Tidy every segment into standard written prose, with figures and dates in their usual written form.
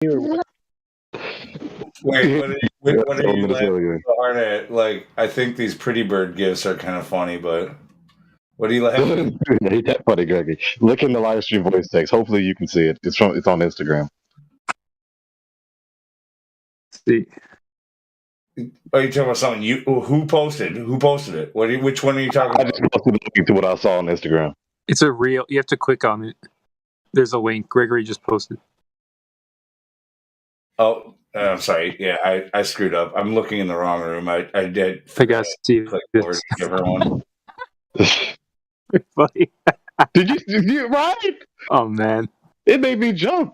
or Wait, what are you laughing laughing? so hard at? Like, I think these Pretty Bird gifts are kind of funny, but what are you laughing at? Ain't that funny, Greggy? Look in the live stream voice text. Hopefully you can see it. It's on Instagram. see. Are you talking about something who posted? Who posted it? Which one are you talking I about? just posted a link to what I saw on Instagram. It's a real. You have to click on it. There's a link. Gregory just posted. Oh, I'm sorry. Yeah, I screwed up. I'm looking in the wrong room. I did. I gotta see Click this. forward to give her one. Funny. Did you right? Oh man, It made me jump.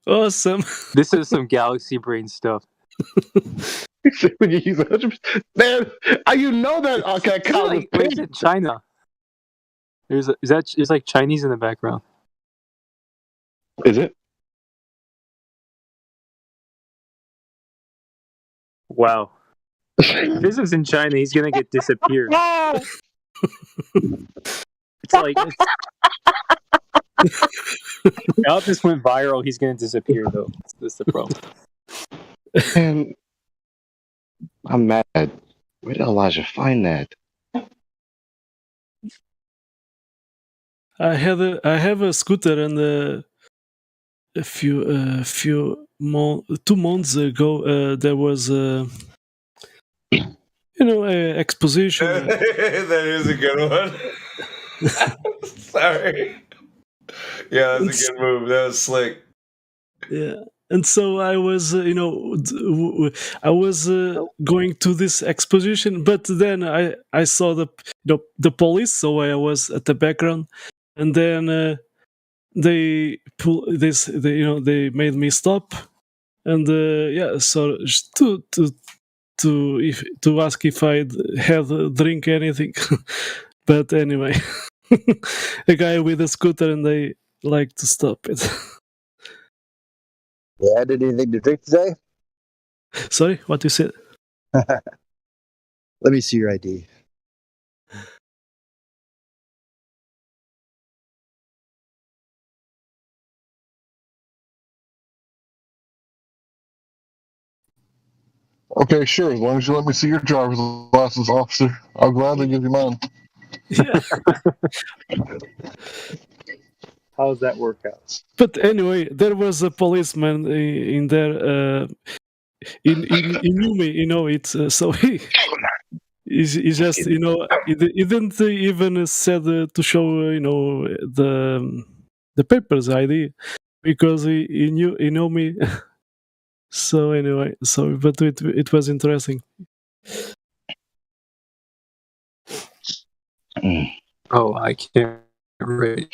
Awesome. this is some Galaxy Brain stuff. When you use 100%, man, you know that okay, college Wait, is it China? Is like Chinese in the background? is it? Wow. If this is in China, he's gonna get disappeared. It's like now if this went viral, he's gonna disappear though. That's the problem. And I'm mad. Where did Elijah find that? I have a scooter, and a few 2 months ago there was a exposition. That is a good one. Sorry. Yeah, that's a good move. That was slick. Yeah. And so I was, I was going to this exposition, but then I saw the police, so I was at the background, and then they pull this, they made me stop, and so just to ask if I'd had a drink anything, but anyway, a guy with a scooter, and they like to stop it. Yeah, did anything to drink today? Sorry, what you said? Let me see your ID. Okay, sure. As long as you let me see your driver's license, officer, I'll gladly give you mine. Yeah. How does that work out? But anyway, there was a policeman in there. He knew me, It's so he just, he didn't even said to show, the papers ID, because he knew me. So anyway, but it was interesting. Oh, I can't read.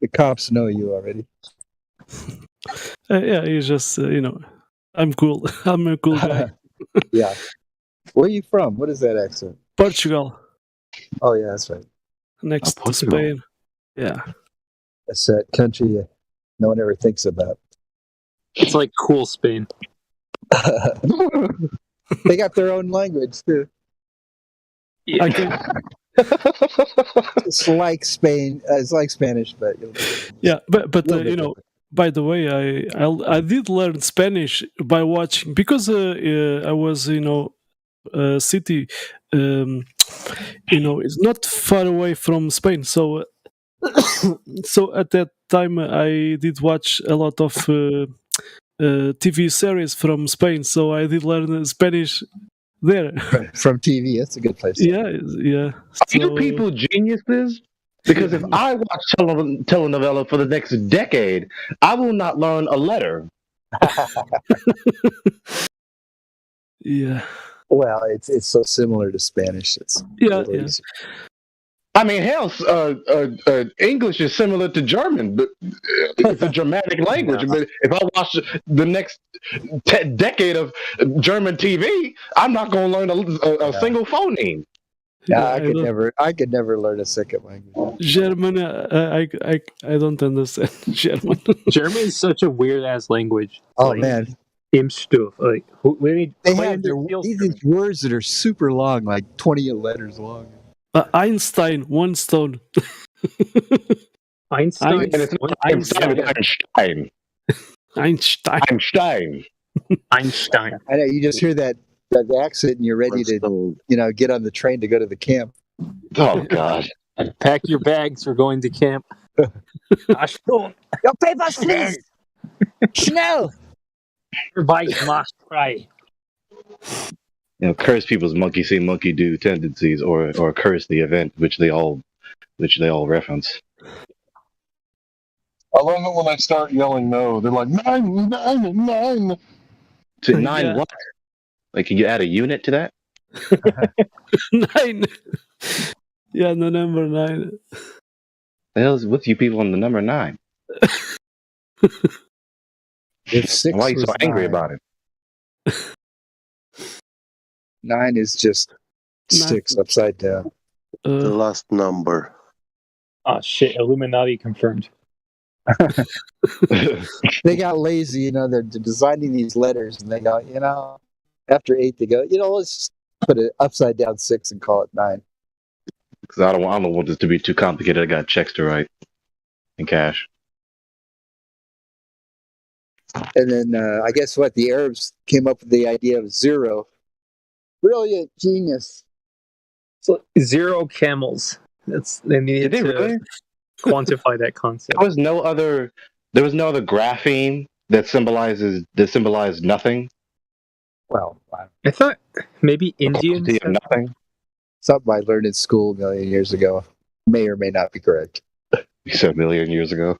The cops know you already. Yeah, he's just, I'm cool. I'm a cool guy. Yeah. Where are you from? What is that accent? Portugal, Oh, yeah, that's right. next to Portugal. Spain. Yeah. That's that country no one ever thinks about. It's like cool Spain. They got their own language, too. Yeah. I can, It's like Spain. It's like Spanish, but yeah, but Little bit by the way, I did learn Spanish by watching, because I was a city, it's not far away from Spain, so so at that time I did watch a lot of TV series from Spain, so I did learn Spanish there. from TV. That's a good place. Yeah. Are you people geniuses? Because if I watch telenovela for the next decade, I will not learn a letter. Yeah. Well, it's so similar to Spanish. It's Yeah, really yeah. easy. I mean, hell, English is similar to German, but it's a Germanic language. Yeah. But if I watch the next decade of German TV, I'm not going to learn a single phoneme. Yeah, I don't- I could never learn a second language. German, I don't understand German. German is such a weird ass language. Oh Like, man, Impfstoff. Like, they have these words that are super long, like 20 letters long. Einstein, one stone. Einstein. And it's not Einstein, it's Einstein. Einstein. Einstein. Einstein. I know you just hear that accent and you're ready to, get on the train to go to the camp. Oh God. Pack your bags. We're going to camp. Achtung, Your papers, please. Schnell. Beweis must frei. Curse people's monkey see, monkey do tendencies, or curse the event which they all reference. I love it when I start yelling no. They're like, 9, 9, 9. To 9 Yeah. what? Like, can you add a unit to that? 9. Yeah, the number 9. The hell's with you people on the number 9? If 6 Why are you so was angry 9, about it? 9 is just 6 upside down. The last number. Oh shit! Illuminati confirmed. They got lazy, they're designing these letters and they go, after 8 they go, let's just put an upside down 6 and call it 9. Because I don't want this to be too complicated. I got checks to write and cash. And then I guess what the Arabs came up with the idea of 0. Brilliant, genius. So 0 camels. They needed Did they to really? quantify that concept. There was no other grapheme that symbolized nothing. Well, I thought maybe Indians. Quantity of nothing. something I learned in school a million years ago. May or may not be correct. You said a million years ago.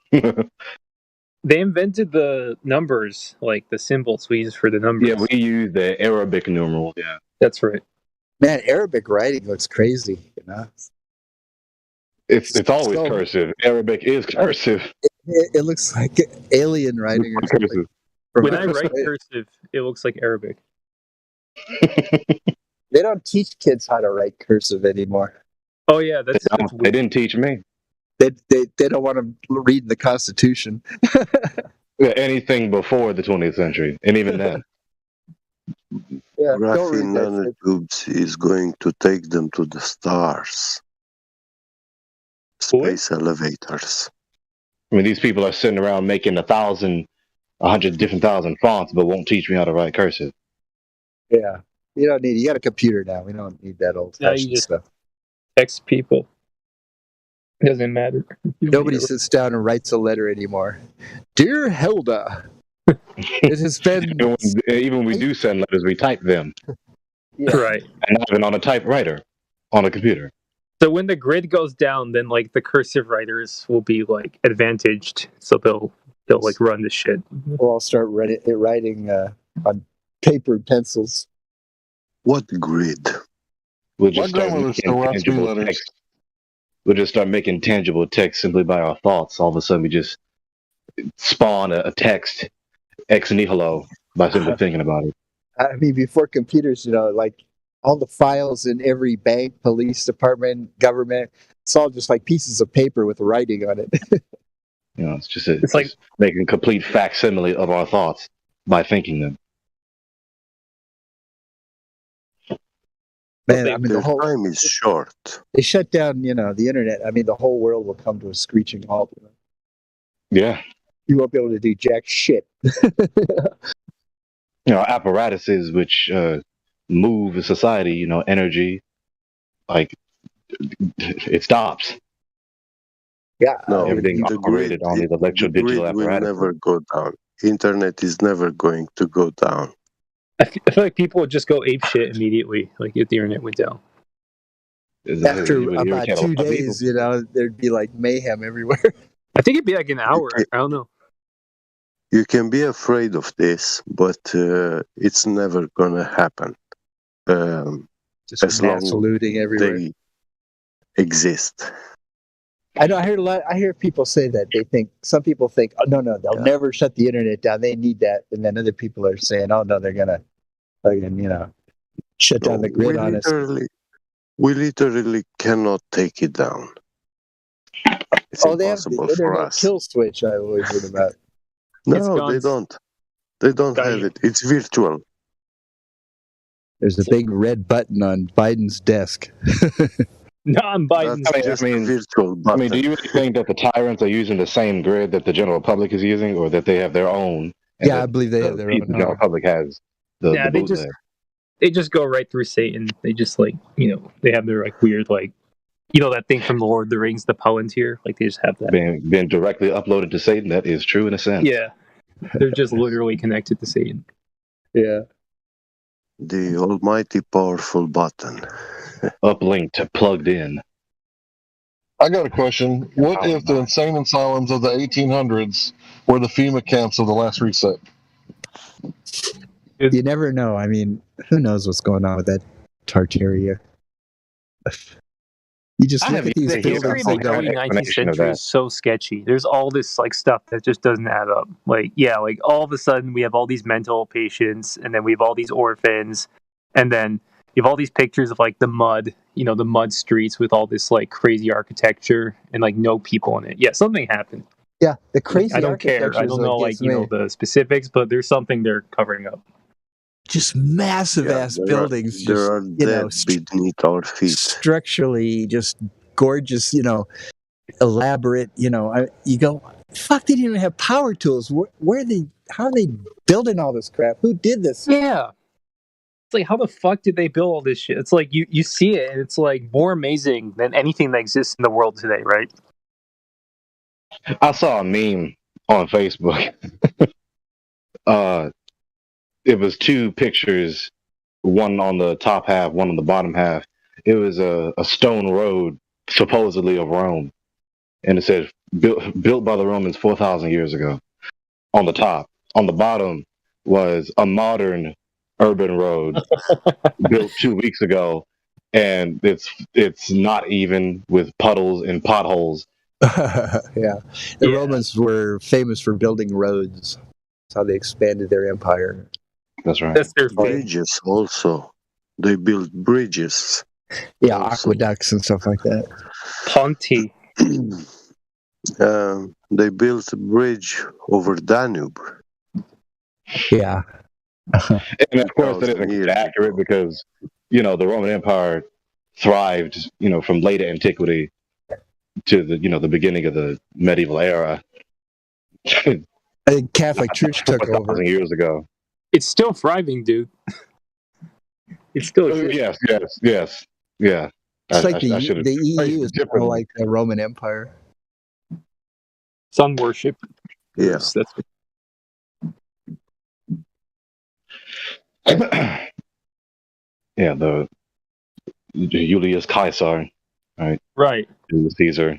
They invented the numbers, like the symbols we use for the numbers. Yeah, we use the Arabic numerals. Yeah, That's right. Man, Arabic writing looks crazy. it's always So- cursive. Arabic is cursive. It looks like alien writing or something. Cursive. When I write cursive, it looks like Arabic. They don't teach kids how to write cursive anymore. Oh yeah, that's They weird. didn't teach me. They don't want to read the Constitution. Anything before the 20th century, and even then. Yeah, don't Graphene read that shit. nanotubes is going to take them to the stars. Space elevators. I mean, these people are sitting around making 1,000 different thousand fonts, but won't teach me how to write cursive. Yeah, you don't need. You got a computer now. We don't need that old No, you fashioned just- stuff. Text people. Doesn't matter. Nobody sits down and writes a letter anymore. Dear Hilda, it has been. Even when we do send letters, we type them, Right. and not even on a typewriter, on a computer. So when the grid goes down, then like the cursive writers will be like advantaged. So they'll like run the shit. We'll all start writing on paper pencils. What grid? We'll My just start grandmother making still writes me tangible letters. text. We'll just start making tangible text simply by our thoughts. All of a sudden, we just spawn a text ex nihilo by simply thinking about it. I mean, before computers, like all the files in every bank, police department, government, it's all just like pieces of paper with writing on it. It's just It's like- making a complete facsimile of our thoughts by thinking them. Man, I mean, Their time is short. they shut down, the internet. I mean, the whole world will come to a screeching halt. Yeah. You won't be able to do jack shit. Apparatuses which move society, energy, like it stops. Yeah. No, Everything the operated on these electro-digital grid will apparatus. never go down. Internet is never going to go down. I feel like people would just go ape shit immediately, like if the internet went down. After You would about irritate a 2 lot of people. days, there'd be like mayhem everywhere. I think it'd be like an hour. I don't know. You can be afraid of this, but it's never gonna happen. Just As long mass looting everywhere. They exist. I know. I heard a lot. I hear people say that some people think, oh no, they'll Yeah. never shut the internet down. They need that, and then other people are saying, oh no, they're gonna, shut down the grid on us. We literally cannot take it down. It's Oh, they have the impossible for internet us. kill switch. I always heard about. It's No, gone. they don't. They don't Got have you. it. It's virtual. There's a big red button on Biden's desk. Non-Biden. That's just a virtual I button. mean, do you really think that the tyrants are using the same grid that the general public is using, or that they have their own And Yeah, I believe they have their Peace own. and General Public has the they bootleg. just go right through Satan. They just like they have their like weird like that thing from the Lord of the Rings, the Palantir. Like they just have that. Being directly uploaded to Satan. That is true in a sense. Yeah, they're just literally connected to Satan. Yeah. The almighty powerful button. Uplinked, plugged in. I got a question. What if the insane asylums of the 1800s were the FEMA camps of the last reset? You never know. I mean, who knows what's going on with that Tartaria? You just look at these The history buildings. of They the don't. early 19th explanation of century that. is so sketchy. There's all this like stuff that just doesn't add up. Like like all of a sudden we have all these mental patients, and then we have all these orphans, and then you have all these pictures of like the mud, the mud streets with all this like crazy architecture and like no people in it. Yeah, something happened. Yeah, the crazy. I don't care. I architecture is don't what know like gets me. the specifics, but there's something they're covering up. Just massive Yeah, ass there buildings. There just, are dead beneath our feet. structurally just gorgeous. Elaborate. You go, fuck. They didn't even have power tools. Where are they? How are they building all this crap? Who did this? Yeah. It's like, how the fuck did they build all this shit? It's like you see it, and it's like more amazing than anything that exists in the world today, right? I saw a meme on Facebook. It was two pictures, one on the top half, one on the bottom half. It was a stone road, supposedly of Rome, and it said built by the Romans 4,000 years ago. On the top, on the bottom was a modern urban road built 2 weeks ago, and it's not even, with puddles and potholes. Yeah. The Romans were famous for building roads. That's how they expanded their empire. That's right. That's their thing. Bridges also. They built bridges. Yeah, Also. aqueducts and stuff like that. Ponty. They built a bridge over Danube. Yeah. And of course, that 1,000 isn't years accurate ago. because the Roman Empire thrived, from late antiquity to the beginning of the medieval era. I think Catholic Church took 4,000 over. years ago. It's still thriving, dude. It's still Yes. Yeah. It's like I should've the EU phrased it is more differently. like the Roman Empire. sun worship. Yeah. That's Yeah, the Julius Caesar, right. Julius Caesar,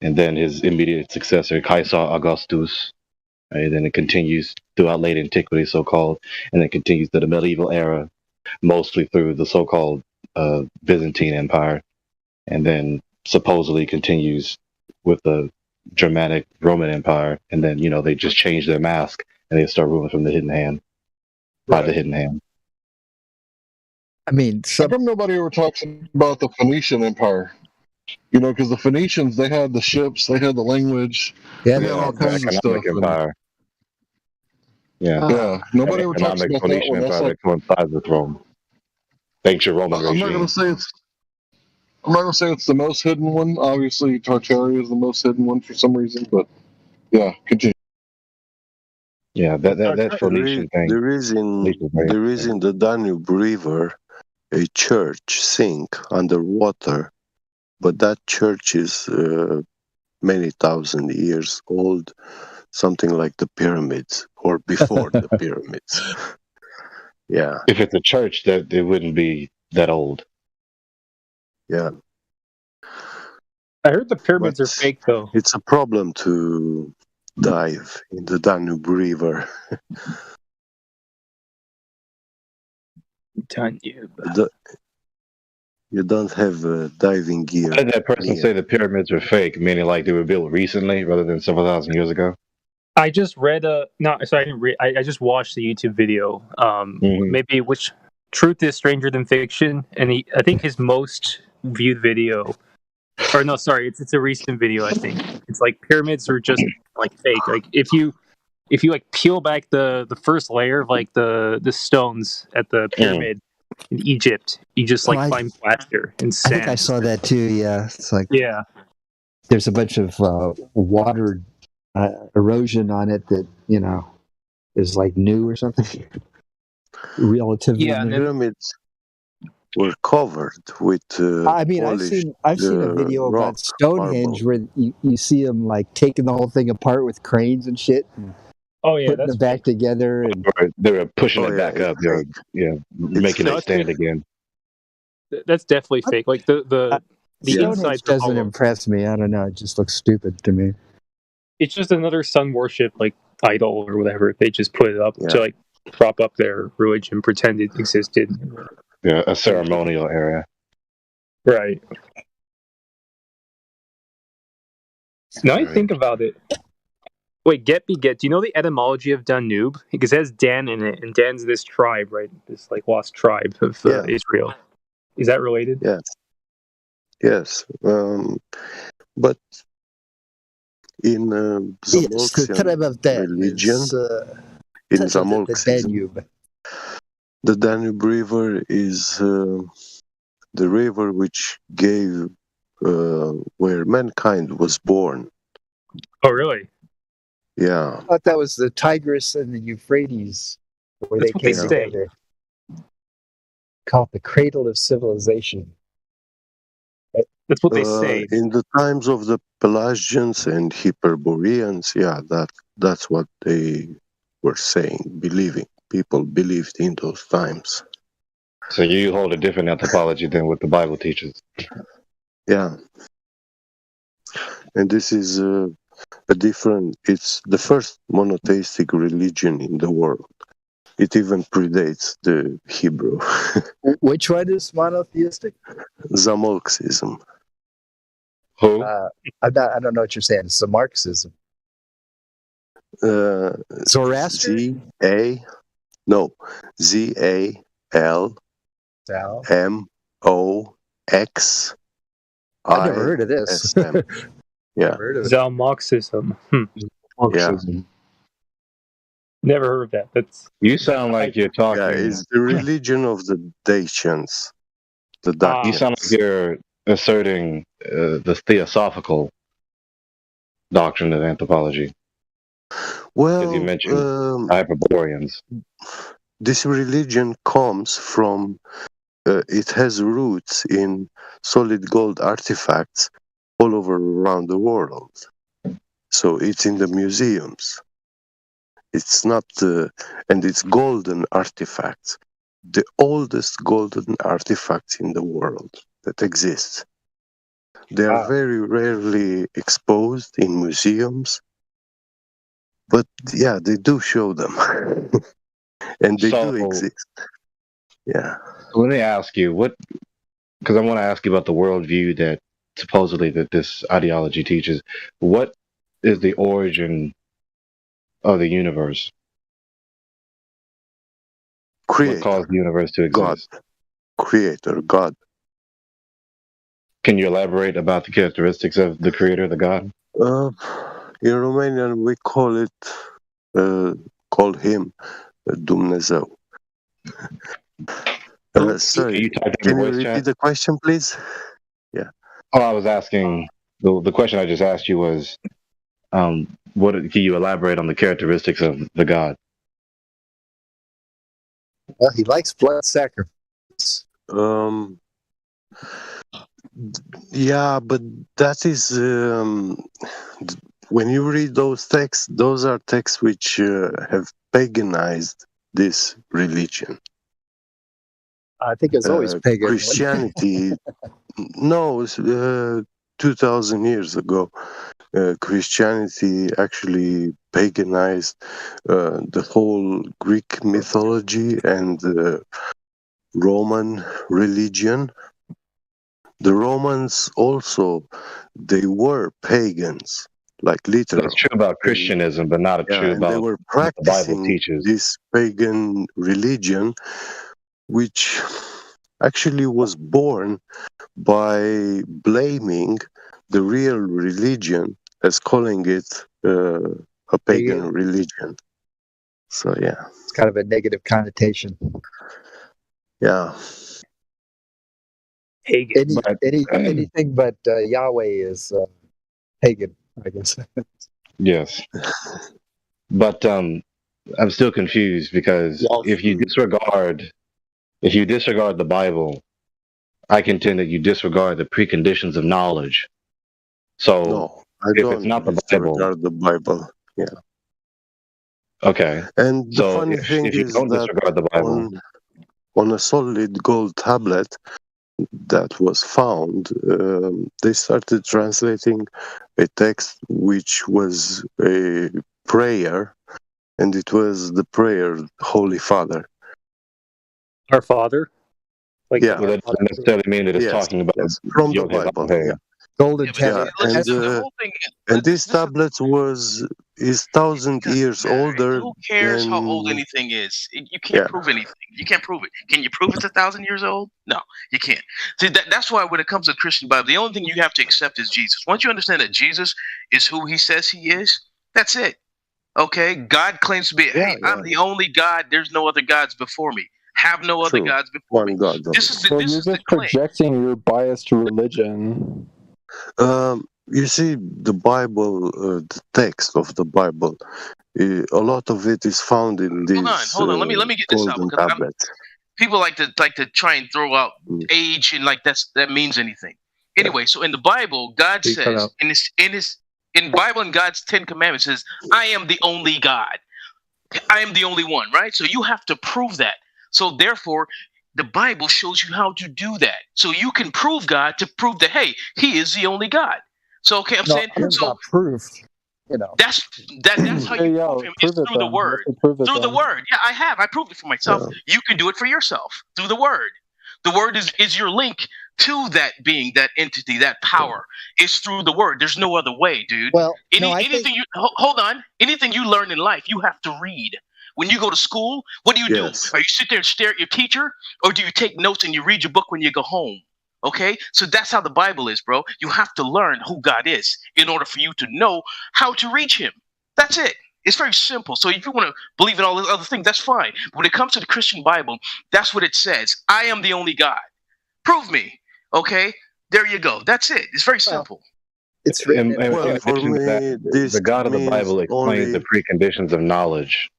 and then his immediate successor, Caesar Augustus. Right? Then it continues throughout late antiquity, so-called, and then continues to the medieval era, mostly through the so-called Byzantine Empire, and then supposedly continues with the Germanic Roman Empire, and then they just change their mask and they start ruling from the hidden hand, by the hidden hand. I mean, How come nobody ever talks about the Phoenician Empire? Because the Phoenicians, they had the ships, they had the language, yeah, they had all kinds of stuff. Economic empire. Yeah. Yeah, nobody ever talks Economic about that Phoenician one. That's empire like, that coincides with Rome. Ancient Roman I'm not regime. gonna say it's the most hidden one. Obviously, Tartaria is the most hidden one for some reason, but yeah, continue. Yeah, that Phoenician thing. There is in the Danube River a church sink underwater, but that church is many thousand years old, something like the pyramids or before the pyramids. Yeah, If it's a church, that it wouldn't be that old. yeah. I heard the pyramids are But fake, though. It's a problem to dive in the Danube River. Danube. You don't have diving gear. Why did that person Yeah. say the pyramids were fake, meaning like they were built recently rather than several thousand years ago? I just read I didn't read. I just watched the YouTube video. Mhm. Maybe which truth is stranger than fiction, and I think his most viewed video, or no, sorry, it's a recent video. I think it's like pyramids are just like fake. Like if you like peel back the first layer of like the stones at the pyramid in Egypt, you just like Oh, find plaster and I sand. think I saw that too. Yeah, it's like Yeah, there's a bunch of water erosion on it that is like new or something. Relatively Yeah, and new. then Pyramids were covered with I mean, polished I've seen a video rock, about Stonehenge marble. where you see them like taking the whole thing apart with cranes and shit, and oh yeah, putting that's it back fake. together. And Or they were pushing Oh it yeah, back it's up. They were, fake. making No, it it's stand fake. again. That's definitely fake. Like uh, the Yeah. insides Stonehenge are doesn't hollow. impress me. I don't know. It just looks stupid to me. It's just another sun worship like idol or whatever. They just put it up Yeah. to like prop up their religion, pretend it existed. Yeah, a ceremonial area. Right. Now I Very think about it. Wait, get beget. Do you know the etymology of Danube? Because it has Dan in it, and Dan's this tribe, right? This like lost tribe of Yeah. Israel. Is that related? Yes. Yes. But in Yes, the tribe Zamolxian of Dan religion, is in the Zamolxism, Danube. the Danube River is the river which gave where mankind was born. Oh, really? Yeah. I thought that was the Tigris and the Euphrates, where That's they what they came say. together. Called the cradle of civilization. That's what they say. In the times of the Pelagians and Hyperboreans, yeah, that's what they were saying, believing. People believed in those times. So you hold a different anthropology than what the Bible teaches. Yeah. And this is it's the first monotheistic religion in the world. It even predates the Hebrew. Which one is monotheistic? Zamolxism. Who? I don't know what you're saying. It's a Marxism. Zoroaster? ZALMOX. I've never heard of this. ISM. Yeah. Never heard of it. Zalmoxism. Marxism. Never heard of that. That's You sound like you're talking. Yeah, it's the religion of the Dacians. The Dacians. You sound like you're asserting the theosophical doctrine of anthropology. Because you Well, mentioned Hyperboreans. this religion comes from, it has roots in solid gold artifacts all over around the world. So it's in the museums. It's not, and it's golden artifacts. The oldest golden artifacts in the world that exist. They are Wow. very rarely exposed in museums, but yeah, they do show them. And they do exist. Yeah. Let me ask you, because I want to ask you about the worldview that supposedly that this ideology teaches. What is the origin of the universe? Creator. What caused the universe to exist? God. Creator, God. Can you elaborate about the characteristics of the creator, the God? In Romanian, we call him Dumnezeu. Sorry, can you repeat the question, please? Yeah. Oh, I was asking, the question I just asked you was, can you elaborate on the characteristics of the God? Well, he likes blood sacrifice. Yeah, but that is when you read those texts, those are texts which have paganized this religion. I think it's always pagan. Christianity, no, 2,000 years ago, Christianity actually paganized the whole Greek mythology and Roman religion. The Romans also, they were pagans, like literally. That's true about Christianism, but not true and about they were what the Bible practicing teaches. this pagan religion, which actually was born by blaming the real religion as calling it a pagan religion. So yeah, it's kind of a negative connotation. Yeah. pagan. Anything but Yahweh is pagan, I guess. Yes. But I'm still confused because if you disregard the Bible, I contend that you disregard the preconditions of knowledge. So No, I if it's don't not the Bible, disregard the Bible. Yeah. okay. And the So funny thing if you is don't that disregard the Bible, on a solid gold tablet that was found, they started translating a text which was a prayer, and it was the prayer Holy Father. Our Father, like Yeah. well, that doesn't necessarily mean that it's Yes, talking about yes, from the Yod Heh Bible. Vav Heh. Yeah. Golden Yeah, but tablet. Yeah, listen, and the whole thing and this this tablet is 1,000 doesn't years matter. older Who cares how old than anything is? You can't prove anything. You can't prove it. Can you prove it's 1,000 years old? No, you can't. See, that's why when it comes to the Christian Bible, the only thing you have to accept is Jesus. Once you understand that Jesus is who he says he is, that's it. Okay? God claims to be, hey, I'm the only God. There's no other gods before me. Have no other True. gods before me. One God. This is the, So this you're is the just claim. projecting your biased religion. You see, the Bible, the text of the Bible, a lot of it is found in these Hold on. Let me get this out golden because tablets. people like to try and throw out Mm. age and like that means anything. Anyway, so in the Bible, God You cut says out. in Bible in God's 10 Commandments says, I am the only God. I am the only one, right? So you have to prove that. So therefore, the Bible shows you how to do that. So you can prove God to prove that, hey, he is the only God. So okay, I'm No, saying it's so not proof. You know. that's how Hey, you yo, prove him is prove it through the then. word. Let's prove it Through the then. word. Yeah, I have. I proved it for myself. Yeah. You can do it for yourself through the word. The word is your link to that being, that entity, that power. It's through the word. There's no other way, dude. Well, no, I Anything think you hold on. Anything you learn in life, you have to read. When you go to school, what do you do? Yes. Are you sit there and stare at your teacher, or do you take notes and you read your book when you go home? Okay, so that's how the Bible is, bro. You have to learn who God is in order for you to know how to reach Him. That's it. It's very simple. So if you want to believe in all these other things, that's fine. But when it comes to the Christian Bible, that's what it says. I am the only God. Prove me. Okay? There you go. That's it. It's very simple. it's written in Well, in for addition to me, that, this the God of the means Bible explains the only. preconditions of knowledge,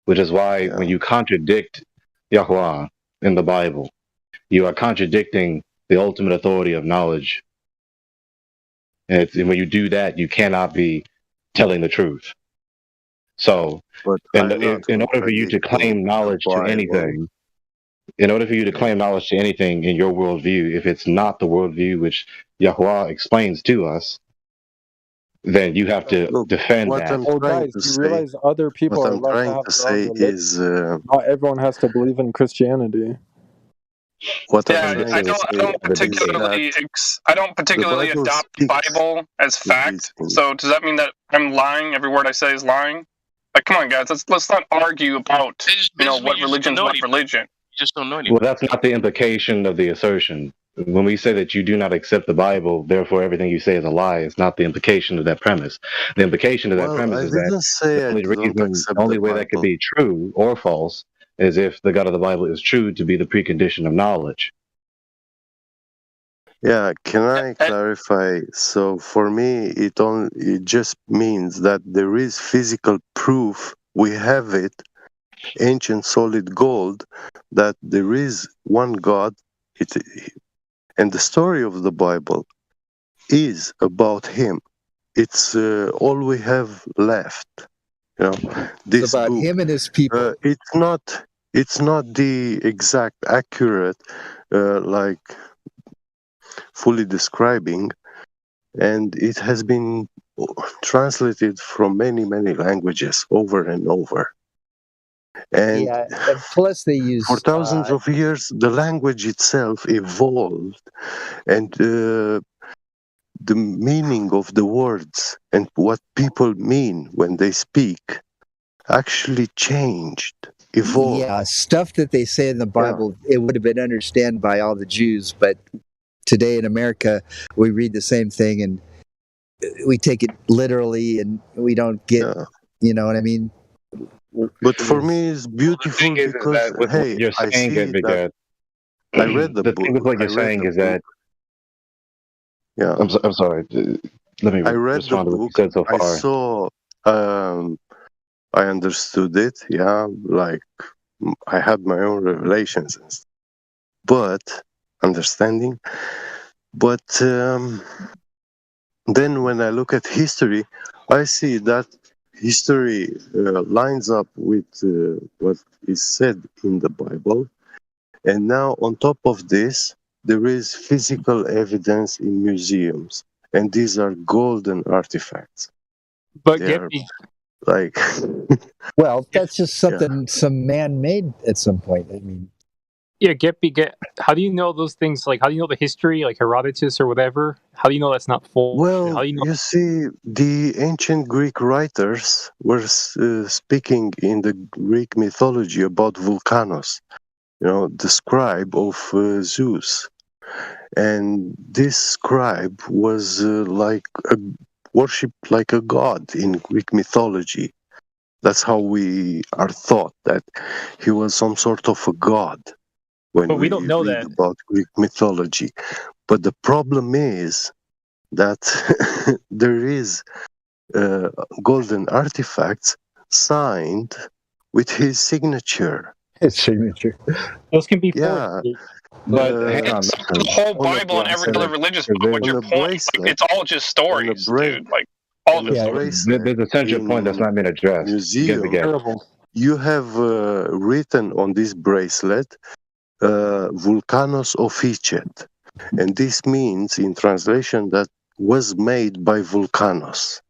which is why Yeah. when you contradict Yahweh in the Bible, you are contradicting the ultimate authority of knowledge. And when you do that, you cannot be telling the truth. So, But in I'm not order for you to claim contradicting knowledge the to Bible. anything, in order for you to claim knowledge to anything in your worldview, if it's not the worldview which Yahweh explains to us, then you have to Look, defend what that. I'm Oh, trying guys, to you say, realize other people what are I'm allowed to trying have to their own say religion? is, Not everyone has to believe in Christianity. what I'm Yeah, trying I to don't. I say don't is that particularly Bible adopt the speaks Bible as to these fact. things. So does that mean that I'm lying? Every word I say is lying? Like, come on, guys. Let's not argue about It just means what you just don't religion's know what anything. religion. You just don't know Well, anything. that's not the implication of the assertion. When we say that you do not accept the Bible, therefore everything you say is a lie, it's not the implication of that premise. The implication of that Well, premise I is that didn't say the I only don't reason, accept the only the way that could Bible. be true or false is if the God of the Bible is true to be the precondition of knowledge. Yeah, can I I- clarify? So for me, it just means that there is physical proof. We have it, ancient solid gold, that there is one God. And the story of the Bible is about Him. It's all we have left. You know, it's this about book. him and his people. It's not the exact accurate, like fully describing, and it has been translated from many languages over and over. And Yeah, and plus they use for thousands of years, the language itself evolved, and the meaning of the words and what people mean when they speak actually changed, evolved. yeah, stuff that they say in the Bible, it would have been understood by all the Jews, but today in America, we read the same thing and we take it literally, and we don't get, Yeah. you know what I mean? But for me, it's beautiful The thing is because, that with hey, what you're I saying, see that I read the the book. thing with what I you're read saying the is that book. Yeah, I'm sorry. Let me I read the respond to what you book. said so I far. saw I understood it. Yeah, like I had my own revelations and stuff. But understanding. But then when I look at history, I see that history lines up with what is said in the Bible. And now, on top of this, there is physical evidence in museums. And these are golden artifacts. But They are Gepi, like, Well, that's just something some man made at some point. I mean, how do you know those things? Like, how do you know the history, like Herodotus or whatever? How do you know that's not full? well, How do you know? you see, the ancient Greek writers were speaking in the Greek mythology about Vulcanos, the scribe of Zeus. And this scribe was worshipped like a god in Greek mythology. That's how we are taught, that he was some sort of a god when But we don't know read that. about Greek mythology. But the problem is that there is golden artifacts signed with his signature. his signature. Those can be Yeah. forged. But Uh, hang on, It's listen. the whole on a Bible and every bracelet, other religious There's book. What's your on a point? Like, bracelet, it's all just stories, dude. Like all of on a it's Yeah. stories. bracelet There's a central point that's in not been addressed. museum, Terrible. you have written on this bracelet Vulcanos officet, and this means in translation that was made by Vulcanos.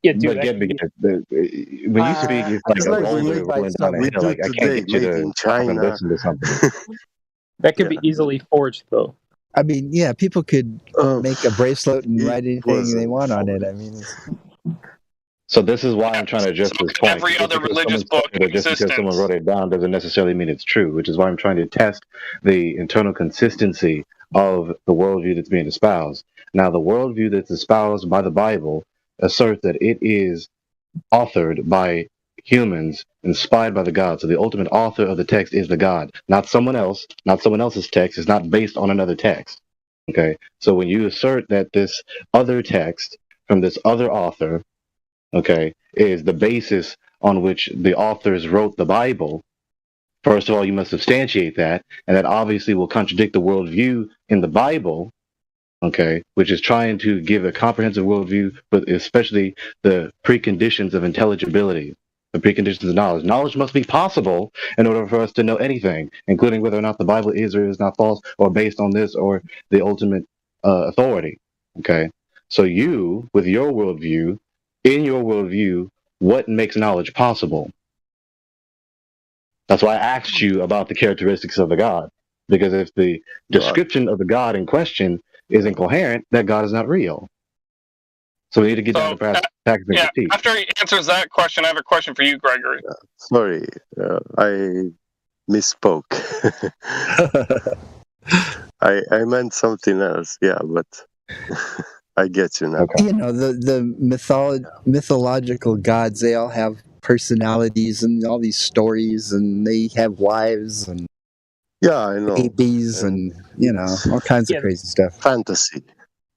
Yeah, dude. But that get can be- when you speak, it's like It's a like boulder made by rolling down a we hill. do Like I can't today, get you made to in stop and China. listen to something. that can Yeah. be easily forged, though. I mean, yeah, people could make a bracelet and It write anything they wasn't want on it. forged. I mean, it's, So this is why I'm trying to address So this can point. every Just other because religious someone book said it, in just because someone existence. wrote it down doesn't necessarily mean it's true, which is why I'm trying to test the internal consistency of the worldview that's being espoused. Now, the worldview that's espoused by the Bible asserts that it is authored by humans, inspired by the God. So the ultimate author of the text is the God, not someone else, not someone else's text. It's not based on another text. Okay. So when you assert that this other text from this other author, okay, is the basis on which the authors wrote the Bible, first of all, you must substantiate that, and that obviously will contradict the worldview in the Bible, okay, which is trying to give a comprehensive worldview, but especially the preconditions of intelligibility, the preconditions of knowledge. Knowledge must be possible in order for us to know anything, including whether or not the Bible is or is not false, or based on this or the ultimate authority, okay? So you, with your worldview, in your worldview, what makes knowledge possible? That's why I asked you about the characteristics of the God. Because if the description of the God in question is incoherent, that God is not real. So we need to get down to brass tacks and Yeah, critique. after he answers that question, I have a question for you, Gregory. Sorry, I misspoke. I meant something else. Yeah, but I get you now. Okay. you know, the mythological gods, they all have personalities and all these stories, and they have wives and Yeah, I know. babies and, you know, all kinds Yeah. of crazy stuff. Fantasy.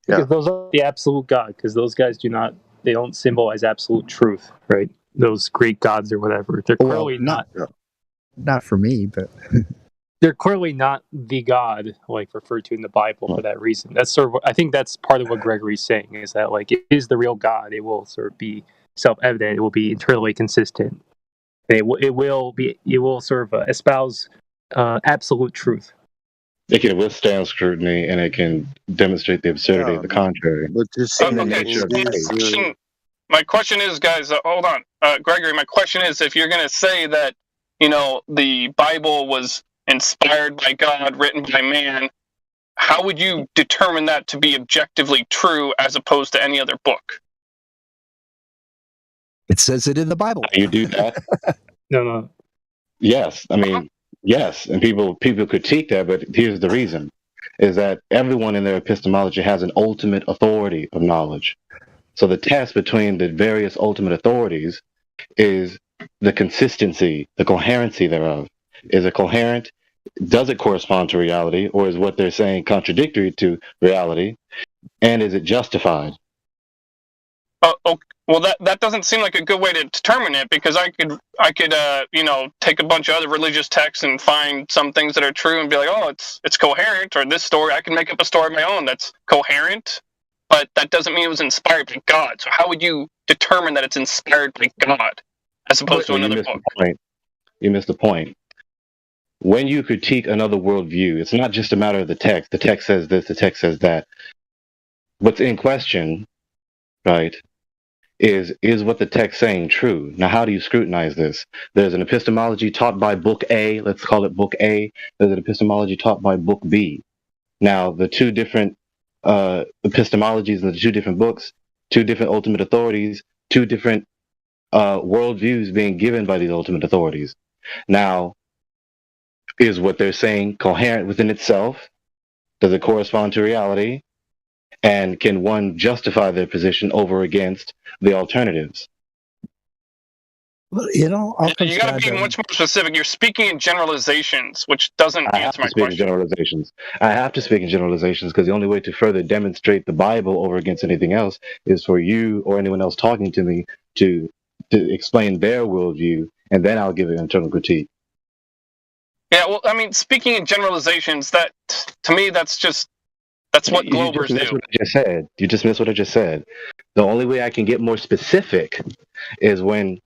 Because Yeah. those are the absolute God. Because those guys they don't symbolize absolute truth, right? Those Greek gods or whatever. They're Well, clearly not. Not for me, but They're clearly not the God like referred to in the Bible for that reason. That's sort of. I think that's part of what Gregory's saying is that like it is the real God. It will sort of be self-evident. It will be internally consistent. It will sort of espouse absolute truth. It can withstand scrutiny and it can demonstrate the absurdity Yeah, of the contrary. But you see, the Okay, nature so of the faith. my question is, guys, hold on. Gregory, my question is, if you're going to say that, the Bible was inspired by God, written by man, how would you determine that to be objectively true as opposed to any other book? it says it in the Bible. You do that? No. Yes. I mean, yes. And people critique that, but here's the reason, is that everyone in their epistemology has an ultimate authority of knowledge. So the test between the various ultimate authorities is the consistency, the coherency thereof. Is it coherent? Does it correspond to reality, or is what they're saying contradictory to reality? And is it justified? Well, that doesn't seem like a good way to determine it, because I could take a bunch of other religious texts and find some things that are true and be like, oh, it's coherent, or this story I can make up a story of my own that's coherent, but that doesn't mean it was inspired by God. So how would you determine that it's inspired by God as opposed to another book? You missed the point. When you critique another worldview, it's not just a matter of the text. The text says this, the text says that. What's in question, right, is what the text saying true? Now, how do you scrutinize this? There's an epistemology taught by Book A. Let's call it Book A. There's an epistemology taught by Book B. Now, the two different epistemologies in the two different books, two different ultimate authorities, two different worldviews being given by these ultimate authorities. Now, is what they're saying coherent within itself? Does it correspond to reality? And can one justify their position over against the alternatives? Well, you know, all You comes got down to be to much more specific. You're speaking in generalizations, which doesn't I have answer to my speak in question. generalizations. I have to speak in generalizations because the only way to further demonstrate the Bible over against anything else is for you or anyone else talking to me to explain their worldview, and then I'll give an internal critique. Yeah, well, I mean, speaking in generalizations, that to me, that's what You Glovers just missed do. what I just said. You just missed what I just said. The only way I can get more specific is when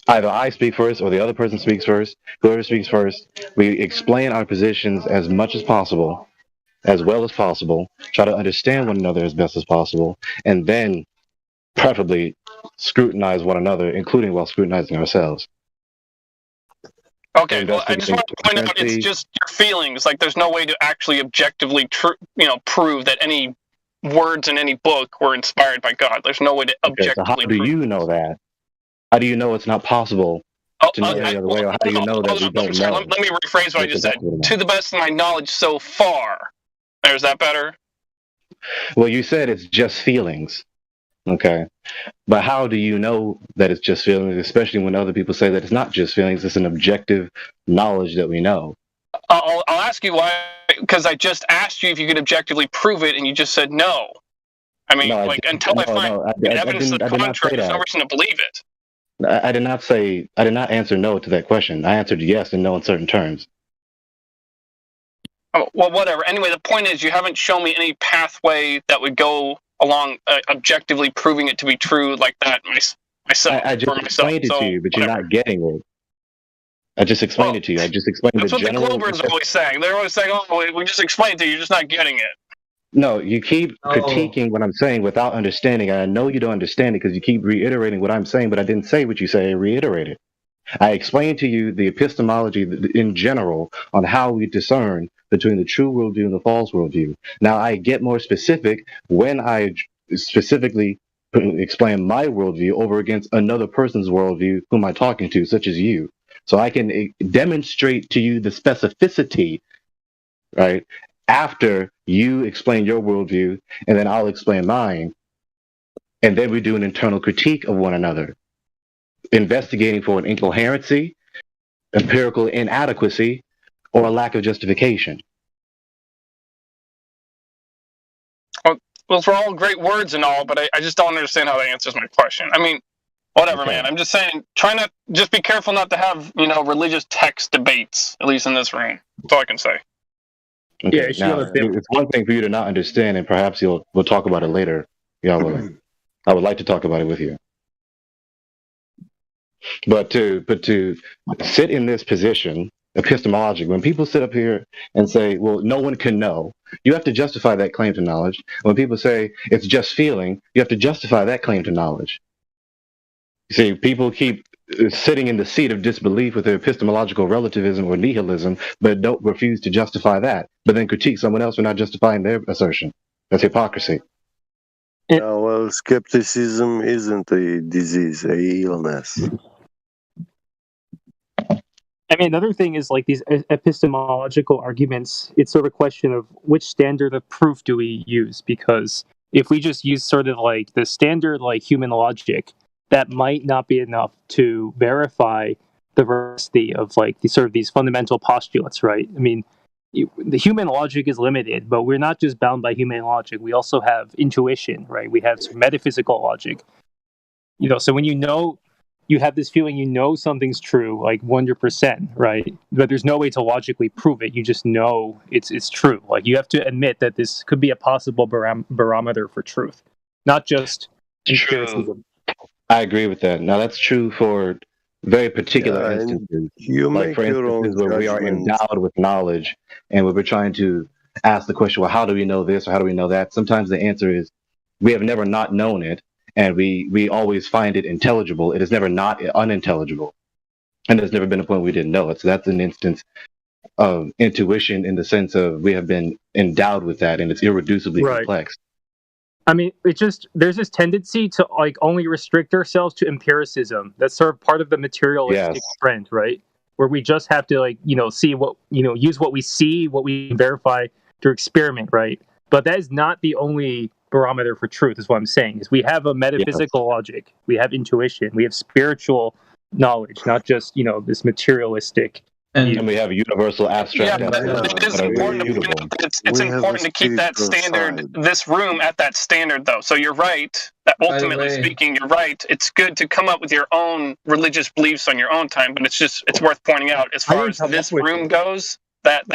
either I speak first or the other person speaks first. Whoever speaks first, we explain our positions as much as possible, as well as possible, try to understand one another as best as possible, and then preferably scrutinize one another, including while scrutinizing ourselves. Okay, well, I just want to point out it's just your feelings. Like, there's no way to actually objectively, prove that any words in any book were inspired by God. There's no way to objectively. So how do you know that? How do you know it's not possible to know any other way, or how do you know that we don't know? Let me rephrase what I just said. To the best of my knowledge so far. Is that better? Well, you said it's just feelings. Okay. But how do you know that it's just feelings, especially when other people say that it's not just feelings, it's an objective knowledge that we know? I'll ask you why, because I just asked you if you could objectively prove it, and you just said no. I mean, until I find evidence to the contrary, there's no reason to believe it. I did not answer no to that question. I answered yes and no in certain terms. Oh, well, whatever. Anyway, the point is you haven't shown me any pathway that would go along objectively proving it to be true like that myself. I just explained it to you, but you're not getting it. I just explained it to you. I just explained the general... That's what the Glovers are always saying. They're always saying, oh, we just explained it to you, you're just not getting it. No, you keep critiquing what I'm saying without understanding. And I know you don't understand it because you keep reiterating what I'm saying, but I didn't say what you say, I reiterated. I explained to you the epistemology in general on how we discern between the true worldview and the false worldview. Now, I get more specific when I specifically explain my worldview over against another person's worldview whom I'm talking to, such as you. So I can demonstrate to you the specificity, right, after you explain your worldview, and then I'll explain mine. And then we do an internal critique of one another, investigating for an incoherency, empirical inadequacy, or a lack of justification. Well, for all great words and all, but I just don't understand how that answers my question. I mean, whatever, man. I'm just saying, just be careful not to have, religious text debates, at least in this room. That's all I can say. Okay, now, it's one thing for you to not understand, and perhaps we'll talk about it later. I would like to talk about it with you. But to sit in this position, epistemologically, when people sit up here and say, well, no one can know, you have to justify that claim to knowledge. When people say it's just feeling, you have to justify that claim to knowledge. You see, people keep sitting in the seat of disbelief with their epistemological relativism or nihilism, but don't refuse to justify that, but then critique someone else for not justifying their assertion. That's hypocrisy. Well, skepticism isn't a disease, a illness. I mean, another thing is like these epistemological arguments, it's sort of a question of which standard of proof do we use? Because if we just use sort of like the standard like human logic, that might not be enough to verify the veracity of like these fundamental postulates, right? I mean, the human logic is limited, but we're not just bound by human logic. We also have intuition, right? We have some metaphysical logic. So when you have this feeling, something's true, like 100%, right? But there's no way to logically prove it. You just know it's true. Like, you have to admit that this could be a possible barometer for truth, not just empiricism. I agree with that. Now, that's true for very particular Yeah, and instances. you Like, make for your instances own where we are judgment. endowed with knowledge and where we're trying to ask the question, well, how do we know this or how do we know that? Sometimes the answer is we have never not known it, and we always find it intelligible. It is never not unintelligible. And there's never been a point we didn't know it. So that's an instance of intuition in the sense of we have been endowed with that, and it's irreducibly Right. complex. I mean, there's this tendency to like only restrict ourselves to empiricism. That's sort of part of the materialistic trend, right? Where we just have to see what use what we see, what we verify through experiment, right? But that is not the only barometer for truth. Is what I'm saying. Is we have a metaphysical logic, we have intuition, we have spiritual knowledge, not just this materialistic. And we have universal abstract Yeah, ideas it is that are important to irrefutable. point out that it's important to keep that standard, this room at that standard, though. So you're right. That ultimately speaking, you're right. It's good to come up with your own religious beliefs on your own time, but it's worth pointing out as far as this room goes, that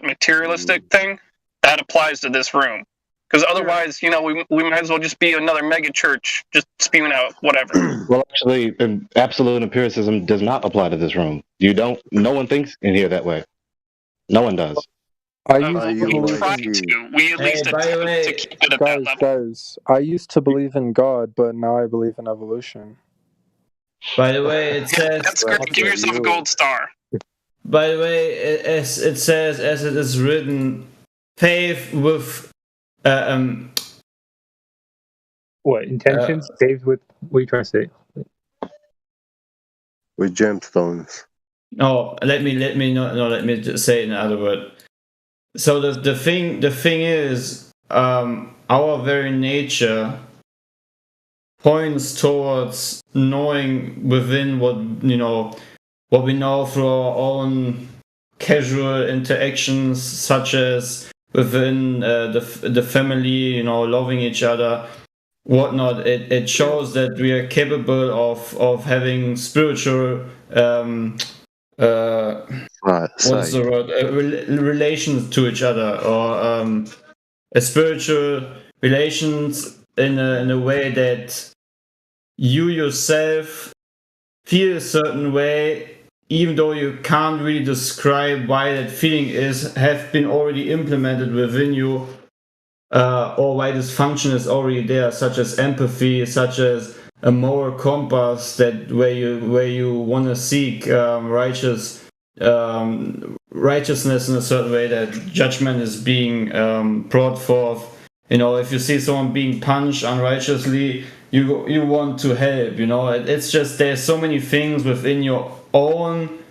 materialistic thing, that applies to this room. Because otherwise, we might as well just be another mega church, just spewing out whatever. Well, actually, absolute empiricism does not apply to this room. No one thinks in here that way. No one does. We try to. We at least attempt to keep it at that level. Guys, I used to believe in God, but now I believe in evolution. By the way, it says... That's great. Give yourself a gold star. By the way, as it says, as it is written, faith with... what intentions? Saved with what are you trying to say? With gemstones. Oh, let me just say it in another word. So the thing is, our very nature points towards knowing within what we know through our own casual interactions, such as within the family, loving each other, whatnot. It shows that we are capable of having spiritual what's the word? Relations to each other, or a spiritual relations in a way that you yourself feel a certain way, even though you can't really describe why that feeling have been already implemented within you, or why this function is already there, such as empathy, such as a moral compass where you want to seek righteousness in a certain way, that judgment is being brought forth. If you see someone being punched unrighteously, you want to help. It's just there's so many things within your own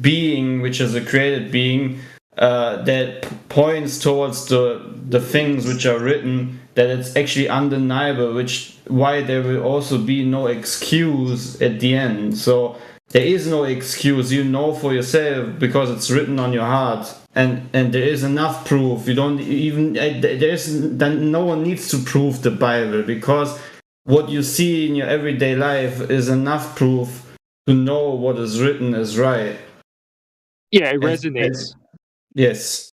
being, which is a created being, that points towards the things which are written, that it's actually undeniable, why there will also be no excuse at the end. So there is no excuse, for yourself, because it's written on your heart, and there is enough proof. You don't even no one needs to prove the Bible, because what you see in your everyday life is enough proof to know what is written is right. Yeah, it resonates. Yes.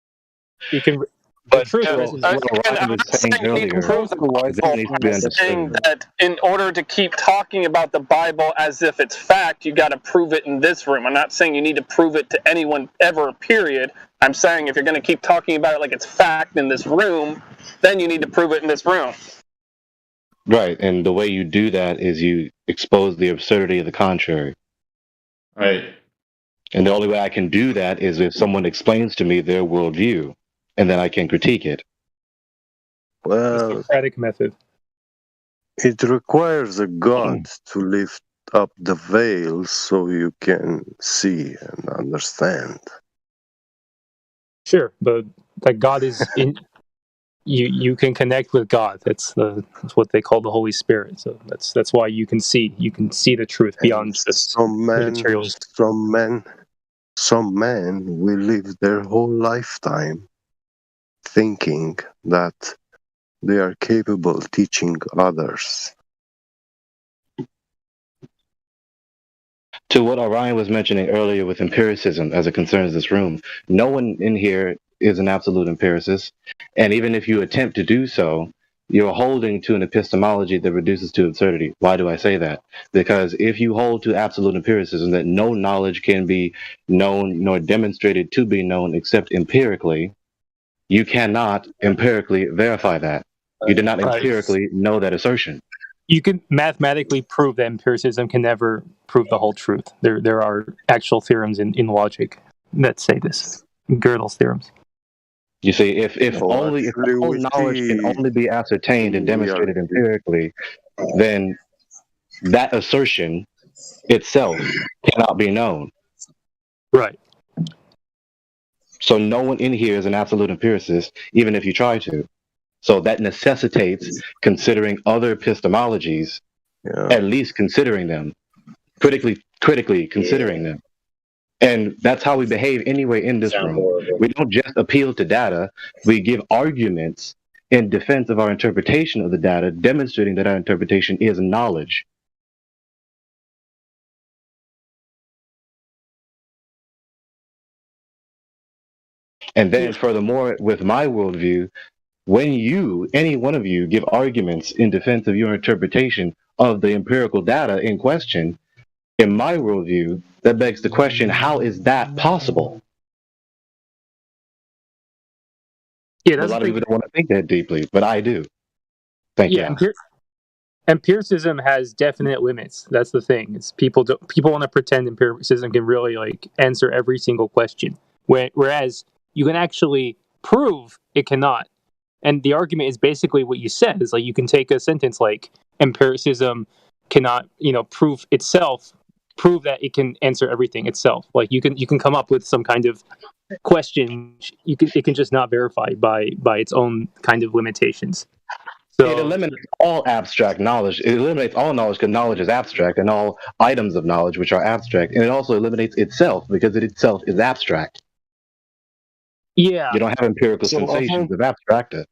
You can. But truth I'm not saying you need to prove the Bible. I'm saying that in order to keep talking about the Bible as if it's fact, you got to prove it in this room. I'm not saying you need to prove it to anyone ever, period. I'm saying if you're going to keep talking about it like it's fact in this room, then you need to prove it in this room. Right, and the way you do that is you expose the absurdity of the contrary. Right. And the only way I can do that is if someone explains to me their worldview, and then I can critique it. Well, the Socratic method. It requires a God to lift up the veil so you can see and understand. Sure, but that God is in you can connect with God. That's what they call the Holy Spirit. So that's why you can see the truth beyond just some men will live their whole lifetime thinking that they are capable of teaching others. To what Orion was mentioning earlier with empiricism as it concerns this room, no one in here is an absolute empiricist. And even if you attempt to do so, you're holding to an epistemology that reduces to absurdity. Why do I say that? Because if you hold to absolute empiricism, that no knowledge can be known nor demonstrated to be known except empirically, you cannot empirically verify that. You did not Right. empirically know that assertion. You can mathematically prove that empiricism can never prove the whole truth. There are actual theorems in logic that say this. Gödel's theorems. You see, if Well, all actually, knowledge can only be ascertained and demonstrated empirically, then that assertion itself cannot be known. Right. So no one in here is an absolute empiricist, even if you try to. So that necessitates considering other epistemologies, at least considering them, critically considering them. And that's how we behave anyway in this room. We don't just appeal to data, we give arguments in defense of our interpretation of the data, demonstrating that our interpretation is knowledge. And then furthermore, with my worldview, when you, any one of you, give arguments in defense of your interpretation of the empirical data in question, in my worldview, that begs the question, how is that possible? Yeah, A that's lot of people don't want to think that deeply, but I do. Thank you. Empiricism has definite limits. That's the thing. It's people want to pretend empiricism can really like answer every single question, whereas you can actually prove it cannot. And the argument is basically what you said. Is like you can take a sentence like empiricism cannot, prove that it can answer everything itself. Like you can come up with some kind of question it can just not verify by its own kind of limitations. So it eliminates all abstract knowledge. It eliminates all knowledge because knowledge is abstract, and all items of knowledge which are abstract. And it also eliminates itself because it itself is abstract. Yeah. You don't have empirical sensations of abstracted.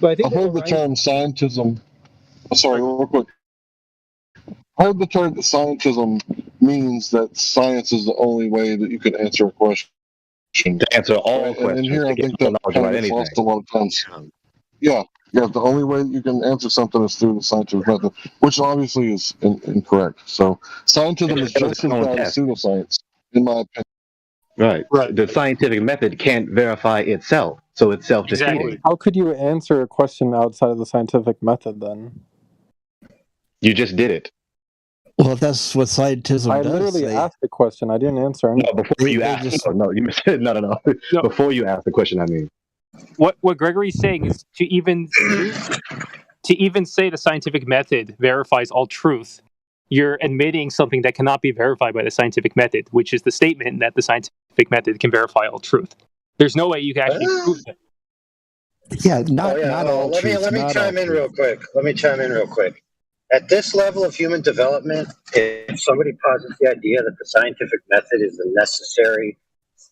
But I think I've heard the term scientism. Sorry, real quick. I heard the term that scientism means that science is the only way that you can answer a question. To answer all questions. And here I think that kind of gets lost a lot of times. Yeah, the only way that you can answer something is through the scientific method, which obviously is incorrect. So scientism is just as bad as pseudoscience, in my opinion. Right. The scientific method can't verify itself, so it's self-defeating. Exactly. How could you answer a question outside of the scientific method then? You just did it. Well, that's what scientism I does. literally asked the question. I didn't answer anything. No, before you asked. No. Before you asked the question, I mean. What Gregory's saying is to even say the scientific method verifies all truth, you're admitting something that cannot be verified by the scientific method, which is the statement that the scientific method can verify all truth. There's no way you can actually prove that. Yeah, not all truth. Let me chime in real quick. At this level of human development, if somebody posits the idea that the scientific method is the necessary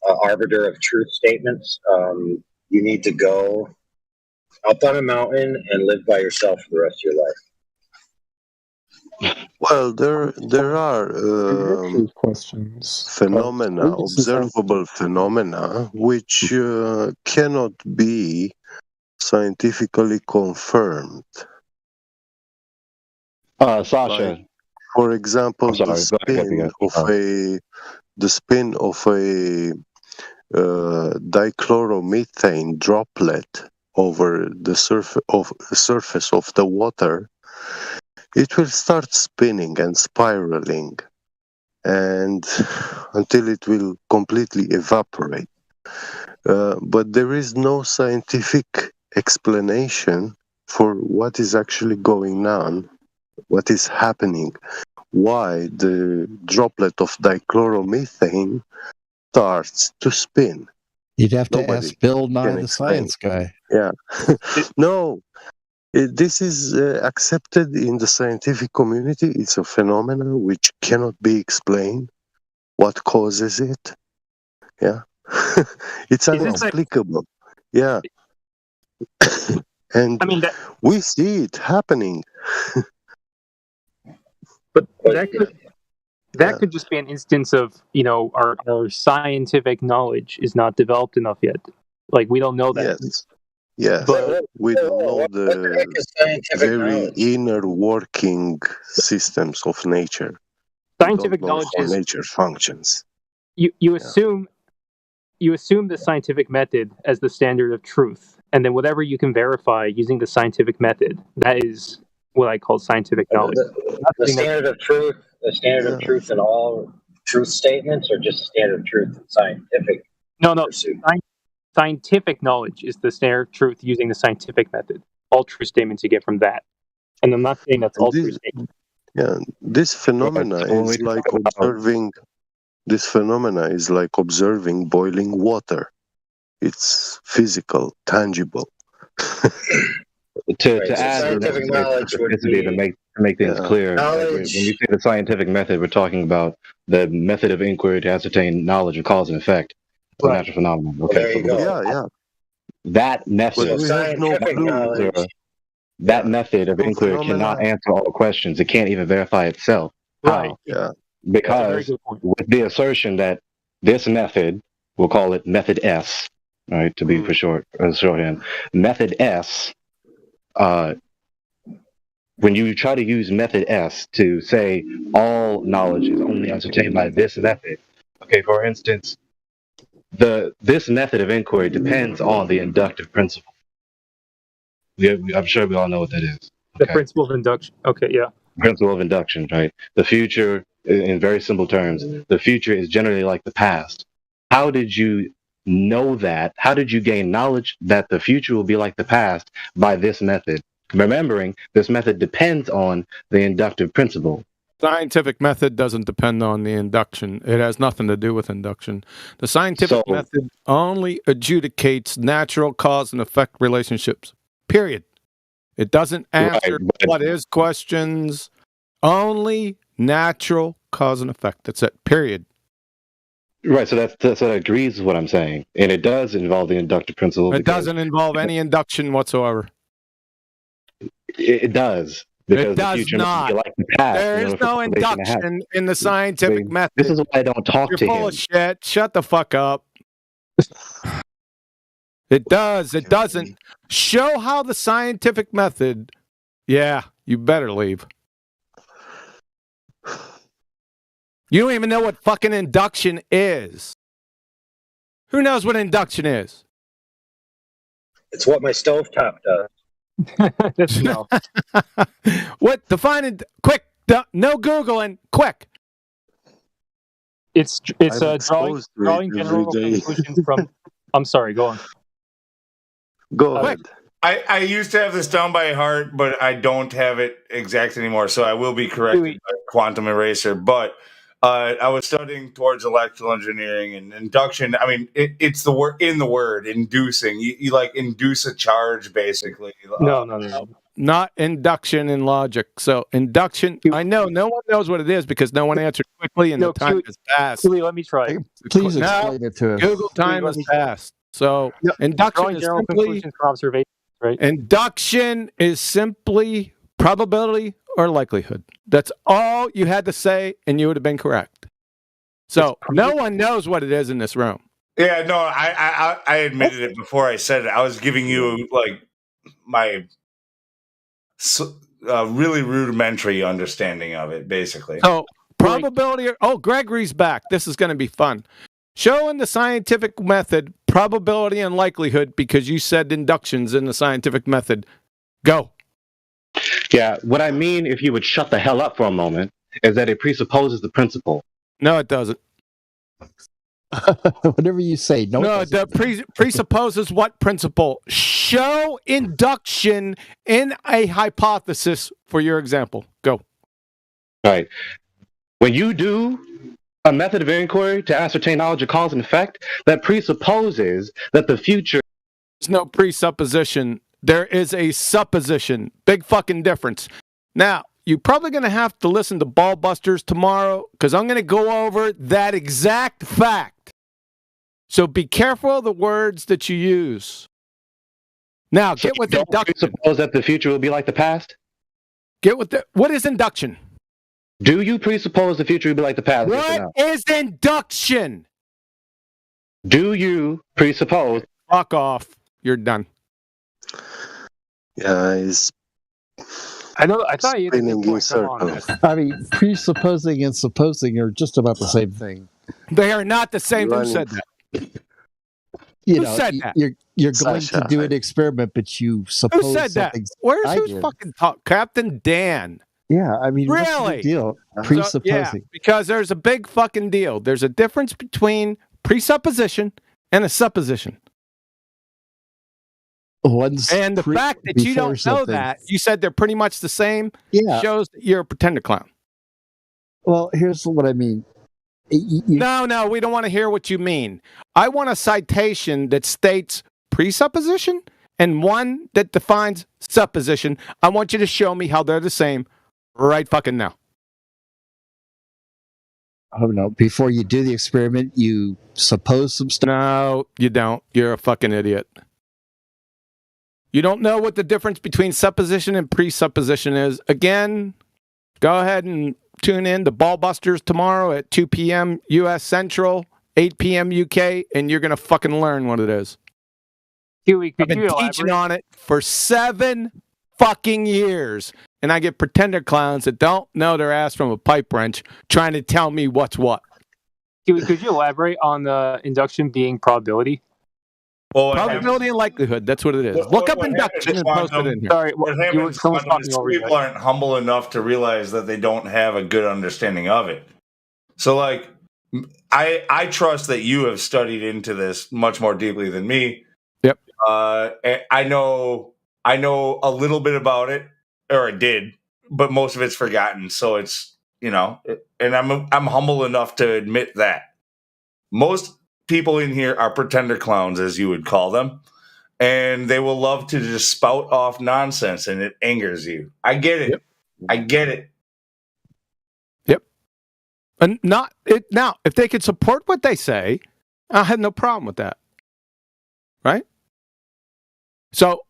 arbiter of truth statements, you need to go up on a mountain and live by yourself for the rest of your life. Well, there are observable phenomena, which cannot be scientifically confirmed. Sasha. Like, for example, the spin of a dichloromethane droplet over the surface of the water, it will start spinning and spiraling, and until it will completely evaporate. But there is no scientific explanation for what is actually going on, what is happening, why the droplet of dichloromethane starts to spin. You'd have to ask Bill Nye, the science guy. Yeah. No, this is accepted in the scientific community. It's a phenomenon which cannot be explained. What causes it? Yeah. It's inexplicable. Yeah. And we see it happening. But that that could just be an instance of, you know, our scientific knowledge is not developed enough yet. Like, we don't know that. Yes, But we don't know what the heck is scientific very knowledge? inner working systems of nature. scientific We don't know knowledge how is nature functions. you assume the scientific method as the standard of truth, and then whatever you can verify using the scientific method, that is what I call scientific knowledge. The standard of truth, in all truth statements, or just standard of truth in scientific No, pursuit? scientific knowledge is the standard of truth using the scientific method. All true statements you get from that. And I'm not saying that's all true statements. Yeah, this phenomena is like observing. This phenomena is like observing boiling water. It's physical, tangible. To add scientific knowledge would be, to make things clear. When we say the scientific method, we're talking about the method of inquiry to ascertain knowledge of cause and effect of a natural phenomenon. Okay, there you go. Yeah. That method, So scientific knowledge. that method of inquiry cannot answer all the questions. It can't even verify itself. Right. Yeah. Because with the assertion that this method, we'll call it method S, right, to be for shorthand, method S, when you try to use method S to say all knowledge is only ascertained by this method, okay, for instance, this method of inquiry depends on the inductive principle. I'm sure we all know what that is. The principle of induction. Okay, yeah. Principle of induction, right? The future, in very simple terms, the future is generally like the past. How did you know that? How did you gain knowledge that the future will be like the past by this method? Remembering, this method depends on the inductive principle. Scientific method doesn't depend on the induction. It has nothing to do with induction. The scientific method only adjudicates natural cause and effect relationships, period. It doesn't answer what is questions, only natural cause and effect. That's it, period. Right, so that agrees with what I'm saying. And it does involve the inductive principle. It doesn't involve any induction whatsoever. It does. Because it does the future not. Be like the past, there is no induction in the scientific method. This is why I don't talk to him. You're full of shit. Shut the fuck up. It does. It doesn't. Show how the scientific method. Yeah, you better leave. You don't even know what fucking induction is. Who knows what induction is? It's what my stovetop does. No. What? Define it quick. No Googling. Quick. It's drawing general conclusions from. I'm sorry. Go on. Go ahead. I used to have this down by heart, but I don't have it exact anymore. So I will be corrected by Quantum Eraser. But I was studying towards electrical engineering and induction. I mean, it's the word in the word inducing. You like induce a charge, basically. No. Not induction in logic. So induction. I know no one knows what it is because no one answered quickly and the time has passed. Let me try. Please explain it to us. Google time has passed. So induction is simply from observation, right? Induction is simply probability or likelihood. That's all you had to say, and you would have been correct. So no one knows what it is in this room. Yeah, no, I admitted it before I said it. I was giving you like my really rudimentary understanding of it, basically. So probability. Gregory's back. This is going to be fun. Show in the scientific method probability and likelihood because you said inductions in the scientific method. Go. Yeah, what I mean, if you would shut the hell up for a moment, is that it presupposes the principle. No, it doesn't. Whatever you say. No, it presupposes what principle? Show induction in a hypothesis for your example. Go. Right. When you do a method of inquiry to ascertain knowledge of cause and effect, that presupposes that the future... There's no presupposition. There is a supposition. Big fucking difference. Now, you're probably going to have to listen to Ballbusters tomorrow because I'm going to go over that exact fact. So be careful of the words that you use. Now, get with induction. Suppose that the future will be like the past? Get with what is induction? Do you presuppose the future will be like the past? Yes or What no? is induction? Do you presuppose? Fuck off. You're done. Yeah, he's I know. I thought you had a spinning good in point. Come on, circles. man. I mean, presupposing and supposing are just about the same thing. They are not the same. Who Running. said that? You Who know, said that? you're going Sasha, to do an experiment, but you suppose Who said that? something's. Where's I who's did. fucking talk? Captain Dan. Yeah, I mean, what's the Really? big deal? So, Presupposing. yeah, because there's a big fucking deal. There's a difference between presupposition and a supposition. One's And the fact that you before don't know something. that, you said they're pretty much the same, Yeah. shows that you're a pretender clown. Well, here's what I mean. No, we don't want to hear what you mean. I want a citation that states presupposition and one that defines supposition. I want you to show me how they're the same right fucking now. Oh no! Before you do the experiment, you suppose some stuff. No, you don't. You're a fucking idiot. You don't know what the difference between supposition and presupposition is. Again, go ahead and tune in to Ballbusters tomorrow at 2 p.m. U.S. Central, 8 p.m. UK, and you're going to fucking learn what it is. Huey, I've could been you teaching elaborate? on it for 7 fucking years, and I get pretender clowns that don't know their ass from a pipe wrench trying to tell me what's what. Huey, could you elaborate on the induction being probability? Well, Probability and likelihood, that's what it is. Look up induction and post it in here. Sorry, What happens is people aren't humble enough to realize that they don't have a good understanding of it. So, like, I trust that you have studied into this much more deeply than me. Yep. I know a little bit about it, or I did, but most of it's forgotten. So it's, you know, and I'm humble enough to admit that most people in here are pretender clowns, as you would call them, and they will love to just spout off nonsense, and it angers you. I get it. Yep. I get it. Yep. And not it now, if they could support what they say, I had no problem with that. Right? So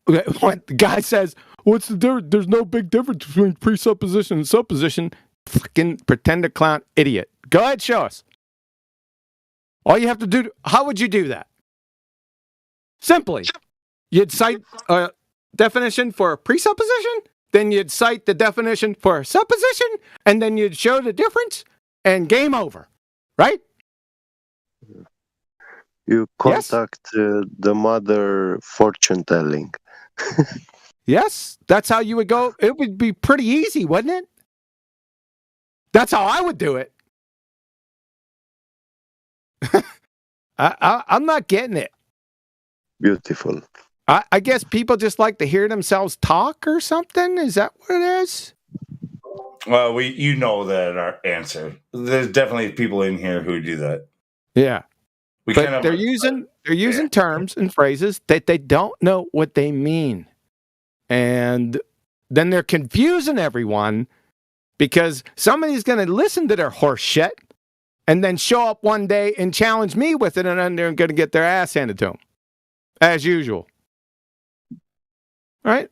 when the guy says, what's the difference? There's no big difference between presupposition and supposition. Fucking pretender clown idiot. Go ahead, show us. All you have to do, how would you do that? Simply, you'd cite a definition for presupposition, then you'd cite the definition for supposition, and then you'd show the difference, and game over, right? You contact the mother fortune telling. Yes, that's how you would go. It would be pretty easy, wouldn't it? That's how I would do it. I'm not getting it. Beautiful. I guess people just like to hear themselves talk or something. Is that what it is? Well, you know that our answer. There's definitely people in here who do that. Yeah. We But kind of they're using terms and phrases that they don't know what they mean. And then they're confusing everyone because somebody's going to listen to their horse shit and then show up one day and challenge me with it, and then they're going to get their ass handed to them, as usual. All right?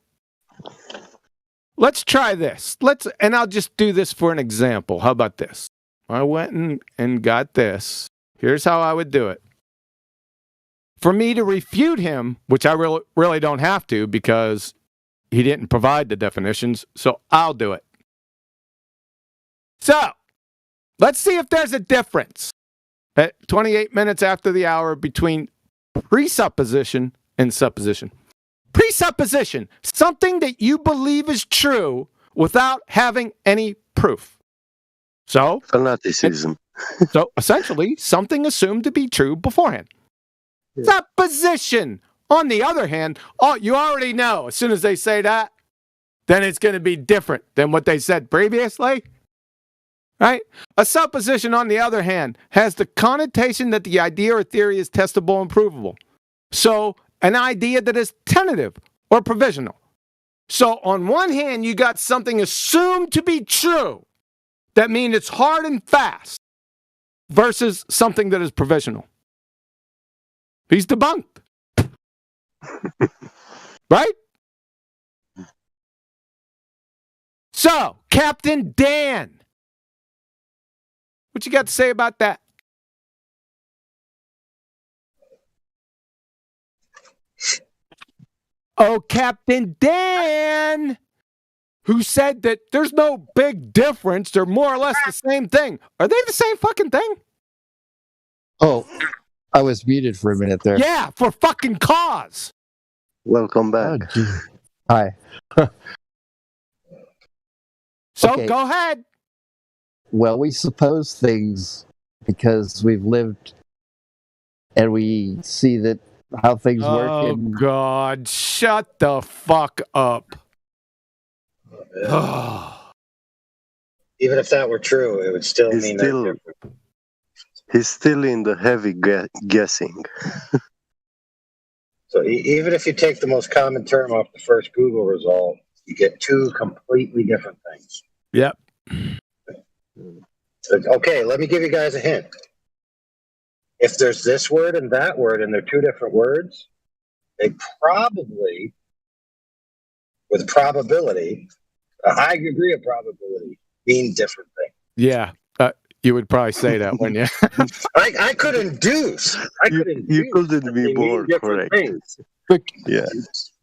Let's try this. And I'll just do this for an example. How about this? I went and got this. Here's how I would do it. For me to refute him, which I really don't have to because he didn't provide the definitions, so I'll do it. So, let's see if there's a difference at 28 minutes after the hour between presupposition and supposition. Presupposition, something that you believe is true without having any proof. So, fanaticism. So, essentially, something assumed to be true beforehand. Yeah. Supposition, on the other hand, you already know as soon as they say that, then it's going to be different than what they said previously. Right? A supposition, on the other hand, has the connotation that the idea or theory is testable and provable. So, an idea that is tentative or provisional. So, on one hand, you got something assumed to be true. That means it's hard and fast versus something that is provisional. He's debunked. Right? So, Captain Dan, What you got to say about that? Oh, Captain Dan, who said that there's no big difference. They're more or less the same thing. Are they the same fucking thing? Oh, I was muted for a minute there. Yeah, for fucking cause. Welcome back. Oh, hi. So Okay. go ahead. Well, we suppose things because we've lived and we see that how things work. Oh, And God. Shut the fuck up. Even if that were true, it would still He's mean still- they're different. He's still in the heavy guessing. So even if you take the most common term off the first Google result, you get two completely different things. Yep. Okay, let me give you guys a hint. If there's this word and that word and they're two different words, they probably, with probability, a high degree of probability, mean different things. Yeah. You would probably say that, wouldn't you? I could induce. You couldn't be more correct. Yeah.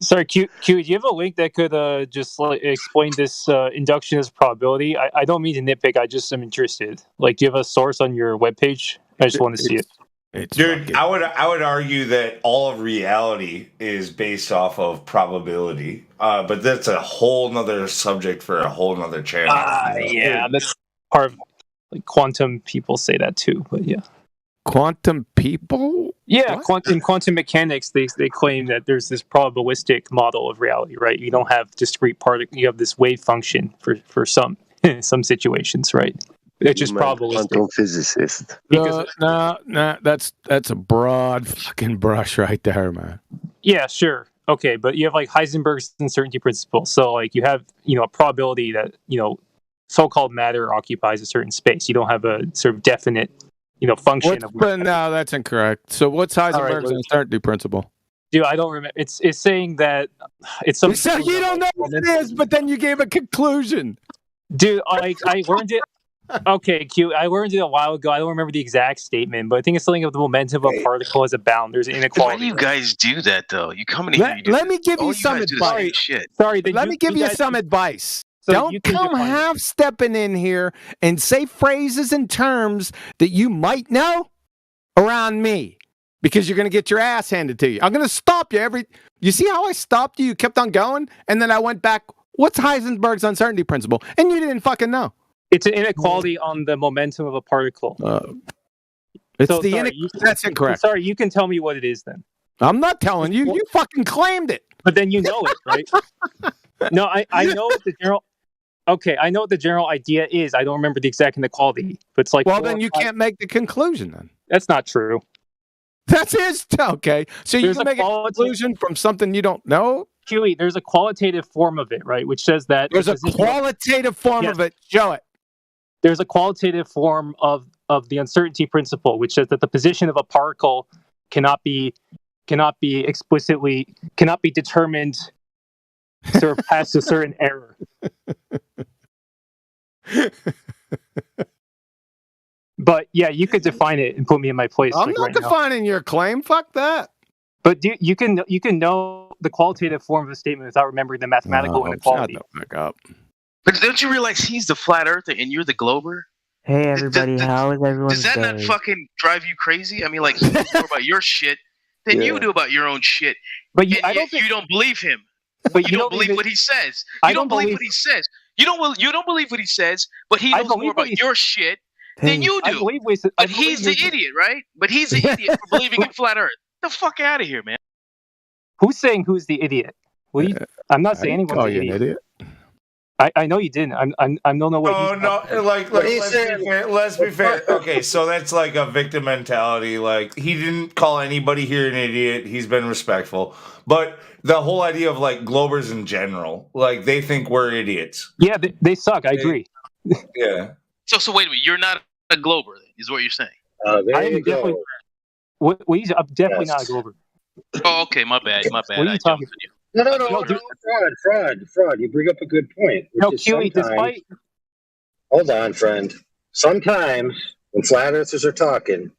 Sorry, Q, do you have a link that could just like explain this induction as probability? I don't mean to nitpick. I just am interested. Like, do you have a source on your webpage? I just want to see it. Dude, I would argue that all of reality is based off of probability, but that's a whole nother subject for a whole nother channel. Yeah, that's part of, like, quantum people say that too, but yeah. Quantum people? Yeah, in quantum mechanics, they claim that there's this probabilistic model of reality, right? You don't have discrete particles. You have this wave function for some some situations, right? It's just probabilistic. Quantum physicist. No, that's a broad fucking brush right there, man. Yeah, sure. Okay, but you have like Heisenberg's uncertainty principle. So like you have, a probability that, so-called matter occupies a certain space. You don't have a sort of definite, function No, that's incorrect. So what's Heisenberg's uncertainty principle? Dude, I don't remember. It's saying that it's something. So you don't know what it is, but then you gave a conclusion. Dude, I learned it. Okay, Q. I learned it a while ago. I don't remember the exact statement, but I think it's something of the momentum of a particle as a bound. There's an inequality. Why do you guys do that, though? You come in here. Let me give you some advice. Sorry, let me give you some advice. So don't come half-stepping in here and say phrases and terms that you might know around me, because you're going to get your ass handed to you. I'm going to stop you You see how I stopped you? You kept on going, and then I went back. What's Heisenberg's uncertainty principle? And you didn't fucking know. It's an inequality on the momentum of a particle. That's incorrect. Sorry, you can tell me what it is then. I'm not telling you. You fucking claimed it. But then you know it, right? No, I know what the general. Okay, I know what the general idea is. I don't remember the exact inequality, but it's like. Well, then you can't make the conclusion. Then that's not true. That's okay. So you can make a conclusion from something you don't know. QE, there's a qualitative form of it, right? Which says that there's a qualitative form of it. Show it. There's a qualitative form of the uncertainty principle, which says that the position of a particle cannot be determined sort of past a certain error. But yeah, you could define it and put me in my place. I'm not defining your claim. Fuck that. But you can know the qualitative form of a statement without remembering the mathematical inequality. Shut the fuck up. But don't you realize he's the flat earther and you're the glober? Hey everybody, how is everyone? Does that not fucking drive you crazy? I mean, like, he knows more about your shit than you do about your own shit. But you don't believe him. But you don't believe what he says. You don't believe what he says. You don't believe what he says. But he knows more about your shit than you do. But he's the idiot, right? But he's the idiot for believing in flat Earth. Get the fuck out of here, man. Who's saying who's the idiot? I'm not saying anyone's an idiot. I know you didn't. I don't know what. Oh no! Let's be fair. Okay, so that's like a victim mentality. Like, he didn't call anybody here an idiot. He's been respectful. But the whole idea of like globers in general, like, they think we're idiots. Yeah, they suck. I agree. Yeah. So wait a minute. You're not a glober, then, is what you're saying? There you go. I'm definitely not a glober. Oh, okay. My bad. What are you talking about? No, fraud. You bring up a good point. No, QE, despite... Hold on, friend. Sometimes when flat earthers are talking,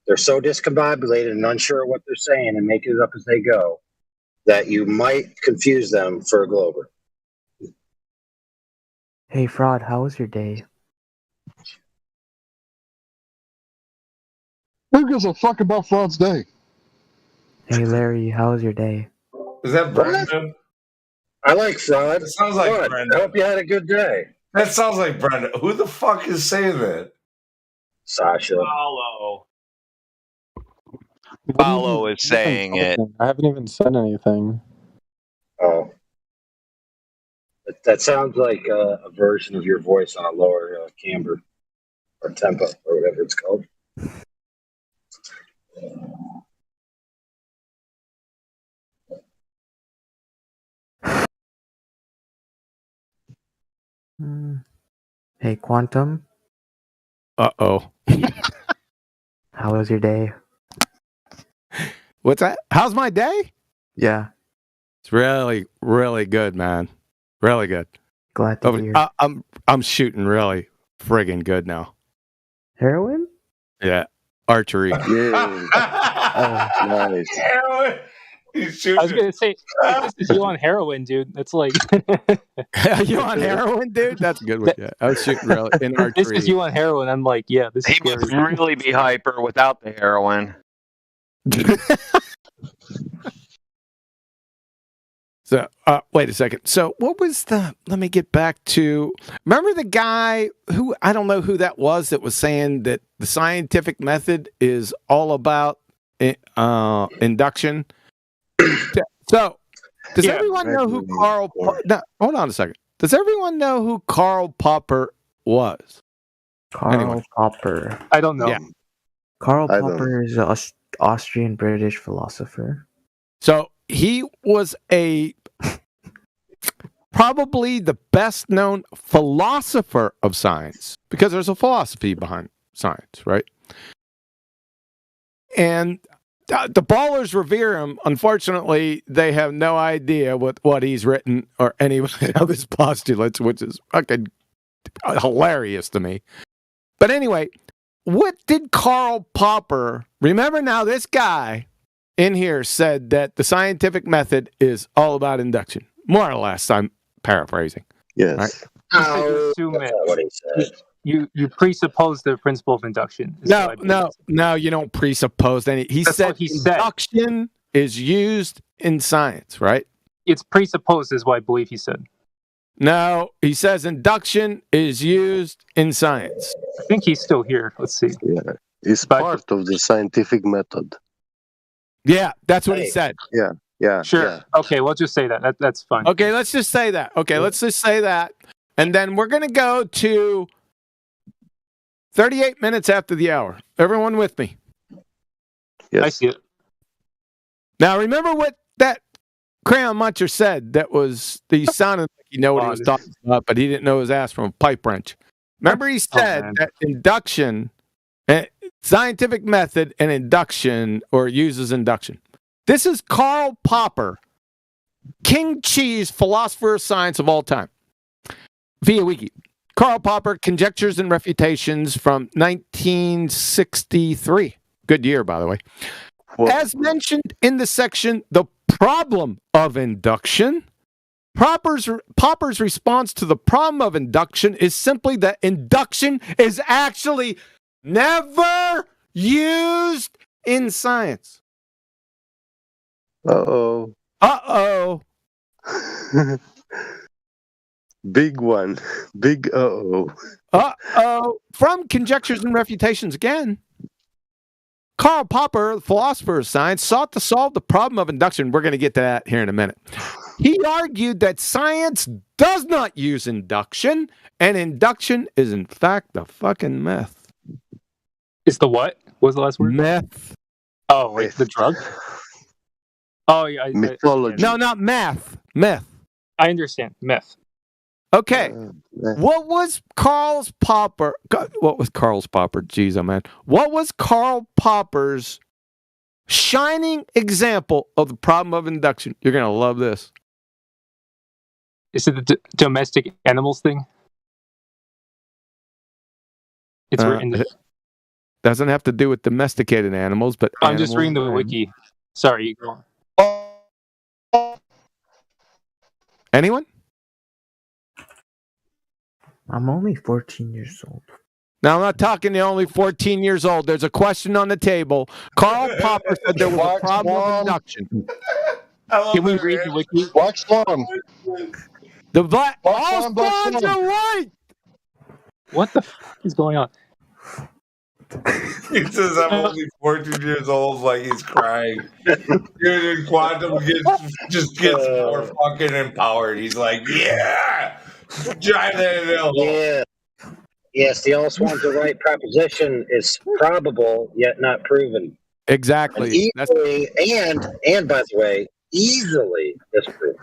they're so discombobulated and unsure of what they're saying and making it up as they go that you might confuse them for a glober. Hey, Fraud, how was your day? Who gives a fuck about Fraud's day? Hey, Larry, how was your day? Is that Brenda? I like Fraud. It sounds like Fraud, Brenda. I hope you had a good day. That sounds like Brenda. Who the fuck is saying that? Sasha. Follow. What do you Follow mean? is saying it. I haven't even said anything. Oh. That sounds like a version of your voice on a lower camber or tempo or whatever it's called. Hey, Quantum, Uh-oh. how was your day? What's that? How's my day? Yeah, It's really, really good, man. Really good. glad to hear. I'm shooting really friggin' good now. Heroin? Yeah. Archery. Yeah. Oh, nice. Heroin. I was gonna say, if this is you on heroin, dude. That's like You on heroin, dude? That's a good one. Yeah. I was shooting really in archery. this is you on heroin. I'm like, yeah, this is He must scary. really be hyper without the heroin. So, wait a second. So, what was the? Let me get back to. Remember the guy who I don't know who that was saying that the scientific method is all about induction. So, does everyone know who Karl? No, hold on a second. Does everyone know who Karl Popper was? Karl Popper. I don't know. Yeah. Karl I don't Popper is an Austrian-British philosopher. So he was probably the best known philosopher of science because there's a philosophy behind science, right? And the ballers revere him. Unfortunately, they have no idea what he's written or any of his postulates, which is fucking hilarious to me. But anyway, what did Karl Popper, remember now this guy in here said that the scientific method is all about induction. More or less, I'm paraphrasing. Yes. Right? You assume That's not what he said. you presuppose the principle of induction. is what I believe. No, you don't presuppose any. He That's said what he said. induction is used in science, right? It's presupposed, is what I believe he said. No, he says induction is used in science. I think he's still here. Let's see. Yeah. It's part of the scientific method. Yeah, that's what he said. Yeah. Yeah. Sure. Yeah. Okay, we'll just say that. That's fine. Okay, let's just say that. Okay, let's just say that. And then we're going to go to 38 minutes after the hour. Everyone with me? Yes. I see it. Now, remember what that Crayon Muncher said he sounded like he knew what he was talking about, but he didn't know his ass from a pipe wrench. Remember he said that induction, scientific method and induction, or uses induction. This is Karl Popper, King Cheese, philosopher of science of all time. Via Wiki. Karl Popper, Conjectures and Refutations from 1963. Good year, by the way. As mentioned in the section, The Problem of Induction, Popper's response to the problem of induction is simply that induction is actually never used in science. Uh-oh. Uh-oh. Big one. Big uh-oh. Uh-oh. From Conjectures and Refutations again. Karl Popper, the philosopher of science, sought to solve the problem of induction. We're going to get to that here in a minute. He argued that science does not use induction, and induction is in fact a fucking myth. Is the what? What was the last word? Myth. Oh, like the drug? Oh, yeah. Mythology. No, not math. Myth. I understand. Myth. Okay. What was Karl Popper? Jeez, oh man. What was Karl Popper's shining example of the problem of induction? You're going to love this. Is it the domestic animals thing? It's written. It doesn't have to do with domesticated animals, but I'm just reading the and- wiki. Sorry, you go on. Anyone? I'm only 14 years old. Now, I'm not talking to only 14 years old. There's a question on the table. Karl Popper said there was a problem with induction. Can we read the wiki? Black Swan. The black. Black All Swan, Black swans Swan. are right. What the fuck is going on? He says I'm only 14 years old, like he's crying. Dude, and Quantum just gets more fucking empowered. He's like, yeah, drive that hill. Yeah. Yes, the all swans are right proposition is probable yet not proven. Exactly. And easily, and by the way, easily disproven.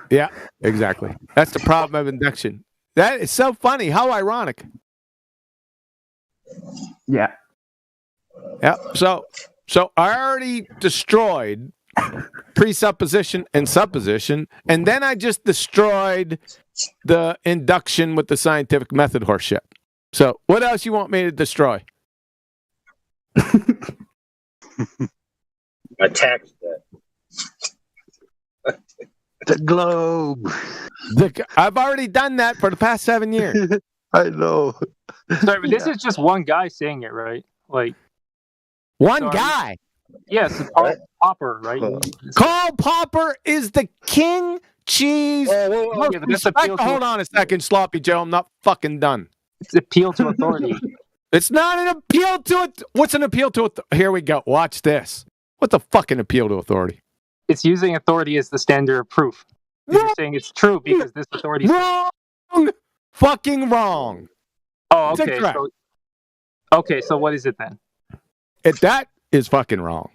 Yeah, exactly. That's the problem of induction. That is so funny. How ironic. Yeah. Yeah. So I already destroyed presupposition and supposition, and then I just destroyed the induction with the scientific method horseshit. So what else you want me to destroy? Attack that. The globe. I've already done that for the past 7 years. I know. Sorry, but this is just one guy saying it, right? Like one guy. Yes, Karl Popper, right? Karl Popper is the king cheese. Yeah, but that's appeal to- Hold on a second, Sloppy Joe. I'm not fucking done. It's appeal to authority. It's not an appeal to it. What's an appeal to it? Here we go. Watch this. What's a fucking appeal to authority? It's using authority as the standard of proof. You're saying it's true because this authority. Wrong. Fucking wrong. Oh, It's okay. incorrect. So what is it then? That is fucking wrong.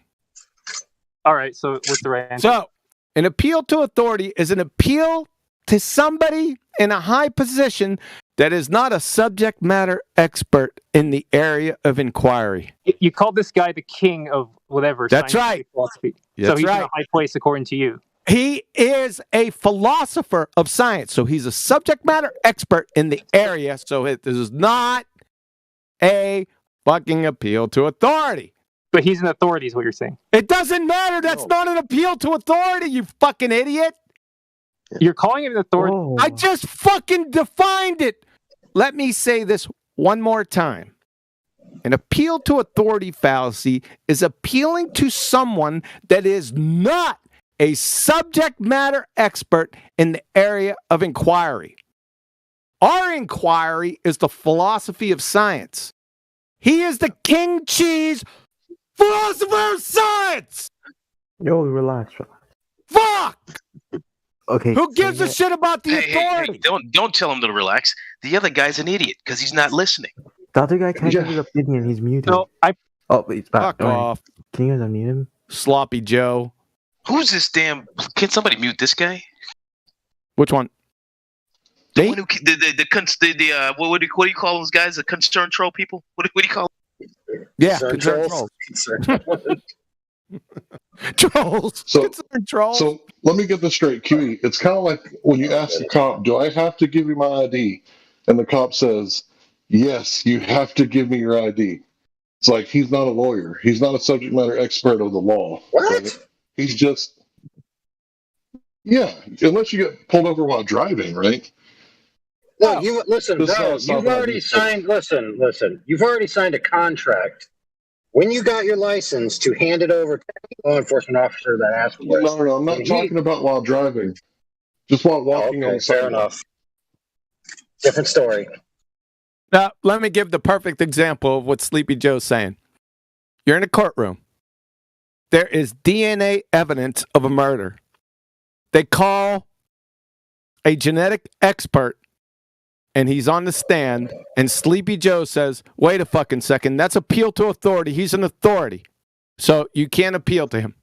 All right. So what's the right answer? So, an appeal to authority is an appeal to somebody in a high position that is not a subject matter expert in the area of inquiry. You call this guy the king of whatever. That's scientific right. Philosophy. That's so he's in right. a high place according to you. He is a philosopher of science, so he's a subject matter expert in the area, so it is not a fucking appeal to authority. But he's an authority is what you're saying. It doesn't matter. That's not an appeal to authority, you fucking idiot. You're calling him an authority. Whoa. I just fucking defined it. Let me say this one more time. An appeal to authority fallacy is appealing to someone that is not a subject matter expert in the area of inquiry. Our inquiry is the philosophy of science. He is the king cheese philosopher of science. Yo, relax. Fuck! Okay. Who gives a shit about the authority? Don't tell him to relax. The other guy's an idiot because he's not listening. The other guy can't give his opinion. He's muted. No, Oh, but he's back. Fuck Don't worry. off, Can you guys unmute him? Sloppy Joe. Who's this damn? Can somebody mute this guy? Which one? The one who what do you call those guys? The concern troll people? What do you call them? Yeah, Concern concern trolls. trolls. So- Concern trolls. So let me get this straight, QE. It's kind of like when you ask the cop, "Do I have to give you my ID?" And the cop says, "Yes, you have to give me your ID." It's like he's not a lawyer. He's not a subject matter expert of the law. What? Right? He's just, yeah. Unless you get pulled over while driving, right? No, you listen, This bro. is not You've what I already just signed. Listen. You've already signed a contract. When you got your license to hand it over to any law enforcement officer that asked for it. No. I'm not And talking about while driving. Just while walking on Okay, the fair sidewalk. enough. Different story. Now, let me give the perfect example of what Sleepy Joe's saying. You're in a courtroom. There is DNA evidence of a murder. They call a genetic expert, and he's on the stand, and Sleepy Joe says, wait a fucking second, that's appeal to authority. He's an authority. So you can't appeal to him.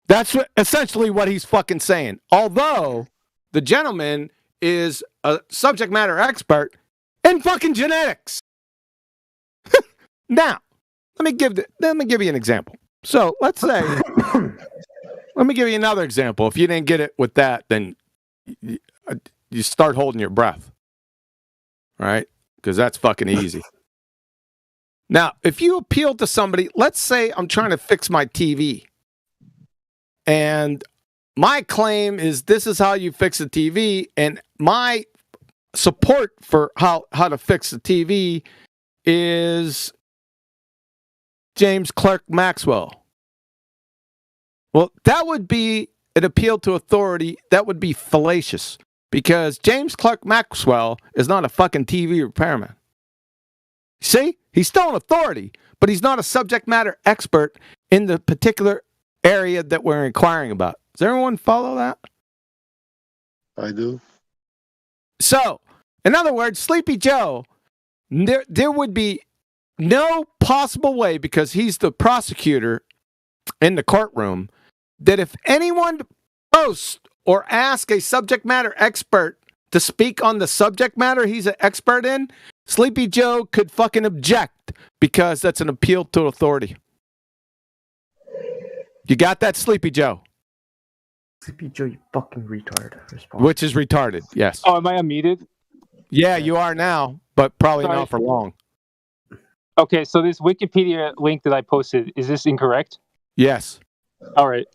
That's essentially what he's fucking saying. Although the gentleman is a subject matter expert in fucking genetics. Now, let me give you an example. So let's say, let me give you another example. If you didn't get it with that, then you start holding your breath. All right. because that's fucking easy. Now, if you appeal to somebody, let's say I'm trying to fix my TV, and my claim is this is how you fix a TV, and my support for how to fix the TV is James Clerk Maxwell. Well, that would be an appeal to authority. That would be fallacious, because James Clerk Maxwell is not a fucking TV repairman. See? He's still an authority, but he's not a subject matter expert in the particular area that we're inquiring about. Does everyone follow that? I do. So, in other words, Sleepy Joe, there would be no possible way, because he's the prosecutor in the courtroom, that if anyone posts or asks a subject matter expert to speak on the subject matter he's an expert in, Sleepy Joe could fucking object, because that's an appeal to authority. You got that, Sleepy Joe? Sleepy Joe, you fucking retard. Respond. Which is retarded, yes. Oh, am I unmuted? Yeah, you are now, but probably Sorry. not for long. Okay, so this Wikipedia link that I posted, is this incorrect? Yes. All right.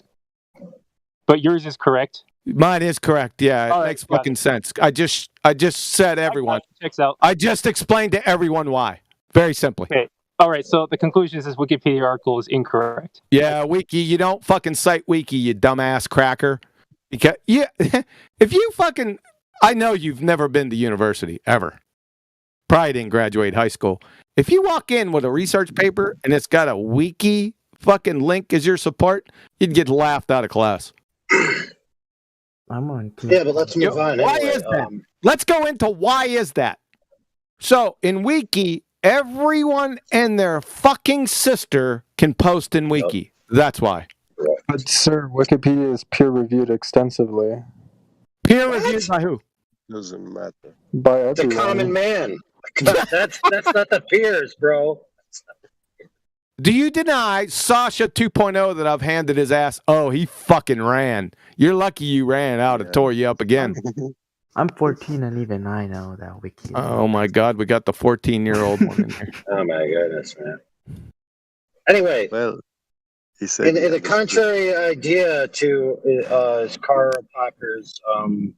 But yours is correct? Mine is correct, yeah. All It right, makes got fucking it. sense. I just said everyone. Checks out. I just explained to everyone why. Very simply. Okay. All right, so the conclusion is this Wikipedia article is incorrect. Yeah, Wiki, you don't fucking cite Wiki, you dumbass cracker. Because if you fucking, I know you've never been to university ever. Probably didn't graduate high school. If you walk in with a research paper and it's got a Wiki fucking link as your support, you'd get laughed out of class. I'm on. Yeah, but let's move on. Why anyway. is that? Let's go into why is that. So in Wiki, everyone and their fucking sister can post in Wiki. That's why. But sir, Wikipedia is peer-reviewed extensively. Peer-reviewed by who? Doesn't matter. By The everyone. common man. That's not the peers, bro. Do you deny Sasha 2.0 that I've handed his ass? Oh, he fucking ran. You're lucky you ran out and tore you up again. I'm 14 and even I know that Wiki. Oh my God, we got the 14-year-old one in there. Oh my goodness, man. Anyway, Well, he said. in a contrary idea to Karl Popper's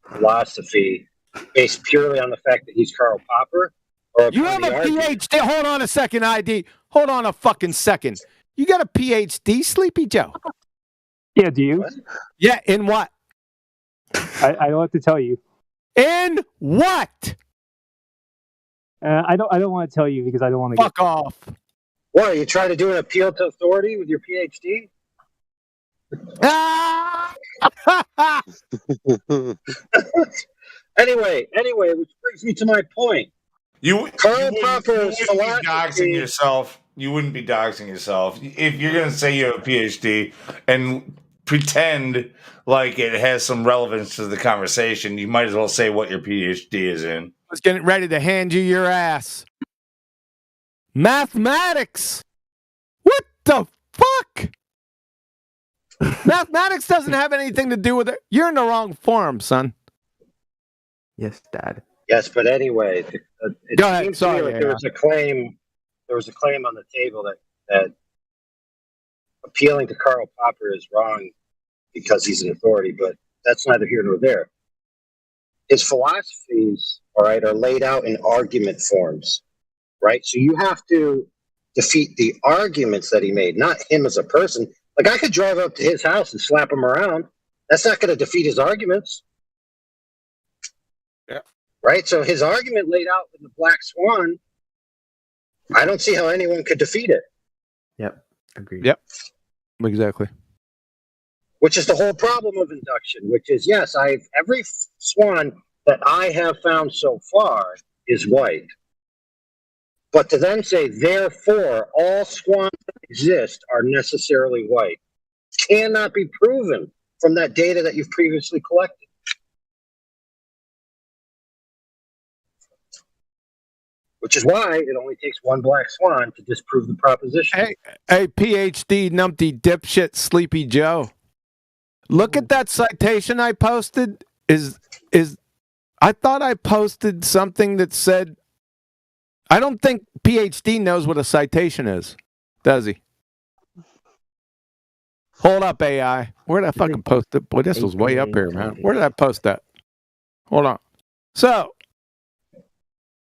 philosophy, based purely on the fact that he's Karl Popper, or You have a PhD. Hold on a second, ID. Hold on a fucking second. You got a PhD, Sleepy Joe? Yeah, do you? Yeah, in what? I don't have to tell you. In what? I don't want to tell you because I don't want to. Fuck off. What, are you trying to do an appeal to authority with your PhD? Anyway, which brings me to my point. Karl Popper's philosophy. You wouldn't be doxing yourself if you're going to say you have a PhD and pretend like it has some relevance to the conversation. You might as well say what your PhD is in. I was getting ready to hand you your ass. Mathematics. What the fuck? Mathematics doesn't have anything to do with it. You're in the wrong forum, son. Yes, Dad. Yes, but anyway, it Go ahead. seems Sorry, to me like yeah. there was a claim. There was a claim on the table that appealing to Karl Popper is wrong because he's an authority, but that's neither here nor there. His philosophies, all right, are laid out in argument forms, right? So you have to defeat the arguments that he made, not him as a person. Like, I could drive up to his house and slap him around. That's not going to defeat his arguments. Yeah. Right? So his argument laid out in the Black Swan, I don't see how anyone could defeat it. Yep. Agreed. Yep. Exactly. Which is the whole problem of induction, which is, yes, every swan that I have found so far is white. But to then say, therefore, all swans that exist are necessarily white, cannot be proven from that data that you've previously collected. Which is why it only takes one black swan to disprove the proposition. Hey, PhD numpty dipshit Sleepy Joe. Look at that citation I posted. I thought I posted something that said I don't think PhD knows what a citation is, does he? Hold up, AI. Where did I fucking post it? Boy, this was way up here, man. Where did I post that? Hold on. So,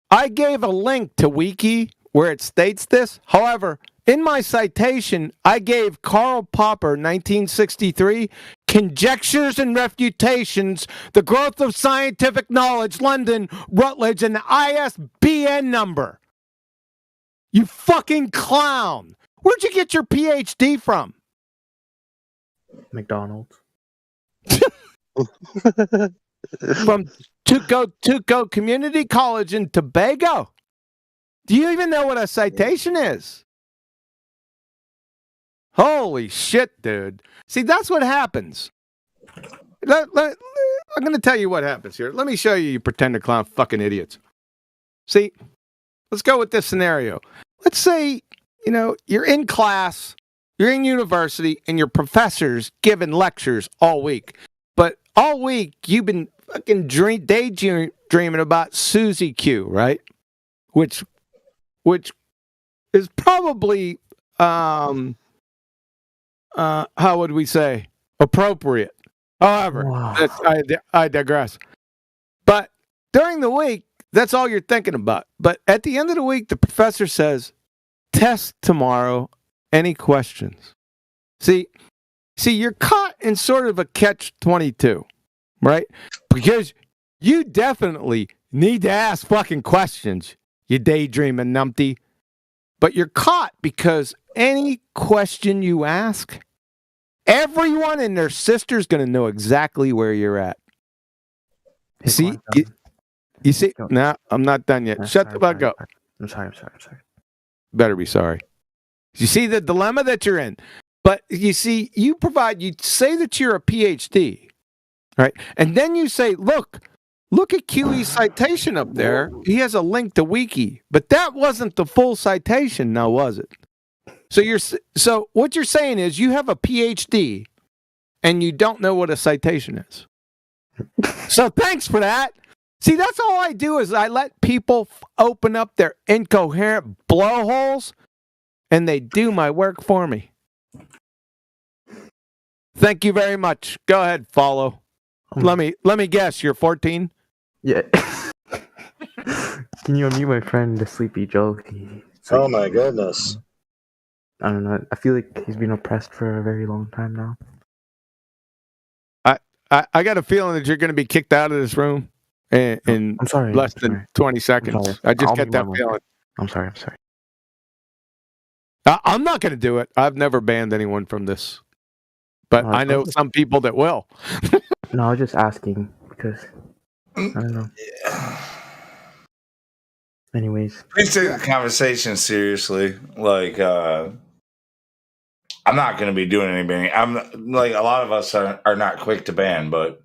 I gave a link to Wiki where it states this. However, in my citation, I gave Karl Popper, 1963, Conjectures and Refutations, The Growth of Scientific Knowledge, London, Rutledge, and the ISBN number. You fucking clown. Where'd you get your PhD from? McDonald's. From Tuco Community College in Tobago. Do you even know what a citation is? Holy shit, dude. See, that's what happens. I'm going to tell you what happens here. Let me show you, you pretender clown fucking idiots. See, let's go with this scenario. Let's say, you're in class, you're in university, and your professor's giving lectures all week. But all week, you've been fucking daydreaming about Susie Q, right? Which is probably, how would we say, appropriate. However, I digress. But during the week, that's all you're thinking about. But at the end of the week, the professor says, test tomorrow, any questions? See, you're caught in sort of a catch-22, right? Because you definitely need to ask fucking questions, you daydreaming numpty. But you're caught because any question you ask, everyone and their sister's going to know exactly where you're at. See? You see? No, I'm not done yet. Shut the fuck up. I'm sorry. Better be sorry. You see the dilemma that you're in? But you see, you say that you're a PhD, right? And then you say, look at QE's citation up there. He has a link to Wiki. But that wasn't the full citation, now was it? So what you're saying is you have a PhD and you don't know what a citation is. So thanks for that. See, that's all I do is I let people open up their incoherent blowholes and they do my work for me. Thank you very much. Go ahead, follow. Let me guess, you're 14? Yeah. Can you unmute my friend, the Sleepy Joe? Oh my goodness. I don't know. I feel like he's been oppressed for a very long time now. I got a feeling that you're going to be kicked out of this room in less than 20 seconds. I just get that feeling. I'm sorry. I'm not going to do it. I've never banned anyone from this. But I know some people that will. No, I was just asking because I don't know. Anyways. Please take the conversation seriously. Like, I'm not going to be doing any banning. I'm like a lot of us are not quick to ban, but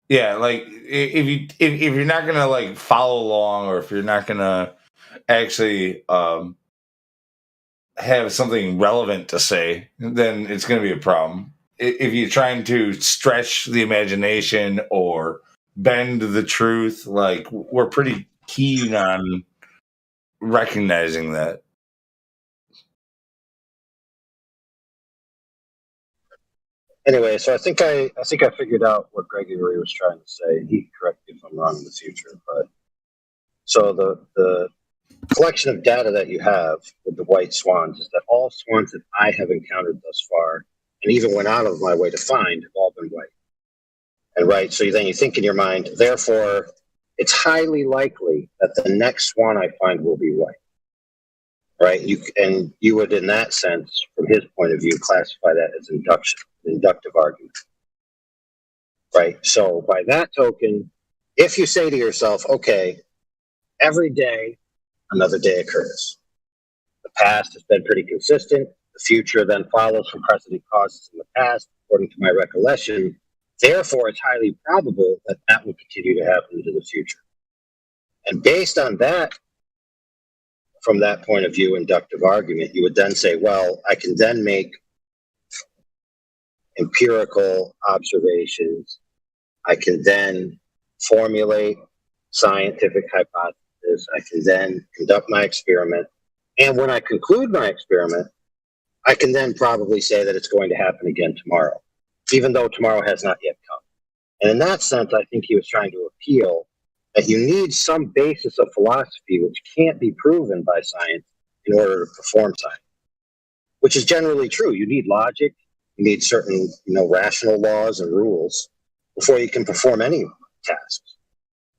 yeah, like if you're not going to like follow along, or if you're not going to actually have something relevant to say, then it's going to be a problem. If you're trying to stretch the imagination or bend the truth, like we're pretty keen on recognizing that. Anyway, so I think I figured out what Gregory was trying to say. He can correct me if I'm wrong in the future, but so the collection of data that you have with the white swans is that all swans that I have encountered thus far, and even went out of my way to find, have all been white. And right, so then you think in your mind, therefore, it's highly likely that the next swan I find will be white. Right? You would, in that sense, from his point of view, classify that as inductive argument. Right? So by that token, if you say to yourself, okay, every day, another day occurs. The past has been pretty consistent. The future then follows from precedent causes in the past, according to my recollection. Therefore, it's highly probable that that will continue to happen into the future. And based on that, from that point of view, inductive argument, you would then say, well, I can then make empirical observations. I can then formulate scientific hypothesis. I can then conduct my experiment. And when I conclude my experiment, I can then probably say that it's going to happen again tomorrow, even though tomorrow has not yet come. And in that sense, I think he was trying to appeal that you need some basis of philosophy which can't be proven by science in order to perform science, which is generally true. You need logic, you need certain, rational laws and rules before you can perform any tasks.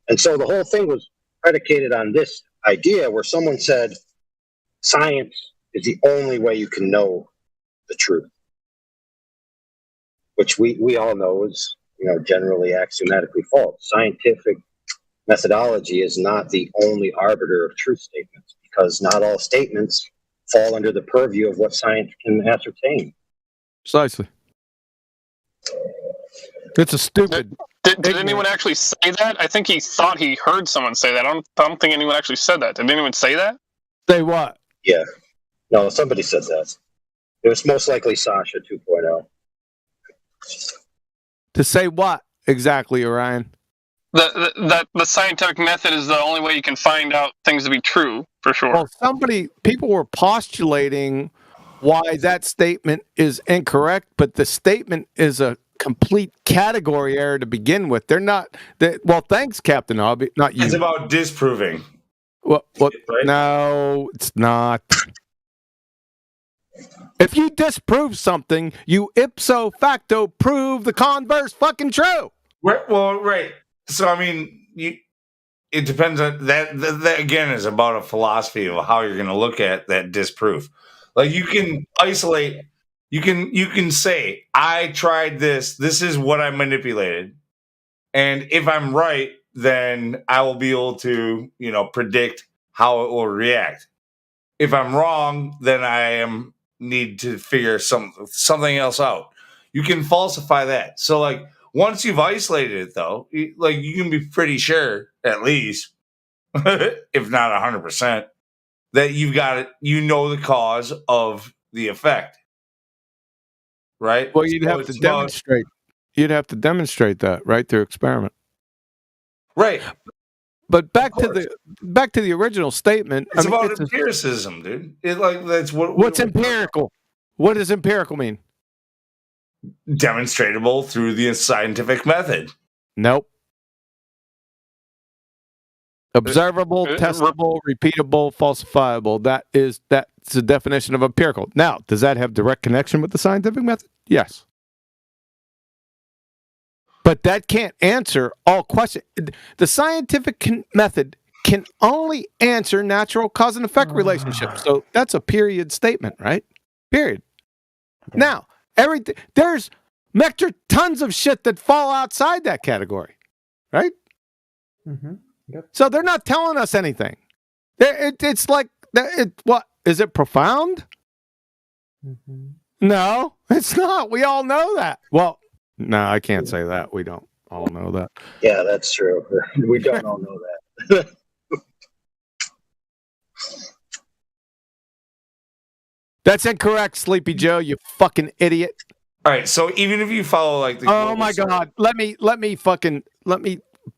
And so the whole thing was predicated on this idea where someone said, science is the only way you can know the truth, which we all know is, generally axiomatically false. Scientific methodology is not the only arbiter of truth statements, because not all statements fall under the purview of what science can ascertain. Precisely. It's a stupid. Did anyone actually say that? I think he thought he heard someone say that. I don't think anyone actually said that. Did anyone say that? Say what? Yeah. No, somebody said that. It was most likely Sasha 2.0. To say what exactly, Orion? The scientific method is the only way you can find out things to be true, for sure. Well, people were postulating why that statement is incorrect, but the statement is a complete category error to begin with. They're not. Well, thanks, Captain Hobby. Not you. It's about disproving. Well, right? No, it's not. If you disprove something, you ipso facto prove the converse fucking true. Right. Well, right. So, I mean, it depends on that again is about a philosophy of how you're going to look at that disproof. Like you can isolate, you can say, I tried this. This is what I manipulated. And if I'm right, then I will be able to, predict how it will react. If I'm wrong, then I need to figure something else out. You can falsify that. So like once you've isolated it though, you can be pretty sure at least, if not 100%, that you've got it, the cause of the effect. Right? Well, you'd have to demonstrate. You'd have to demonstrate that, right, through experiment. Right. But back to the original statement. It's about empiricism, dude. That's what's empirical? What does empirical mean? Demonstratable through the scientific method. Nope. Observable, testable, repeatable, falsifiable. That's the definition of empirical. Now, does that have direct connection with the scientific method? Yes. But that can't answer all questions. The scientific method can only answer natural cause and effect relationships. So that's a period statement, right? Period. Now, there's tons of shit that fall outside that category, right? Mm-hmm. Yep. So they're not telling us anything. It's like, what? Is it profound? Mm-hmm. No, it's not. We all know that. Well, no, I can't say that. We don't all know that. Yeah, that's true. We don't all know that. That's incorrect, Sleepy Joe, you fucking idiot. All right, so even if you follow like the oh my god, let me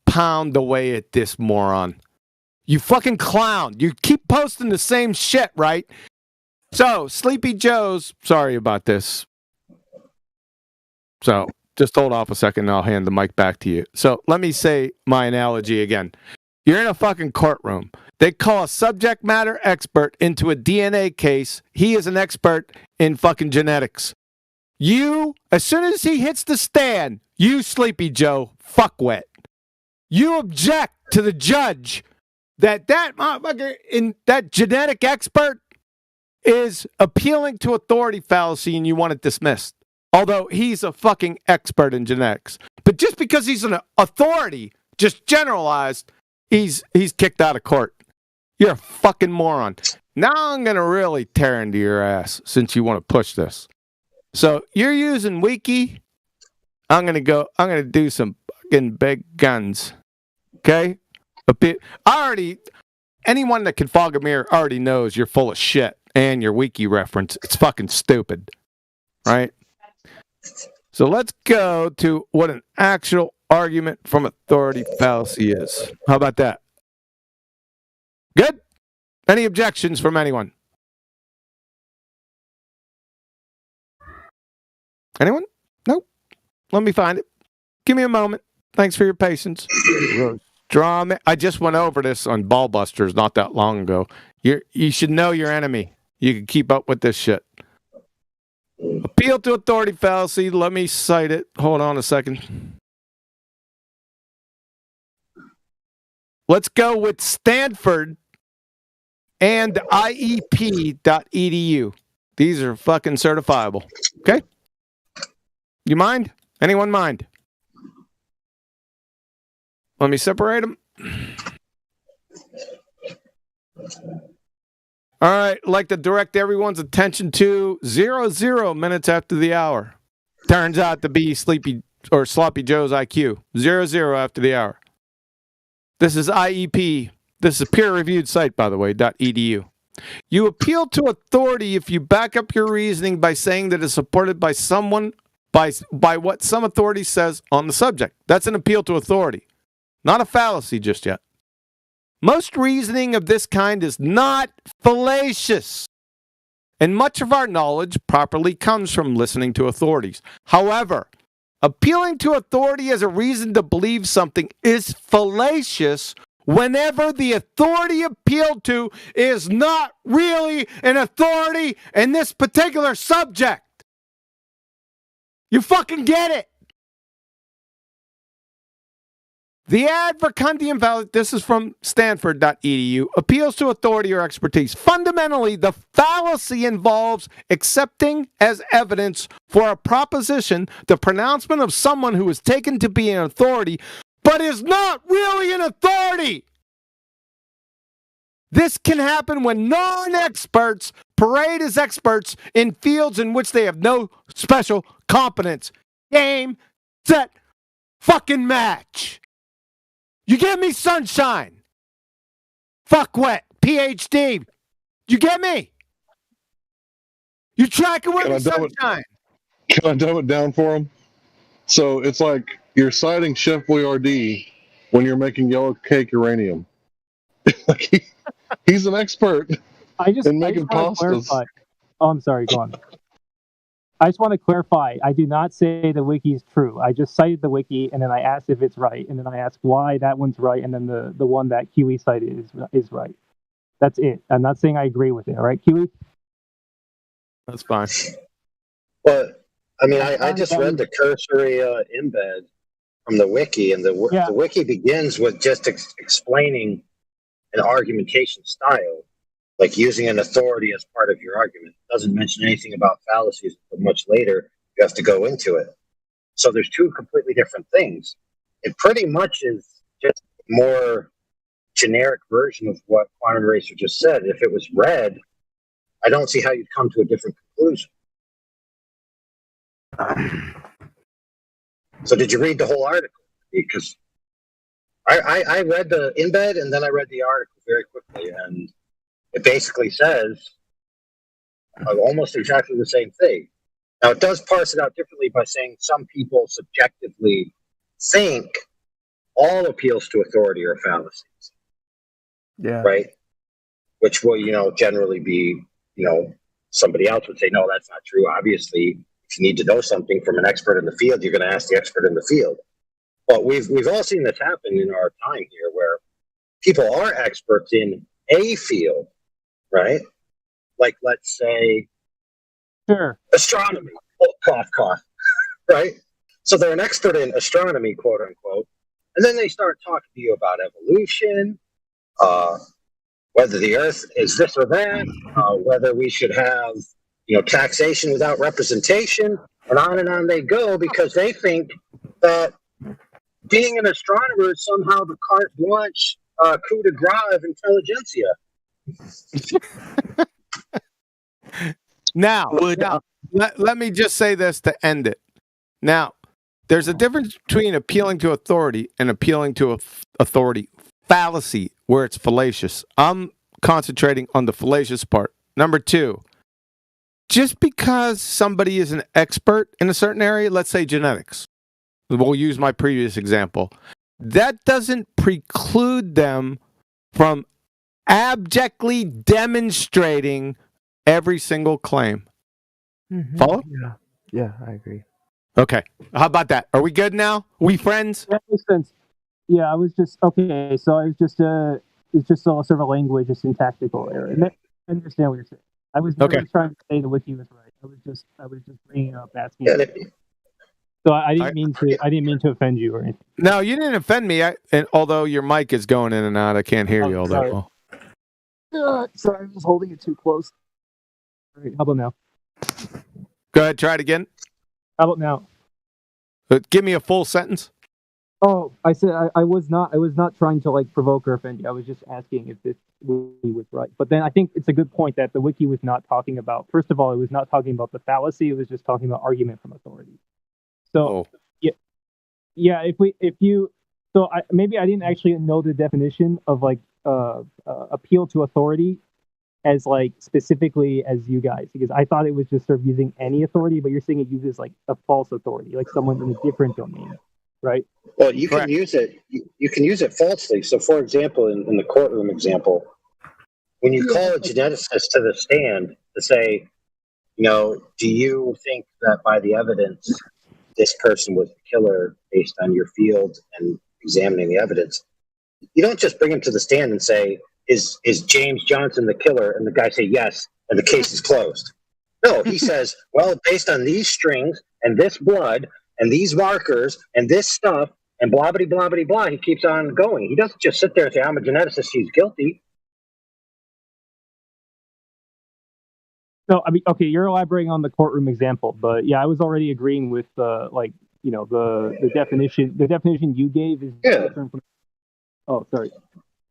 pound away at this moron. You fucking clown. You keep posting the same shit, right? So, Sleepy Joe's, sorry about this. So, just hold off a second and I'll hand the mic back to you. So, let me say my analogy again. You're in a fucking courtroom. They call a subject matter expert into a DNA case. He is an expert in fucking genetics. You, as soon as he hits the stand, you, Sleepy Joe, fuckwit. You object to the judge that motherfucker in that genetic expert is appealing to authority fallacy and you want it dismissed. Although he's a fucking expert in genetics. But just because he's an authority, just generalized, he's kicked out of court. You're a fucking moron. Now I'm going to really tear into your ass since you want to push this. So you're using Wiki. I'm going to do some fucking big guns. Okay? Anyone that can fog a mirror already knows you're full of shit and your Wiki reference. It's fucking stupid. Right? So let's go to what an actual argument from authority fallacy is. How about that? Good? Any objections from anyone? Anyone? Nope. Let me find it. Give me a moment. Thanks for your patience. Drama. I just went over this on Ballbusters not that long ago. You should know your enemy. You can keep up with this shit. Appeal to authority fallacy. Let me cite it. Hold on a second. Let's go with Stanford and IEP.edu. These are fucking certifiable. Okay? You mind? Anyone mind? Let me separate them. All right, I'd like to direct everyone's attention to 00 minutes after the hour. Turns out to be Sleepy or Sloppy Joe's IQ. 00 after the hour. This is IEP. This is a peer-reviewed site, by the way, .edu. You appeal to authority if you back up your reasoning by saying that it's supported by someone, by what some authority says on the subject. That's an appeal to authority. Not a fallacy just yet. Most reasoning of this kind is not fallacious, and much of our knowledge properly comes from listening to authorities. However, appealing to authority as a reason to believe something is fallacious whenever the authority appealed to is not really an authority in this particular subject. You fucking get it. The advocundium fallacy, this is from Stanford.edu, appeals to authority or expertise. Fundamentally, the fallacy involves accepting as evidence for a proposition the pronouncement of someone who is taken to be an authority, but is not really an authority. This can happen when non-experts parade as experts in fields in which they have no special competence. Game, set, fucking match. You get me, sunshine? Fuck wet. PhD. You get me? You tracking with me, sunshine? Can I dumb it down for him? So it's like you're citing Chef Boyardee when you're making yellow cake uranium. He's an expert in making pastas. Oh, I'm sorry. Go on. I just want to clarify. I do not say the wiki is true. I just cited the wiki, and then I asked if it's right, and then I asked why that one's right, and then the one that Kiwi cited is right. That's it. I'm not saying I agree with it. All right, Kiwi? That's fine. But, I mean, I just read the cursory embed from the wiki, and the wiki begins with just explaining an argumentation style, like using an authority as part of your argument. It doesn't mention anything about fallacies, but much later you have to go into it. So there's two completely different things. It pretty much is just a more generic version of what Quantum Eraser just said. If it was read, I don't see how you'd come to a different conclusion. So did you read the whole article? Because I read the embed and then I read the article very quickly, and it basically says almost exactly the same thing. Now, it does parse it out differently by saying some people subjectively think all appeals to authority are fallacies. Yeah. Right? Which will, generally be, somebody else would say, no, that's not true. Obviously, if you need to know something from an expert in the field, you're going to ask the expert in the field. But we've all seen this happen in our time here where people are experts in a field, right? Like, let's say, astronomy. Oh, cough, cough. Right? So they're an expert in astronomy, quote unquote. And then they start talking to you about evolution, whether the Earth is this or that, whether we should have, taxation without representation, and on they go, because they think that being an astronomer is somehow the carte blanche coup de grace of intelligentsia. Now, let me just say this to end it. Now, there's a difference between appealing to authority and appealing to authority fallacy, where it's fallacious. I'm concentrating on the fallacious part. Number two, just because somebody is an expert in a certain area, let's say genetics, we'll use my previous example. That doesn't preclude them from abjectly demonstrating every single claim. Follow? Yeah, I agree. Okay. How about that? Are we good now? We friends? That makes sense. Yeah, I was just okay. So it's just a sort of a language, a syntactical error. And I understand what you're saying. I was never trying to say the wiki was right. I was just bringing up asking. So I didn't mean to offend you or anything. No, you didn't offend me. And although your mic is going in and out, I can't hear you all that well. Sorry, I was holding it too close. All right, how about now? Go ahead, try it again. How about now? Give me a full sentence. Oh, I said I was not trying to like provoke or offend you. I was just asking if this wiki was right. But then I think it's a good point that the wiki was not talking about. First of all, it was not talking about the fallacy. It was just talking about argument from authority. So maybe I didn't actually know the definition of like appeal to authority as like specifically as you guys, because I thought it was just sort of using any authority, but you're saying it uses like a false authority, like someone in a different domain, right? Well, you can use it. You can use it falsely. So, for example, in the courtroom example, when you call a geneticist to the stand to say, do you think that by the evidence this person was the killer based on your field and examining the evidence, you don't just bring him to the stand and say, is James Johnson the killer? And the guy say yes, and the case is closed. No, he says, well, based on these strings and this blood and these markers and this stuff and blah, blah, blah, blah, blah, he keeps on going. He doesn't just sit there and say, I'm a geneticist, he's guilty. So, I mean, okay, you're elaborating on the courtroom example, but yeah, I was already agreeing with the definition. The definition you gave is different from. Oh, sorry.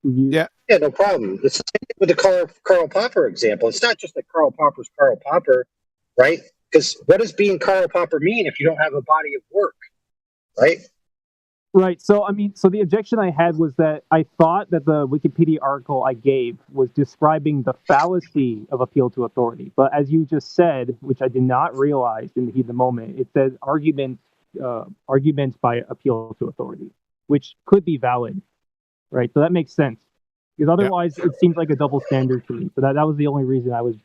Yeah, no problem. It's the same thing with the Karl Popper example. It's not just that Karl Popper's Karl Popper, right? Because what does being Karl Popper mean if you don't have a body of work, right? Right. So, I mean, the objection I had was that I thought that the Wikipedia article I gave was describing the fallacy of appeal to authority. But as you just said, which I did not realize in the heat of the moment, it says arguments by appeal to authority, which could be valid. Right. So that makes sense. Because otherwise it seems like a double standard to me. So that was the only reason I was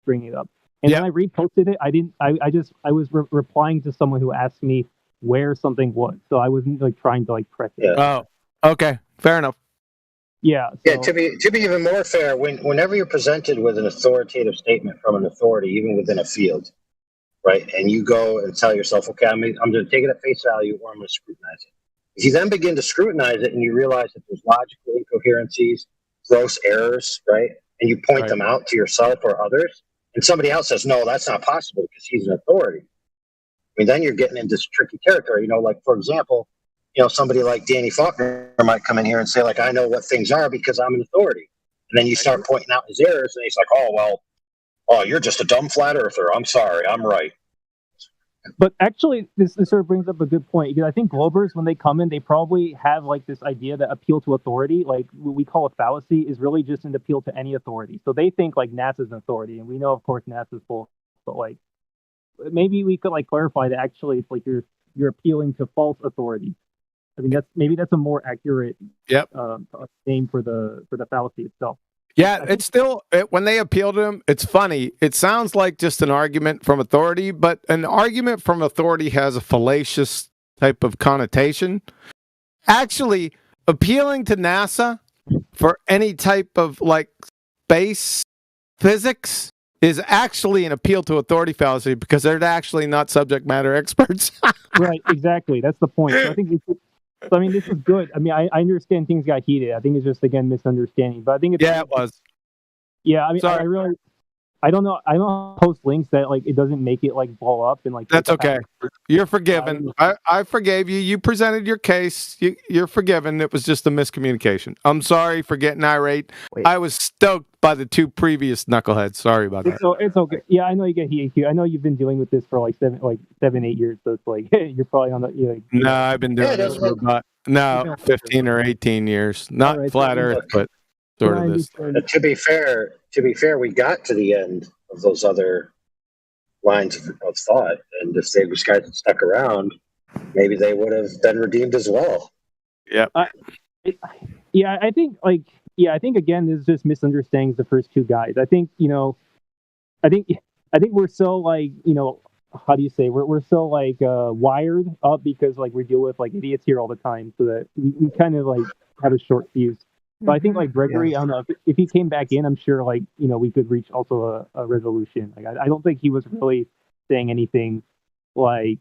bringing it up. And when I reposted it, I was replying to someone who asked me where something was, so I wasn't like trying to like press it. Oh, okay, fair enough. Yeah. Yeah. To be even more fair, whenever you're presented with an authoritative statement from an authority, even within a field, right, and you go and tell yourself, okay, I'm going to take it at face value, or I'm going to scrutinize it. If you then begin to scrutinize it and you realize that there's logical incoherencies, gross errors, right, and you point them out to yourself or others, and somebody else says, no, that's not possible because he's an authority. I mean, then you're getting into tricky territory. Like, for example, somebody like Danny Faulkner might come in here and say, like, I know what things are because I'm an authority. And then you start pointing out his errors, and he's like, you're just a dumb flat earther. I'm sorry, I'm right. But actually, this sort of brings up a good point, because I think Globers, when they come in, they probably have like this idea that appeal to authority, like what we call a fallacy, is really just an appeal to any authority. So they think like NASA's an authority, and we know, of course, NASA's full, but like maybe we could like clarify that actually it's like you're appealing to false authority. I mean, that's a more accurate name for the fallacy itself. Yeah, it's still, when they appeal to him, it's funny. It sounds like just an argument from authority, but an argument from authority has a fallacious type of connotation. Actually, appealing to NASA for any type of like space physics is actually an appeal to authority fallacy, because they're actually not subject matter experts. Right, exactly. That's the point. So I think this is good. I mean, I understand things got heated. I think it's just, again, misunderstanding. But I think it was. Yeah, I mean, I don't know. I don't post links that like it doesn't make it like blow up and like. That's okay. You're forgiven. I forgave you. You presented your case. You're forgiven. It was just a miscommunication. I'm sorry for getting irate. I was stoked by the two previous knuckleheads. Sorry about that. It's okay. Yeah, I know you get heated. I know you've been dealing with this for like 7, 8 years. So it's like you're probably on the. No, I've been doing this for about 15 or 18 years. Not flat Earth, but sort of this. To be fair, we got to the end of those other lines of thought, and if these guys had stuck around, maybe they would have been redeemed as well. Yep. I think I think again, this is just misunderstanding the first two guys. I think I think we're so like how do you say we're so like wired up because like we deal with like idiots here all the time, so that we kind of like have a short fuse. So I think like Gregory, I don't know if he came back in, I'm sure like we could reach also a resolution. Like I don't think he was really saying anything like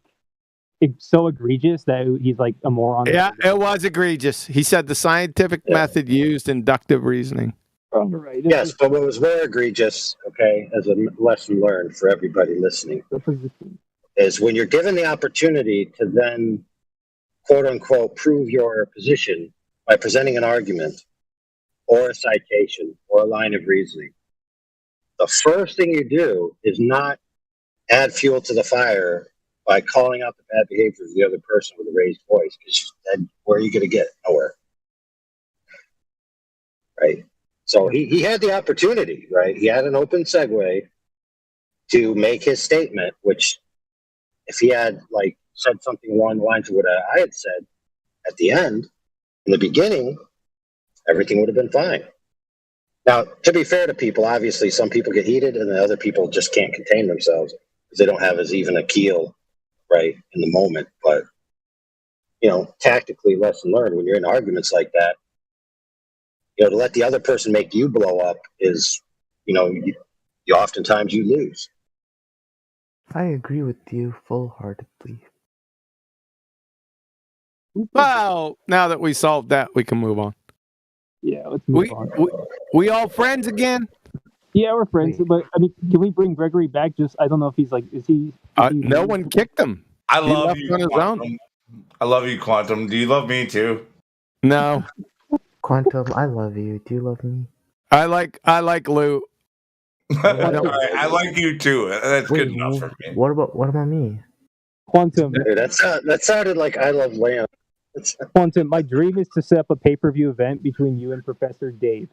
it's so egregious that he's like a moron. Yeah, it was egregious. He said the scientific method used inductive reasoning. Right. Yes, but what was more egregious, okay, as a lesson learned for everybody listening, is when you're given the opportunity to then, quote unquote, prove your position by presenting an argument or a citation or a line of reasoning, the first thing you do is not add fuel to the fire by calling out the bad behavior of the other person with a raised voice, because then where are you going to get? Nowhere. Right? So he had the opportunity, right? He had an open segue to make his statement, which if he had like said something along the lines of what I had said at the end, in the beginning, everything would have been fine. Now, to be fair to people, obviously some people get heated and the other people just can't contain themselves because they don't have as even a keel, right, in the moment. But, tactically, lesson learned, when you're in arguments like that, to let the other person make you blow up is, you oftentimes you lose. I agree with you full-heartedly. Well, now that we solved that, we can move on. Yeah, let's move on. We all friends again? Yeah, we're friends. But I mean, can we bring Gregory back? Just I don't know if he's like, is he? No one kicked him. I He love left you, on his Quantum. own. I love you, Quantum. Do you love me too? No, Quantum, I love you. Do you love me? I like Lou. All right, I like you too. That's good enough for me. What about me? Quantum. Dude, that sounded like I Love Lamb. Quantum, my dream is to set up a pay-per-view event between you and Professor Dave.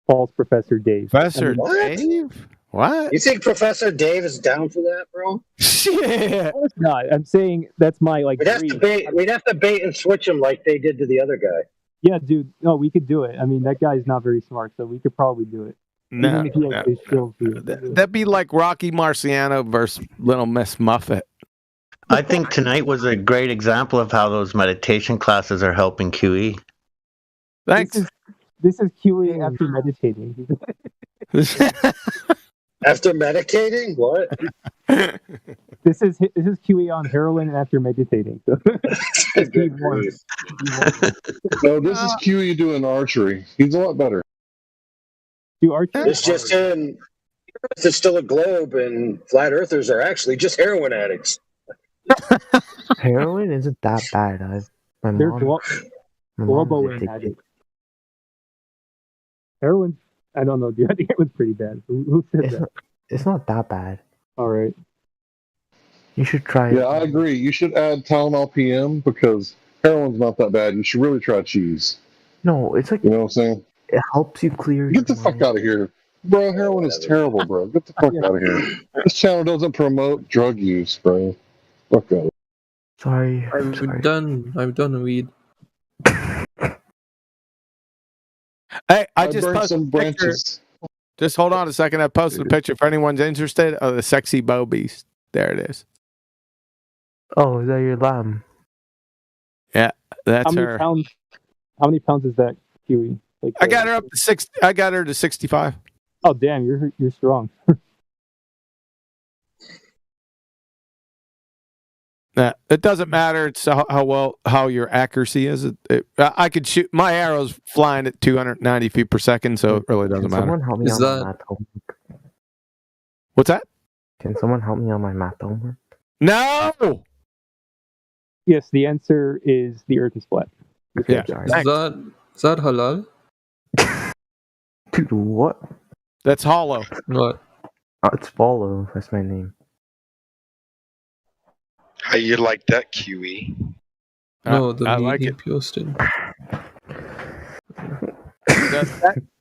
False Professor Dave. Professor What? Dave? What? You think Professor Dave is down for that, bro? Shit. Of course not. I'm saying that's my like We'd have dream. we'd have to bait and switch him like they did to the other guy. Yeah, dude. No, we could do it. I mean, that guy's not very smart, so we could probably do it. No, Even if he has his skills, dude. That'd be like Rocky Marciano versus Little Miss Muffet. I think tonight was a great example of how those meditation classes are helping QE. Thanks. This is QE after meditating. After medicating? What? This is QE on heroin after meditating. So. Good grief. No, this is QE doing archery. He's a lot better. Do archery? It's just in. It's still a globe, and flat earthers are actually just heroin addicts. Heroin isn't that bad. My They're mom globo addicted. addicts. Heroin? I don't know, dude. I think it was pretty bad. Who said that? It's not that bad. All right. You should try it. Yeah, I agree. You should add Tylenol PM because heroin's not that bad. You should really try cheese. No, it's like, You know what I'm saying? it helps you clear Get the fuck out of here. Bro, heroin is terrible, bro. Get the fuck out of here. This channel doesn't promote drug use, bro. Fuck out. Sorry. I'm done with weed. Hey, I I just burned posted some a picture. branches. Just hold on a second. I posted a picture if anyone's interested of the sexy Bo Beast. There it is. Oh, is that your lamb? Yeah, that's How many her. pounds? How many pounds is that, QE? Like, I got her up to 6. I got her to 65. Oh damn, you're strong. It doesn't matter. It's how your accuracy is. I could shoot my arrows flying at 290 feet per second, so it really doesn't matter. Someone help me Is on my that- math homework? What's that? Can someone help me on my math homework? No. Yes, the answer is the Earth is flat. Yeah. Sorry. Is that halal? Dude, what? That's hollow. What? Oh, it's Follow. That's my name. How you like that, QE? No, the I meme like he it. posted.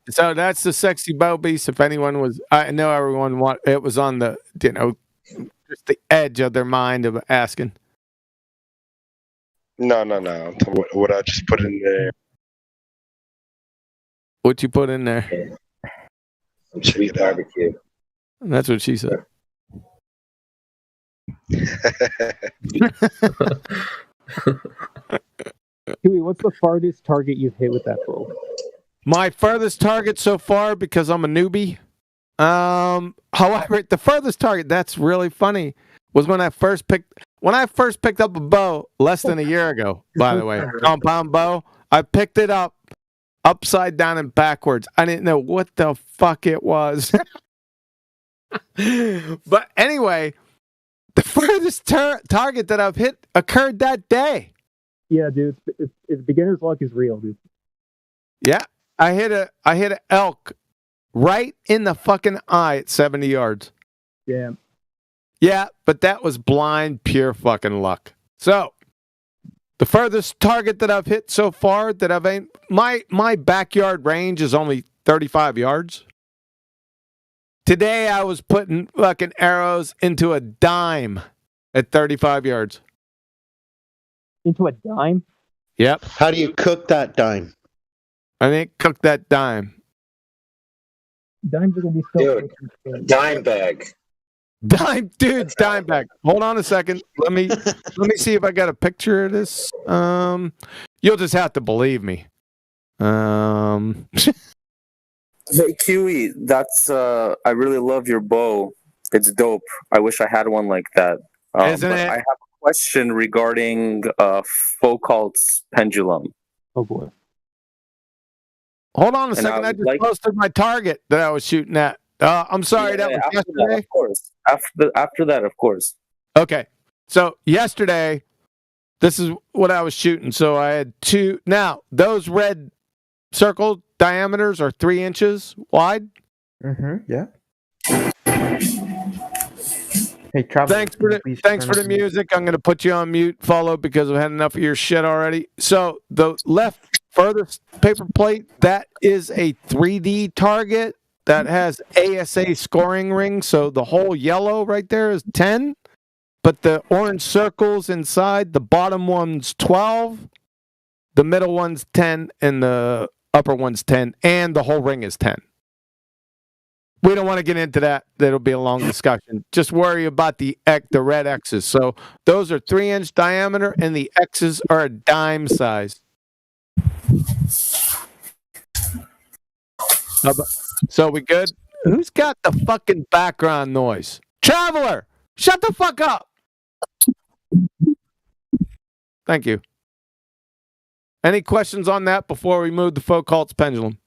So that's the sexy Bo Beast. If anyone was, I know everyone it was on the, just the edge of their mind of asking. No. I'm talking about what I just put in there. What you put in there? Some sweet barbecue. That's what she said. Huey, what's the farthest target you've hit with that bow? My furthest target so far, because I'm a newbie. However, the furthest target, that's really funny, was when I first picked up a bow less than a year ago, by the way. Compound bow. I picked it up upside down and backwards. I didn't know what the fuck it was. But anyway, the furthest target that I've hit occurred that day. Yeah, dude, it's beginner's luck is real, dude. Yeah, I hit an elk right in the fucking eye at 70 yards. Yeah. Yeah, but that was blind, pure fucking luck. So, the furthest target that I've hit so far that I've aimed, my backyard range is only 35 yards. Today I was putting fucking arrows into a dime at 35 yards. Into a dime? Yep. How do you cook that dime? I didn't cook that dime. Dimes are gonna be so. Dude, dime bag. Dime bag. Hold on a second. Let me see if I got a picture of this. You'll just have to believe me. Hey, Kiwi, that's I really love your bow. It's dope. I wish I had one like that. Isn't but it? I have a question regarding Foucault's pendulum. Oh boy. Hold on a And second. I I would just like- posted my target that I was shooting at. I'm sorry, that was after yesterday. that, of course. After that, of course. Okay. So yesterday, this is what I was shooting. So I had two. Now, those red circle diameters are 3 inches wide. Yeah. Hey, Travis. Thanks for the music. I'm going to put you on mute, follow, because I've had enough of your shit already. So the left furthest paper plate, that is a 3D target that has ASA scoring ring. So the whole yellow right there is 10, but the orange circles inside, the bottom one's 12, the middle one's 10, and the upper one's 10, and the whole ring is 10. We don't want to get into that. That'll be a long discussion. Just worry about the red X's. So those are 3-inch diameter, and the X's are a dime size. So we good? Who's got the fucking background noise? Traveler, shut the fuck up. Thank you. Any questions on that before we move to Foucault's pendulum?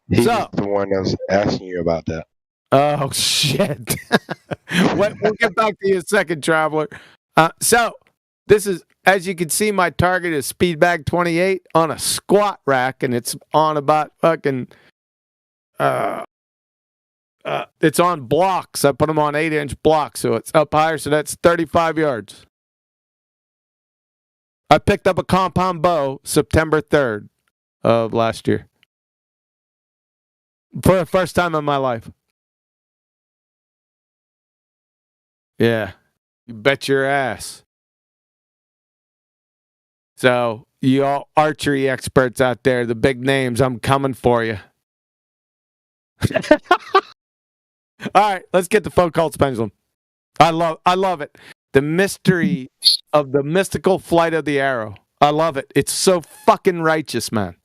He's the one that was asking you about that. Oh, shit. We'll get back to you in a second, Traveler. So, this is, as you can see, my target is Speedbag 28 on a squat rack, and it's on about fucking, it's on blocks. I put them on 8-inch blocks, so it's up higher, so that's 35 yards. I picked up a compound bow September 3rd of last year. For the first time in my life. Yeah. You bet your ass. So, you all archery experts out there, the big names, I'm coming for you. All right, let's get to Foucault's pendulum. I love it. The mystery of the mystical flight of the arrow. I love it. It's so fucking righteous, man.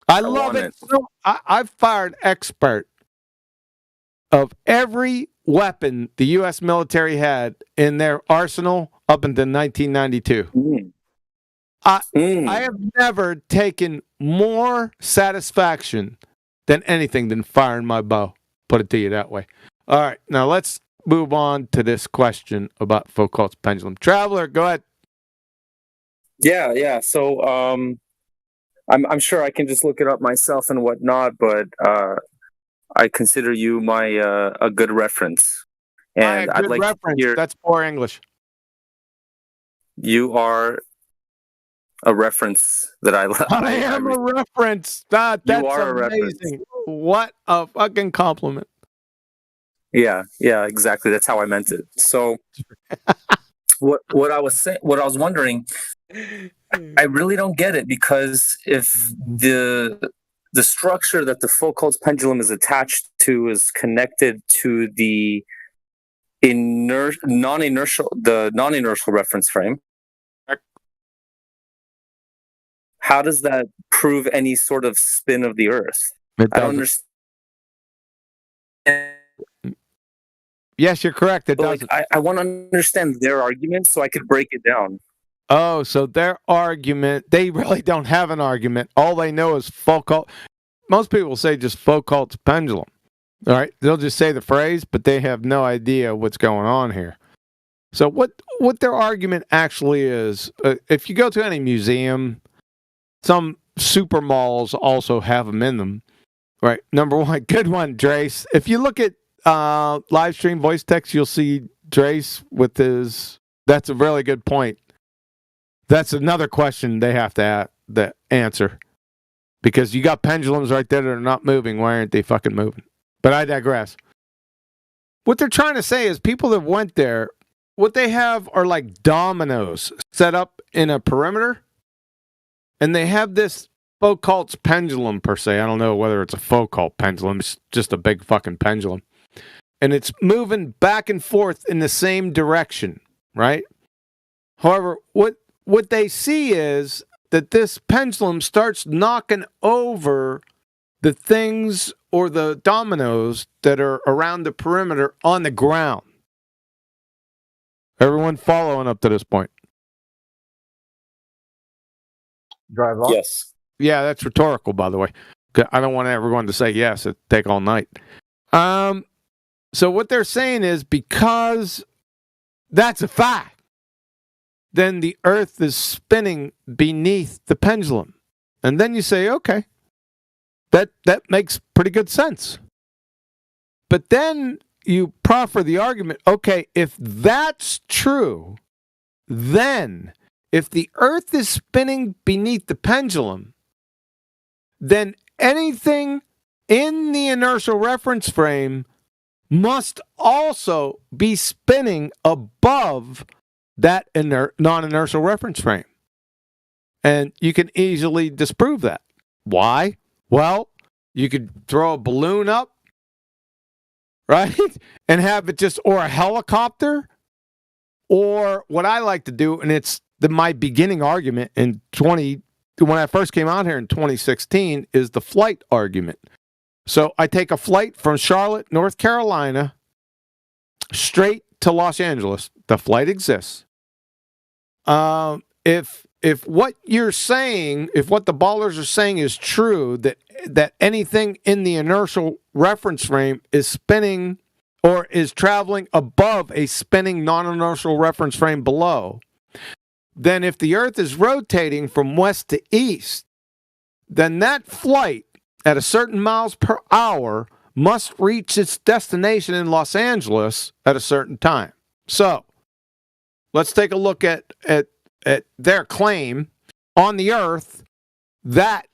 I love it. So, I've fired expert of every weapon the U.S. military had in their arsenal up until 1992. I have never taken more satisfaction than anything than firing my bow. Put it to you that way. All right, now let's move on to this question about Foucault's pendulum. Traveler, go ahead. Yeah. So, I'm sure I can just look it up myself and whatnot, but I consider you my a good reference, and I'd like to hear. That's poor English. You are a reference that I am a reference. That's you are a amazing. reference. What a fucking compliment. Yeah, exactly. That's how I meant it. So, what I was wondering, I really don't get it, because if the structure that the Foucault's pendulum is attached to is connected to the non-inertial reference frame, how does that prove any sort of spin of the Earth? I don't understand. Yes, you're correct. It doesn't. I want to understand their argument so I could break it down. Oh, so their argument, they really don't have an argument. All they know is Foucault. Most people say just Foucault's pendulum. All right. They'll just say the phrase, but they have no idea what's going on here. So what their argument actually is, if you go to any museum, some super malls also have them in them. Right. Number one, good one, Drace. If you look at live stream voice text, you'll see Drace with his, that's a really good point. That's another question they have to answer. Because you got pendulums right there that are not moving. Why aren't they fucking moving? But I digress. What they're trying to say is people that went there, what they have are like dominoes set up in a perimeter. And they have this Foucault's pendulum per se. I don't know whether it's a Foucault pendulum. It's just a big fucking pendulum. And it's moving back and forth in the same direction, right? However, what they see is that this pendulum starts knocking over the things or the dominoes that are around the perimeter on the ground. Everyone following up to this point? Drive on? Yes. Yeah, that's rhetorical, by the way. I don't want everyone to say yes. It'd take all night. So what they're saying is because that's a fact, then the Earth is spinning beneath the pendulum. And then you say, okay, that makes pretty good sense. But then you proffer the argument, okay, if that's true, then if the Earth is spinning beneath the pendulum, then anything in the inertial reference frame must also be spinning above that non-inertial reference frame. And you can easily disprove that. Why? Well, you could throw a balloon up, right? And have it just, or a helicopter, or what I like to do, and it's my beginning argument when I first came out here in 2016, is the flight argument. So I take a flight from Charlotte, North Carolina, straight to Los Angeles. The flight exists. If what you're saying, if what the ballers are saying is true, that anything in the inertial reference frame is spinning or is traveling above a spinning non-inertial reference frame below, then if the Earth is rotating from west to east, then that flight at a certain miles per hour must reach its destination in Los Angeles at a certain time. So let's take a look at their claim on the Earth. That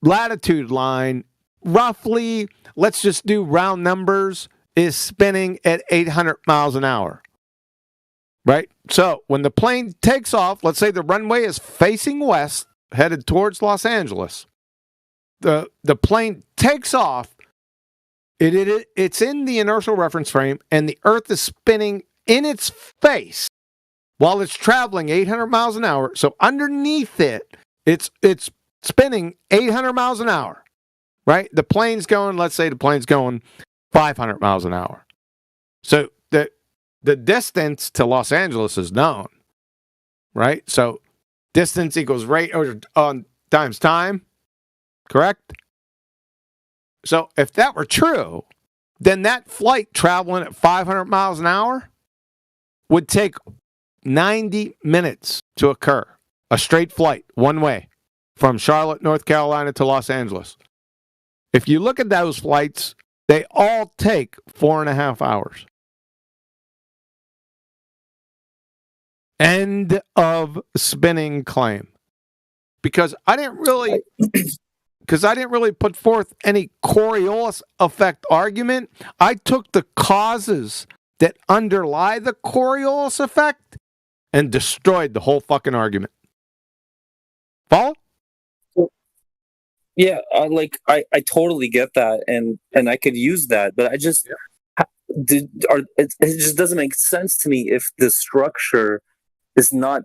latitude line, roughly, let's just do round numbers, is spinning at 800 miles an hour. Right? So when the plane takes off, let's say the runway is facing west, headed towards Los Angeles. The plane takes off. It's in the inertial reference frame, and the Earth is spinning in its face while it's traveling 800 miles an hour. So underneath it, it's spinning 800 miles an hour, right? The plane's going, let's say the plane's going 500 miles an hour. So the distance to Los Angeles is known, right? So distance equals rate times time, correct? So if that were true, then that flight traveling at 500 miles an hour would take 90 minutes to occur. A straight flight, one way, from Charlotte, North Carolina to Los Angeles. If you look at those flights, they all take 4.5 hours. End of spinning claim. Because I didn't really because I didn't really put forth any Coriolis effect argument. I took the causes that underlie the Coriolis effect and destroyed the whole fucking argument. Follow? Yeah, I totally get that, and I could use that, but I just it just doesn't make sense to me if the structure is not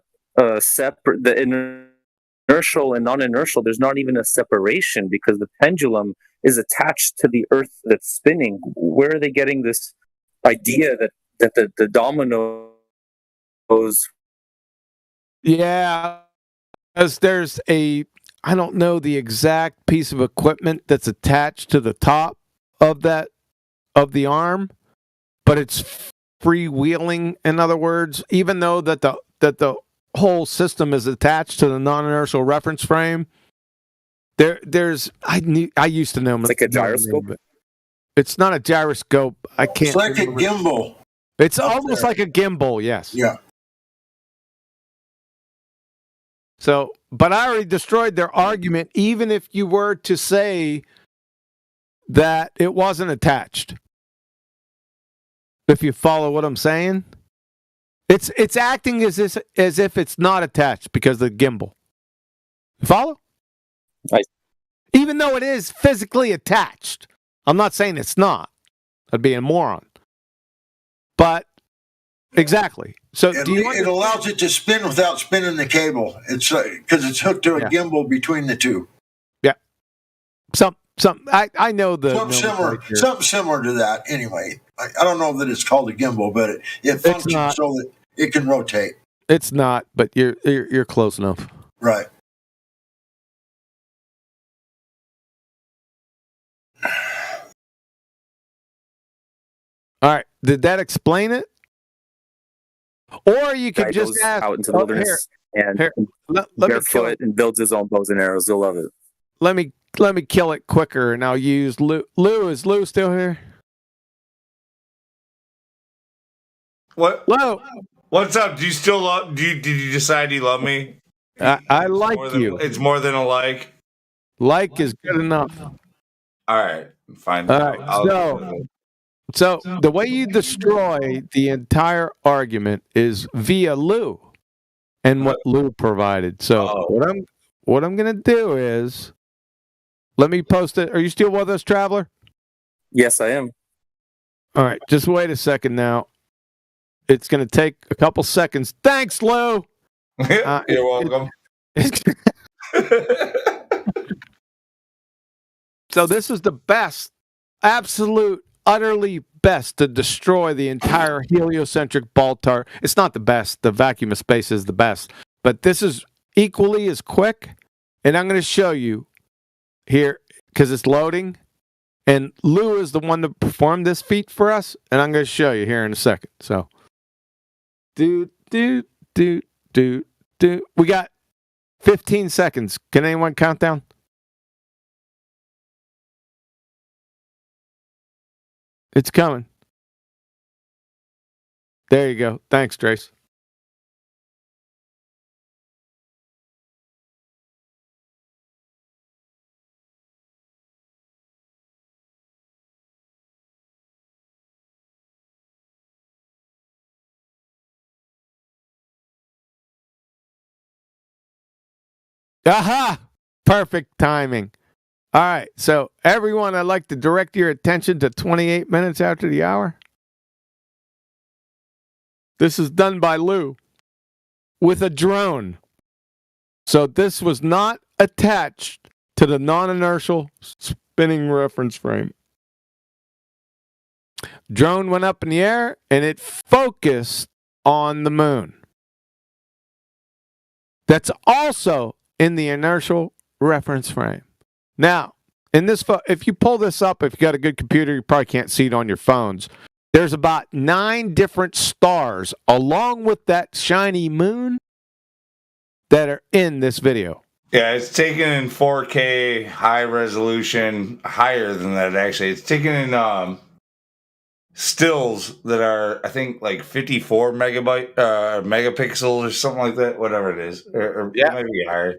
separate. The inertial and non-inertial, there's not even a separation because the pendulum is attached to the Earth that's spinning. Where are they getting this idea that the dominoes? Yeah, as there's I don't know the exact piece of equipment that's attached to the top of the arm, but it's freewheeling. In other words, even though that the whole system is attached to the non-inertial reference frame, there's I used to know like a gyroscope. It's not a gyroscope. I can't. It's like a gimbal. It's almost like a gimbal. Yes. Yeah. So, but I already destroyed their argument, even if you were to say that it wasn't attached. If you follow what I'm saying, it's acting as if it's not attached because of the gimbal. You follow? Even though it is physically attached. I'm not saying it's not. I'd be a moron. But exactly. So It allows it to spin without spinning the cable. It's because it's hooked to a gimbal between the two. Yeah. I know the something similar to that. Anyway, I don't know that it's called a gimbal, but it functions so that it can rotate. It's not, but you're close enough. Right. All right. Did that explain it? Or you could just ask out into the wilderness barefoot and builds his own bows and arrows. You'll love it. Let me kill it quicker, and I'll use Lou. Lou, is Lou still here? What? Lou, what's up? Do you still love? Did you decide you love me? I like you. It's more than a like. Like is good enough. All right, fine. All right. So the way you destroy the entire argument is via Lou and what Lou provided. So what I'm gonna do is let me post it. Are you still with us, Traveler? Yes, I am. All right, just wait a second now. It's gonna take a couple seconds. Thanks, Lou. You're welcome. So this is the best, absolute, utterly best to destroy the entire heliocentric Baltar. It's not the best. The vacuum of space is the best. But this is equally as quick. And I'm going to show you here because it's loading. And Lou is the one that performed this feat for us. And I'm going to show you here in a second. So, We got 15 seconds. Can anyone count down? It's coming. There you go. Thanks, Trace. Aha! Perfect timing. All right, so everyone, I'd like to direct your attention to 28 minutes after the hour. This is done by Lou with a drone. So this was not attached to the non-inertial spinning reference frame. Drone went up in the air and it focused on the moon. That's also in the inertial reference frame. Now, in this, if you pull this up, if you got a good computer, you probably can't see it on your phones. There's about 9 different stars along with that shiny moon that are in this video. Yeah, it's taken in 4K, high resolution, higher than that actually. It's taken in stills that are, I think, like 54 megapixels or something like that, whatever it is, or maybe higher.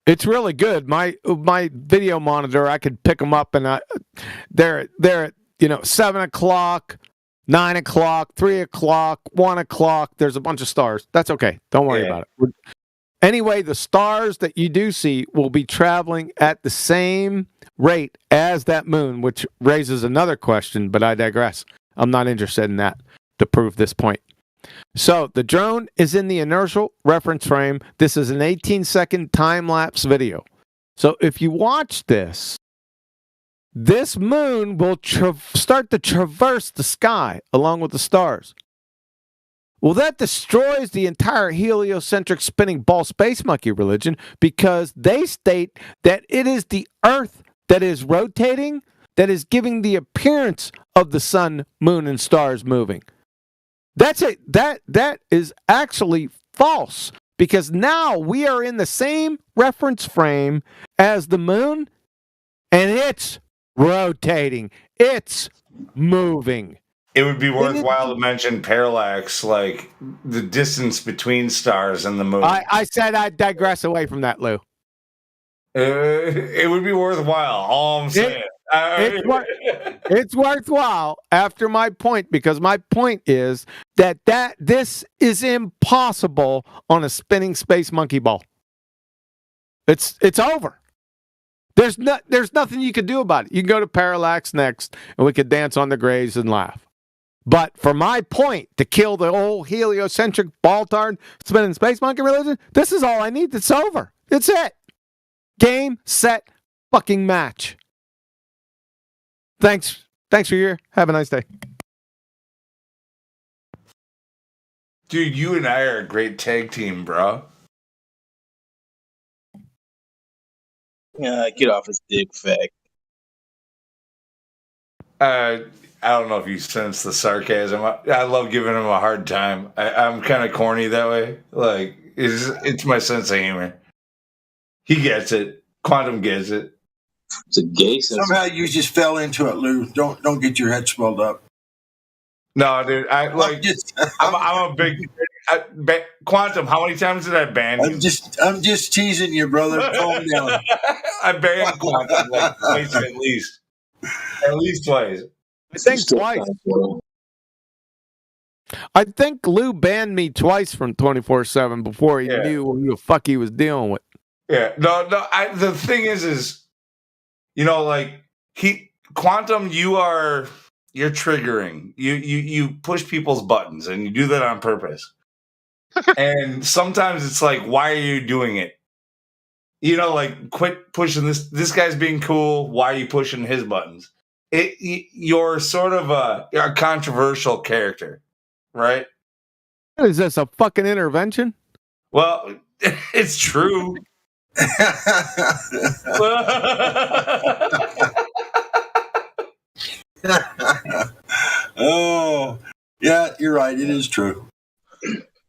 It's really good. My video monitor, I could pick them up, and they're at 7 o'clock, 9 o'clock, 3 o'clock, 1 o'clock. There's a bunch of stars. That's okay. Don't worry about it. Anyway, the stars that you do see will be traveling at the same rate as that moon, which raises another question, but I digress. I'm not interested in that to prove this point. So the drone is in the inertial reference frame. This is an 18-second time-lapse video. So if you watch this moon will start to traverse the sky along with the stars. Well, that destroys the entire heliocentric spinning ball space monkey religion, because they state that it is the Earth that is rotating, that is giving the appearance of the sun, moon, and stars moving. That's it. That is actually false, because now we are in the same reference frame as the moon, and it's rotating. It's moving. It would be worthwhile to mention parallax, like the distance between stars and the moon. I said I'd digress away from that, Lou. It would be worthwhile. All I'm saying. It's worthwhile after my point, because my point is that this is impossible on a spinning space monkey ball. It's over. There's nothing you can do about it. You can go to parallax next, and we could dance on the graves and laugh. But for my point, to kill the old heliocentric ball-tard spinning space monkey religion, this is all I need. It's over. It's it. Game, set, fucking match. Thanks for your. Have a nice day. Dude, you and I are a great tag team, bro. Get off his dick, fag. I don't know if you sense the sarcasm. I love giving him a hard time. I'm kind of corny that way. Like, it's my sense of humor. He gets it. Quantum gets it. It's a gay sense. Somehow you just fell into it, Lou. Don't get your head swelled up. No, dude. I'm a big Quantum. How many times did I ban you? I'm just teasing you, brother. Calm down. I banned Quantum like twice at least. At least twice. I think twice. I think Lou banned me twice from 24/7 before he knew what the fuck he was dealing with. Yeah. No. The thing is, like Quantum, you're triggering. You push people's buttons, and you do that on purpose. And sometimes it's like, why are you doing it? Like, quit pushing this. This guy's being cool. Why are you pushing his buttons? You're sort of a controversial character, right? Is this a fucking intervention? Well, it's true. Oh, yeah, you're right. It is true.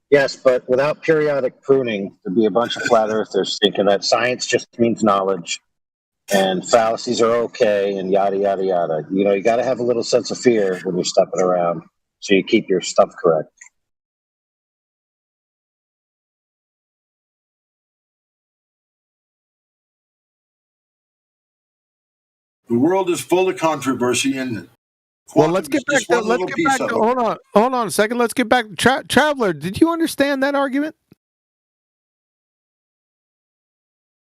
Yes, but without periodic pruning, there'd be a bunch of flat earthers thinking that science just means knowledge and fallacies are okay and yada, yada, yada. You got to have a little sense of fear when you're stepping around so you keep your stuff correct. The world is full of controversy, and well, let's get back to hold on a second. Let's get back to Traveler. Did you understand that argument?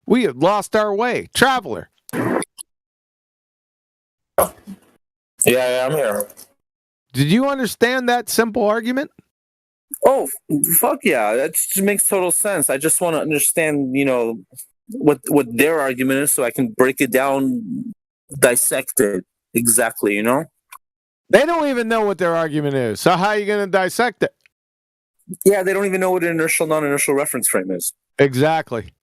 We have lost our way. Traveler. Yeah, I'm here. Did you understand that simple argument? Oh, fuck yeah. That just makes total sense. I just want to understand, what their argument is so I can break it down, dissect it exactly, They don't even know what their argument is. So how are you going to dissect it? Yeah, they don't even know what an inertial, non-inertial reference frame is. Exactly.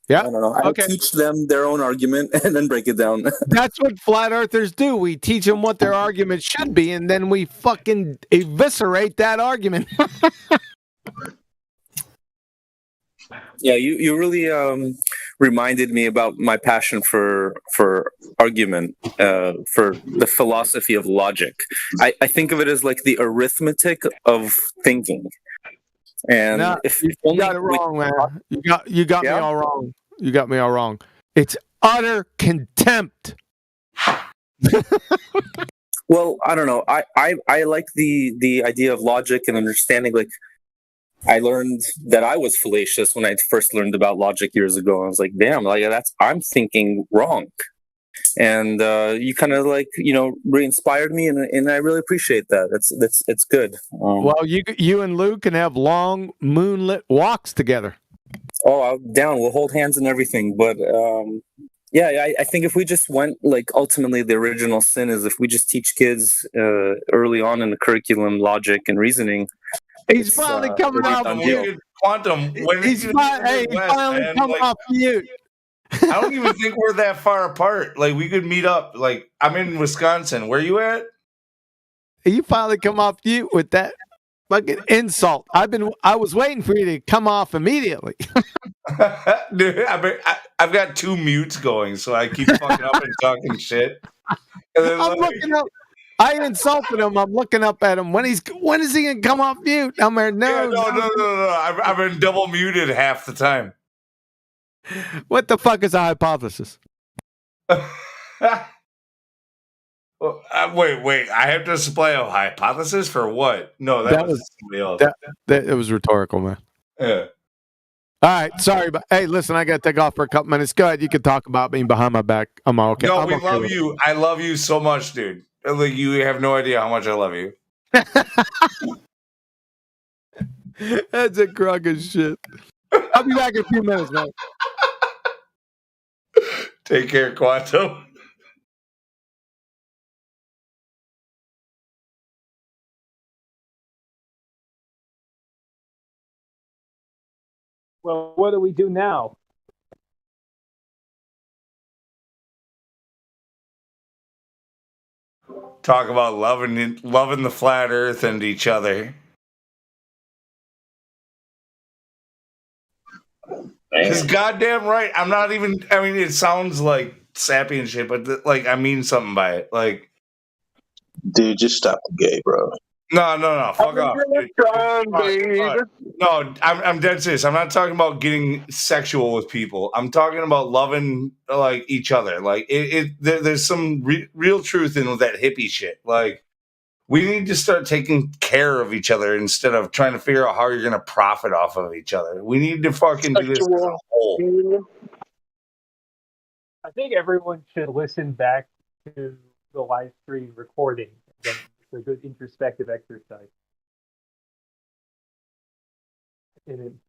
Yeah. I don't know. I teach them their own argument and then break it down. That's what flat earthers do. We teach them what their argument should be, and then we fucking eviscerate that argument. Yeah, you really reminded me about my passion for argument, for the philosophy of logic. I think of it as like the arithmetic of thinking. And No, if you only got it wrong, man. You got me Yeah? all wrong. You got me all wrong. It's utter contempt. Well, I don't know. I like the idea of logic and understanding. Like, I learned that I was fallacious when I first learned about logic years ago. I was like, damn, like I'm thinking wrong. And you kind of like, re-inspired me, and I really appreciate that. It's good. Well, you and Lou can have long moonlit walks together. Oh, I'm down. We'll hold hands and everything. But yeah, I think if we just went, like, ultimately the original sin is if we just teach kids early on in the curriculum logic and reasoning. He's finally coming off mute. Quantum, when he's finally come off mute. I don't even think we're that far apart. Like, we could meet up. Like, I'm in Wisconsin. Where you at? You finally come off mute with that fucking insult. I was waiting for you to come off immediately. Dude, I've got 2 mutes going, so I keep fucking up and talking shit. And then, I'm looking up. I insulted him. I'm looking up at him. When is he gonna come off mute? I'm there. No. I've been double muted half the time. What the fuck is a hypothesis? Well, wait. I have to supply a hypothesis for what? No, that was somebody else. It was rhetorical, man. Yeah. All right, sorry, but hey, listen, I got to take off for a couple minutes. Go ahead, you can talk about me behind my back. I'm okay. No, I'm we okay love with you. I love you so much, dude. Like, you have no idea how much I love you. it. That's a crock of shit. I'll be back in a few minutes, man. Take care, Quantum. Well, what do we do now? Talk about loving the flat earth and each other. Because goddamn right, I'm not even. I mean, it sounds like sappy and shit, but like I mean something by it. Like, dude, just stop the gay, bro. No, fuck off. No, I'm dead serious. I'm not talking about getting sexual with people. I'm talking about loving like each other. Like there's some real truth in that hippie shit. Like, we need to start taking care of each other instead of trying to figure out how you're gonna profit off of each other. We need to fucking do this as a whole. I think everyone should listen back to the live stream recording. It's a good introspective exercise. And then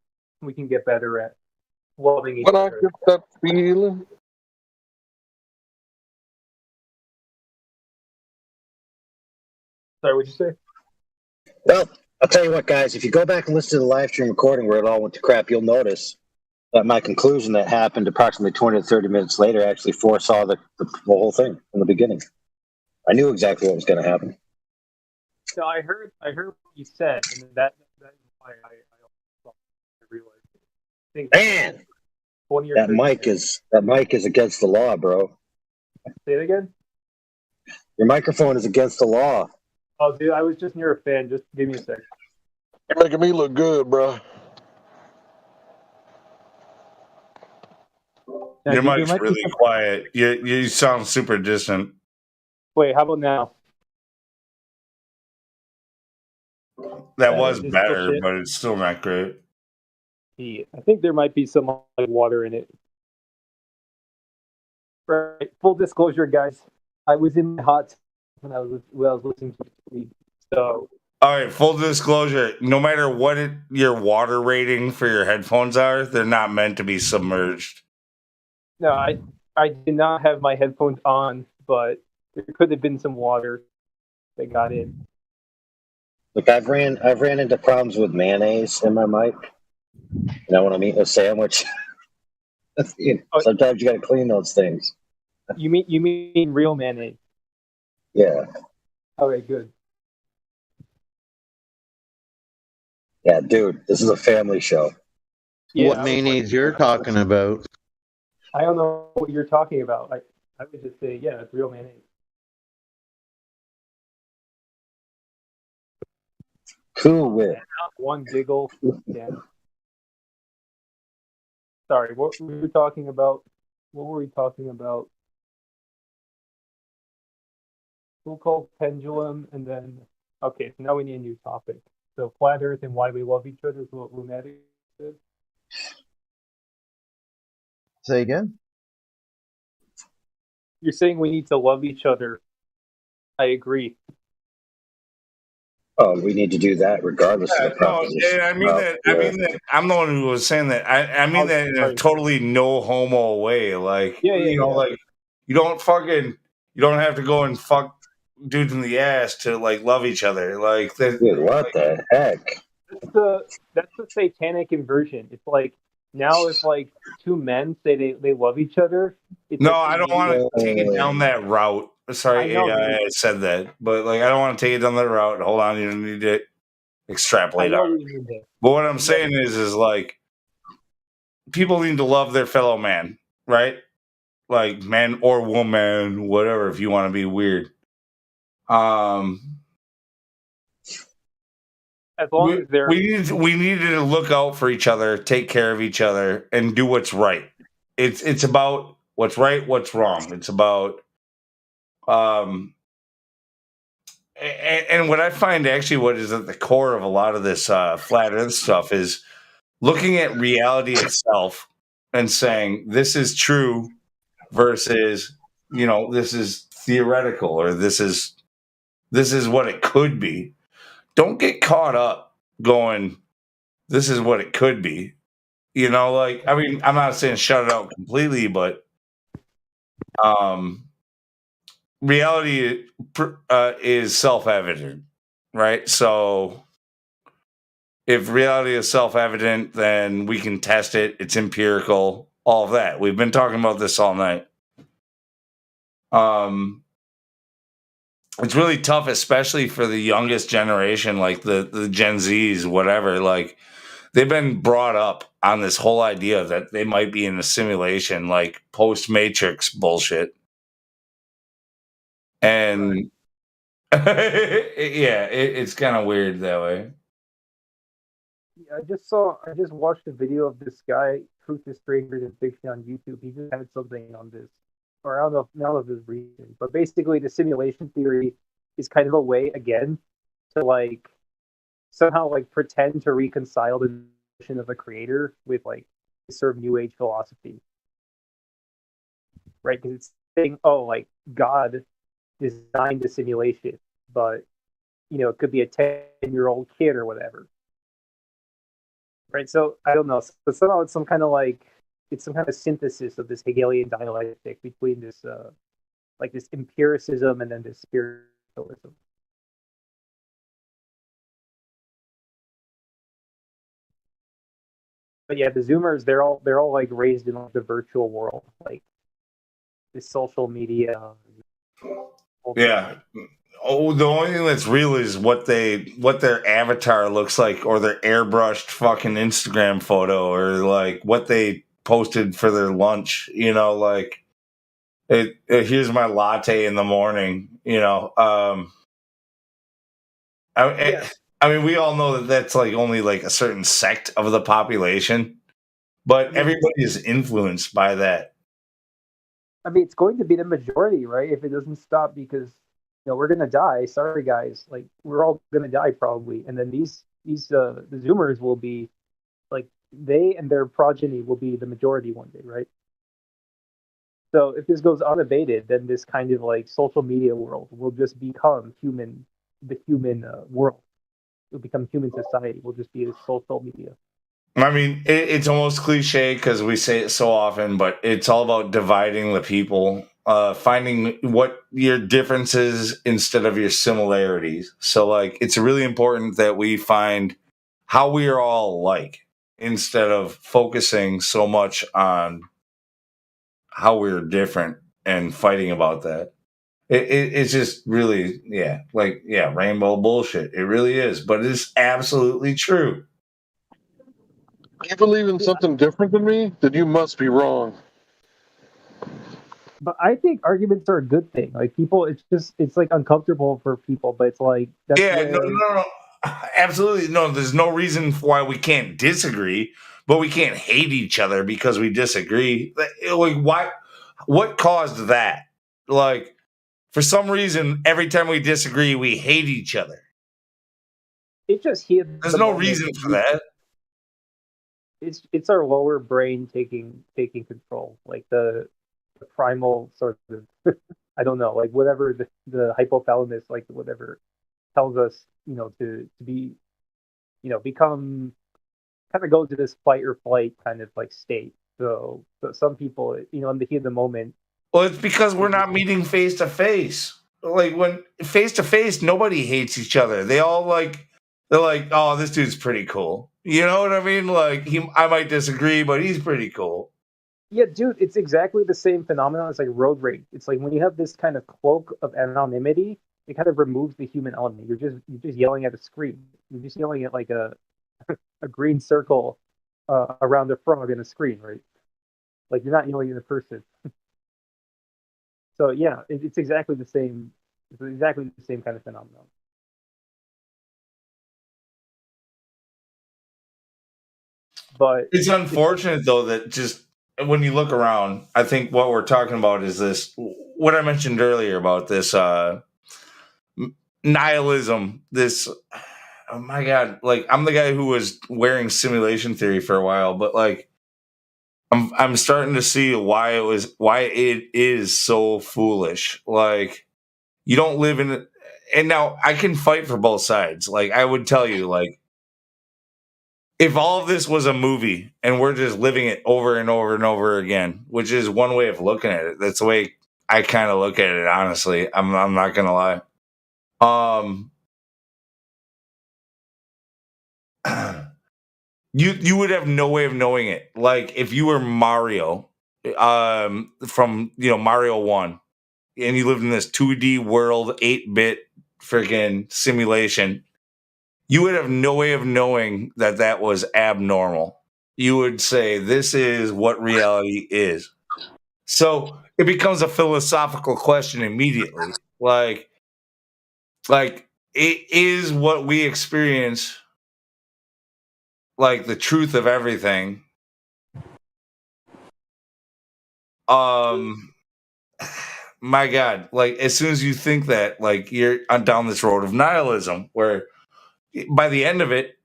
we can get better at loving each When other. I get that feeling. Sorry, what'd you say? Well, I'll tell you what, guys. If you go back and listen to the live stream recording where it all went to crap, you'll notice that my conclusion that happened approximately 20 to 30 minutes later actually foresaw the whole thing from the beginning. I knew exactly what was going to happen. So I heard what you said, and that's why I realized it. Man, that mic is against the law, bro. Say it again. Your microphone is against the law. Oh, dude, I was just near a fan. Just give me a sec. You're making me look good, bro. Now, Your dude, mic's really quiet. You sound super distant. Wait, how about now? That was Just better, bullshit. but it's still not great. Yeah, I think there might be some like water in it. Right. Full disclosure, guys. I was in the hot tub when I was listening to it. So. All right, full disclosure. No matter what your water rating for your headphones are, they're not meant to be submerged. No, I did not have my headphones on, but there could have been some water that got in. Look, I've ran into problems with mayonnaise in my mic. You know what I mean? A sandwich. Sometimes you got to clean those things. You mean real mayonnaise? Yeah. Okay, good. Yeah, dude, this is a family show. Yeah, what mayonnaise you're talking about? I don't know what you're talking about. I would just say, yeah, it's real mayonnaise. Cool Whip. One giggle. Yeah. Sorry, what were we talking about? What were we talking about? Foucault pendulum, and then okay, so now we need a new topic. So flat Earth and why we love each other is what Lunatic said. Say again? You're saying we need to love each other. I agree. Oh, we need to do that regardless of the proposition. I mean that. I'm the one who was saying that. I mean that in a totally no homo way. Like, like you don't have to go and fuck dudes in the ass to like love each other. Like, what the heck? That's the satanic inversion. It's like now if like two men say they love each other. No, I don't want to take it down that route. Sorry, I said that, but like I don't want to take it down that route. Hold on, you need to extrapolate out. But what I'm saying is like people need to love their fellow man, right? Like man or woman, whatever. If you want to be weird, as long as they're we need to look out for each other, take care of each other, and do what's right. It's about what's right, what's wrong. It's about and what I find actually what is at the core of a lot of this flat Earth stuff is looking at reality itself and saying this is true versus this is theoretical or this is what it could be. Don't get caught up going this is what it could be. Like I mean I'm not saying shut it out completely, but reality is self-evident, right? So if reality is self-evident, then we can test it. It's empirical, all of that. We've been talking about this all night. It's really tough, especially for the youngest generation, like the Gen Zs, whatever. Like they've been brought up on this whole idea that they might be in a simulation, like post-Matrix bullshit. And it's kind of weird that way. I just watched a video of this guy, Truth is Stranger Than Fiction, on YouTube. He just had something on this, or I don't know if it's recent, but basically the simulation theory is kind of a way again to like somehow like pretend to reconcile the notion of a creator with like sort of New Age philosophy, right? Because it's saying, oh, like God designed the simulation, but it could be a 10-year-old kid or whatever, right? So I don't know, but somehow it's some kind of synthesis of this Hegelian dialectic between this like this empiricism and then this spiritualism. But yeah, the Zoomers, they're all like raised in like the virtual world, like this social media. Yeah. Oh, the only thing that's real is what their avatar looks like, or their airbrushed fucking Instagram photo, or like what they posted for their lunch. Like here's my latte in the morning. I mean, we all know that that's like only like a certain sect of the population, but everybody is influenced by that. I mean, it's going to be the majority, right? If it doesn't stop, because we're gonna die. Sorry, guys. Like we're all gonna die probably, and then the Zoomers will be like they and their progeny will be the majority one day, right? So if this goes unabated, then this kind of like social media world will just become the human world. It'll become human society. Will just be a social media. I mean, it's almost cliche because we say it so often, but it's all about dividing the people, finding what your differences instead of your similarities. So, like, it's really important that we find how we are all alike instead of focusing so much on how we're different and fighting about that. It's just really, rainbow bullshit. It really is, but it's absolutely true. You believe in something different than me? Then you must be wrong. But I think arguments are a good thing. Like people, it's like uncomfortable for people, but it's like No. absolutely no. There's no reason why we can't disagree, but we can't hate each other because we disagree. Like, why? What caused that? Like, for some reason, every time we disagree, we hate each other. It just hit. There's no reason for that. It's our lower brain taking control, like the primal sort of I don't know, like whatever the hypothalamus, like whatever tells us, to be, become, kind of go to this fight or flight kind of like state. So some people, in the heat of the moment. Well, it's because we're not meeting face to face. Like when face to face, nobody hates each other. They're like, oh, this dude's pretty cool. You know what I mean? Like I might disagree, but he's pretty cool. Yeah, dude, it's exactly the same phenomenon as like road rage. It's like when you have this kind of cloak of anonymity, it kind of removes the human element. You're just yelling at a screen. You're just yelling at like a green circle around a frog in a screen, right? Like you're not yelling at a person. So yeah, it's exactly the same. It's exactly the same kind of phenomenon. But it's unfortunate though that just when you look around, I think what we're talking about is this, what I mentioned earlier about this nihilism, this, oh my God, like I'm the guy who was wearing simulation theory for a while, but like I'm starting to see why it is so foolish. Like you don't live in, and now I can fight for both sides. Like I would tell you, like, if all of this was a movie and we're just living it over and over and over again, which is one way of looking at it. That's the way I kind of look at it, honestly. I'm not going to lie. You would have no way of knowing it. Like if you were Mario from, Mario 1 and you lived in this 2D world, 8-bit freaking simulation, you would have no way of knowing that was abnormal. You would say, this is what reality is. So it becomes a philosophical question immediately. Like it is what we experience, like the truth of everything. My God, like as soon as you think that, like you're down this road of nihilism where by the end of it,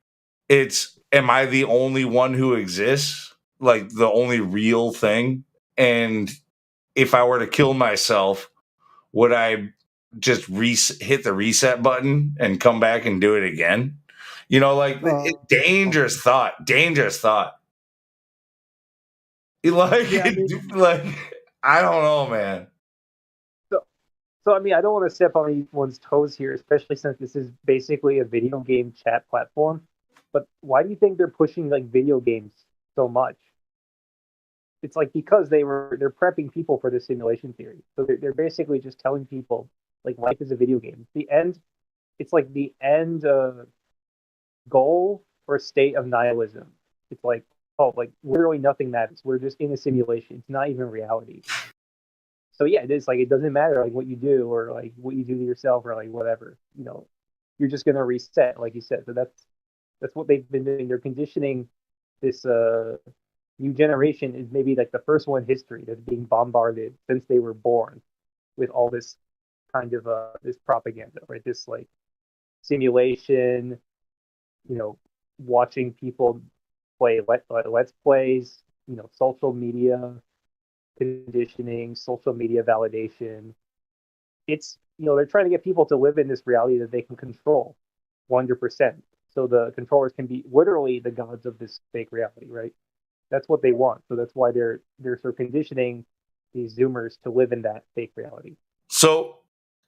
it's, am I the only one who exists? Like the only real thing? And if I were to kill myself, would I just hit the reset button and come back and do it again? Dangerous thought. Like, yeah, like, I don't know, man. So I mean, I don't want to step on anyone's toes here, especially since this is basically a video game chat platform. But why do you think they're pushing like video games so much? It's like because they're prepping people for the simulation theory. So they're basically just telling people like life is a video game. It's like the end goal or state of nihilism. It's like, oh, like literally nothing matters. We're just in a simulation. It's not even reality. So yeah, it is like it doesn't matter like what you do or like what you do to yourself or like whatever. You're just gonna reset, like you said. So that's what they've been doing. They're conditioning this new generation is maybe like the first one in history that's being bombarded since they were born with all this kind of this propaganda, right? This like simulation, watching people play let's plays, social media conditioning, social media validation. It's, they're trying to get people to live in this reality that they can control 100%. So the controllers can be literally the gods of this fake reality, right? That's what they want. So that's why they're sort of conditioning these Zoomers to live in that fake reality. So,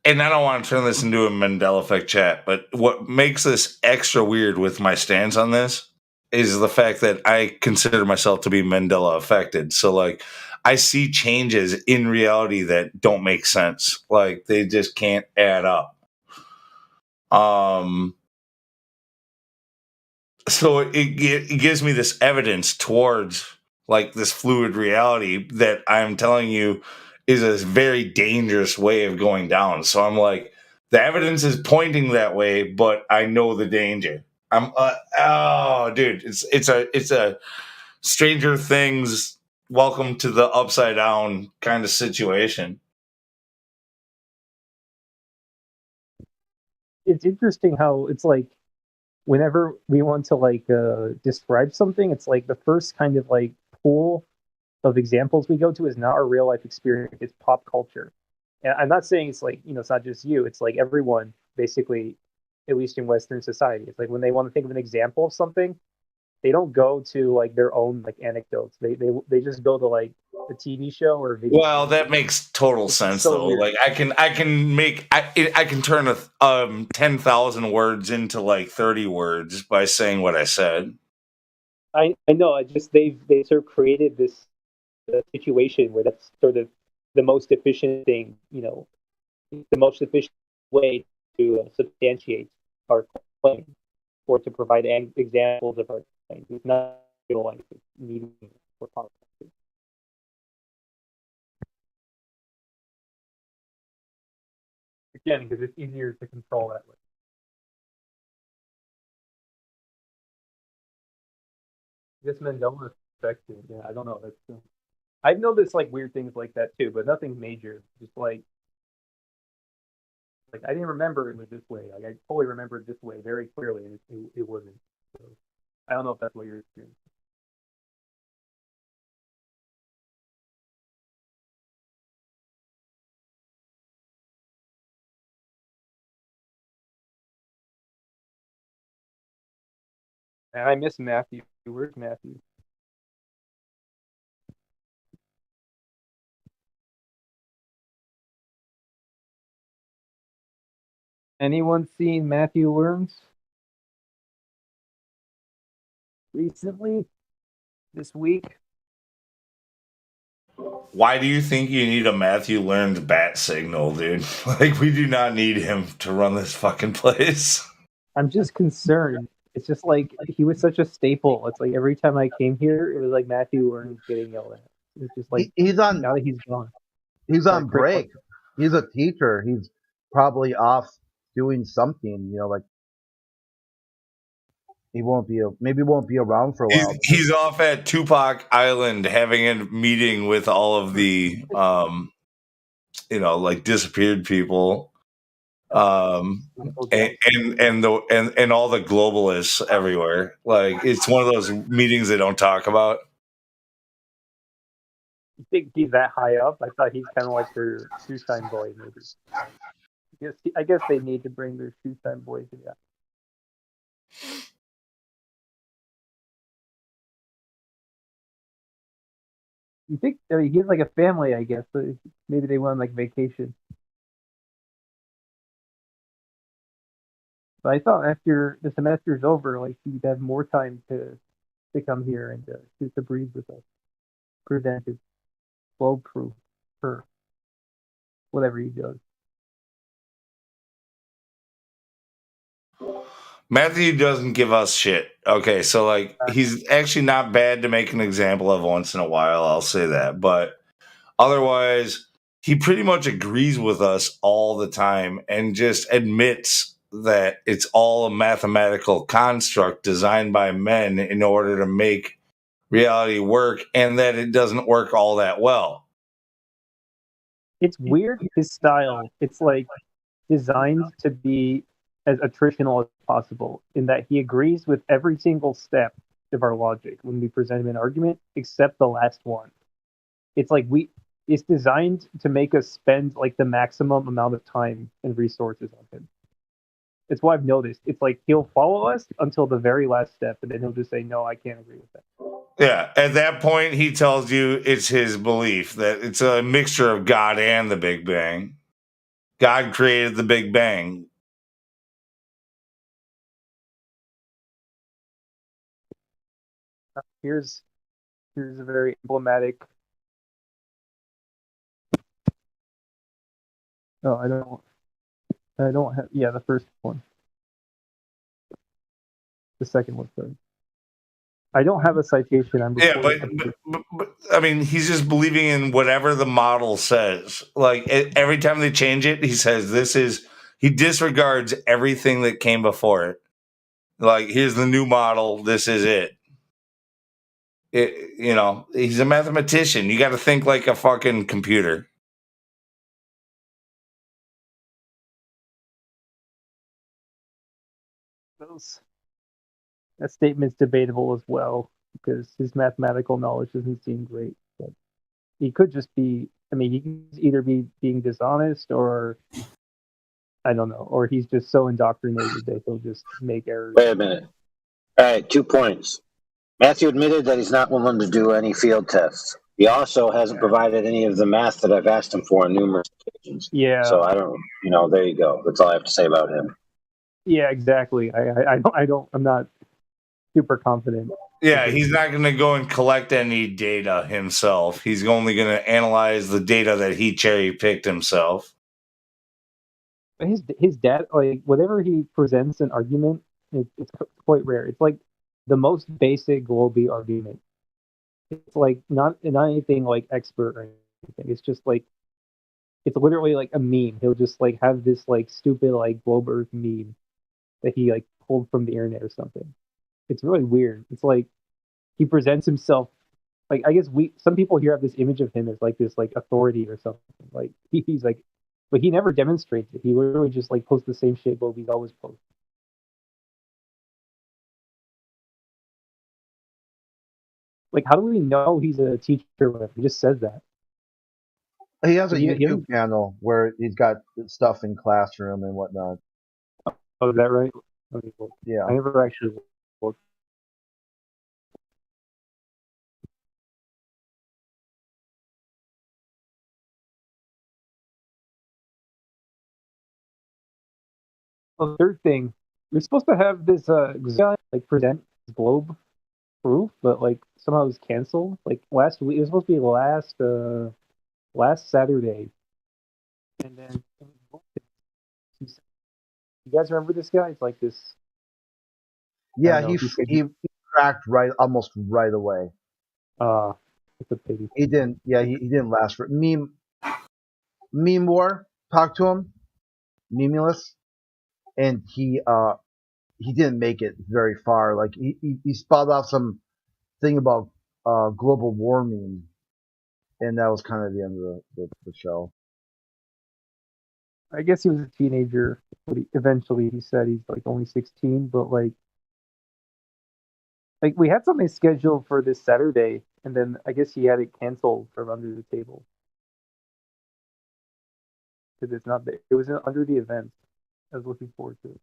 and I don't want to turn this into a Mandela effect chat, but what makes this extra weird with my stance on this is the fact that I consider myself to be Mandela affected. So like, I see changes in reality that don't make sense. Like they just can't add up. So it gives me this evidence towards like this fluid reality that I'm telling you is a very dangerous way of going down. So I'm like, The evidence is pointing that way, but I know the danger. Dude, it's a Stranger Things, welcome to the upside down kind of situation. It's interesting how it's like whenever we want to like describe something, it's like the first kind of like pool of examples we go to is not our real life experience, it's pop culture. And I'm not saying it's like, it's not just you, it's like everyone basically, at least in Western society. It's like when they want to think of an example of something, they don't go to like their own like anecdotes. They just go to like a TV show or a video. Well, that makes total sense though. Weird. Like I can turn 10,000 words into like 30 words by saying what I said. I know. I just they sort of created this situation where that's sort of the most efficient thing, the most efficient way to substantiate our claim or to provide examples of our claim. It's not real life, it's needing for politics. Again, because it's easier to control that way. This Mandela effect, yeah, I don't know. That's I've noticed like weird things like that too, but nothing major. Just like I didn't remember it was this way. Like I totally remember it this way very clearly, and it wasn't. So I don't know if that's what you're experiencing. And I miss Matthew. Where's Matthew? Anyone seen Matthew Learns recently? This week? Why do you think you need a Matthew Learns bat signal, dude? Like, we do not need him to run this fucking place. I'm just concerned. It's just like he was such a staple. It's like every time I came here, it was like Matthew Learns getting yelled at. It's just like he's on. Now that he's gone, he's on break. He's a teacher. He's probably off doing something. Like he won't be around for a while. He's off at Tupac Island having a meeting with all of the like disappeared people. And all the globalists everywhere. Like it's one of those meetings they don't talk about. You think he's that high up? I thought he's kind of like their shoeshine boy, maybe. I guess they need to bring their shoeshine boy to that. You think he has like a family? I guess so maybe they went on like vacation. But I thought after the semester's over, like he'd have more time to come here and shoot the breeze with us. Present his flow proof for whatever he does. Matthew doesn't give us shit. Okay, so like he's actually not bad to make an example of once in a while, I'll say that. But otherwise, he pretty much agrees with us all the time and just admits that it's all a mathematical construct designed by men in order to make reality work, and that it doesn't work all that well. It's weird, his style. It's like designed to be as attritional as possible in that he agrees with every single step of our logic when we present him an argument, except the last one. It's like it's designed to make us spend like the maximum amount of time and resources on him. It's what I've noticed. It's like he'll follow us until the very last step, and then he'll just say, "No, I can't agree with that." Yeah, at that point, he tells you it's his belief that it's a mixture of God and the Big Bang. God created the Big Bang. Here's a very emblematic. Oh, I don't have. Yeah, the first one. The second one, sorry. I don't have a citation. But I mean, he's just believing in whatever the model says. Like every time they change it, he says he disregards everything that came before it. Like, here's the new model. This is it. He's a mathematician. You got to think like a fucking computer. That statement's debatable as well because his mathematical knowledge doesn't seem great. But he could just be. I mean, he could either be being dishonest or I don't know, or he's just so indoctrinated that he'll just make errors. Wait a minute. All right, 2 points. Matthew admitted that he's not willing to do any field tests. He also hasn't provided any of the math that I've asked him for on numerous occasions. Yeah. So I don't, there you go. That's all I have to say about him. Yeah, exactly. I'm not super confident. Yeah, he's not going to go and collect any data himself. He's only going to analyze the data that he cherry picked himself. His dad, like whenever he presents an argument, it's quite rare. It's like the most basic Globee argument. It's like not anything like expert or anything. It's just like it's literally like a meme. He'll just like have this like stupid like globe Earth meme that he like pulled from the internet or something. It's really weird. It's like he presents himself like I guess some people here have this image of him as like this like authority or something. Like he's like, but he never demonstrates it. He literally just like posts the same shit Globee's always posts. Like, how do we know he's a teacher or whatever? He just says that. He has a YouTube channel where he's got stuff in classroom and whatnot. Oh, is that right? Okay, cool. Yeah. I never actually looked. Well, the third thing, we're supposed to have this guy like present his globe proof, but like somehow it was canceled. Like last week, it was supposed to be last Saturday, and then you guys remember this guy? It's like this. Yeah, he cracked almost right away. It's a pity. He didn't. Yeah, he didn't last for Meme War. Talked to him, Memulus, and he didn't make it very far. Like he spelled out some thing about global warming, and that was kind of the end of the show. I guess he was a teenager, but eventually he said he's like only 16. But like we had something scheduled for this Saturday, and then I guess he had it canceled from under the table because it's not there. It was under the event. I was looking forward to it.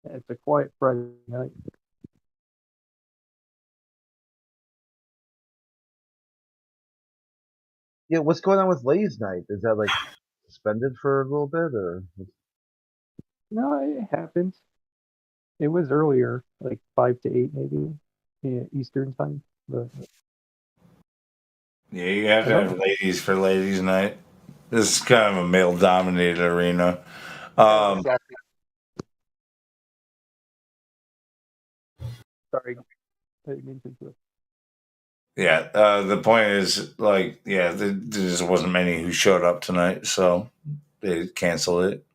It's a quiet Friday night. Yeah, what's going on with Ladies' Night? Is that like suspended for a little bit, or? No, it happened. It was earlier, like 5 to 8 maybe, Eastern time. But Yeah, you have to have ladies for ladies' night. This is kind of a male-dominated arena. Sorry. I didn't mean to interrupt. Yeah, the point is, like, yeah, there just wasn't many who showed up tonight, so they canceled it.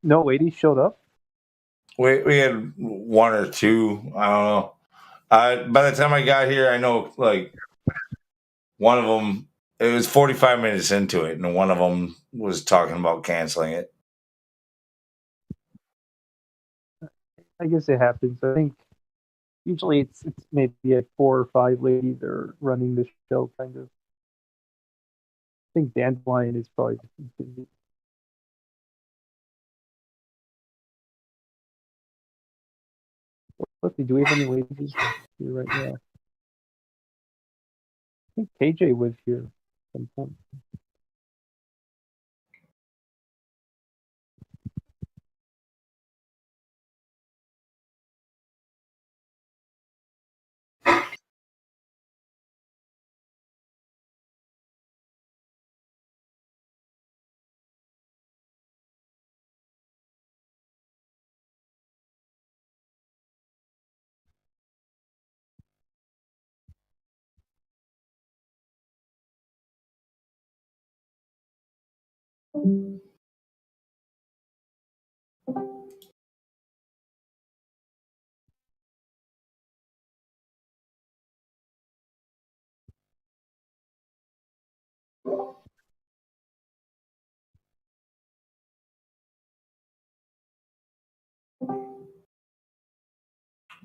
No ladies showed up? We had one or two. I don't know. By the time I got here, I know, like, one of them, it was 45 minutes into it, and one of them was talking about canceling it. I guess it happens. I think usually it's maybe like 4 or 5 ladies that are running the show, kind of. I think Dandelion is probably busy. Let's see, do we have any ladies here right now? I think KJ was here at some point.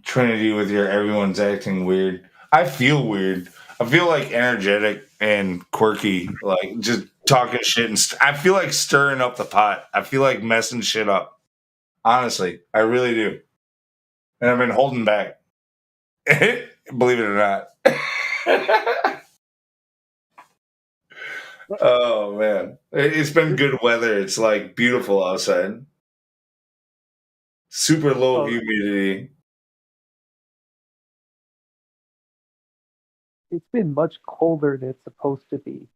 Trinity with your everyone's acting weird. I feel weird. I feel like energetic and quirky, like just talking shit. And I feel like stirring up the pot. I feel like messing shit up. Honestly, I really do. And I've been holding back. Believe it or not. Oh, man. It's been good weather. It's like beautiful outside. Super low humidity. It's been much colder than it's supposed to be.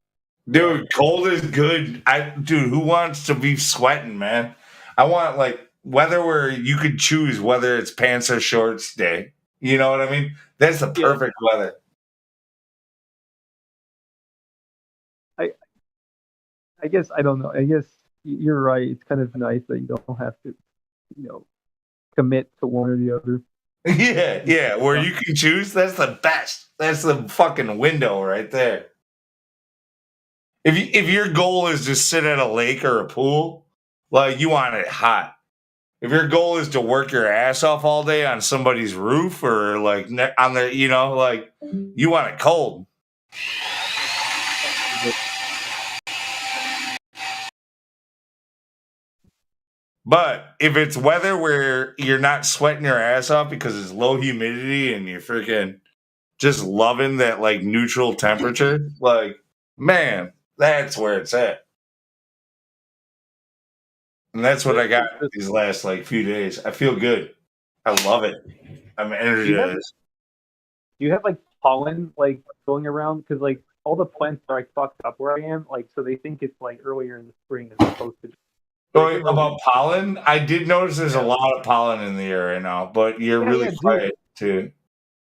Dude, cold is good. Dude, who wants to be sweating, man? I want like weather where you could choose whether it's pants or shorts day. You know what I mean? That's the perfect weather. I guess I don't know. I guess you're right. It's kind of nice that you don't have to, commit to one or the other. Yeah. Where you can choose, that's the best. That's the fucking window right there. If your goal is to sit at a lake or a pool, like you want it hot. If your goal is to work your ass off all day on somebody's roof or like on their, like you want it cold. But if it's weather where you're not sweating your ass off because it's low humidity and you're freaking just loving that like neutral temperature, like, man, that's where it's at. And that's what I got these last like few days. I feel good. I love it. I'm energized. Do you have like pollen like going around? Because like all the plants are like fucked up where I am, like so they think it's like earlier in the spring as opposed to. About pollen, I did notice there's a lot of pollen in the air right now, but you're really quiet too.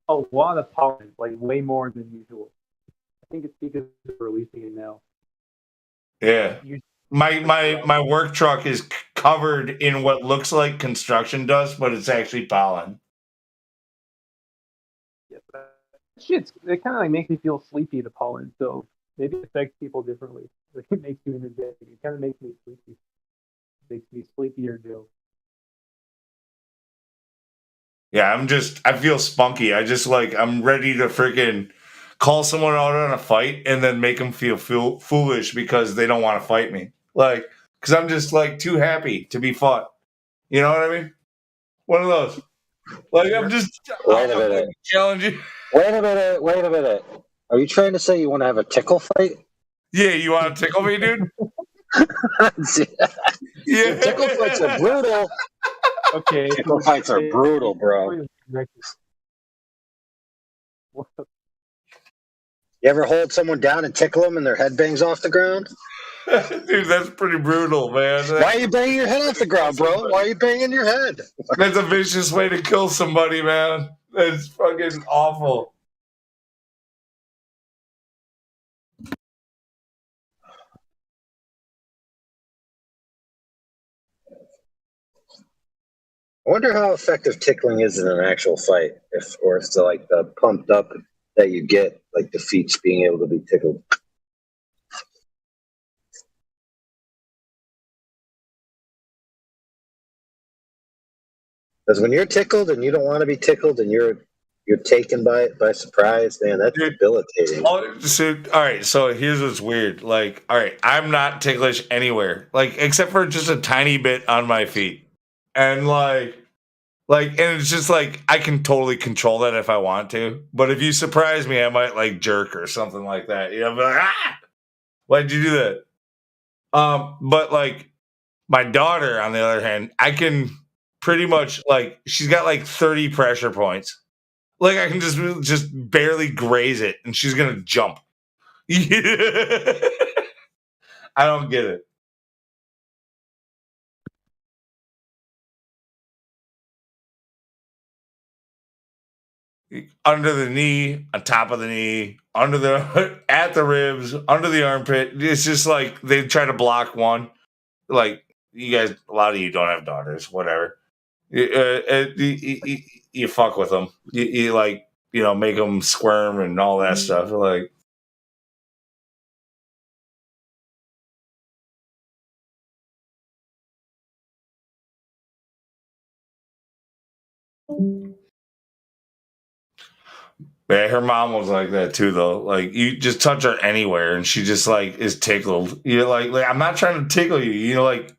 A lot of pollen, like way more than usual. I think it's because they're releasing it now. Yeah. My work truck is covered in what looks like construction dust, but it's actually pollen. Yeah, it kind of like makes me feel sleepy, the pollen, so maybe it affects people differently. Like, it makes you energetic. It kind of makes me sleepy. It makes me sleepier, Joe. Yeah, I feel spunky. I'm ready to freaking call someone out on a fight and then make them feel foolish because they don't want to fight me. Like, because I'm just like too happy to be fought. You know what I mean? One of those. Like, I'm just challenging. Wait a minute. Are you trying to say you want to have a tickle fight? Yeah, you want to tickle me, dude? Yeah. Tickle fights are brutal. Okay. Tickle fights are brutal, bro. You ever hold someone down and tickle them and their head bangs off the ground? Dude, that's pretty brutal, man. Why are you banging your head off the ground, bro? Why are you banging your head? That's a vicious way to kill somebody, man. That's fucking awful. I wonder how effective tickling is in an actual fight, if the pumped up that you get like defeats being able to be tickled. Because when you're tickled and you don't want to be tickled and you're taken by it by surprise, man, that's debilitating. All right, so here's what's weird. Like, all right, I'm not ticklish anywhere, like except for just a tiny bit on my feet, and and it's just like I can totally control that if I want to. But if you surprise me, I might like jerk or something like that. You know, I'm like, ah, why'd you do that? But like my daughter, on the other hand, I can pretty much like she's got like 30 pressure points. Like I can just barely graze it, and she's gonna jump. I don't get it. Under the knee, on top of the knee, under the at the ribs, under the armpit. It's just like they try to block one. Like you guys, a lot of you don't have daughters, whatever. You fuck with them. You like make them squirm and all that stuff. Like. Yeah, her mom was like that too, though. Like you just touch her anywhere, and she just like is tickled. You're like I'm not trying to tickle you. Like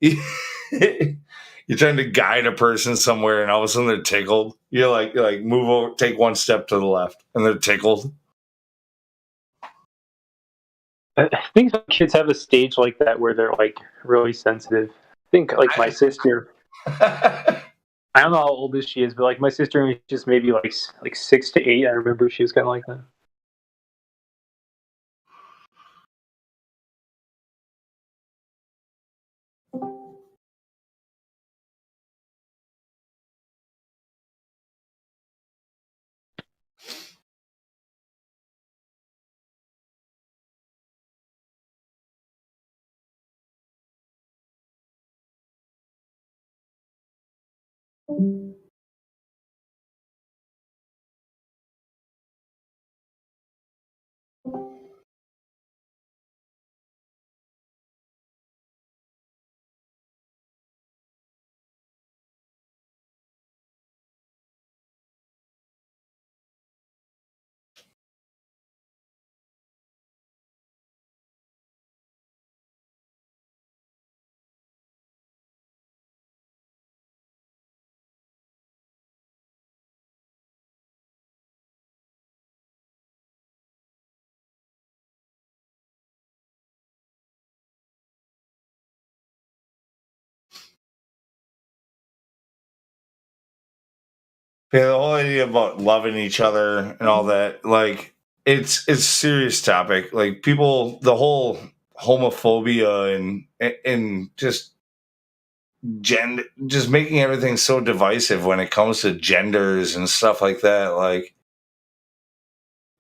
you're trying to guide a person somewhere, and all of a sudden they're tickled. You're like move over, take one step to the left, and they're tickled. I think some kids have a stage like that where they're like really sensitive. I think like my sister. I don't know how old she is, but like my sister was just maybe like 6 to 8. I remember she was kind of like that. Yeah, the whole idea about loving each other and all that, like it's a serious topic. Like people, the whole homophobia and just just making everything so divisive when it comes to genders and stuff like that. Like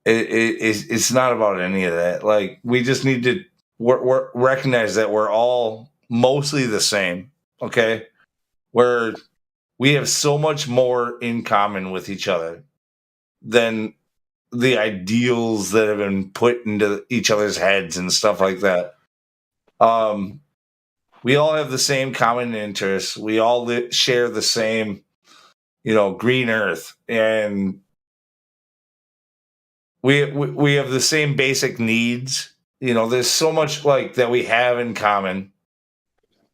it's not about any of that. Like we just need to recognize that we're all mostly the same. Okay, we have so much more in common with each other than the ideals that have been put into each other's heads and stuff like that. We all have the same common interests. We all share the same, green earth, and we have the same basic needs. There's so much like that we have in common,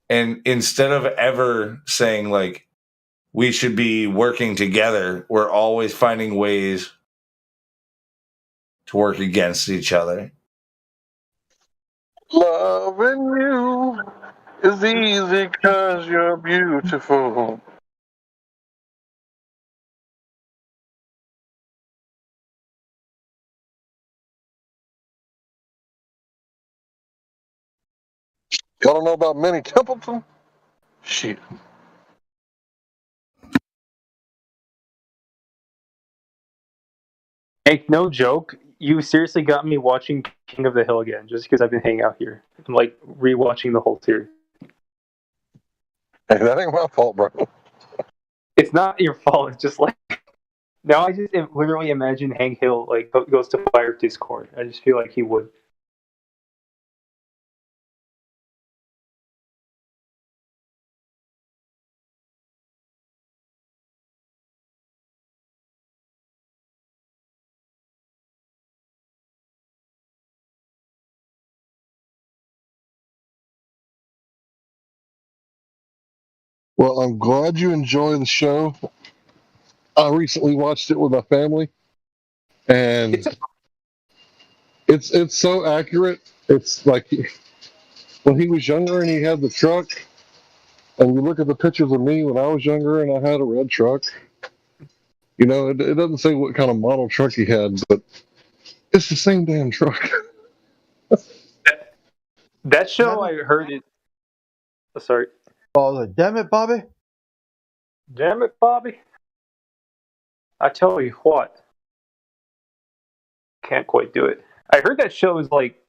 and instead of ever saying like we should be working together, we're always finding ways to work against each other. Loving you is easy because you're beautiful. Y'all don't know about Minnie Templeton? Shit. Hank, no joke. You seriously got me watching King of the Hill again, just because I've been hanging out here. I'm like rewatching the whole series. Hey, that ain't my fault, bro. It's not your fault. It's just like now I just literally imagine Hank Hill like goes to Fire Discord. I just feel like he would. Well, I'm glad you enjoy the show. I recently watched it with my family, and it's so accurate. It's like when he was younger and he had the truck, and you look at the pictures of me when I was younger and I had a red truck. You know, it doesn't say what kind of model truck he had, but it's the same damn truck. That show I heard it. Oh, sorry. Oh, damn it, Bobby! Damn it, Bobby! I tell you what, can't quite do it. I heard that show is like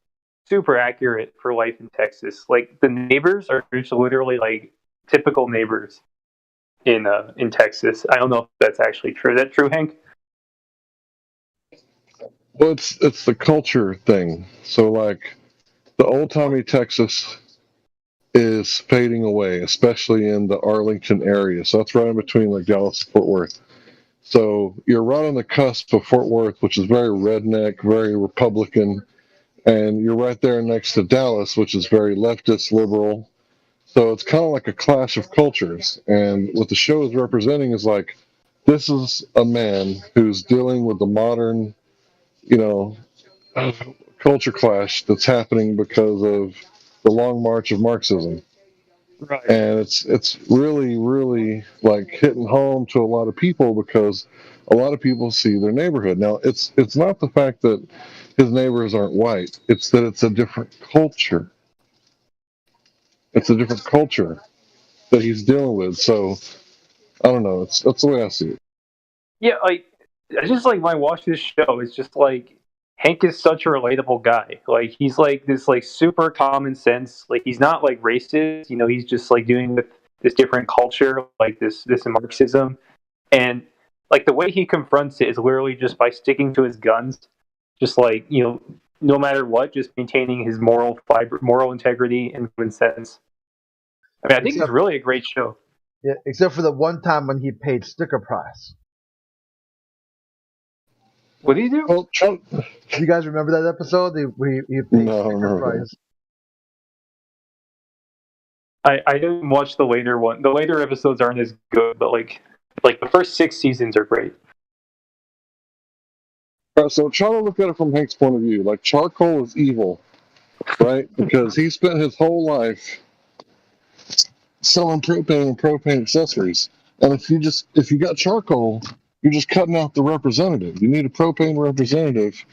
super accurate for life in Texas. Like the neighbors are just literally like typical neighbors in Texas. I don't know if that's actually true. Is that true, Hank? Well, it's the culture thing. So like the old timey Texas is fading away, especially in the Arlington area. So that's right in between like Dallas and Fort Worth. So you're right on the cusp of Fort Worth, which is very redneck, very Republican, and you're right there next to Dallas, which is very leftist, liberal. So it's kind of like a clash of cultures. And what the show is representing is like, this is a man who's dealing with the modern, you know, culture clash that's happening because of the long march of Marxism. Right. And it's really, really like hitting home to a lot of people because a lot of people see their neighborhood. Now, it's not the fact that his neighbors aren't white. It's that it's a different culture. It's a different culture that he's dealing with. So, I don't know. That's the way I see it. Yeah, like I just like when I watch this show, it's just like Hank is such a relatable guy. Like he's like this like super common sense. Like he's not like racist. You know, he's just like doing with this different culture, like this Marxism, and like the way he confronts it is literally just by sticking to his guns. Just like no matter what, just maintaining his moral integrity and common sense. I mean, I think it's really a great show. Yeah, except for the one time when he paid sticker price. What did he do? Well, do you guys remember that episode? He paid sticker price. I didn't watch the later one. The later episodes aren't as good, but like the first 6 seasons are great. So try to look at it from Hank's point of view. Like charcoal is evil, right? Because he spent his whole life selling propane and propane accessories. And if you got charcoal, you're just cutting out the representative. You need a propane representative,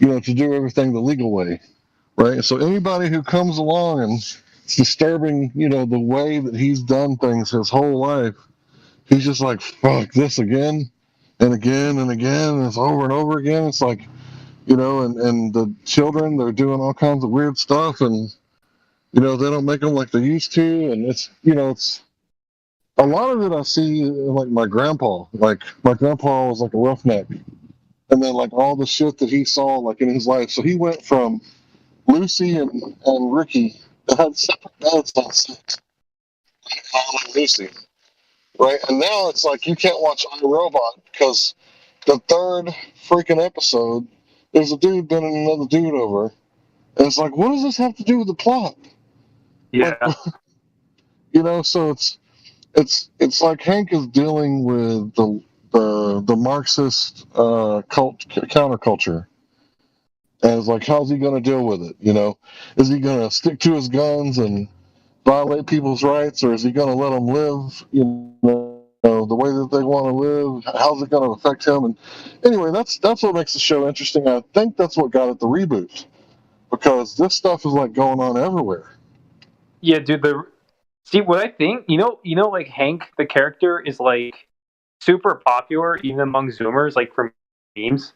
to do everything the legal way, right? So anybody who comes along and is disturbing, the way that he's done things his whole life, he's just like, fuck this again and again and again, and it's over and over again. It's like, and the children, they're doing all kinds of weird stuff, and they don't make them like they used to, and it's a lot of it I see like my grandpa. Like my grandpa was like a roughneck, and then like all the shit that he saw like in his life. So he went from Lucy and Ricky that had separate beds on set, like Lucy, right? And now it's like you can't watch iRobot because the third freaking episode, there's a dude bending another dude over, and it's like, what does this have to do with the plot? Yeah, like, so it's like Hank is dealing with the Marxist counterculture, and it's like, how's he going to deal with it? Is he going to stick to his guns and violate people's rights, or is he going to let them live? The way that they want to live. How's it going to affect him? And anyway, that's what makes the show interesting. I think that's what got it the reboot, because this stuff is like going on everywhere. Yeah, dude. See what I think. Like Hank, the character, is like super popular even among Zoomers, like from memes.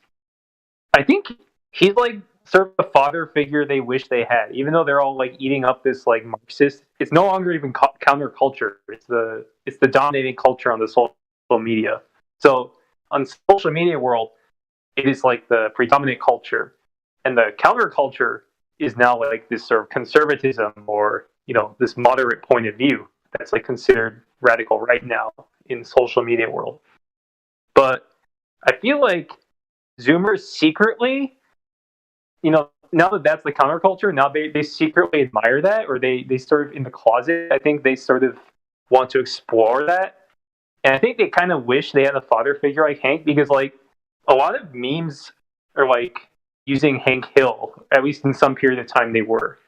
I think he's like sort of the father figure they wish they had, even though they're all like eating up this like Marxist. It's no longer even counterculture. It's the dominating culture on the social media. So on social media world, it is like the predominant culture, and the counterculture is now like this sort of conservatism or this moderate point of view that's like considered radical right now in social media world. But I feel like Zoomers secretly, now that that's the counterculture, now they secretly admire that, or they sort of in the closet, I think they sort of want to explore that. And I think they kind of wish they had a father figure like Hank, because like a lot of memes are like using Hank Hill, at least in some period of time they were.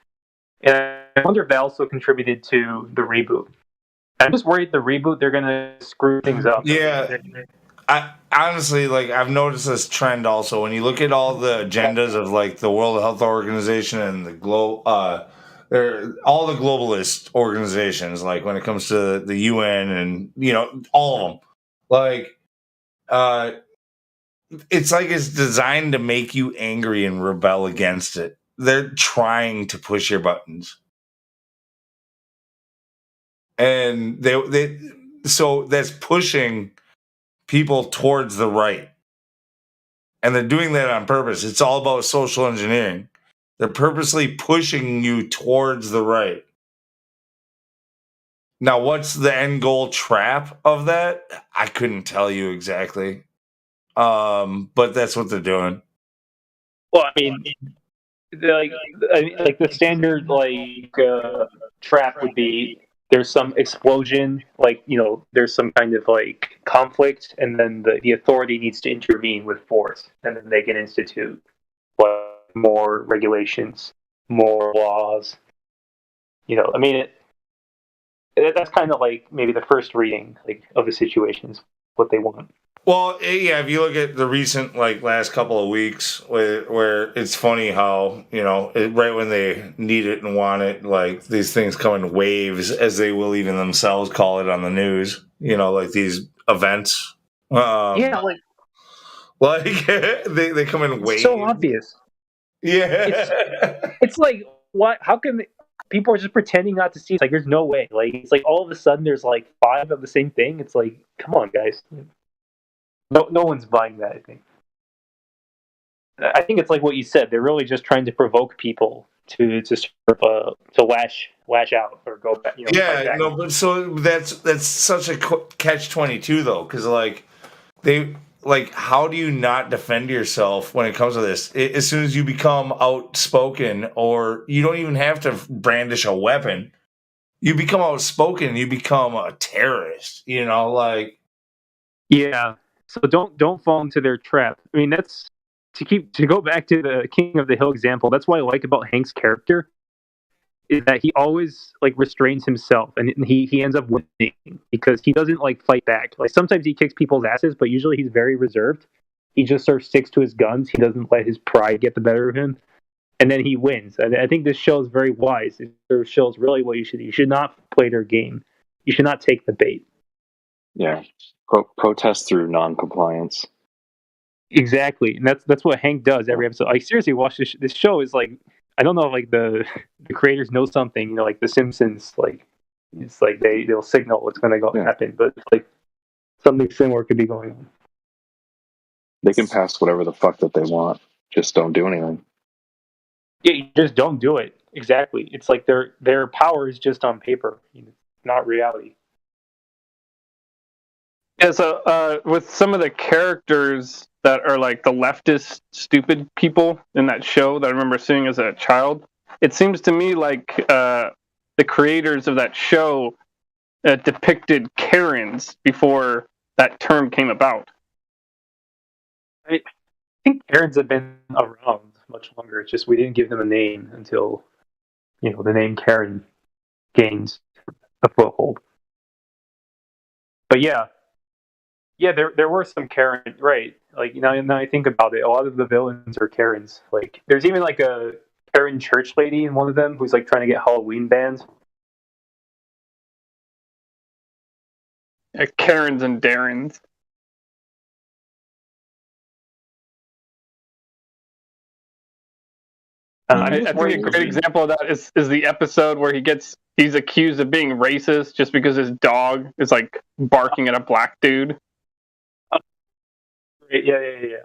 And I wonder if that also contributed to the reboot. I'm just worried the reboot, they're going to screw things up. Yeah. I honestly, like, I've noticed this trend also. When you look at all the agendas of like the World Health Organization and the all the globalist organizations, like when it comes to the UN and all of them, like it's like it's designed to make you angry and rebel against it. They're trying to push your buttons, and so that's pushing people towards the right. And they're doing that on purpose. It's all about social engineering. They're purposely pushing you towards the right. Now, what's the end goal trap of that? I couldn't tell you exactly. But that's what they're doing. Well, I mean, like the standard trap would be there's some explosion, there's some kind of like conflict, and then the authority needs to intervene with force, and then they can institute more regulations, more laws. I mean, that's kind of like maybe the first reading of the situation is what they want. Well, yeah, if you look at the recent last couple of weeks, where it's funny how right when they need it and want it, these things come in waves, as they will even themselves call it on the news. Like these events. Yeah, they come in waves. So obvious. Yeah, it's like what? How can people are just pretending not to see? It's like there's no way. It's like all of a sudden there's 5 of the same thing. It's like, come on, guys. No one's buying that, I think it's like what you said. They're really just trying to provoke people to lash out or go back. Yeah, no, but so that's such a catch-22 though, because how do you not defend yourself when it comes to this? As soon as you become outspoken, or you don't even have to brandish a weapon, you become outspoken, you become a terrorist. Yeah. So don't fall into their trap. I mean, that's to go back to the King of the Hill example. That's what I like about Hank's character is that he always restrains himself, and he ends up winning because he doesn't fight back. Sometimes he kicks people's asses, but usually he's very reserved. He just sort of sticks to his guns. He doesn't let his pride get the better of him, and then he wins. And I think this show is very wise. It sort of shows really what you should do. You should not play their game. You should not take the bait. Yeah. Protest through non-compliance. Exactly, and that's what Hank does every episode. Seriously, watch this show. Is I don't know, the creators know something. Like The Simpsons, it's they'll signal what's going to happen, but something similar could be going on. They can pass whatever the fuck that they want. Just don't do anything. Yeah, you just don't do it. Exactly. It's like their power is just on paper, not reality. Yeah, so with some of the characters that are the leftist stupid people in that show that I remember seeing as a child, it seems to me like the creators of that show depicted Karens before that term came about. I think Karens have been around much longer. It's just we didn't give them a name until the name Karen gains a foothold. But yeah, there were some Karen, right? Now I think about it, a lot of the villains are Karens. There's even a Karen church lady in one of them who's trying to get Halloween banned. Karens and Darrens. I think a great example of that is the episode where he's accused of being racist just because his dog is like barking at a black dude. Yeah.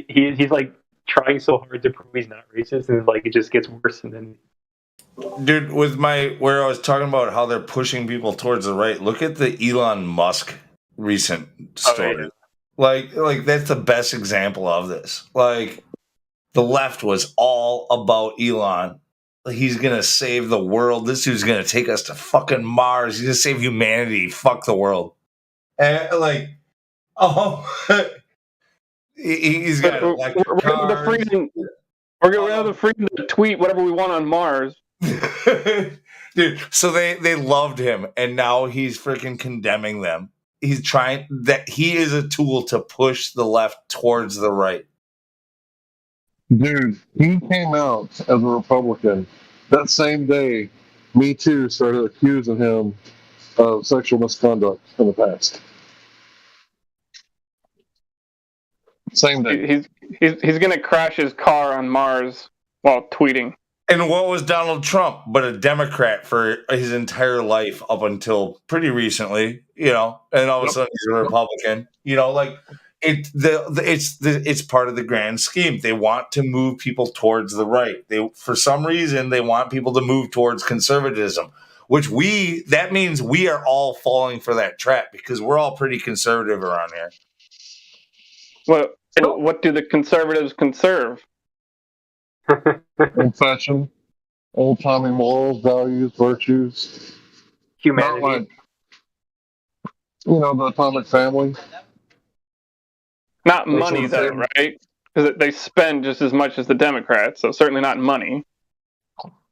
He's like trying so hard to prove he's not racist, and like it just gets worse. And then, dude, with where I was talking about how they're pushing people towards the right. Look at the Elon Musk recent story. Like that's the best example of this. Like the left was all about Elon. He's gonna save the world. This dude's gonna take us to fucking Mars. He's gonna save humanity. Fuck the world. And like, he's got electric cars. We're gonna have the freedom to tweet whatever we want on Mars. Dude, so they loved him, and now he's freaking condemning them. He's trying that he is a tool to push the left towards the right. Dude, he came out as a Republican. That same day, Me Too started accusing him of sexual misconduct in the past. Same day. He's gonna crash his car on Mars while tweeting. And what was Donald Trump but a Democrat for his entire life up until pretty recently, and all of a sudden he's a Republican. Like it's part of the grand scheme. They want to move people towards the right. For some reason they want people to move towards conservatism, which that means we are all falling for that trap because we're all pretty conservative around here. What do the conservatives conserve? Old-fashioned, old-timey morals, values, virtues. Humanity. Not like, the atomic family. Not money, though, right? Because they spend just as much as the Democrats, so certainly not money.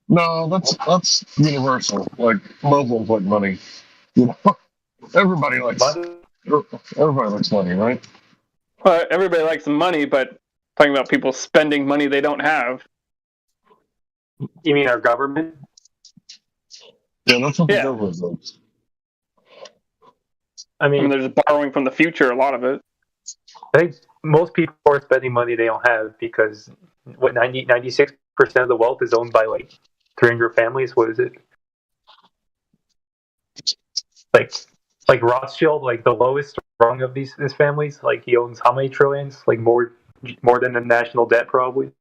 No, that's universal. Like, Muslims like money. Everybody likes money, right? Well, everybody likes money, but talking about people spending money they don't have. You mean our government? Yeah, that's what the government does. I mean, there's borrowing from the future, a lot of it. I think most people are spending money they don't have because 96% of the wealth is owned by like 300 families. What is it? Like Rothschild, like the lowest rung of these families, like he owns how many trillions? Like more than the national debt, probably.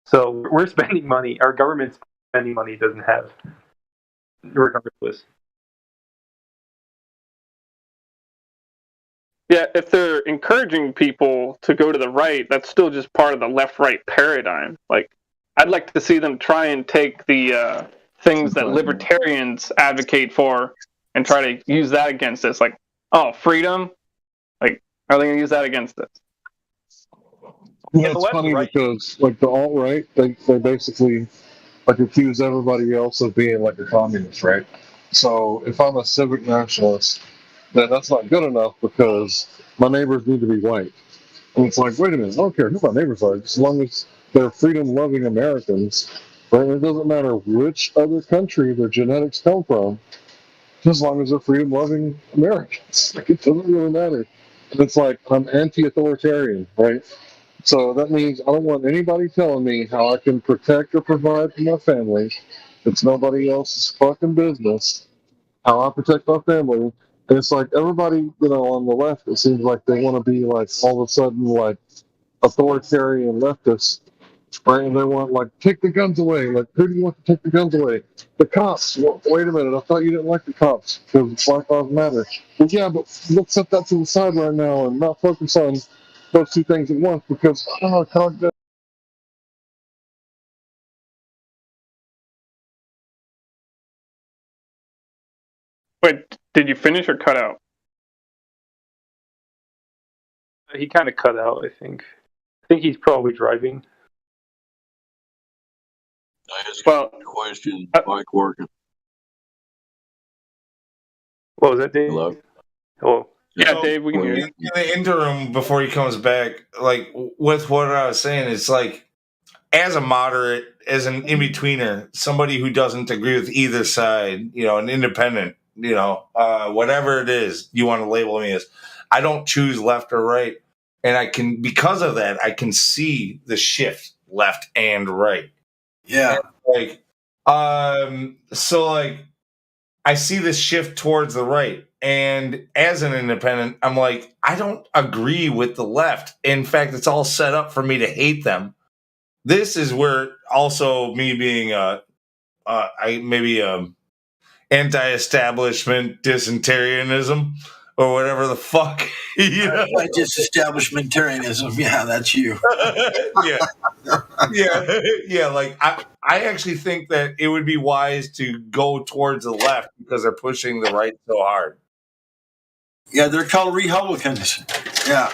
So we're spending money. Our government's spending money it doesn't have, regardless. Yeah, if they're encouraging people to go to the right, that's still just part of the left-right paradigm. Like, I'd like to see them try and take the things that libertarians advocate for and try to use that against us. Like, freedom? Like, are they going to use that against us? Yeah, it's funny because, like, the alt-right, they basically, like, accuse everybody else of being, like, a communist, right? So, if I'm a civic nationalist, then that's not good enough because my neighbors need to be white. And it's like, wait a minute, I don't care who my neighbors are, as long as they're freedom-loving Americans, right? It doesn't matter which other country their genetics come from, as long as they're freedom-loving Americans. Like, it doesn't really matter. And it's like, I'm anti-authoritarian, right? So that means I don't want anybody telling me how I can protect or provide for my family. It's nobody else's fucking business how I protect my family. And it's like everybody, on the left, it seems like they want to be like all of a sudden like authoritarian leftists, right? And they want like, take the guns away. Like, who do you want to take the guns away? The cops. Well, wait a minute, I thought you didn't like the cops because Black Lives Matter. Well, yeah, but let's set that to the side right now and not focus on those two things at once because Wait, did you finish or cut out? He kind of cut out, I think. I think he's probably driving. I asked a question. Mike working. What was that, Dave? Hello. Yeah, Dave, we can hear you. In the interim, before he comes back, like with what I was saying, it's like as a moderate, as an in-betweener, somebody who doesn't agree with either side, an independent, whatever it is you want to label me as. I don't choose left or right. And because of that, I can see the shift left and right. Yeah. And I see this shift towards the right. And as an independent, I'm like, I don't agree with the left. In fact, it's all set up for me to hate them. This is where also me being anti-establishment dysenterianism or whatever the fuck. Disestablishmentarianism. Yeah, that's you. Yeah. Like I actually think that it would be wise to go towards the left because they're pushing the right so hard. Yeah, they're called Republicans. Yeah.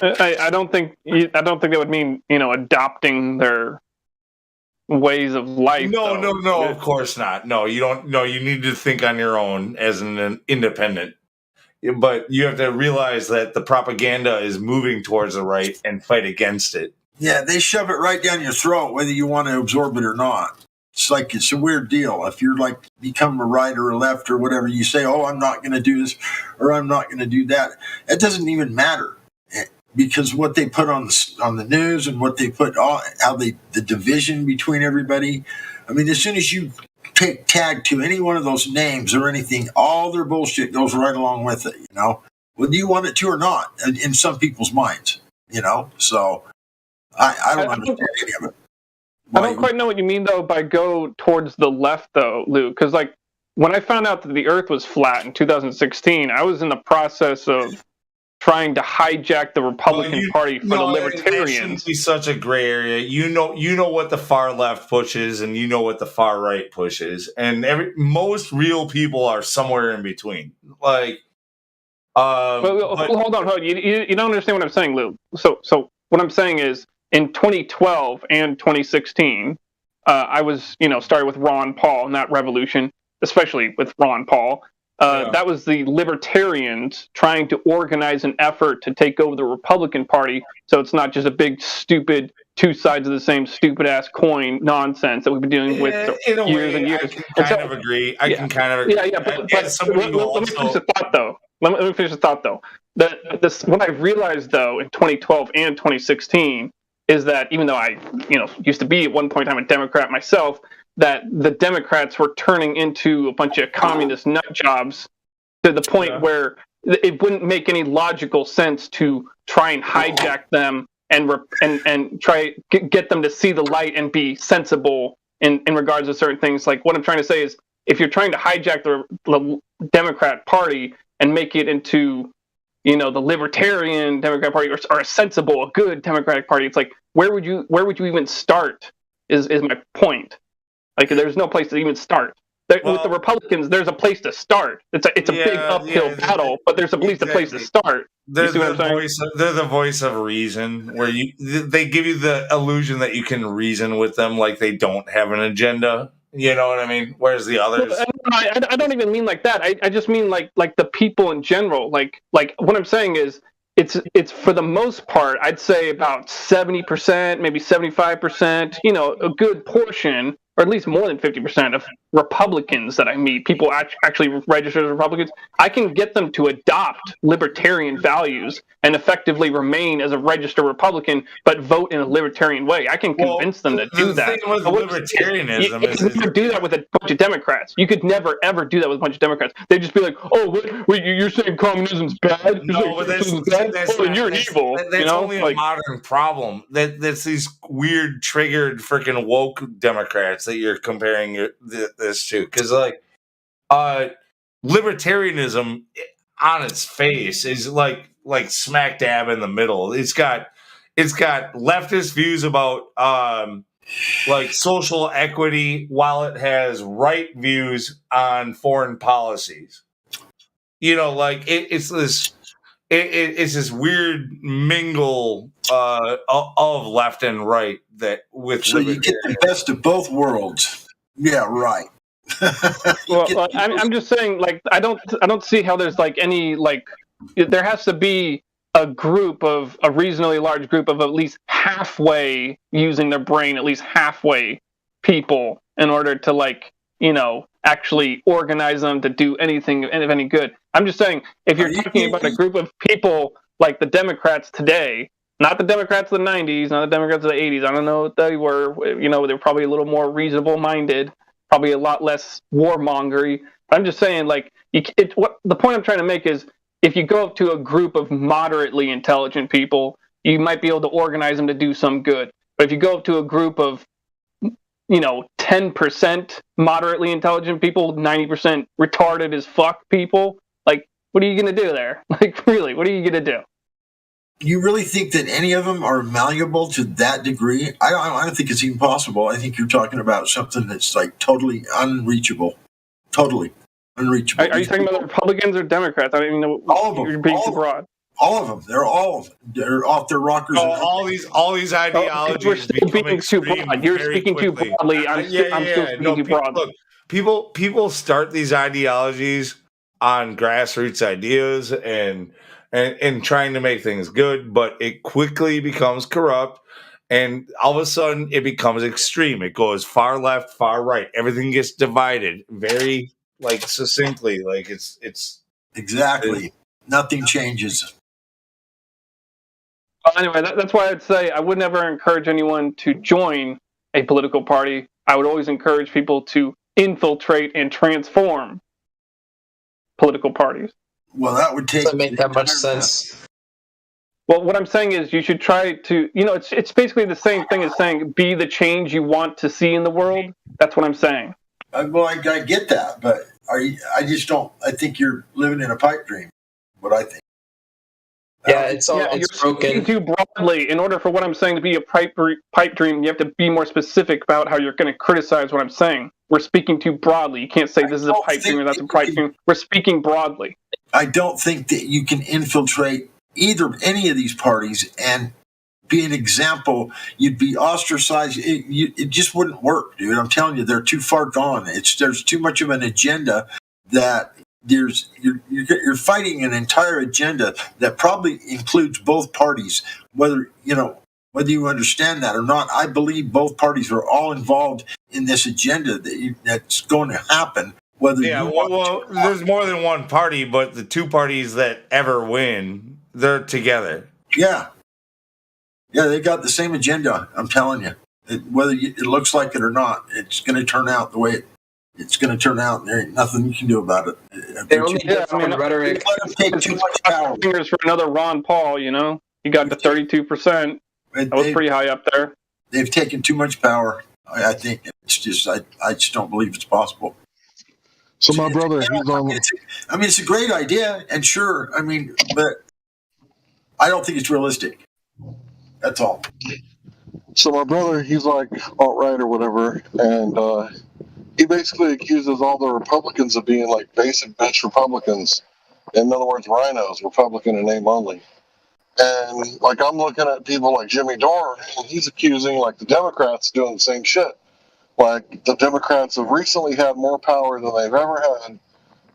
I don't think that would mean adopting their ways of life. No, of course not. No, you don't. No, you need to think on your own as an independent. But you have to realize that the propaganda is moving towards the right and fight against it. Yeah, they shove it right down your throat, whether you want to absorb it or not. It's a weird deal. If you're like become a right or a left or whatever, you say, "Oh, I'm not going to do this," or "I'm not going to do that." It doesn't even matter because what they put on the news and what they put the division between everybody. I mean, as soon as you take tag to any one of those names or anything, all their bullshit goes right along with it. Whether you want it to or not, in some people's minds. So I don't understand any of it. I don't quite know what you mean, though, by go towards the left, though, Luke. Because, when I found out that the Earth was flat in 2016, I was in the process of trying to hijack the Republican Party for the Libertarians. It shouldn't be such a gray area. You know what the far left pushes, and you know what the far right pushes, and most real people are somewhere in between. Hold on. You don't understand what I'm saying, Luke. So what I'm saying is, in 2012 and 2016, I was, started with Ron Paul and that revolution, especially with Ron Paul. That was the Libertarians trying to organize an effort to take over the Republican Party, so it's not just a big, stupid, two sides of the same stupid-ass coin nonsense that we've been dealing with for years and years. I can kind of agree. Yeah, but let me finish the thought, though. Let me finish the thought, though. What I realized, though, in 2012 and 2016 is that even though I, used to be at one point in time a Democrat myself, that the Democrats were turning into a bunch of communist nut jobs to the point where it wouldn't make any logical sense to try and hijack them and try get them to see the light and be sensible in regards to certain things. Like what I'm trying to say is, if you're trying to hijack the Democrat Party and make it into the Libertarian Democrat Party or a sensible, a good Democratic Party, it's like where would you even start? Is my point. Like, there's no place to even start. With the Republicans, there's a place to start. It's a big uphill battle, but there's at least a place to start. They're the voice of reason, where they give you the illusion that you can reason with them, like they don't have an agenda. You know what I mean? Whereas the others, I don't even mean like that. I just mean like the people in general. Like what I'm saying is, it's for the most part, I'd say about 70%, maybe 75%. A good portion, or at least more than 50% of Republicans that I meet, people actually registered as Republicans, I can get them to adopt libertarian values and effectively remain as a registered Republican, but vote in a libertarian way. I can convince them to do that. The thing with libertarianism you could never do that with a bunch of Democrats. You could never, ever do that with a bunch of Democrats. They'd just be like, oh, wait, you're saying communism's bad? You're evil. That's only a modern problem. That's these weird, triggered, freaking woke Democrats that you're comparing this to, because libertarianism on its face is like smack dab in the middle. It's got leftist views about social equity, while it has right views on foreign policies. It's this weird mingle of left and right so you get the best of both worlds. Yeah, right. Well, I'm just saying, I don't see how there's any there has to be a reasonably large group of at least halfway using their brain, at least halfway people, in order to actually organize them to do anything of any good. I'm just saying, if you're talking about a group of people like the Democrats today, not the Democrats of the 90s, not the Democrats of the 80s, I don't know what they were, they were probably a little more reasonable minded, probably a lot less warmongery. I'm just saying, like, what the point I'm trying to make is, if you go up to a group of moderately intelligent people, you might be able to organize them to do some good. But if you go up to a group of 10% moderately intelligent people, 90% retarded as fuck people, like, what are you going to do there? Like, really, what are you going to do? You really think that any of them are malleable to that degree? I don't think it's even possible. I think you're talking about something that's like totally unreachable. Totally unreachable. Are you talking about the Republicans or Democrats? I don't even know. All of them. You're being too broad. All of them. They're off their rockers. All these ideologies. We're still being too broad. You're speaking too broadly. I'm still speaking too broadly. Look, people start these ideologies on grassroots ideas and trying to make things good, but it quickly becomes corrupt, and all of a sudden it becomes extreme. It goes far left, far right. Everything gets divided very succinctly. Like it's exactly nothing changes. Well, anyway, that's why I'd say I would never encourage anyone to join a political party. I would always encourage people to infiltrate and transform political parties. Well, that would doesn't make that much sense. Well, what I'm saying is you should try to, it's basically the same thing as saying be the change you want to see in the world. That's what I'm saying. Well, I get that, but I just don't. I think you're living in a pipe dream. What I think. Yeah, it's broken. Speaking too broadly. In order for what I'm saying to be a pipe dream, you have to be more specific about how you're going to criticize what I'm saying. We're speaking too broadly. You can't say this is a pipe dream or that's a pipe dream. We're speaking broadly. I don't think that you can infiltrate any of these parties and be an example. You'd be ostracized. It just wouldn't work, dude. I'm telling you, they're too far gone. There's too much of an agenda that you're fighting an entire agenda that probably includes both parties. Whether you understand that or not, I believe both parties are all involved in this agenda that's going to happen. There's more than one party, but the two parties that ever win, they're together. Yeah, they got the same agenda. I'm telling you, whether it looks like it or not, it's going to turn out the way it's going to turn out. There ain't nothing you can do about it. They only rhetoric. Let them take too much power. Fingers for another Ron Paul. He got to 32%. That was pretty high up there. They've taken too much power. I think it's just. I just don't believe it's possible. So my brother, he's on. It's a great idea, and sure, but I don't think it's realistic. That's all. So my brother, he's like alt-right or whatever, and he basically accuses all the Republicans of being like basic bitch Republicans. In other words, rhinos, Republican in name only. And I'm looking at people like Jimmy Dore, and he's accusing the Democrats doing the same shit. The Democrats have recently had more power than they've ever had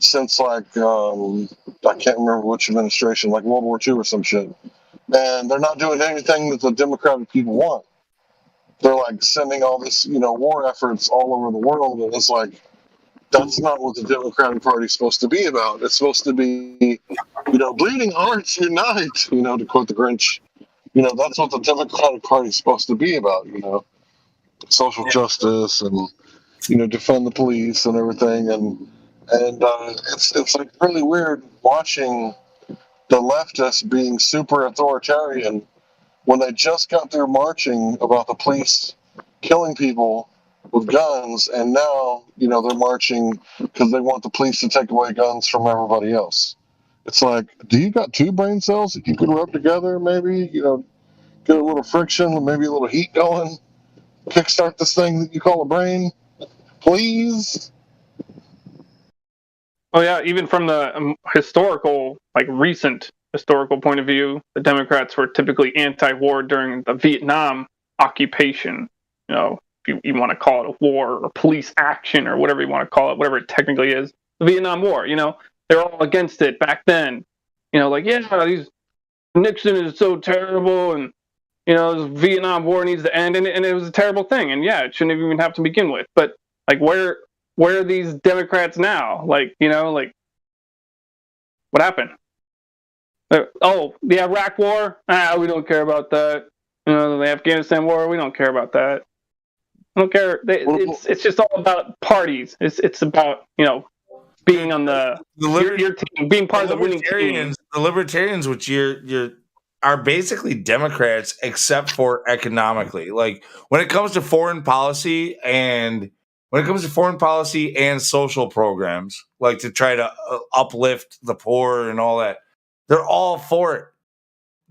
since I can't remember which administration, World War II or some shit. And they're not doing anything that the Democratic people want. They're sending all this, war efforts all over the world, and it's that's not what the Democratic Party is supposed to be about. It's supposed to be, bleeding hearts unite, to quote the Grinch. That's what the Democratic Party is supposed to be about, social justice and, defund the police and everything. And it's really weird watching the leftists being super authoritarian when they just got through marching about the police killing people with guns, and now, they're marching because they want the police to take away guns from everybody else. It's do you got two brain cells that you could rub together, maybe, get a little friction, maybe a little heat going, kickstart this thing that you call a brain, please? Oh yeah, even from the historical, recent historical point of view, the Democrats were typically anti-war during the Vietnam occupation. If you want to call it a war or police action or whatever you want to call it, whatever it technically is, the Vietnam War. They're all against it back then. Nixon is so terrible, and this Vietnam War needs to end, and it was a terrible thing, and yeah, it shouldn't even have to begin with. But where where are these Democrats now? Like, like what happened? Oh, the Iraq War? We don't care about that. The Afghanistan War? We don't care about that. I don't care. It's just all about parties. It's about being on your team, being part of the winning team. The libertarians, which are basically Democrats, except for economically. Like when it comes to foreign policy and social programs, like to try to uplift the poor and all that, they're all for it.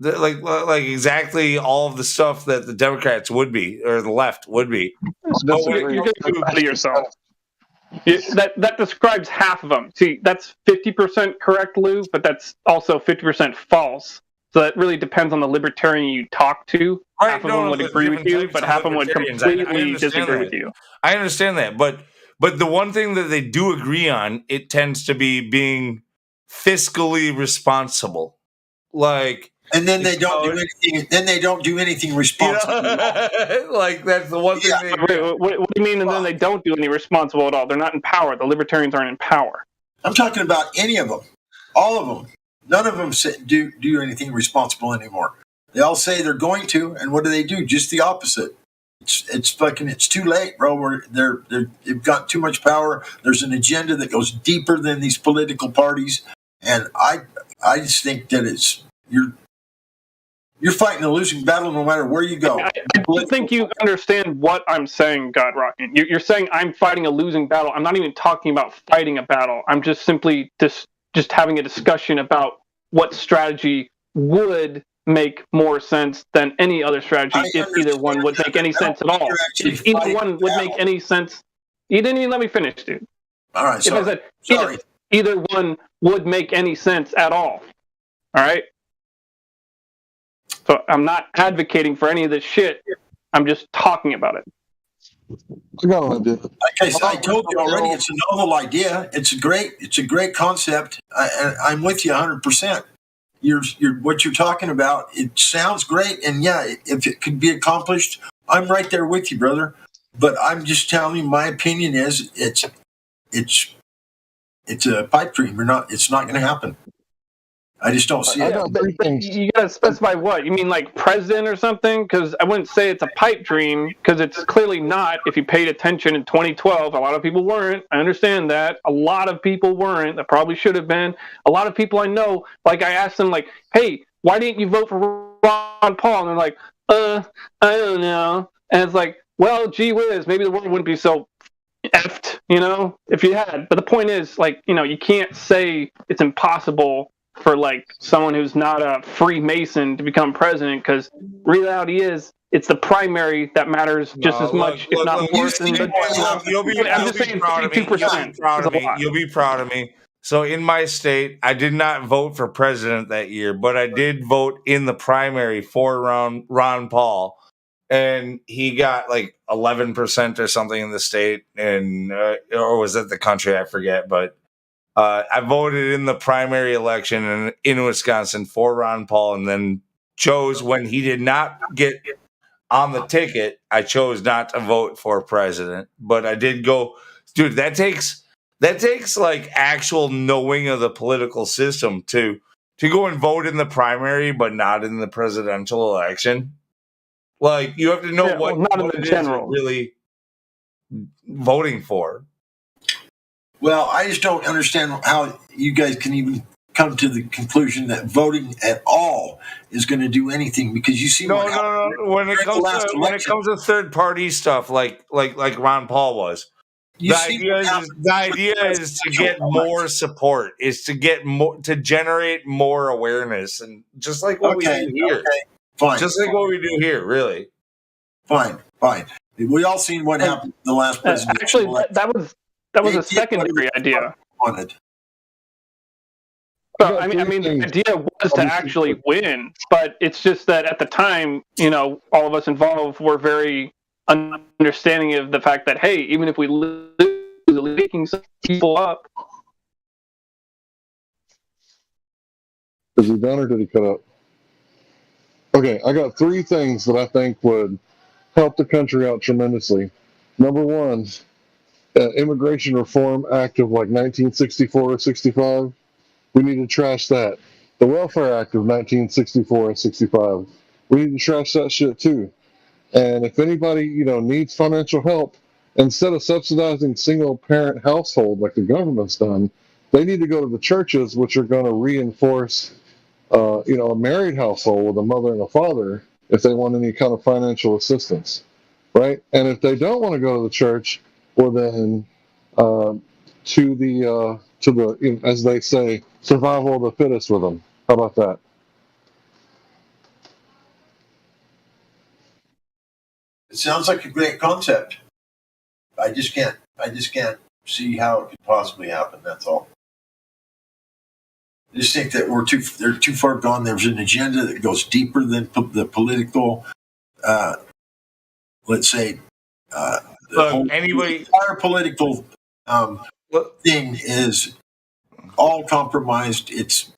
They're like exactly all of the stuff that the Democrats would be, or the left would be. You're getting too ahead of yourself. That describes half of them. See, that's 50% correct, Lou, but that's also 50% false. So that really depends on the libertarian you talk to. Right, half of them would agree with you, but half of them would completely disagree with you. I understand that, but the one thing that they do agree on, it tends to be being fiscally responsible. Like, and then they don't do anything. Then they don't do anything responsible. Like that's the one thing. What do you mean? And then they don't do any responsible at all? They're not in power. The libertarians aren't in power. I'm talking about any of them, all of them. None of them do anything responsible anymore. They all say they're going to, and what do? Just the opposite. It's too late, bro. They've got too much power. There's an agenda that goes deeper than these political parties, and I just think that you're fighting a losing battle no matter where you go. I don't think you understand what I'm saying, God Rocket. You're saying I'm fighting a losing battle. I'm not even talking about fighting a battle. I'm just simply just having a discussion about what strategy would make more sense than any other strategy if either one would make any sense at all. If either one would make any sense. You didn't even let me finish, dude. All right, if I said either one would make any sense at all. All right? So I'm not advocating for any of this shit. I'm just talking about it. I told you already, it's a novel idea. It's a great concept. I'm with you 100%. What you're talking about, it sounds great, and yeah, if it could be accomplished, I'm right there with you, brother. But I'm just telling you, my opinion is it's a pipe dream. It's not going to happen. I just don't see it. You gotta specify what you mean, like president or something, because I wouldn't say it's a pipe dream, because it's clearly not. If you paid attention in 2012, a lot of people weren't. I understand that. A lot of people weren't. That probably should have been. A lot of people I know, like I asked them, like, hey, why didn't you vote for Ron Paul? And they're like, I don't know. And it's like, well, gee whiz, maybe the world wouldn't be so effed, if you had. But the point is, like, you can't say it's impossible for like someone who's not a Freemason to become president, because reality is it's the primary that matters just as much, if not more than the You'll be proud of me. You'll be proud of me. So in my state, I did not vote for president that year, but I did vote in the primary for Ron Paul, and he got like 11% or something in the state, and or was it the country? I forget, but. I voted in the primary election in Wisconsin for Ron Paul, and then chose, when he did not get on the ticket, I chose not to vote for president. But I did go, dude. That takes like actual knowing of the political system to go and vote in the primary, but not in the presidential election. Like you have to know what it is you're really voting for. Well, I just don't understand how you guys can even come to the conclusion that voting at all is going to do anything, because you see no. When it comes to third party stuff, like Ron Paul was, the idea is to get more support, is to get more, to generate more awareness, and just like what we do here, fine, just like what we do here, really, fine. We all seen what happened in the last presidential actually, election. That was a secondary idea. Well, I mean, the idea was to actually win, but it's just that at the time, all of us involved were very understanding of the fact that, hey, even if we lose, leaking some people up. Is he done or did he cut up? Okay, I got 3 things that I think would help the country out tremendously. Number 1, Immigration Reform Act of like 1964 or 65. We need to trash that. The Welfare Act of 1964 and 65. We need to trash that shit too. And if anybody, needs financial help, instead of subsidizing single-parent household like the government's done, they need to go to the churches, which are going to reinforce, a married household with a mother and a father if they want any kind of financial assistance, right? And if they don't want to go to the church, well then, to the as they say, survival of the fittest with them. How about that? It sounds like a great concept. I just can't see how it could possibly happen. That's all. I just think that they're too far gone. There's an agenda that goes deeper than the political, let's say, anybody, entire political thing is all compromised. It's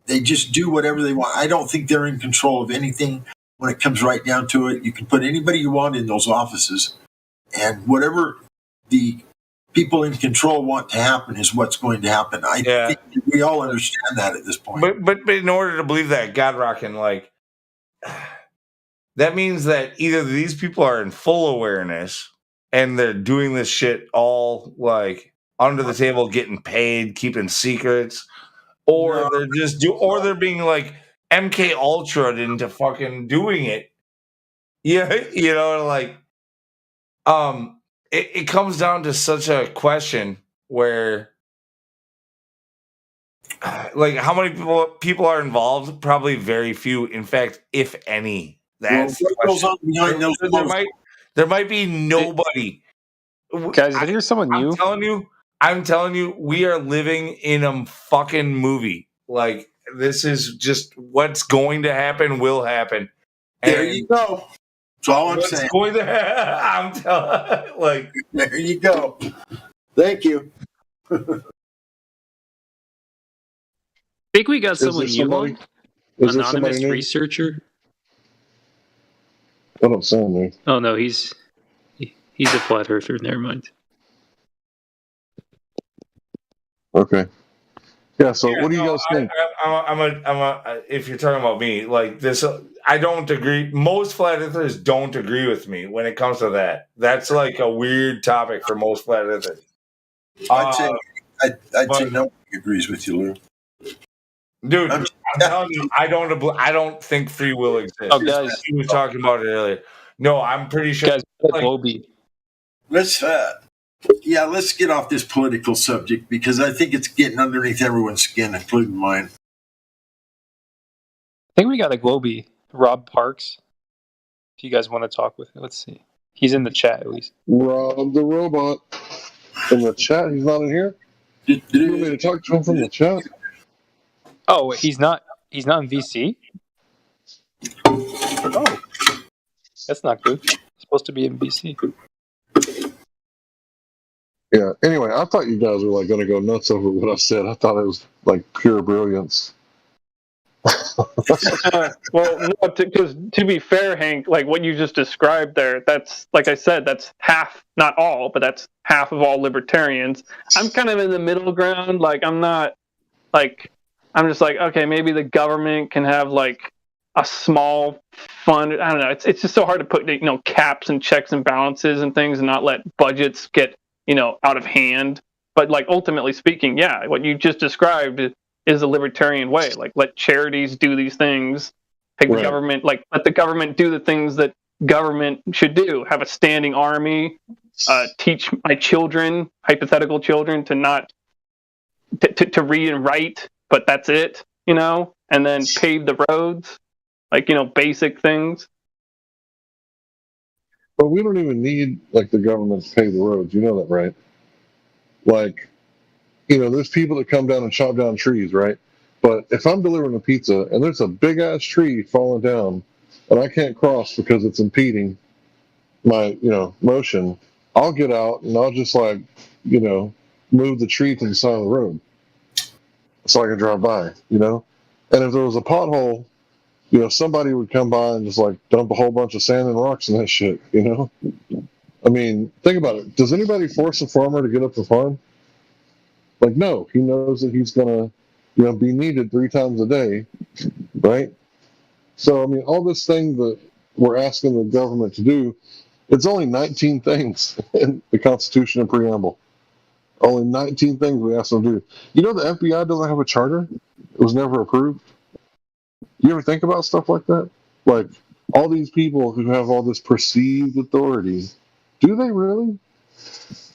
they just do whatever they want. I don't think they're in control of anything when it comes right down to it. You can put anybody you want in those offices, and whatever the people in control want to happen is what's going to happen. I think we all understand that at this point. But in order to believe that, God rocking, that means that either these people are in full awareness and they're doing this shit all under the table, getting paid, keeping secrets, or they're being MK Ultra'd into fucking doing it. Yeah, it comes down to such a question where, how many people are involved? Probably very few. In fact, if any. That's what goes on behind those. There might be nobody. Guys, I hear someone new. I'm telling you, we are living in a fucking movie. This is just what's going to happen will happen. There you go. That's all I'm saying. Going to I'm telling, there you go. Thank you. I think we got someone new on. Anonymous researcher. What I'm saying, man. Oh no, he's a flat earther. Never mind. Okay. Yeah. So, what do you guys think? If you're talking about me, this, I don't agree. Most flat earthers don't agree with me when it comes to that. That's a weird topic for most flat earthers. I'd say nobody agrees with you, Lou. Dude, I'm telling you, I don't think free will exists. Oh, guys, he was talking about it earlier. No, I'm pretty sure. Guys, let's get off this political subject because I think it's getting underneath everyone's skin, including mine. I think we got a Globy, Rob Parks. If you guys want to talk with him, let's see. He's in the chat at least. Rob the robot in the chat. He's not in here. You want me to talk to him from the chat? Oh, he's not in VC? Oh. That's not good. He's supposed to be in VC. Yeah, anyway, I thought you guys were going to go nuts over what I said. I thought it was pure brilliance. Well, no, because to be fair, Hank, what you just described there, that's, like I said, that's half, not all, but that's half of all libertarians. I'm kind of in the middle ground. I'm not, I'm just okay, maybe the government can have a small fund. I don't know. It's just so hard to put caps and checks and balances and things and not let budgets get out of hand. But ultimately speaking, yeah, what you just described is a libertarian way. Let charities do these things. Take the government, let the government do the things that government should do. Have a standing army. Teach my children, hypothetical children, to not to read and write. But that's it, and then pave the roads, basic things. But we don't even need the government to pave the roads. You know that, right? There's people that come down and chop down trees, right? But if I'm delivering a pizza and there's a big ass tree falling down and I can't cross because it's impeding my, motion, I'll get out and I'll just move the tree to the side of the road so I can drive by, And if there was a pothole, somebody would come by and just dump a whole bunch of sand and rocks in that shit, I mean, think about it. Does anybody force a farmer to get up the farm? Like, no. He knows that he's gonna, be needed 3 times a day, right? So, I mean, all this thing that we're asking the government to do, it's only 19 things in the Constitution and preamble. Only 19 things we ask them to do. You know, the FBI doesn't have a charter. It was never approved. You ever think about stuff like that? Like, all these people who have all this perceived authority, do they really?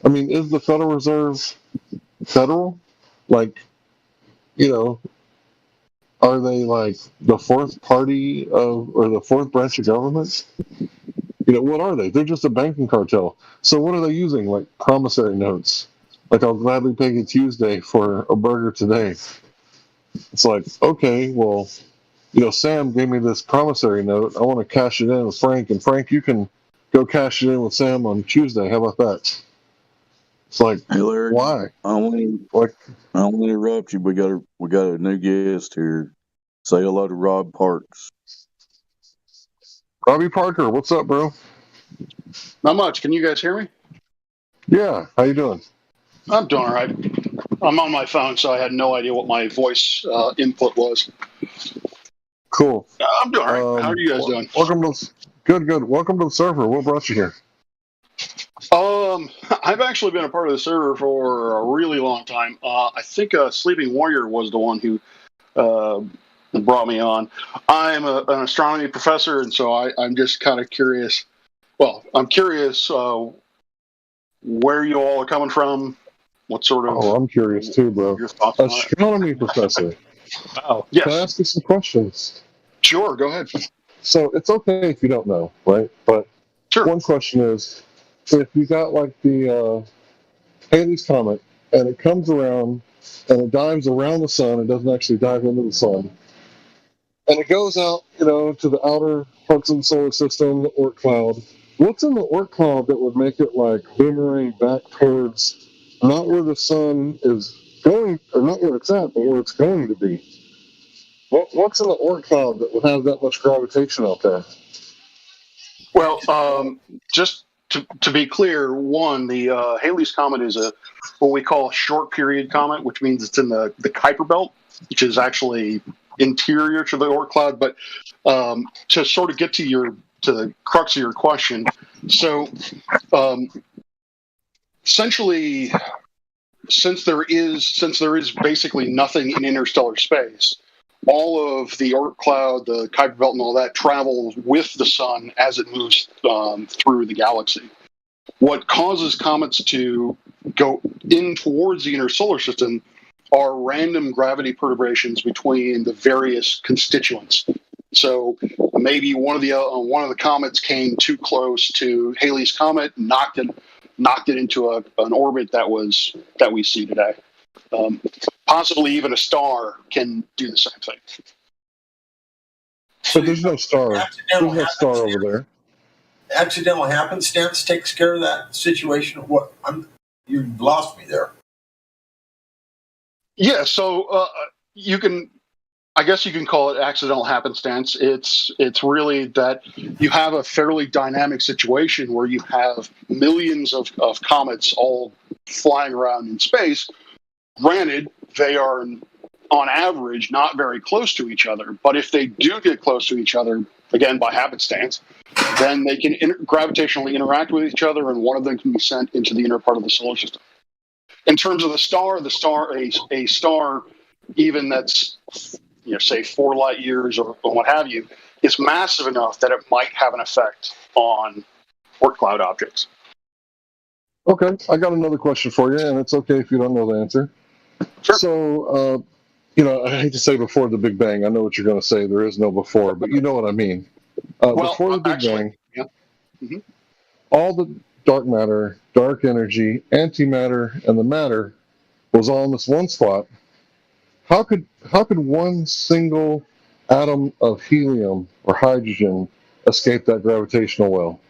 I mean, is the Federal Reserve federal? Like, are they like the fourth party or the fourth branch of government? What are they? They're just a banking cartel. So what are they using? Like promissory notes. Like, I'll gladly pay you Tuesday for a burger today. It's like, okay, well, Sam gave me this promissory note. I want to cash it in with Frank, and Frank, you can go cash it in with Sam on Tuesday. How about that? It's like, hey Larry, why? I don't want to interrupt you. We got a new guest here. Say hello to Rob Parks. Robbie Parker, what's up, bro? Not much. Can you guys hear me? Yeah. How you doing? I'm doing all right. I'm on my phone, so I had no idea what my voice input was. Cool. I'm doing all right. How are you guys doing? Welcome to good. Welcome to the server. What brought you here? I've actually been a part of the server for a really long time. I think Sleeping Warrior was the one who brought me on. I'm an astronomy professor, and so I'm just kind of curious. Well, I'm curious where you all are coming from. What sort of? Oh, I'm curious too, bro. Your thoughts Astronomy professor. Oh, yes. Can I ask you some questions? Sure, go ahead. So it's okay if you don't know, right? But one question is, if you got like the Halley's Comet, and it comes around, and it dives around the sun, it doesn't actually dive into the sun, and it goes out, to the outer parts of the solar system, the Oort cloud. What's in the Oort cloud that would make it like boomerang back towards not where the sun is going, or not where it's at, but where it's going to be? What's in the Oort cloud that would have that much gravitation out there? Well, just to be clear, one, the Halley's Comet is what we call a short period comet, which means it's in the Kuiper Belt, which is actually interior to the Oort cloud. But to sort of get to the crux of your question, so essentially, since there is basically nothing in interstellar space, all of the Oort cloud, the Kuiper Belt, and all that travels with the sun as it moves through the galaxy. What causes comets to go in towards the inner solar system are random gravity perturbations between the various constituents. So maybe one of the comets came too close to Halley's Comet, knocked it into an orbit that we see today. Possibly even a star can do the same thing. So there's no star. There's no star over there. Accidental happenstance takes care of that situation. What? You lost me there. Yeah. So I guess you can call it accidental happenstance. It's really that you have a fairly dynamic situation where you have millions of comets all flying around in space. Granted, they are, on average, not very close to each other. But if they do get close to each other, again, by happenstance, then they can gravitationally interact with each other, and one of them can be sent into the inner part of the solar system. In terms of a star, even that's, say 4 light years or what have you, is massive enough that it might have an effect on Oort cloud objects. Okay, I got another question for you, and it's okay if you don't know the answer. Sure. So, I hate to say before the Big Bang. I know what you're going to say. There is no before, but you know what I mean. Before the Big Bang, yeah. Mm-hmm. all the dark matter, dark energy, antimatter, and the matter was all in this one spot. How could one single atom of helium or hydrogen escape that gravitational well?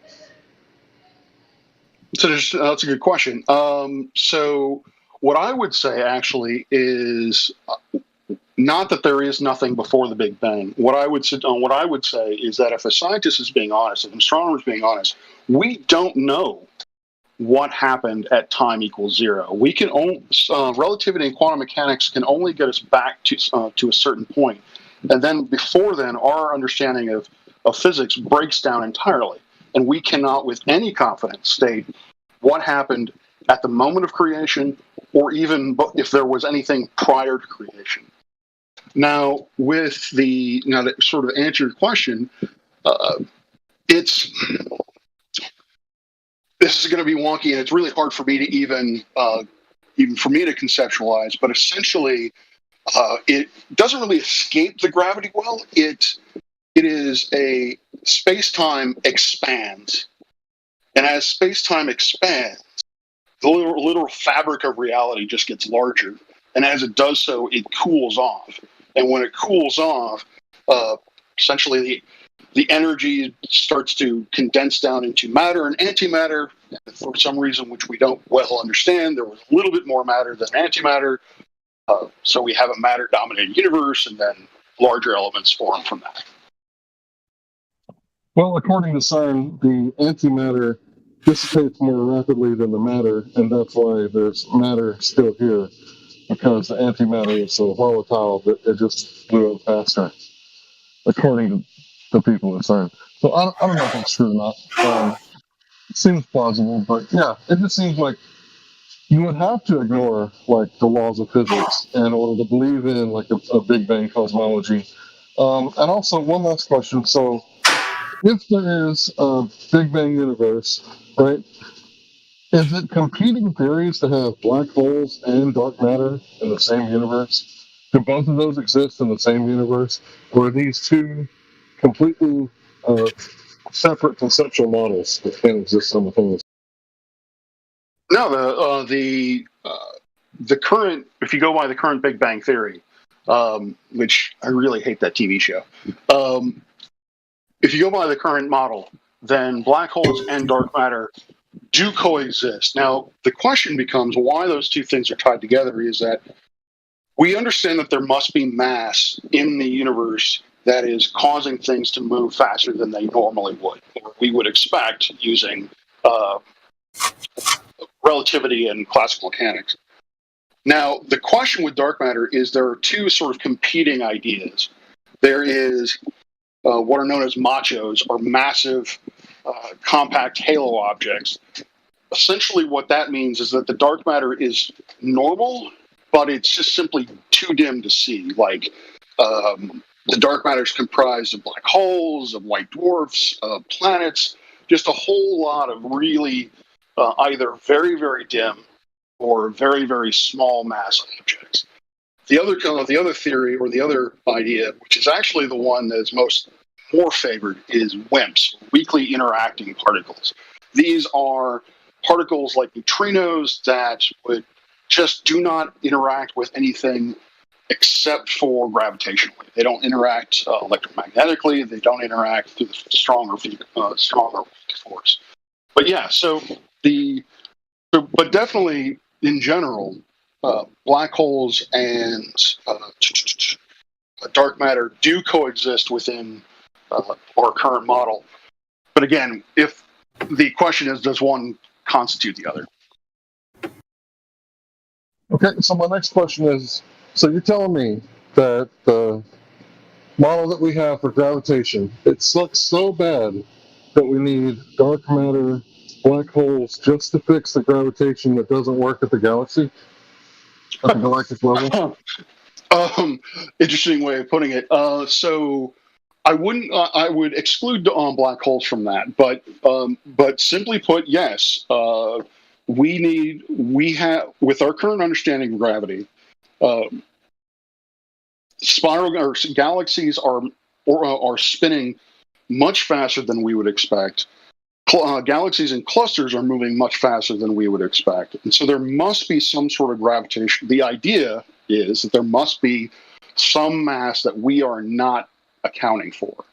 So that's a good question. So what I would say actually is not that there is nothing before the Big Bang. What I would say is that if a scientist is being honest, if an astronomer is being honest, we don't know what happened at time equals zero. We can only relativity and quantum mechanics can only get us back to a certain point, and then before then, our understanding of physics breaks down entirely, and we cannot, with any confidence, state what happened at the moment of creation, or even if there was anything prior to creation. Now, to sort of answer your question, this is going to be wonky, and it's really hard for me to even for me to conceptualize. But essentially, it doesn't really escape the gravity well. It is a space-time expands, and as space-time expands, the literal fabric of reality just gets larger, and as it does so, it cools off. And when it cools off, essentially the energy starts to condense down into matter and antimatter. For some reason which we don't well understand, there was a little bit more matter than antimatter. So we have a matter-dominated universe, and then larger elements form from that. Well, according to CERN, the antimatter dissipates more rapidly than the matter, and that's why there's matter still here, because the antimatter is so volatile that it just blew up faster, according to the people at CERN. So I don't know if that's true or not. It seems plausible, but yeah, it just seems like you would have to ignore like the laws of physics in order to believe in like a Big Bang cosmology. And also, one last question. So, if there is a Big Bang universe, right, is it competing theories to have black holes and dark matter in the same universe? Do both of those exist in the same universe? Or are these two completely separate conceptual models that can exist simultaneously? No, the current, if you go by the current Big Bang theory, which I really hate that TV show. If you go by the current model, then black holes and dark matter do coexist. Now, the question becomes why those two things are tied together is that we understand that there must be mass in the universe that is causing things to move faster than they normally would, or we would expect using relativity and classical mechanics. Now, the question with dark matter is there are two sort of competing ideas. There is what are known as machos, or massive compact halo objects. Essentially what that means is that the dark matter is normal, but it's just simply too dim to see. Like the dark matter is comprised of black holes, of white dwarfs, of planets, just a whole lot of really either very, very dim or very, very small mass objects. The other theory, or the other idea, which is actually the one that is more favored, is WIMPs, weakly interacting particles. These are particles like neutrinos that would just do not interact with anything except for gravitationally. They don't interact electromagnetically. They don't interact through the strong or weak force. But yeah, but definitely in general, black holes and dark matter do coexist within our current model. But again, if the question is, does one constitute the other? Okay, so my next question is, so you're telling me that the model that we have for gravitation, it sucks so bad that we need dark matter, black holes, just to fix the gravitation that doesn't work at the galaxy, at the galactic level? Interesting way of putting it. So I would exclude black holes from that, but simply put, yes, we have, with our current understanding of gravity, galaxies are spinning much faster than we would expect. Galaxies and clusters are moving much faster than we would expect, and so there must be some sort of gravitation. The idea is that there must be some mass that we are not accounting for.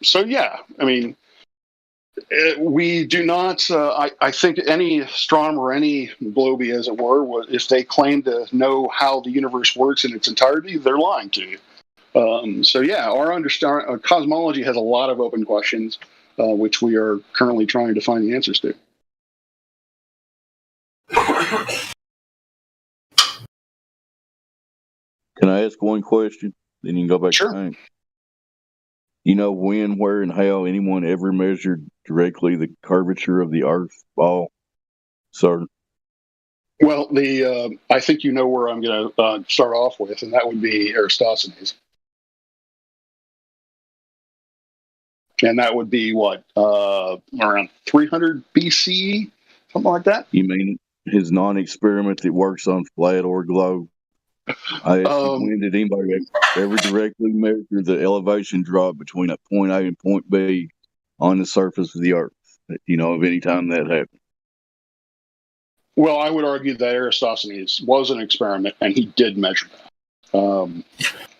So yeah, I mean, we do not. I think any astronomer, any Bloby, as it were, if they claim to know how the universe works in its entirety, they're lying to you. So yeah, our cosmology has a lot of open questions, which we are currently trying to find the answers to. Can I ask one question? Then you can go back to time. You know when, where, and how anyone ever measured directly the curvature of the Earth ball? Sir? Well, I think you know where I'm going to start off with, and that would be Eratosthenes. And that would be what, around 300 BCE, something like that? You mean his non-experiment that works on flat or globe? I asked you, when did anybody ever directly measure the elevation drop between a point A and point B on the surface of the Earth? You know, of any time that happened? Well, I would argue that Eratosthenes was an experiment, and he did measure that.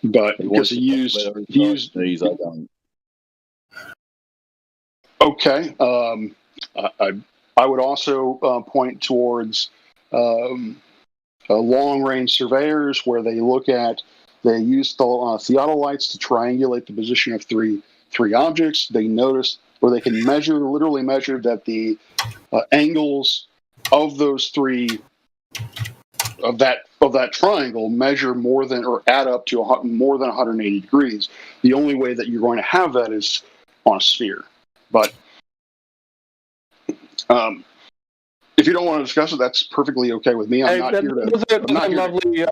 But because he used these, I don't. Okay. I would also point towards long-range surveyors, where they use the theodolites to triangulate the position of three objects. They notice, or they can literally measure that the angles of those three of that triangle measure more than, or add up to more than 180 degrees. The only way that you're going to have that is on a sphere. But if you don't want to discuss it, that's perfectly okay with me. I'm not here to. Those are lovely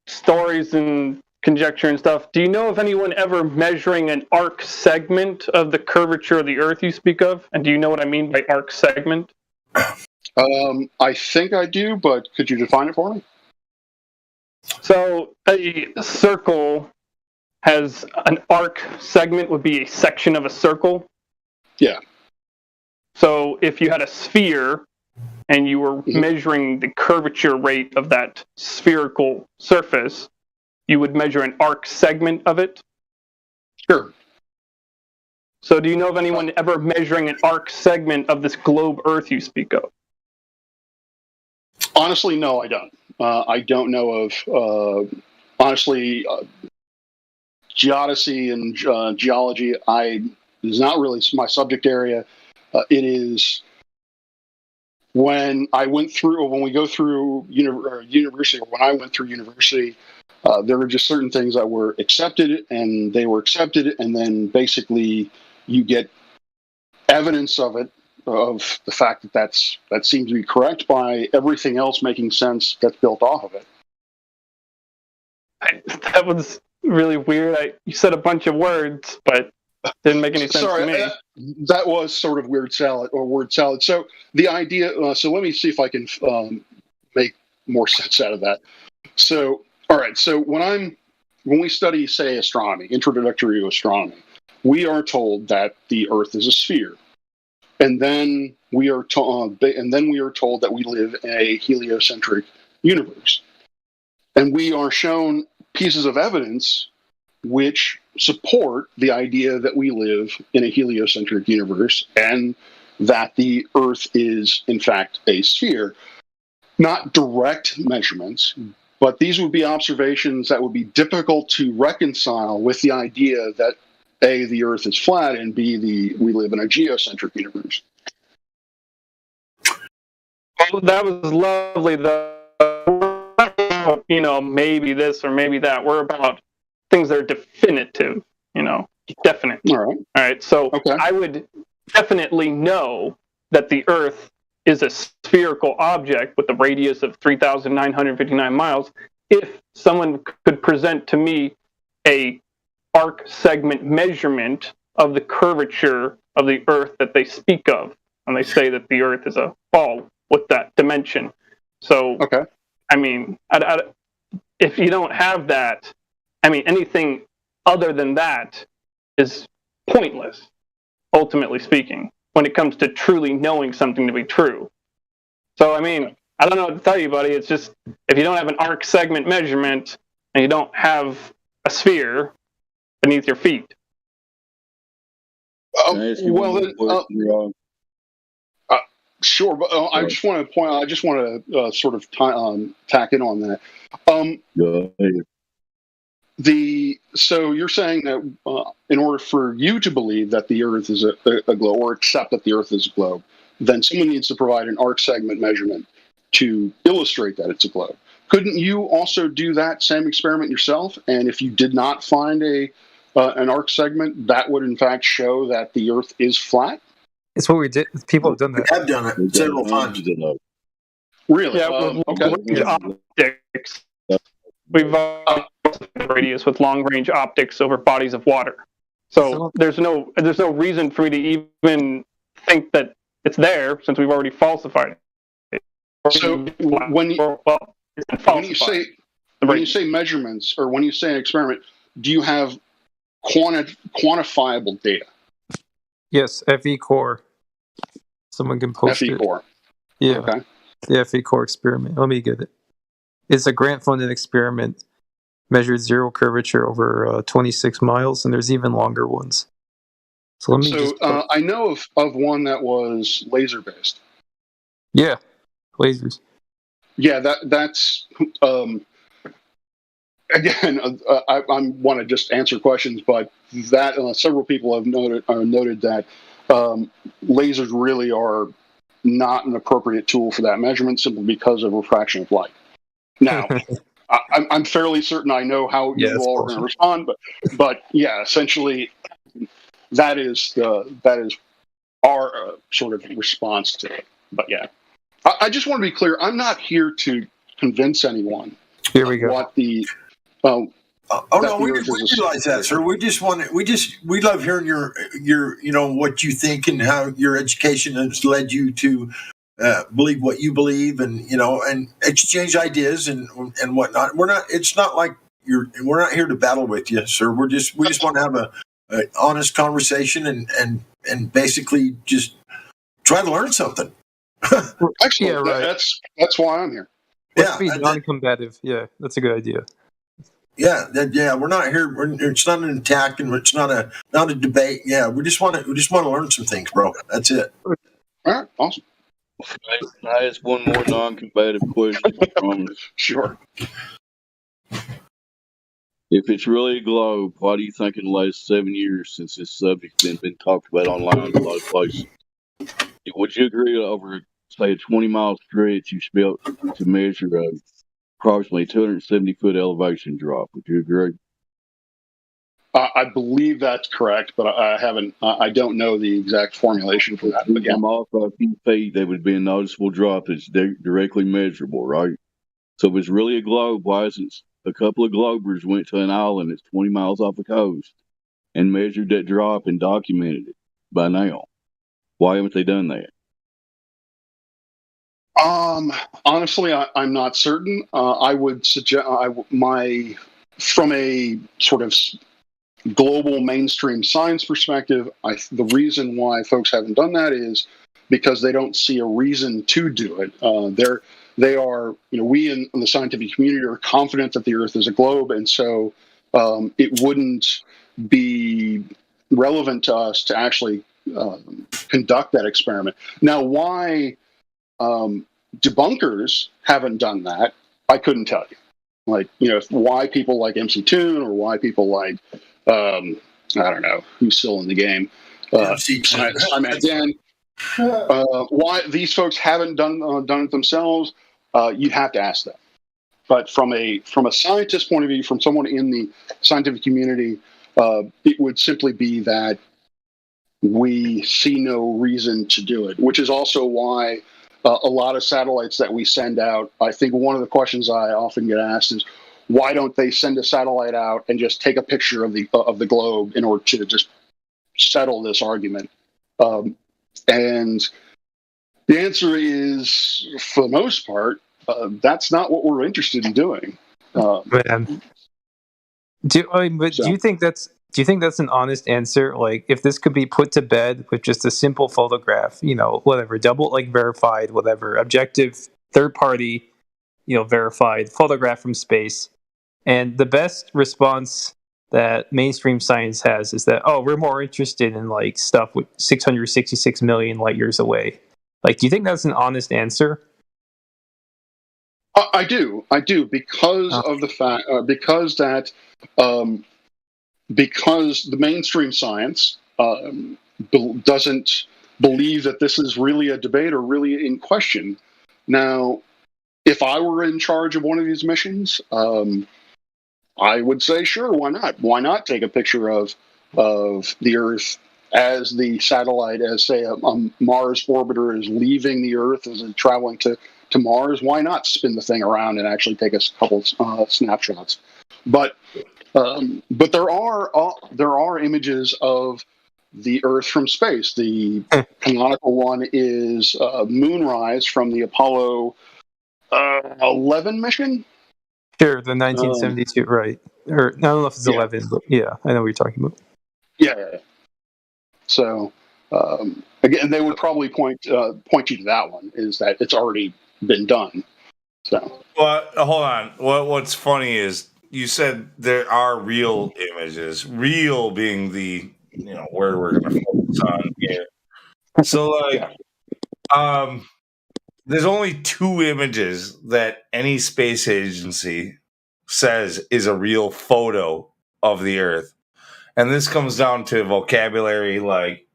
stories and conjecture and stuff. Do you know of anyone ever measuring an arc segment of the curvature of the Earth you speak of? And do you know what I mean by arc segment? I think I do, but could you define it for me? So a circle has an arc segment, would be a section of a circle. Yeah. So if you had a sphere and you were measuring the curvature rate of that spherical surface, you would measure an arc segment of it? Sure. So do you know of anyone ever measuring an arc segment of this globe Earth you speak of? Honestly, no, I don't. I don't know of, honestly, geodesy and geology is not really my subject area. It is when we go through university, or when I went through university, there were just certain things that were accepted, and they were accepted, and then basically you get evidence of it, of the fact that seems to be correct by everything else making sense that's built off of it. That was really weird. You said a bunch of words, but didn't make any sense to me. That was sort of word salad. So the idea. So let me see if I can make more sense out of that. So all right. So when we study, say, astronomy, introductory to astronomy, we are told that the Earth is a sphere, and then we are told that we live in a heliocentric universe, and we are shown pieces of evidence which support the idea that we live in a heliocentric universe and that the Earth is, in fact, a sphere. Not direct measurements, but these would be observations that would be difficult to reconcile with the idea that A, the Earth is flat, and B, we live in a geocentric universe. Well, that was lovely, though. Maybe this or maybe that. We're about things that are definitive, definite. All right. So I would definitely know that the Earth is a spherical object with a radius of 3,959 miles if someone could present to me a arc segment measurement of the curvature of the Earth that they speak of, and they say that the Earth is a ball with that dimension. So, I mean, if you don't have that, I mean, anything other than that is pointless, ultimately speaking, when it comes to truly knowing something to be true. So, I mean, I don't know what to tell you, buddy. It's just, if you don't have an arc segment measurement and you don't have a sphere beneath your feet. Sure, but I just want to point out, I just want to sort of tack in on that. So you're saying that in order for you to believe that the Earth is a globe, or accept that the Earth is a globe, then someone needs to provide an arc segment measurement to illustrate that it's a globe. Couldn't you also do that same experiment yourself? And if you did not find an arc segment, that would in fact show that the Earth is flat? It's what we did. People have done that. We have done it several times. Really? Yeah, with long-range optics. We've radius with long-range optics over bodies of water. So there's no reason for me to even think that it's there since we've already falsified it. So when you say measurements or when you say an experiment, do you have quantifiable data? Yes, FE core. Someone can post FE it. core. Yeah. Okay. The FE core experiment. Let me get it. It's a grant-funded experiment. Measured zero curvature over 26 miles, and there's even longer ones. So let me I know of one that was laser-based. Yeah, lasers. Yeah, that's again. I want to just answer questions, but that several people have noted that lasers really are not an appropriate tool for that measurement, simply because of refraction of light. Now, I'm fairly certain I know how you all are going to respond, but yeah, essentially, that is our sort of response to it. But yeah, I just want to be clear. I'm not here to convince anyone. Here we go. What the oh no, we realize that, sir. We love hearing your what you think and how your education has led you to believe what you believe, and and exchange ideas and whatnot. It's not like we're not here to battle with you, sir. We just want to have an honest conversation and basically just try to learn something. Actually, Yeah, right. That's why I'm here. Let's be non-combative. Yeah, that's a good idea. Yeah, we're not here. It's not an attack, and it's not a debate. Yeah, we just want to learn some things, bro. That's it. All right, awesome. Can I ask one more non-combative question? Sure. If it's really a globe, why do you think in the last 7 years since this subject's been talked about online in a lot of places, would you agree over, say, a 20-mile stretch you should be able to measure approximately 270-foot elevation drop? Would you agree? I believe that's correct, but I don't know the exact formulation for that. But yeah. I'm off by a few feet, there would be a noticeable drop that's directly measurable, right? So if it's really a globe, why isn't a couple of globers went to an island that's 20 miles off the coast and measured that drop and documented it by now? Why haven't they done that? Honestly, I'm not certain. I would suggest from a sort of global mainstream science perspective, the reason why folks haven't done that is because they don't see a reason to do it. They are, we in the scientific community are confident that the Earth is a globe, and so it wouldn't be relevant to us to actually conduct that experiment. Now, why debunkers haven't done that, I couldn't tell you. Like, why people like MC Toon or why people like, I don't know, who's still in the game. I'm at Dan. Why these folks haven't done it themselves, you'd have to ask them. But from a scientist point of view, from someone in the scientific community, it would simply be that we see no reason to do it, which is also why a lot of satellites that we send out, I think one of the questions I often get asked is, why don't they send a satellite out and just take a picture of the globe in order to just settle this argument? And the answer is, for the most part, that's not what we're interested in doing. Man, do you think that's an honest answer? Like, if this could be put to bed with just a simple photograph, whatever, double, like, verified, whatever, objective, third party, verified photograph from space, and the best response that mainstream science has is that, we're more interested in like stuff with 666 million light years away. Like, do you think that's an honest answer? I do, because of the fact, because the mainstream science doesn't believe that this is really a debate or really in question. Now, if I were in charge of one of these missions, I would say, sure, why not? Why not take a picture of the Earth as the satellite, as say a Mars orbiter is leaving the Earth, as it's traveling to Mars? Why not spin the thing around and actually take a couple snapshots? But there are images of the Earth from space. The canonical one is Moonrise from the Apollo 11 mission. Sure, the 1972, right? Or I don't know if it's 11, but yeah, I know what you're talking about. Yeah. So again, they would probably point you to that one. Is that it's already been done? So. Well, hold on. What's funny is you said there are real images. Real being the where we're going to focus on here. So there's only 2 images that any space agency says is a real photo of the Earth. And this comes down to vocabulary like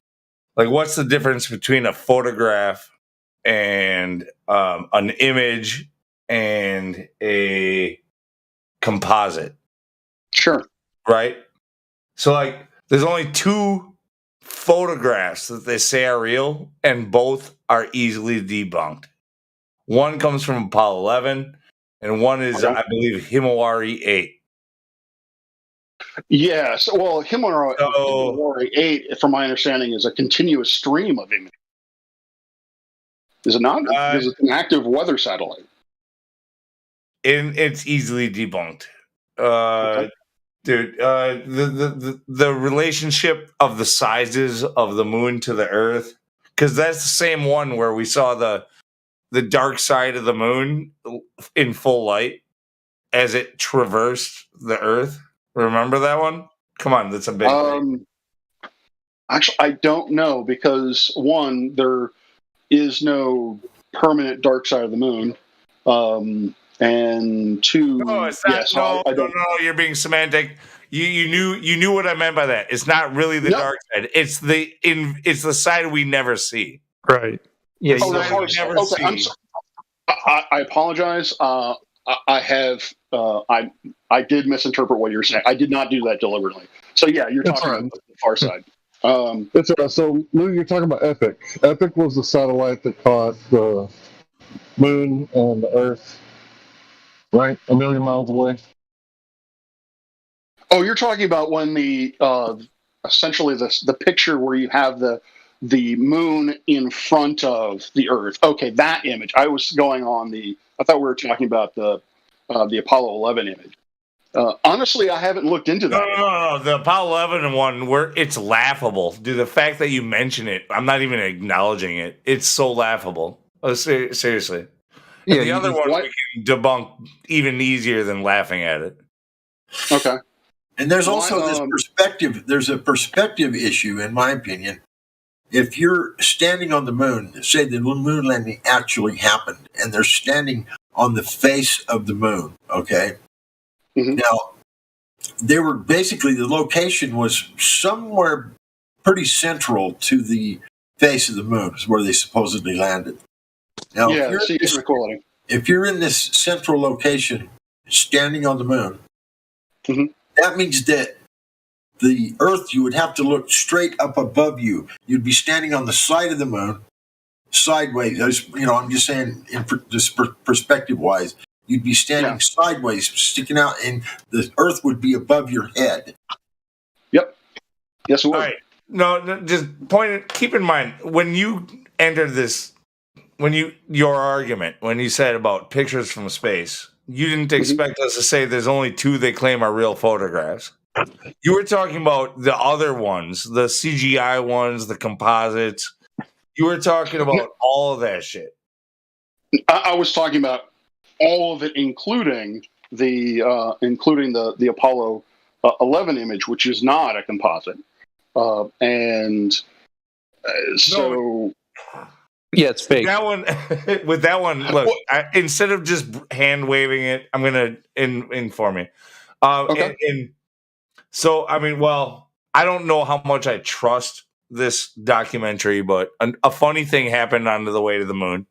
what's the difference between a photograph and an image and a composite? Sure. Right? So there's only 2 photographs that they say are real, and both are easily debunked. One comes from Apollo 11, and one is, I believe, Himawari 8. Yes. Well, Himawari 8, from my understanding, is a continuous stream of images. Is it not? Because it's an active weather satellite. And it's easily debunked. Dude, the relationship of the sizes of the moon to the Earth, because that's the same one where we saw the dark side of the moon in full light as it traversed the Earth. Remember that one? Come on, that's a big thing. Actually, I don't know, because one, there is no permanent dark side of the moon. And 2, no, it's not. No, you're being semantic. You knew what I meant by that. It's not really the dark side. It's the side we never see. Right. Yeah. I apologize. I did misinterpret what you're saying. I did not do that deliberately. So yeah, you're talking about the far side. It's so Lou, you're talking about Epic. Epic was the satellite that caught the moon and the Earth, right, 1 million miles away. Oh, you're talking about when the essentially the picture where you have the moon in front of the Earth. Okay, that image. I was going on I thought we were talking about the Apollo 11 image. Honestly, I haven't looked into that. No. The Apollo 11 one, where it's laughable. Dude, the fact that you mention it, I'm not even acknowledging it. It's so laughable. Oh, seriously. Yeah, the other one we can debunk even easier than laughing at it. Okay. And there's also this perspective. There's a perspective issue, in my opinion. If you're standing on the moon, say the moon landing actually happened, and they're standing on the face of the moon, okay? Mm-hmm. Now, they were basically, the location was somewhere pretty central to the face of the moon, is where they supposedly landed. Now, if you're in this central location, standing on the moon, mm-hmm. that means that the Earth, you would have to look straight up above you. You'd be standing on the side of the moon, sideways. I'm just saying, just perspective-wise, you'd be standing sideways, sticking out, and the Earth would be above your head. Yep. Yes, it would. All right. No, just keep in mind, when you entered this, your argument, when you said about pictures from space, you didn't expect us to say there's only 2 they claim are real photographs. You were talking about the other ones, the CGI ones, the composites. You were talking about all of that shit. I was talking about all of it, including the Apollo 11 image, which is not a composite. So yeah, it's fake. With that one, look, instead of just hand waving it, I'm gonna inform you. Okay. So, I mean, I don't know how much I trust this documentary, but a funny thing happened on the way to the moon.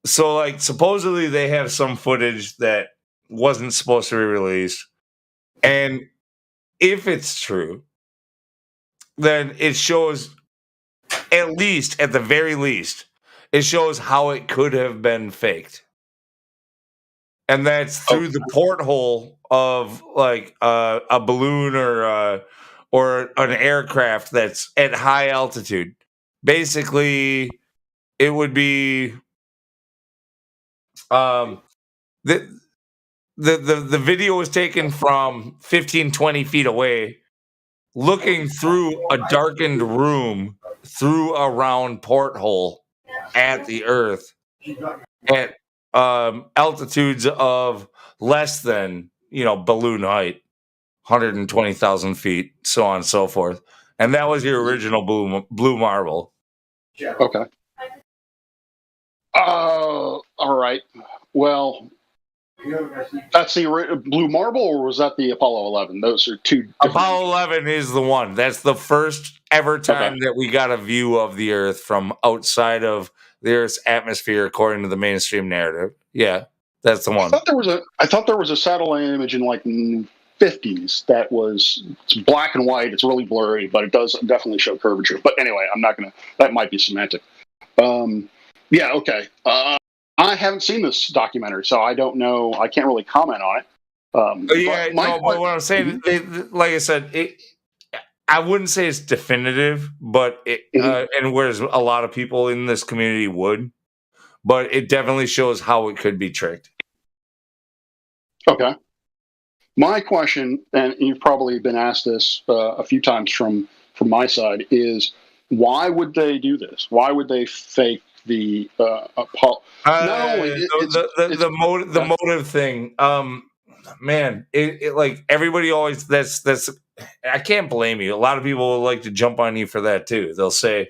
So, like, supposedly they have some footage that wasn't supposed to be released. And if it's true, then it shows, at the very least, it shows how it could have been faked. And that's through the porthole of, like, a balloon or an aircraft that's at high altitude. Basically, it would be the video was taken from 15, 20 feet away, looking through a darkened room through a round porthole at the Earth at altitudes of less than, balloon height, 120,000 feet, so on and so forth. And that was your original Blue Marble. Okay. All right. Well, that's the Blue Marble, or was that the Apollo 11? Those are two. Apollo 11 is the one. That's the first ever time that we got a view of the Earth from outside of the Earth's atmosphere, according to the mainstream narrative. Yeah, that's the one. I thought there was a satellite image in like 50s that was, it's black and white. It's really blurry, but it does definitely show curvature. But anyway, I'm not gonna. That might be semantic. Yeah. Okay. I haven't seen this documentary, so I don't know. I can't really comment on it. But what I'm saying, like I said, I wouldn't say it's definitive, but and whereas a lot of people in this community would, but it definitely shows how it could be tricked. Okay. My question, and you've probably been asked this a few times from my side, is why would they do this? Why would they fake the Apollo? The motive thing, man. It like everybody always. That's. I can't blame you. A lot of people will like to jump on you for that too. They'll say,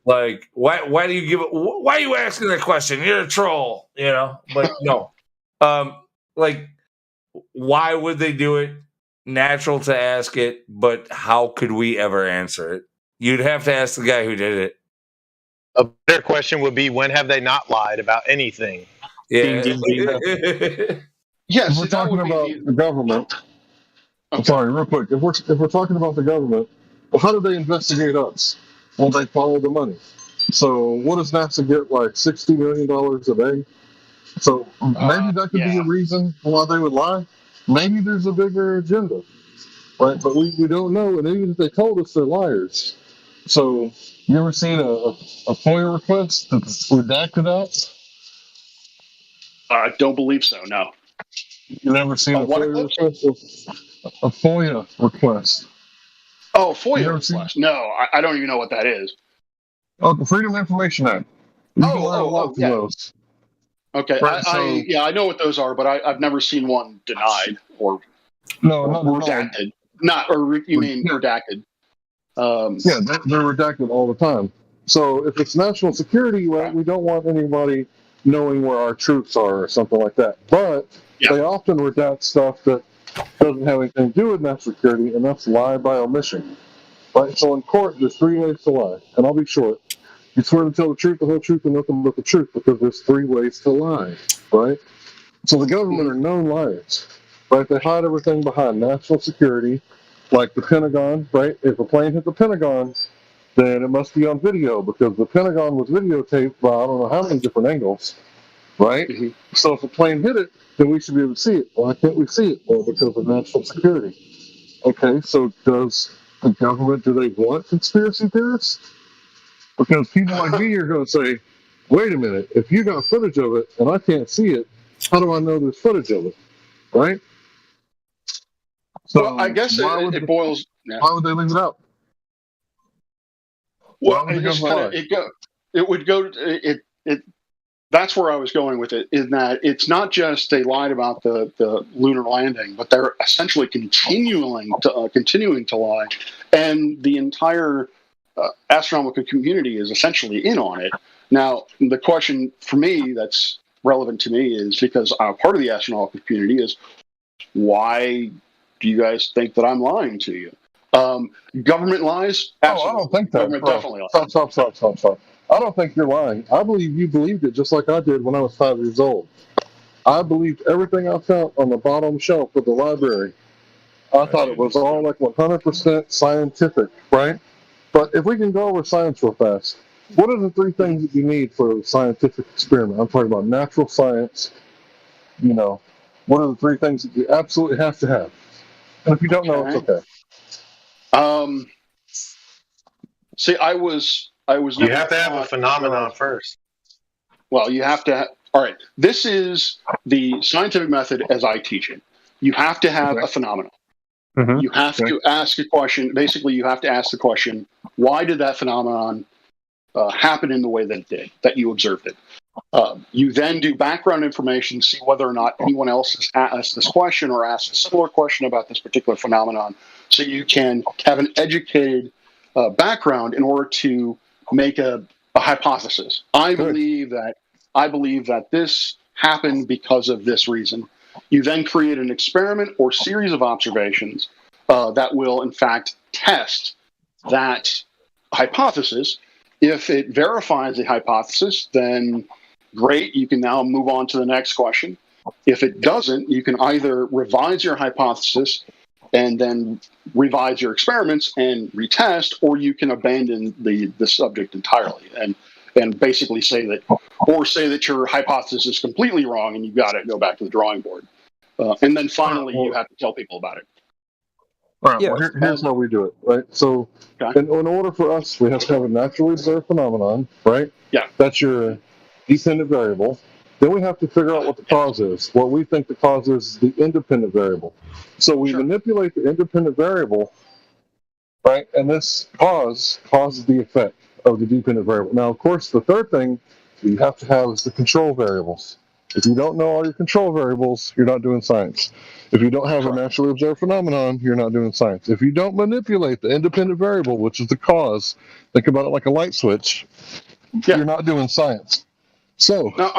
like, why do you give it? Why are you asking that question? You're a troll, But no, like, why would they do it? Natural to ask it, but how could we ever answer it? You'd have to ask the guy who did it. A better question would be, when have they not lied about anything? Yeah. Yes, if we're talking about the government. I'm sorry, real quick. If we're talking about the government, well, how do they investigate us? Well, they follow the money. So what does NASA get, like $60 million a day? So maybe that could be a reason why they would lie. Maybe there's a bigger agenda, right? But we don't know. And even if they told us, they're liars. So you ever seen a FOIA request that's redacted out? I don't believe so. No. You never seen a FOIA request? A FOIA request. Oh, FOIA request. No, I don't even know what that is. Oh, the Freedom of Information Act. Yeah. Those. Okay. Right, I know what those are, but I've never seen one denied or redacted. You mean redacted? Yeah, they're redacted all the time. So if it's national security, right, we don't want anybody knowing where our troops are or something like that. But they often redact stuff that doesn't have anything to do with national security, and that's lie by omission. Right? So in court, there's 3 ways to lie, and I'll be short. You swear to tell the truth, the whole truth, and nothing but the truth, because there's 3 ways to lie, right? So the government are known liars, right? They hide everything behind national security, like the Pentagon, right? If a plane hit the Pentagon, then it must be on video, because the Pentagon was videotaped by I don't know how many different angles, right? Mm-hmm. So if a plane hit it, then we should be able to see it. Why can't we see it? Well, because of national security. Okay, so does the government, do they want conspiracy theorists? Because people like me are going to say, wait a minute, if you got footage of it and I can't see it, how do I know there's footage of it? Right? So well, I guess it boils... Yeah. Why would they leave it out? Well, that's where I was going with it, in that it's not just they lied about the lunar landing, but they're essentially continuing to lie, and the entire astronomical community is essentially in on it. Now, the question for me that's relevant to me is, because I'm part of the astronomical community, is why do you guys think that I'm lying to you? Government lies? Absolutely. I don't think that. Government definitely lies. Stop. I don't think you're lying. I believe you believed it just like I did when I was 5 years old. I believed everything I found on the bottom shelf of the library. I thought it was all like 100% scientific, right? But if we can go over science real fast, what are the 3 things that you need for a scientific experiment? I'm talking about natural science. You know, what are the 3 things that you absolutely have to have? And if you don't know, it's okay. See, I was. You have to have a phenomenon first. Well, you have to. All right. This is the scientific method as I teach it. You have to have a phenomenon. Mm-hmm. You have to ask a question. Basically, you have to ask the question: why did that phenomenon happen in the way that it did? That you observed it. You then do background information, see whether or not anyone else has asked this question or asked a similar question about this particular phenomenon, so you can have an educated background in order to make a hypothesis. I believe that this happened because of this reason. You then create an experiment or series of observations that will, in fact, test that hypothesis. If it verifies the hypothesis, then great, you can now move on to the next question. If it doesn't, you can either revise your hypothesis and then revise your experiments and retest, or you can abandon the subject entirely and basically say that your hypothesis is completely wrong and you've got to go back to the drawing board. And then finally, you have to tell people about it. All right, well, here's how we do it, right? So in order for us, we have to have a naturally observed phenomenon, right? Yeah. That's your dependent variable. Then we have to figure out what the cause is. What we think the cause is the independent variable. So we manipulate the independent variable, right? And this causes the effect of the dependent variable. Now, of course, the third thing you have to have is the control variables. If you don't know all your control variables, you're not doing science. If you don't have a naturally observed phenomenon, you're not doing science. If you don't manipulate the independent variable, which is the cause, think about it like a light switch, you're not doing science. So, no,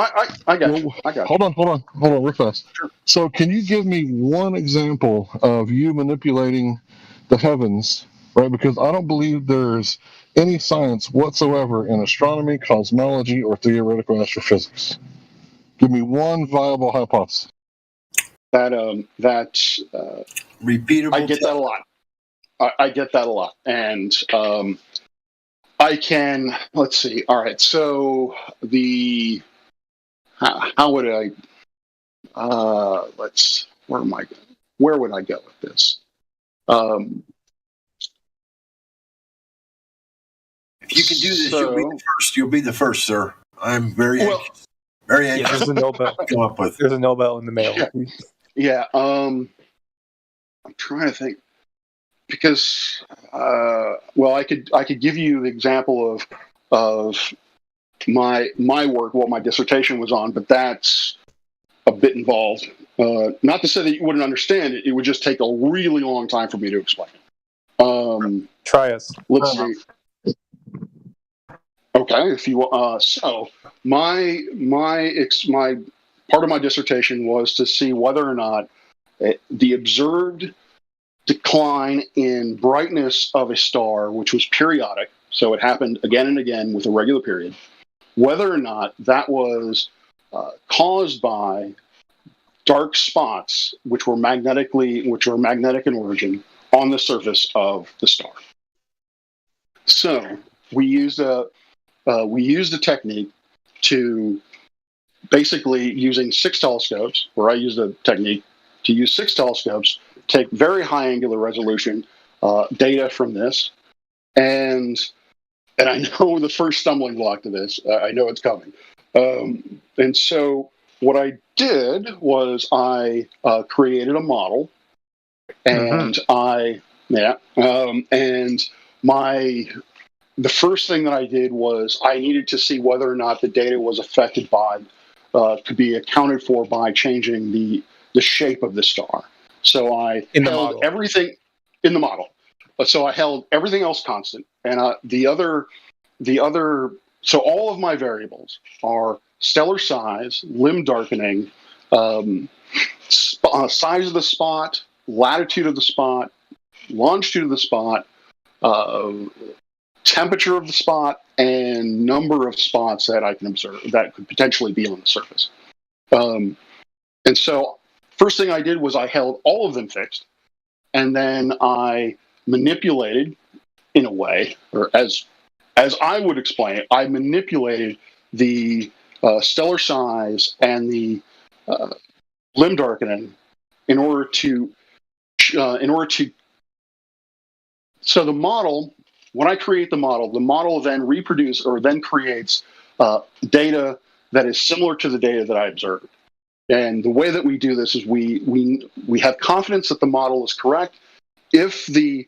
I got you. Hold on, real fast. Sure. So, can you give me one example of you manipulating the heavens, right? Because I don't believe there's any science whatsoever in astronomy, cosmology, or theoretical astrophysics. Give me one viable hypothesis. Repeatable. I get that a lot. I get that a lot, and I can. Let's see. All right. So how would I? Where would I go with this? If you can do this, you'll be the first, sir. I'm very anxious. Very anxious. There's a Nobel. Come up with. There's a Nobel in the mail. Yeah. I'm trying to think because I could give you the example of my work, what my dissertation was on, but that's a bit involved. Not to say that you wouldn't understand it; it would just take a really long time for me to explain it. Try us. Let's see. Okay, if you so my part of my dissertation was to see whether or not the observed decline in brightness of a star, which was periodic, so it happened again and again with a regular period, whether or not that was caused by dark spots, which were magnetic in origin on the surface of the star. So we used a technique to basically using 6 telescopes, where I used a technique to use 6 telescopes, take very high angular resolution data from this, and I know the first stumbling block to this. I know it's coming, and so what I did was I created a model, and the first thing that I did was I needed to see whether or not the data was affected by, could be accounted for by changing the shape of the star. So I held everything in the model. So I held everything else constant, and so all of my variables are stellar size, limb darkening, size of the spot, latitude of the spot, longitude of the spot, temperature of the spot and number of spots that I can observe that could potentially be on the surface. And so first thing I did was I held all of them fixed, and then I manipulated in a way, or as I would explain it, I manipulated the stellar size and the limb darkening in order to so the model, when I create the model then then creates data that is similar to the data that I observed. And the way that we do this is we have confidence that the model is correct if the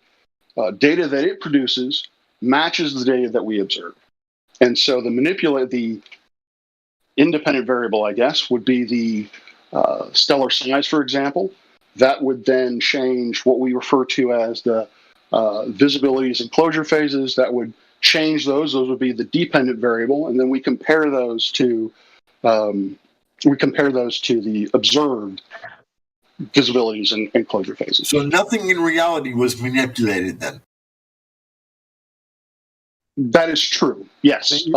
data that it produces matches the data that we observe. And so the independent variable, I guess, would be the stellar size, for example. That would then change what we refer to as the visibilities and closure phases. That would change those. Those would be the dependent variable, and then we compare those to the observed visibilities and closure phases. So nothing in reality was manipulated then. That is true. Yes. It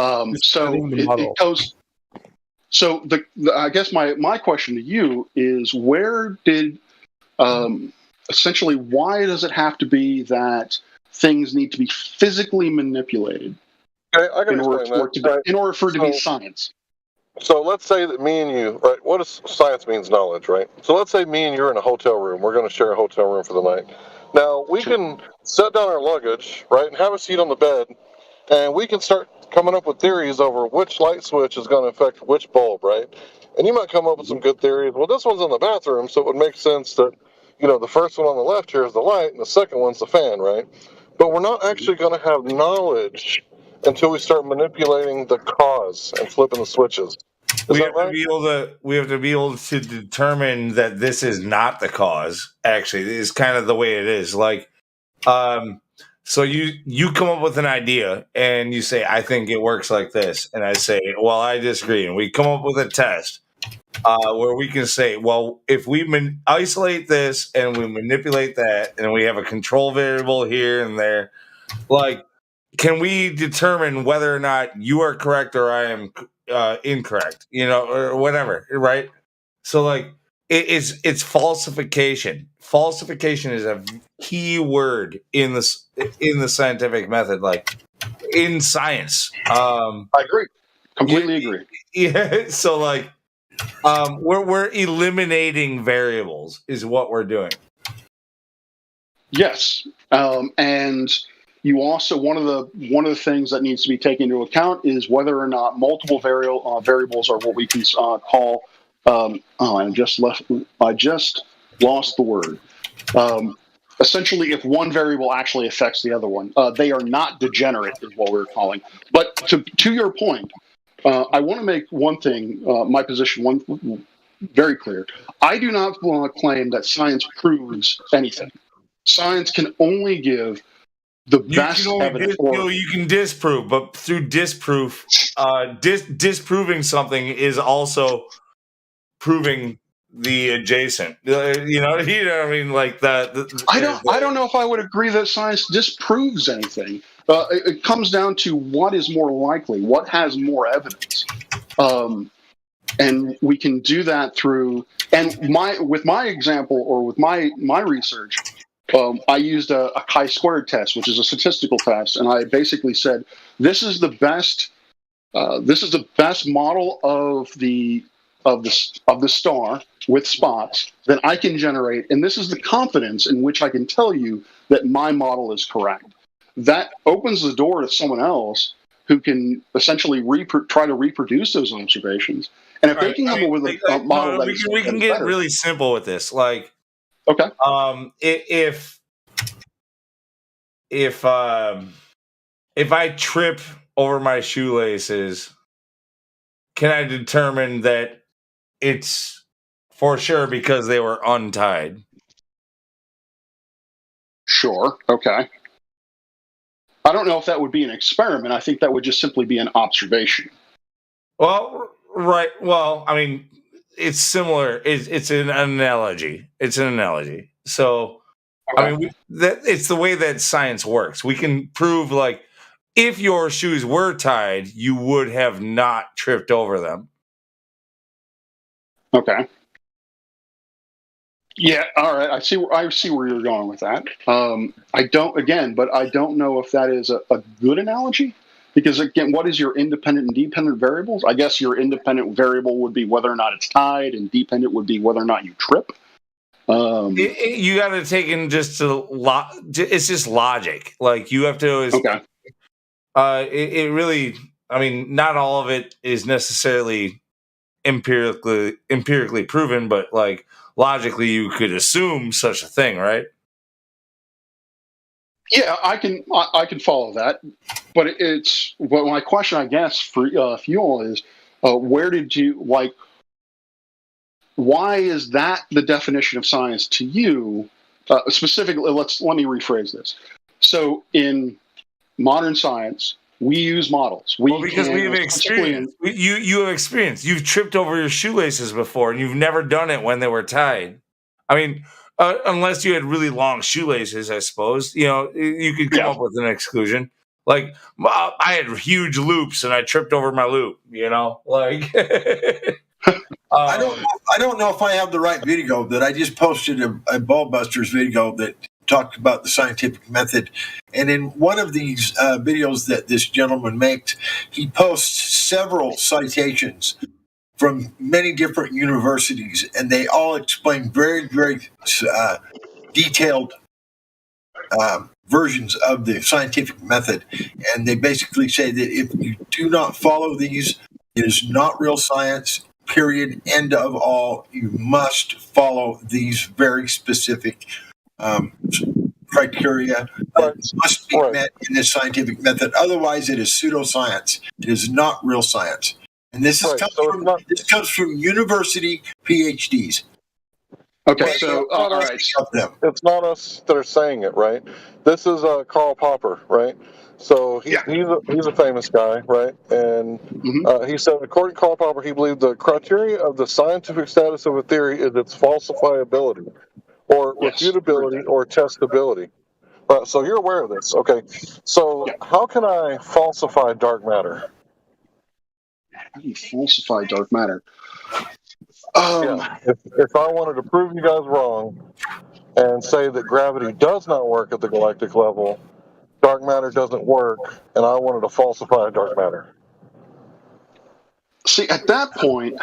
goes. So I guess my question to you is, where did essentially why does it have to be that things need to be physically manipulated in order for it to be science? So let's say that me and you, right? What does science means knowledge, right? So let's say me and you're in a hotel room. We're going to share a hotel room for the night. Now we can set down our luggage, right, and have a seat on the bed, and we can start coming up with theories over which light switch is going to affect which bulb, right? And you might come up with some good theories. Well, this one's in the bathroom, so it would make sense that, the first one on the left here is the light, and the second one's the fan, right? But we're not actually going to have knowledge until we start manipulating the cause and flipping the switches. We have to be able to determine that this is not the cause. Actually, is kind of the way it is. Like, so you come up with an idea and you say, I think it works like this, and I say, well, I disagree, and we come up with a test where we can say, well, if we isolate this and we manipulate that, and we have a control variable here and there, like, can we determine whether or not you are correct or I am incorrect, or whatever, right? So, like, it's falsification. Falsification is a key word in the scientific method, like in science. I agree, completely agree. Yeah, so like, we're eliminating variables is what we're doing. Yes, and you also one of the things that needs to be taken into account is whether or not multiple variables are what we can call. I just lost the word. Essentially, if one variable actually affects the other one, they are not degenerate, is what we're calling. But to your point, I want to make one thing, my position, very clear. I do not want to claim that science proves anything. Science can only give the best evidence. You can disprove, but through disproof, disproving something is also proving the adjacent. You know what I mean? Like that. I don't know if I would agree that science disproves anything. It comes down to what is more likely, what has more evidence, and we can do that through. And with my example, or with my research, I used a chi-squared test, which is a statistical test, and I basically said this is the best model of the star with spots that I can generate, and this is the confidence in which I can tell you that my model is correct. That opens the door to someone else who can essentially try to reproduce those observations. And if they can come up with a model that is we can get better. Really simple with this. Like, okay, if I trip over my shoelaces, can I determine that it's for sure because they were untied? Sure. Okay. I don't know if that would be an experiment. I think that would just simply be an observation. Well, right. Well, I mean, it's similar. It's an analogy. It's an analogy. So, okay. I mean, it's the way that science works. We can prove, like, if your shoes were tied, you would have not tripped over them. Okay. Yeah, all right. I see where you're going with that. I don't know if that is a good analogy, because again, what is your independent and dependent variables? I guess your independent variable would be whether or not it's tied, and dependent would be whether or not you trip. You got to take in just it's just logic. Like you have to. Okay. It really. I mean, not all of it is necessarily empirically proven, but like logically, you could assume such a thing, right? Yeah, I can follow that, but but my question, I guess, for you all is, where did you like? Why is that the definition of science to you? Specifically, let me rephrase this. So, in modern science, we use models. Because we have experience. You have experience. You've tripped over your shoelaces before, and you've never done it when they were tied. I mean, unless you had really long shoelaces, I suppose. You know, you could come up with an exclusion. Like, I had huge loops, and I tripped over my loop. You know, like. I don't know if I have the right video that I just posted a Ballbusters video that talked about the scientific method. And in one of these videos that this gentleman makes, he posts several citations from many different universities, and they all explain very, very detailed versions of the scientific method. And they basically say that if you do not follow these, it is not real science. Period. End of all. You must follow these very specific criteria that must be met in this scientific method. Otherwise, it is pseudoscience. It is not real science. And this this comes from university PhDs. Okay, so all right, it's not us that are saying it, right? This is Karl Popper, right? So he's a famous guy, right? And he said, according to Karl Popper, he believed the criteria of the scientific status of a theory is its falsifiability, or refutability, or testability. So you're aware of this, okay? So how can I falsify dark matter? How do you falsify dark matter? If I wanted to prove you guys wrong and say that gravity does not work at the galactic level, dark matter doesn't work, and I wanted to falsify dark matter. See, at that point,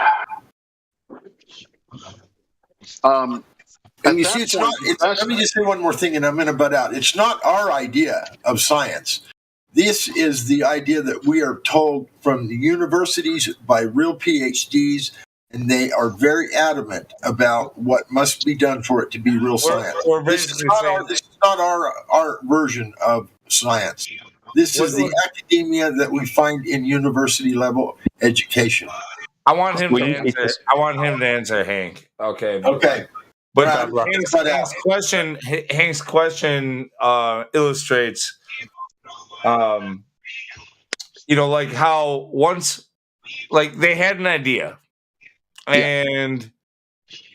and you see, let me just say one more thing, and I'm going to butt out. It's not our idea of science. This is the idea that we are told from the universities by real PhDs, and they are very adamant about what must be done for it to be real science. This is not our version of science. This is the academia that we find in university level education. I want him to answer Hank. Okay. Okay. But Hank's question illustrates, like how once, like they had an idea, and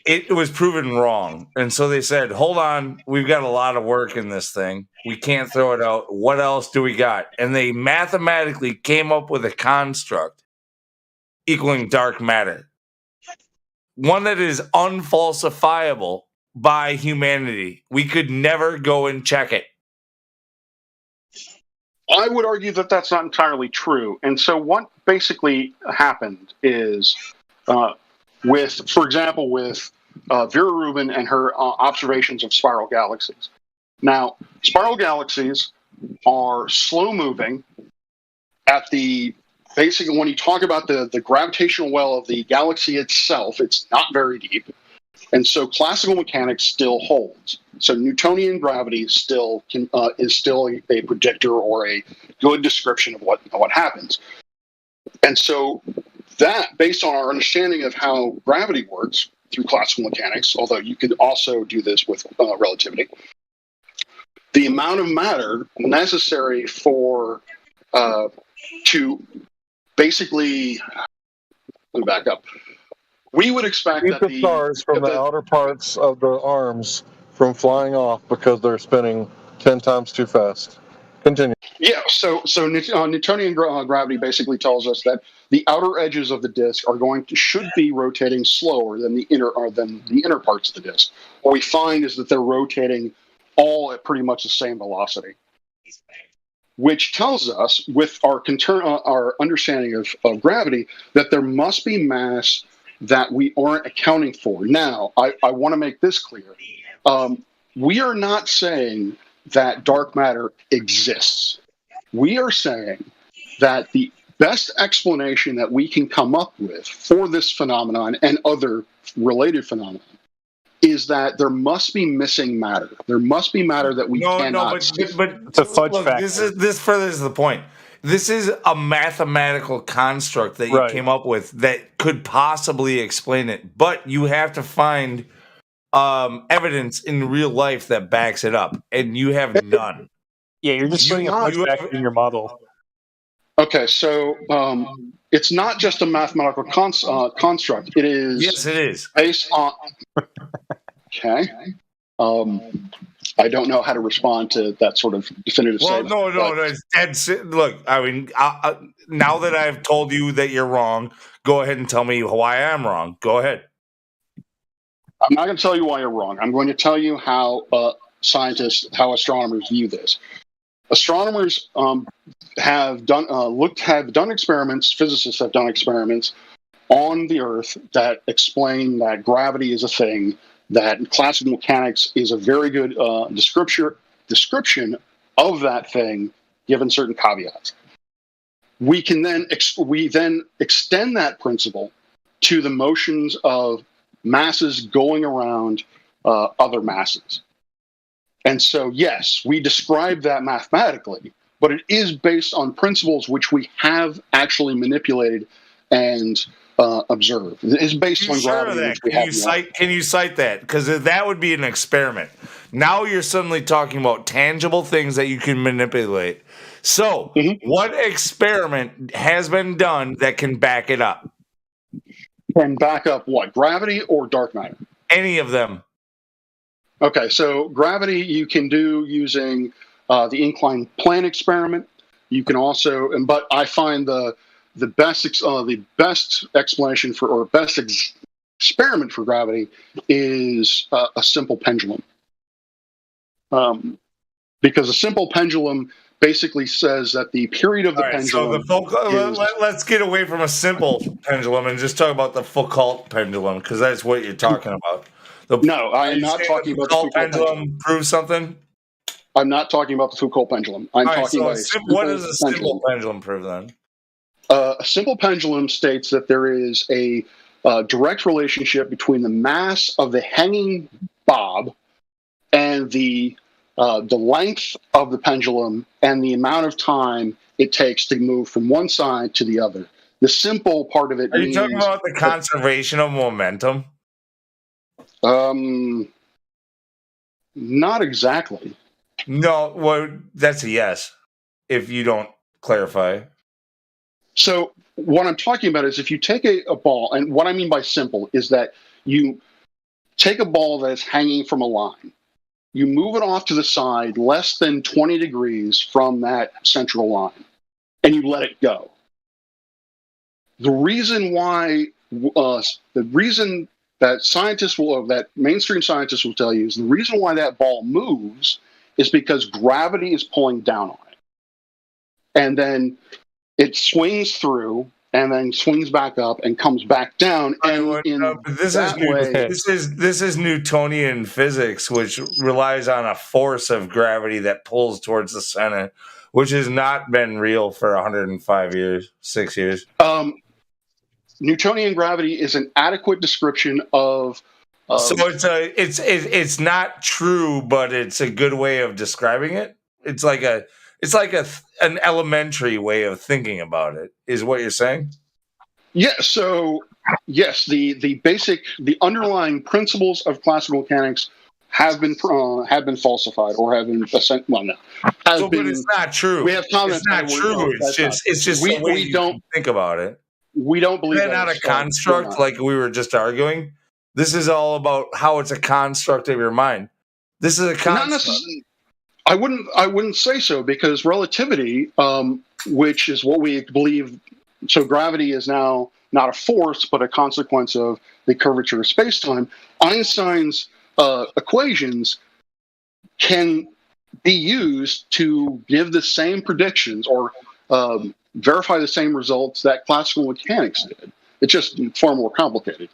it was proven wrong, and so they said, "Hold on, we've got a lot of work in this thing. We can't throw it out. What else do we got?" And they mathematically came up with a construct equaling dark matter. One that is unfalsifiable by humanity. We could never go and check it. I would argue that that's not entirely true. And so what basically happened is, for example, with Vera Rubin and her observations of spiral galaxies. Now, spiral galaxies are slow-moving at basically, when you talk about the gravitational well of the galaxy itself, it's not very deep. And so classical mechanics still holds. So Newtonian gravity is still a predictor or a good description of what happens. And so that, based on our understanding of how gravity works through classical mechanics, although you could also do this with relativity, the amount of matter necessary to basically, let me back up. We would expect that the stars from the outer parts of the arms from flying off because they're spinning 10 times too fast. Continue. Yeah, so Newtonian gravity basically tells us that the outer edges of the disk should be rotating slower than the inner parts of the disk. What we find is that they're rotating all at pretty much the same velocity, which tells us, with our understanding of gravity, that there must be mass that we aren't accounting for. Now, I want to make this clear. We are not saying that dark matter exists. We are saying that the best explanation that we can come up with for this phenomenon and other related phenomena is that there must be missing matter. There must be matter that we cannot see. But it's a fudge factor. This furthers the point. This is a mathematical construct that you came up with that could possibly explain it, but you have to find evidence in real life that backs it up, and you have none. Yeah, you're just putting a fudge factor in your model. Okay, so it's not just a mathematical construct. It is. Yes, it is. Based on. Okay. I don't know how to respond to that sort of definitive statement. No. It's dead. Look, I mean, now that I've told you that you're wrong, go ahead and tell me why I'm wrong. Go ahead. I'm not going to tell you why you're wrong. I'm going to tell you how astronomers view this. Astronomers have done experiments. Physicists have done experiments on the Earth that explain that gravity is a thing, that classical mechanics is a very good description of that thing, given certain caveats. We then extend that principle to the motions of masses going around other masses. And so, yes, we describe that mathematically, but it is based on principles which we have actually manipulated and observed. It is based on gravity. Can you cite that? Because that would be an experiment. Now you're suddenly talking about tangible things that you can manipulate. So, what experiment has been done that can back it up? Can back up what? Gravity or dark matter? Any of them. Okay, so gravity you can do using the inclined plane experiment. You can also, but I find the best explanation for, or best experiment for gravity is a simple pendulum. Because a simple pendulum basically says that the period of the pendulum. So let's get away from a simple pendulum and just talk about the Foucault pendulum, because that's what you're talking about. No, I am not talking about the Foucault pendulum. Prove something. I'm not talking about the Foucault pendulum. I'm talking about what does a simple pendulum prove then? A simple pendulum states that there is a direct relationship between the mass of the hanging bob and the length of the pendulum and the amount of time it takes to move from one side to the other. The simple part of it. Are you talking about the conservation of momentum? Not exactly. No, well, that's a yes. If you don't clarify. So what I'm talking about is if you take a ball, and what I mean by simple is that you take a ball that is hanging from a line, you move it off to the side less than 20 degrees from that central line, and you let it go. The reason why, that mainstream scientists will tell you is the reason why that ball moves is because gravity is pulling down on it. And then it swings through and then swings back up and comes back down. This is Newtonian physics, which relies on a force of gravity that pulls towards the center, which has not been real for 105 years, 6 years. Newtonian gravity is an adequate description of. So it's not true, but it's a good way of describing it. It's like an elementary way of thinking about it, is what you're saying? Yeah. So yes, the underlying principles of classical mechanics have been falsified or have been but it's not true. We have comments. It's not true. It's just the way you don't think about it. We don't believe that not a construct like we were just arguing. This is all about how it's a construct of your mind. This is a construct. I wouldn't say so, because relativity, which is what we believe, so gravity is now not a force but a consequence of the curvature of space-time. Einstein's equations can be used to give the same predictions or verify the same results that classical mechanics did. It's just far more complicated.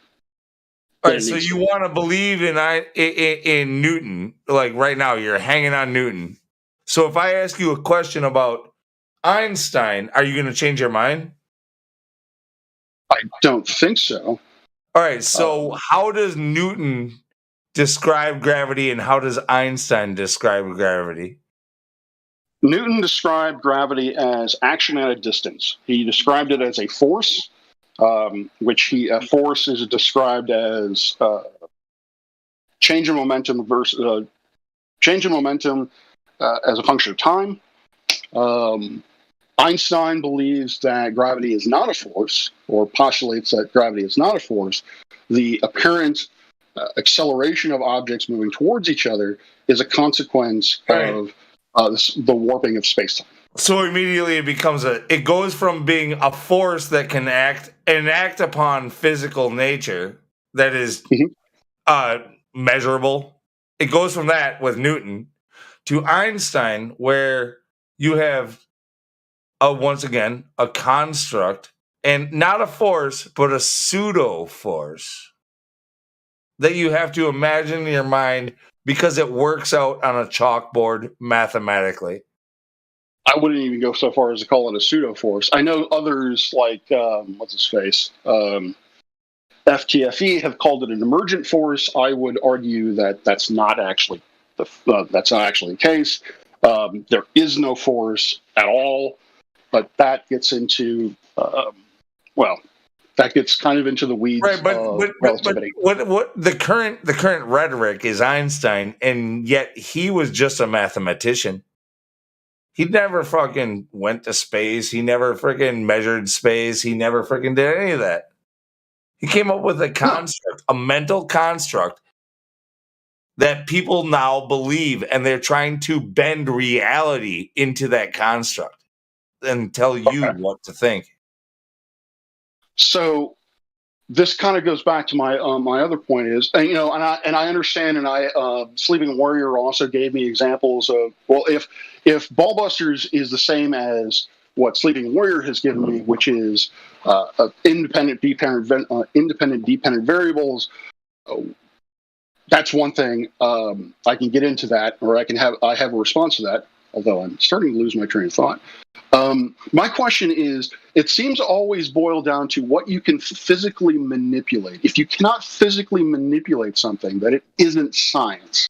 All right, so you want to believe in Newton, like right now you're hanging on Newton. So if I ask you a question about Einstein, are you going to change your mind? I don't think so. All right, so how does Newton describe gravity and how does Einstein describe gravity? Newton described gravity as action at a distance. He described it as a force, a force is described as change in momentum versus as a function of time. Einstein believes that gravity is not a force, or postulates that gravity is not a force. The apparent acceleration of objects moving towards each other is a consequence of the warping of space-time. So immediately it goes from being a force that can act upon physical nature that is measurable. It goes from that with Newton to Einstein, where you have once again a construct, and not a force but a pseudo force that you have to imagine in your mind because it works out on a chalkboard mathematically. I wouldn't even go so far as to call it a pseudo force. I know others like what's his face, FTFE have called it an emergent force. I would argue that that's not actually the case. There is no force at all, but that gets into that gets kind of into the weeds of relativity. What the current rhetoric is Einstein, and yet he was just a mathematician. He never fucking went to space. He never freaking measured space. He never freaking did any of that. He came up with a construct, a mental construct that people now believe, and they're trying to bend reality into that construct and tell you what to think. So this kind of goes back to my my other point is, and I understand, and Sleeping Warrior also gave me examples of, well, if Ballbusters is the same as what Sleeping Warrior has given me, which is independent dependent variables, that's one thing. I can get into that, or I have a response to that, although I'm starting to lose my train of thought. My question is, it seems to always boil down to what you can physically manipulate. If you cannot physically manipulate something, that it isn't science.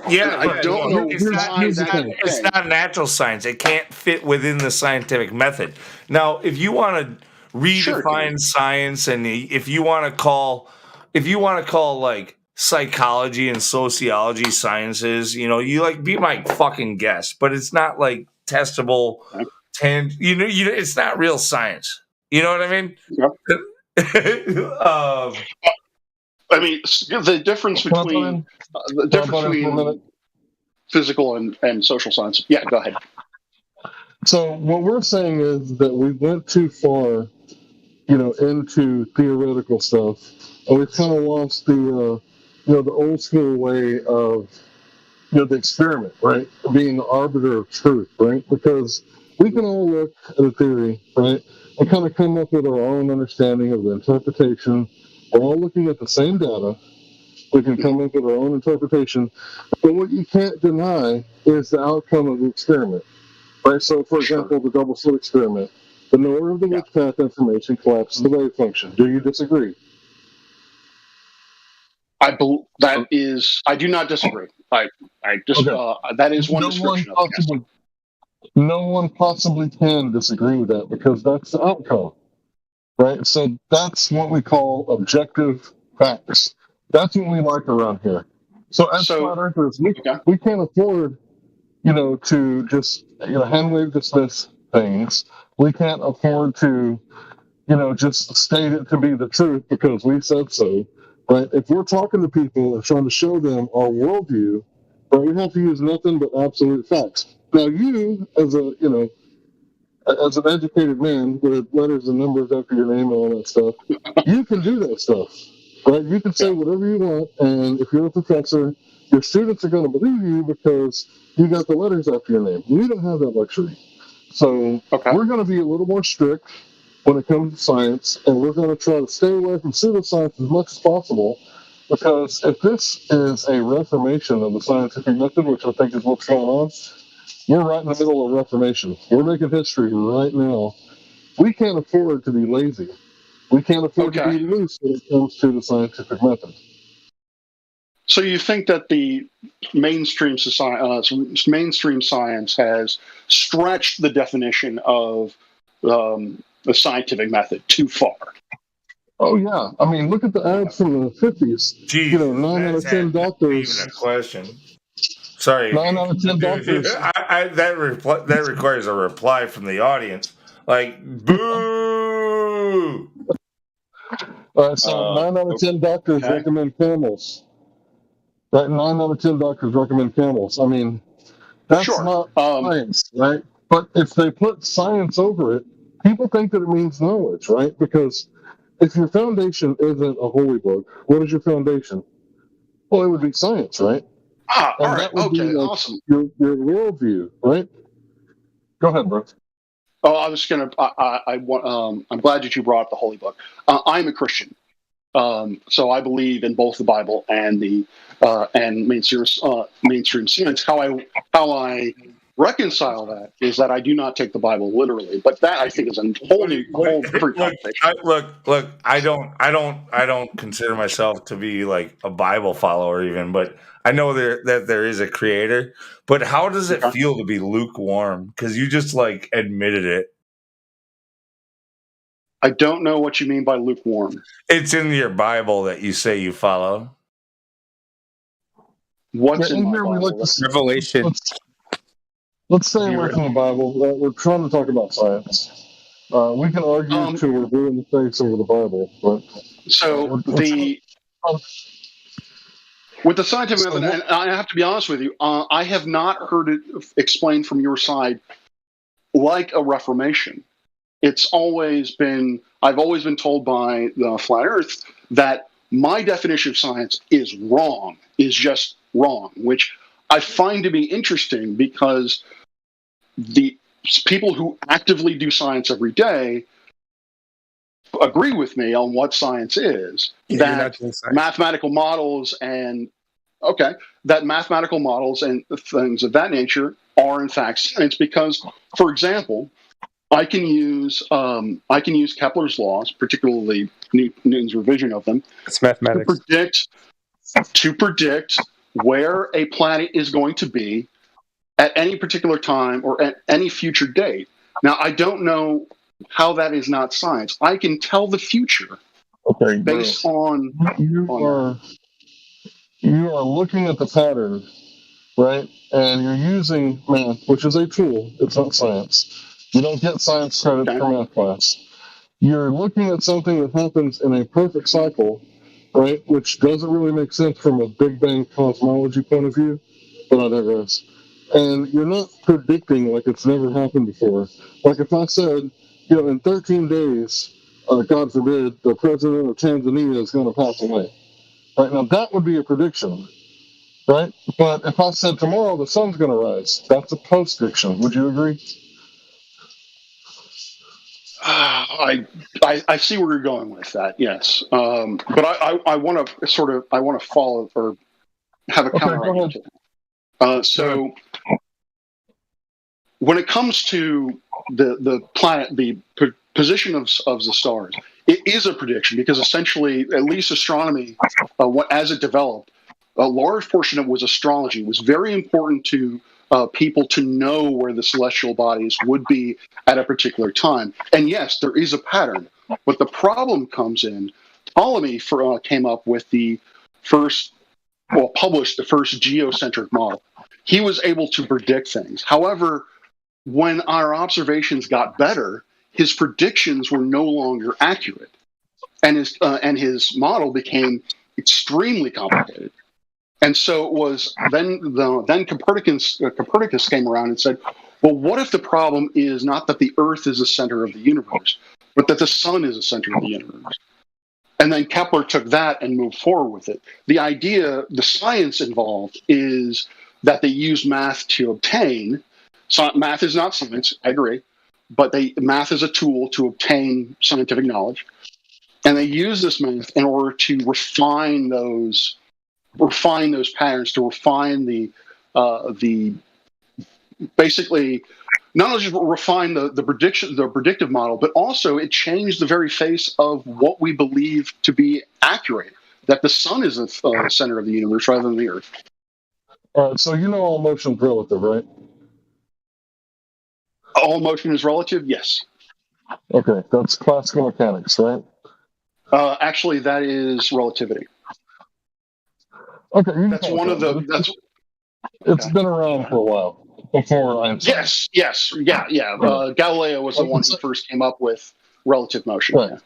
Yeah, I don't know. It's not natural science. It can't fit within the scientific method. Now, if you want to redefine science, and if you want to call like psychology and sociology sciences, you like be my fucking guest, but it's not like testable. It's not real science. You know what I mean? I mean, the difference between physical and social science. Yeah, go ahead. So what we're saying is that we went too far, into theoretical stuff, and we kind of lost the old school way of, the experiment, right? Being the arbiter of truth, right? Because we can all look at a theory, right, and kind of come up with our own understanding of the interpretation. We're all looking at the same data. We can come up with our own interpretation. But what you can't deny is the outcome of the experiment, right? So, for example, the double slit experiment. The knower of the width path information collapses the wave function. Do you disagree? I do not disagree. That is one description of it. No one possibly can disagree with that, because that's the outcome, right? So that's what we call objective facts. That's what we like around here. So as flat earthers, we can't afford, to just hand wave dismiss things. We can't afford to, just state it to be the truth because we said so, right? If we're talking to people and trying to show them our worldview, Right? You have to use nothing but absolute facts. Now, you, as a as an educated man with letters and numbers after your name and all that stuff, you can do that stuff, right? You can say whatever you want, and if you're a professor, your students are going to believe you because you got the letters after your name. We don't have that luxury. So we're going to be a little more strict when it comes to science, and we're going to try to stay away from pseudoscience as much as possible, because if this is a reformation of the scientific method, which I think is what's going on, we're right in the middle of reformation. We're making history right now. We can't afford to be lazy. We can't afford to be loose when it comes to the scientific method. So you think that the mainstream science has stretched the definition of the scientific method too far? Oh yeah, I mean, look at the ads from the 50s. Jesus, 9 out of 10 doctors. Even a question. Sorry. 9 out of 10 doctors. That requires a reply from the audience. Like, boo! All right, so 9 out of 10 doctors recommend camels. Right, 9 out of 10 doctors recommend camels. I mean, that's not science, right? But if they put science over it, people think that it means knowledge, right? Because if your foundation isn't a holy book, what is your foundation? Well, it would be science, right? All and right. that would be like Awesome. Your worldview, right? Go ahead, bro. Oh, I was gonna. I'm glad that you brought up the Holy Book. I'm a Christian, so I believe in both the Bible and the and mainstream science. How I reconcile that is that I do not take the Bible literally, but that I think is a whole different conversation. Look. I don't consider myself to be like a Bible follower even, but I know that there is a creator. But how does it feel to be lukewarm? Because you just like admitted it. I don't know what you mean by lukewarm. It's in your Bible that you say you follow. What's in my Bible? Revelation. Let's stay away from the Bible. We're trying to talk about science. We can argue till we're blue in the face over the Bible, but with the scientific method, and I have to be honest with you, I have not heard it explained from your side like a reformation. It's always been, I've always been told by the Flat Earth that my definition of science is wrong, is just wrong, which I find to be interesting because the people who actively do science every day agree with me on what science is. That mathematical models and things of that nature are in fact science because, for example, I can use Kepler's laws, particularly Newton's revision of them, it's mathematics, to predict where a planet is going to be at any particular time or at any future date. Now, I don't know how that is not science. I can tell the future based on... You are looking at the pattern, right? And you're using math, which is a tool. It's not science. You don't get science credit for math class. You're looking at something that happens in a perfect cycle, right? Which doesn't really make sense from a Big Bang cosmology point of view, but I digress. And you're not predicting like it's never happened before. Like if I said, in 13 days, God forbid, the president of Tanzania is going to pass away. Right now, that would be a prediction, right? But if I said tomorrow the sun's going to rise, that's a post-diction. Would you agree? I see where you're going with that. Yes, but I want to follow or have a counter argument to that. So when it comes to the planet, the position of the stars, it is a prediction because essentially, at least astronomy, as it developed, a large portion of it was astrology. It was very important to people to know where the celestial bodies would be at a particular time. And yes, there is a pattern, but the problem comes in. Ptolemy came up with published the first geocentric model. He was able to predict things. However, when our observations got better, his predictions were no longer accurate, and his model became extremely complicated. And so it was then Copernicus came around and said, well, what if the problem is not that the Earth is the center of the universe, but that the sun is the center of the universe? And then Kepler took that and moved forward with it. The idea, the science involved is that they use math to obtain. So math is not science, I agree, but math is a tool to obtain scientific knowledge. And they use this math in order to refine those patterns, to refine the basically not only just refine the predictive model, but also it changed the very face of what we believe to be accurate, that the sun is the center of the universe rather than the Earth. All right, so you know all motion is relative, right? All motion is relative, yes. Okay, that's classical mechanics, right? Actually, that is relativity. Okay, that's one of the. It's been around for a while. Before Einstein. Yes, yeah. Galileo was the one who first came up with relative motion. Right. Yeah.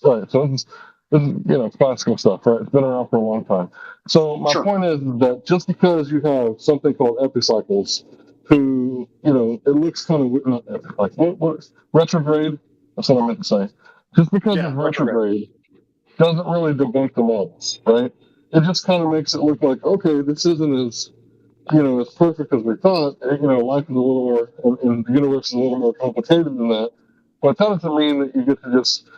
Right. So this is classical stuff, right? It's been around for a long time. So my point is that just because you have something called epicycles, who it looks kind of like what retrograde. That's what I meant to say. Just because it's retrograde doesn't really debunk the models, right? It just kind of makes it look like, okay, this isn't as as perfect as we thought. Life is a little more, and the universe is a little more complicated than that. But that doesn't mean that you get to just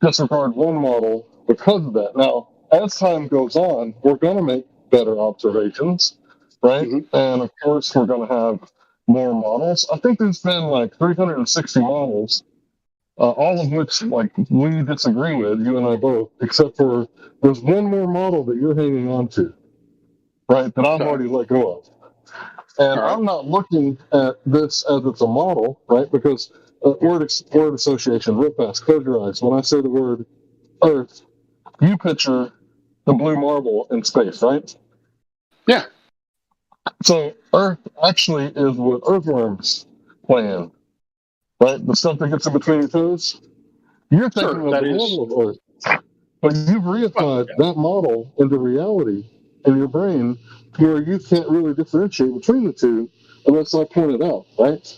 disregard one model because of that. Now, as time goes on, we're going to make better observations, right? Mm-hmm. And of course, we're going to have more models. I think there's been like 360 models, all of which we disagree with, you and I both, except for there's one more model that you're hanging on to. Right, that I've already let go of. And I'm not looking at this as it's a model, right? Because word association, real fast, close your eyes. When I say the word Earth, you picture the blue marble in space, right? Yeah. So Earth actually is what earthworms play in, right? The stuff that gets in between your toes. You're thinking of the model of Earth. But you've reified that model into reality in your brain where you can't really differentiate between the two unless I point it out, right?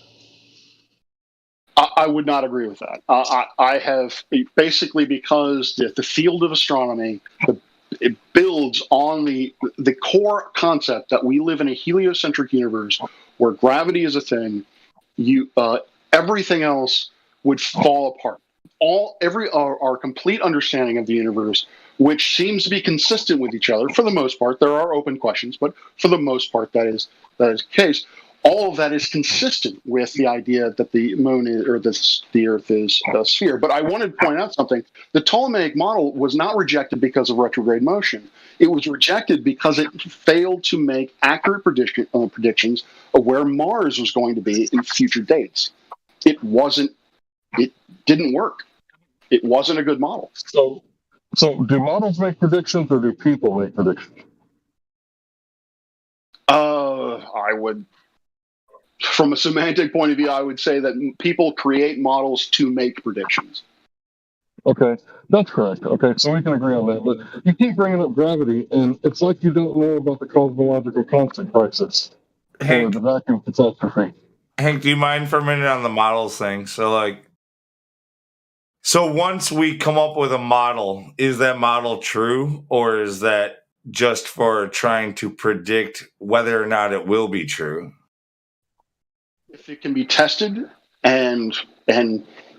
I would not agree with that. I have basically because the field of astronomy, it builds on the core concept that we live in a heliocentric universe where gravity is a thing. Everything else would fall apart. Our complete understanding of the universe, which seems to be consistent with each other for the most part. There are open questions, but for the most part, that is the case. All of that is consistent with the idea that the moon is, or the Earth is a sphere. But I wanted to point out something. The Ptolemaic model was not rejected because of retrograde motion. It was rejected because it failed to make accurate predictions of where Mars was going to be in future dates. It didn't work. It wasn't a good model. So do models make predictions or do people make predictions? I would, from a semantic point of view, I would say that people create models to make predictions. Okay, that's correct. Okay, so we can agree on that. But you keep bringing up gravity, and it's like you don't know about the cosmological constant crisis or the vacuum catastrophe. Hank, do you mind for a minute on the models thing? So once we come up with a model, is that model true, or is that just for trying to predict whether or not it will be true? If it can be tested and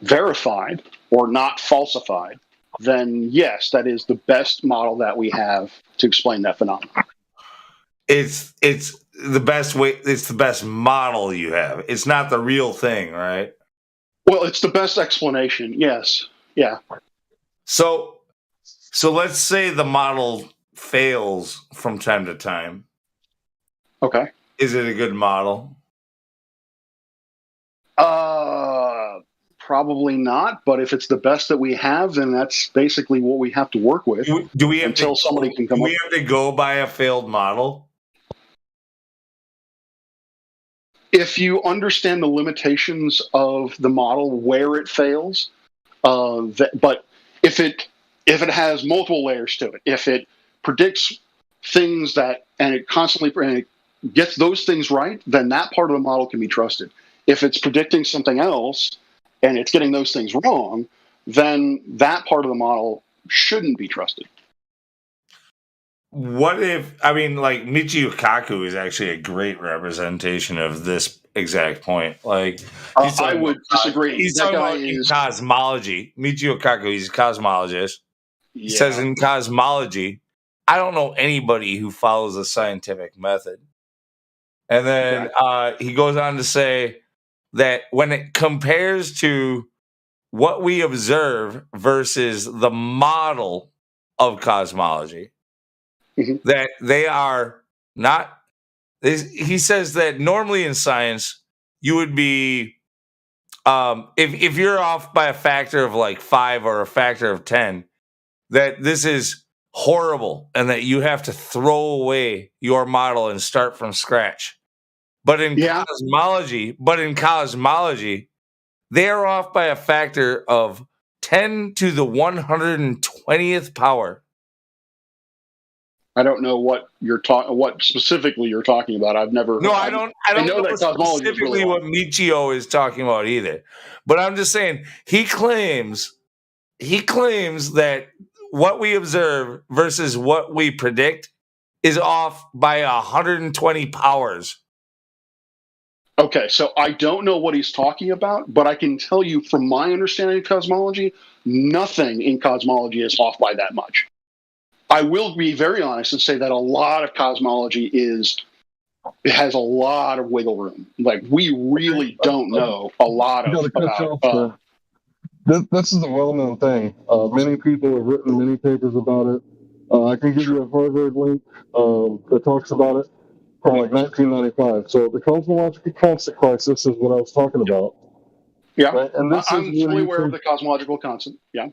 verified or not falsified, then yes, that is the best model that we have to explain that phenomenon. It's the best way. It's the best model you have. It's not the real thing, right? Well, it's the best explanation. Yes. Yeah. So let's say the model fails from time to time. Okay. Is it a good model? Probably not. But if it's the best that we have, then that's basically what we have to work with. Do we have until somebody can come? Do we have to go by a failed model? If you understand the limitations of the model, where it fails, but if it has multiple layers to it, if it predicts things that and it gets those things right, then that part of the model can be trusted. If it's predicting something else and it's getting those things wrong, then that part of the model shouldn't be trusted. What if, I mean, like Michio Kaku is actually a great representation of this exact point. Like, I would disagree. He's That talking guy about in is cosmology. Michio Kaku, he's a cosmologist. He says in cosmology, I don't know anybody who follows the scientific method. And then he goes on to say that when it compares to what we observe versus the model of cosmology, that they are not. He says that normally in science, you would be, if you're off by a factor of like 5 or a factor of 10, that this is horrible and that you have to throw away your model and start from scratch. But in cosmology, they're off by a factor of 10 to the 120th power. I don't know what what specifically you're talking about. I've never. No, I don't know that cosmology is specifically really what Michio is talking about either. But I'm just saying he claims that what we observe versus what we predict is off by 120 powers. Okay, so I don't know what he's talking about, but I can tell you from my understanding of cosmology, nothing in cosmology is off by that much. I will be very honest and say that a lot of cosmology has a lot of wiggle room. Like, we really don't know a lot about. This is a well-known thing. Many people have written many papers about it. I can give you a Harvard link that talks about it from like 1995. So the cosmological constant crisis is what I was talking about. Yeah, right? And this I'm fully aware of the cosmological constant. Yeah.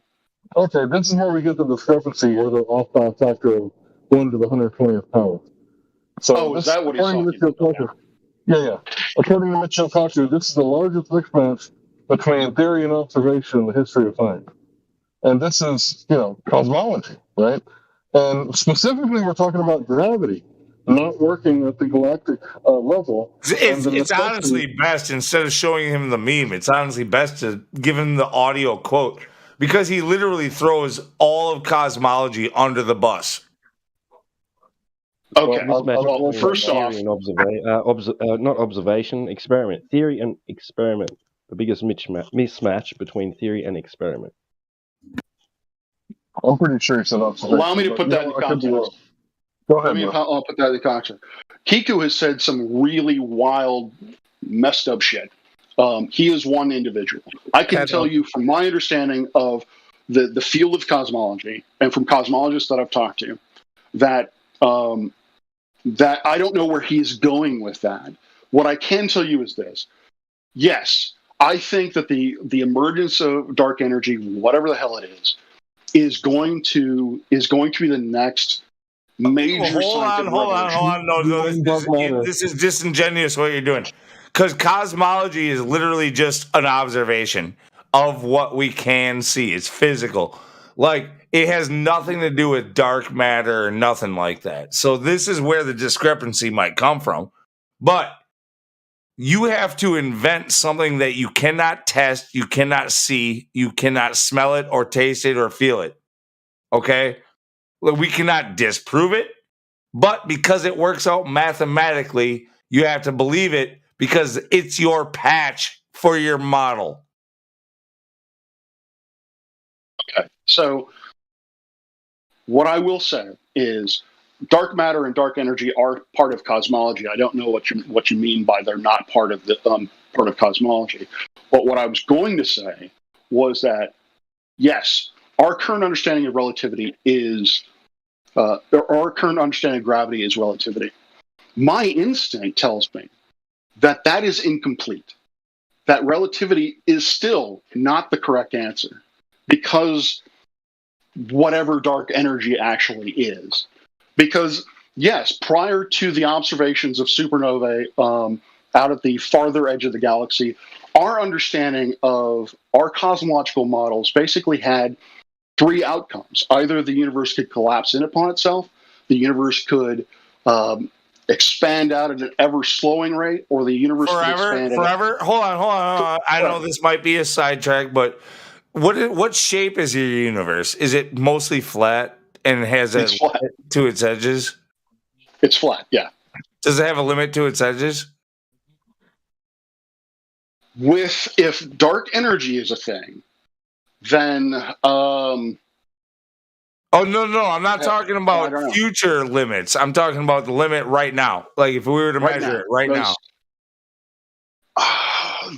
Okay, this is where we get the discrepancy where they're off by a factor of 1 to the 120th power. So is that what he's talking about? Yeah. According to Michio Kaku, this is the largest mismatch between theory and observation in the history of science. And this is, cosmology, right? And specifically, we're talking about gravity not working at the galactic level. It's honestly best, instead of showing him the meme, it's honestly best to give him the audio quote, because he literally throws all of cosmology under the bus. Okay, well, first off, not observation, experiment. Theory and experiment. The biggest mismatch between theory and experiment. I'm pretty sure it's an observation. Allow me to put that in context. Go ahead. I'll put that in context. Kiku has said some really wild, messed up shit. He is one individual. I can tell you from my understanding of the field of cosmology and from cosmologists that I've talked to that that I don't know where he's going with that. What I can tell you is this. Yes, I think that the emergence of dark energy, whatever the hell it is going to be the next major scientific revolution. No, this is disingenuous what you're doing. Because cosmology is literally just an observation of what we can see. It's physical. Like, it has nothing to do with dark matter or nothing like that. So this is where the discrepancy might come from. But you have to invent something that you cannot test, you cannot see, you cannot smell it or taste it or feel it. Okay? We cannot disprove it, but because it works out mathematically, you have to believe it because it's your patch for your model. Okay, so what I will say is dark matter and dark energy are part of cosmology. I don't know what you mean by they're not part of the part of cosmology. But what I was going to say was that yes, our current understanding of relativity is our current understanding of gravity is relativity. My instinct tells me that is incomplete. That relativity is still not the correct answer because whatever dark energy actually is. Because, yes, prior to the observations of supernovae out at the farther edge of the galaxy, our understanding of our cosmological models basically had 3 outcomes. Either the universe could collapse in upon itself, the universe could expand out at an ever slowing rate, or the universe could expand forever. Hold on. I know this might be a sidetrack, but what shape is your universe? Is it mostly flat and has a flat to its edges? It's flat, yeah. Does it have a limit to its edges? If dark energy is a thing, then oh no! I'm not talking about future limits. I'm talking about the limit right now. Like if we were to measure it right now.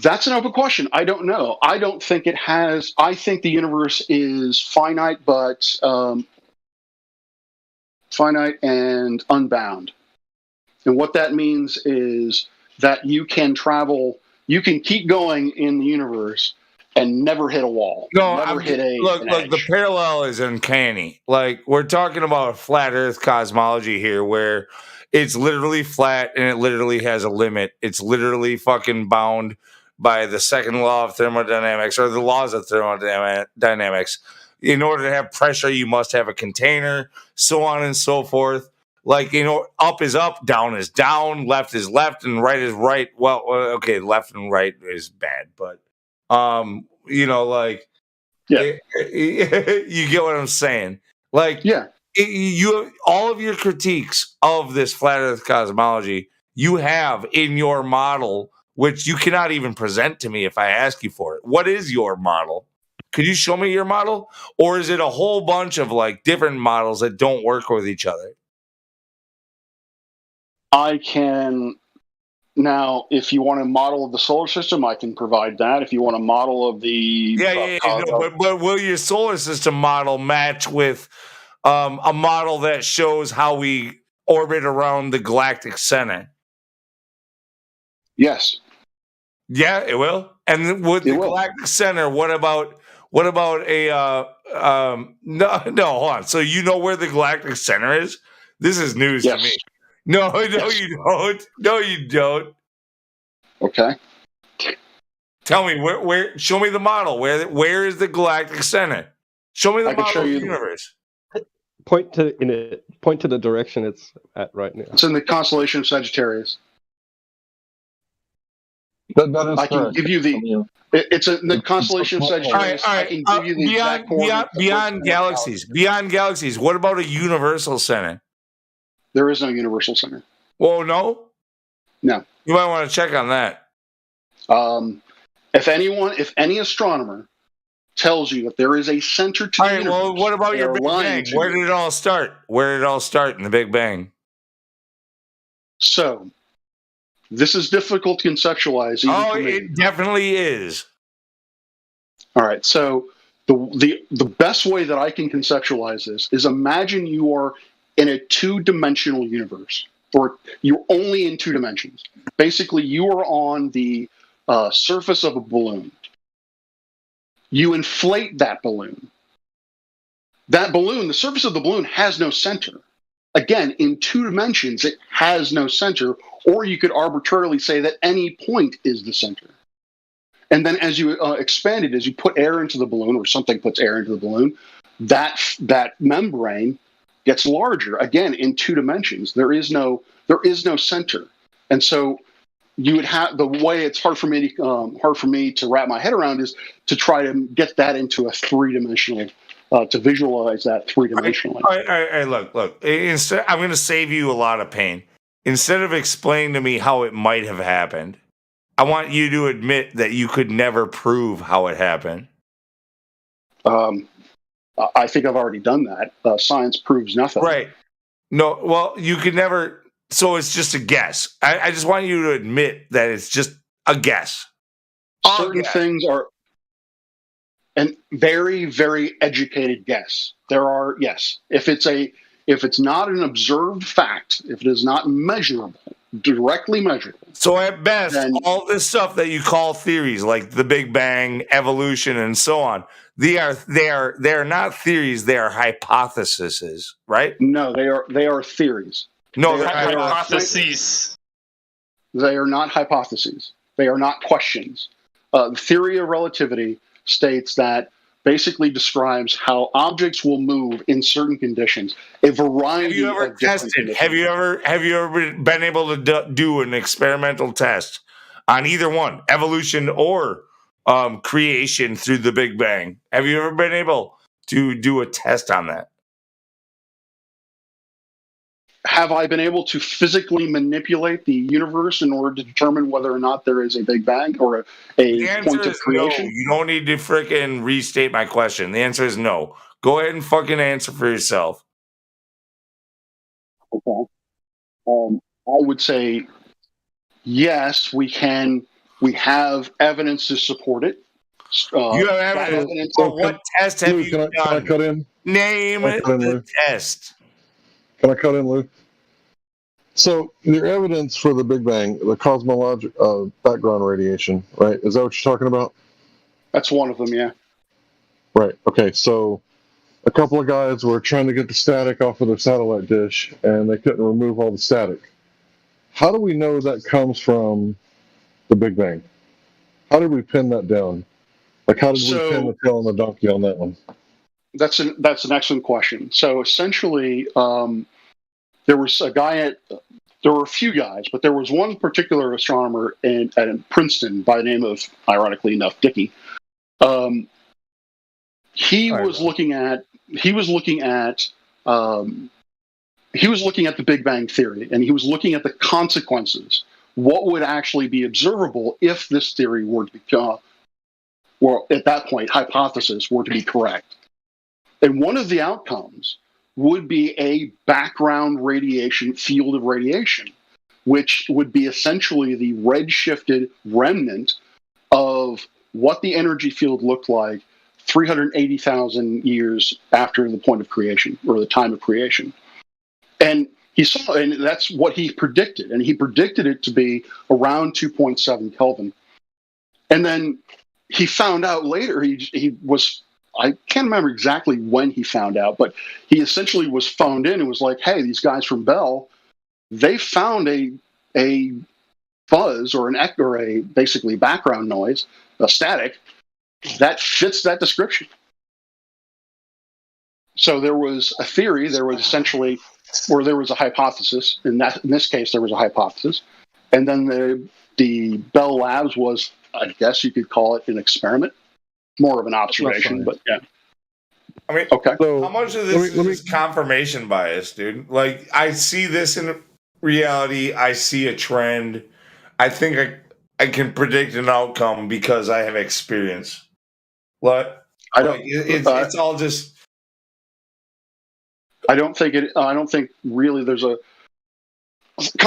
That's an open question. I don't know. I don't think it has. I think the universe is finite, but finite and unbound. And what that means is that you can travel. You can keep going in the universe and never hit a wall. No, never hit look. The parallel is uncanny. Like we're talking about a flat Earth cosmology here, where it's literally flat and it literally has a limit. It's literally fucking bound by the second law of thermodynamics or the laws of thermodynamics. In order to have pressure, you must have a container, so on and so forth. Like, up is up, down is down, left is left, and right is right. Well, okay, left and right is bad, but you get what I'm saying. Like, yeah, you all of your critiques of this flat Earth cosmology you have in your model, which you cannot even present to me if I ask you for it. What is your model? Could you show me your model, or is it a whole bunch of like different models that don't work with each other? I can now, if you want a model of the solar system, I can provide that. If you want a model of the but will your solar system model match with a model that shows how we orbit around the galactic center? Yes. Yeah, it will. And with the galactic center, what about a no, hold on. So you know where the galactic center is? This is news to me. No, you don't. No, you don't. Okay. Tell me where. Show me the model. Where is the galactic center? Show me the model of the universe. Point to the direction it's at right now. It's in the constellation of Sagittarius. I can give you the. It's in the constellation of Sagittarius. All right. I can give you the exact beyond galaxies. Beyond galaxies. What about a universal center? There is no universal center. Well, no. No. You might want to check on that. If any astronomer tells you that there is a center to the universe, well, what about your Big Bang? Where did it all start? Where did it all start in the Big Bang? So, this is difficult to conceptualize. It definitely is. All right. So, the best way that I can conceptualize this is imagine you are in a two-dimensional universe, or you're only in two dimensions. Basically, you are on the surface of a balloon. You inflate that balloon. That balloon, the surface of the balloon has no center. Again, in two dimensions, it has no center, or you could arbitrarily say that any point is the center. And then as you expand it, as you put air into the balloon, or something puts air into the balloon, that membrane gets larger, again, in two dimensions. There is no center. And so you would have, the way it's hard for me to wrap my head around is to try to get that into a three-dimensional, to visualize that three-dimensionally. All right, look. Instead, I'm going to save you a lot of pain. Instead of explaining to me how it might have happened, I want you to admit that you could never prove how it happened. I think I've already done that. Science proves nothing. Right. No, well, you could never. So it's just a guess. I just want you to admit that it's just a guess. Certain things are a very, very educated guess. There are, yes. If it's not an observed fact, if it is not measurable, directly measurable. So at best, all this stuff that you call theories, like the Big Bang, evolution, and so on, they are not theories. They are hypotheses, right? No, they are theories. No, they're hypotheses. They are not hypotheses. They are not questions. The theory of relativity states that basically describes how objects will move in certain conditions. A variety of different conditions. Have you ever been able to do an experimental test on either one, evolution or creation through the Big Bang? Have you ever been able to do a test on that? Have I been able to physically manipulate the universe in order to determine whether or not there is a Big Bang or a point of creation? No. You don't need to freaking restate my question. The answer is no. Go ahead and fucking answer for yourself. Okay. I would say yes, we can. We have evidence to support it. You have evidence. So what test have you done? Can I cut in? Name the test. Can I cut in, Lou? So, your evidence for the Big Bang, the cosmological background radiation, right? Is that what you're talking about? That's one of them, yeah. Right. Okay. So, a couple of guys were trying to get the static off of their satellite dish, and they couldn't remove all the static. How do we know that comes from the Big Bang? How did we pin that down? Like, how did we pin the tail on the donkey on that one? That's an excellent question. So essentially, there was a guy there were a few guys, but there was one particular astronomer at Princeton by the name of, ironically enough, Dickey. He was looking at the Big Bang Theory, and he was looking at the consequences. What would actually be observable if this theory were to become, or at that point, hypothesis were to be correct? And one of the outcomes would be a background radiation, field of radiation, which would be essentially the redshifted remnant of what the energy field looked like 380,000 years after the point of creation, or the time of creation. And he saw, and that's what he predicted. And he predicted it to be around 2.7 Kelvin. And then he found out later, I can't remember exactly when he found out, but he essentially was phoned in and was like, hey, these guys from Bell, they found a fuzz or an echo, or a basically background noise, a static, that fits that description. So there was a theory, there was essentially, or there was a hypothesis. In this case, there was a hypothesis. And then the Bell Labs was, I guess you could call it an experiment. More of an observation, but yeah. I mean, okay. So, how much of this is confirmation bias, dude? Like, I see this in reality. I see a trend. I think I can predict an outcome because I have experience. What? It's all just. I don't think really there's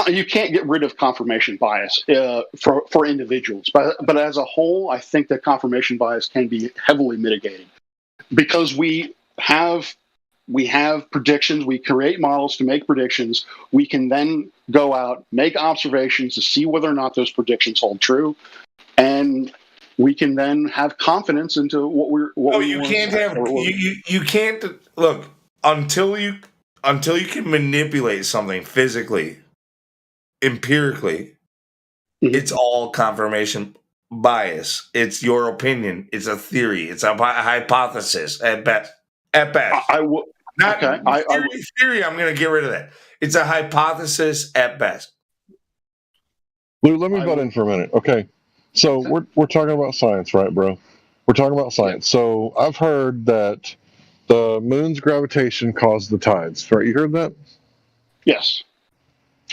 you can't get rid of confirmation bias for individuals, but as a whole, I think that confirmation bias can be heavily mitigated because we have predictions. We create models to make predictions. We can then go out, make observations to see whether or not those predictions hold true, and we can then have confidence into what we're. You can't look until you can manipulate something physically. Empirically, it's all confirmation bias. It's your opinion. It's a theory. It's a hypothesis at best. I will. Not okay. Theory. I'm going to get rid of that. It's a hypothesis at best. Lou, let me butt in for a minute. Okay, so we're talking about science, right, bro? We're talking about science. So I've heard that the moon's gravitation caused the tides. Right? You heard that? Yes.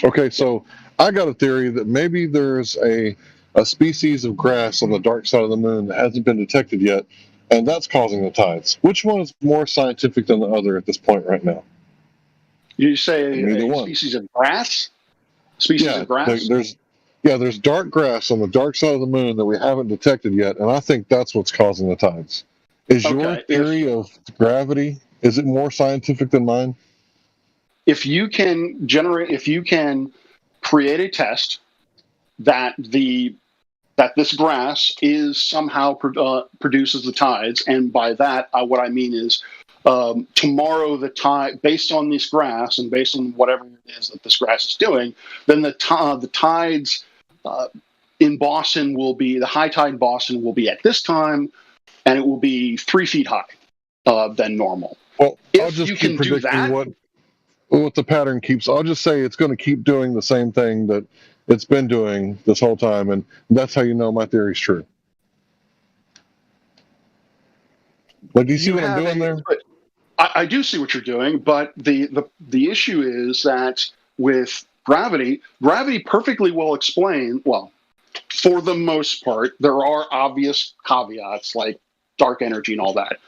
Okay, so I got a theory that maybe there's a species of grass on the dark side of the moon that hasn't been detected yet, and that's causing the tides. Which one is more scientific than the other at this point right now? You say a species of grass? Of grass? There's dark grass on the dark side of the moon that we haven't detected yet, and I think that's what's causing the tides. Is your theory of gravity, is it more scientific than mine? If you can create a test that this grass is somehow produces the tides, and by that what I mean is tomorrow the tide, based on this grass and based on whatever it is that this grass is doing, then the tides in Boston will be, the high tide in Boston will be at this time, and it will be 3 feet high than normal. Well, If I'll just you keep can do predicting that, what the pattern keeps. I'll just say it's going to keep doing the same thing that it's been doing this whole time, and that's how you know my theory's true. Like, do you see what I'm doing there? I do see what you're doing, but the issue is that with gravity perfectly well explained. Well, for the most part, there are obvious caveats like dark energy and all that.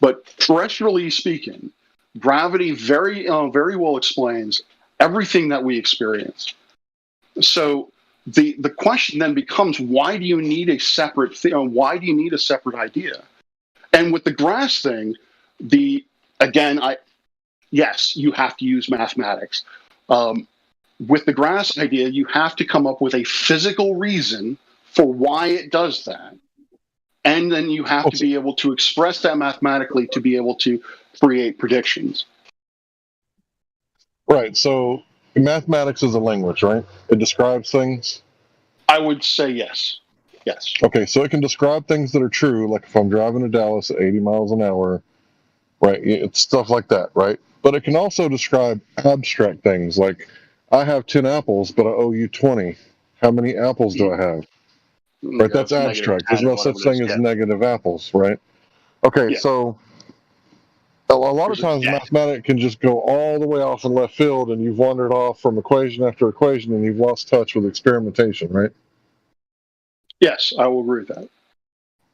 But terrestrially speaking, gravity very well explains everything that we experience. So the question then becomes, why do you need a separate why do you need a separate idea? And with the grass thing, yes, you have to use mathematics. With the grass idea, you have to come up with a physical reason for why it does that. And then you have to be able to express that mathematically to be able to create predictions. Right. So mathematics is a language, right? It describes things. I would say yes. Yes. Okay, so it can describe things that are true, like if I'm driving to Dallas at 80 miles an hour, right? It's stuff like that, right? But it can also describe abstract things, like I have 10 apples, but I owe you 20. How many apples do I have? Right, that's abstract. There's no such thing as negative apples, right? Okay, so a lot of times mathematics can just go all the way off in left field, and you've wandered off from equation after equation, and you've lost touch with experimentation, right? Yes, I will agree with that.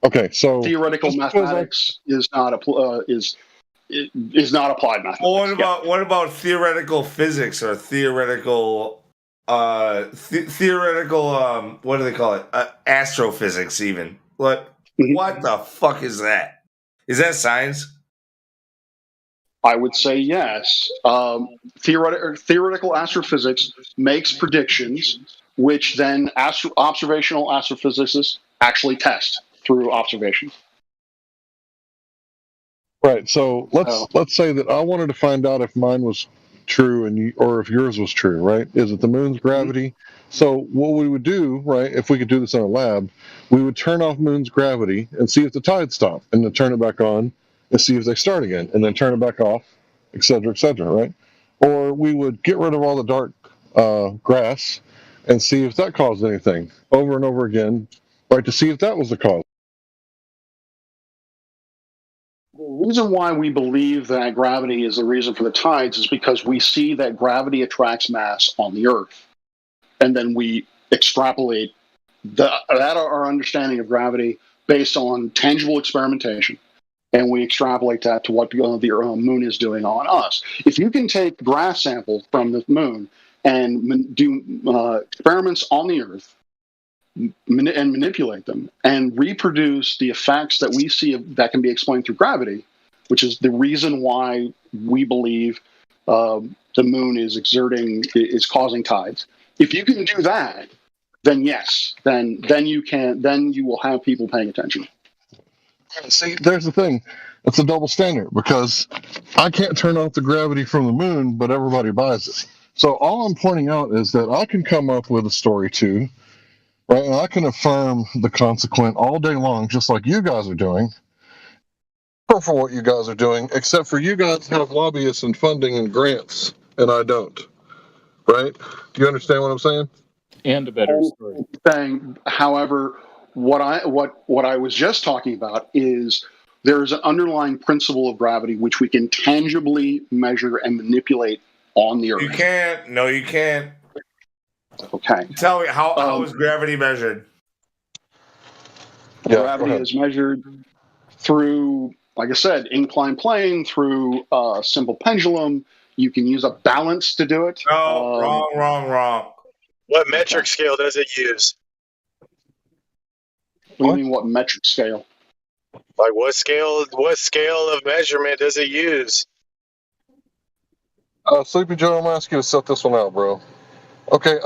Okay, so theoretical mathematics is not applied mathematics. Well, what about theoretical physics or theoretical theoretical what do they call it? Astrophysics even. What the fuck is that? Is that science? I would say yes. Theoretical astrophysics makes predictions, which then observational astrophysicists actually test through observation. Right. So let's say that I wanted to find out if mine was true or if yours was true. Right? Is it the moon's gravity? So what we would do, right, if we could do this in a lab, we would turn off moon's gravity and see if the tides stop, and then turn it back on and see if they start again, and then turn it back off, et cetera, right? Or we would get rid of all the dark grass and see if that caused anything over and over again, right, to see if that was the cause. The reason why we believe that gravity is the reason for the tides is because we see that gravity attracts mass on the Earth. And then we extrapolate our understanding of gravity based on tangible experimentation. And we extrapolate that to what the moon is doing on us. If you can take grass samples from the moon and do experiments on the Earth and manipulate them and reproduce the effects that we see that can be explained through gravity, which is the reason why we believe the moon is causing tides. If you can do that, then yes, then you will have people paying attention. See, there's the thing. It's a double standard because I can't turn off the gravity from the moon, but everybody buys it. So all I'm pointing out is that I can come up with a story too, right? And I can affirm the consequent all day long, just like you guys are doing, for what you guys are doing, except for you guys have lobbyists and funding and grants, and I don't. Right? Do you understand what I'm saying? And a better story. However, what I was just talking about is there is an underlying principle of gravity which we can tangibly measure and manipulate on the Earth. You can't. No, you can't. Okay. Tell me, how is gravity measured? Gravity is measured through, like I said, inclined plane, through a simple pendulum. You can use a balance to do it. No, wrong. What metric scale does it use? What do you mean, what metric scale? Like what scale of measurement does it use? Sleepy Joe, I'm going to ask you to set this one out, bro. Okay,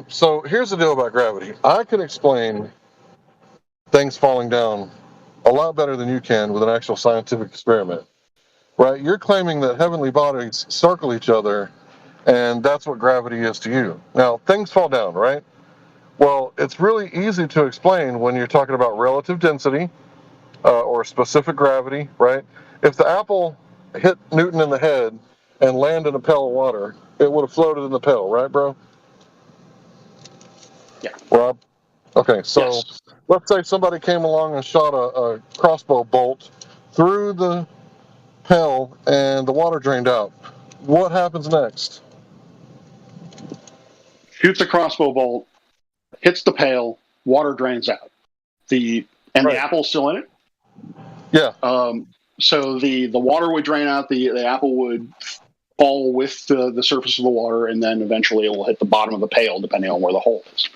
so here's the deal about gravity. I can explain things falling down a lot better than you can with an actual scientific experiment. Right? You're claiming that heavenly bodies circle each other, and that's what gravity is to you. Now, things fall down, right? Well, it's really easy to explain when you're talking about relative density, or specific gravity, right? If the apple hit Newton in the head and landed in a pail of water, it would have floated in the pail, right, bro? Yeah. Rob? Okay, so let's say somebody came along and shot a crossbow bolt through the pail and the water drained out. What happens next? Shoots a crossbow bolt, hits the pail, water drains out. The apple's still in it. Yeah. So the water would drain out. The apple would fall with the surface of the water, and then eventually it will hit the bottom of the pail, depending on where the hole is.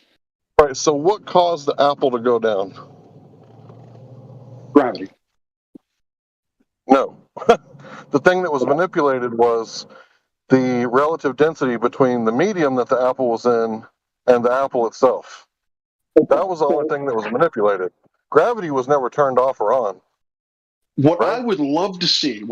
Right. So what caused the apple to go down? Gravity. No. The thing that was manipulated was the relative density between the medium that the apple was in and the apple itself. That was the only thing that was manipulated. Gravity was never turned off or on. What I would love to see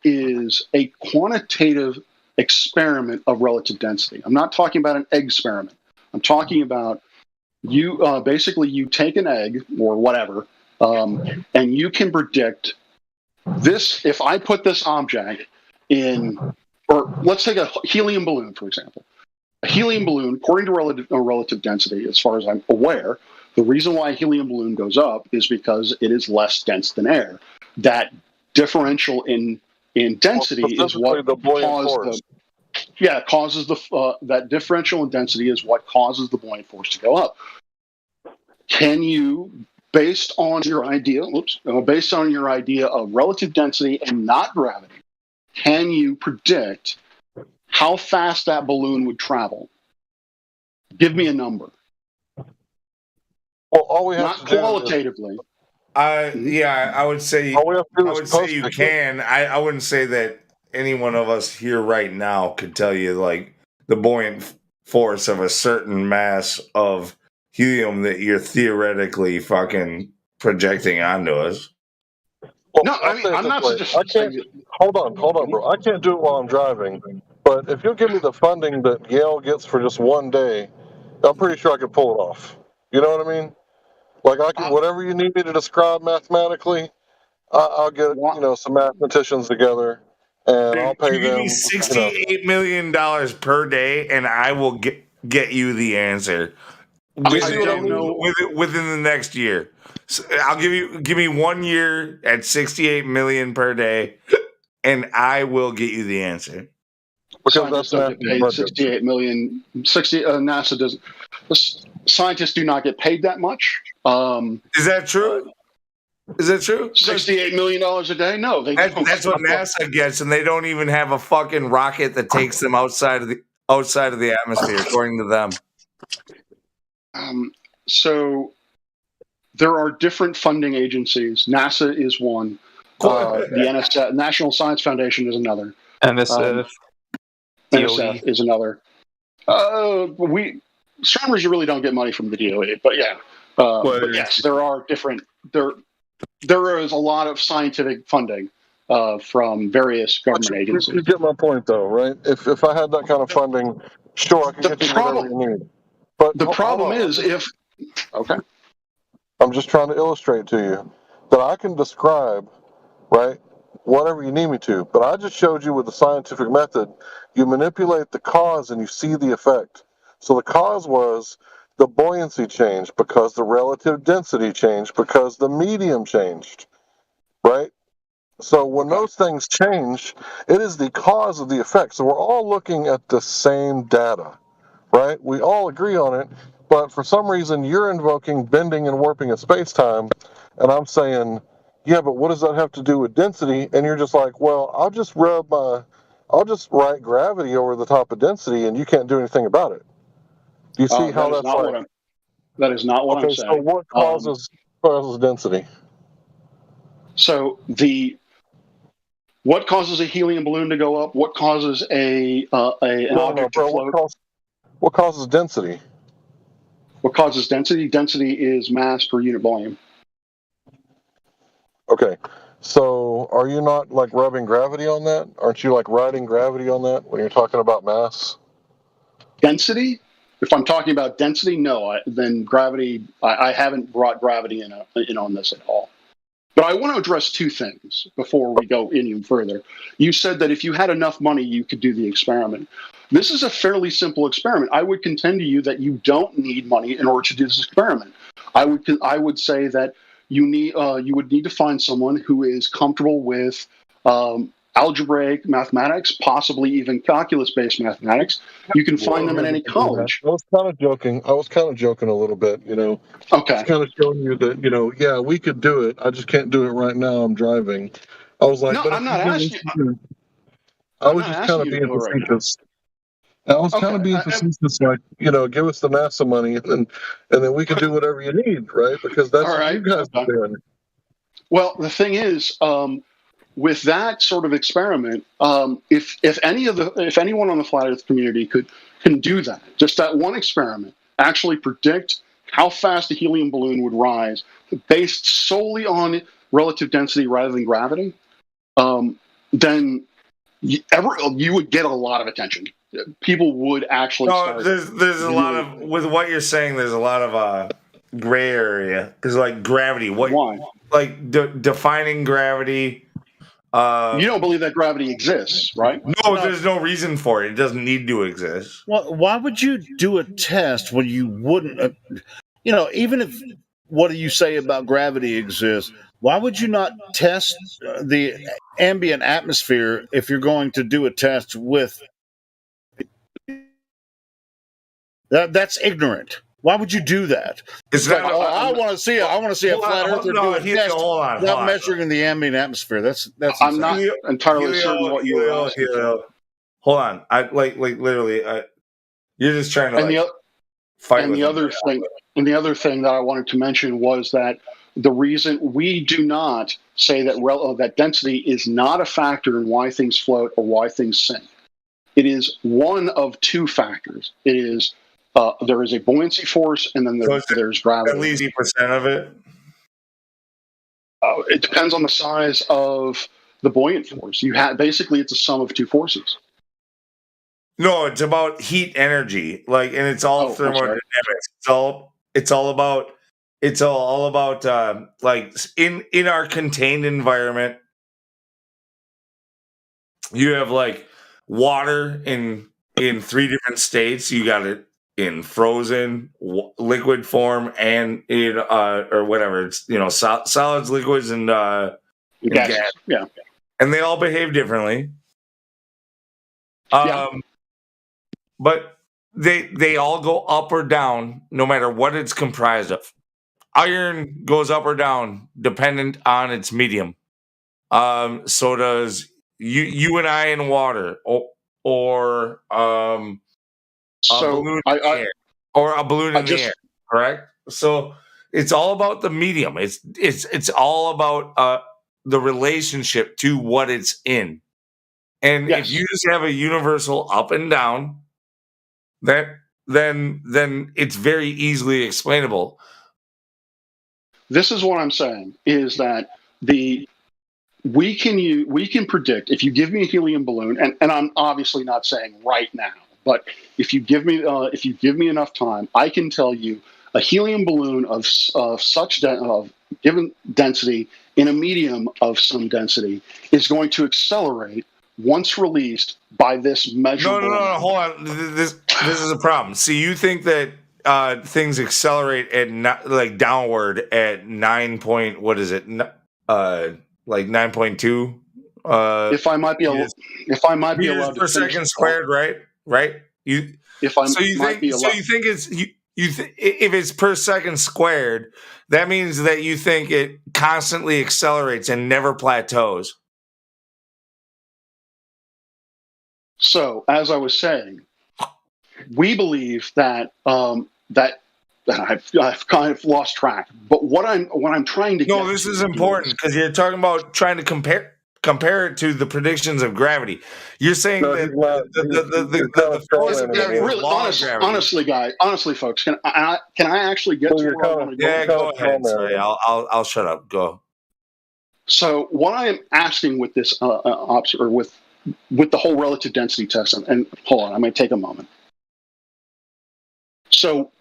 is a quantitative experiment of relative density. I'm not talking about an egg experiment. I'm talking about you basically you take an egg or whatever, and you can predict this. If I put this object in, or let's take a helium balloon, for example. A helium balloon, according to relative density, as far as I'm aware, the reason why a helium balloon goes up is because it is less dense than air. That differential in density is what causes that differential in density is what causes the buoyant force to go up. Can you, based on your idea of relative density and not gravity, can you predict how fast that balloon would travel? Give me a number. Well, all we have not to do qualitatively. I would say. You can. I wouldn't say that any one of us here right now could tell you like the buoyant force of a certain mass of helium that you're theoretically fucking projecting onto us. Well, no, I'm not suggesting. Hold on, bro. I can't do it while I'm driving. But if you'll give me the funding that Yale gets for just one day, I'm pretty sure I could pull it off. You know what I mean? Like I can, whatever you need me to describe mathematically, I'll get some mathematicians together, and I'll pay them. Give me $68 million per day, and I will get you the answer within the next year. So I'll give me 1 year at 68 million per day, and I will get you the answer. Because scientists don't get paid 68 million. NASA doesn't. Scientists do not get paid that much. Is that true? Is that true? $68 million a day? No, they don't. That's what NASA gets, and they don't even have a fucking rocket that takes them outside of the atmosphere, according to them. So there are different funding agencies. NASA is one. The NSF, National Science Foundation, is another. NSF. NSF is another. Astronomers really don't get money from the DOE, but yeah. But yes, there are different. There is a lot of scientific funding from various government agencies. You get my point, though, right? If I had that kind of funding, sure, I could get you whatever you need. But the problem is I'm just trying to illustrate to you that I can describe, right, whatever you need me to. But I just showed you with the scientific method, you manipulate the cause and you see the effect. So the cause was the buoyancy changed because the relative density changed because the medium changed, right? So when those things change, it is the cause of the effect. So we're all looking at the same data, right? We all agree on it, but for some reason you're invoking bending and warping of space-time, and I'm saying, yeah, but what does that have to do with density? And you're just like, well, I'll just write gravity over the top of density, and you can't do anything about it. Do you see how that's like? That is not what I'm saying. So what causes density? So what causes a helium balloon to go up? What causes an object to float? What causes density? What causes density? Density is mass per unit volume. Okay. So are you not like rubbing gravity on that? Aren't you like riding gravity on that when you're talking about mass? Density? If I'm talking about density, no. Then gravity, I haven't brought gravity in on this at all. But I want to address two things before we go any further. You said that if you had enough money, you could do the experiment. This is a fairly simple experiment. I would contend to you that you don't need money in order to do this experiment. I would say that you would need to find someone who is comfortable with algebraic mathematics, possibly even calculus-based mathematics. You can find them in any college. I was kind of joking. A little bit, Okay. I was kind of showing you that, yeah, we could do it. I just can't do it right now. I'm driving. I was like, no, I'm not asking you. I was just kind of being facetious. I was kind of being facetious, like, give us the NASA money, and then we can do whatever you need, right? Because that's what you guys are doing. Well, the thing is, with that sort of experiment, if anyone on the flat Earth community can do that, just that one experiment, actually predict how fast a helium balloon would rise based solely on relative density rather than gravity, then you would get a lot of attention. People would actually. No, there's a lot of, with what you're saying. There's a lot of gray area, because like gravity. Why? Like defining gravity. You don't believe that gravity exists, right? No, there's no reason for it. It doesn't need to exist. Well, why would you do a test when you wouldn't? Even if what do you say about gravity exists, why would you not test the ambient atmosphere if you're going to do a test with? That's ignorant. Why would you do that? It's like, I want to see it. I want to see a flat earther do a test without measuring the ambient atmosphere. That's. I'm not entirely certain what you were asking. Hold on. I like literally. You're just trying to fight. And the other thing that I wanted to mention was that the reason we do not say that that density is not a factor in why things float or why things sink. It is one of two factors. It is. There is a buoyancy force, and then there's gravity. At least 80% of it? It depends on the size of the buoyant force. Basically, it's a sum of two forces. No, it's about heat energy, and it's all thermodynamics. It's all about in our contained environment. You have water in three different states. You got it in frozen, liquid form, and in or whatever it's solids, liquids, and gas. Yeah, and they all behave differently. But they all go up or down no matter what it's comprised of. Iron goes up or down dependent on its medium. So does you and I in water, or a balloon in the air, correct? So it's all about the medium. It's all about the relationship to what it's in. And if you just have a universal up and down, then it's very easily explainable. This is what I'm saying is that we can predict if you give me a helium balloon, and I'm obviously not saying right now. But if you give me enough time, I can tell you a helium balloon of given density in a medium of some density is going to accelerate once released by this measurable. No, hold on. This is a problem. See, you think that things accelerate at downward at 9.2. If I might be allowed per second squared, right? You think if it's per second squared, that means that you think it constantly accelerates and never plateaus. So, as I was saying, we believe that I've kind of lost track. But what I'm trying to get this is important because you're talking about trying to compare it to the predictions of gravity. You're saying that honestly, folks, can I actually get to where I want to go? Yeah, go ahead. Sorry, I'll shut up. Go. So what I am asking with this with the whole relative density test, and hold on, I might take a moment. So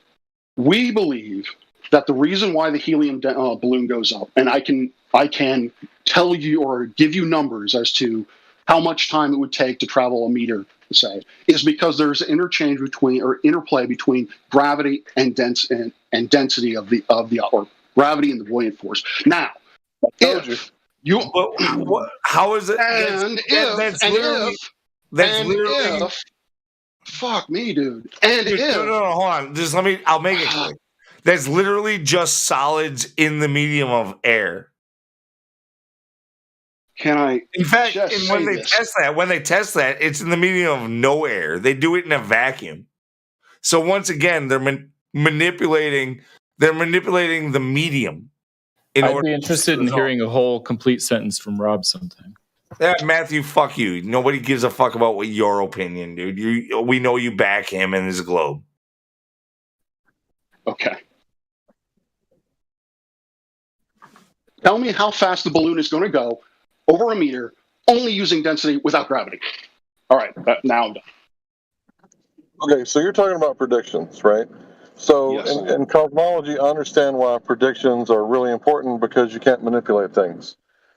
we believe that the reason why the helium balloon goes up, and I can tell you or give you numbers as to how much time it would take to travel a meter, say, is because there's interplay between gravity and density of the or gravity and the buoyant force. Now, if you how is it? Fuck me, dude. And dude, if no, hold on. I'll make it quick. That's literally just solids in the medium of air. Can I? In fact, when they test that, it's in the medium of no air. They do it in a vacuum. So once again, they're manipulating. They're manipulating the medium. I'd be interested in hearing a whole complete sentence from Rob sometime. Yeah, Matthew, fuck you. Nobody gives a fuck about what your opinion, dude. We know you back him and his globe. Okay. Tell me how fast the balloon is going to go over a meter, only using density without gravity. All right, now I'm done. Okay, so you're talking about predictions, right? So Yes. in cosmology, I understand why predictions are really important because you can't manipulate things,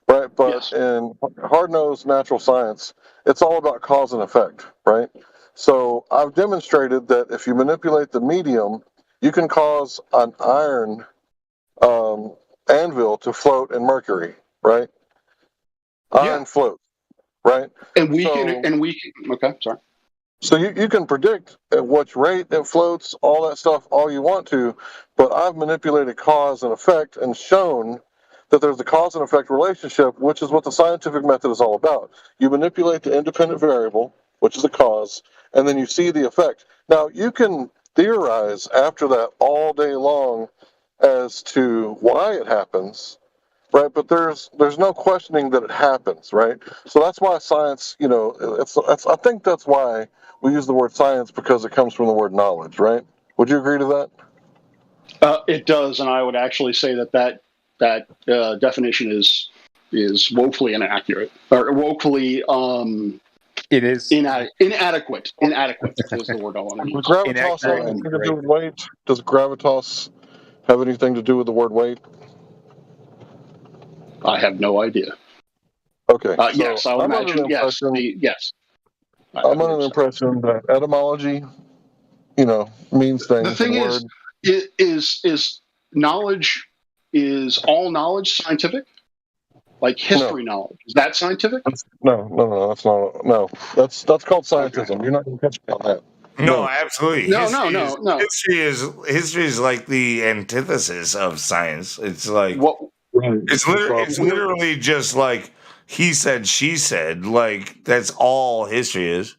right? But in hard-nosed natural science, it's all about cause and effect, right? So I've demonstrated that if you manipulate the medium, you can cause an iron anvil to float in mercury, right? Iron float, right? Okay, sorry. So you can predict at what rate it floats, all that stuff, all you want to, but I've manipulated cause and effect and shown that there's a cause and effect relationship, which is what the scientific method is all about. You manipulate the independent variable, which is the cause, and then you see the effect. Now, you can theorize after that all day long as to why it happens, right? But there's no questioning that it happens, right? So that's why science, I think that's why we use the word science, because it comes from the word knowledge, right? Would you agree to that? It does, and I would actually say that definition is woefully inaccurate, or woefully it is inadequate. Inadequate is the word I want to use. Does gravitas have anything to do with weight? Does gravitas have anything to do with the word weight? I have no idea. Okay. Yes, I would imagine. Yes. I'm under the impression that etymology, means things. The thing is knowledge, is all knowledge scientific? Like history knowledge, is that scientific? No, that's not. No, that's called scientism. You're not going to catch me on that. No, absolutely. No. History is like the antithesis of science. It's like it's literally just like he said, she said. Like that's all history is.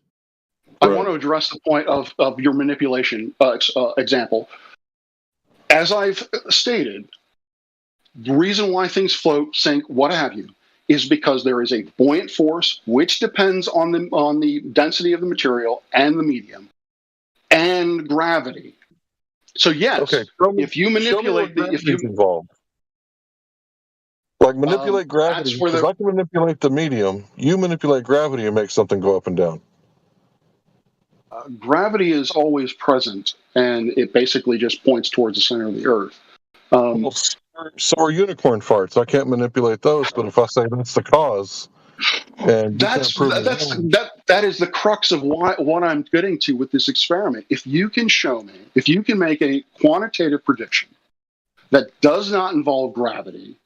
I want to address the point of your manipulation example. As I've stated, the reason why things float, sink, what have you, is because there is a buoyant force which depends on the density of the material and the medium and gravity. So yes, if you manipulate involved. Like manipulate gravity, because I can manipulate the medium. You manipulate gravity and make something go up and down. Gravity is always present, and it basically just points towards the center of the Earth. So are unicorn farts. I can't manipulate those, but if I say that's the cause, and that is the crux of what I'm getting to with this experiment. If you can show me, if you can make a quantitative prediction that does not involve gravity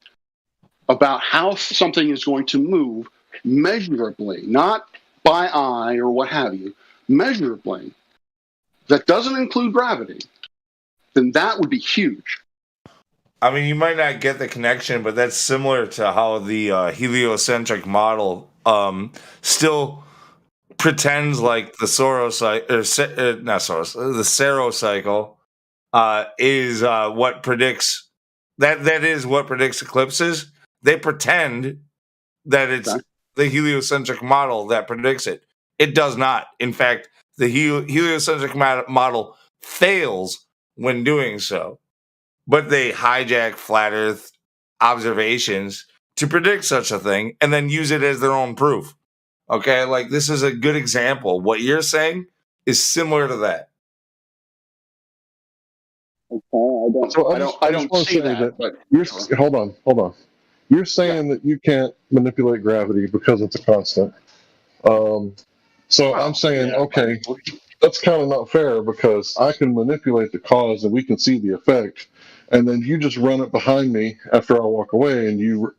about how something is going to move measurably, not by eye or what have you, measurably, that doesn't include gravity, then that would be huge. I mean, you might not get the connection, but that's similar to how the heliocentric model still pretends like the the Saros cycle is what predicts that is what predicts eclipses. They pretend that it's the heliocentric model that predicts it. It does not. In fact, the heliocentric model fails when doing so. But they hijack flat Earth observations to predict such a thing and then use it as their own proof. Okay, like this is a good example. What you're saying is similar to that. So I just want to say that. But hold on. You're saying that you can't manipulate gravity because it's a constant. So I'm saying, okay, that's kind of not fair because I can manipulate the cause and we can see the effect, and then you just run it behind me after I walk away, and you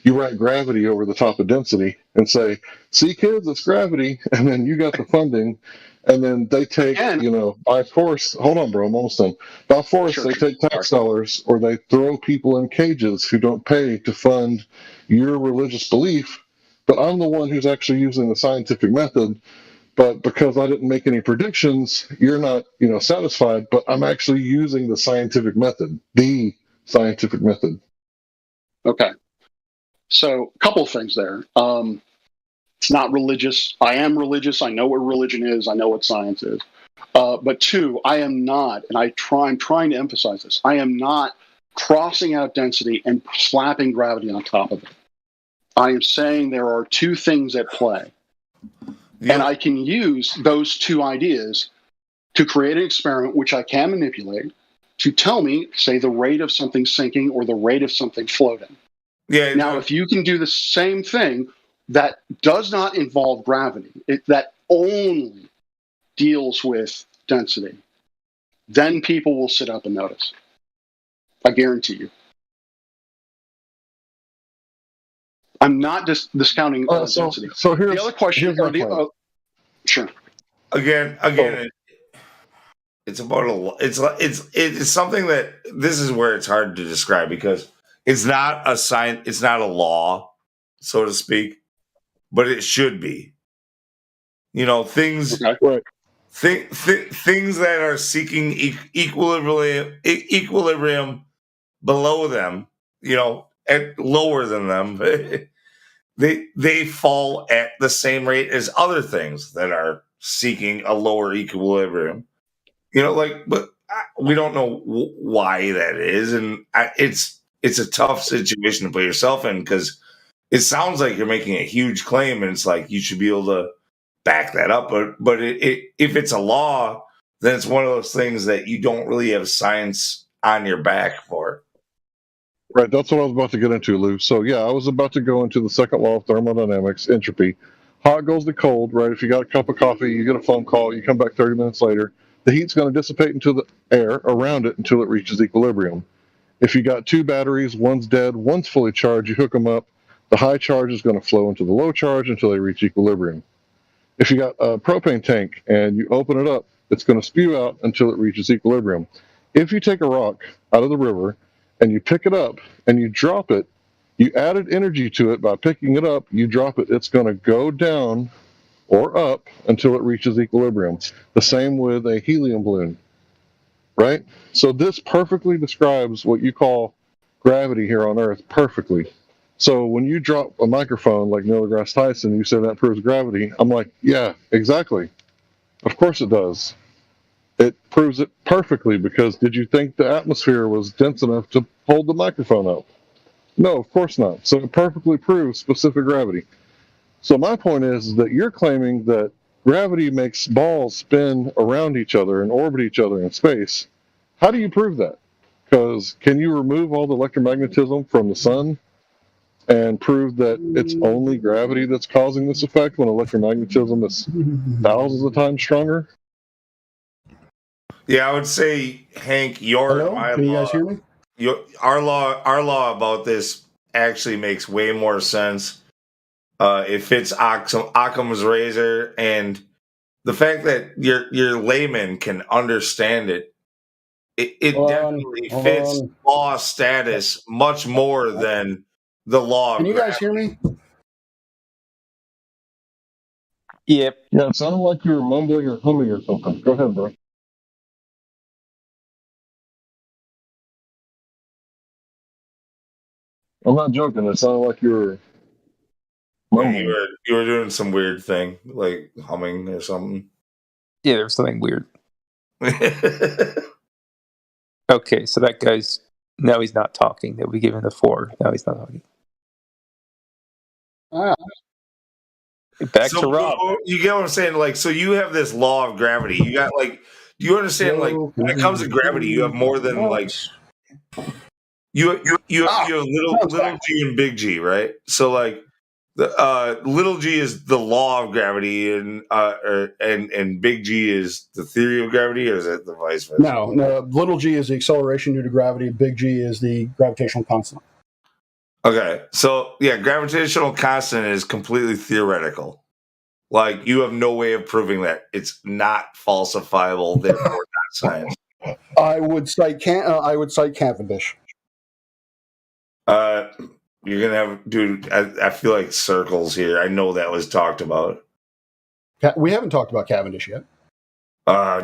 write gravity over the top of density and say, "See, kids, it's gravity," and then you got the funding. And then they take, by force. Hold on, bro. I'm almost done. By force, they take tax dollars, or they throw people in cages who don't pay to fund your religious belief. But I'm the one who's actually using the scientific method. But because I didn't make any predictions, you're not, satisfied. But I'm actually using the scientific method, Okay. So a couple of things there. It's not religious. I am religious. I know what religion is. I know what science is. But two, I am not, and I'm trying to emphasize this, I am not crossing out density and slapping gravity on top of it. I am saying there are two things at play. Yeah. And I can use those two ideas to create an experiment which I can manipulate to tell me, say, the rate of something sinking or the rate of something floating. Yeah. Now, if you can do the same thing that does not involve gravity, that only deals with density, then people will sit up and notice. I guarantee you. I'm not discounting density. So here's the other question. Sure. Again, it's about it's something that this is where it's hard to describe because it's not a science, it's not a law, so to speak, but it should be. Things things that are seeking equilibrium below them, at lower than them, they fall at the same rate as other things that are seeking a lower equilibrium. But we don't know why that is, and it's a tough situation to put yourself in because it sounds like you're making a huge claim, and it's like you should be able to back that up. But if it's a law, then it's one of those things that you don't really have science on your back for. Right, that's what I was about to get into, Lou. So yeah, I was about to go into the second law of thermodynamics, entropy. Hot goes to cold, right? If you got a cup of coffee, you get a phone call, you come back 30 minutes later, the heat's going to dissipate into the air around it until it reaches equilibrium. If you got two batteries, one's dead, one's fully charged, you hook them up, the high charge is going to flow into the low charge until they reach equilibrium. If you got a propane tank and you open it up, it's going to spew out until it reaches equilibrium. If you take a rock out of the river and you pick it up and you drop it, you added energy to it by picking it up, you drop it, it's going to go down or up until it reaches equilibrium. The same with a helium balloon, right? So this perfectly describes what you call gravity here on Earth perfectly. So when you drop a microphone like Neil deGrasse Tyson, you say that proves gravity, I'm like, yeah, exactly. Of course it does. It proves it perfectly because did you think the atmosphere was dense enough to hold the microphone up? No, of course not. So it perfectly proves specific gravity. So my point is that you're claiming that gravity makes balls spin around each other and orbit each other in space. How do you prove that? Because can you remove all the electromagnetism from the sun and prove that it's only gravity that's causing this effect when electromagnetism is thousands of times stronger? Yeah, I would say, Hank, Can you guys hear me? Our law about this actually makes way more sense. It fits Occam's razor, and the fact that your layman can understand it, it definitely fits law status much more than the law. Can you guys hear me? Yep. Yeah, it sounded like you were mumbling or humming or something. Go ahead, bro. I'm not joking. It sounded like you were mumbling. You were doing some weird thing, like humming or something. Yeah, there was something weird. Okay, so that guy's now he's not talking. That we give him the 4. Now he's not talking. Back to Rob. You get what I'm saying? Like, so you have this law of gravity. You got like Do you understand? Like when it comes to gravity, you have more than like you have little g and big G, right? So like the little g is the law of gravity, and big G is the theory of gravity, or is it the vice versa? No. Little g is the acceleration due to gravity. Big G is the gravitational constant. Okay, so yeah, gravitational constant is completely theoretical. Like you have no way of proving that. It's not falsifiable, therefore not science. I would cite Cavendish. You're gonna have, dude. I feel like circles here. I know that was talked about. We haven't talked about Cavendish yet.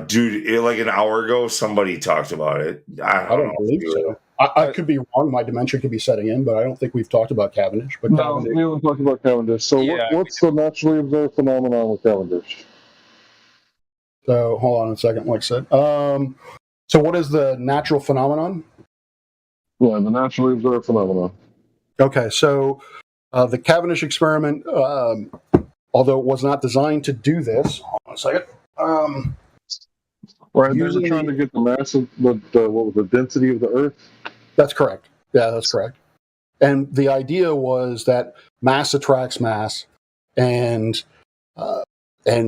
Dude, like an hour ago, somebody talked about it. I don't believe so. I could be wrong. My dementia could be setting in, but I don't think we've talked about Cavendish. But No, we haven't talked about Cavendish. So what's the naturally observed phenomenon with Cavendish? So hold on a second, like I said. So what is the natural phenomenon? Yeah, the naturally observed phenomenon. Okay, so the Cavendish experiment, although it was not designed to do this, hold on a second. Right, they were trying to get the mass of what was the density of the Earth? That's correct. Yeah, that's correct. And the idea was that mass attracts mass, and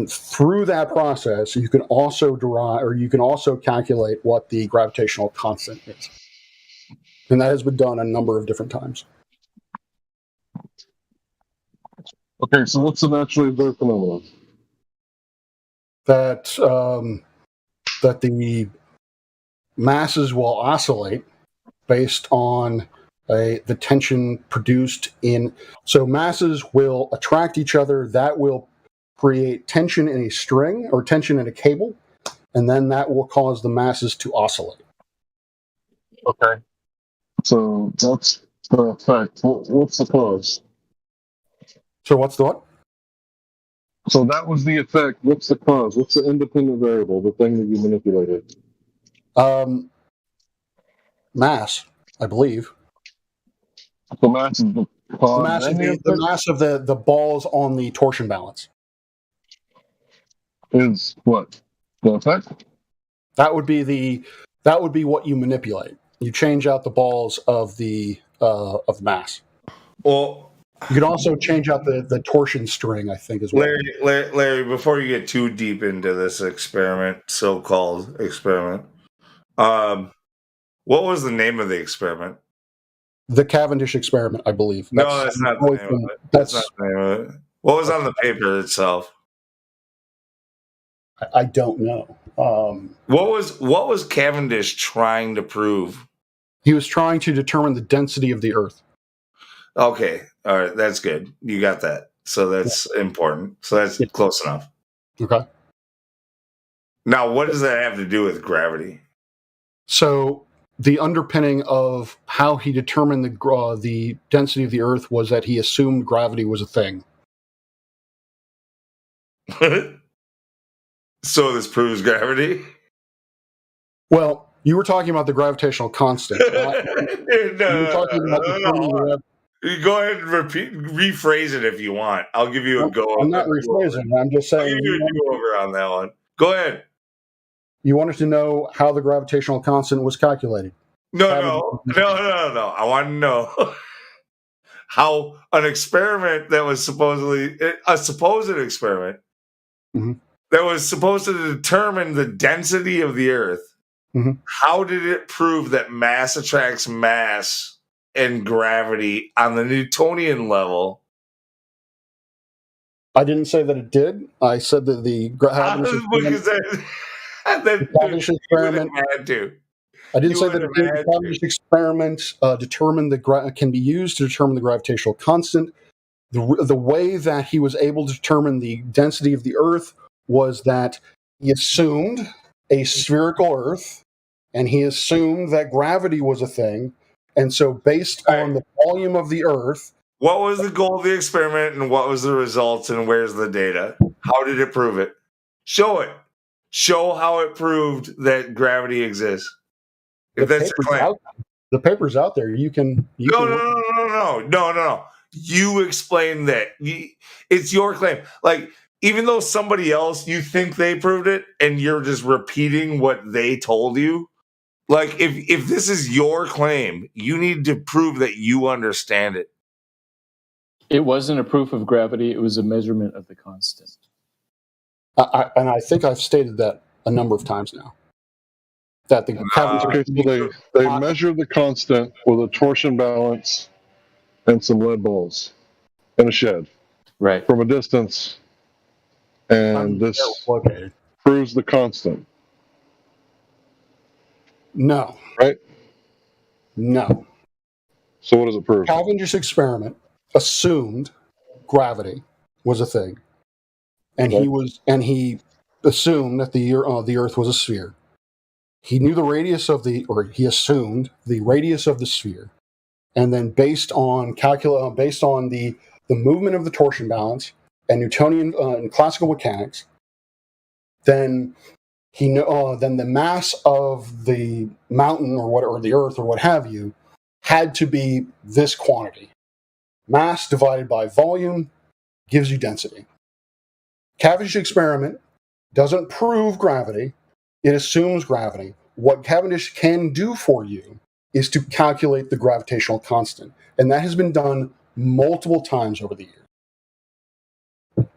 through that process, you can also calculate what the gravitational constant is, and that has been done a number of different times. Okay, so what's the naturally observed phenomenon? That the masses will oscillate based on the tension produced in. So masses will attract each other. That will create tension in a string or tension in a cable, and then that will cause the masses to oscillate. Okay. So that's the effect. What's the cause? So what's the what? So that was the effect. What's the cause? What's the independent variable, the thing that you manipulated? Mass, I believe. The mass is the cause. The mass of the balls on the torsion balance. Is what? The effect? That would be what you manipulate. You change out the balls of the mass. Well, you can also change out the torsion string, I think, as well. Larry, before you get too deep into this experiment, so-called experiment, what was the name of the experiment? The Cavendish experiment, I believe. No, that's not the name of it. That's not the name of it. What was on the paper itself? I don't know. What was Cavendish trying to prove? He was trying to determine the density of the Earth. Okay, all right, that's good. You got that. So that's important. So that's close enough. Okay. Now, what does that have to do with gravity? So the underpinning of how he determined the density of the Earth was that he assumed gravity was a thing. So this proves gravity? Well, you were talking about the gravitational constant. You were talking about no. Go ahead and rephrase it if you want. I'll give you a go. I'm not rephrasing. I'm just saying. I'll give you a do-over on that one. Go ahead. You wanted to know how the gravitational constant was calculated. No. I want to know how an experiment that was supposedly a supposed experiment that was supposed to determine the density of the Earth. How did it prove that mass attracts mass and gravity on the Newtonian level? I didn't say that it did. I said that the Cavendish experiment. I didn't say that the Cavendish experiment can be used to determine the gravitational constant. The way that he was able to determine the density of the Earth was that he assumed a spherical Earth, and he assumed that gravity was a thing. And so based on the volume of the Earth... What was the goal of the experiment, and what was the results, and where's the data? How did it prove it? Show it. Show how it proved that gravity exists. If that's your claim. The paper's out there. No. You explain that. It's your claim. Like, even though somebody else, you think they proved it, and you're just repeating what they told you. Like, if this is your claim, you need to prove that you understand it. It wasn't a proof of gravity. It was a measurement of the constant. And I think I've stated that a number of times now. That the okay, so they measured the constant with a torsion balance and some lead balls in a shed, right, from a distance, and this proves the constant. No. Right? No. So what does it prove? Cavendish's experiment assumed gravity was a thing, and he assumed that the Earth was a sphere. He knew the radius of he assumed the radius of the sphere, and then based on the movement of the torsion balance and Newtonian and classical mechanics, then then the mass of the mountain or the Earth or what have you had to be this quantity. Mass divided by volume gives you density. Cavendish's experiment doesn't prove gravity. It assumes gravity. What Cavendish can do for you is to calculate the gravitational constant. And that has been done multiple times over the years.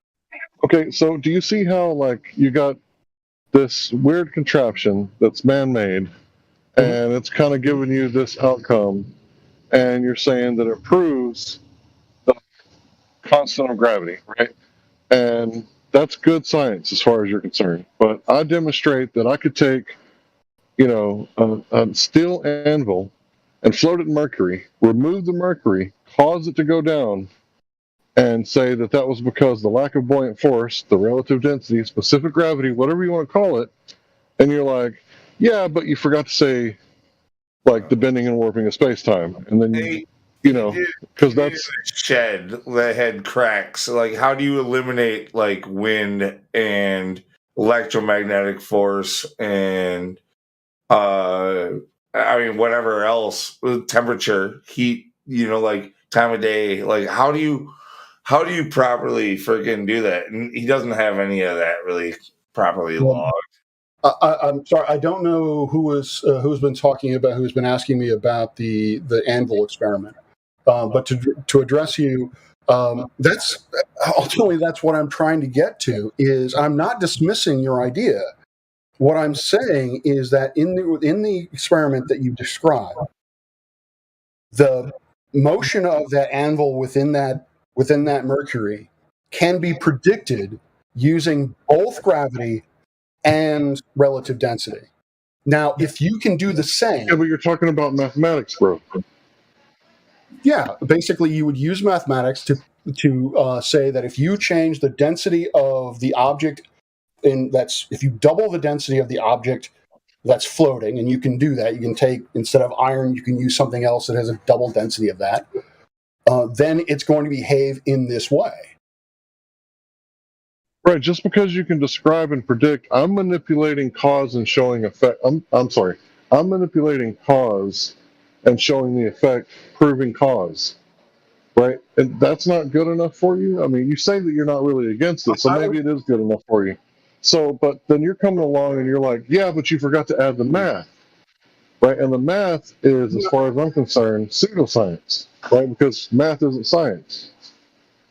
Okay, so do you see how, like, you got this weird contraption that's man-made, and it's kind of giving you this outcome, and you're saying that it proves the constant of gravity, right? And that's good science as far as you're concerned. But I demonstrate that I could take, a steel anvil and float it in mercury, remove the mercury, cause it to go down, and say that that was because the lack of buoyant force, the relative density, specific gravity, whatever you want to call it. And you're like, yeah, but you forgot to say, like, the bending and warping of space-time. And then, because that's shed that had cracks. Like, how do you eliminate, like, wind and electromagnetic force and whatever else, temperature, heat, like time of day? Like, how do you properly freaking do that? And he doesn't have any of that really properly logged. I'm sorry, I don't know who's been asking me about the anvil experiment. But to address you, that's what I'm trying to get to. Is I'm not dismissing your idea. What I'm saying is that in the experiment that you described, the motion of that anvil within that mercury can be predicted using both gravity and relative density. Now, if you can do the same, yeah, but you're talking about mathematics, bro. Yeah, basically, you would use mathematics to say that if you change the density of the object, if you double the density of the object that's floating, and you can do that, you can take, instead of iron, you can use something else that has a double density of that, then it's going to behave in this way. Right, just because you can describe and predict, I'm manipulating cause and showing effect. I'm sorry, I'm manipulating cause and showing the effect, proving cause, right? And that's not good enough for you? I mean, you say that you're not really against it, so maybe it is good enough for you. So, but then you're coming along and you're like, yeah, but you forgot to add the math, right? And the math is, as far as I'm concerned, pseudoscience, right? Because math isn't science.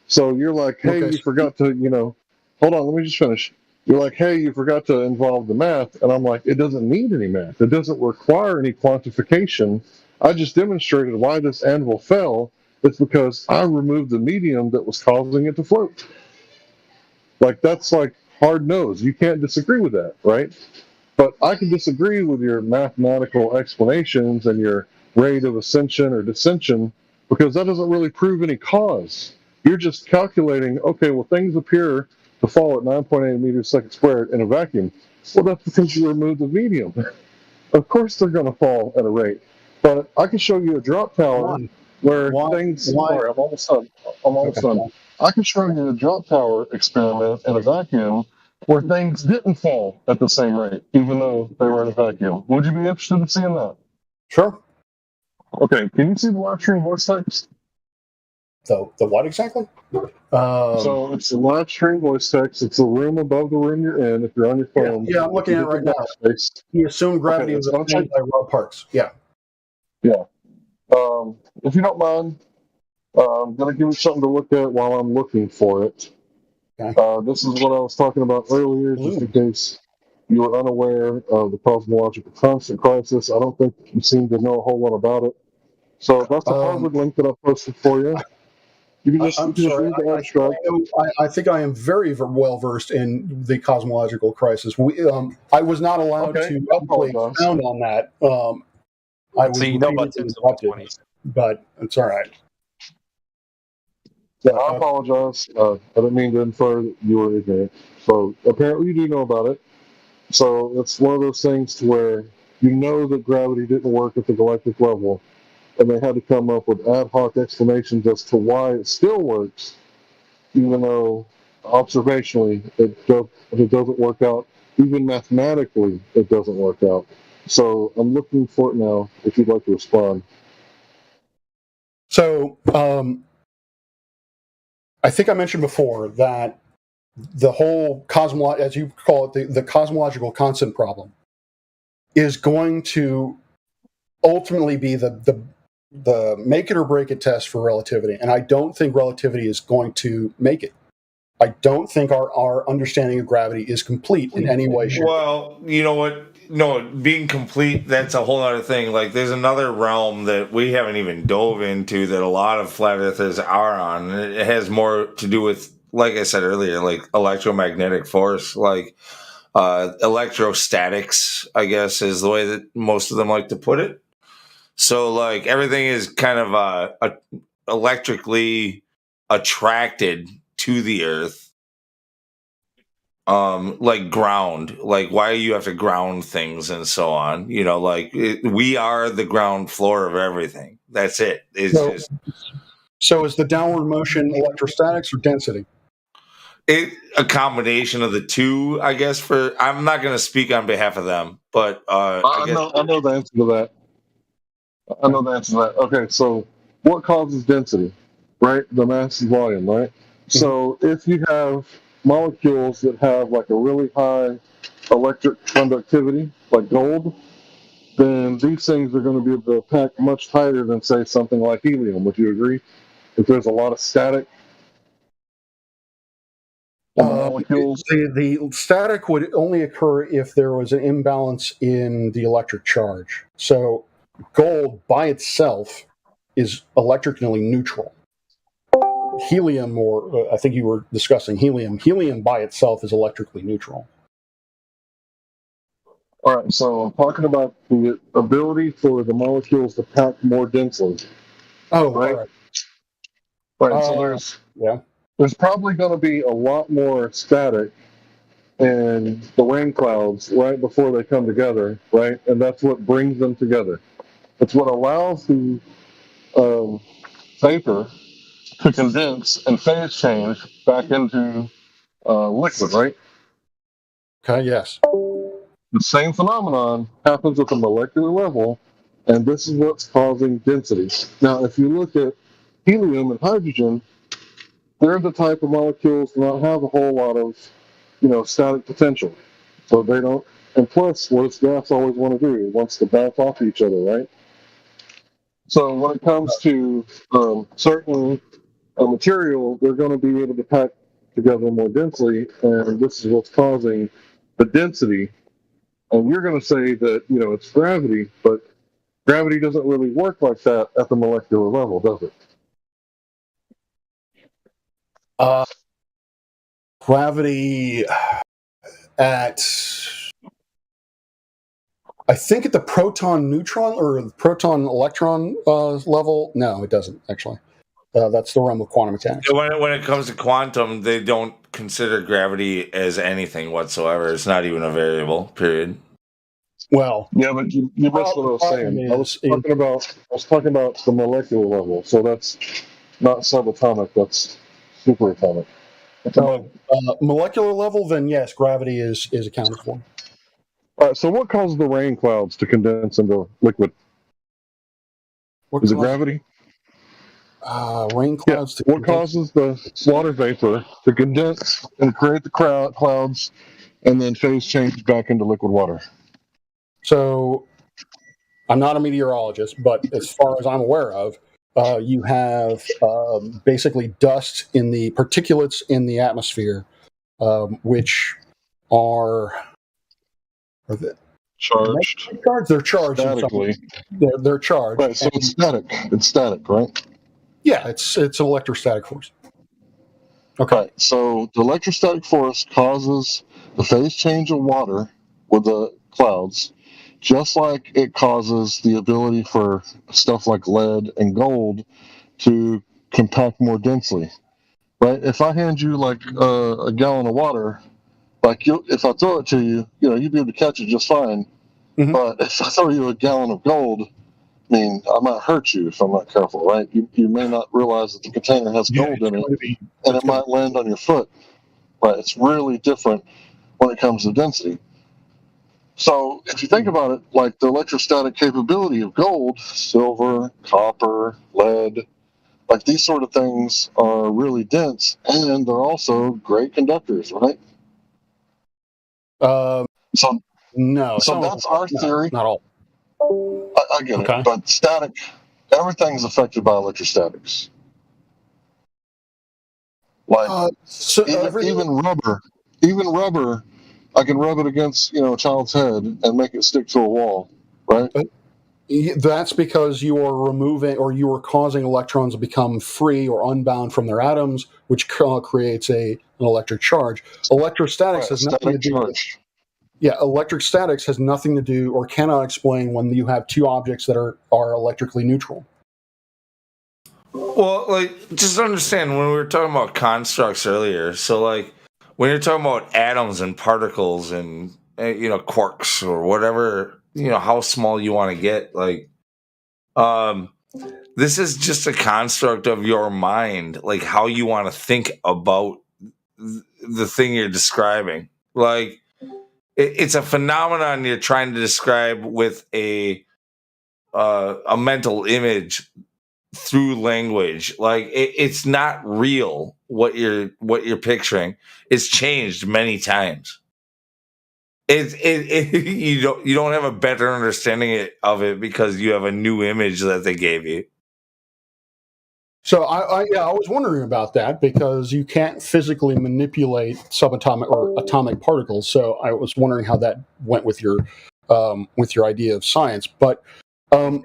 So you're like, hey, you forgot to, hold on, let me just finish. You're like, hey, you forgot to involve the math. And I'm like, it doesn't need any math. It doesn't require any quantification. I just demonstrated why this anvil fell. It's because I removed the medium that was causing it to float. Like, that's like hard nose. You can't disagree with that, right? But I can disagree with your mathematical explanations and your rate of ascension or descension, because that doesn't really prove any cause. You're just calculating, okay, well, things appear to fall at 9.8 meters per second squared in a vacuum. Well, that's because you removed the medium. Of course they're going to fall at a rate. But I can show you a drop tower where things... Sorry, I'm almost done. I can show you a drop tower experiment in a vacuum where things didn't fall at the same rate, even though they were in a vacuum. Would you be interested in seeing that? Sure. Okay, can you see the Large Stream vortex? The what exactly? So it's the live stream voice text. It's the room above the room you're in. If you're on your phone, Yeah, I'm looking at it right now. Space. He assumed gravity was obtained by Rob Parks. Yeah. Yeah. If you don't mind, I'm going to give you something to look at while I'm looking for it. Okay. This is what I was talking about earlier, just in case you were unaware of the cosmological constant crisis. I don't think you seem to know a whole lot about it. So that's the Harvard link that I posted for you. You can just, I'm sorry. I think I am very well versed in the cosmological crisis. I was not allowed to expound on that. I was So you know about repeatedly interrupted, but it's all right. Yeah, I apologize. I didn't mean to infer that you were ignorant. So apparently you do know about it. So it's one of those things to where you know that gravity didn't work at the galactic level, and they had to come up with ad hoc explanations as to why it still works, even though observationally it doesn't work out. Even mathematically, it doesn't work out. So I'm looking for it now, if you'd like to respond. So I think I mentioned before that the whole as you call it, the cosmological constant problem is going to ultimately be the make it or break it test for relativity. And I don't think relativity is going to make it. I don't think our understanding of gravity is complete in any way, shape. Well, you know what? No, being complete, that's a whole other thing. Like, there's another realm that we haven't even dove into that a lot of flat earthers are on. It has more to do with, like I said earlier, like electromagnetic force, like electrostatics, I guess, is the way that most of them like to put it. So, like, everything is kind of electrically attracted to the earth. Like ground, like why you have to ground things and so on. You know, like we are the ground floor of everything. That's it. So is the downward motion electrostatics or density? A combination of the two, I guess. I'm not going to speak on behalf of them, but I know the answer to that. Okay, so what causes density, right? The mass and volume, right? Mm-hmm. So if you have molecules that have like a really high electric conductivity, like gold, then these things are going to be able to pack much tighter than, say, something like helium. Would you agree? If there's a lot of static molecules. The static would only occur if there was an imbalance in the electric charge. So gold by itself is electrically neutral. Helium, or I think you were discussing helium. Helium by itself is electrically neutral. All right, so I'm talking about the ability for the molecules to pack more densely. Oh, right. All right. Right. So there's probably going to be a lot more static in the rain clouds right before they come together, right? And that's what brings them together. It's what allows the vapor to condense and phase change back into liquid, right? Okay, yes. The same phenomenon happens at the molecular level, and this is what's causing density. Now, if you look at helium and hydrogen, they're the type of molecules that don't have a whole lot of, static potential. So they don't, and plus, what does gas always want to do? It wants to bounce off each other, right? So when it comes to certain material, they're going to be able to pack together more densely, and this is what's causing the density. And you're going to say that, it's gravity, but gravity doesn't really work like that at the molecular level, does it? Gravity at, I think at the proton-neutron or the proton-electron level, no, it doesn't, actually. That's the realm of quantum mechanics. When it comes to quantum, they don't consider gravity as anything whatsoever. It's not even a variable, period. Well, yeah, but you missed what I was saying. I was talking about the molecular level, so that's not subatomic, that's superatomic. Molecular level, then yes, gravity is accounted for. All right, so what causes the rain clouds to condense into liquid? Is it gravity? Rain clouds. What causes the water vapor to condense and create the clouds, and then phase change back into liquid water? So, I'm not a meteorologist, but as far as I'm aware of, you have basically dust in the particulates in the atmosphere, which are charged. They're charged statically. They're charged. Right, so it's static. It's static, right? Yeah, it's an electrostatic force. Okay. Right, so the electrostatic force causes the phase change of water with the clouds, just like it causes the ability for stuff like lead and gold to compact more densely. Right? If I hand you like a gallon of water, like if I throw it to you, you'd be able to catch it just fine. Mm-hmm. But if I throw you a gallon of gold, I mean, I might hurt you if I'm not careful, right? You may not realize that the container has gold in it, and it might land on your foot. Right? It's really different when it comes to density. So if you think about it, like the electrostatic capability of gold, silver, copper, lead, like these sort of things are really dense, and they're also great conductors, right? So that's our theory. Not all. I get it, but static, everything's affected by electrostatics. Like even rubber, I can rub it against a child's head and make it stick to a wall, right? That's because you are removing or you are causing electrons to become free or unbound from their atoms, which creates an electric charge. Electrostatics has nothing to do with. Yeah, electric statics has nothing to do or cannot explain when you have two objects that are electrically neutral. Well, like, just understand when we were talking about constructs earlier. So, like, when you're talking about atoms and particles and quarks or whatever, how small you want to get, like, this is just a construct of your mind, like how you want to think about the thing you're describing. Like, it's a phenomenon you're trying to describe with a mental image through language. Like it's not real what you're picturing. It's changed many times. You don't have a better understanding of it because you have a new image that they gave you. So I was wondering about that because you can't physically manipulate subatomic or atomic particles. So I was wondering how that went with your idea of science. But I want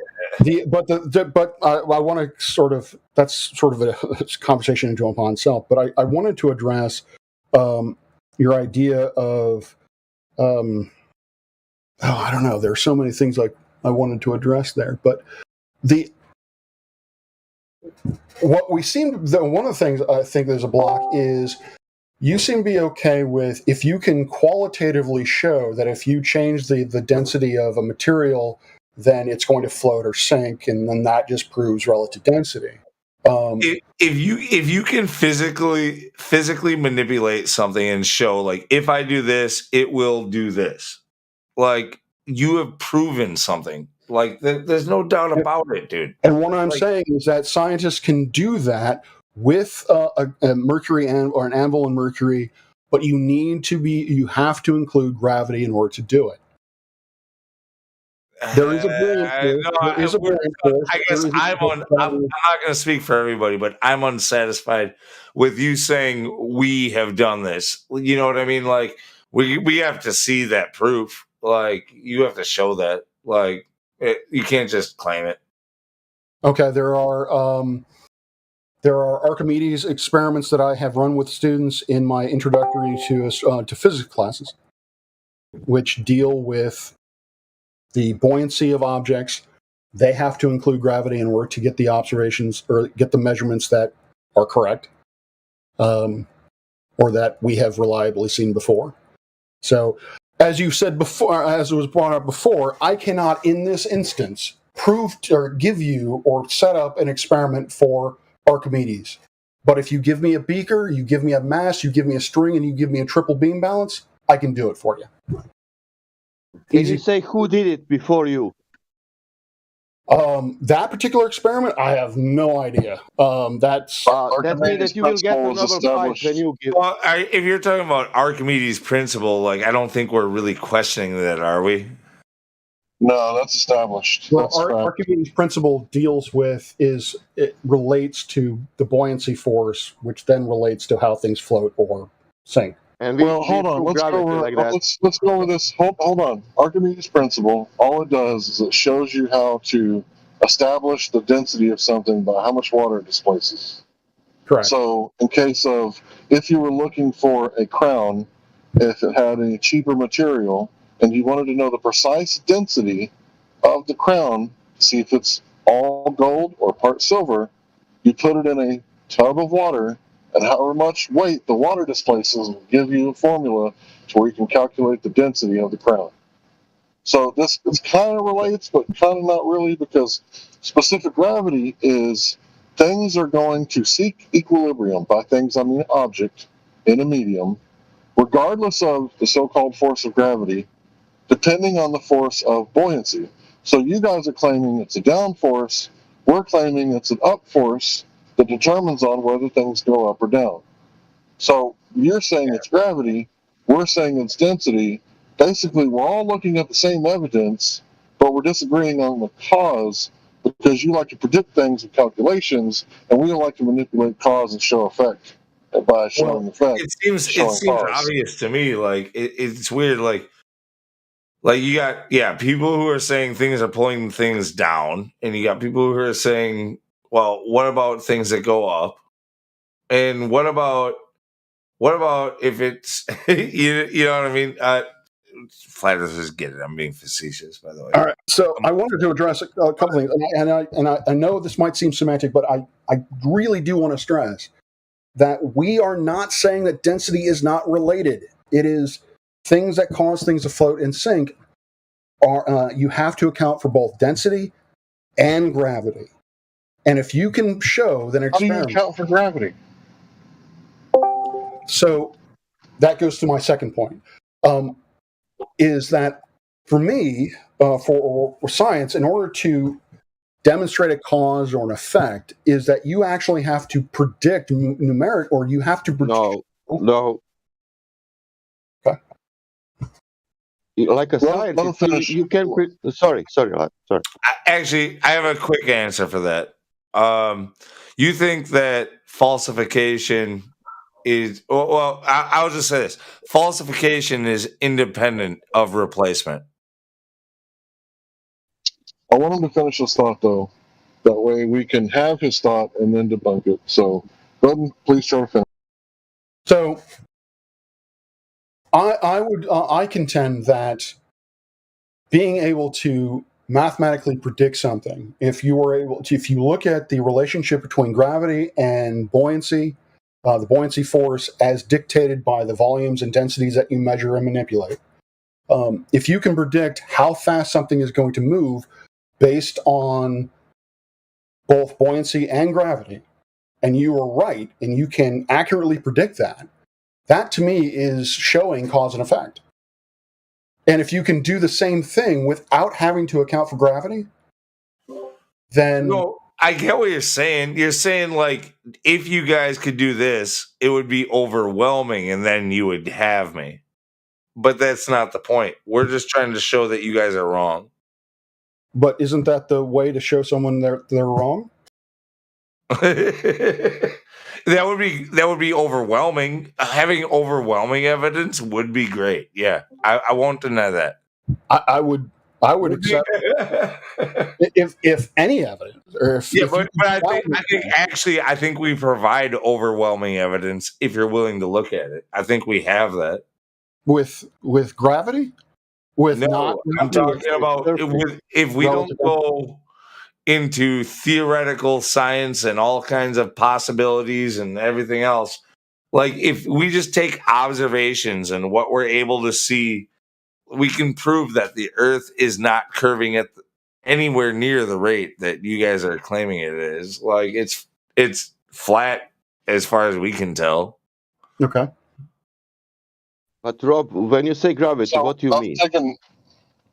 to that's sort of a conversation to jump on itself. But I wanted to address your idea of I don't know. There are so many things I wanted to address there, but one of the things I think there's a block is you seem to be okay with if you can qualitatively show that if you change the density of a material, then it's going to float or sink, and then that just proves relative density. If you can physically manipulate something and show, like, if I do this, it will do this, like, you have proven something. Like, there's no doubt about it, dude. And what I'm saying is that scientists can do that with a mercury or an anvil and mercury, but you have to include gravity in order to do it. There is a brilliant force. I guess I'm not going to speak for everybody, but I'm unsatisfied with you saying we have done this. You know what I mean? Like, we have to see that proof. Like, you have to show that. Like, you can't just claim it. Okay, there are Archimedes experiments that I have run with students in my introductory to physics classes, which deal with the buoyancy of objects. They have to include gravity in order to get the observations or get the measurements that are correct, or that we have reliably seen before. So, as you said before, as it was brought up before, I cannot, in this instance, prove or give you or set up an experiment for Archimedes. But if you give me a beaker, you give me a mass, you give me a string, and you give me a triple beam balance, I can do it for you. Can you say who did it before you? That particular experiment, I have no idea. That's that means that you will get the Nobel Prize when you give. Well, if you're talking about Archimedes' principle, like I don't think we're really questioning that, are we? No, that's established. Well, That's Archimedes' principle deals with it relates to the buoyancy force, which then relates to how things float or sink. And hold on. Let's go over. Let's go over this. Hold on. Archimedes' principle. All it does is it shows you how to establish the density of something by how much water it displaces. Correct. So, in case of if you were looking for a crown, if it had a cheaper material, and you wanted to know the precise density of the crown, see if it's all gold or part silver, you put it in a tub of water, and however much weight the water displaces will give you a formula to where you can calculate the density of the crown. So this kind of relates, but kind of not really, because specific gravity is things are going to seek equilibrium. By things, I mean object in a medium, regardless of the so-called force of gravity, depending on the force of buoyancy. So you guys are claiming it's a down force. We're claiming it's an up force that determines on whether things go up or down. So you're saying it's gravity. We're saying it's density. Basically, we're all looking at the same evidence, but we're disagreeing on the cause because you like to predict things with calculations, and we don't like to manipulate cause and show effect by showing effect. It seems obvious to me. Like it's weird. Like you got people who are saying things are pulling things down, and you got people who are saying, well, what about things that go up, and what about if it's you know what I mean? Flat earthers get it. I'm being facetious, by the way. All right. So I wanted to address a couple things, and I know this might seem semantic, but I really do want to stress that we are not saying that density is not related. It is things that cause things to float and sink. You have to account for both density and gravity. And if you can show that an experiment... How do you account for gravity? So that goes to my second point, is that for me, for science, in order to demonstrate a cause or an effect, is that you actually have to predict numeric, or you have to predict... No. Okay. Like a scientist, you can... Sorry. Actually, I have a quick answer for that. You think that falsification is... Well, I'll just say this. Falsification is independent of replacement. I want him to finish his thought, though. That way we can have his thought and then debunk it. So go ahead and please try to finish. So I contend that being able to mathematically predict something, if you look at the relationship between gravity and buoyancy, the buoyancy force as dictated by the volumes and densities that you measure and manipulate, if you can predict how fast something is going to move based on both buoyancy and gravity, and you are right, and you can accurately predict that to me is showing cause and effect. And if you can do the same thing without having to account for gravity, then... No, I get what you're saying. You're saying, like, if you guys could do this, it would be overwhelming, and then you would have me. But that's not the point. We're just trying to show that you guys are wrong. But isn't that the way to show someone they're wrong? That would be overwhelming. Having overwhelming evidence would be great. Yeah, I won't deny that. I would accept if any evidence, or but I think we provide overwhelming evidence if you're willing to look at it. I think we have that with gravity. I'm talking about if we don't go into theoretical science and all kinds of possibilities and everything else. Like, if we just take observations and what we're able to see, we can prove that the Earth is not curving at anywhere near the rate that you guys are claiming it is. Like, it's flat as far as we can tell. Okay. But Rob, when you say gravity, what do you mean?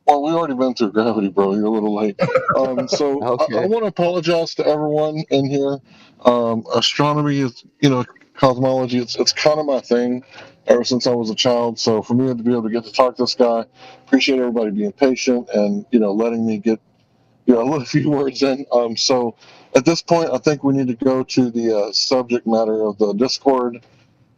Well, we already been through gravity, bro. You're a little late. So I want to apologize to everyone in here. Astronomy is, cosmology. It's kind of my thing ever since I was a child. So for me to be able to get to talk to this guy, appreciate everybody being patient and letting me get a few words in. So at this point, I think we need to go to the subject matter of the Discord,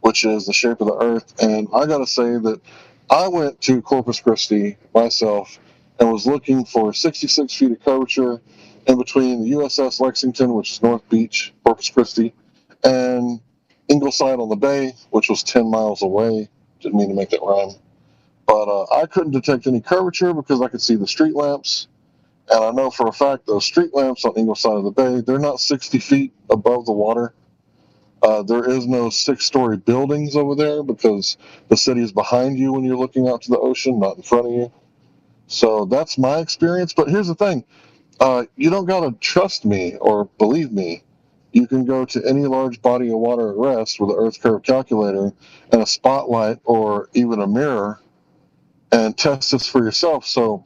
which is the shape of the Earth. And I got to say that I went to Corpus Christi myself and was looking for 66 feet of curvature in between the USS Lexington, which is North Beach, Corpus Christi, and Ingleside on the Bay, which was 10 miles away. Didn't mean to make that rhyme. But I couldn't detect any curvature because I could see the street lamps. And I know for a fact those street lamps on Ingleside of the Bay, they're not 60 feet above the water. There is no 6-story buildings over there because the city is behind you when you're looking out to the ocean, not in front of you. So that's my experience. But here's the thing. You don't got to trust me or believe me. You can go to any large body of water at rest with an Earth curve calculator and a spotlight or even a mirror and test this for yourself. So,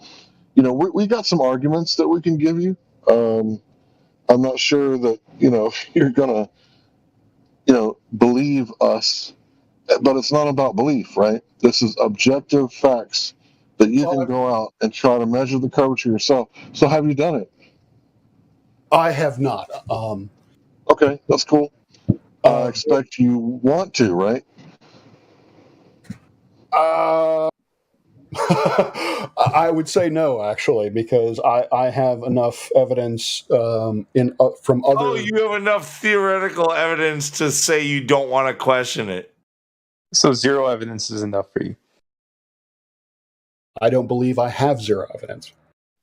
we got some arguments that we can give you. I'm not sure that, you're going to, believe us, but it's not about belief, right? This is objective facts that you can go out and try to measure the curvature yourself. So have you done it? I have not. Okay, that's cool. I expect you want to, right? I would say no, actually, because I have enough evidence from other. Oh, you have enough theoretical evidence to say you don't want to question it. So 0 evidence is enough for you. I don't believe I have 0 evidence.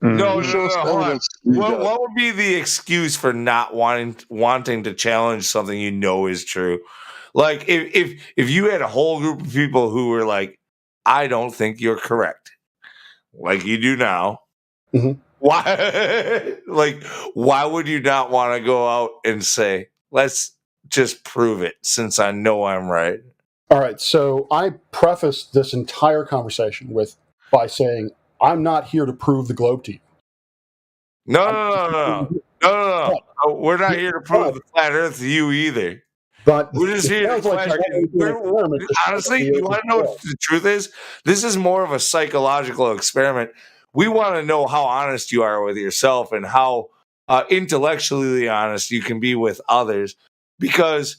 No. Hold on. What would be the excuse for not wanting to challenge something you know is true? Like if you had a whole group of people who were like, I don't think you're correct, like you do now. Mm-hmm. Why? Why would you not want to go out and say, let's just prove it since I know I'm right? All right. So I prefaced this entire conversation by saying, I'm not here to prove the globe to you. No. We're not here to prove the flat Earth to you either. But we're just here to question. Honestly, you want to know what the truth is? This is more of a psychological experiment. We want to know how honest you are with yourself and how intellectually honest you can be with others. Because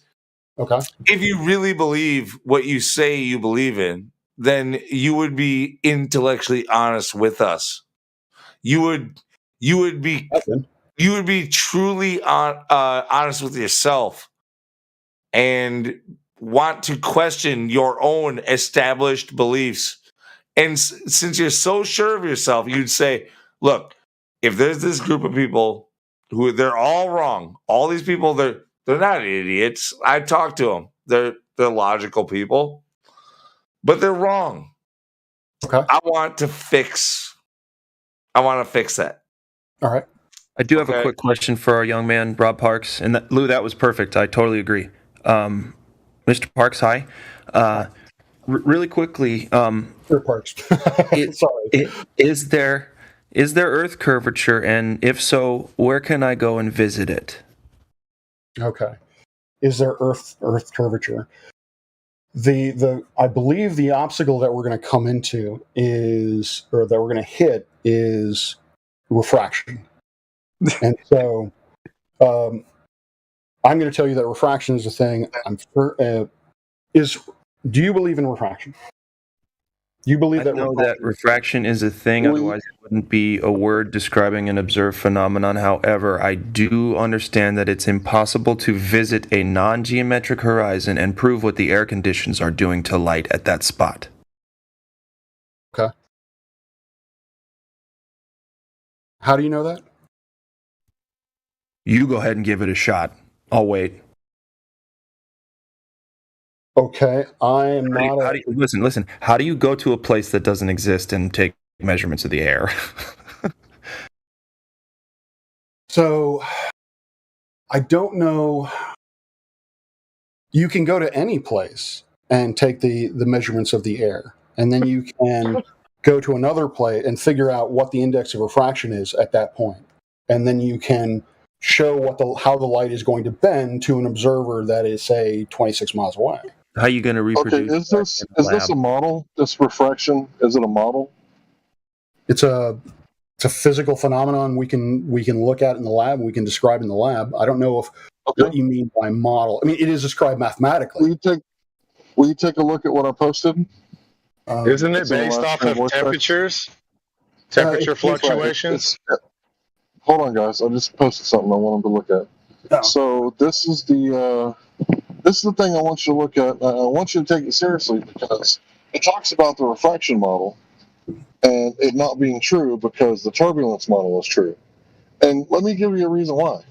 if you really believe what you say you believe in, then you would be intellectually honest with us. You would be truly honest with yourself and want to question your own established beliefs. And since you're so sure of yourself, you'd say, look, if there's this group of people who they're all wrong, all these people, they're not idiots. I talked to them. They're logical people, but they're wrong. Okay. I want to fix that. All right. I do have a quick question for our young man, Rob Parks. And Lou, that was perfect. I totally agree. Mr. Parks, hi. Really quickly, Parks. Sorry. Is there Earth curvature, and if so, where can I go and visit it? Okay. Is there Earth curvature? I believe the obstacle that we're going to come into that we're going to hit is refraction. And so I'm going to tell you that refraction is a thing. Do you believe in refraction? You believe I know that refraction is a thing, otherwise it wouldn't be a word describing an observed phenomenon. However, I do understand that it's impossible to visit a non-geometric horizon and prove what the air conditions are doing to light at that spot. Okay. How do you know that? You go ahead and give it a shot. I'll wait. Okay, I am not. Listen. How do you go to a place that doesn't exist and take measurements of the air? So, I don't know. You can go to any place and take the measurements of the air, and then you can go to another plate and figure out what the index of refraction is at that point, and then you can show how the light is going to bend to an observer that is, say, 26 miles away. How are you going to reproduce? Okay, is this a model? This refraction, is it a model? It's a physical phenomenon we can look at in the lab. We can describe in the lab. I don't know what you mean by model. I mean, it is described mathematically. Will you take a look at what I posted? Isn't it based off of temperatures? Temperature fluctuations? Hold on, guys. I just posted something I want them to look at. Oh. So this is the thing I want you to look at. I want you to take it seriously because it talks about the refraction model and it not being true because the turbulence model is true. And let me give you a reason why.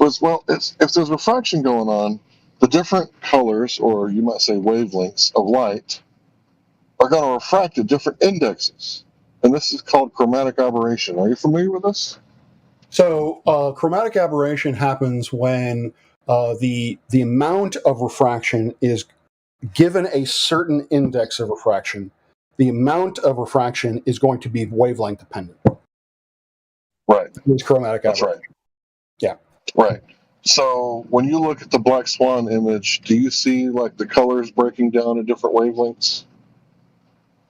If there's refraction going on, the different colors, or you might say wavelengths of light, are going to refract at different indexes. And this is called chromatic aberration. Are you familiar with this? So chromatic aberration happens when the amount of refraction is given a certain index of refraction. The amount of refraction is going to be wavelength dependent. Right. It's chromatic aberration. That's right. Yeah. Right. So when you look at the black swan image, do you see like the colors breaking down at different wavelengths?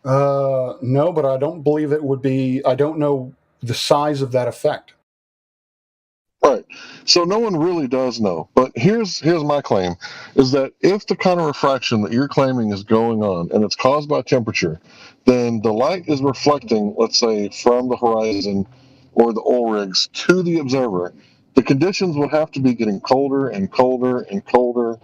No, but I don't believe it would be. I don't know the size of that effect. Right. So no one really does know. But here's my claim, is that if the kind of refraction that you're claiming is going on and it's caused by temperature, then the light is reflecting, let's say, from the horizon or the oil rigs to the observer. The conditions would have to be getting colder and colder and colder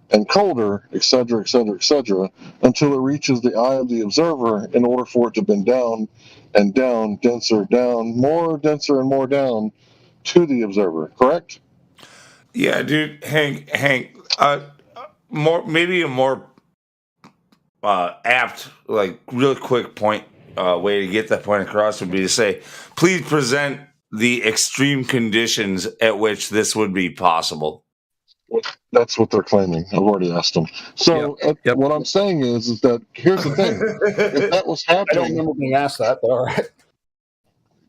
and colder, et cetera, et cetera, et cetera, until it reaches the eye of the observer in order for it to bend down and down, denser, down, more denser and more down to the observer, correct? Yeah, dude, Hank, maybe a more apt, like real quick point way to get that point across would be to say, please present the extreme conditions at which this would be possible. That's what they're claiming. I've already asked them. So what I'm saying is that here's the thing: if that was happening, I don't remember being asked that, but all right.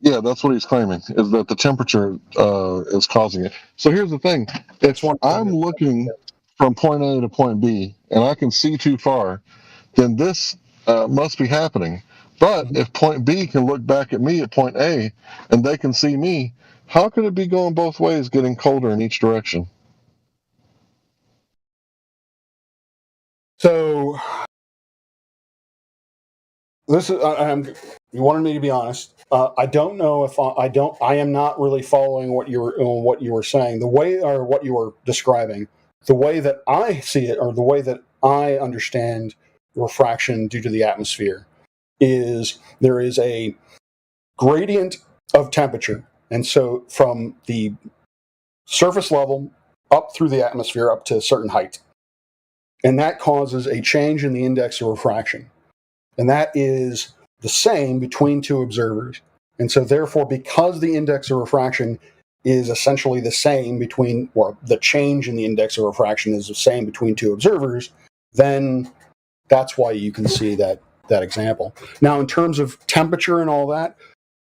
Yeah, that's what he's claiming, is that the temperature is causing it. So here's the thing. If I'm looking from point A to point B and I can see too far, then this must be happening. But if point B can look back at me at point A and they can see me, how could it be going both ways, getting colder in each direction? So this is. You wanted me to be honest. I don't know if I am not really following what you were saying. The way, or what you were describing, the way that I see it, or the way that I understand refraction due to the atmosphere, is there is a gradient of temperature, and so from the surface level up through the atmosphere up to a certain height, and that causes a change in the index of refraction, and that is the same between two observers. And so therefore, because the index of refraction is essentially the same between, or the change in the index of refraction is the same between two observers, then that's why you can see that example. Now, in terms of temperature and all that,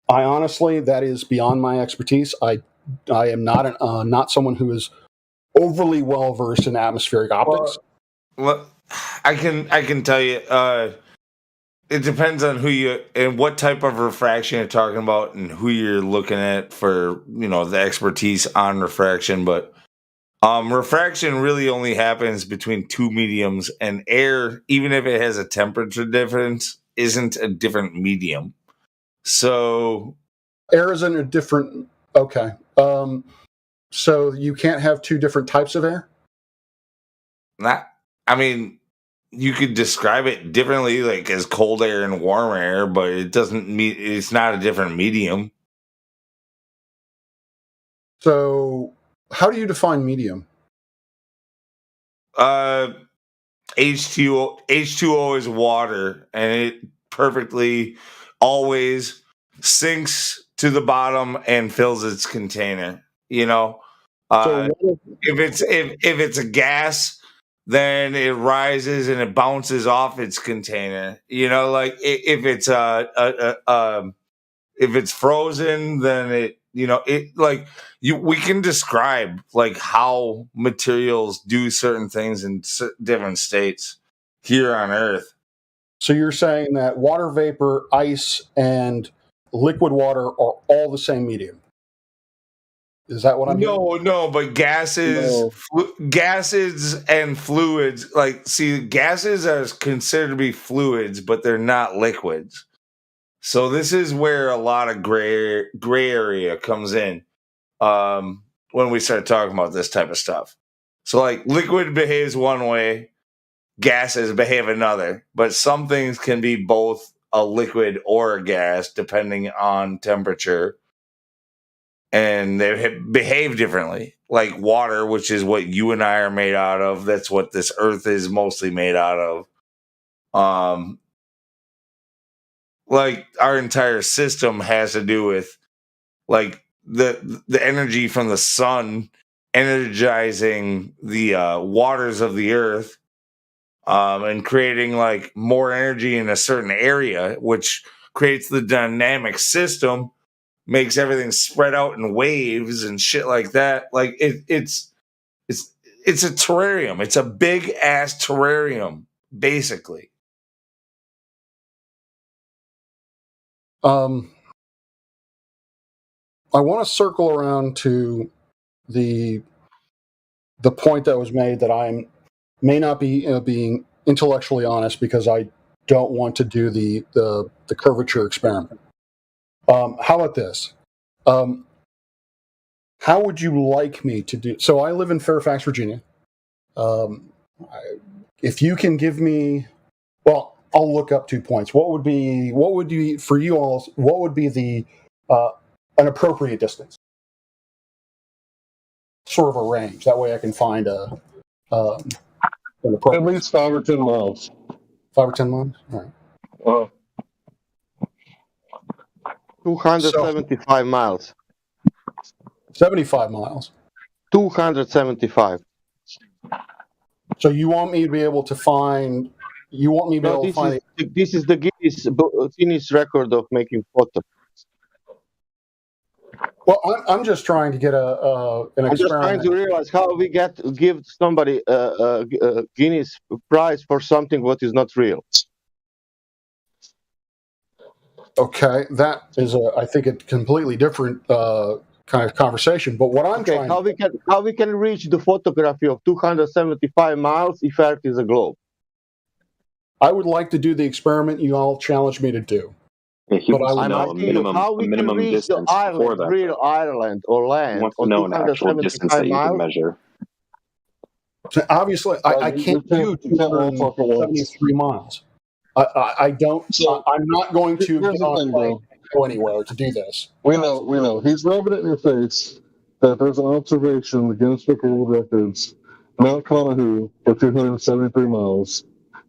I honestly, that is beyond my expertise. I am not someone who is overly well versed in atmospheric optics. Well, I can tell you, it depends on who you and what type of refraction you're talking about and who you're looking at for, the expertise on refraction. But refraction really only happens between two mediums, and air, even if it has a temperature difference, isn't a different medium. So air isn't a different. Okay. So you can't have two different types of air? You could describe it differently, like as cold air and warm air, but it doesn't mean it's not a different medium. So how do you define medium? H2O is water, and it perfectly always sinks to the bottom and fills its container. If it's a gas, then it rises and it bounces off its container. Like if it's if it's frozen, then we can describe like how materials do certain things in different states here on Earth. So you're saying that water vapor, ice, and liquid water are all the same medium? Is that what I'm hearing? No, but gases and fluids, gases are considered to be fluids, but they're not liquids. So this is where a lot of gray area comes in when we start talking about this type of stuff. So like liquid behaves one way, gases behave another, but some things can be both a liquid or a gas depending on temperature. And they behave differently, like water, which is what you and I are made out of. That's what this Earth is mostly made out of. Like our entire system has to do with like the energy from the sun energizing the waters of the Earth, and creating like more energy in a certain area, which creates the dynamic system. Makes everything spread out in waves and shit like that. Like it's a terrarium. It's a big ass terrarium, basically. I want to circle around to the point that was made that I may not be being intellectually honest because I don't want to do the curvature experiment. How about this? How would you like me to do? So I live in Fairfax, Virginia. If you can give me, well, I'll look up 2 points. What would be for you all? What would be the an appropriate distance? Sort of a range. That way I can find an appropriate. At least 5 or 10 miles. 5 or 10 miles. All right. 275 miles. 75 miles. 275. So you want me to be able to find? You want me to be able to find? This is the Guinness record of making photos. Well, I'm just trying to get an experiment. I'm just trying to realize how we give somebody a Guinness prize for something what is not real. Okay, that is I think a completely different kind of conversation. But what I'm trying how we can reach the photography of 275 miles if Earth is a globe? I would like to do the experiment you all challenged me to do. But I'm asking you how we can reach the island, real island or land on 275 miles. Measure. So obviously, I can't do 273 miles. I don't. I'm not going to go anywhere to do this. We know. He's rubbing it in your face that there's an observation, the Guinness Book of World Records, Mount Conahu for 273 miles.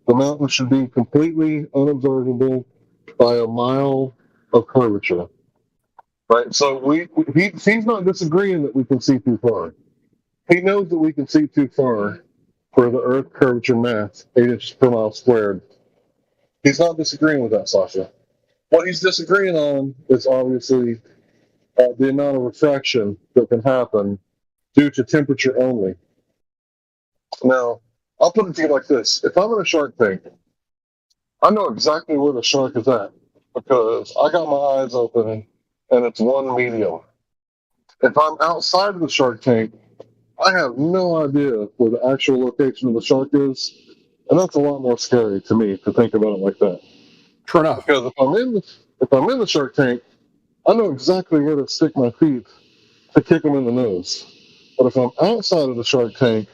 The mountain should be completely unobservable by a mile of curvature. Right? So he's not disagreeing that we can see too far. He knows that we can see too far for the Earth curvature math, 8 inches per mile squared. He's not disagreeing with that, Sasha. What he's disagreeing on is obviously the amount of refraction that can happen due to temperature only. Now, I'll put it to you like this. If I'm in a shark tank, I know exactly where the shark is at because I got my eyes open and it's one medium. If I'm outside of the shark tank, I have no idea where the actual location of the shark is. And that's a lot more scary to me to think about it like that. True enough. Because if I'm in the shark tank, I know exactly where to stick my feet to kick him in the nose. But if I'm outside of the shark tank,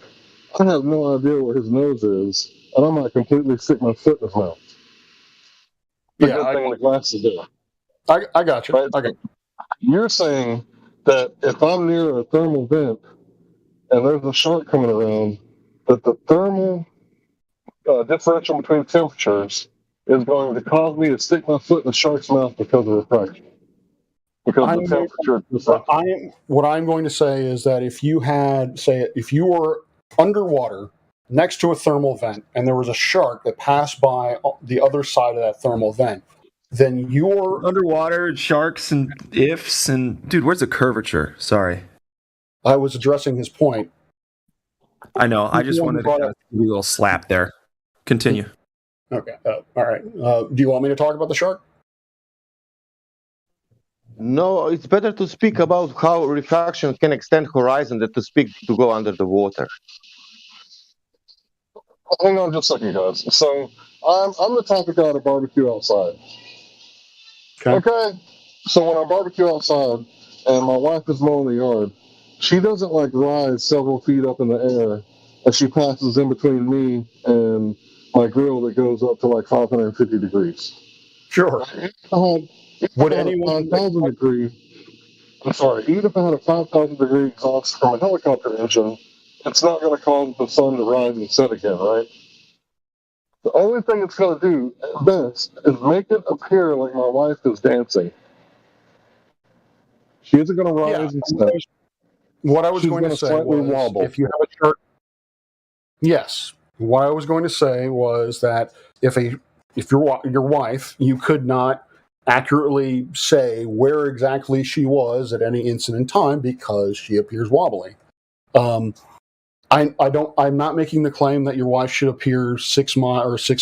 I have no idea where his nose is, and I might completely stick my foot in his mouth. The good thing the glass is there. I got you. Right? I got you. You're saying that if I'm near a thermal vent and there's a shark coming around, that the thermal differential between temperatures is going to cause me to stick my foot in the shark's mouth because of refraction. Because of the temperature. What I'm going to say is that if you were underwater next to a thermal vent and there was a shark that passed by the other side of that thermal vent, then your underwater sharks and ifs and dude, where's the curvature? Sorry, I was addressing his point. I know. I just wanted to give you a little slap there. Continue. Okay. All right. Do you want me to talk about the shark? No, it's better to speak about how refraction can extend horizon than to speak to go under the water. Hang on just a second, guys. So I'm the type of guy to barbecue outside. Okay. So when I barbecue outside and my wife is mowing the yard, she doesn't like rise several feet up in the air as she passes in between me and my grill that goes up to like 550 degrees. Sure. Would anyone 5,000 degree? I'm sorry. Even if I had a 5,000 degree exhaust from a helicopter engine, it's not going to cause the sun to rise and set again, right? The only thing it's going to do at best is make it appear like my wife is dancing. She isn't going to rise and set. What I was She's going to gonna say slightly was, wobble. if you have a chart, yes. What I was going to say was that if your wife, you could not accurately say where exactly she was at any instant in time because she appears wobbly. I'm not making the claim that your wife should appear 6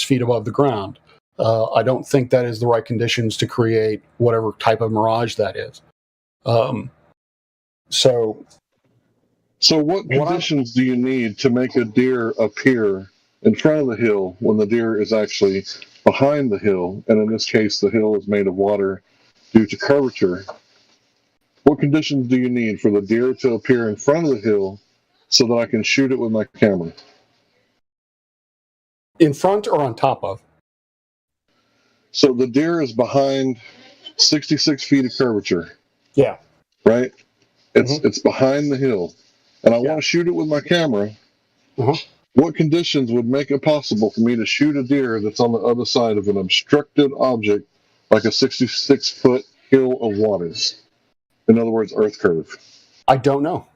feet above the ground. I don't think that is the right conditions to create whatever type of mirage that is. So what conditions do you need to make a deer appear in front of the hill when the deer is actually behind the hill, and in this case the hill is made of water due to curvature? What conditions do you need for the deer to appear in front of the hill so that I can shoot it with my camera? In front or on top of? So the deer is behind 66 feet of curvature. Yeah. Right? It's behind the hill. And I want to shoot it with my camera. What conditions would make it possible for me to shoot a deer that's on the other side of an obstructed object like a 66-foot hill of waters? In other words, earth curve. I don't know.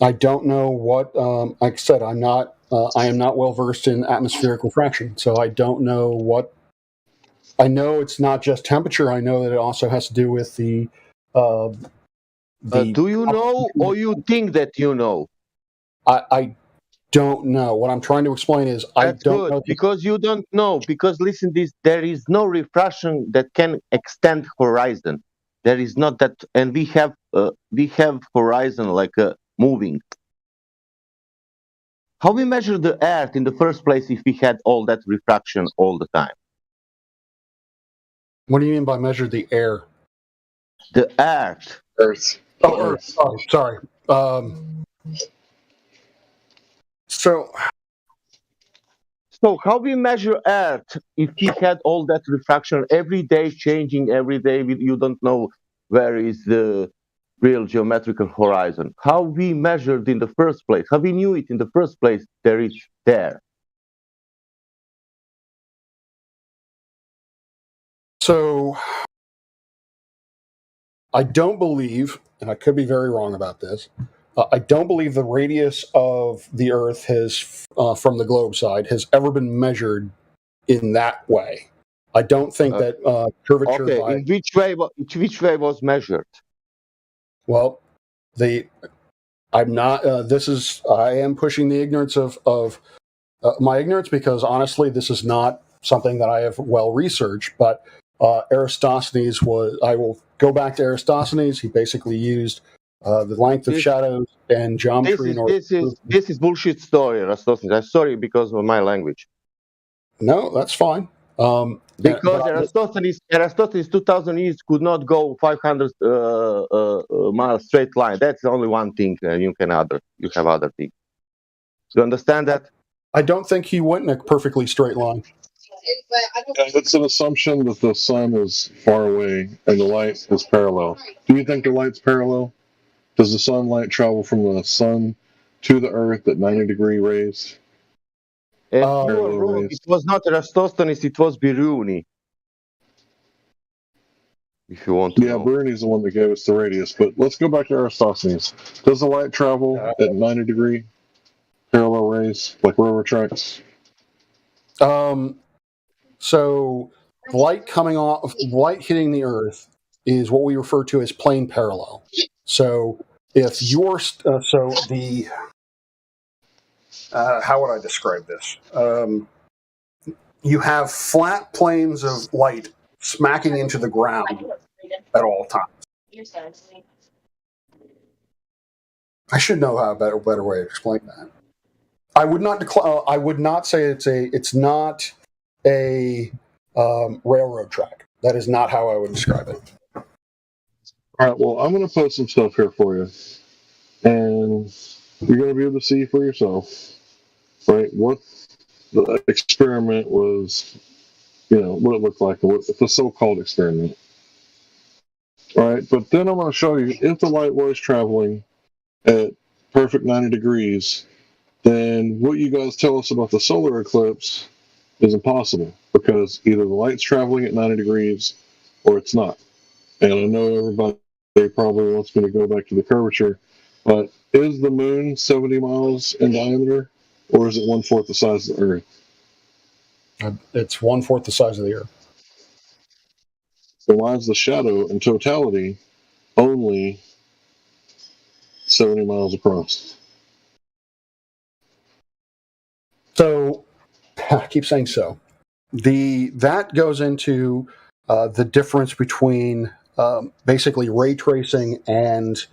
I don't know what. Like I said, I am not well versed in atmospheric refraction, so I don't know what. I know it's not just temperature. I know that it also has to do with the. Do you know, or you think that you know? I don't know. What I'm trying to explain is I don't know. Because you don't know. Because listen, there is no refraction that can extend horizon. There is not that, and we have horizon like moving. How we measure the Earth in the first place if we had all that refraction all the time? What do you mean by measure the air? The Earth. Earth. Oh, Earth. Sorry. So how we measure Earth if we had all that refraction every day, changing every day? You don't know where is the real geometrical horizon. How we measured in the first place? How we knew it in the first place? There is there. So I don't believe, and I could be very wrong about this, I don't believe the radius of the Earth has, from the globe side, has ever been measured in that way. I don't think that curvature. Okay, in which way was measured? Well, I'm not. I am pushing the ignorance of my ignorance because honestly, this is not something that I have well researched. But Eratosthenes was. I will go back to Eratosthenes. He basically used the length of shadows and geometry. This is bullshit story, Eratosthenes. I'm sorry because of my language. No, that's fine. Because Eratosthenes 2,000 years could not go 500 miles straight line. That's only one thing, and you have other things. Do you understand that? I don't think he went in a perfectly straight line. It's an assumption that the sun is far away and the light is parallel. Do you think the light's parallel? Does the sunlight travel from the sun to the earth at 90-degree rays? You are wrong. It was not Eratosthenes, it was Biruni. If you want to know. Biruni's the one that gave us the radius, but let's go back to Eratosthenes. Does the light travel at 90-degree parallel rays, like railroad tracks? So light coming off, light hitting the Earth is what we refer to as plane parallel. So if you're, how would I describe this? You have flat planes of light smacking into the ground at all times. I should know how a better way to explain that. I would not say it's not a railroad track. That is not how I would describe it. All right. Well, I'm going to post some stuff here for you, and you're going to be able to see for yourself, right? What the experiment was, what it looked like, what the so-called experiment. All right. But then I'm going to show you if the light was traveling at perfect 90 degrees, then what you guys tell us about the solar eclipse is impossible, because either the light's traveling at 90 degrees or it's not. And I know everybody probably wants me to go back to the curvature, but is the moon 70 miles in diameter, or is it 1/4 the size of the Earth? It's 1/4 the size of the Earth. So why is the shadow in totality only 70 miles across? So, I keep saying so. That goes into the difference between basically ray tracing and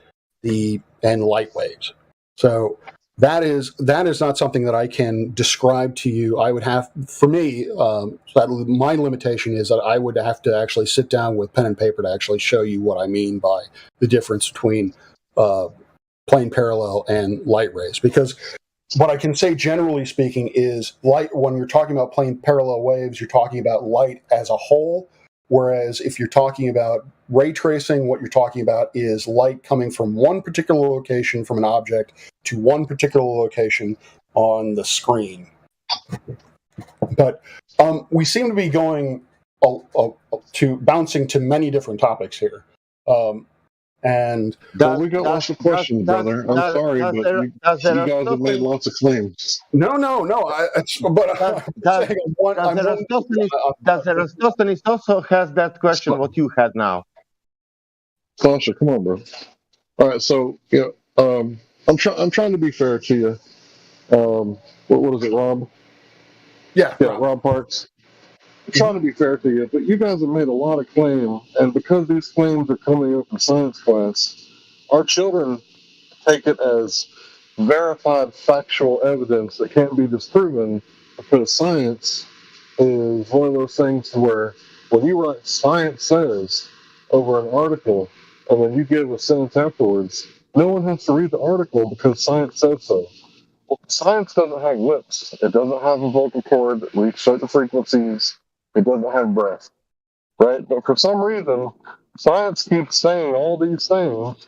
light waves. So that is not something that I can describe to you. I would have, for me, my limitation is that I would have to actually sit down with pen and paper to actually show you what I mean by the difference between plane parallel and light rays, because what I can say, generally speaking, is light. When you're talking about plane parallel waves, you're talking about light as a whole. Whereas if you're talking about ray tracing, what you're talking about is light coming from one particular location from an object to one particular location on the screen. But we seem to be going to bouncing to many different topics here. And we got lots of questions, brother. I'm sorry, but you guys have made lots of claims. No. Does Eratosthenes also has that question? What you had now? Sasha, come on, bro. All right, so I'm trying to be fair to you. What is it, Rob? Yeah, Rob Parks. I'm trying to be fair to you, but you guys have made a lot of claims, and because these claims are coming up in science class, our children take it as verified factual evidence that can't be disproven, because science is one of those things where when you write "science says" over an article, and then you give a sentence afterwards, no one has to read the article because science says so. Well, science doesn't have lips. It doesn't have a vocal cord that reaches certain frequencies. It doesn't have breath, right? But for some reason, science keeps saying all these things,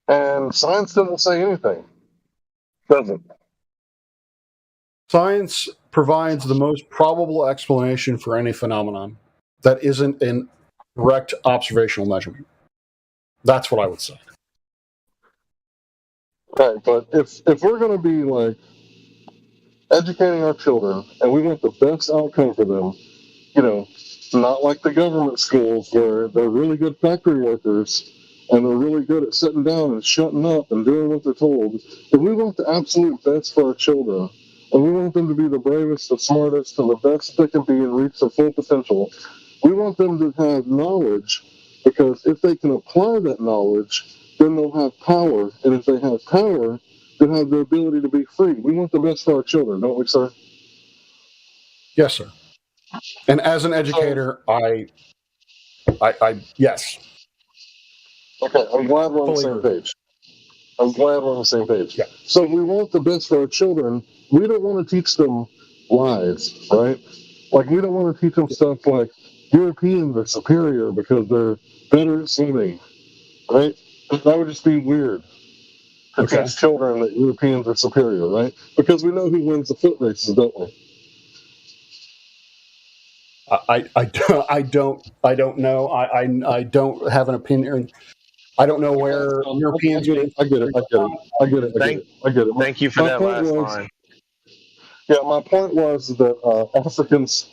and science doesn't say anything, does it? Science provides the most probable explanation for any phenomenon that isn't a direct observational measurement. That's what I would say. Right, but if we're going to be like educating our children, and we want the best outcome for them, not like the government schools where they're really good factory workers and they're really good at sitting down and shutting up and doing what they're told. If we want the absolute best for our children, and we want them to be the bravest, the smartest, and the best they can be and reach their full potential, we want them to have knowledge, because if they can apply that knowledge, then they'll have power. And if they have power, they'll have the ability to be free. We want the best for our children, don't we, sir? Yes, sir. And as an educator, I yes. Okay, I'm glad we're on the same page. Yeah. So we want the best for our children. We don't want to teach them lies, right? Like, we don't want to teach them stuff like Europeans are superior because they're better at swimming, right? That would just be weird to teach children that Europeans are superior, right? Because we know who wins the foot races, don't we? I don't know. I don't have an opinion. I don't know where Europeans would. I get it. Thank you for that last line. Yeah, my point was that Africans,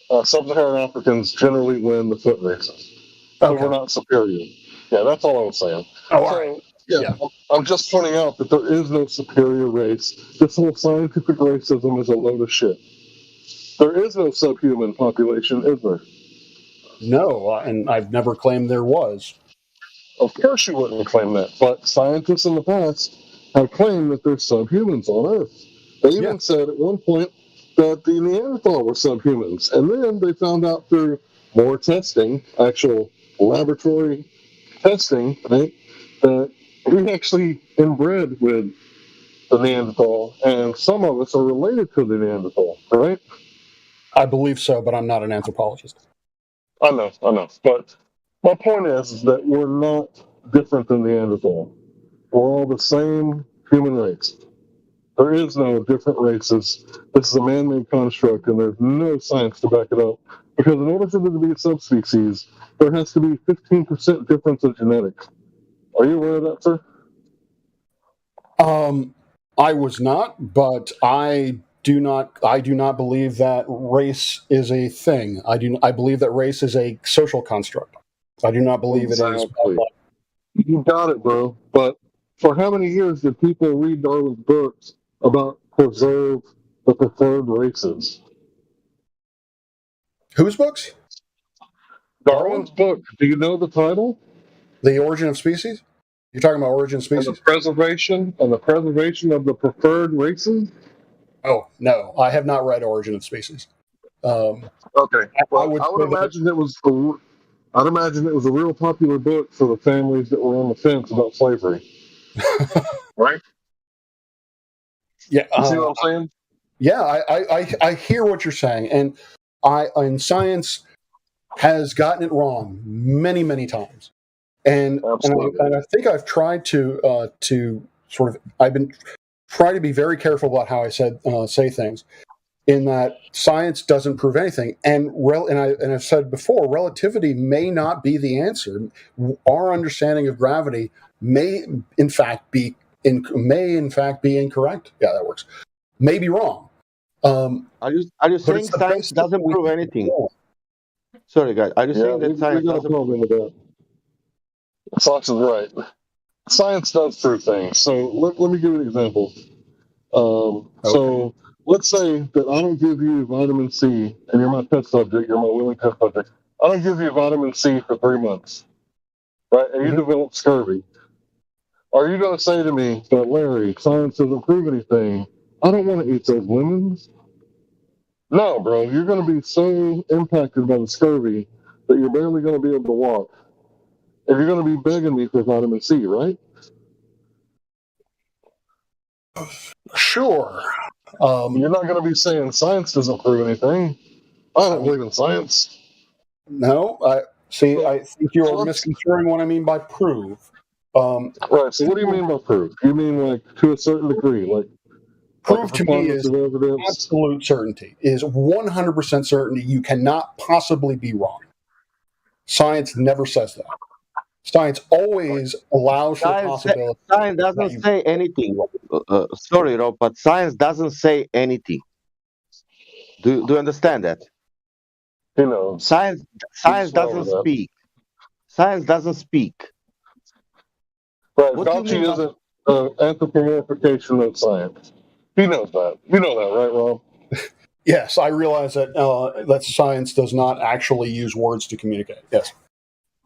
sub-Saharan Africans, generally win the foot races. So we're not superior. Yeah, that's all I was saying. Oh, all right. Yeah, I'm just pointing out that there is no superior race. This whole scientific racism is a load of shit. There is no subhuman population, is there? No, and I've never claimed there was. Of course you wouldn't claim that, but scientists in the past have claimed that there's subhumans on Earth. They even said at one point that the Neanderthal were subhumans, and then they found out through more testing, actual laboratory testing, right, that we actually inbred with the Neanderthal, and some of us are related to the Neanderthal, right? I believe so, but I'm not an anthropologist. I know. But my point is that we're not different than Neanderthal. We're all the same human race. There is no different races. This is a man-made construct, and there's no science to back it up. Because in order for there to be a subspecies, there has to be 15% difference in genetics. Are you aware of that, sir? I was not, but I do not believe that race is a thing. I believe that race is a social construct. I do not believe it is. You got it, bro. But for how many years did people read Darwin's books about preserve the preferred races? Whose books? Darwin's book. Do you know the title? The Origin of Species? You're talking about Origin of Species? And the preservation of the preferred races? Oh, no. I have not read Origin of Species. Okay. Well, I would imagine it was a real popular book for the families that were on the fence about slavery. Right? Yeah. You see what I'm saying? Yeah, I hear what you're saying, and science has gotten it wrong many, many times, and I think I've tried to sort of try to be very careful about how I say things, in that science doesn't prove anything, and I've said before, relativity may not be the answer. Our understanding of gravity may in fact be incorrect. Yeah, that works. May be wrong. Are you saying science doesn't prove anything? Sorry, guys. Are you saying that science doesn't prove anything? Fox is right. Science does prove things. So let me give you an example. So let's say that I don't give you vitamin C, and you're my test subject, you're my willing test subject. I don't give you vitamin C for 3 months, right? And you develop scurvy. Are you going to say to me, but Larry, science doesn't prove anything? I don't want to eat those lemons. No, bro, you're going to be so impacted by the scurvy that you're barely going to be able to walk. And you're going to be begging me for vitamin C, right? Sure. You're not going to be saying science doesn't prove anything. I don't believe in science. No, I think you're misconstruing what I mean by prove. Right. So what do you mean by prove? You mean like to a certain degree, like prove to me is absolute certainty. Is 100% certainty. You cannot possibly be wrong. Science never says that. Science always allows for the possibility. Science doesn't say anything. Sorry, Rob, but science doesn't say anything. Do you understand that? You know, science doesn't speak. Science doesn't speak. Right, Fauci isn't anthropomorphication of science. He knows that. You know that, right, Rob? Yes, I realize that that science does not actually use words to communicate. Yes.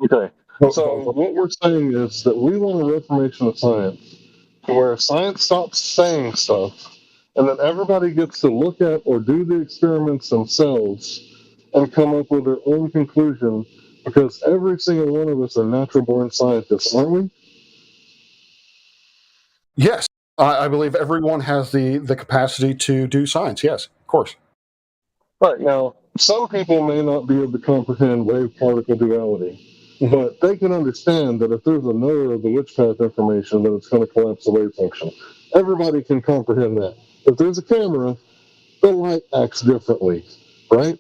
Okay. So what we're saying is that we want a reformation of science, where science stops saying stuff, and then everybody gets to look at or do the experiments themselves and come up with their own conclusion, because every single one of us are natural-born scientists, aren't we? Yes, I believe everyone has the capacity to do science. Yes, of course. Right. Now, some people may not be able to comprehend wave-particle duality, but they can understand that if there's a node of the Witchpath information, that it's going to collapse the wave function. Everybody can comprehend that. If there's a camera, the light acts differently, right?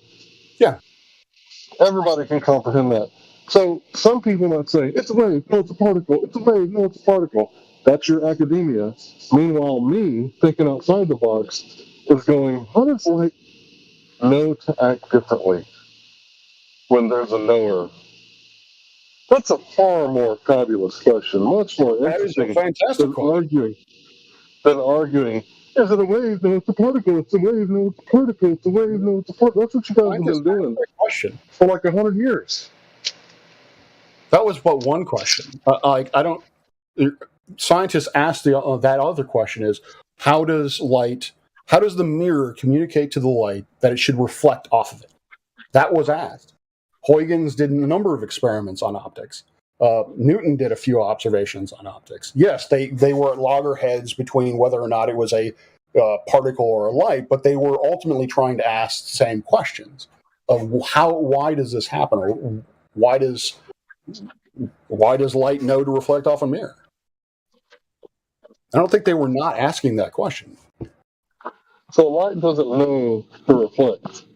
Yeah. Everybody can comprehend that. So some people might say, it's a wave, no, it's a particle. It's a wave, no, it's a particle. That's your academia. Meanwhile, me, thinking outside the box, is going, how does light know to act differently when there's a knower? That's a far more fabulous question, much more interesting than arguing, is it a wave? No, it's a particle. It's a wave. No, it's a particle. It's a wave. No, it's a particle. That's what you guys have been doing for like 100 years. That was but one question. Scientists ask that other question is, how does the mirror communicate to the light that it should reflect off of it? That was asked. Huygens did a number of experiments on optics. Newton did a few observations on optics. Yes, they were at loggerheads between whether or not it was a particle or a light, but they were ultimately trying to ask the same questions of why does this happen, or why does light know to reflect off a mirror? I don't think they were not asking that question. So light doesn't know to reflect.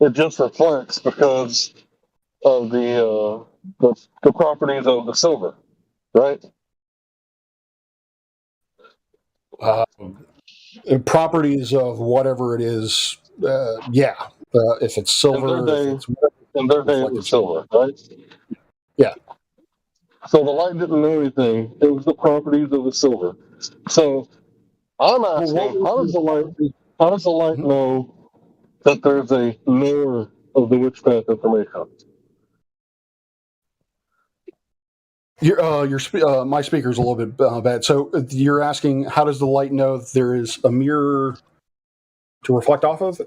It just reflects because of the properties of the silver, right? Properties of whatever it is, if it's silver. In their day, it was silver, right? Yeah. So the light didn't know anything. It was the properties of the silver. So I'm asking, how does the light know that there's a knower of the witchcraft information? My speaker's a little bit bad. So you're asking, how does the light know that there is a mirror to reflect off of?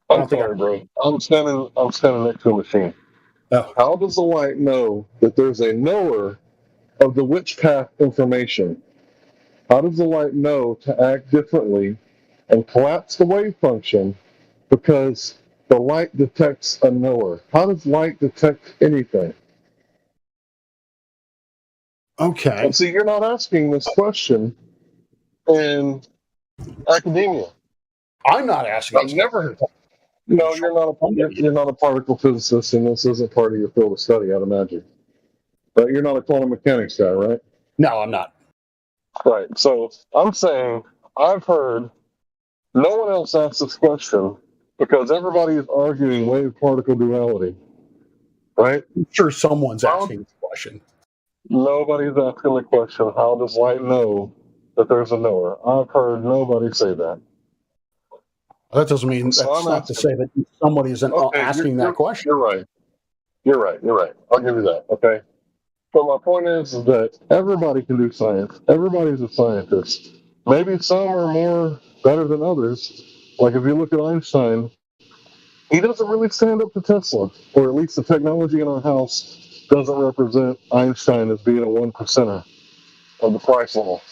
I'm sorry, bro. I'm standing next to a machine. Oh. How does the light know that there's a knower of the witchcraft information? How does the light know to act differently and collapse the wave function because the light detects a knower? How does light detect anything? Okay. And see, you're not asking this question in academia. I'm not asking. I've never heard. No, you're not a particle physicist, and this isn't part of your field of study, I'd imagine. But you're not a quantum mechanics guy, right? No, I'm not. Right. So I'm saying I've heard no one else ask this question because everybody is arguing wave-particle duality, right? I'm sure someone's asking the question. Nobody's asking the question, how does light know that there's a knower? I've heard nobody say that. That doesn't mean that's not to say that somebody isn't asking that question. You're right. I'll give you that, okay? But my point is that everybody can do science. Everybody's a scientist. Maybe some are more better than others. Like if you look at Einstein, he doesn't really stand up to Tesla, or at least the technology in our house doesn't represent Einstein as being a 1%er of the price level.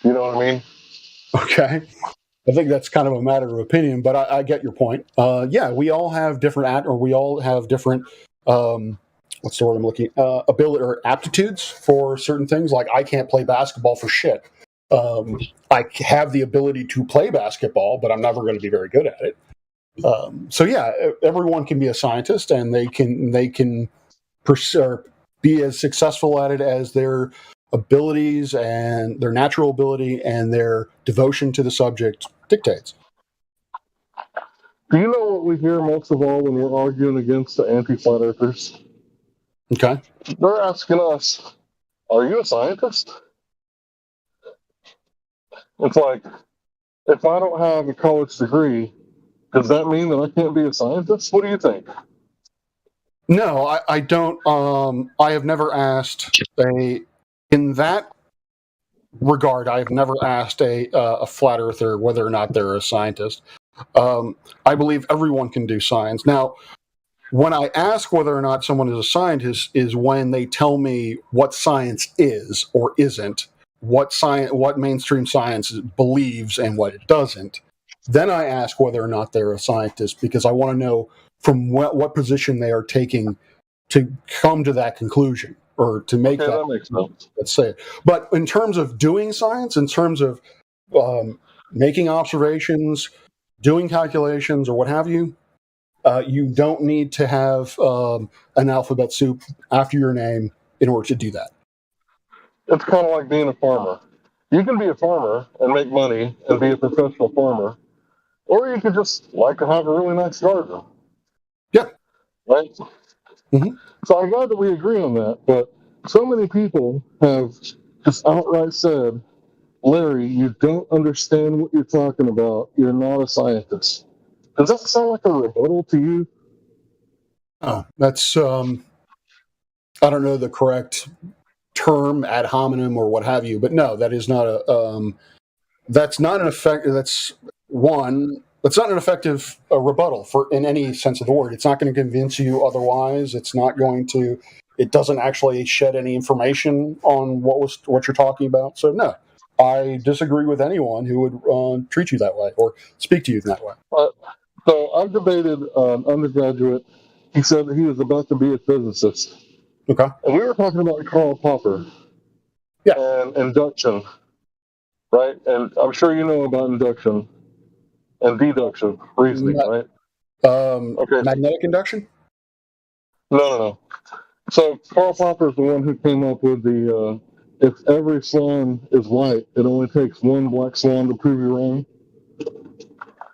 You know what I mean? Okay. I think that's kind of a matter of opinion, but I get your point. We all have different what's the word I'm looking? Ability or aptitudes for certain things. Like I can't play basketball for shit. I have the ability to play basketball, but I'm never going to be very good at it. Everyone can be a scientist, and they can be as successful at it as their abilities and their natural ability and their devotion to the subject dictates. Do you know what we hear most of all when we're arguing against the anti-flat earthers? Okay. They're asking us, are you a scientist? It's like, if I don't have a college degree, does that mean that I can't be a scientist? What do you think? No, I don't. I have never asked in that regard, I have never asked a flat earther whether or not they're a scientist. I believe everyone can do science. Now, when I ask whether or not someone is a scientist is when they tell me what science is or isn't, what mainstream science believes and what it doesn't. Then I ask whether or not they're a scientist because I want to know from what position they are taking to come to that conclusion or to make that makes sense. Let's say it. But in terms of doing science, in terms of making observations, doing calculations, or what have you, You don't need to have an alphabet soup after your name in order to do that. It's kind of like being a farmer. You can be a farmer and make money and be a professional farmer, or you could just like to have a really nice garden. Yeah. Right? Mm-hmm. So I'm glad that we agree on that, but so many people have just outright said, Larry, you don't understand what you're talking about. You're not a scientist. Does that sound like a rebuttal to you? Oh, that's, I don't know the correct term, ad hominem or what have you, but no, that is not that's not an effective rebuttal in any sense of the word. It's not going to convince you otherwise. It doesn't actually shed any information on what you're talking about. So no, I disagree with anyone who would treat you that way or speak to you in that way. So I've debated an undergraduate. He said that he was about to be a physicist. Okay. And we were talking about Karl Popper. Yeah. And induction, right? And I'm sure you know about induction and deduction reasoning, right? Okay. Magnetic induction? No. So Karl Popper is the one who came up with the if every swan is white, it only takes one black swan to prove you wrong.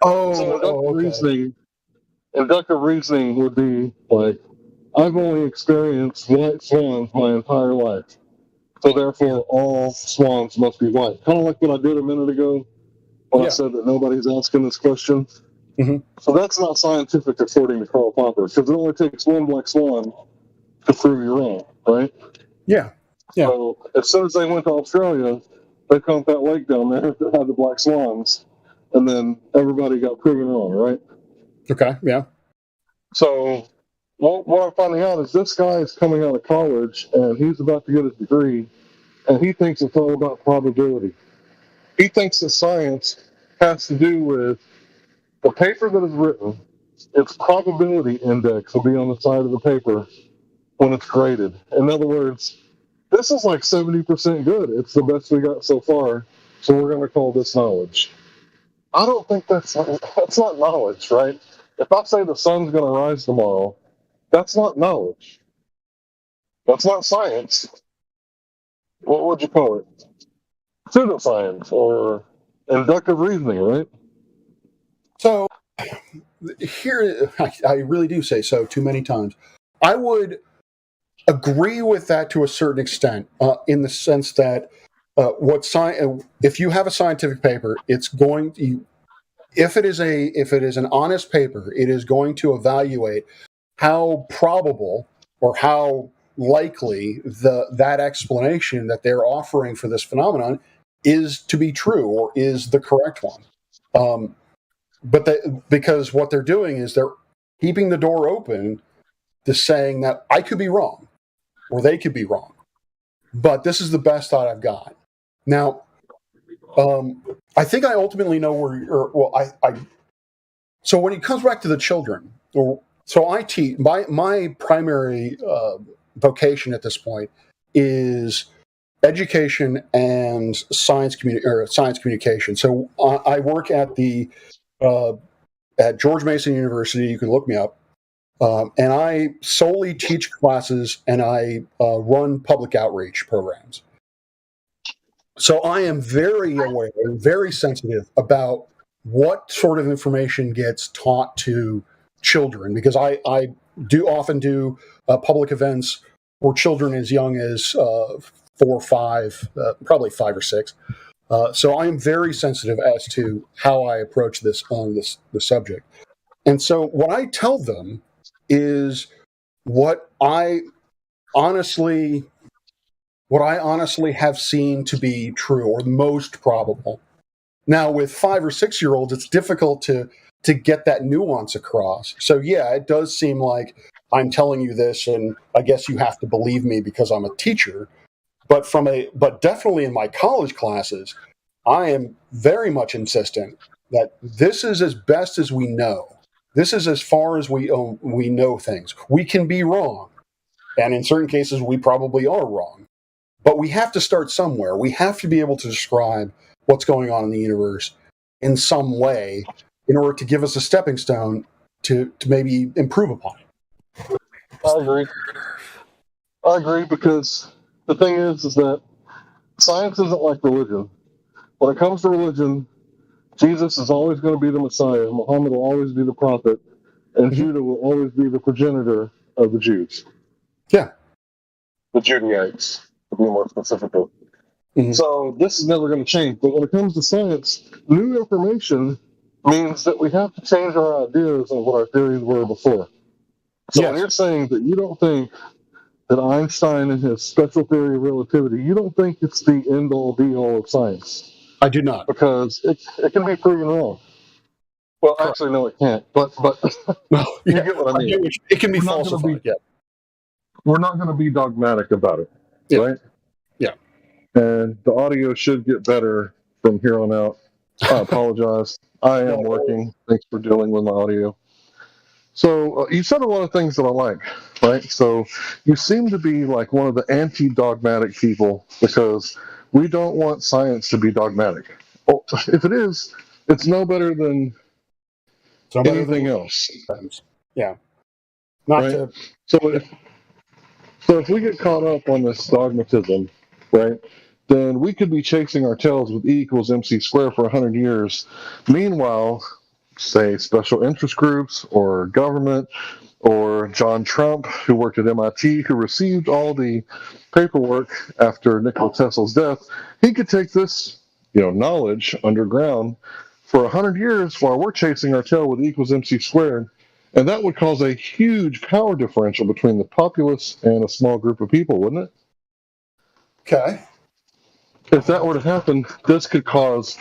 So inductive reasoning would be like, I've only experienced white swans my entire life, so therefore all swans must be white. Kind of like what I did a minute ago when I said that nobody's asking this question. Mm-hmm. So that's not scientific according to Karl Popper, because it only takes one black swan to prove you wrong, right? Yeah. So as soon as they went to Australia, they found that lake down there that had the black swans, and then everybody got proven wrong, right? Okay, yeah. So what I'm finding out is this guy is coming out of college, and he's about to get his degree, and he thinks it's all about probability. He thinks that science has to do with the paper that is written, its probability index will be on the side of the paper when it's graded. In other words, this is like 70% good. It's the best we got so far, so we're going to call this knowledge. I don't think that's not knowledge, right? If I say the sun's going to rise tomorrow, that's not knowledge. That's not science. What would you call it? Pseudoscience or inductive reasoning, right? So here, I really do say so too many times. I would agree with that to a certain extent, in the sense that if you have a scientific paper, it's going to, if it is an honest paper, it is going to evaluate how probable or how likely that explanation that they're offering for this phenomenon is to be true or is the correct one. Because what they're doing is they're keeping the door open to saying that I could be wrong or they could be wrong, but this is the best thought I've got. Now, I think I ultimately know so when it comes back to the children, so I teach, my primary vocation at this point is education and science communication. So I work at at George Mason University. You can look me up, and I solely teach classes and I run public outreach programs. So I am very aware, very sensitive about what sort of information gets taught to children, because I do often do public events for children as young as 4 or 5, probably 5 or 6. So I am very sensitive as to how I approach this on this subject. And so what I tell them is what I honestly have seen to be true or most probable. Now, with 5 or 6 year olds, it's difficult to get that nuance across. So yeah, it does seem like I'm telling you this, and I guess you have to believe me because I'm a teacher. But definitely in my college classes, I am very much insistent that this is as best as we know. This is as far as we know things. We can be wrong, and in certain cases, we probably are wrong. But we have to start somewhere. We have to be able to describe what's going on in the universe in some way in order to give us a stepping stone to maybe improve upon it. I agree because the thing is that science isn't like religion. When it comes to religion, Jesus is always going to be the Messiah. Muhammad will always be the prophet, and Judah will always be the progenitor of the Jews. Yeah. The Judaites, to be more specific. So this is never going to change. But when it comes to science, new information means that we have to change our ideas of what our theories were before. So when you're saying that you don't think that Einstein and his special theory of relativity, you don't think it's the end-all, be-all of science. I do not. Because it can be proven wrong. Well, actually, no, it can't. But you get what I mean. It can be falsified, We're not going to be dogmatic about it, right? Yeah. And the audio should get better from here on out. I apologize. I am working. Thanks for dealing with my audio. So you said a lot of things that I like, right? So you seem to be like one of the anti-dogmatic people because we don't want science to be dogmatic. Well, if it is, it's no better than anything else. Yeah. Right? So if we get caught up on this dogmatism, right, then we could be chasing our tails with E equals MC squared for 100 years. Meanwhile, say special interest groups or government or John Trump, who worked at MIT, who received all the paperwork after Nikola Tesla's death, he could take this, knowledge underground for 100 years while we're chasing our tail with E equals MC squared. And that would cause a huge power differential between the populace and a small group of people, wouldn't it? Okay. If that were to happen, this could cause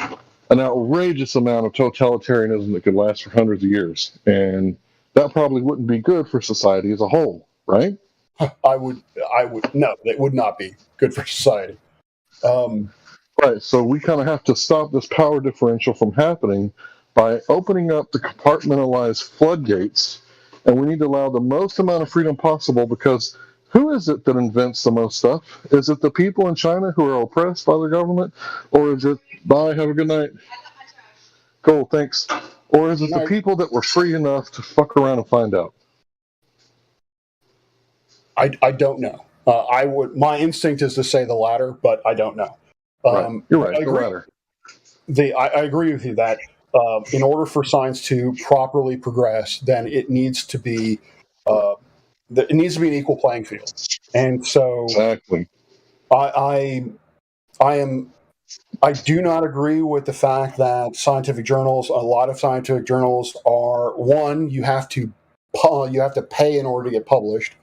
an outrageous amount of totalitarianism that could last for hundreds of years. And that probably wouldn't be good for society as a whole, right? No, it would not be good for society. Right, so we kind of have to stop this power differential from happening by opening up the compartmentalized floodgates, and we need to allow the most amount of freedom possible, because who is it that invents the most stuff? Is it the people in China who are oppressed by their government? Or is it, bye, have a good night? Cool, thanks. Or is it the people that were free enough to fuck around and find out? I don't know. My instinct is to say the latter, but I don't know. Right. You're right, the latter. I agree with you that in order for science to properly progress, then it needs to be an equal playing field. And so exactly. I do not agree with the fact that a lot of scientific journals are, one, you have to pay in order to get published.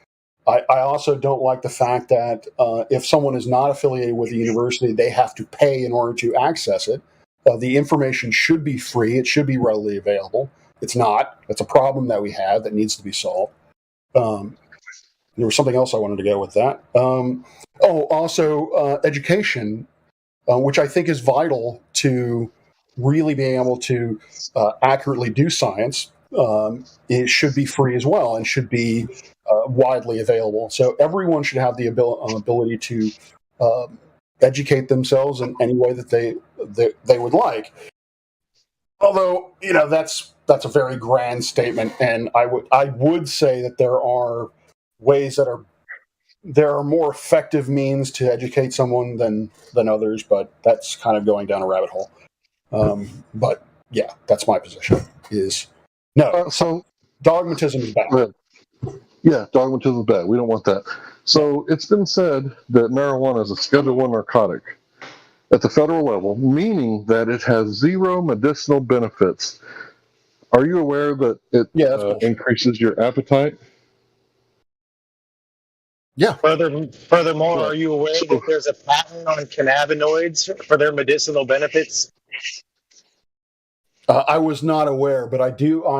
I also don't like the fact that if someone is not affiliated with a university, they have to pay in order to access it. The information should be free. It should be readily available. It's not. It's a problem that we have that needs to be solved. There was something else I wanted to go with that. Also education, which I think is vital to really being able to accurately do science. It should be free as well and should be widely available. So everyone should have the ability to educate themselves in any way that they would like. Although, that's a very grand statement, and I would say that there are ways there are more effective means to educate someone than others, but that's kind of going down a rabbit hole. But yeah, that's my position. So dogmatism is bad. Yeah, dogmatism is bad. We don't want that. So it's been said that marijuana is a Schedule I narcotic at the federal level, meaning that it has zero medicinal benefits. Are you aware that it increases your appetite? Yeah. Furthermore, are you aware that there's a patent on cannabinoids for their medicinal benefits? I was not aware, but I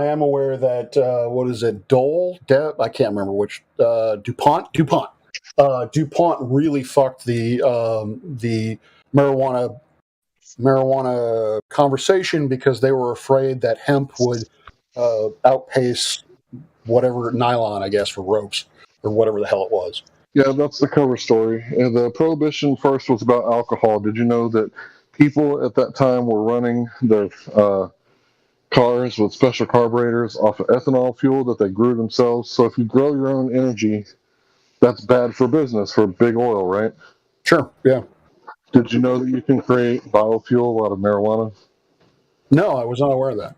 am aware that what is it? I can't remember which. DuPont. DuPont really fucked the marijuana conversation because they were afraid that hemp would outpace whatever nylon, I guess, for ropes or whatever the hell it was. Yeah, that's the cover story. And the prohibition first was about alcohol. Did you know that people at that time were running their cars with special carburetors off of ethanol fuel that they grew themselves. So if you grow your own energy, that's bad for business for big oil, right? Sure, yeah. Did you know that you can create biofuel out of marijuana? No, I was not aware of that.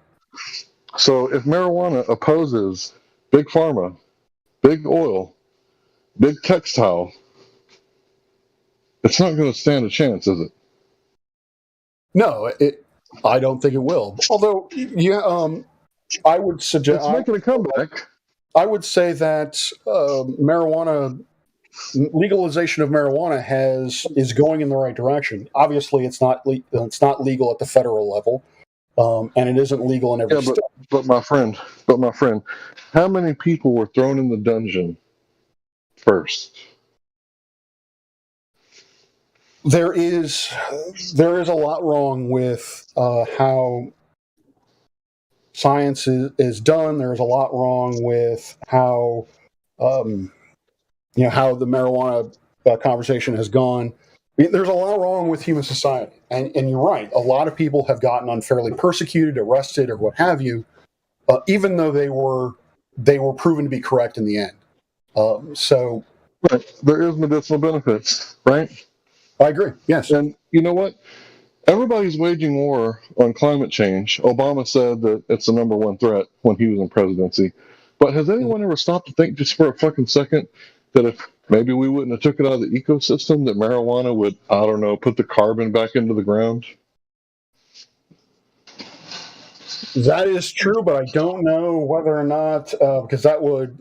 So if marijuana opposes big pharma, big oil, big textile, it's not going to stand a chance, is it? No, I don't think it will. Although, yeah, I would suggest it's making a comeback. I would say that marijuana legalization of marijuana is going in the right direction. Obviously, it's not legal at the federal level, and it isn't legal in every state. But my friend, how many people were thrown in the dungeon first? There is a lot wrong with how science is done. There's a lot wrong with how how the marijuana conversation has gone. I mean, there's a lot wrong with human society, and you're right. A lot of people have gotten unfairly persecuted, arrested, or what have you, even though they were proven to be correct in the end. So, right, there is medicinal benefits, right? I agree. Yes, and you know what? Everybody's waging war on climate change. Obama said that it's the number one threat when he was in presidency. But has anyone ever stopped to think just for a fucking second that if maybe we wouldn't have took it out of the ecosystem, that marijuana would, I don't know, put the carbon back into the ground? That is true, but I don't know whether or not, because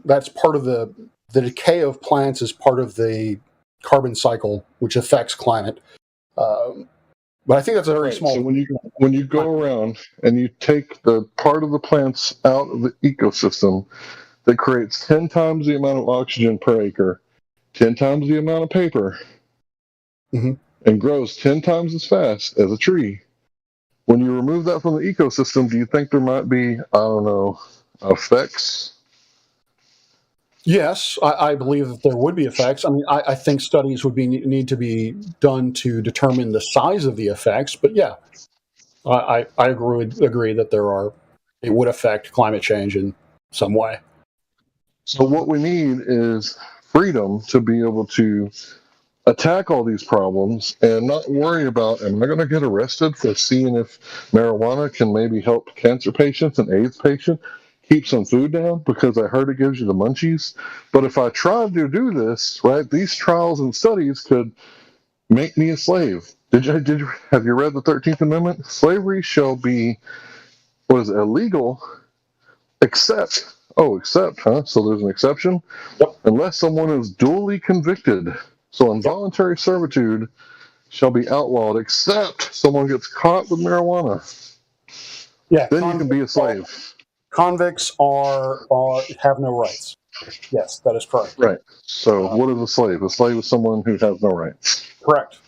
that's part of the decay of plants is part of the carbon cycle, which affects climate. But I think that's a very small. So when you go around and you take the part of the plants out of the ecosystem that creates 10 times the amount of oxygen per acre, 10 times the amount of paper, and grows 10 times as fast as a tree, when you remove that from the ecosystem, do you think there might be, I don't know, effects? Yes, I believe that there would be effects. I mean, I think studies would need to be done to determine the size of the effects. But yeah, I agree that it would affect climate change in some way. So what we need is freedom to be able to attack all these problems and not worry about, am I going to get arrested for seeing if marijuana can maybe help cancer patients and AIDS patients keep some food down because I heard it gives you the munchies? But if I tried to do this, right, these trials and studies could make me a slave. Have you read the 13th Amendment? Slavery shall be, illegal except, so there's an exception? Yep. Unless someone is duly convicted. So involuntary servitude shall be outlawed except someone gets caught with marijuana. Yeah. Then you can be a slave. Convicts have no rights. Yes, that is correct. Right. So what is a slave? A slave is someone who has no rights. Correct.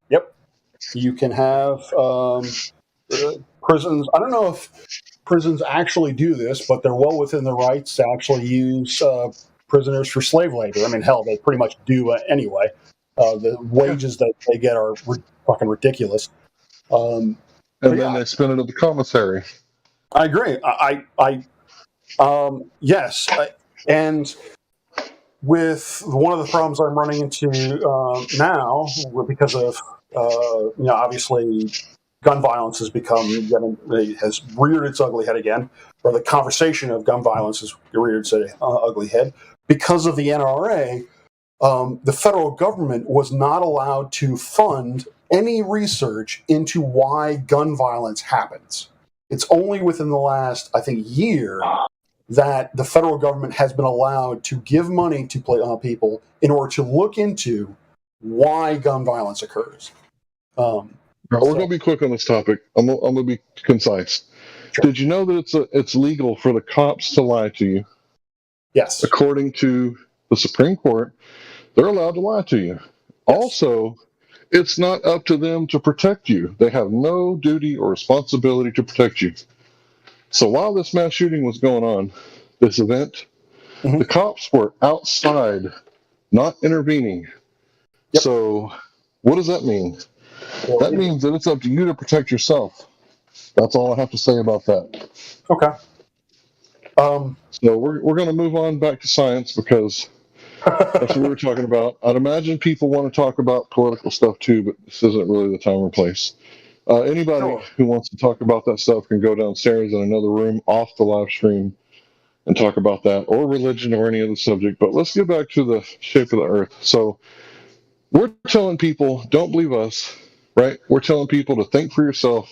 Yep. You can have prisons. I don't know if prisons actually do this, but they're well within their rights to actually use prisoners for slave labor. I mean, hell, they pretty much do anyway. The wages that they get are fucking ridiculous. And then they spend it at the commissary. I agree. Yes. And with one of the problems I'm running into now, because of obviously gun violence has has reared its ugly head again, or the conversation of gun violence has reared its ugly head because of the NRA. The federal government was not allowed to fund any research into why gun violence happens. It's only within the last, I think, year that the federal government has been allowed to give money to people in order to look into why gun violence occurs. We're going to be quick on this topic. I'm going to be concise. Sure. Did you know that it's legal for the cops to lie to you? Yes. According to the Supreme Court, they're allowed to lie to you. Yes. Also, it's not up to them to protect you. They have no duty or responsibility to protect you. So while this mass shooting was going on, this event, the cops were outside, not intervening. So what does that mean? That means that it's up to you to protect yourself. That's all I have to say about that. Okay. So we're going to move on back to science because that's what we were talking about. I'd imagine people want to talk about political stuff too, but this isn't really the time or place. Anybody who wants to talk about that stuff can go downstairs in another room off the live stream and talk about that, or religion, or any other subject. But let's get back to the shape of the earth. So we're telling people, don't believe us, right? We're telling people to think for yourself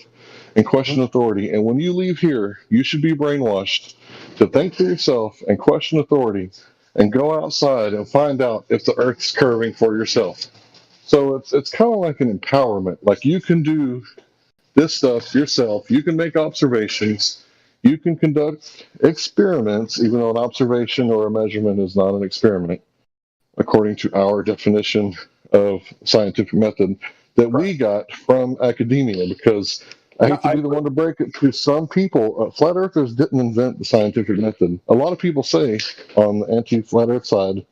and question authority. And when you leave here, you should be brainwashed to think for yourself and question authority and go outside and find out if the earth's curving for yourself. So it's kind of like an empowerment. Like, you can do this stuff yourself. You can make observations. You can conduct experiments, even though an observation or a measurement is not an experiment, according to our definition of scientific method that we got from academia. Because I hate to be the one to break it to some people, flat earthers didn't invent the scientific method. A lot of people say on the anti-flat earth side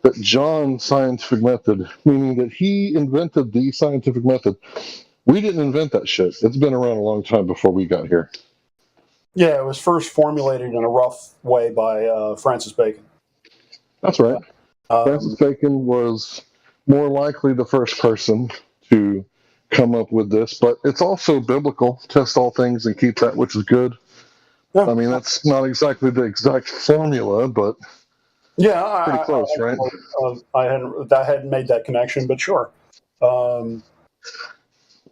that John's scientific method, meaning that he invented the scientific method. We didn't invent that shit. It's been around a long time before we got here. Yeah, it was first formulated in a rough way by Francis Bacon. That's right. Francis Bacon was more likely the first person to come up with this, but it's also biblical. Test all things and keep that which is good. Yeah. I mean, that's not exactly the exact formula, but pretty close, right? I hadn't made that connection, but sure.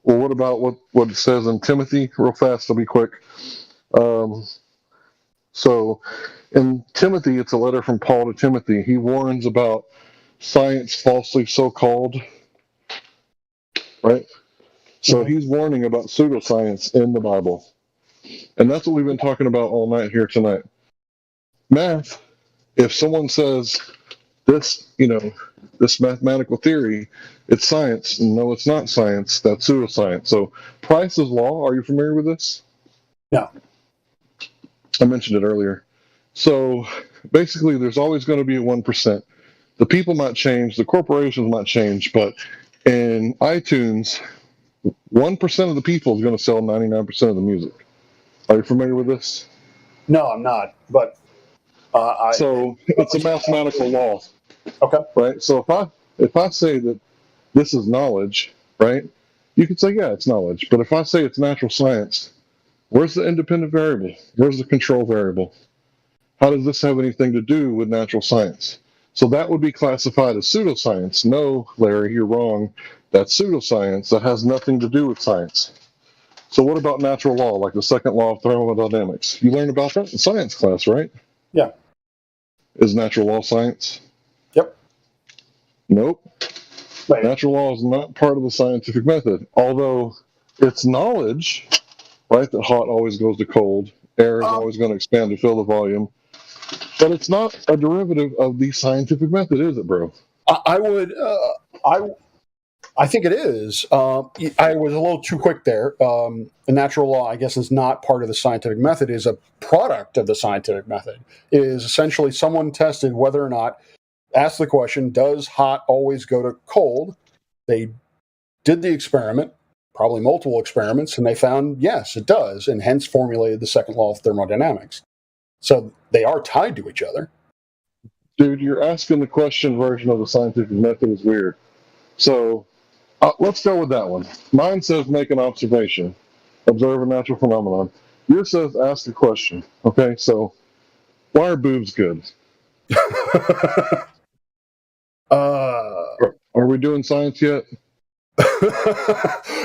Well, what about what it says in Timothy? Real fast, I'll be quick. So in Timothy, it's a letter from Paul to Timothy. He warns about science falsely so-called, right? So he's warning about pseudoscience in the Bible. And that's what we've been talking about all night here tonight. Math, if someone says this, this mathematical theory, it's science. No, it's not science. That's pseudoscience. So Price's law, are you familiar with this? No. I mentioned it earlier. So basically, there's always going to be a 1%. The people might change, the corporations might change, but in iTunes, 1% of the people is going to sell 99% of the music. Are you familiar with this? No, I'm not. But so it's a mathematical law. Okay. Right. So if I say that this is knowledge, right, you could say, yeah, it's knowledge. But if I say it's natural science, where's the independent variable? Where's the control variable? How does this have anything to do with natural science? So that would be classified as pseudoscience. No, Larry, you're wrong. That's pseudoscience. That has nothing to do with science. So what about natural law, like the second law of thermodynamics? You learned about that in science class, right? Yeah. Is natural law science? Yep. Nope. Right. Natural law is not part of the scientific method, although it's knowledge, right, that hot always goes to cold, air is always going to expand to fill the volume, but it's not a derivative of the scientific method, is it, bro? I think it is. I was a little too quick there. The natural law, I guess, is not part of the scientific method, is a product of the scientific method. It is essentially someone tested whether or not, asked the question, does hot always go to cold? They did the experiment, probably multiple experiments, and they found, yes, it does, and hence formulated the second law of thermodynamics. So they are tied to each other. Dude, you're asking the question version of the scientific method is weird. So let's go with that one. Mine says make an observation, observe a natural phenomenon. Yours says ask a question. Okay, so why are boobs good? Are we doing science yet?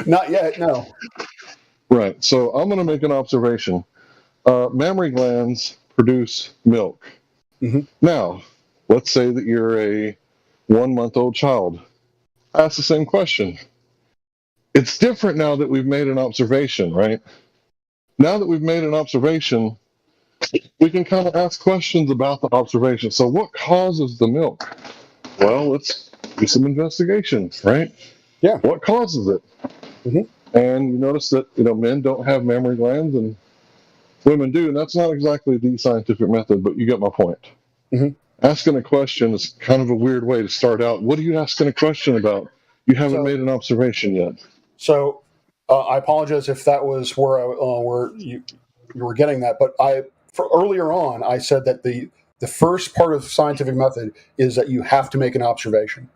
Not yet, no. Right, so I'm going to make an observation. Mammary glands produce milk. Mm-hmm. Now, let's say that you're a 1-month-old child. Ask the same question. It's different now that we've made an observation, right? Now that we've made an observation, we can kind of ask questions about the observation. So what causes the milk? Well, let's do some investigations, right? Yeah. What causes it? Mm-hmm. And you notice that men don't have mammary glands and women do, and that's not exactly the scientific method, but you get my point. Mm-hmm. Asking a question is kind of a weird way to start out. What are you asking a question about? You haven't made an observation yet. So I apologize if that was where you were getting that, but earlier on I said that the first part of the scientific method is that you have to make an observation.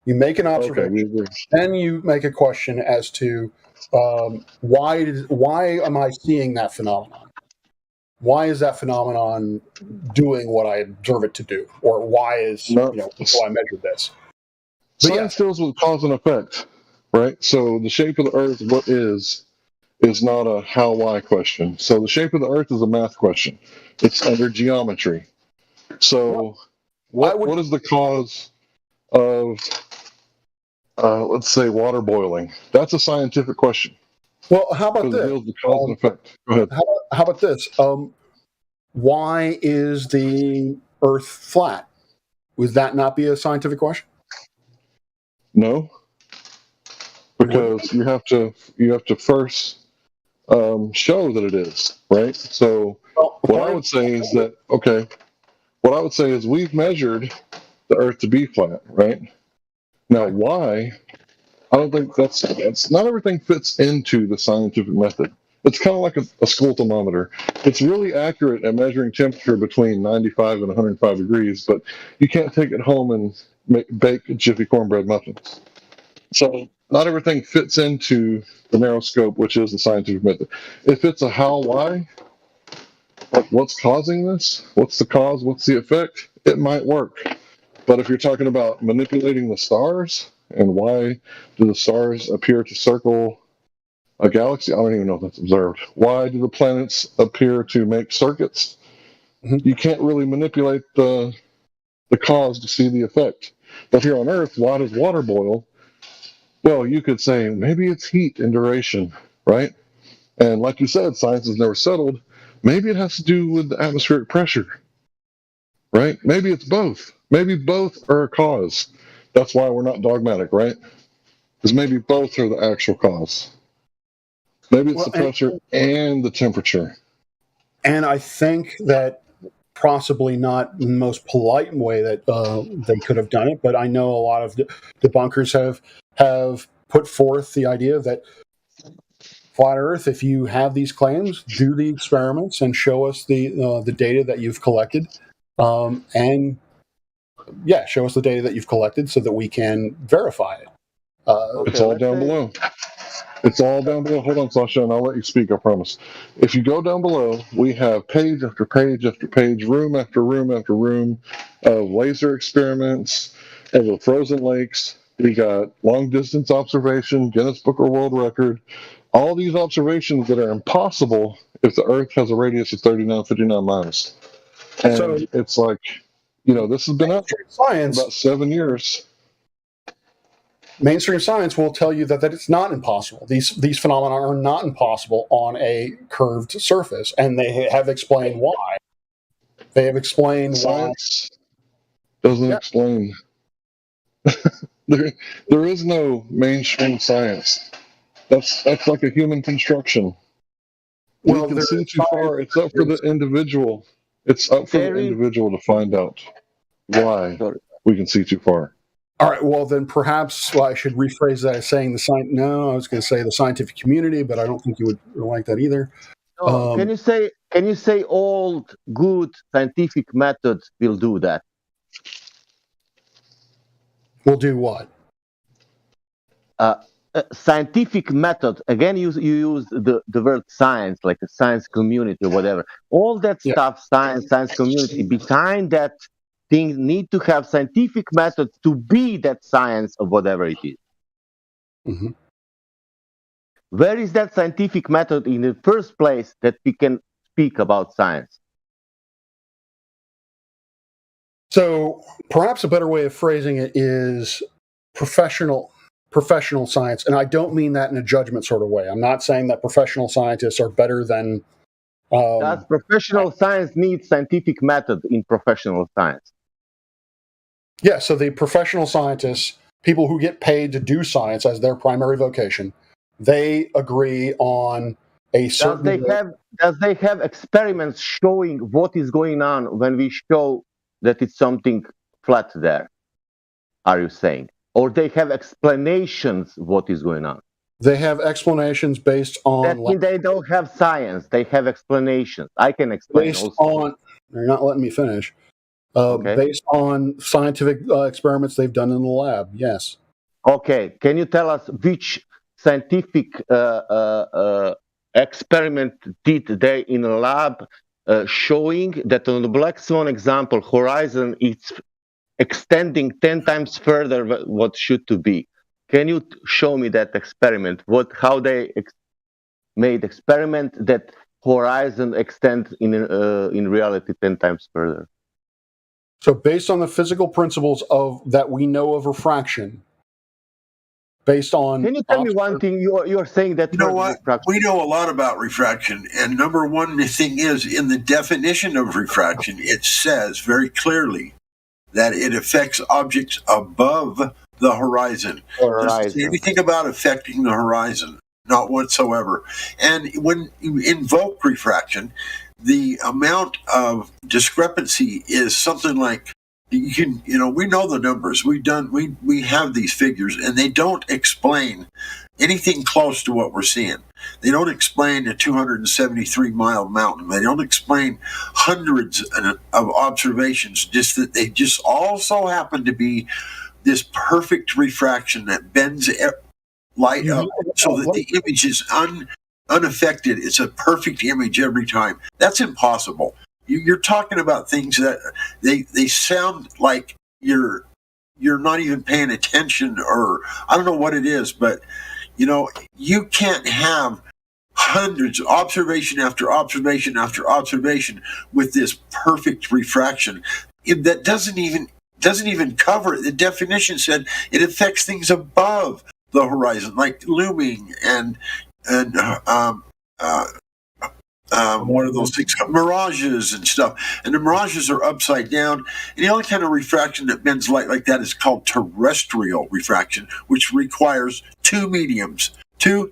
You make an observation, then you make a question as to why am I seeing that phenomenon? Why is that phenomenon doing what I observe it to do, or why I measured this? Science deals with cause and effect, right? So the shape of the Earth, what is not a how, why question. So the shape of the Earth is a math question. It's under geometry. So what is the cause of, let's say, water boiling? That's a scientific question. Well, how about this? It deals with cause and effect. Go ahead. How about this? Why is the Earth flat? Would that not be a scientific question? No, because you have to first show that it is, right? So what I would say is that what I would say is we've measured the Earth to be flat, right? Now, why? I don't think that's not everything fits into the scientific method. It's kind of like a school thermometer. It's really accurate at measuring temperature between 95 and 105 degrees, but you can't take it home and bake Jiffy cornbread muffins. So not everything fits into the narrow scope, which is the scientific method. If it's a how, why, like what's causing this, what's the cause, what's the effect, it might work. But if you're talking about manipulating the stars and why do the stars appear to circle a galaxy, I don't even know if that's observed. Why do the planets appear to make circuits? You can't really manipulate the cause to see the effect. But here on Earth, why does water boil? Well, you could say maybe it's heat and duration, right? And like you said, science has never settled. Maybe it has to do with the atmospheric pressure, right? Maybe it's both. Maybe both are a cause. That's why we're not dogmatic, right? Because maybe both are the actual cause. Maybe it's the pressure and the temperature. And I think that possibly not in the most polite way that they could have done it, but I know a lot of debunkers have put forth the idea that flat Earth, if you have these claims, do the experiments and show us the data that you've collected, and show us the data that you've collected so that we can verify it. It's all down below. It's all down below. Hold on, Sasha, and I'll let you speak, I promise. If you go down below, we have page after page after page, room after room after room of laser experiments of the frozen lakes. We got long-distance observation, Guinness Book of World Record, all these observations that are impossible if the Earth has a radius of 3959 miles. And so, it's like, this has been up for about 7 years. Mainstream science will tell you that it's not impossible. These phenomena are not impossible on a curved surface, and they have explained why. They have explained science doesn't explain. There is no mainstream science. That's like a human construction. We can see too far. It's up for the individual. It's up for the individual to find out why we can see too far. All right. Well, then perhaps I should rephrase that as saying I was going to say the scientific community, but I don't think you would like that either. Can you say all good scientific methods will do that? Will do what? Scientific method. Again, you use the word science, like a science community or whatever. All that stuff, science community. Behind that things need to have scientific methods to be that science of whatever it is. Mm-hmm. Where is that scientific method in the first place that we can speak about science? So perhaps a better way of phrasing it is professional science. And I don't mean that in a judgment sort of way. I'm not saying that professional scientists are better than... Does professional science need scientific method in professional science? Yeah, so the professional scientists, people who get paid to do science as their primary vocation, they agree on a certain... Does they have experiments showing what is going on when we show that it's something flat there? Are you saying? Or they have explanations what is going on? They have explanations based on. That means they don't have science. They have explanations. I can explain based also. on. You're not letting me finish. Based on scientific experiments they've done in the lab. Yes. Okay. Can you tell us which scientific experiment did they in a lab showing that on the Black Swan example, horizon is extending 10 times further what should to be? Can you show me that experiment? How they made experiment that horizon extends in reality 10 times further? So based on the physical principles of that we know of refraction, based on. Can you tell me one thing? You're saying that. You know what? We know a lot about refraction, and number one thing is in the definition of refraction, it says very clearly that it affects objects above the horizon. Doesn't say anything about affecting the horizon, not whatsoever. And when you invoke refraction, the amount of discrepancy is something like we know the numbers. We have these figures, and they don't explain anything close to what we're seeing. They don't explain a 273-mile mountain. They don't explain hundreds of observations. Just that they just also happen to be this perfect refraction that bends light up so that the image is unaffected. It's a perfect image every time. That's impossible. You're talking about things that they sound like you're not even paying attention, or I don't know what it is, but you can't have hundreds, observation after observation after observation with this perfect refraction that doesn't even cover it. The definition said it affects things above the horizon, like looming and one of those things, mirages and stuff. And the mirages are upside down. And the only kind of refraction that bends light like that is called terrestrial refraction, which requires two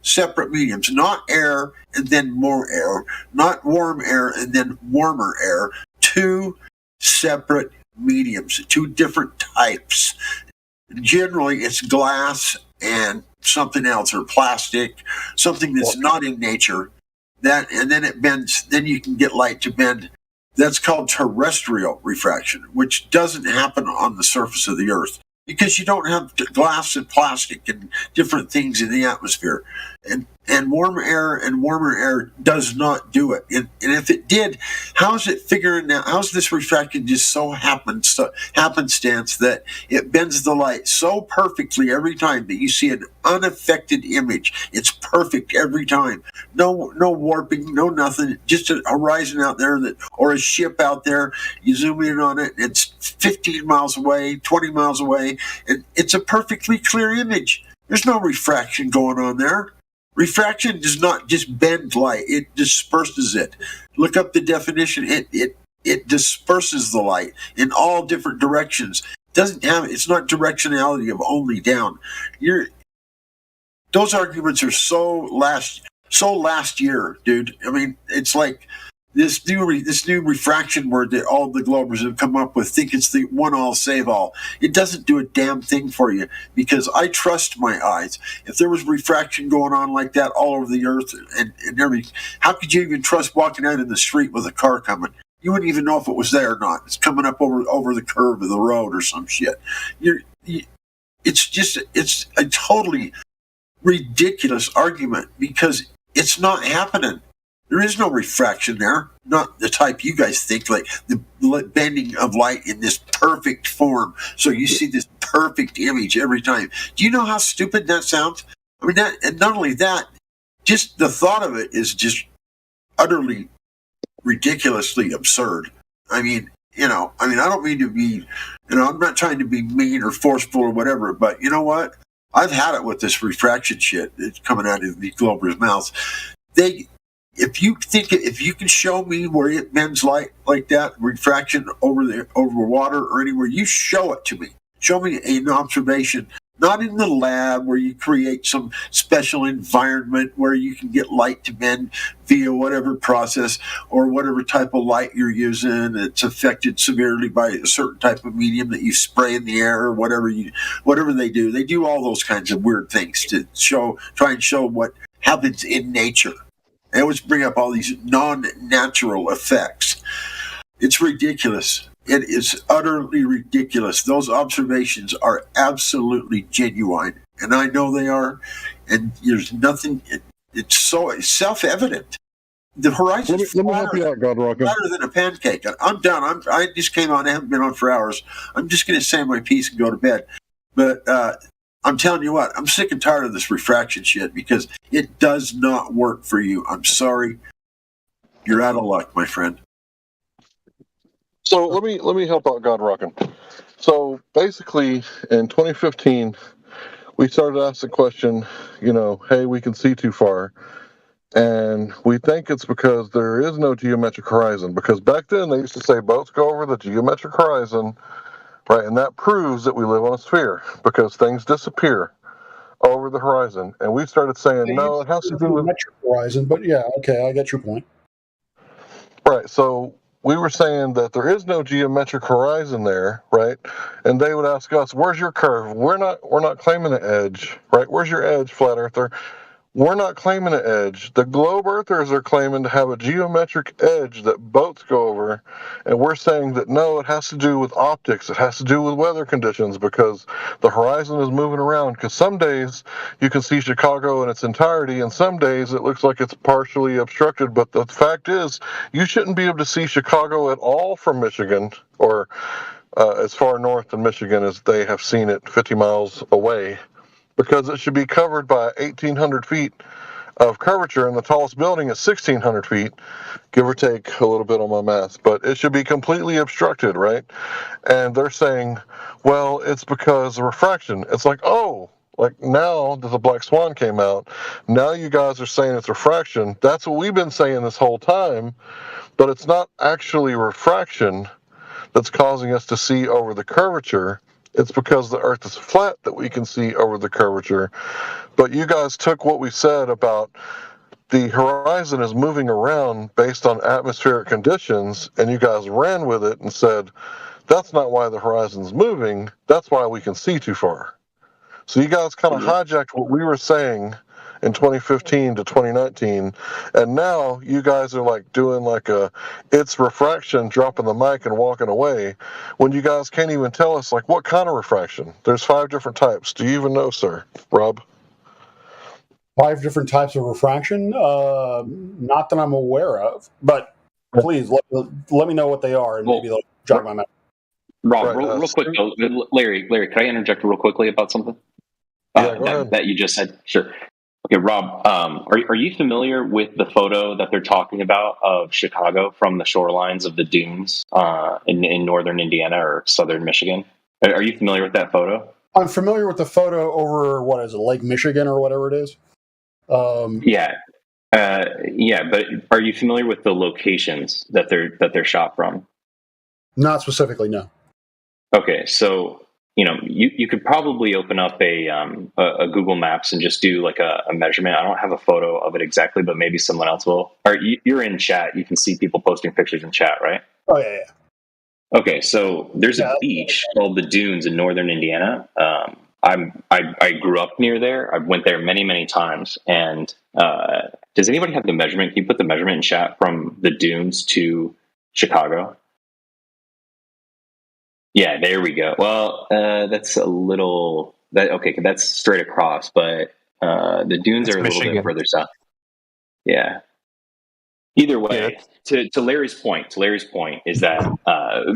separate mediums, not air and then more air, not warm air and then warmer air, two separate mediums, two different types. Generally, it's glass and something else, or plastic, something that's not in nature. And then it bends, then you can get light to bend. That's called terrestrial refraction, which doesn't happen on the surface of the Earth because you don't have glass and plastic and different things in the atmosphere. And warmer air does not do it. And if it did, how is it figuring out? How's this refraction just so happenstance that it bends the light so perfectly every time that you see an unaffected image? It's perfect every time. No warping, no nothing. Just a horizon out there or a ship out there. You zoom in on it. It's 15 miles away, 20 miles away, and it's a perfectly clear image. There's no refraction going on there. Refraction does not just bend light; it disperses it. Look up the definition. It disperses the light in all different directions. It's not directionality of only down. Those arguments are so last year, dude. I mean, it's like this new refraction word that all the Globers have come up with, think it's the one all save all. It doesn't do a damn thing for you because I trust my eyes. If there was refraction going on like that all over the Earth and everything, how could you even trust walking out in the street with a car coming? You wouldn't even know if it was there or not. It's coming up over the curve of the road or some shit. It's a totally ridiculous argument because it's not happening. There is no refraction there, not the type you guys think, like the bending of light in this perfect form. So you see this perfect image every time. Do you know how stupid that sounds? I mean, and not only that, just the thought of it is just utterly ridiculously absurd. I mean, I don't mean to be, I'm not trying to be mean or forceful or whatever, but you know what? I've had it with this refraction shit that's coming out of the Globers' mouths. If you can show me where it bends light like that, refraction over water or anywhere, you show it to me. Show me an observation Not in the lab where you create some special environment where you can get light to bend via whatever process or whatever type of light you're using. It's affected severely by a certain type of medium that you spray in the air or whatever they do. They do all those kinds of weird things to try and show what happens in nature. They always bring up all these non-natural effects. It's ridiculous. It is utterly ridiculous. Those observations are absolutely genuine, and I know they are. And there's nothing. It's so self-evident. The horizon is let me help you out, Godrocken. flatter than a pancake. I'm done. I just came on. I haven't been on for hours. I'm just going to say my piece and go to bed. But I'm telling you what, I'm sick and tired of this refraction shit because it does not work for you. I'm sorry. You're out of luck, my friend. So let me help out Godrocken. So basically, in 2015, we started to ask the question, hey, we can see too far. And we think it's because there is no geometric horizon. Because back then, they used to say boats go over the geometric horizon, right? And that proves that we live on a sphere because things disappear over the horizon. And we started saying, no, it has to do with geometric horizon. But yeah, okay, I get your point. Right. So we were saying that there is no geometric horizon there, right? And they would ask us, "Where's your curve?" We're not claiming an edge, right? Where's your edge, flat earther? We're not claiming an edge. The globe earthers are claiming to have a geometric edge that boats go over, and we're saying that no, it has to do with optics. It has to do with weather conditions because the horizon is moving around. Because some days you can see Chicago in its entirety, and some days it looks like it's partially obstructed. But the fact is, you shouldn't be able to see Chicago at all from Michigan or as far north in Michigan as they have seen it 50 miles away. Because it should be covered by 1,800 feet of curvature, and the tallest building is 1,600 feet, give or take a little bit on my math. But it should be completely obstructed, right? And they're saying, well, it's because of refraction. It's like, oh, like now that the Black Swan came out, now you guys are saying it's refraction. That's what we've been saying this whole time, but it's not actually refraction that's causing us to see over the curvature. It's because the Earth is flat that we can see over the curvature. But you guys took what we said about the horizon is moving around based on atmospheric conditions, and you guys ran with it and said, that's not why the horizon's moving, that's why we can see too far. So you guys kind of hijacked what we were saying in 2015 to 2019, and now you guys are like doing like it's refraction, dropping the mic and walking away, when you guys can't even tell us like what kind of refraction. There's 5 different types. Do you even know, sir? Rob? 5 different types of refraction? Not that I'm aware of, but please let me know what they are, and maybe they'll jog my memory. Rob, real quick though, Larry, can I interject real quickly about something that you just said? Sure. Okay, Rob, are you familiar with the photo that they're talking about of Chicago from the shorelines of the dunes in northern Indiana or southern Michigan? Are you familiar with that photo? I'm familiar with the photo over, what is it, Lake Michigan or whatever it is? Yeah, but are you familiar with the locations that they're shot from? Not specifically, no. Okay, so you could probably open up a Google Maps and just do like a measurement. I don't have a photo of it exactly, but maybe someone else will. Or you're in chat. You can see people posting pictures in chat, right? Oh yeah. Okay, so there's a beach called the Dunes in northern Indiana. I grew up near there. I went there many times. And does anybody have the measurement? Can you put the measurement in chat from the Dunes to Chicago? Yeah, there we go. Well, that's a little that's straight across, but the dunes are a little bit further south. Yeah. Either way, to Larry's point is that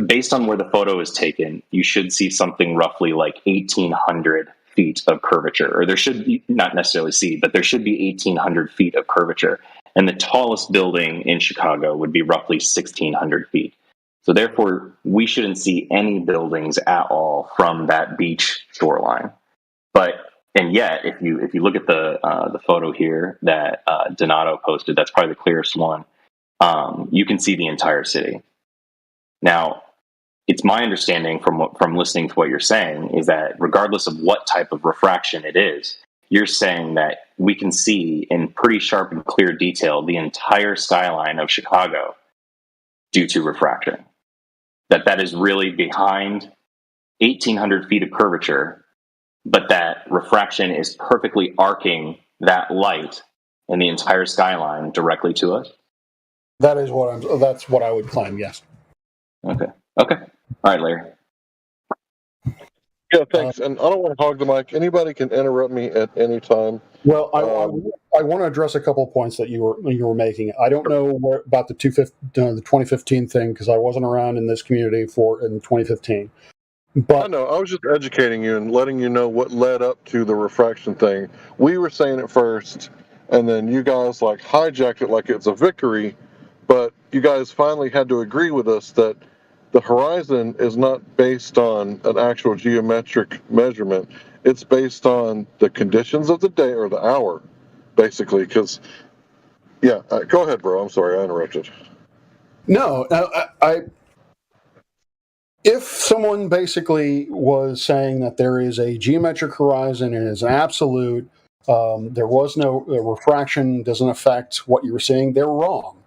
based on where the photo is taken, you should see something roughly like 1,800 feet of curvature, or there should be, not necessarily see, but there should be 1,800 feet of curvature. And the tallest building in Chicago would be roughly 1,600 feet. So therefore, we shouldn't see any buildings at all from that beach shoreline. And yet, if you look at the photo here that Donato posted, that's probably the clearest one. You can see the entire city. Now, it's my understanding from listening to what you're saying is that regardless of what type of refraction it is, you're saying that we can see in pretty sharp and clear detail the entire skyline of Chicago due to refraction. That is really behind 1,800 feet of curvature, but that refraction is perfectly arcing that light in the entire skyline directly to us. That's what I would claim. Yes. Okay. All right, Larry. Yeah, thanks. And I don't want to hog the mic. Anybody can interrupt me at any time. Well, I want to address a couple of points that you were making. I don't know about the 2015 thing because I wasn't around in this community in 2015. But I know. I was just educating you and letting you know what led up to the refraction thing. We were saying it first, and then you guys hijacked it like it's a victory. But you guys finally had to agree with us that the horizon is not based on an actual geometric measurement. It's based on the conditions of the day or the hour, basically. Because, go ahead, bro. I'm sorry, I interrupted. No, if someone basically was saying that there is a geometric horizon and is an absolute, there was no refraction, doesn't affect what you were seeing, they're wrong.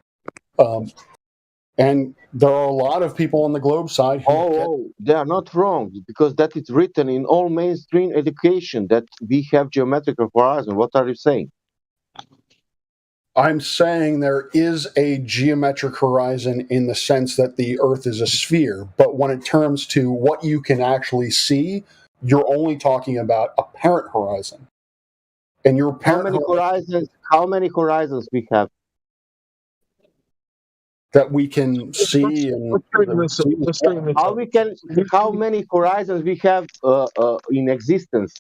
And there are a lot of on the globe side who they are not wrong, because that is written in all mainstream education that we have geometrical horizon. What are you saying? I'm saying there is a geometric horizon in the sense that the Earth is a sphere, but when it comes to what you can actually see, you're only talking about apparent horizon. And your apparent how many horizons we have? That we can see, and how many horizons we have in existence?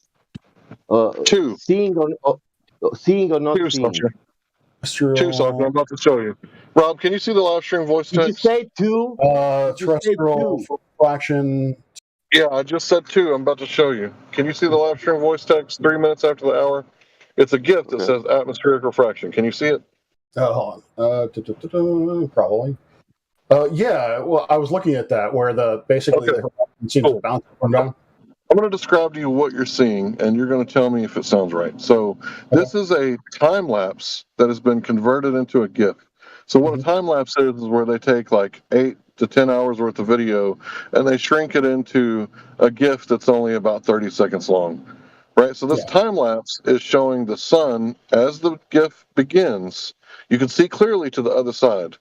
Two. Seeing or not seeing. Two, so I'm about to show you. Rob, can you see the live stream voice text? Did you say two? Terrestrial refraction. Yeah, I just said two. I'm about to show you. Can you see the live stream voice text 3 minutes after the hour? It's a GIF that says atmospheric refraction. Can you see it? Hold on. Probably. Yeah, well, I was looking at that where the horizon seems to bounce up and down. I'm going to describe to you what you're seeing, and you're going to tell me if it sounds right. So this is a time lapse that has been converted into a GIF. So what a time lapse is where they take 8 to 10 hours worth of video and they shrink it into a GIF that's only about 30 seconds long. Right? So this time lapse is showing the sun as the GIF begins. You can see clearly to the other side.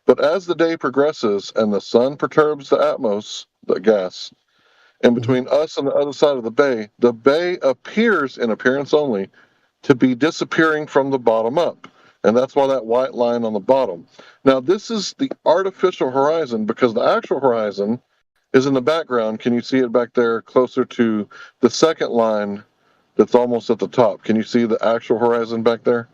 But as the day progresses and the sun perturbs the atmos, the gas, and between us and the other side of the bay appears, in appearance only, to be disappearing from the bottom up. And that's why that white line on the bottom. Now, this is the artificial horizon because the actual horizon is in the background. Can you see it back there closer to the second line that's almost at the top? Can you see the actual horizon back there?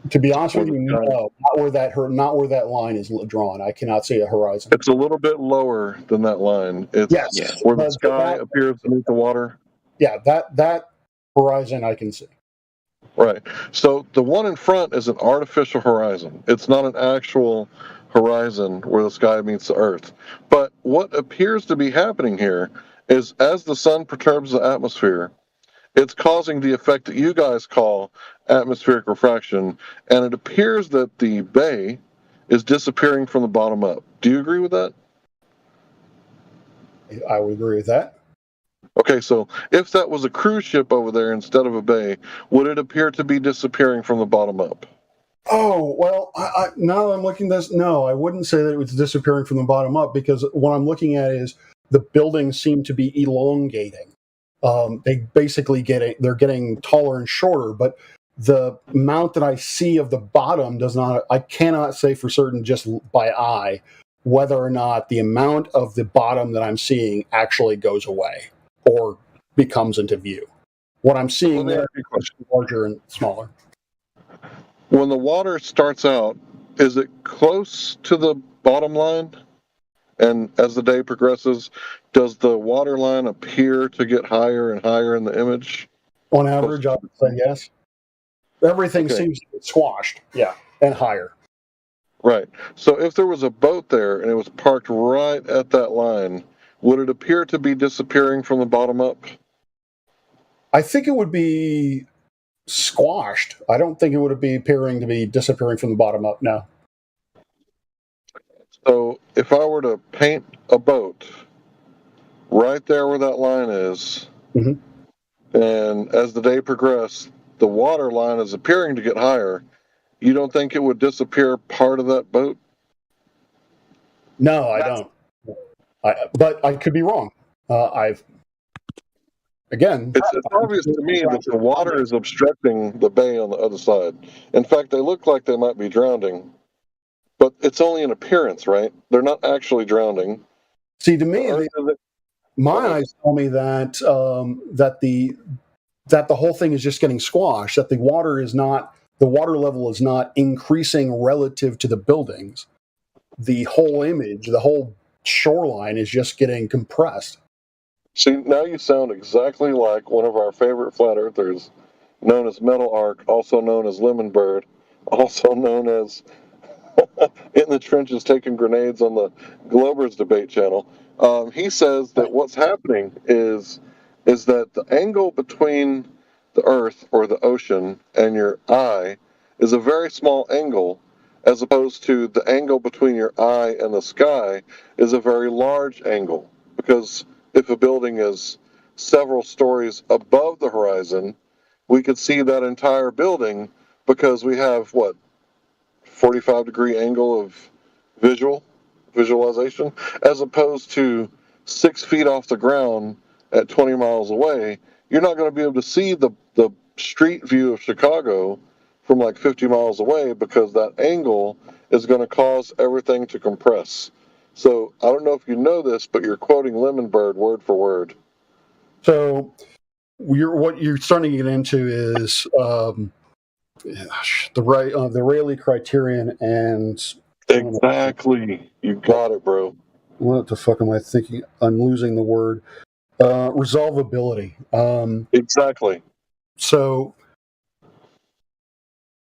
To be honest with you, no, not where that line is drawn. I cannot see a horizon. It's a little bit lower than that line. It's where the sky appears beneath the water. Yeah, that horizon I can see. Right. So the one in front is an artificial horizon. It's not an actual horizon where the sky meets the earth. But what appears to be happening here is as the sun perturbs the atmosphere, it's causing the effect that you guys call atmospheric refraction, and it appears that the bay is disappearing from the bottom up. Do you agree with that? I would agree with that. Okay, so if that was a cruise ship over there instead of a bay, would it appear to be disappearing from the bottom up? Oh, well, now I'm looking at this. No, I wouldn't say that it was disappearing from the bottom up because what I'm looking at is the buildings seem to be elongating. They basically they're getting taller and shorter, but the amount that I see of the bottom I cannot say for certain just by eye whether or not the amount of the bottom that I'm seeing actually goes away or becomes into view. What I'm seeing there is larger and smaller. When the water starts out, is it close to the bottom line? And as the day progresses, does the water line appear to get higher and higher in the image? On average, I would say yes. Everything seems to get squashed, and higher. Right. So if there was a boat there and it was parked right at that line, would it appear to be disappearing from the bottom up? I think it would be squashed. I don't think it would be appearing to be disappearing from the bottom up. No. So if I were to paint a boat right there where that line is, and as the day progressed, the water line is appearing to get higher, you don't think it would disappear part of that boat? No, I don't. But I could be wrong. It's obvious to me that the water is obstructing the bay on the other side. In fact, they look like they might be drowning, but it's only an appearance, right? They're not actually drowning. See, to me, my eyes tell me that that the whole thing is just getting squashed. That the water level is not increasing relative to the buildings. The whole image, the whole shoreline is just getting compressed. See, now you sound exactly like one of our favorite flat earthers, known as Metal Arc, also known as Lemon Bird, also known as In the Trenches Taking Grenades on the Globers debate channel. He says that what's happening is that the angle between the earth or the ocean and your eye is a very small angle, as opposed to the angle between your eye and the sky is a very large angle. Because if a building is several stories above the horizon, we could see that entire building because we have, 45-degree angle of visualization, as opposed to 6 feet off the ground at 20 miles away. You're not going to be able to see the street view of Chicago from like 50 miles away because that angle is going to cause everything to compress. So I don't know if you know this, but you're quoting Lemon Bird word for word. So what you're starting to get into is the Rayleigh criterion and exactly. You got it, bro. What the fuck am I thinking? I'm losing the word. Resolvability. Exactly. So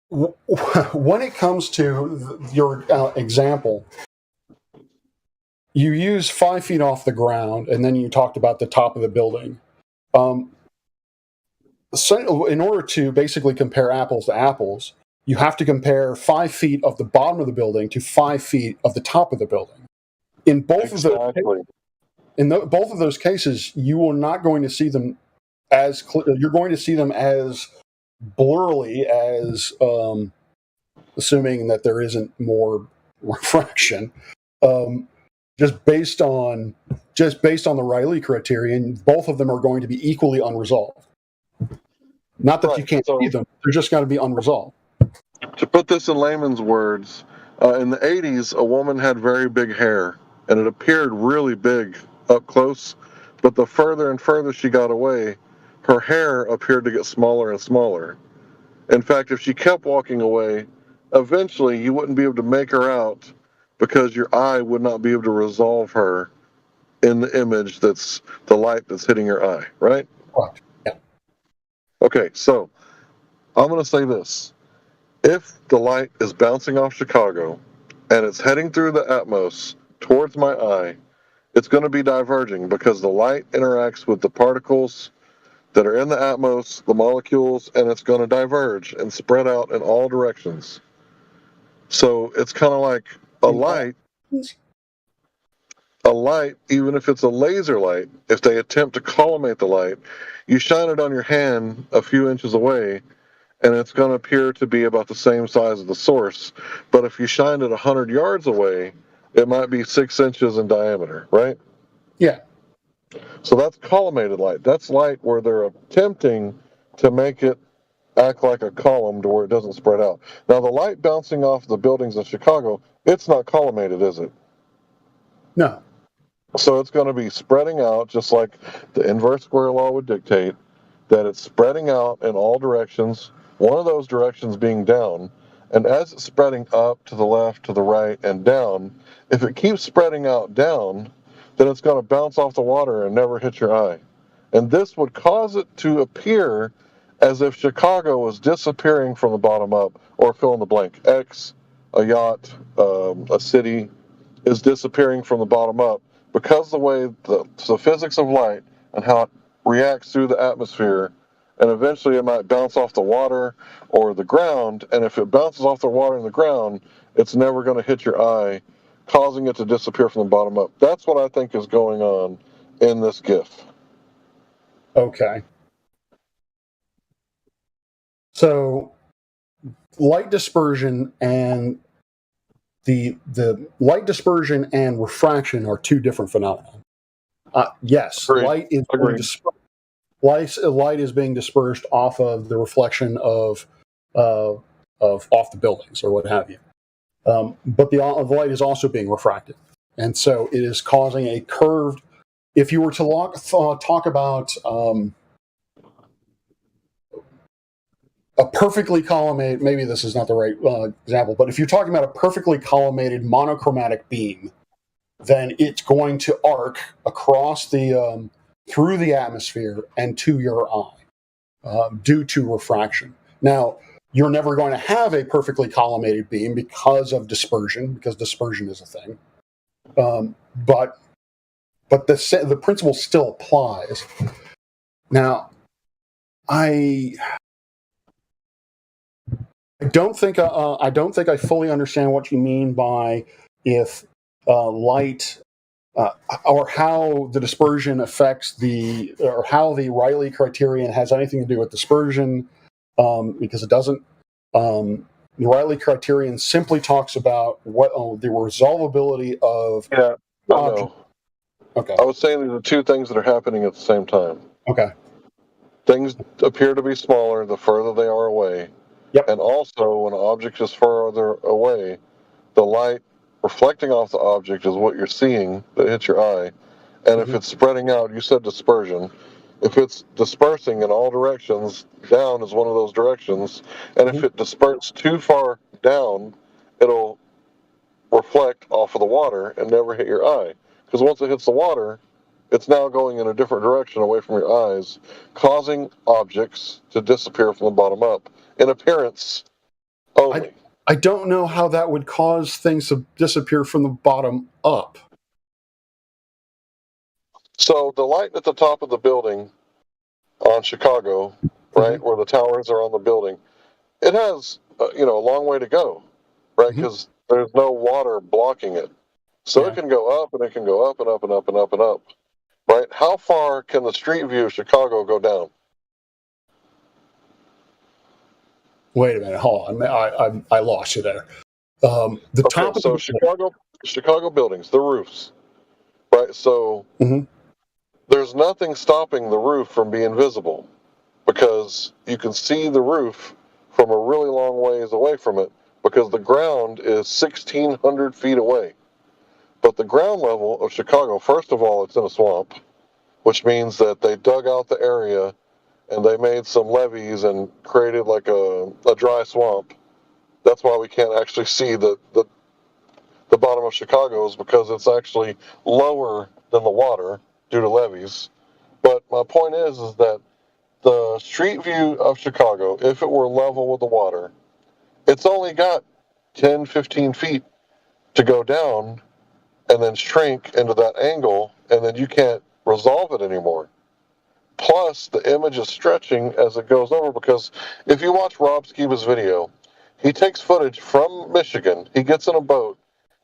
when it comes to your example, you use 5 feet off the ground, and then you talked about the top of the building. So in order to basically compare apples to apples, you have to compare 5 feet of the bottom of the building to 5 feet of the top of the building. In both of those cases, you are not going to see them as clear. You're going to see them as blurrily as, assuming that there isn't more refraction. Just based on the Rayleigh criterion, both of them are going to be equally unresolved. Not that you can't see them; they're just going to be unresolved. To put this in layman's words, in the 80s, a woman had very big hair, and it appeared really big up close, but the further and further she got away, her hair appeared to get smaller and smaller. In fact, if she kept walking away, eventually you wouldn't be able to make her out because your eye would not be able to resolve her in the image that's the light that's hitting your eye, right? Right. Yeah. Okay, so I'm going to say this. If the light is bouncing off Chicago and it's heading through the Atmos towards my eye, it's going to be diverging because the light interacts with the particles that are in the Atmos, the molecules, and it's going to diverge and spread out in all directions. So it's kind of like a light, even if it's a laser light, if they attempt to collimate the light, you shine it on your hand a few inches away, and it's going to appear to be about the same size as the source. But if you shine it 100 yards away, it might be 6 inches in diameter, right? Yeah. So that's collimated light. That's light where they're attempting to make it act like a column to where it doesn't spread out. Now, the light bouncing off the buildings in Chicago, it's not collimated, is it? No. So it's going to be spreading out just like the inverse square law would dictate, that it's spreading out in all directions, one of those directions being down. And as it's spreading up, to the left, to the right, and down, if it keeps spreading out down, then it's going to bounce off the water and never hit your eye. And this would cause it to appear as if Chicago was disappearing from the bottom up, or fill in the blank, X, a yacht, a city is disappearing from the bottom up because the way the physics of light and how it reacts through the atmosphere, and eventually it might bounce off the water or the ground, and if it bounces off the water and the ground, it's never going to hit your eye, causing it to disappear from the bottom up. That's what I think is going on in this GIF. Okay. So light dispersion and the light dispersion and refraction are two different phenomena. Yes, light is light is being dispersed off of the reflection of off the buildings or what have you. But the light is also being refracted, and so it is causing a curved. If you were to talk about a perfectly collimated, maybe this is not the right example, but if you're talking about a perfectly collimated monochromatic beam, then it's going to arc across the through the atmosphere and to your eye due to refraction. Now, you're never going to have a perfectly collimated beam because of dispersion, because dispersion is a thing. But the principle still applies. Now, I don't think I fully understand what you mean by if light or how the dispersion affects or how the Rayleigh criterion has anything to do with dispersion, because it doesn't. The Rayleigh criterion simply talks about the resolvability of. Yeah. No. Okay. I was saying these are two things that are happening at the same time. Okay. Things appear to be smaller the further they are away. Yep. And also, when an object is further away, the light reflecting off the object is what you're seeing that hits your eye. And if it's spreading out, you said dispersion. If it's dispersing in all directions, down is one of those directions. And if it disperses too far down, it'll reflect off of the water and never hit your eye. Because once it hits the water, it's now going in a different direction away from your eyes, causing objects to disappear from the bottom up. In appearance only. I don't know how that would cause things to disappear from the bottom up. So the light at the top of the building on Chicago, right, where the towers are on the building, it has a long way to go, right? Because there's no water blocking it, so it can go up and it can go up and up and up and up and up, right? How far can the street view of Chicago go down? Wait a minute, hold on. I lost you there. Top. So Chicago buildings, the roofs, right? So there's nothing stopping the roof from being visible because you can see the roof from a really long ways away from it because the ground is 1,600 feet away. But the ground level of Chicago, first of all, it's in a swamp, which means that they dug out the area and they made some levees and created like a dry swamp. That's why we can't actually see the bottom of Chicago, is because it's actually lower than the water due to levees. But my point is that the street view of Chicago, if it were level with the water, it's only got 10, 15 feet to go down and then shrink into that angle, and then you can't resolve it anymore. Plus, the image is stretching as it goes over, because if you watch Rob Skiba's video, he takes footage from Michigan. He gets in a boat.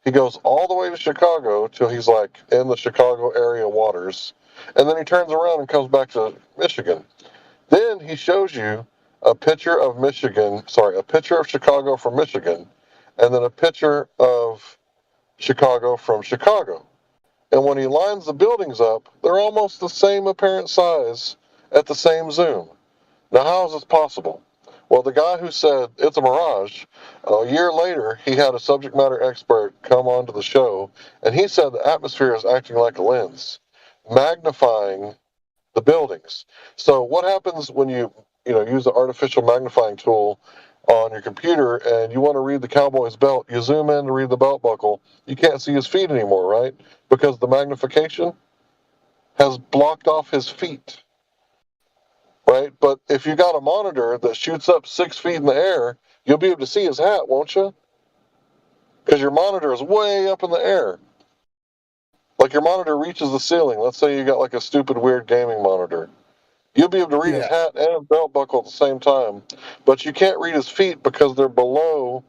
He goes all the way to Chicago till he's like in the Chicago area waters. And then he turns around and comes back to Michigan. Then he shows you a picture of Chicago from Michigan, and then a picture of Chicago from Chicago. And when he lines the buildings up, they're almost the same apparent size at the same zoom. Now, how is this possible? Well, the guy who said it's a mirage, a year later, he had a subject matter expert come onto the show, and he said the atmosphere is acting like a lens, magnifying the buildings. So what happens when you use the artificial magnifying tool on your computer and you want to read the cowboy's belt? You zoom in to read the belt buckle. You can't see his feet anymore, right? Because the magnification has blocked off his feet, right? But if you got a monitor that shoots up 6 feet in the air, you'll be able to see his hat, won't you? because your monitor is way up in the air. Like your monitor reaches the ceiling. Let's say you got like a stupid, weird gaming monitor. You'll be able to read his hat and his belt buckle at the same time, but you can't read his feet because they're below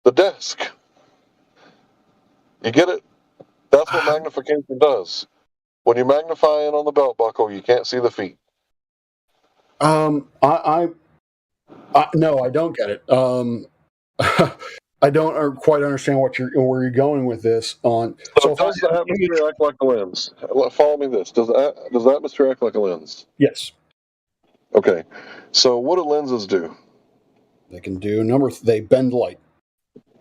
the desk. You get it? That's what magnification does. When you magnify in on the belt buckle, you can't see the feet. No, I don't get it. I don't quite understand where you're going with this. So does the atmosphere act like a lens? Follow me this. Does the atmosphere act like a lens? Yes. Okay. So what do lenses do? They can do they bend light.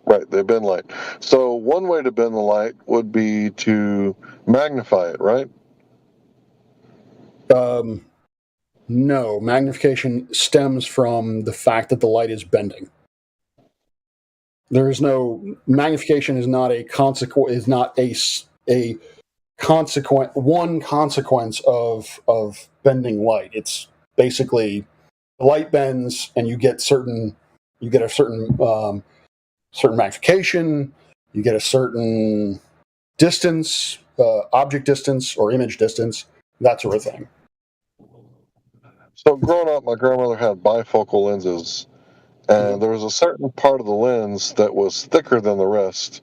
Right, they bend light. So one way to bend the light would be to magnify it, right? No, magnification stems from the fact that the light is bending. There is no magnification is not a consequence. Is not a consequence of bending light. It's basically the light bends, and you get a certain magnification. You get a certain distance, object distance or image distance, that sort of thing. So growing up, my grandmother had bifocal lenses, and there was a certain part of the lens that was thicker than the rest,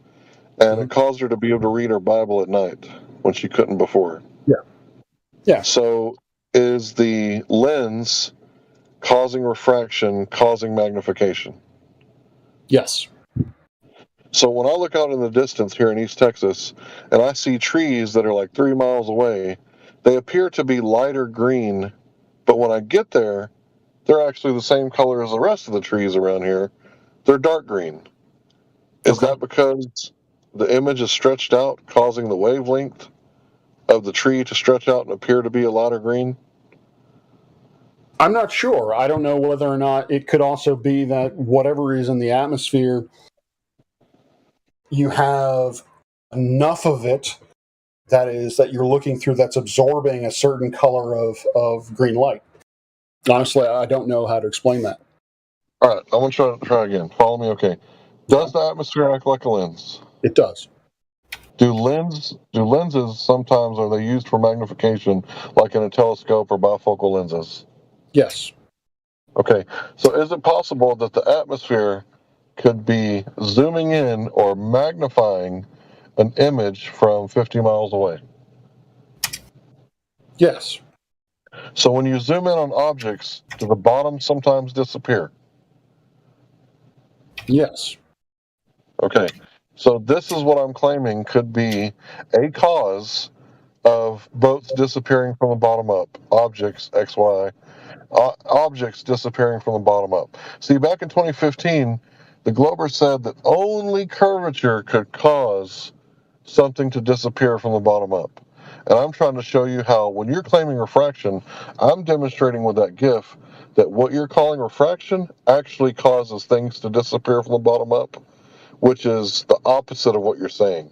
and it caused her to be able to read her Bible at night when she couldn't before. Yeah. So is the lens causing refraction, causing magnification? Yes. So when I look out in the distance here in East Texas, and I see trees that are like 3 miles away, they appear to be lighter green, but when I get there, they're actually the same color as the rest of the trees around here. They're dark green. Is that because the image is stretched out, causing the wavelength of the tree to stretch out and appear to be a lighter green? I'm not sure. I don't know whether or not it could also be that whatever is in the atmosphere, you have enough of it that you're looking through that's absorbing a certain color of green light. Honestly, I don't know how to explain that. All right, I want to try again. Follow me, okay? Does the atmosphere act like a lens? It does. Do lenses sometimes, are they used for magnification like in a telescope or bifocal lenses? Yes. Okay, so is it possible that the atmosphere could be zooming in or magnifying an image from 50 miles away? Yes. So when you zoom in on objects, do the bottom sometimes disappear? Yes. Okay, so this is what I'm claiming could be a cause of boats disappearing from the bottom up, objects, XY, objects disappearing from the bottom up. See, back in 2015, the Glober said that only curvature could cause something to disappear from the bottom up. And I'm trying to show you how, when you're claiming refraction, I'm demonstrating with that GIF that what you're calling refraction actually causes things to disappear from the bottom up, which is the opposite of what you're saying.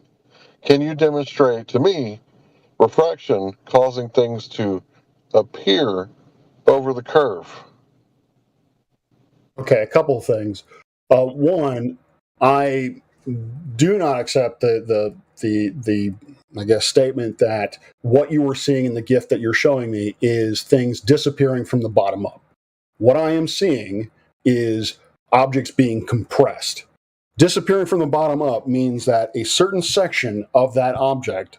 Can you demonstrate to me refraction causing things to appear over the curve? Okay, a couple of things. One, I do not accept the I guess statement that what you were seeing in the GIF that you're showing me is things disappearing from the bottom up. What I am seeing is objects being compressed. Disappearing from the bottom up means that a certain section of that object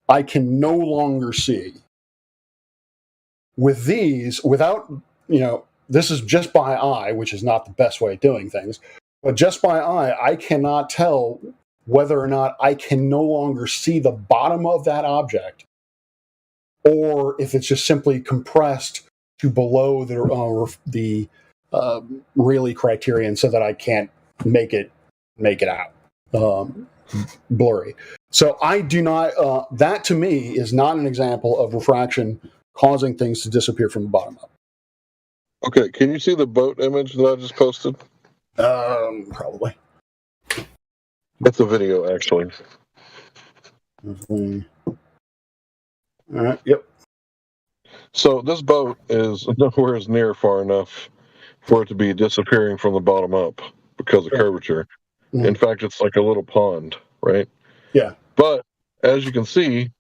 I can no longer see. With these, without, this is just by eye, which is not the best way of doing things, but just by eye, I cannot tell whether or not I can no longer see the bottom of that object, or if it's just simply compressed to below the Rayleigh criterion so that I can't make it out blurry. So I do not. That to me is not an example of refraction causing things to disappear from the bottom up. Okay, can you see the boat image that I just posted? Probably. It's a video, actually. All right. Yep. So this boat is nowhere near far enough for it to be disappearing from the bottom up because of curvature. In fact, it's like a little pond, right? Yeah. But as you can see,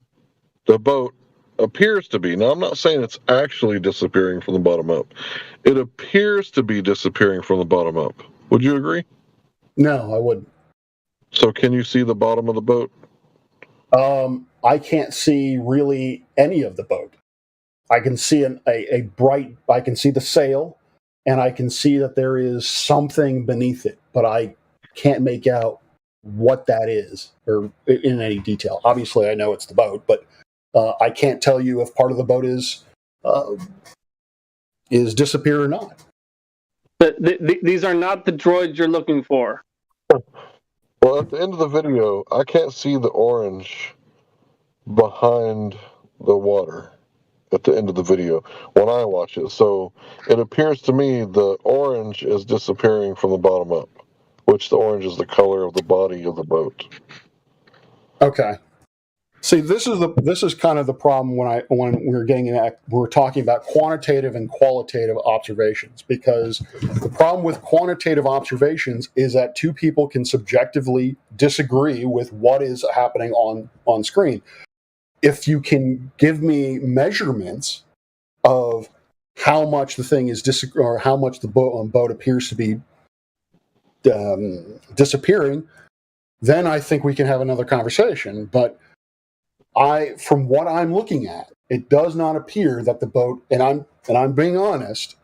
the boat appears to be. Now, I'm not saying it's actually disappearing from the bottom up. It appears to be disappearing from the bottom up. Would you agree? No, I wouldn't. So can you see the bottom of the boat? I can't see really any of the boat. I can see a bright, I can see the sail, and I can see that there is something beneath it, but I can't make out what that is or in any detail. Obviously, I know it's the boat, but I can't tell you if part of the boat is disappeared or not. These are not the droids you're looking for. Well, at the end of the video, I can't see the orange behind the water at the end of the video when I watch it. So it appears to me the orange is disappearing from the bottom up, which the orange is the color of the body of the boat. Okay. See, this is kind of the problem when we're talking about quantitative and qualitative observations, because the problem with quantitative observations is that two people can subjectively disagree with what is happening on screen. If you can give me measurements of how much the thing is or how much the boat appears to be disappearing, then I think we can have another conversation. But from what I'm looking at, it does not appear that the boat, and I'm being honest,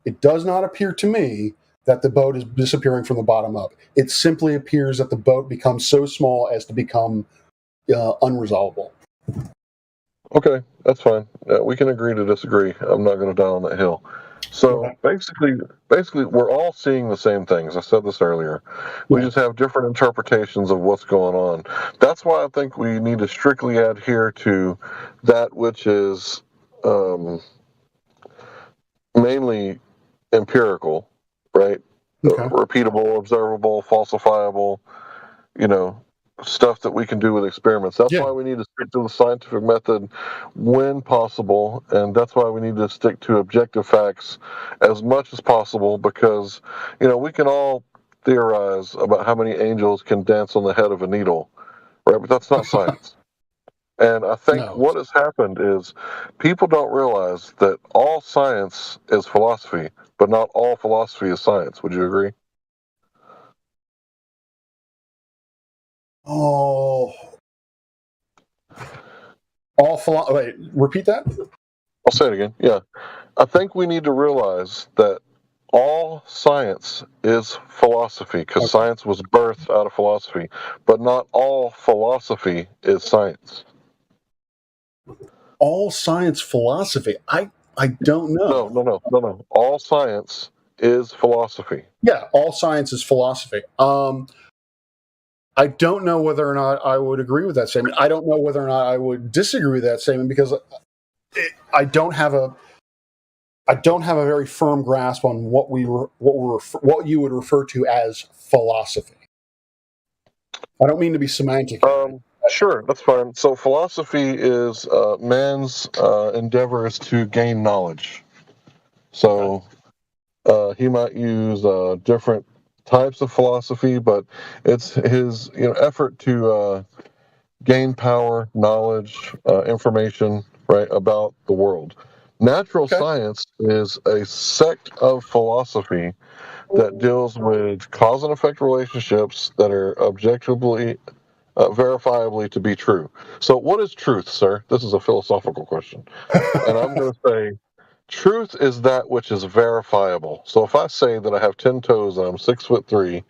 it does not appear to me that the boat is disappearing from the bottom up. It simply appears that the boat becomes so small as to become unresolvable. Okay, that's fine. We can agree to disagree. I'm not going to die on that hill. So basically, we're all seeing the same things. I said this earlier. We just have different interpretations of what's going on. That's why I think we need to strictly adhere to that which is mainly empirical, right? Okay. Repeatable, observable, falsifiable, stuff that we can do with experiments. That's why we need to stick to the scientific method when possible, and that's why we need to stick to objective facts as much as possible, because we can all theorize about how many angels can dance on the head of a needle, right? But that's not science. And I think what has happened is people don't realize that all science is philosophy, but not all philosophy is science. Would you agree? Wait, repeat that? I'll say it again. Yeah. I think we need to realize that all science is philosophy, because science was birthed out of philosophy, but not all philosophy is science. All science philosophy? I don't know. No. All science is philosophy. Yeah, all science is philosophy. I don't know whether or not I would agree with that statement. I don't know whether or not I would disagree with that statement, because I don't have a very firm grasp on what you would refer to as philosophy. I don't mean to be semantic. Sure, that's fine. So philosophy is man's endeavors to gain knowledge. So he might use different types of philosophy, but it's his effort to gain power, knowledge, information, right, about the world. Natural science is a sect of philosophy that deals with cause and effect relationships that are objectively verifiably to be true. So what is truth, sir? This is a philosophical question. And I'm going to say truth is that which is verifiable. So if I say that I have 10 toes and I'm 6'3",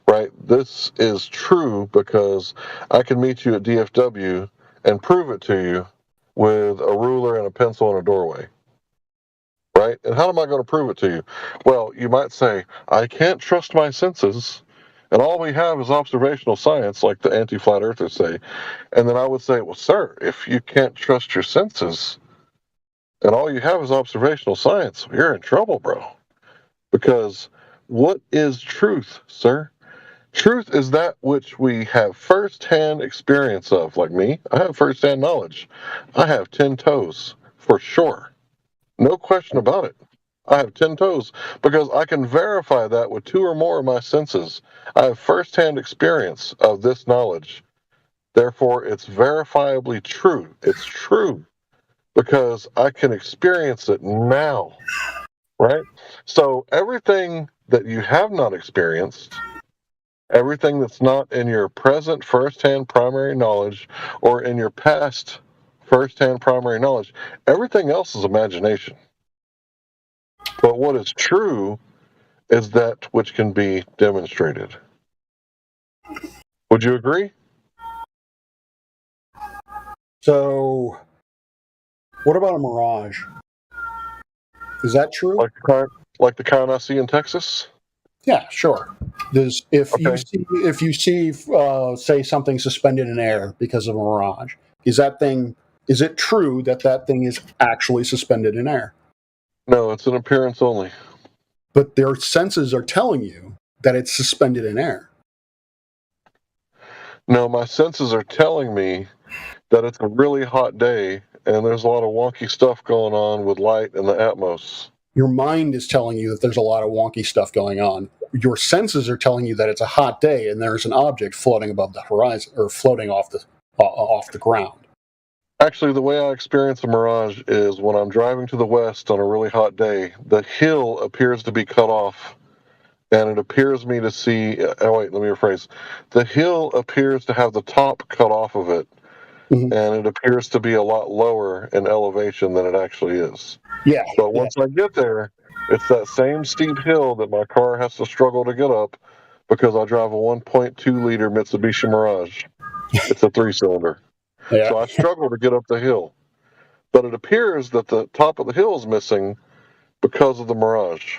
right, this is true because I can meet you at DFW and prove it to you with a ruler and a pencil in a doorway. Right? And how am I going to prove it to you? Well, you might say, I can't trust my senses, and all we have is observational science, like the anti-flat earthers say. And then I would say, well, sir, if you can't trust your senses, and all you have is observational science, you're in trouble, bro. Because what is truth, sir? Truth is that which we have first-hand experience of. Like me, I have first-hand knowledge. I have 10 toes, for sure. No question about it. I have 10 toes because I can verify that with 2 or more of my senses. I have firsthand experience of this knowledge. Therefore, it's verifiably true. It's true because I can experience it now, right? So everything that you have not experienced, everything that's not in your present firsthand primary knowledge or in your past firsthand primary knowledge, everything else is imagination. But what is true is that which can be demonstrated. Would you agree? So, what about a mirage? Is that true? Like the kind I see in Texas? Yeah, sure. If you see say something suspended in air because of a mirage, is it true that thing is actually suspended in air? No, it's an appearance only. But their senses are telling you that it's suspended in air. No, my senses are telling me that it's a really hot day and there's a lot of wonky stuff going on with light and the atmos. Your mind is telling you that there's a lot of wonky stuff going on. Your senses are telling you that it's a hot day and there's an object floating above the horizon or floating off the ground. Actually, the way I experience a mirage is when I'm driving to the west on a really hot day, the hill appears to be cut off, and it appears me to see... let me rephrase. The hill appears to have the top cut off of it, and it appears to be a lot lower in elevation than it actually is. Yeah. But once I get there, it's that same steep hill that my car has to struggle to get up because I drive a 1.2-liter Mitsubishi Mirage. It's a 3-cylinder. Yeah. So I struggle to get up the hill. But it appears that the top of the hill is missing because of the mirage,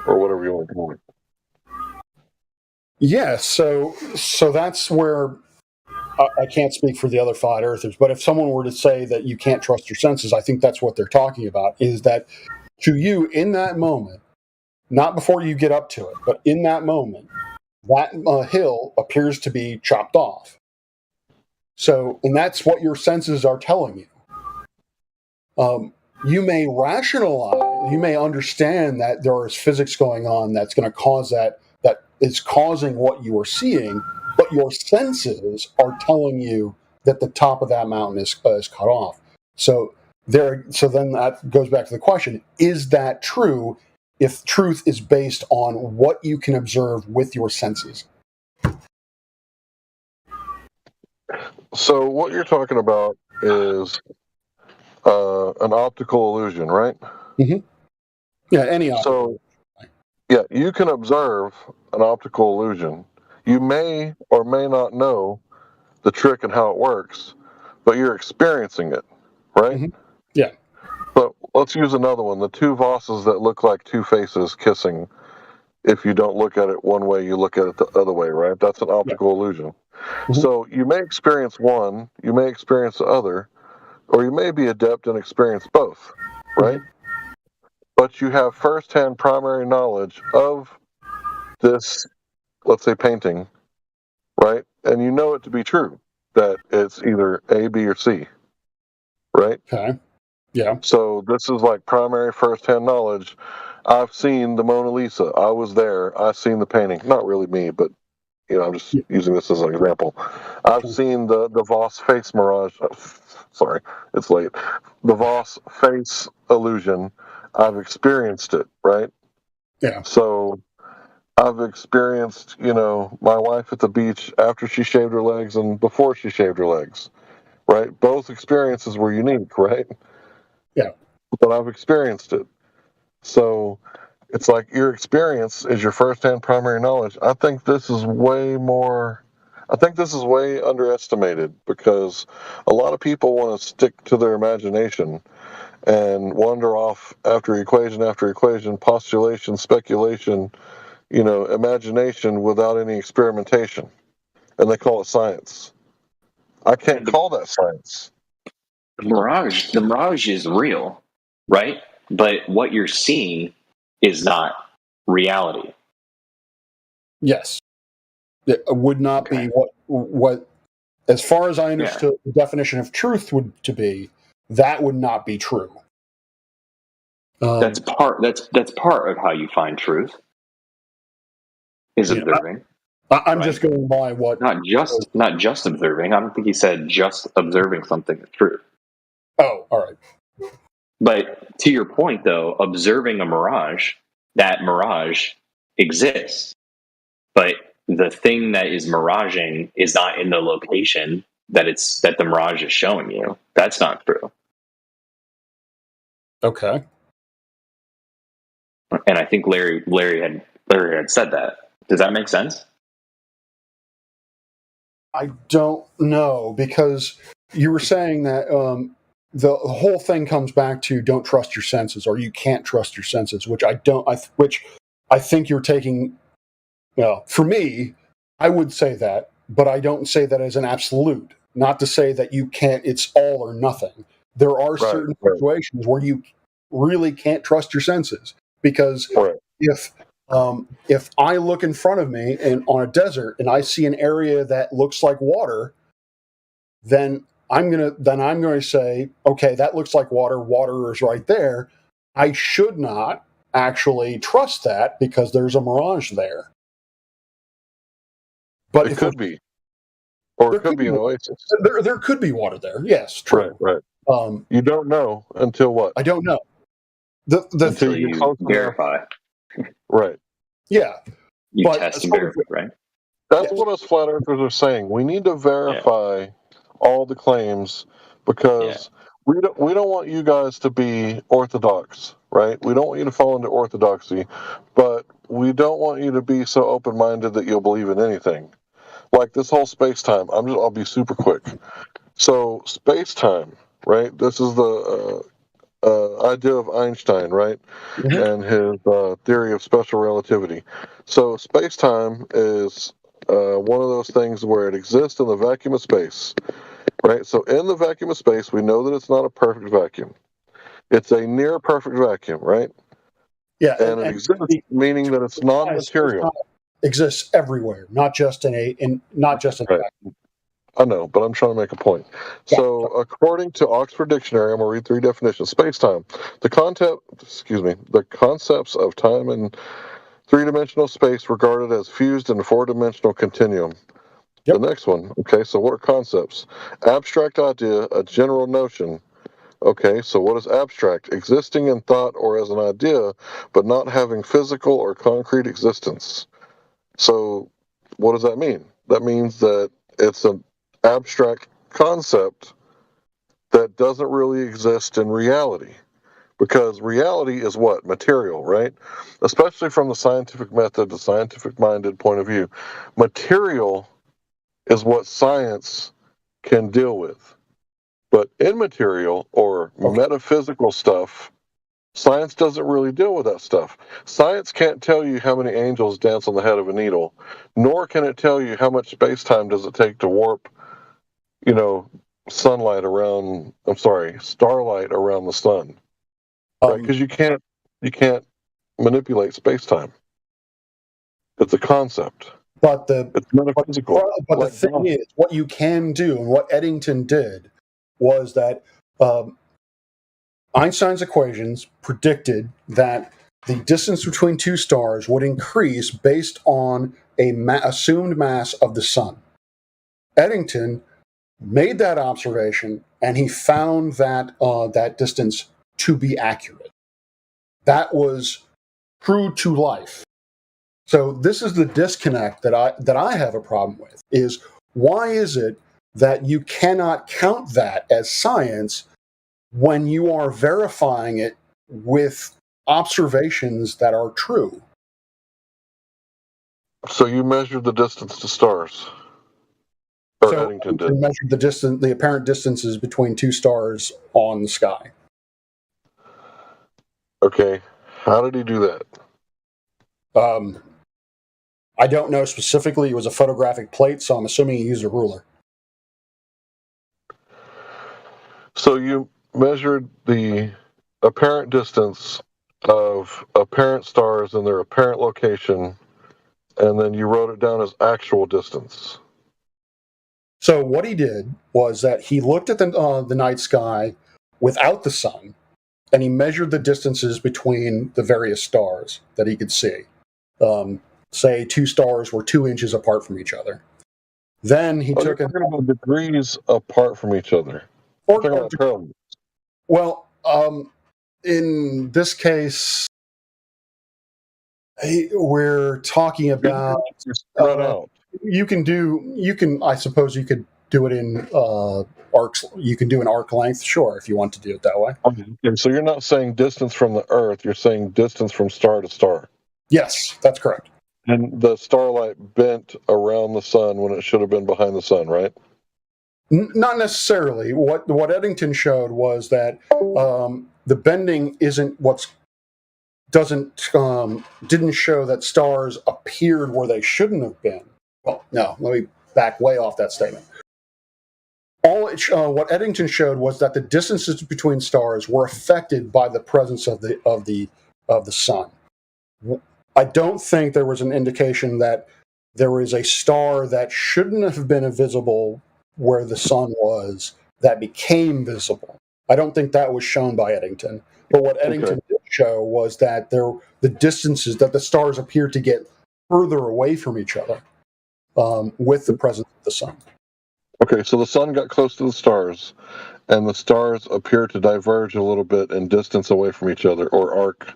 or whatever you want to call it. Yeah, so that's where I can't speak for the other flat earthers, but if someone were to say that you can't trust your senses, I think that's what they're talking about, is that to you in that moment, not before you get up to it, but in that moment, that hill appears to be chopped off. So, and that's what your senses are telling you. You may rationalize, you may understand that there is physics going on that's going to cause that is causing what you are seeing, but your senses are telling you that the top of that mountain is cut off. So then that goes back to the question: is that true? If truth is based on what you can observe with your senses. So what you're talking about is an optical illusion, right? Mm-hmm. Yeah, any optical. So, yeah, you can observe an optical illusion. You may or may not know the trick and how it works, but you're experiencing it, right? Mm-hmm. Yeah. But let's use another one. The 2 Vosses that look like 2 faces kissing. If you don't look at it one way, you look at it the other way, right? That's an optical illusion. Mm-hmm. So you may experience one, you may experience the other, or you may be adept and experience both, right? Mm-hmm. But you have firsthand primary knowledge of this, let's say, painting, right? And you know it to be true, that it's either A, B, or C, right? Okay. Yeah. So this is like primary firsthand knowledge. I've seen the Mona Lisa. I was there. I've seen the painting. Not really me, but I'm just using this as an example. I've seen the Voss face mirage. Sorry, it's late. The Voss face illusion. I've experienced it, right? Yeah. So I've experienced, my wife at the beach after she shaved her legs and before she shaved her legs, right? Both experiences were unique, right? Yeah. But I've experienced it. So it's like your experience is your firsthand primary knowledge. I think this is way underestimated because a lot of people want to stick to their imagination and wander off after equation, postulation, speculation, imagination without any experimentation. And they call it science. I can't call that science. The mirage is real, right? But what you're seeing is not reality. Yes. It would not be what as far as I understood the definition of truth would to be, that would not be true. That's part of how you find truth. Is observing. I'm just going by what. Not just observing. I don't think he said just observing something is true. Oh, all right. But to your point, though, observing a mirage, that mirage exists. But the thing that is miraging is not in the location that the mirage is showing you. That's not true. Okay. And I think Larry had said that. Does that make sense? I don't know, because you were saying that the whole thing comes back to don't trust your senses, or you can't trust your senses, which I think you're taking. Well, for me, I would say that, but I don't say that as an absolute. Not to say that you can't. It's all or nothing. There are certain situations where you really can't trust your senses, because if I look in front of me and on a desert and I see an area that looks like water, then I'm gonna say, okay, that looks like water. Water is right there. I should not actually trust that because there's a mirage there. But it could be, or it could be an oasis. There could be water there. Yes, true. Right. You don't know until what? I don't know. Until you verify. Right. Yeah. You test and verify, right? That's what us flat earthers are saying. We need to verify all the claims, because we don't want you guys to be orthodox, right? We don't want you to fall into orthodoxy, but we don't want you to be so open-minded that you'll believe in anything. Like this whole space-time. I'll be super quick. So space-time, right? This is the idea of Einstein, right? And his theory of special relativity. So space-time is one of those things where it exists in the vacuum of space, right? So in the vacuum of space, we know that it's not a perfect vacuum. It's a near perfect vacuum, right? Yeah, and it exists, meaning that it's non-material. Exists everywhere, not just in a vacuum. I know, but I'm trying to make a point. So, according to Oxford Dictionary, I'm going to read 3 definitions. Space-time. The concepts of time and 3-dimensional space regarded as fused in a 4-dimensional continuum. The next one. Okay, so what are concepts? Abstract idea, a general notion. Okay, so what is abstract? Existing in thought or as an idea, but not having physical or concrete existence. So, what does that mean? That means that it's an abstract concept that doesn't really exist in reality, because reality is what? Material, right? Especially from the scientific method, the scientific-minded point of view. Material is what science can deal with. But immaterial or metaphysical stuff, science doesn't really deal with that stuff. Science can't tell you how many angels dance on the head of a needle, nor can it tell you how much space-time does it take to warp, starlight around the sun. Right? Because you can't manipulate space-time. It's a concept. But it's metaphysical. But the thing is, what you can do, and what Eddington did, was that Einstein's equations predicted that the distance between 2 stars would increase based on assumed mass of the sun. Eddington made that observation, and he found that distance to be accurate. That was true to life. So this is the disconnect that I have a problem with, is why is it that you cannot count that as science when you are verifying it with observations that are true? So you measured the distance to stars. Or Eddington did. You measured the apparent distances between 2 stars on the sky. Okay. How did he do that? I don't know specifically. It was a photographic plate, so I'm assuming he used a ruler. So you measured the apparent distance of apparent stars in their apparent location, and then you wrote it down as actual distance. So what he did was that he looked at the night sky without the sun, and he measured the distances between the various stars that he could see. Say 2 stars were 2 inches apart from each other. Then he took you're talking about degrees apart from each other. Well, in this case, we're talking about I suppose you could do it in arcs. You can do an arc length, sure, if you want to do it that way. Okay, so you're not saying distance from the Earth, you're saying distance from star to star. Yes, that's correct. And the starlight bent around the sun when it should have been behind the sun, right? Not necessarily. What Eddington showed was that the bending didn't show that stars appeared where they shouldn't have been. Well, no, let me back way off that statement. What Eddington showed was that the distances between stars were affected by the presence of the sun. I don't think there was an indication that there was a star that shouldn't have been visible where the sun was that became visible. I don't think that was shown by Eddington. But what Eddington did show was that the distances that the stars appeared to get further away from each other with the presence of the sun. Okay, so the sun got close to the stars, and the stars appear to diverge a little bit in distance away from each other, or arc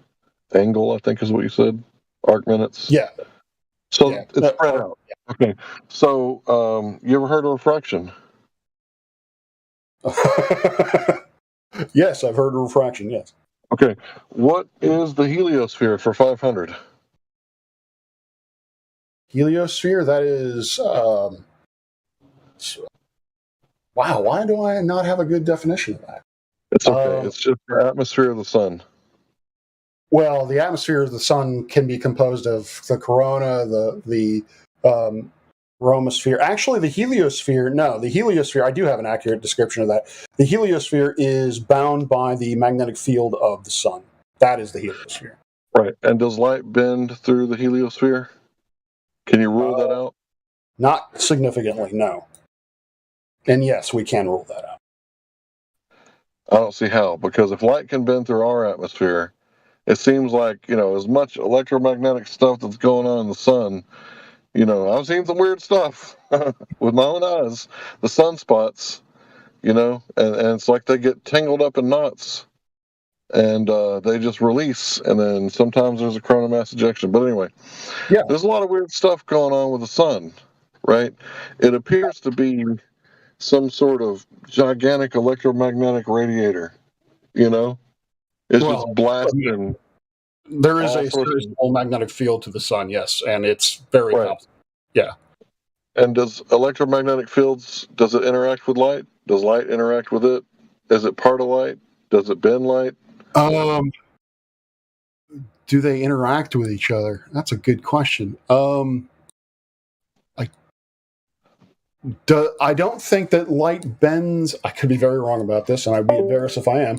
angle, I think is what you said. Arc minutes? Yeah. So it's spread out. Yeah. Okay. So you ever heard of refraction? Yes, I've heard of refraction, yes. Okay. What is the heliosphere for 500? Heliosphere, that is... wow, why do I not have a good definition of that? It's okay. It's just the atmosphere of the sun. Well, the atmosphere of the sun can be composed of the corona, the baromosphere. Actually, the heliosphere, I do have an accurate description of that. The heliosphere is bound by the magnetic field of the sun. That is the heliosphere. Right. And does light bend through the heliosphere? Can you rule that out? Not significantly, no. And yes, we can rule that out. I don't see how, because if light can bend through our atmosphere, it seems like, as much electromagnetic stuff that's going on in the sun, I've seen some weird stuff with my own eyes. The sunspots, and it's like they get tangled up in knots and they just release. And then sometimes there's a coronal mass ejection. But anyway, there's a lot of weird stuff going on with the sun, right? It appears to be some sort of gigantic electromagnetic radiator, It's just blasting. There is a small magnetic field to the sun, yes, and it's very complicated. Yeah. And does electromagnetic fields, does it interact with light? Does light interact with it? Is it part of light? Does it bend light? Do they interact with each other? That's a good question. I don't think that light bends. I could be very wrong about this, and I'd be embarrassed if I am.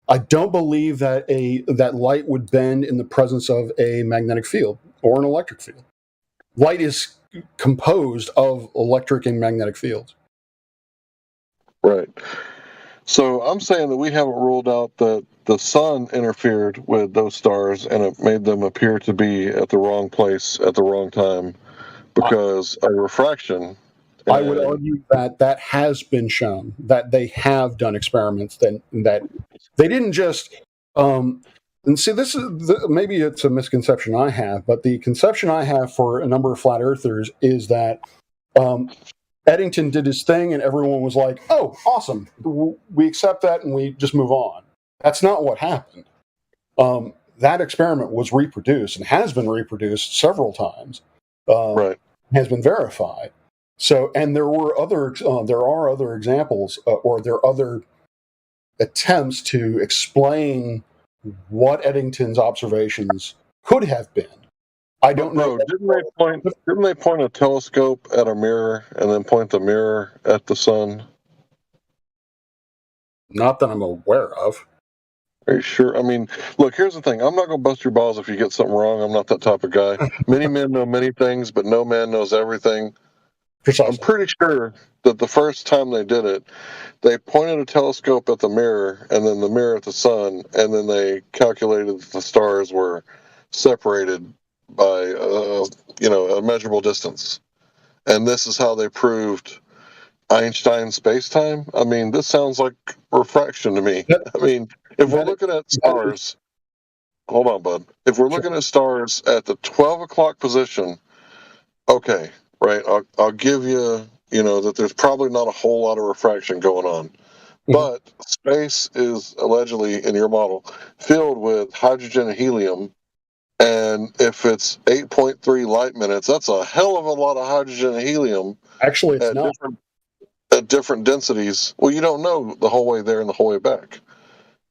I don't believe that that light would bend in the presence of a magnetic field or an electric field. Light is composed of electric and magnetic fields. Right. So I'm saying that we haven't ruled out that the sun interfered with those stars and it made them appear to be at the wrong place at the wrong time because of refraction. I would argue that has been shown, that they have done experiments that they didn't just and see, this is maybe it's a misconception I have, but the conception I have for a number of flat earthers is that Eddington did his thing and everyone was like, oh, awesome, we accept that and we just move on. That's not what happened. That experiment was reproduced and has been reproduced several times. Has been verified. So, and there are other examples, or there are other attempts to explain what Eddington's observations could have been. I don't know. Didn't they point a telescope at a mirror and then point the mirror at the sun? Not that I'm aware of. Are you sure? I mean, look, here's the thing. I'm not going to bust your balls if you get something wrong. I'm not that type of guy. Many men know many things, but no man knows everything. I'm pretty sure that the first time they did it, they pointed a telescope at the mirror and then the mirror at the sun, and then they calculated that the stars were separated by a measurable distance. And this is how they proved Einstein space-time. I mean, this sounds like refraction to me. I mean, if we're looking at stars, hold on, bud. If we're looking at stars at the 12 o'clock position, okay, right, I'll give you, that there's probably not a whole lot of refraction going on. But space is allegedly, in your model, filled with hydrogen and helium. And if it's 8.3 light minutes, that's a hell of a lot of hydrogen and helium. Actually, it's not. At different densities. Well, you don't know the whole way there and the whole way back.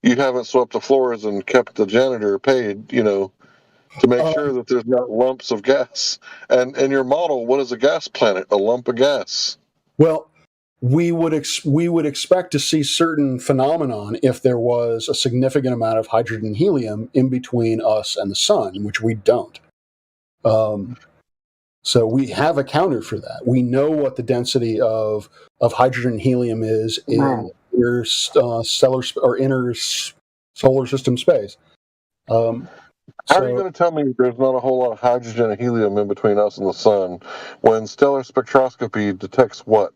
You haven't swept the floors and kept the janitor paid, to make sure that there's not lumps of gas. And in your model, what is a gas planet? A lump of gas. Well, we would expect to see certain phenomenon if there was a significant amount of hydrogen and helium in between us and the sun, which we don't. So we have a counter for that. We know what the density of hydrogen and helium is in inner solar system space. How are you going to tell me there's not a whole lot of hydrogen and helium in between us and the sun when stellar spectroscopy detects what?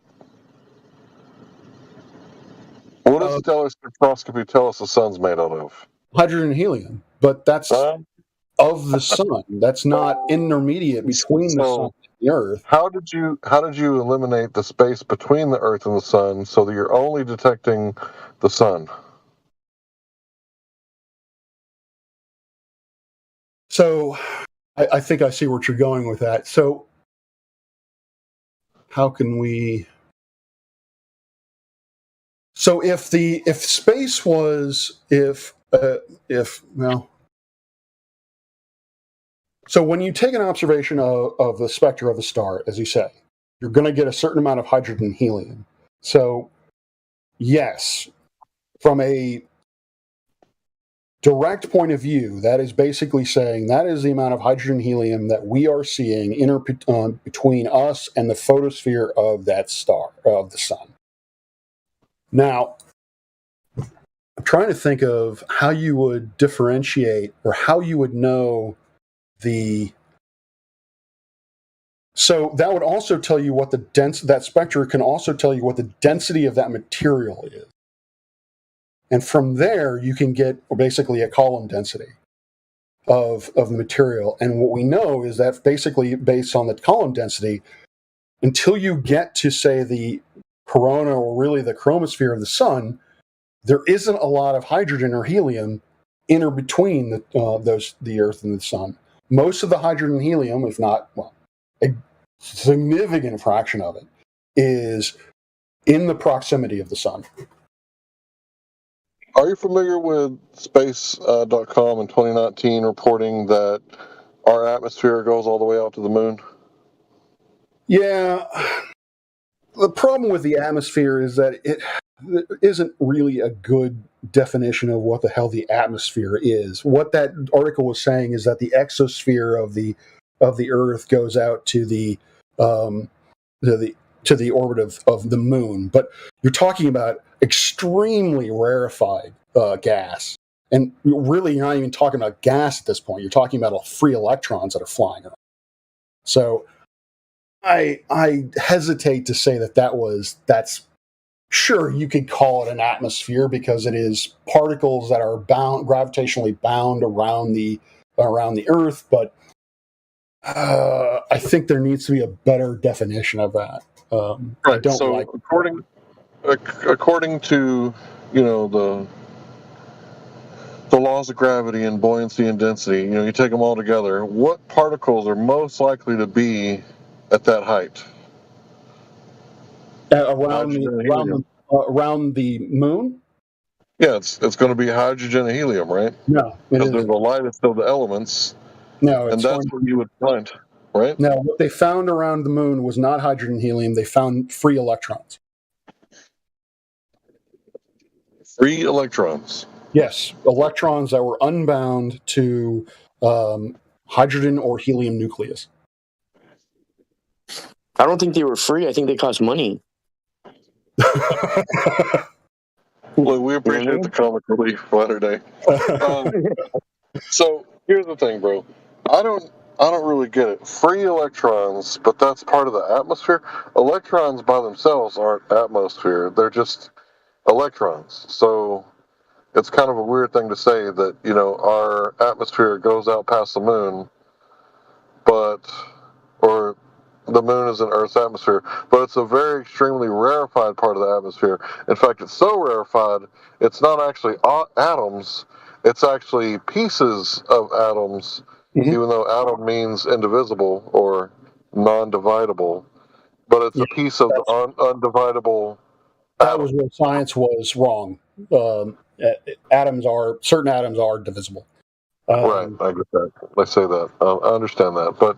What does stellar spectroscopy tell us the sun's made out of? Hydrogen and helium, but that's of the sun. That's not intermediate between the sun and the Earth. How did you eliminate the space between the Earth and the sun so that you're only detecting the sun? So, I think I see what you're going with that. So, how can we? So, if space was So when you take an observation of the spectra of a star, as you say, you're going to get a certain amount of hydrogen and helium. So, yes, from a direct point of view, that is basically saying that is the amount of hydrogen and helium that we are seeing between us and the photosphere of that star, of the sun. Now, I'm trying to think of how you would differentiate or how you would know so that would also tell you what that spectra can also tell you what the density of that material is. And from there, you can get basically a column density of the material. And what we know is that basically based on the column density, until you get to, say, the corona or really the chromosphere of the sun, there isn't a lot of hydrogen or helium in or between the Earth and the sun. Most of the hydrogen and helium, if not a significant fraction of it, is in the proximity of the sun. Are you familiar with Space.com in 2019 reporting that our atmosphere goes all the way out to the moon? Yeah. The problem with the atmosphere is that it isn't really a good definition of what the hell the atmosphere is. What that article was saying is that the exosphere of the Earth goes out to the orbit of the moon, but you're talking about extremely rarefied gas, and really you're not even talking about gas at this point. You're talking about free electrons that are flying around. So I hesitate to say that's. Sure, you could call it an atmosphere because it is particles that are gravitationally bound around the Earth, but I think there needs to be a better definition of that. Right. According to the laws of gravity and buoyancy and density, you take them all together. What particles are most likely to be at that height? Around the moon? Yeah, it's going to be hydrogen and helium, right? No, because there's the light, it's still the elements. No, and that's what you would find, right? No, what they found around the moon was not hydrogen and helium. They found free electrons. Free electrons. Yes, electrons that were unbound to hydrogen or helium nucleus. I don't think they were free. I think they cost money. Well, we appreciate the comic relief latter day. So here's the thing, bro. I don't really get it. Free electrons, but that's part of the atmosphere. Electrons by themselves aren't atmosphere. They're just electrons. So it's kind of a weird thing to say that, you know, our atmosphere goes out past the moon, or the moon is in Earth's atmosphere, but it's a very extremely rarefied part of the atmosphere. In fact, it's so rarefied, it's not actually atoms, it's actually pieces of atoms, even though atom means indivisible or non-dividable, but it's a piece of the undividable That was where science was wrong. Certain atoms are divisible. Right, I get that. I say that. I understand that. But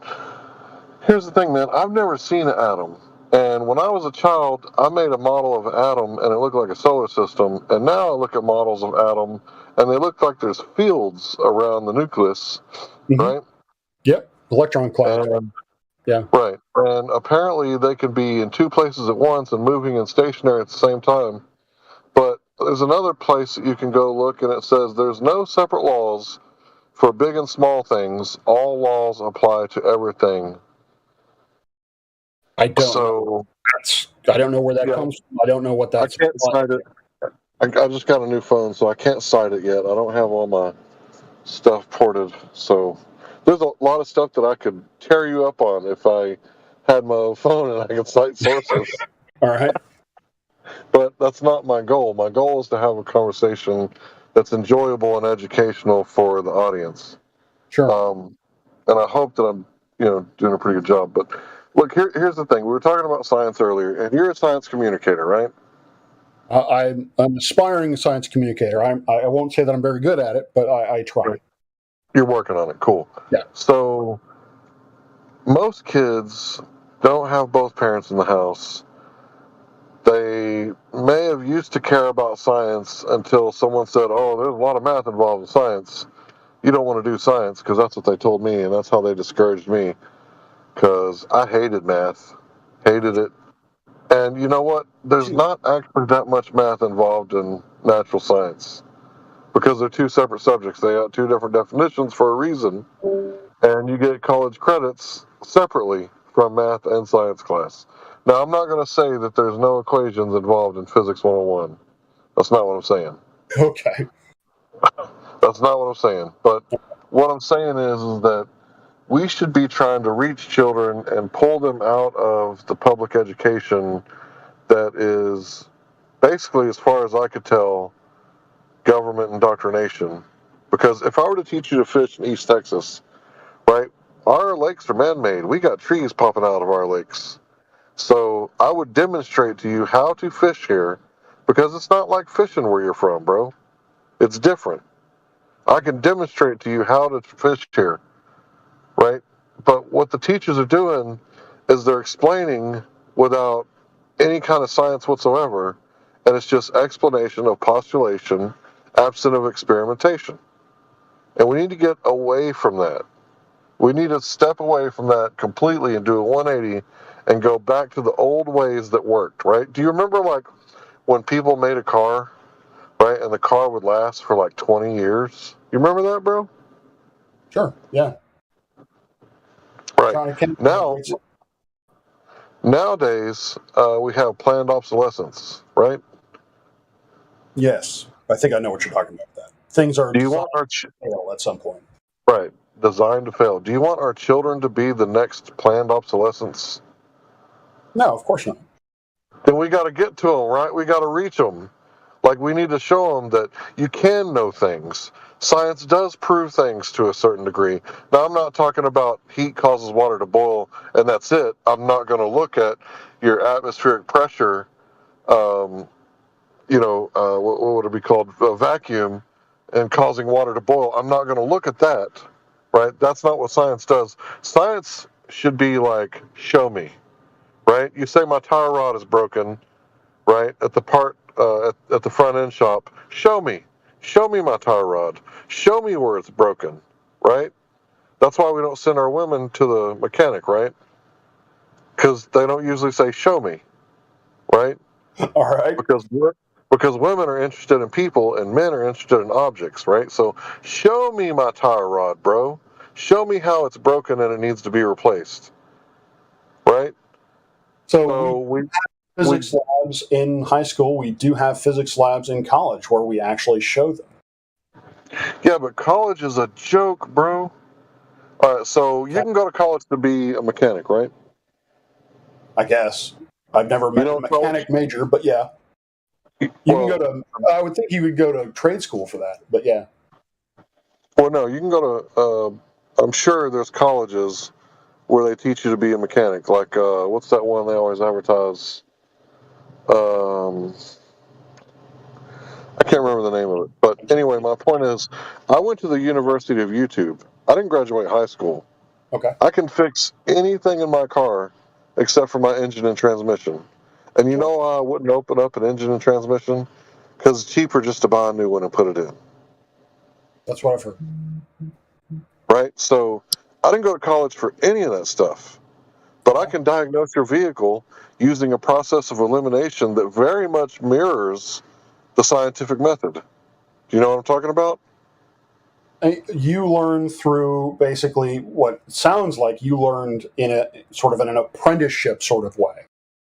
here's the thing, man. I've never seen an atom. And when I was a child, I made a model of an atom, and it looked like a solar system. And now I look at models of atom, and they look like there's fields around the nucleus, right? Yep, electron clouds. Yeah. Right. And apparently they can be in two places at once and moving and stationary at the same time. But there's another place that you can go look, and it says there's no separate laws for big and small things. All laws apply to everything. I don't know. I don't know where that comes from. I don't know what that's. I can't cite it. I just got a new phone, so I can't cite it yet. I don't have all my stuff ported. So there's a lot of stuff that I could tear you up on if I had my own phone and I could cite sources. All right. But that's not my goal. My goal is to have a conversation that's enjoyable and educational for the audience. Sure. And I hope that I'm, doing a pretty good job. But look, here's the thing. We were talking about science earlier, and you're a science communicator, right? I'm an aspiring science communicator. I won't say that I'm very good at it, but I try. You're working on it. Cool. Yeah. So most kids don't have both parents in the house. They may have used to care about science until someone said, oh, there's a lot of math involved in science. You don't want to do science, because that's what they told me, and that's how they discouraged me, because I hated math. Hated it. And you know what? There's not actually that much math involved in natural science, because they're two separate subjects. They have two different definitions for a reason, and you get college credits separately from math and science class. Now, I'm not going to say that there's no equations involved in Physics 101. That's not what I'm saying. Okay. That's not what I'm saying. But what I'm saying is that we should be trying to reach children and pull them out of the public education that is basically, as far as I could tell, government indoctrination. Because if I were to teach you to fish in East Texas, right, our lakes are man-made. We got trees popping out of our lakes. So I would demonstrate to you how to fish here, because it's not like fishing where you're from, bro. It's different. I can demonstrate to you how to fish here, right? But what the teachers are doing is they're explaining without any kind of science whatsoever, and it's just explanation of postulation, absent of experimentation. And we need to get away from that. We need to step away from that completely and do a 180 and go back to the old ways that worked, right? Do you remember, like, when people made a car, right, and the car would last for like 20 years? You remember that, bro? Sure, yeah. Right. Nowadays, we have planned obsolescence, right? Yes. I think I know what you're talking about with that. Things are designed to fail at some point. Right. Designed to fail. Do you want our children to be the next planned obsolescence? No, of course not. Then we got to get to them, right? We got to reach them. Like, we need to show them that you can know things. Science does prove things to a certain degree. Now, I'm not talking about heat causes water to boil, and that's it. I'm not going to look at your atmospheric pressure, what would it be called, a vacuum, and causing water to boil. I'm not going to look at that, right? That's not what science does. Science should be like, show me, right? You say my tire rod is broken, right, at the part at the front end shop. Show me my tire rod. Show me where it's broken, right? That's why we don't send our women to the mechanic, right? because they don't usually say "show me," right? All right. Because women are interested in people and men are interested in objects, right? So show me my tire rod, bro. Show me how it's broken and it needs to be replaced, right? So we have physics labs in high school. We do have physics labs in college where we actually show them. Yeah, but college is a joke, bro. All right, so you can go to college to be a mechanic, right? I guess. I've never met a mechanic major, but yeah. You can go to, I would think you would go to trade school for that, but yeah. Well, no, you can go to, I'm sure there's colleges where they teach you to be a mechanic. Like, what's that one they always advertise? I can't remember the name of it. But anyway, my point is, I went to the University of YouTube. I didn't graduate high school. Okay. I can fix anything in my car except for my engine and transmission. And you know why I wouldn't open up an engine and transmission? Because it's cheaper just to buy a new one and put it in. That's what I've heard. Right? So I didn't go to college for any of that stuff. But I can diagnose your vehicle using a process of elimination that very much mirrors the scientific method. Do you know what I'm talking about? You learn through basically what sounds like you learned in a sort of in an apprenticeship sort of way.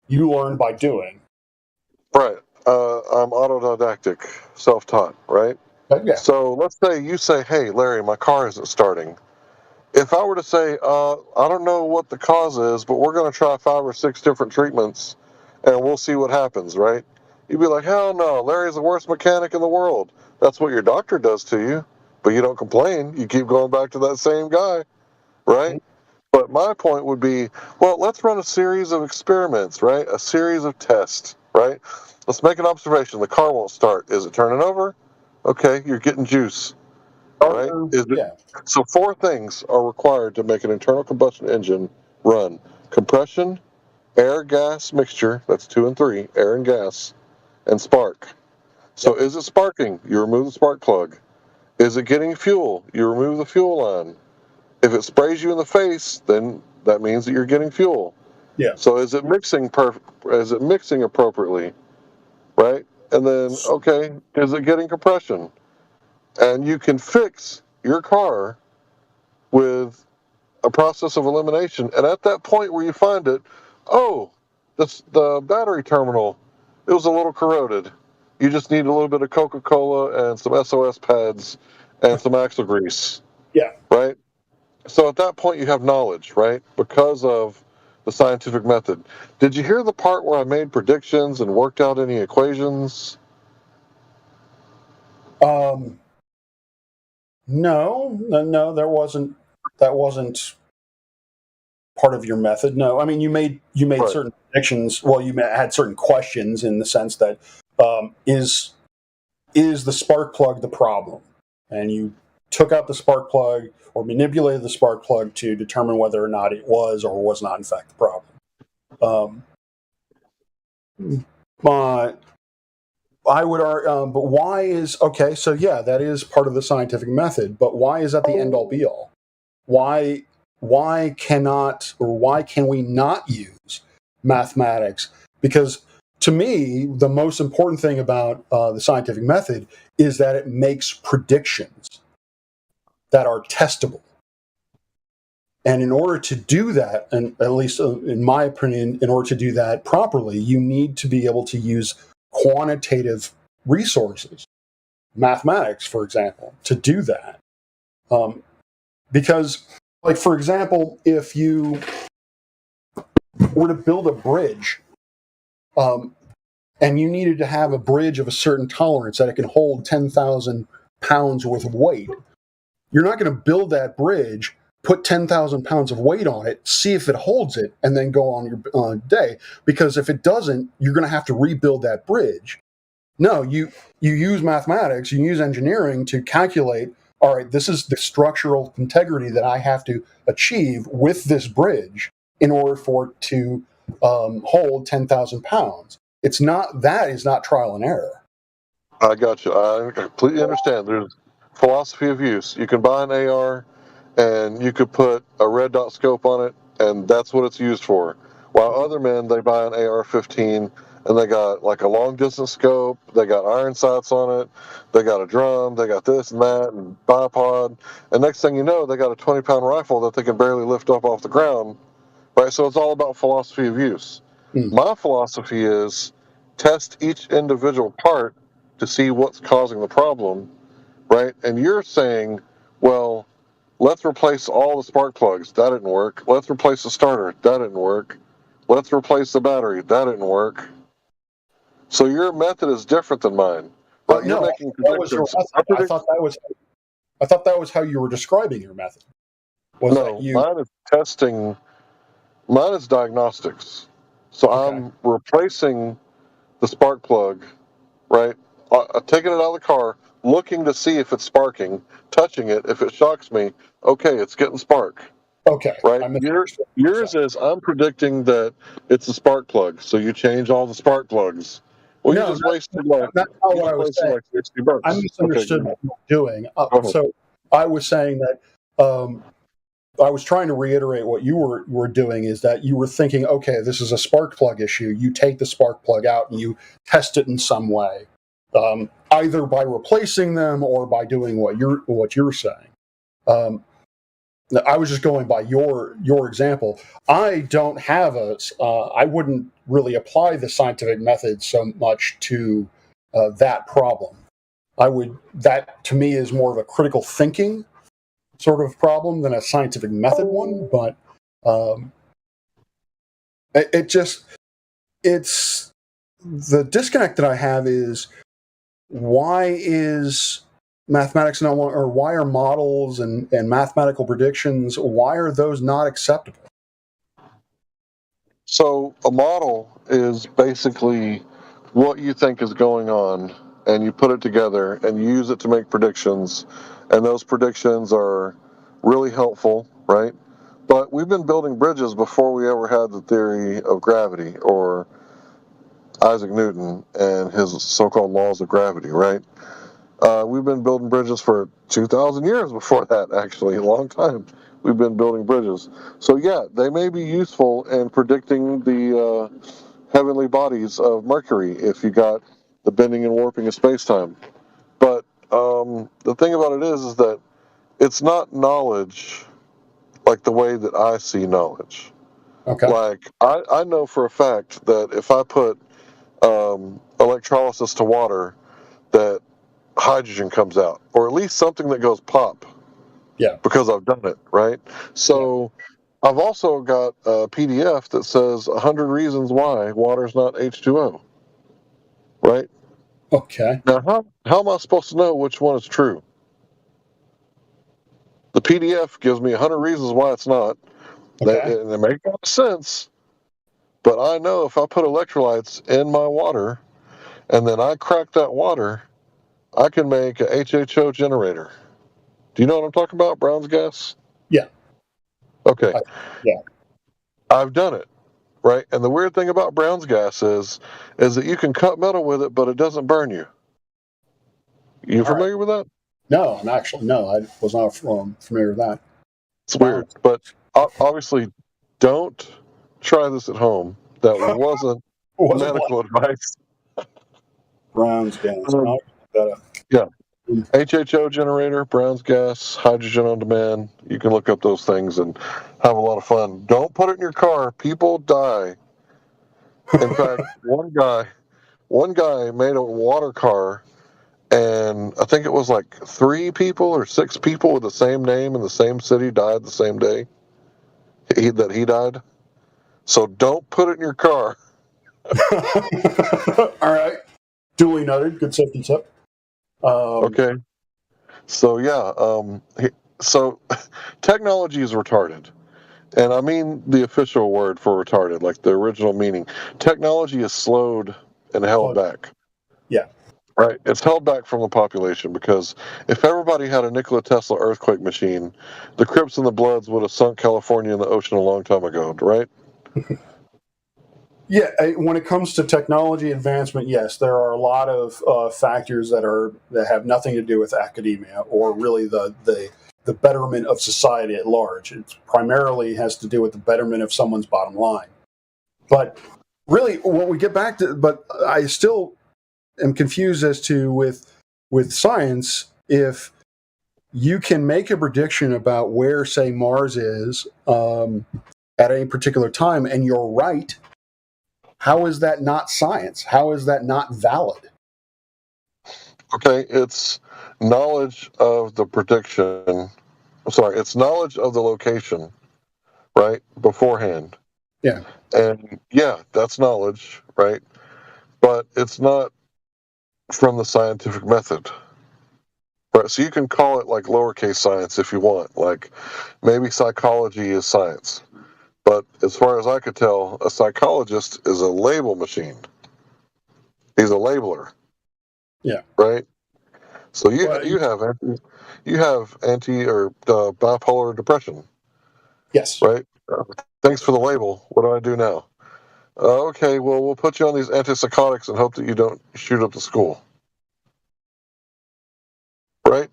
You learn by doing. Right. I'm autodidactic, self-taught, right? Yeah. So let's say you say, hey, Larry, my car isn't starting. If I were to say, I don't know what the cause is, but we're going to try 5 or 6 different treatments, and we'll see what happens, right? You'd be like, hell no, Larry's the worst mechanic in the world. That's what your doctor does to you, but you don't complain. You keep going back to that same guy, right? But my point would be, well, let's run a series of experiments, right? A series of tests, right? Let's make an observation. The car won't start. Is it turning over? Okay, you're getting juice, right? So 4 things are required to make an internal combustion engine run. Compression, air-gas mixture, that's 2 and 3, air and gas, and spark. So is it sparking? You remove the spark plug. Is it getting fuel? You remove the fuel line. If it sprays you in the face, then that means that you're getting fuel. Yeah. So is it mixing appropriately? Right? And then, okay, is it getting compression? And you can fix your car with a process of elimination. And at that point where you find it, the battery terminal, it was a little corroded. You just need a little bit of Coca-Cola and some SOS pads and some axle grease. Yeah. Right? So at that point you have knowledge, right? Because of the scientific method. Did you hear the part where I made predictions and worked out any equations? No, that wasn't part of your method. No, I mean you made right. Certain predictions. Well, you had certain questions in the sense that is the spark plug the problem, and you took out the spark plug or manipulated the spark plug to determine whether or not it was or was not in fact the problem. But I would argue, but why is okay? So yeah, that is part of the scientific method. But why is that the end all be all? Why cannot or why can we not use mathematics? Because to me, the most important thing about the scientific method is that it makes predictions that are testable. And in order to do that, and at least in my opinion, in order to do that properly, you need to be able to use quantitative resources, mathematics, for example, to do that. Because, like, for example, if you were to build a bridge, and you needed to have a bridge of a certain tolerance that it can hold 10,000 pounds worth of weight, you're not going to build that bridge, put 10,000 pounds of weight on it, see if it holds it, and then go on your day. Because if it doesn't, you're going to have to rebuild that bridge. No, you use mathematics, you use engineering to calculate, all right, this is the structural integrity that I have to achieve with this bridge in order for it to hold 10,000 pounds. That is not trial and error. I got you. I completely understand. There's philosophy of use. You can buy an AR and you could put a red dot scope on it, and that's what it's used for. While other men, they buy an AR-15 and they got like a long distance scope, they got iron sights on it, they got a drum, they got this and that and bipod, and next thing you know, they got a 20-pound rifle that they can barely lift up off the ground, right? So it's all about philosophy of use. My philosophy is test each individual part to see what's causing the problem, right? And you're saying, well, let's replace all the spark plugs. That didn't work. Let's replace the starter. That didn't work. Let's replace the battery. That didn't work. So your method is different than mine. Right? No, You're making that was your method. I thought that was how you were describing your method. Mine is testing. Mine is diagnostics. So I'm replacing the spark plug, right? Taking it out of the car, looking to see if it's sparking, touching it. If it shocks me, okay, it's getting spark. Okay. Right? Yours is I'm predicting that it's a spark plug, so you change all the spark plugs. Well, you just wasted like, that's not what I was saying. like $60. I misunderstood what you were doing. ahead. So I was saying that I was trying to reiterate what you were doing is that you were thinking, okay, this is a spark plug issue. You take the spark plug out and you test it in some way, either by replacing them or by doing what you're saying. I was just going by your example. I don't have I wouldn't really apply the scientific method so much to that problem. That to me is more of a critical thinking sort of problem than a scientific method one. But it's the disconnect that I have is why is mathematics no longer, or why are models and mathematical predictions, why are those not acceptable? So a model is basically what you think is going on, and you put it together and you use it to make predictions, and those predictions are really helpful, right? But we've been building bridges before we ever had the theory of gravity or Isaac Newton and his so-called laws of gravity, right? We've been building bridges for 2,000 years before that, actually, a long time. We've been building bridges. So, yeah, they may be useful in predicting the heavenly bodies of Mercury if you got the bending and warping of space-time. But the thing about it is that it's not knowledge like the way that I see knowledge. Okay. Like, I know for a fact that if I put electrolysis to water, that hydrogen comes out, or at least something that goes pop. Yeah. Because I've done it, right? So I've also got a PDF that says 100 reasons why water's not H2O. Right? Okay. Now, how am I supposed to know which one is true? The PDF gives me 100 reasons why it's not. Okay. They make a lot of sense. But I know if I put electrolytes in my water and then I crack that water, I can make a HHO generator. Do you know what I'm talking about? Brown's gas? Yeah. Okay. Yeah. I've done it, right? And the weird thing about Brown's gas is that you can cut metal with it, but it doesn't burn you. You familiar with that? No, I was not familiar with that. It's weird, but obviously, don't try this at home. That wasn't medical advice. Brown's gas. Yeah. HHO generator, Brown's gas, hydrogen on demand. You can look up those things and have a lot of fun. Don't put it in your car. People die. In fact, one guy made a water car, and I think it was like 3 people or 6 people with the same name in the same city died the same day that he died. So don't put it in your car. All right. Duly noted. Good safety tip. Okay. So, yeah. So technology is retarded. And I mean the official word for retarded, like the original meaning. Technology is slowed and held back. Yeah. Right. It's held back from the population because if everybody had a Nikola Tesla earthquake machine, the Crips and the Bloods would have sunk California in the ocean a long time ago, right? Yeah, when it comes to technology advancement, yes, there are a lot of factors that have nothing to do with academia or really the betterment of society at large. It primarily has to do with the betterment of someone's bottom line. But really, when we get back to, but I still am confused as to with science, if you can make a prediction about where, say, Mars is at any particular time, and you're right, how is that not science? How is that not valid? Okay, it's knowledge of the prediction. Sorry, it's knowledge of the location, right, beforehand. Yeah. And yeah, that's knowledge, right? But it's not from the scientific method. Right, so you can call it like lowercase science if you want. Like maybe psychology is science. But as far as I could tell, a psychologist is a label machine. He's a labeler. Yeah. Right? So you have anti or bipolar depression. Yes. Right? Thanks for the label. What do I do now? Okay, well, we'll put you on these antipsychotics and hope that you don't shoot up the school. Right?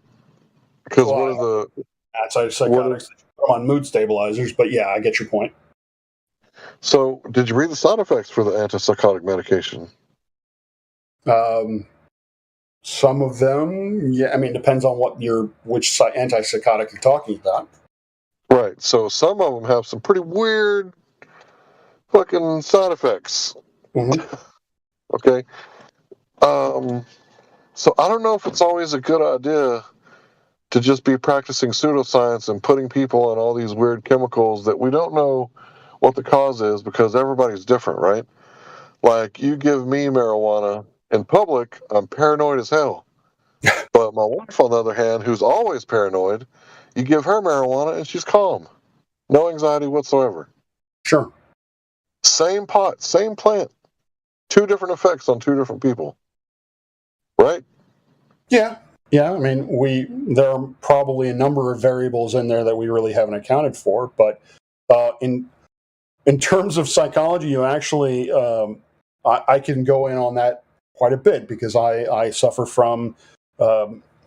Because what are the antipsychotics on mood stabilizers? But yeah, I get your point. So, did you read the side effects for the antipsychotic medication? Some of them, yeah. I mean, depends on which antipsychotic you're talking about. Right. So some of them have some pretty weird fucking side effects. Mm-hmm. Okay. So I don't know if it's always a good idea to just be practicing pseudoscience and putting people on all these weird chemicals that we don't know what the cause is, because everybody's different, right? Like, you give me marijuana in public, I'm paranoid as hell. But my wife, on the other hand, who's always paranoid, you give her marijuana and she's calm. No anxiety whatsoever. Sure. Same pot, same plant. 2 different effects on 2 different people. Right? Yeah. Yeah, I mean, there are probably a number of variables in there that we really haven't accounted for, but in terms of psychology, you actually, I can go in on that quite a bit, because I suffer from,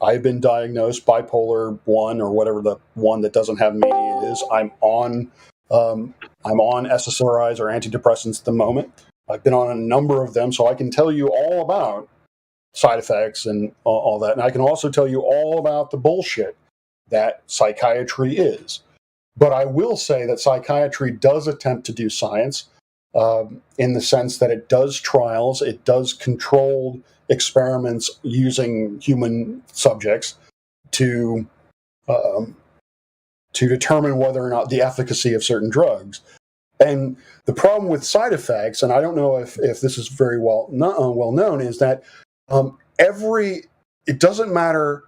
I've been diagnosed bipolar 1, or whatever the one that doesn't have mania is. I'm on SSRIs or antidepressants at the moment. I've been on a number of them, so I can tell you all about side effects and all that. And I can also tell you all about the bullshit that psychiatry is. But I will say that psychiatry does attempt to do science in the sense that it does trials, it does controlled experiments using human subjects to determine whether or not the efficacy of certain drugs. And the problem with side effects, and I don't know if this is very well known, is that it doesn't matter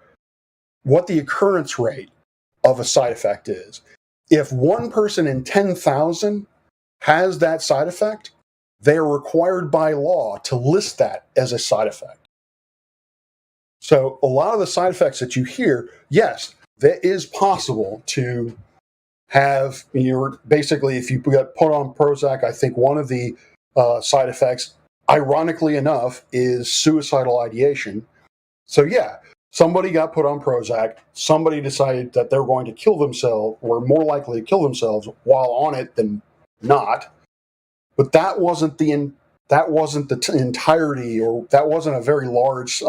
what the occurrence rate of a side effect is. If 1 person in 10,000 has that side effect, they are required by law to list that as a side effect. So a lot of the side effects that you hear, yes, that is possible to have. Basically, if you got put on Prozac, I think one of the side effects, ironically enough, is suicidal ideation. So yeah, somebody got put on Prozac, somebody decided that they're going to kill themselves, or more likely to kill themselves while on it than not. But that wasn't the entirety, or that wasn't a very large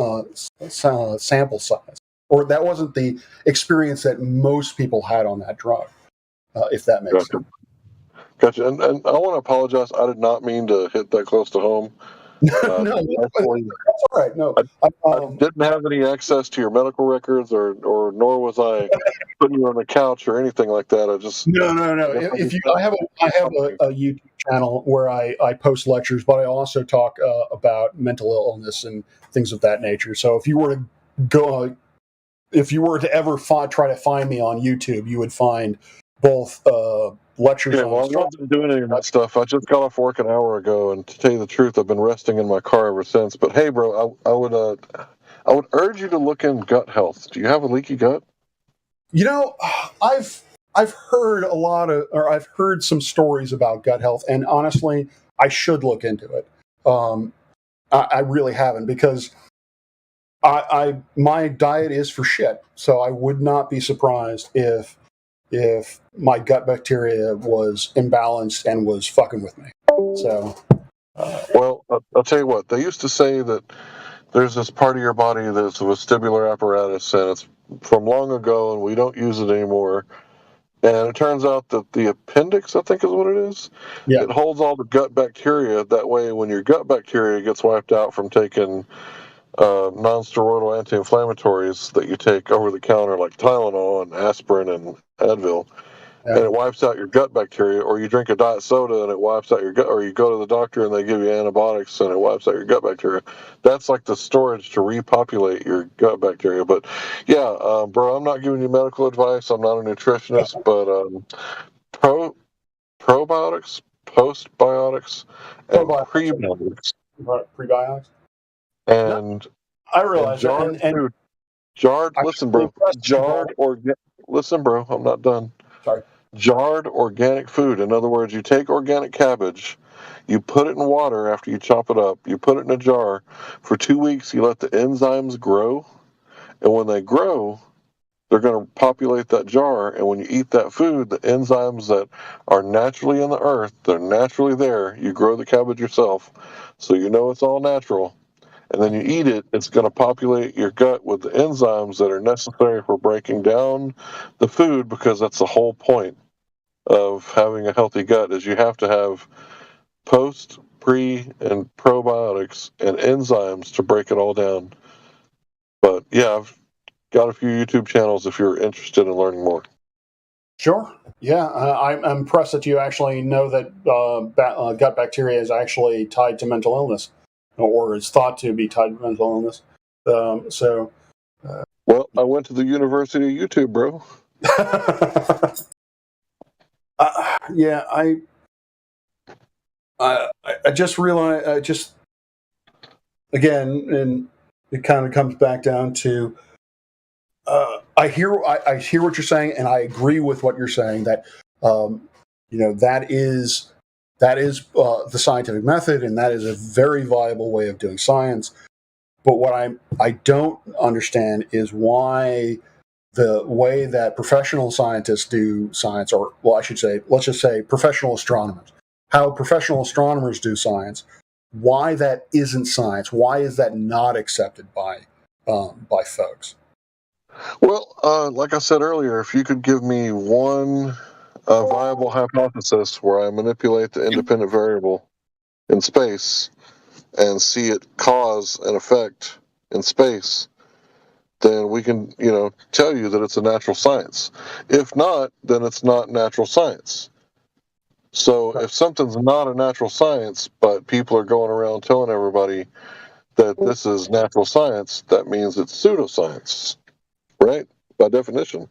sample size, or that wasn't the experience that most people had on that drug, if that makes sense. Gotcha. And I want to apologize. I did not mean to hit that close to home. No, that's all right. No, I didn't have any access to your medical records, or nor was I putting you on the couch or anything like that. I just no. I have a YouTube channel where I post lectures, but I also talk about mental illness and things of that nature. So if you were to ever try to find me on YouTube, you would find both lectures. Yeah, well, I wasn't doing any of that stuff. I just got off work an hour ago, and to tell you the truth, I've been resting in my car ever since. But hey, bro, I would urge you to look in gut health. Do you have a leaky gut? I've heard I've heard some stories about gut health, and honestly, I should look into it. I really haven't, because my diet is for shit. So I would not be surprised if my gut bacteria was imbalanced and was fucking with me. So, well, I'll tell you what. They used to say that there's this part of your body that's a vestibular apparatus, and it's from long ago, and we don't use it anymore. And it turns out that the appendix, I think is what it is, it holds all the gut bacteria. That way, when your gut bacteria gets wiped out from taking non-steroidal anti-inflammatories that you take over the counter, like Tylenol and aspirin and Advil, and it wipes out your gut bacteria, or you drink a diet soda and it wipes out your gut, or you go to the doctor and they give you antibiotics and it wipes out your gut bacteria. That's like the storage to repopulate your gut bacteria. But yeah, bro, I'm not giving you medical advice. I'm not a nutritionist, but probiotics, postbiotics, and prebiotics. Prebiotics. And I realize jarred that. food. Jarred, listen, bro. Listen, bro. I'm not done. Sorry. Jarred organic food. In other words, you take organic cabbage, you put it in water after you chop it up, you put it in a jar. For 2 weeks, you let the enzymes grow. And when they grow, they're going to populate that jar. And when you eat that food, the enzymes that are naturally in the earth, they're naturally there. You grow the cabbage yourself, so you know it's all natural. And then you eat it, it's going to populate your gut with the enzymes that are necessary for breaking down the food, because that's the whole point of having a healthy gut is you have to have post, pre, and probiotics and enzymes to break it all down. But yeah, I've got a few YouTube channels if you're interested in learning more. Sure. Yeah, I'm impressed that you actually know that gut bacteria is actually tied to mental illness, or is thought to be tied to mental illness. Well, I went to the University of YouTube, bro. Yeah, I just realized, again, and it kind of comes back down to, I hear what you're saying, and I agree with what you're saying, that that is the scientific method, and that is a very viable way of doing science. But what I don't understand is why the way that professional scientists do science, or, well, I should say, let's just say professional astronomers, how professional astronomers do science, why that isn't science. Why is that not accepted by folks? Well, like I said earlier, if you could give me one viable hypothesis where I manipulate the independent variable in space and see it cause an effect in space, then we can, tell you that it's a natural science. If not, then it's not natural science. So if something's not a natural science, but people are going around telling everybody that this is natural science, that means it's pseudoscience, right? By definition.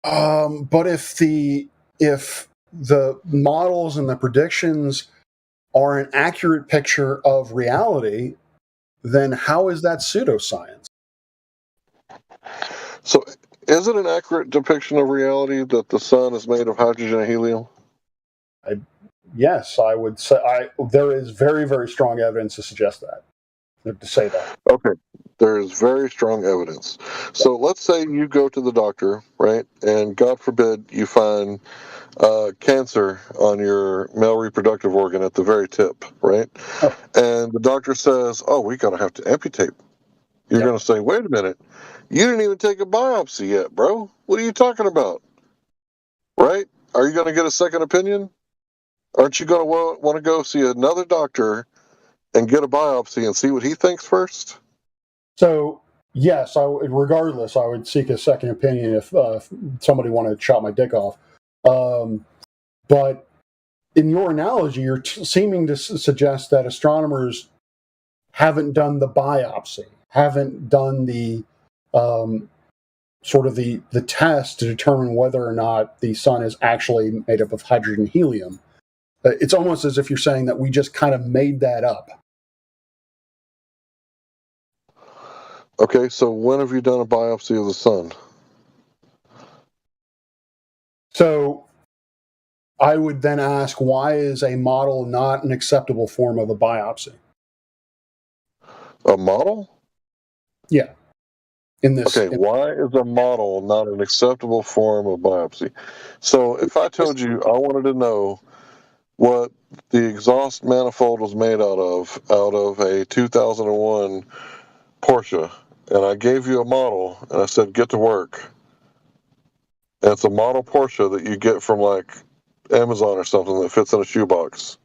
But if the models and the predictions are an accurate picture of reality, then how is that pseudoscience? So, is it an accurate depiction of reality that the sun is made of hydrogen and helium? Yes, I would say there is very, very strong evidence to suggest that. To say that. Okay, there is very strong evidence. So let's say you go to the doctor, right, and God forbid you find cancer on your male reproductive organ at the very tip, right? Oh. And the doctor says, "Oh, we're going to have to amputate." You're going to say, "Wait a minute, you didn't even take a biopsy yet, bro. What are you talking about?" Right? Are you going to get a second opinion? Aren't you going to want to go see another doctor and get a biopsy and see what he thinks first? So, yes, regardless, I would seek a second opinion if somebody wanted to chop my dick off. But in your analogy, you're seeming to suggest that astronomers haven't done the biopsy, haven't done the sort of the test to determine whether or not the sun is actually made up of hydrogen and helium. It's almost as if you're saying that we just kind of made that up. Okay, so when have you done a biopsy of the sun? So I would then ask, why is a model not an acceptable form of a biopsy? A model? Yeah. Why is a model not an acceptable form of biopsy? So if I told you I wanted to know what the exhaust manifold was made out of a 2001 Porsche, and I gave you a model, and I said, get to work. And it's a model Porsche that you get from like Amazon or something that fits in a shoebox.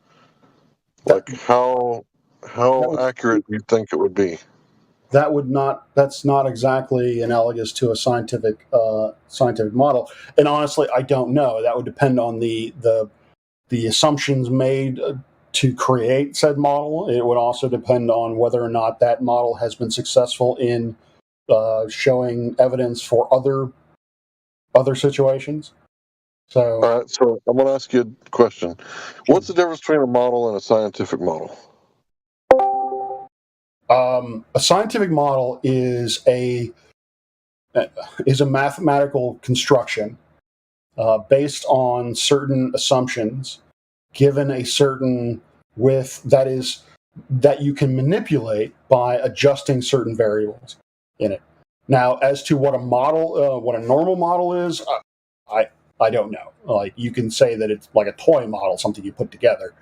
Like how accurate do you think it would be? That's not exactly analogous to a scientific model. And honestly, I don't know. That would depend on the assumptions made to create said model. It would also depend on whether or not that model has been successful in showing evidence for other situations. So, all right. So I'm going to ask you a question. What's the difference between a model and a scientific model? A scientific model is a mathematical construction based on certain assumptions, given a certain width that you can manipulate by adjusting certain variables in it. Now, as to what a normal model is, I don't know. Like, you can say that it's like a toy model, something you put together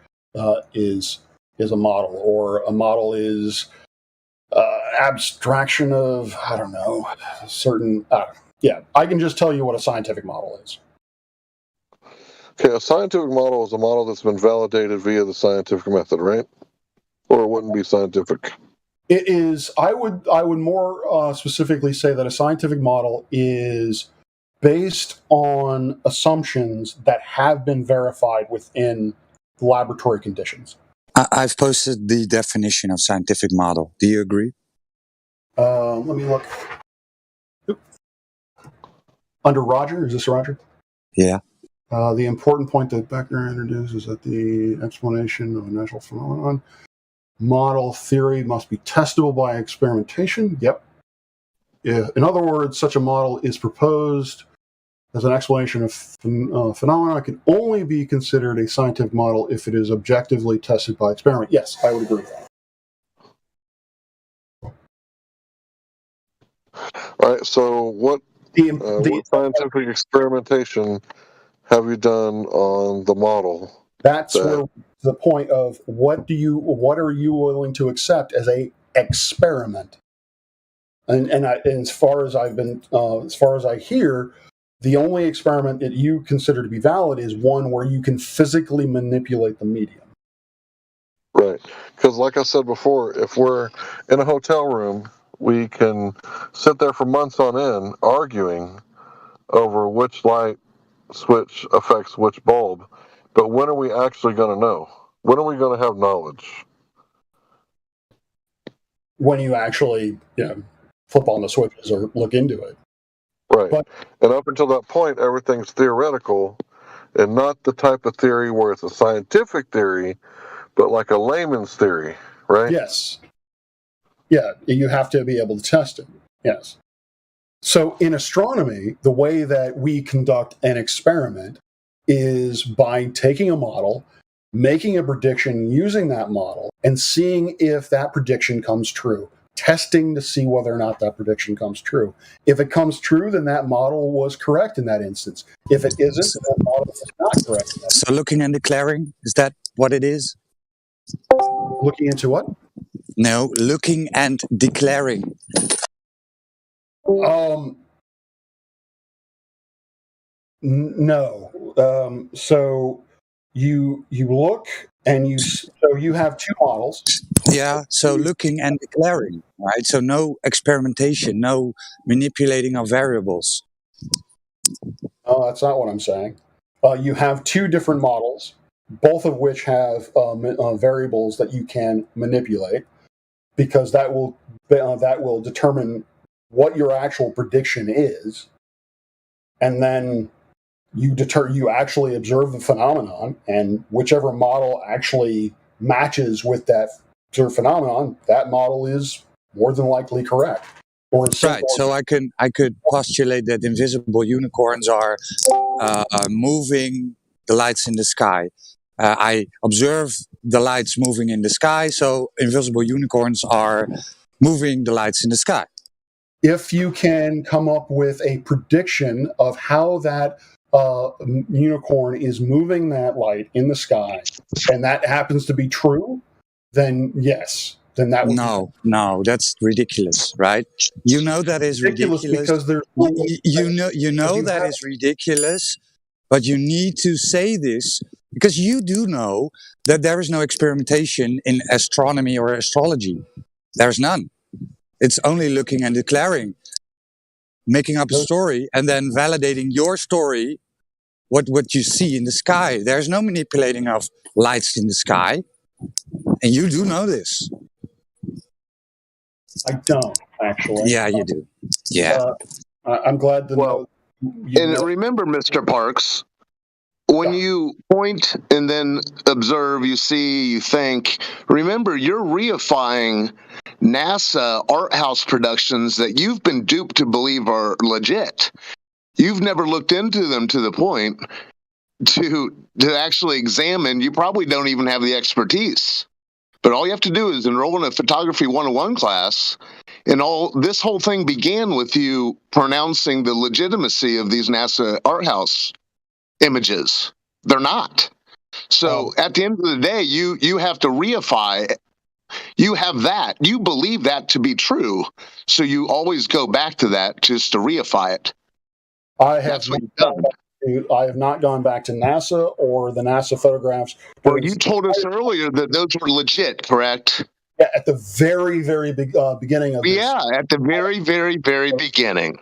is a model, or a model is abstraction of, I don't know, certain. Yeah, I can just tell you what a scientific model is. Okay, a scientific model is a model that's been validated via the scientific method, right? Or it wouldn't be scientific. It is. I would more specifically say that a scientific model is based on assumptions that have been verified within laboratory conditions. I've posted the definition of scientific model. Do you agree? Let me look. Oop. Under Roger, is this Roger? Yeah. The important point that Beckner introduced is that the explanation of a natural phenomenon model theory must be testable by experimentation. Yep. In other words, such a model is proposed as an explanation of phenomena can only be considered a scientific model if it is objectively tested by experiment. Yes, I would agree with that. All right, so what scientific experimentation have you done on the model? That's where the point of what are you willing to accept as a experiment? And as far as I hear, the only experiment that you consider to be valid is one where you can physically manipulate the medium. Right, because like I said before, if we're in a hotel room, we can sit there for months on end arguing over which light switch affects which bulb. But when are we actually going to know? When are we going to have knowledge? When you actually, flip on the switches or look into it. Right. And up until that point, everything's theoretical and not the type of theory where it's a scientific theory, but like a layman's theory, right? Yes. Yeah, you have to be able to test it. Yes. So in astronomy, the way that we conduct an experiment is by taking a model, making a prediction using that model, and seeing if that prediction comes true. Testing to see whether or not that prediction comes true. If it comes true, then that model was correct in that instance. If it isn't, then that model is not correct. So looking and declaring, is that what it is? Looking into what? No, looking and declaring. No. So you look and you have two models. Yeah, so looking and declaring, right? So no experimentation, no manipulating of variables. Oh, that's not what I'm saying. You have two different models, both of which have variables that you can manipulate, because that will determine what your actual prediction is, and then you actually observe the phenomenon, and whichever model actually matches with that observed phenomenon, that model is more than likely correct. Right. So I could postulate that invisible unicorns are moving the lights in the sky. I observe the lights moving in the sky, so invisible unicorns are moving the lights in the sky. If you can come up with a prediction of how that unicorn is moving that light in the sky, and that happens to be true, then yes. Then that would no, that's ridiculous, right? You know that is ridiculous because there's you know that is ridiculous, but you need to say this because you do know that there is no experimentation in astronomy or astrology. There's none. It's only looking and declaring, making up a story, and then validating your story, what you see in the sky. There's no manipulating of lights in the sky, and you do know this. I don't, actually. Yeah, you do. Yeah. I'm glad to know. Remember, Mr. Parks, when you point and then observe, you see, you think, remember, you're reifying NASA art house productions that you've been duped to believe are legit. You've never looked into them to the point to actually examine. You probably don't even have the expertise. But all you have to do is enroll in a photography 101 class, and this whole thing began with you pronouncing the legitimacy of these NASA art house images. They're not. So at the end of the day, you have to reify. You have that. You believe that to be true. So you always go back to that just to reify it. That's what you've done. I have not gone back to NASA or the NASA photographs. Well, you told us earlier that those were legit, correct? Yeah, at the very, very beginning of this. Yeah, at the very, very, very beginning.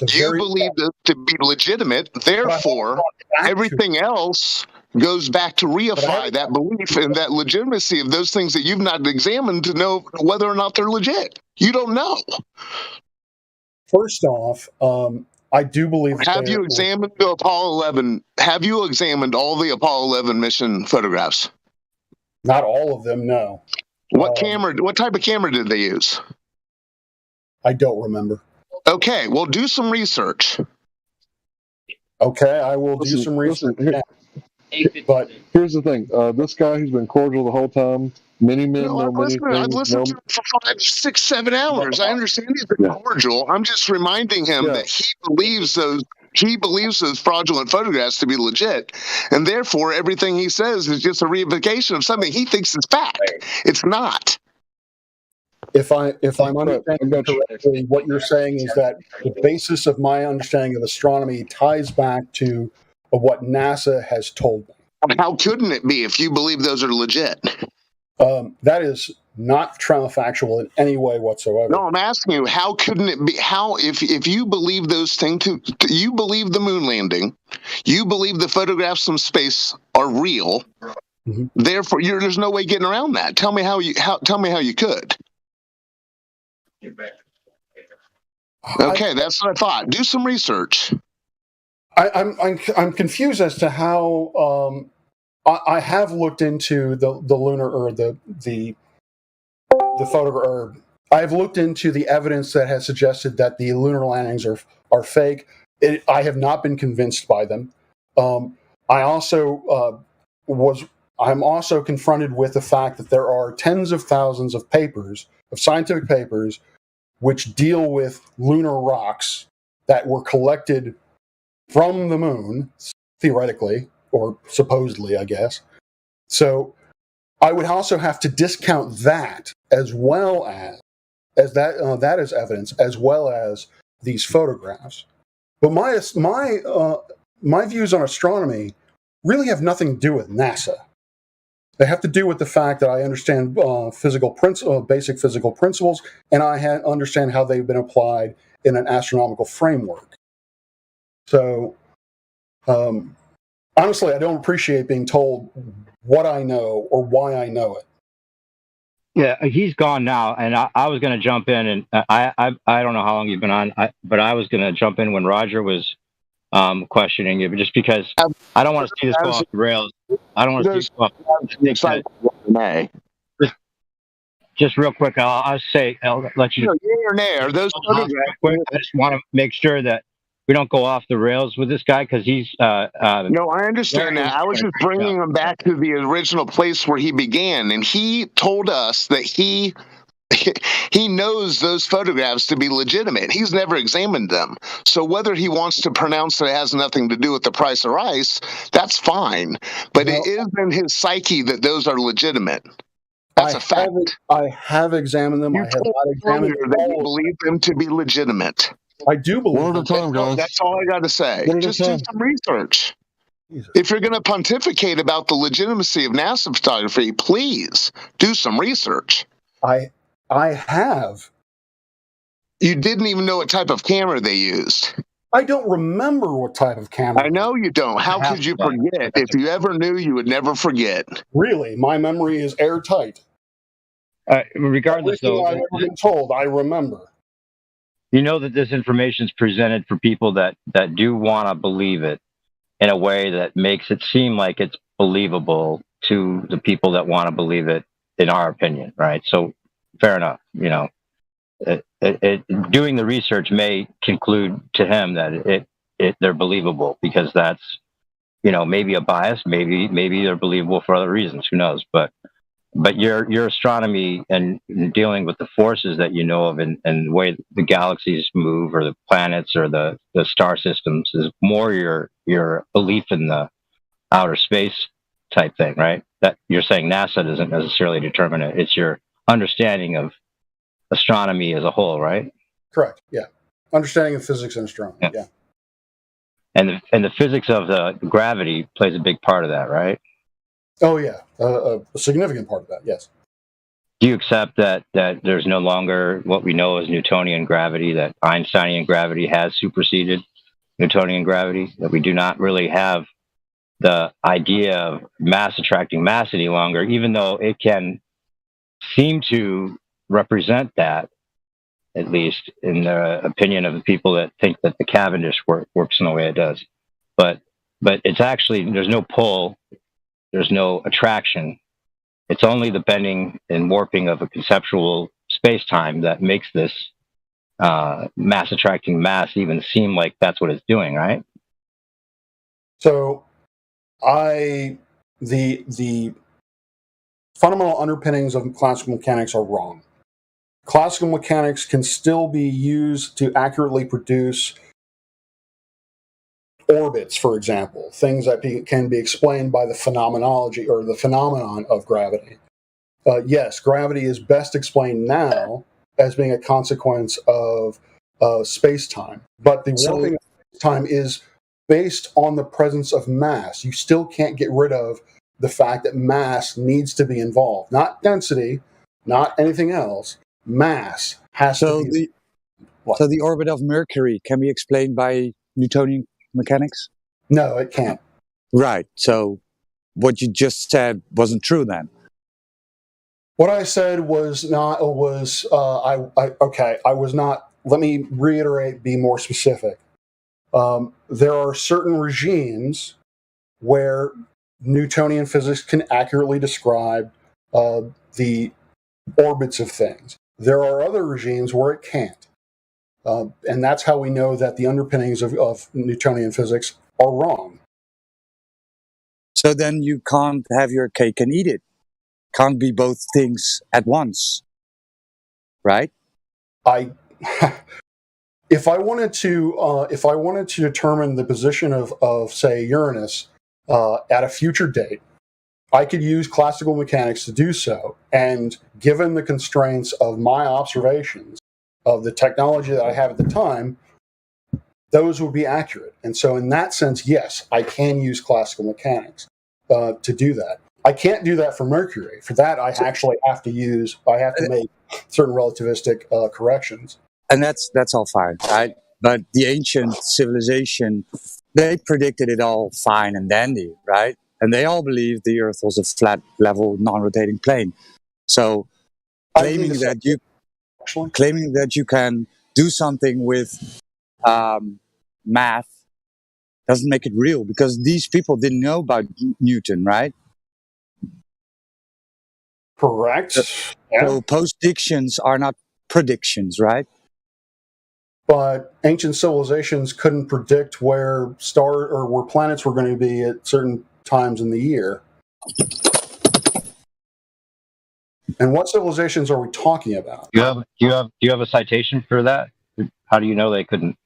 You believe this to be legitimate, therefore, everything else goes back to reify that belief and that legitimacy of those things that you've not examined to know whether or not they're legit. You don't know. First off, I do believe. Have you examined the Apollo 11? Have you examined all the Apollo 11 mission photographs? Not all of them, no. What camera? What type of camera did they use? I don't remember. Okay, well, do some research. Okay, I will do some research. But here's the thing: this guy who's been cordial the whole time. Many men know many things. I've listened to him for 5, 6, 7 hours. I understand he's been cordial. I'm just reminding him that he believes those fraudulent photographs to be legit, and therefore everything he says is just a reification of something he thinks is fact. It's not. If I'm understanding correctly, what you're saying is that the basis of my understanding of astronomy ties back to what NASA has told me. How couldn't it be if you believe those are legit? That is not factual in any way whatsoever. No, I'm asking you, how couldn't it be? How, if you believe those things, you believe the moon landing, you believe the photographs from space are real, therefore there's no way getting around that. Tell me how you could. Okay, that's what I thought. Do some research. I'm confused as to how. I have looked into the lunar or the photograph. I've looked into the evidence that has suggested that the lunar landings are fake. I have not been convinced by them. I'm also confronted with the fact that there are tens of thousands of scientific papers, which deal with lunar rocks that were collected from the moon, theoretically, or supposedly, I guess. So I would also have to discount that as well as that is evidence, as well as these photographs. But my views on astronomy really have nothing to do with NASA. They have to do with the fact that I understand basic physical principles, and I understand how they've been applied in an astronomical framework. So, honestly, I don't appreciate being told what I know or why I know it. Yeah, he's gone now, and I was going to jump in, and I don't know how long you've been on, but I was going to jump in when Roger was questioning you, but just because I don't want to see this go off the rails. I don't want to see this go off the rails. Just real quick, I'll let you. Yay or nay, are those photographs? I just want to make sure that we don't go off the rails with this guy because he's. No, I understand that. I was just bringing him back to the original place where he began, and he told us that he he knows those photographs to be legitimate. He's never examined them. So whether he wants to pronounce that it has nothing to do with the price of rice, that's fine. But it is in his psyche that those are legitimate. That's a fact. I have examined them. I have not examined that you believe them to be legitimate. I do believe one at a time, guys. That's all I got to say. One at a Just do time. some research. If you're going to pontificate about the legitimacy of NASA photography, please do some research. I have. You didn't even know what type of camera they used. I don't remember what type of camera. I know you don't. How could you forget? If you ever knew, you would never forget. Really, my memory is airtight. Regardless, though, I've ever been told, I remember. You know that this information is presented for people that do want to believe it in a way that makes it seem like it's believable to the people that want to believe it, in our opinion, right? So, fair enough. You know, doing the research may conclude to him that they're believable because that's, you know, maybe a bias, maybe they're believable for other reasons. Who knows? But your astronomy and dealing with the forces that you know of and the way the galaxies move or the planets or the star systems is more your belief in the outer space type thing, right? That you're saying NASA doesn't necessarily determine it. It's your understanding of astronomy as a whole, right? Correct. Yeah. Understanding of physics and astronomy. Yeah. And the physics of the gravity plays a big part of that, right? Oh yeah, a significant part of that. Yes. Do you accept that there's no longer what we know as Newtonian gravity? That Einsteinian gravity has superseded Newtonian gravity? That we do not really have the idea of mass attracting mass any longer, even though it can seem to represent that, at least in the opinion of the people that think that the Cavendish works in the way it does. But it's actually, there's no pull, there's no attraction. It's only the bending and warping of a conceptual space-time that makes this mass attracting mass even seem like that's what it's doing, right? So the fundamental underpinnings of classical mechanics are wrong. Classical mechanics can still be used to accurately produce orbits, for example, things that can be explained by the phenomenology or the phenomenon of gravity. Yes, gravity is best explained now as being a consequence of space-time, but the warping of space-time is based on the presence of mass. You still can't get rid of the fact that mass needs to be involved, not density, not anything else. Mass has to be. So the orbit of Mercury can be explained by Newtonian mechanics? No, it can't. Right. So what you just said wasn't true then. What I said was not. I was not. Let me reiterate. Be more specific. There are certain regimes where Newtonian physics can accurately describe the orbits of things. There are other regimes where it can't. And that's how we know that the underpinnings of Newtonian physics are wrong. So then you can't have your cake and eat it. Can't be both things at once, right? If I wanted to determine the position of say Uranus at a future date, I could use classical mechanics to do so. And given the constraints of my observations of the technology that I have at the time, those would be accurate. And so in that sense, yes, I can use classical mechanics to do that. I can't do that for Mercury. For that, I actually have to make certain relativistic corrections. And that's all fine, right? But the ancient civilization, they predicted it all fine and dandy, right? And they all believed the Earth was a flat, level, non-rotating plane. So claiming that you can do something with math doesn't make it real, because these people didn't know about Newton, right? Correct. So postdictions are not predictions, right? But ancient civilizations couldn't predict where planets were going to be at certain times in the year. And what civilizations are we talking about? Do you have a citation for that? How do you know they couldn't?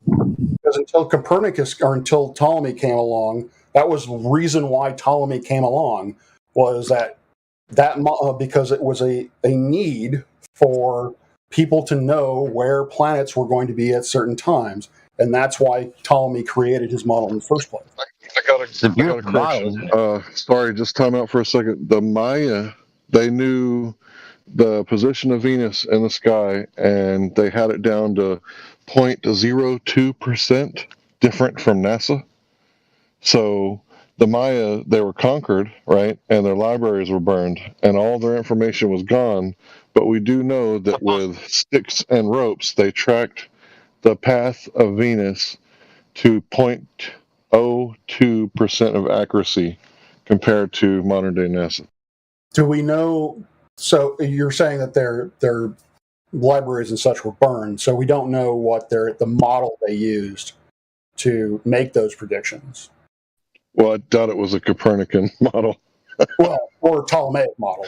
Because until Copernicus or until Ptolemy came along, that was the reason why Ptolemy came along, was that because it was a need for people to know where planets were going to be at certain times, and that's why Ptolemy created his model in the first place. I got a correction. Sorry, just time out for a second. The Maya, they knew the position of Venus in the sky, and they had it down to 0.02% different from NASA. So the Maya, they were conquered, right? And their libraries were burned, and all their information was gone. But we do know that with sticks and ropes, they tracked the path of Venus to 0.02% of accuracy compared to modern day NASA. Do we know? So you're saying that their libraries and such were burned, so we don't know what the model they used to make those predictions. Well, I doubt it was a Copernican model. Well, or a Ptolemaic model.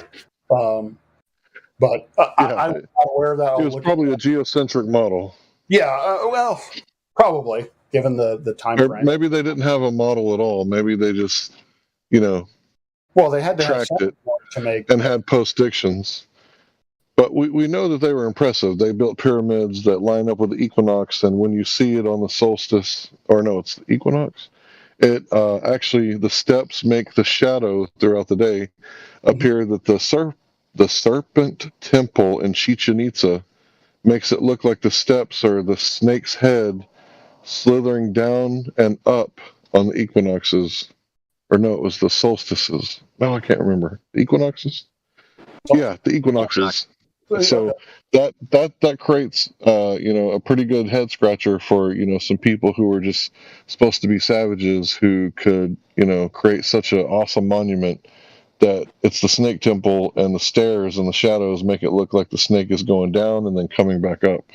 But I'm not aware of that. It was probably a geocentric model. Yeah, well, probably, given the time Or frame. maybe they didn't have a model at all. Maybe they just, well, they had to have tracked it to make and had postdictions. But we know that they were impressive. They built pyramids that line up with the equinox, and when you see it on the solstice, or no, it's the equinox, it actually, the steps make the shadow throughout the day appear that the serpent temple in Chichen Itza makes it look like the steps are the snake's head slithering down and up on the equinoxes. Or no, it was the solstices. No, I can't remember. The equinoxes? Yeah, the equinoxes. So that creates a pretty good head scratcher for some people who were just supposed to be savages who could create such an awesome monument that it's the snake temple, and the stairs and the shadows make it look like the snake is going down and then coming back up.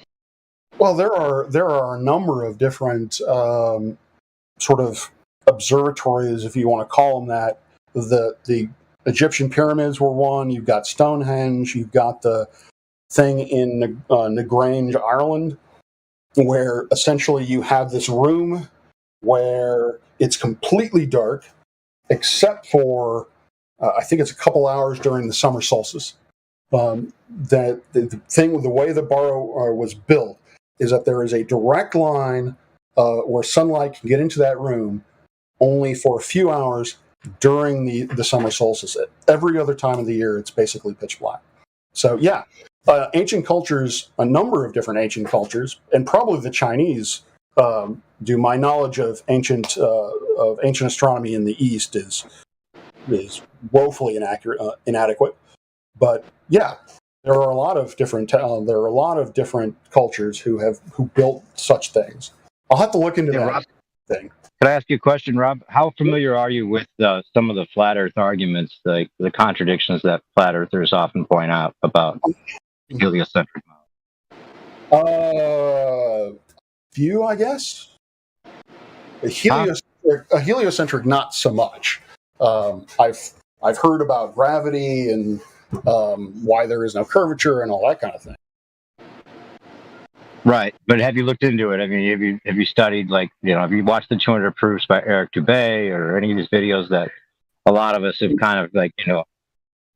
Well, there are a number of different sort of observatories, if you want to call them that. The Egyptian pyramids were one. You've got Stonehenge. You've got the thing in Nagrange, Ireland, where essentially you have this room where it's completely dark, except for I think it's a couple hours during the summer solstice. That the thing with the way the burrow was built is that there is a direct line where sunlight can get into that room only for a few hours during the summer solstice. Every other time of the year, it's basically pitch black. So yeah, ancient cultures, a number of different ancient cultures, and probably the Chinese. Do my knowledge of ancient astronomy in the East is woefully inadequate. But yeah, there are a lot of different cultures who built such things. I'll have to look into that Rob, thing. Could I ask you a question, Rob? How familiar are you with some of the flat Earth arguments, like the contradictions that flat Earthers often point out about the heliocentric model? Few, I guess. A heliocentric, not so much. I've heard about gravity and why there is no curvature and all that kind of thing. Right, but have you looked into it? I mean, have you studied, have you watched the 200 Proofs by Eric Dubay or any of these videos that a lot of us have kind of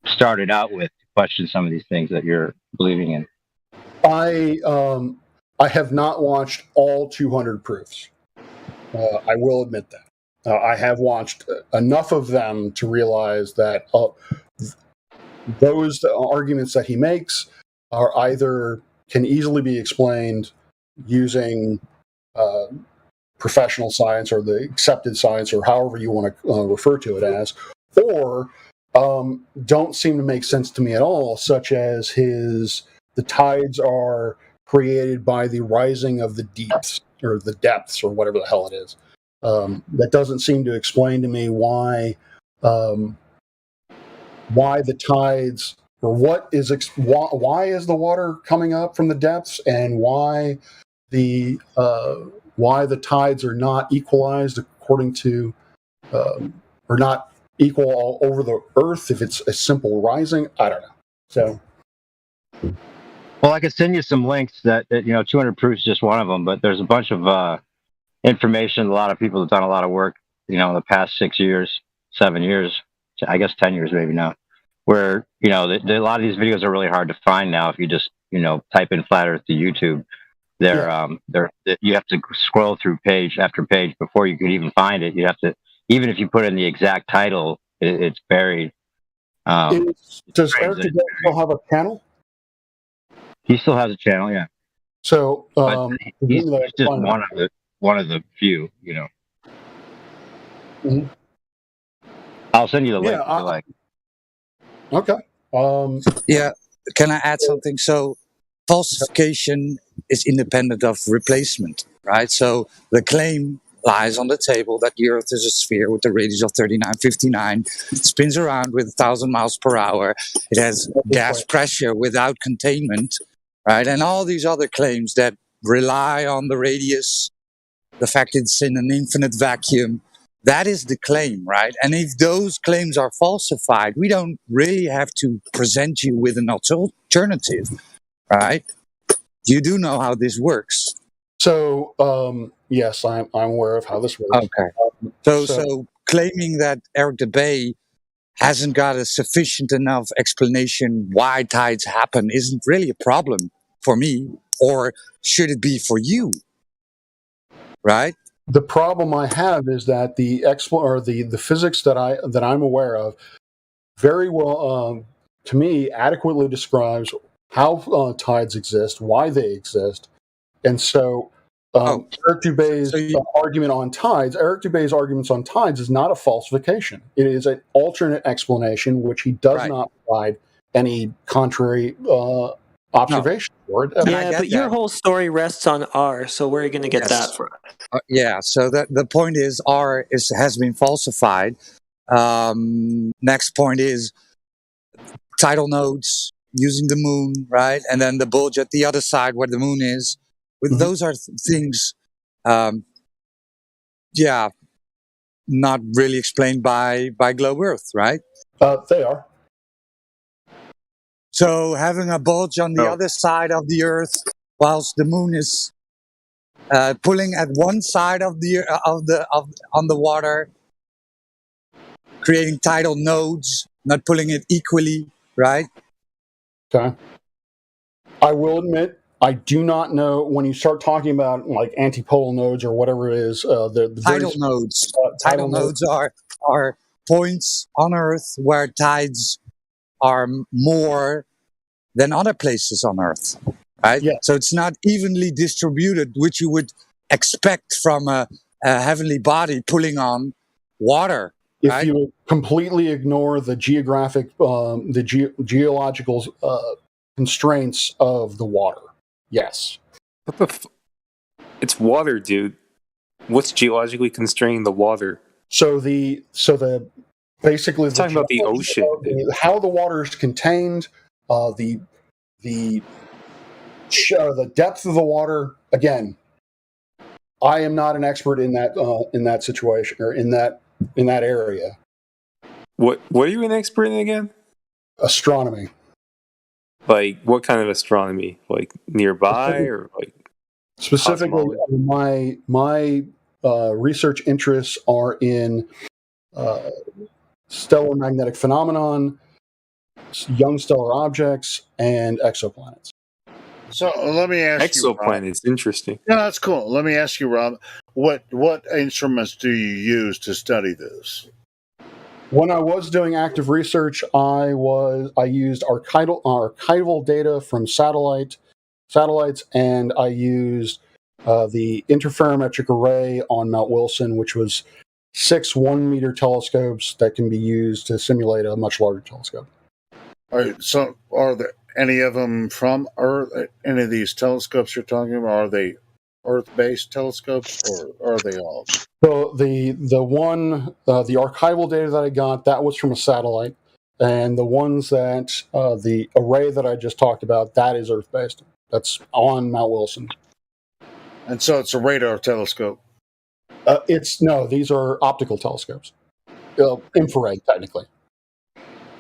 started out with to question some of these things that you're believing in? I have not watched all 200 Proofs. I will admit that. I have watched enough of them to realize that those arguments that he makes are either can easily be explained using professional science or the accepted science or however you want to refer to it as, or don't seem to make sense to me at all, such as the tides are created by the rising of the deeps or the depths or whatever the hell it is. That doesn't seem to explain to me why the tides, or why is the water coming up from the depths, and why the tides are not equalized according to or not equal all over the Earth if it's a simple rising. I don't know. So, well, I could send you some links that 200 proofs is just one of them, but there's a bunch of information. A lot of people have done a lot of work, in the past 6 years, 7 years, I guess 10 years maybe now, where a lot of these videos are really hard to find now. If you just type in flat Earth to YouTube, you have to scroll through page after page before you could even find it. You have to, even if you put in the exact title, it's buried. Does Eric Dubay still have a channel? He still has a channel, yeah. So he's just one of the few, Mm-hmm. I'll send you the link if you like. Okay. Yeah. Can I add something? So falsification is independent of replacement, right? So the claim lies on the table that the Earth is a sphere with a radius of 3959. It spins around with 1,000 miles per hour. It has gas pressure without containment, right? And all these other claims that rely on the radius, the fact it's in an infinite vacuum, that is the claim, right? And if those claims are falsified, we don't really have to present you with an alternative, right? You do know how this works. So, yes, I'm aware of how this works. Okay. So claiming that Eric Dubay hasn't got a sufficient enough explanation why tides happen isn't really a problem for me, or should it be for you? Right? The problem I have is that the physics that I'm aware of very well, to me, adequately describes how tides exist, why they exist, and so Eric Dubé's argument on tides. Eric Dubé's arguments on tides is not a falsification. It is an alternate explanation, which he does not provide any contrary observation for it. Yeah, but your whole story rests on R, so where are you going to get that from? Yeah, so the point is R has been falsified. Next point is tidal nodes using the moon, right? And then the bulge at the other side where the moon is. Those are things, not really explained by Globe Earth, right? They are. So having a bulge on the other side of the Earth, whilst the moon is pulling at one side of on the water, creating tidal nodes, not pulling it equally, right? Okay. I will admit, I do not know when you start talking about like antipole nodes or whatever it is. The tidal nodes. Tidal nodes are points on Earth where tides are more than other places on Earth, right? Yeah. So it's not evenly distributed, which you would expect from a heavenly body pulling on water. If you completely ignore the geographic, geological constraints of the water, yes. What the? It's water, dude. What's geologically constraining the water? So the basically talking about the ocean, how the water is contained, the depth of the water. Again, I am not an expert in that situation or in that area. What are you an expert in again? Astronomy. Like what kind of astronomy? Like nearby or like specifically? My research interests are in stellar magnetic phenomenon, young stellar objects, and exoplanets. So let me ask you, exoplanets. Interesting. Yeah, that's cool. Let me ask you, Rob. What instruments do you use to study this? When I was doing active research, I used archival data from satellites, and I used the interferometric array on Mount Wilson, which was 6 1-meter telescopes that can be used to simulate a much larger telescope. All right. So, are there any of them from Earth? Any of these telescopes you're talking about, are they Earth-based telescopes, or are they all? So the archival data that I got, that was from a satellite, and the ones that the array that I just talked about, that is Earth-based. That's on Mount Wilson. And so it's a radar telescope. These are optical telescopes. infrared, technically.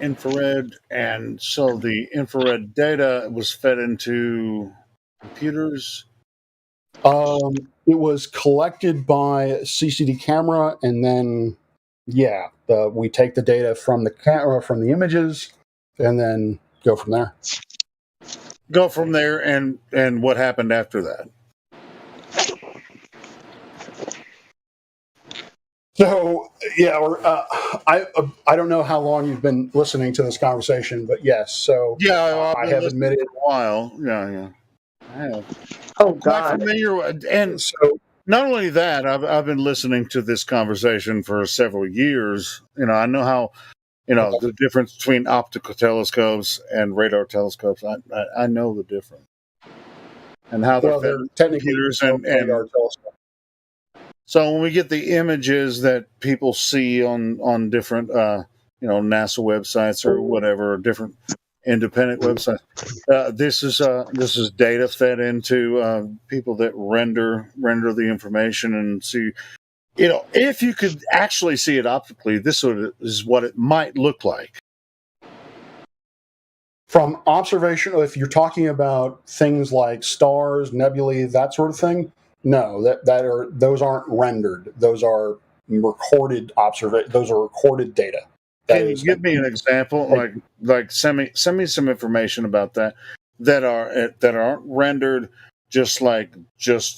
Infrared, and so the infrared data was fed into computers. It was collected by CCD camera, and then we take the data from the camera, from the images, and then go from there. Go from there, and what happened after that? So I don't know how long you've been listening to this conversation, but yes. So I have admitted for a while. Yeah. I have. Oh God! And so not only that, I've been listening to this conversation for several years. I know how the difference between optical telescopes and radar telescopes. I know the difference, and how they're computers and radar telescopes. So when we get the images that people see on different NASA websites or whatever, different independent websites, this is data fed into people that render the information and see. If you could actually see it optically, this is what it might look like. From observation, if you're talking about things like stars, nebulae, that sort of thing, no, those aren't rendered. Those are recorded Those are recorded data. Can you give me an example? Like send me some information about that aren't rendered, just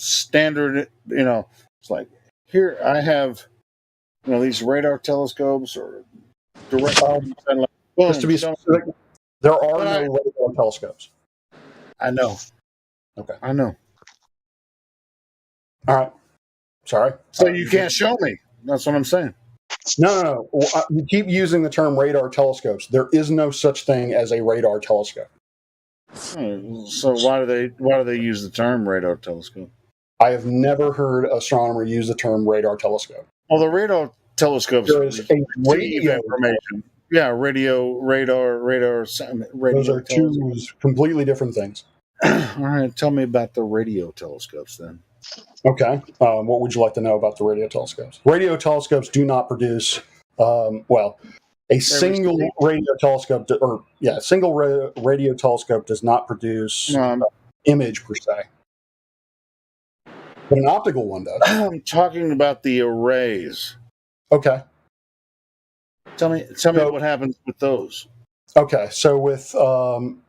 standard. It's like, here I have these radar telescopes or direct satellite. Just to be specific, there are no radar telescopes. I know. Okay. I know. All right. Sorry. So you can't show me. That's what I'm saying. No. You keep using the term radar telescopes. There is no such thing as a radar telescope. So why do they use the term radar telescope? I have never heard an astronomer use the term radar telescope. Well, the radar telescopes is a radio information. Yeah, radar. Those are two completely different things. All right, tell me about the radio telescopes then. Okay. What would you like to know about the radio telescopes? Radio telescopes do not produce, a single radio telescope, radio telescope does not produce image per se. But an optical one does. I'm talking about the arrays. Okay. Tell me what happens with those. Okay, so with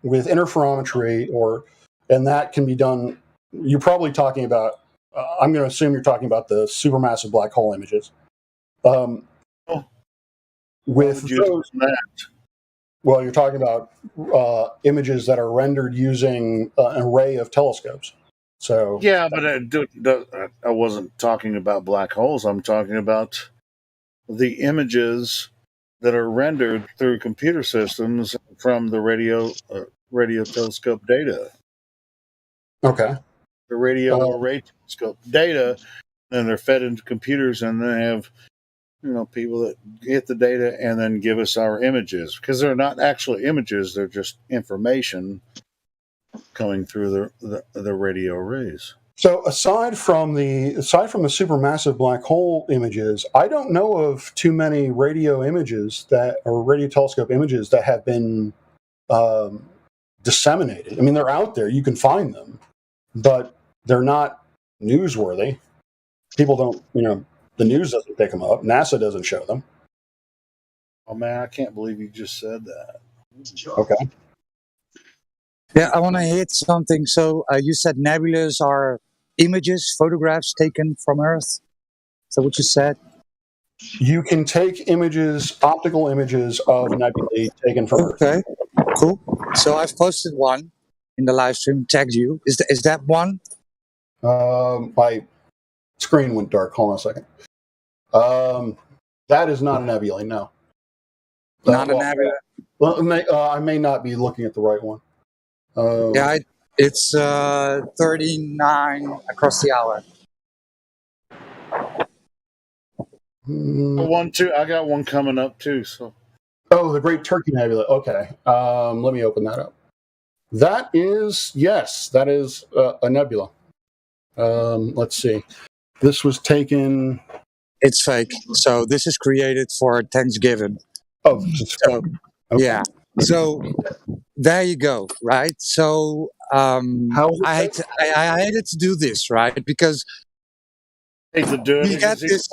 interferometry, and that can be done. You're probably talking about. I'm going to assume you're talking about the supermassive black hole images. With those, well, you're talking about images that are rendered using an array of telescopes. So yeah, but I wasn't talking about black holes. I'm talking about the images that are rendered through computer systems from the radio telescope data. Okay. The radio array telescope data, and they're fed into computers, and they have people that get the data and then give us our images, because they're not actually images; they're just information coming through the radio arrays. So aside from the supermassive black hole images, I don't know of too many radio telescope images that have been disseminated. I mean, they're out there; you can find them, but they're not newsworthy. People don't, the news doesn't pick them up. NASA doesn't show them. Oh man, I can't believe you just said that. Okay. Yeah, I want to hit something. So you said nebulas are images, photographs taken from Earth. Is that what you said? You can take optical images of nebulae taken from Earth. Okay, cool. So I've posted one in the live stream, tagged you. Is that one? My screen went dark. Hold on a second. That is not a nebula, no. Not a nebula? Well, I may not be looking at the right one. It's 39 across the hour. I got one coming up too. So. Oh, the Great Turkey Nebula. Okay. Let me open that up. That is a nebula. Let's see. This was taken It's fake. So this is created for Thanksgiving. Oh, just so okay. Yeah. So there you go, right? So I hated to do this, right? Because we get this,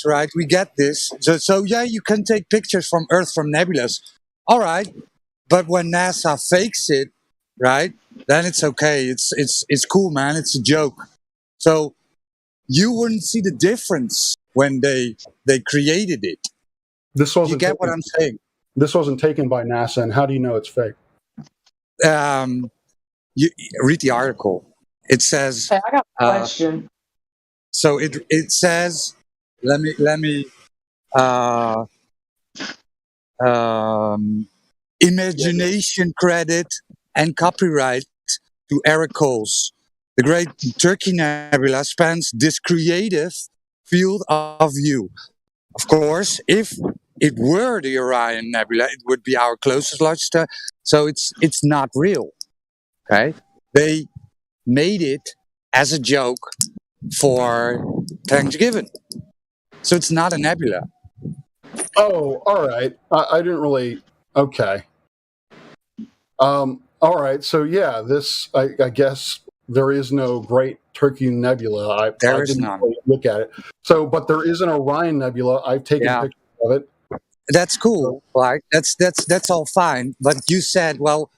right? We get this. So yeah, you can take pictures from Earth from nebulas. All right. But when NASA fakes it, right, then it's okay. It's cool, man. It's a joke. So you wouldn't see the difference when they created it. This wasn't. You get what I'm saying? This wasn't taken by NASA, and how do you know it's fake? You read the article. It says. Hey, I got a question. So it says. Let me. Imagination credit and copyright to Eric Coles. The Great Turkey Nebula spans this creative field of view. Of course, if it were the Orion Nebula, it would be our closest large star. So it's not real. Okay? They made it as a joke for Thanksgiving. So it's not a nebula. Oh, all right. I didn't really. Okay. All right. So yeah, this I guess there is no Great Turkey Nebula. I didn't really look at it. So, but there is an Orion Nebula. I've taken pictures of it. That's cool, right? That's all fine. But you said, well,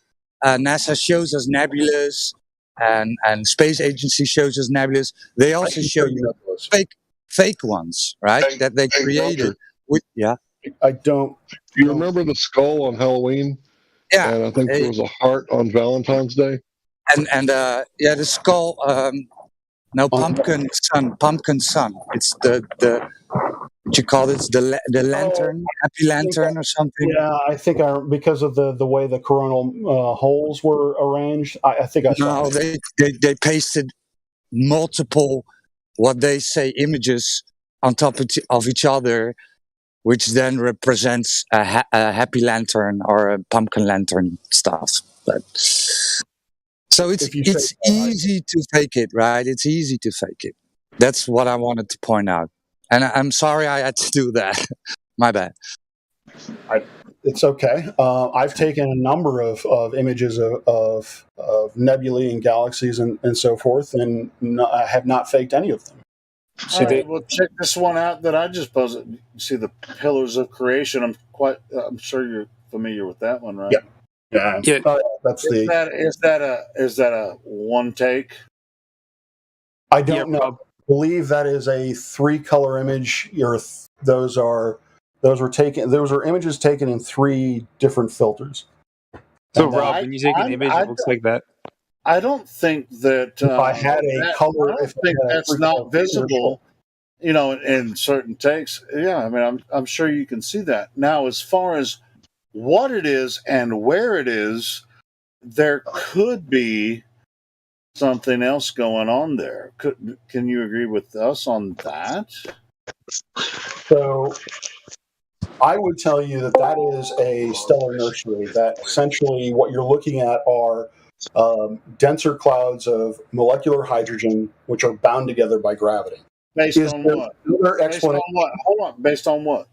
NASA shows us nebulas, and space agency shows us nebulas. They also show you fake ones, right? That they created. I don't. Do you remember the skull on Halloween? Yeah. And I think there was a heart on Valentine's Day. And the skull. No, pumpkin sun. It's the what you call this? The lantern, happy lantern or something. Yeah, I think because of the way the coronal holes were arranged. I think I saw. No, they pasted multiple, what they say, images on top of each other, which then represents a happy lantern or a pumpkin lantern stuff. But so it's easy to fake it, right? It's easy to fake it. That's what I wanted to point out. And I'm sorry I had to do that. My bad. It's okay. I've taken a number of images of nebulae and galaxies and so forth, and I have not faked any of them. All right, well, check this one out that I just posted. You see the Pillars of Creation. I'm sure you're familiar with that one, right? Yeah. That's is that a one take? I don't know. I believe that is a 3-color image. Those are images taken in 3 different filters. So Rob, when you take an image, it looks like that. I don't think that if I had a color, I think that's not visible, in certain takes. Yeah, I mean, I'm sure you can see that. Now, as far as what it is and where it is, there could be something else going on there. Can you agree with us on that? So I would tell you that is a stellar nursery, that essentially what you're looking at are denser clouds of molecular hydrogen, which are bound together by gravity. Based on what? Hold on. Based on what?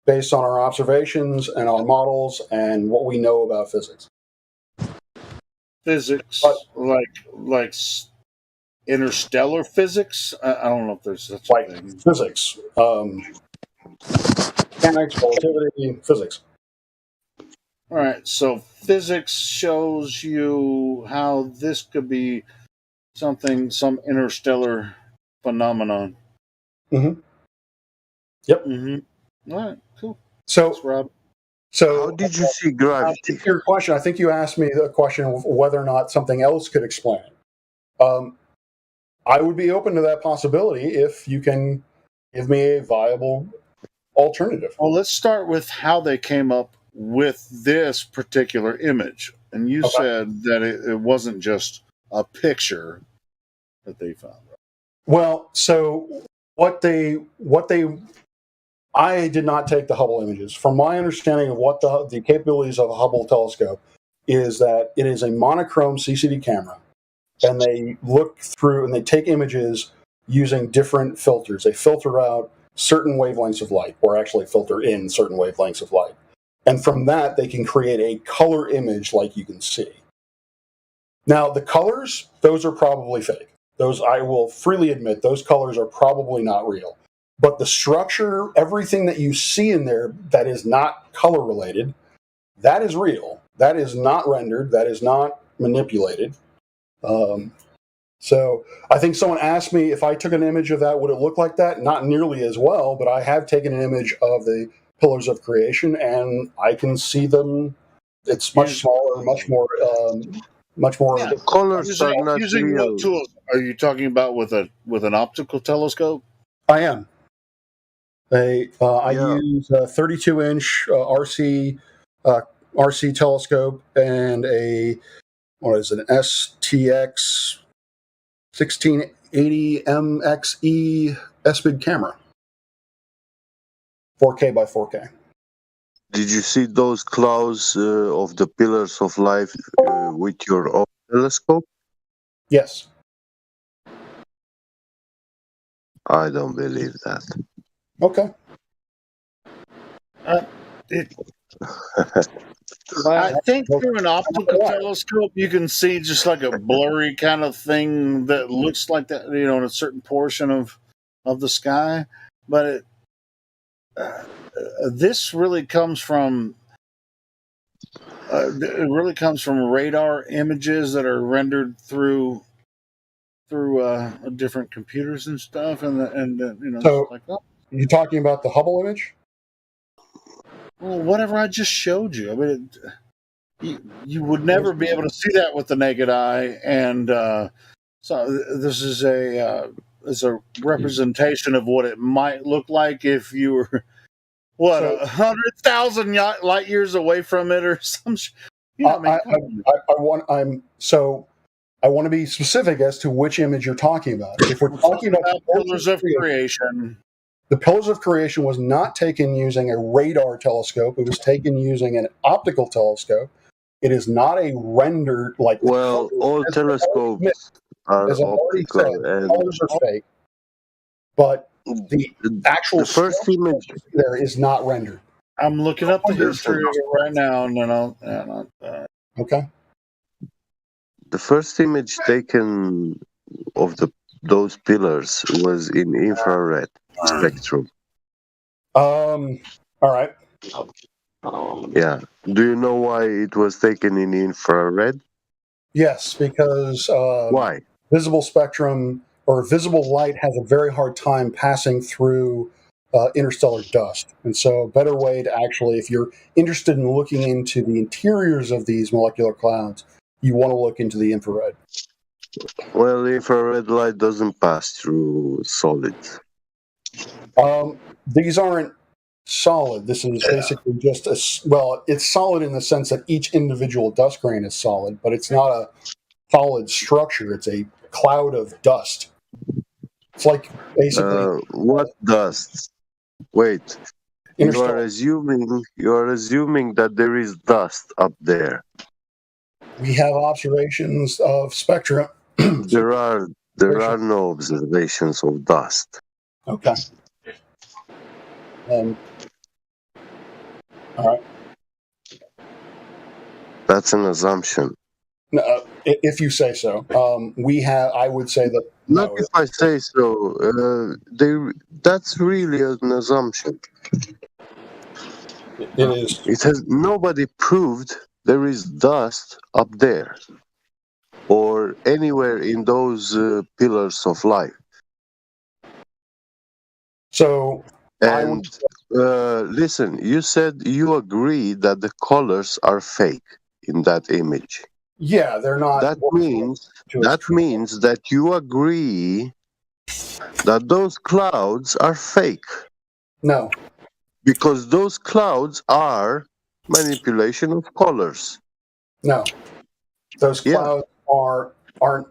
Based on our observations and our models and what we know about physics. Physics, like interstellar physics? I don't know if there's such a thing. Physics. Mechanics, relativity, physics. All right, so physics shows you how this could be some interstellar phenomenon. Mm-hmm. Yep. Mm-hmm. All right, cool. So, thanks, Rob. So, how did you see gravity? Your question, I think you asked me the question of whether or not something else could explain it. I would be open to that possibility if you can give me a viable alternative. Well, let's start with how they came up with this particular image. And you said that it wasn't just a picture that they found. Well, so I did not take the Hubble images. From my understanding of what the capabilities of a Hubble telescope is, that it is a monochrome CCD camera, and they look through and they take images using different filters. They filter out certain wavelengths of light, or actually filter in certain wavelengths of light. And from that, they can create a color image like you can see. Now, the colors, those are probably fake. Those, I will freely admit, those colors are probably not real. But the structure, everything that you see in there that is not color related, that is real. That is not rendered. That is not manipulated. So I think someone asked me if I took an image of that, would it look like that? Not nearly as well, but I have taken an image of the Pillars of Creation, and I can see them. It's much smaller, much more. Yeah. The colors are not using real. what tools? Are you talking about with an optical telescope? I am. I use a 32-inch RC telescope and an STX 1680 MXE S-Big camera, 4K by 4K. Did you see those clouds of the pillars of life with your own telescope? Yes. I don't believe that. Okay. I think through an optical telescope, you can see just like a blurry kind of thing that looks like that, in a certain portion of the sky. But this really comes from radar images that are rendered through different computers and stuff, So, like that. You're talking about the Hubble image? Well, whatever I just showed you. I mean, you would never be able to see that with the naked eye, and so this is a representation of what it might look like if you were 100,000 light years away from it, or some. I want to be specific as to which image you're talking about. If we're talking about the Pillars of Creation. The Pillars of Creation was not taken using a radar telescope. It was taken using an optical telescope. It is not a rendered like. Well, all telescopes are optical, and colors are fake. But the actual first image there is not rendered. I'm looking up the history of it right now, Okay. The first image taken of those pillars was in infrared spectrum. All right. Yeah. Do you know why it was taken in infrared? Yes, because why? Visible spectrum or visible light has a very hard time passing through interstellar dust. And so a better way to actually, if you're interested in looking into the interiors of these molecular clouds, you want to look into the infrared. Well, infrared light doesn't pass through solids. These aren't solid. This is basically just it's solid in the sense that each individual dust grain is solid, but it's not a solid structure. It's a cloud of dust. It's like basically what dust? Wait, you are assuming that there is dust up there. We have observations of spectra. There are no observations of dust. Okay. All right. That's an assumption. No, if you say so. I would say that. Not if I say so. That's really an assumption. It is. It has nobody proved there is dust up there or anywhere in those pillars of life. So, listen, you said you agree that the colors are fake in that image. Yeah, they're not. That means that you agree that those clouds are fake. No. Because those clouds are manipulation of colors. No. Those clouds aren't.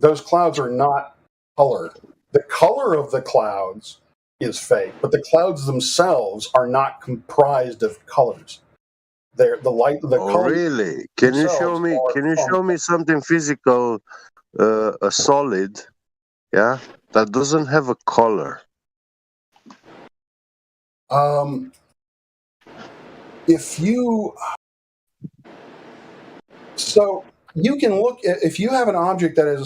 Those clouds are not color. The color of the clouds is fake, but the clouds themselves are not comprised of colors. They're the light. The colors. Really? Can you show me? Can you show me something physical? A solid, yeah, that doesn't have a color. If you you can look at, if you have an object that has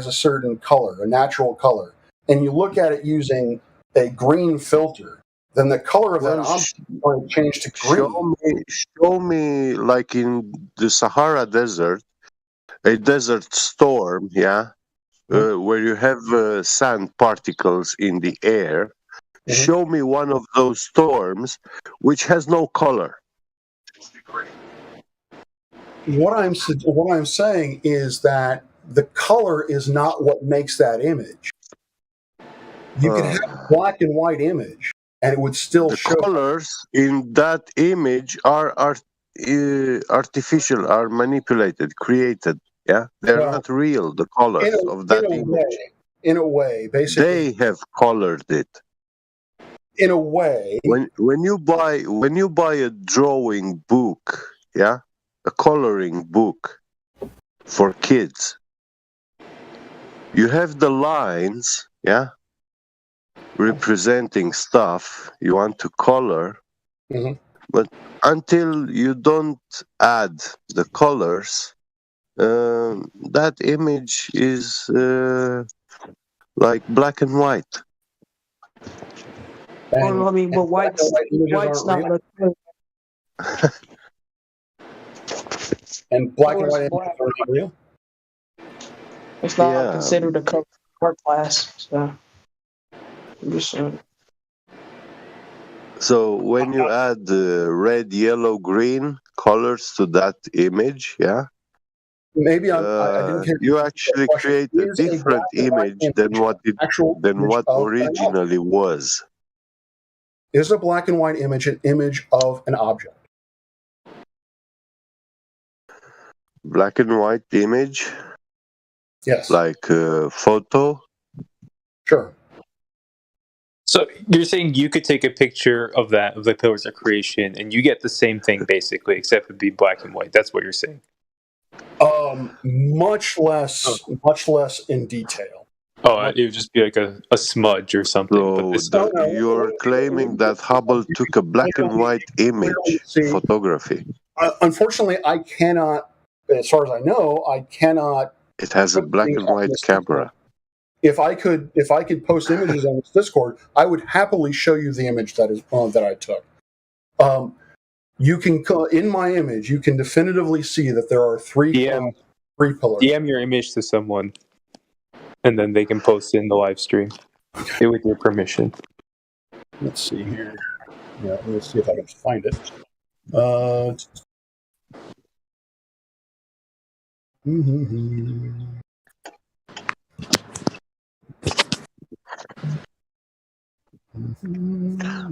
a certain color, a natural color, and you look at it using a green filter, then the color of that object will change to green. Show me, like in the Sahara Desert, a desert storm, where you have sand particles in the air. Show me one of those storms which has no color. What I'm saying is that the color is not what makes that image. You can have a black and white image, and it would still show. The colors in that image are artificial, are manipulated, created. Yeah, they're not real. The colors of that image. In a way, basically, they have colored it. In a way, when you buy a drawing book, a coloring book for kids, you have the lines, representing stuff you want to color, but until you don't add the colors, that image is like black and white. Well, I mean, but white's not real. And black and white images are not real. It's not considered a color art class, so I'm just saying. So when you add the red, yellow, green colors to that image, maybe I didn't hear you actually create a different image than what originally was. Is a black and white image an image of an object? Black and white image? Yes. Like a photo? Sure. So you're saying you could take a picture of that, of the Pillars of Creation, and you get the same thing basically, except it'd be black and white. That's what you're saying. Much less in detail. Oh, it would just be like a smudge or something. So you're claiming that Hubble took a black and white image photography. Unfortunately, I cannot, as far as I know, It has a black and white camera. If I could post images on this Discord, I would happily show you the image that I took. You can in my image, you can definitively see that there are three pillars. DM your image to someone, and then they can post it in the live stream with your permission. Let's see here. Yeah, let's see if I can find it.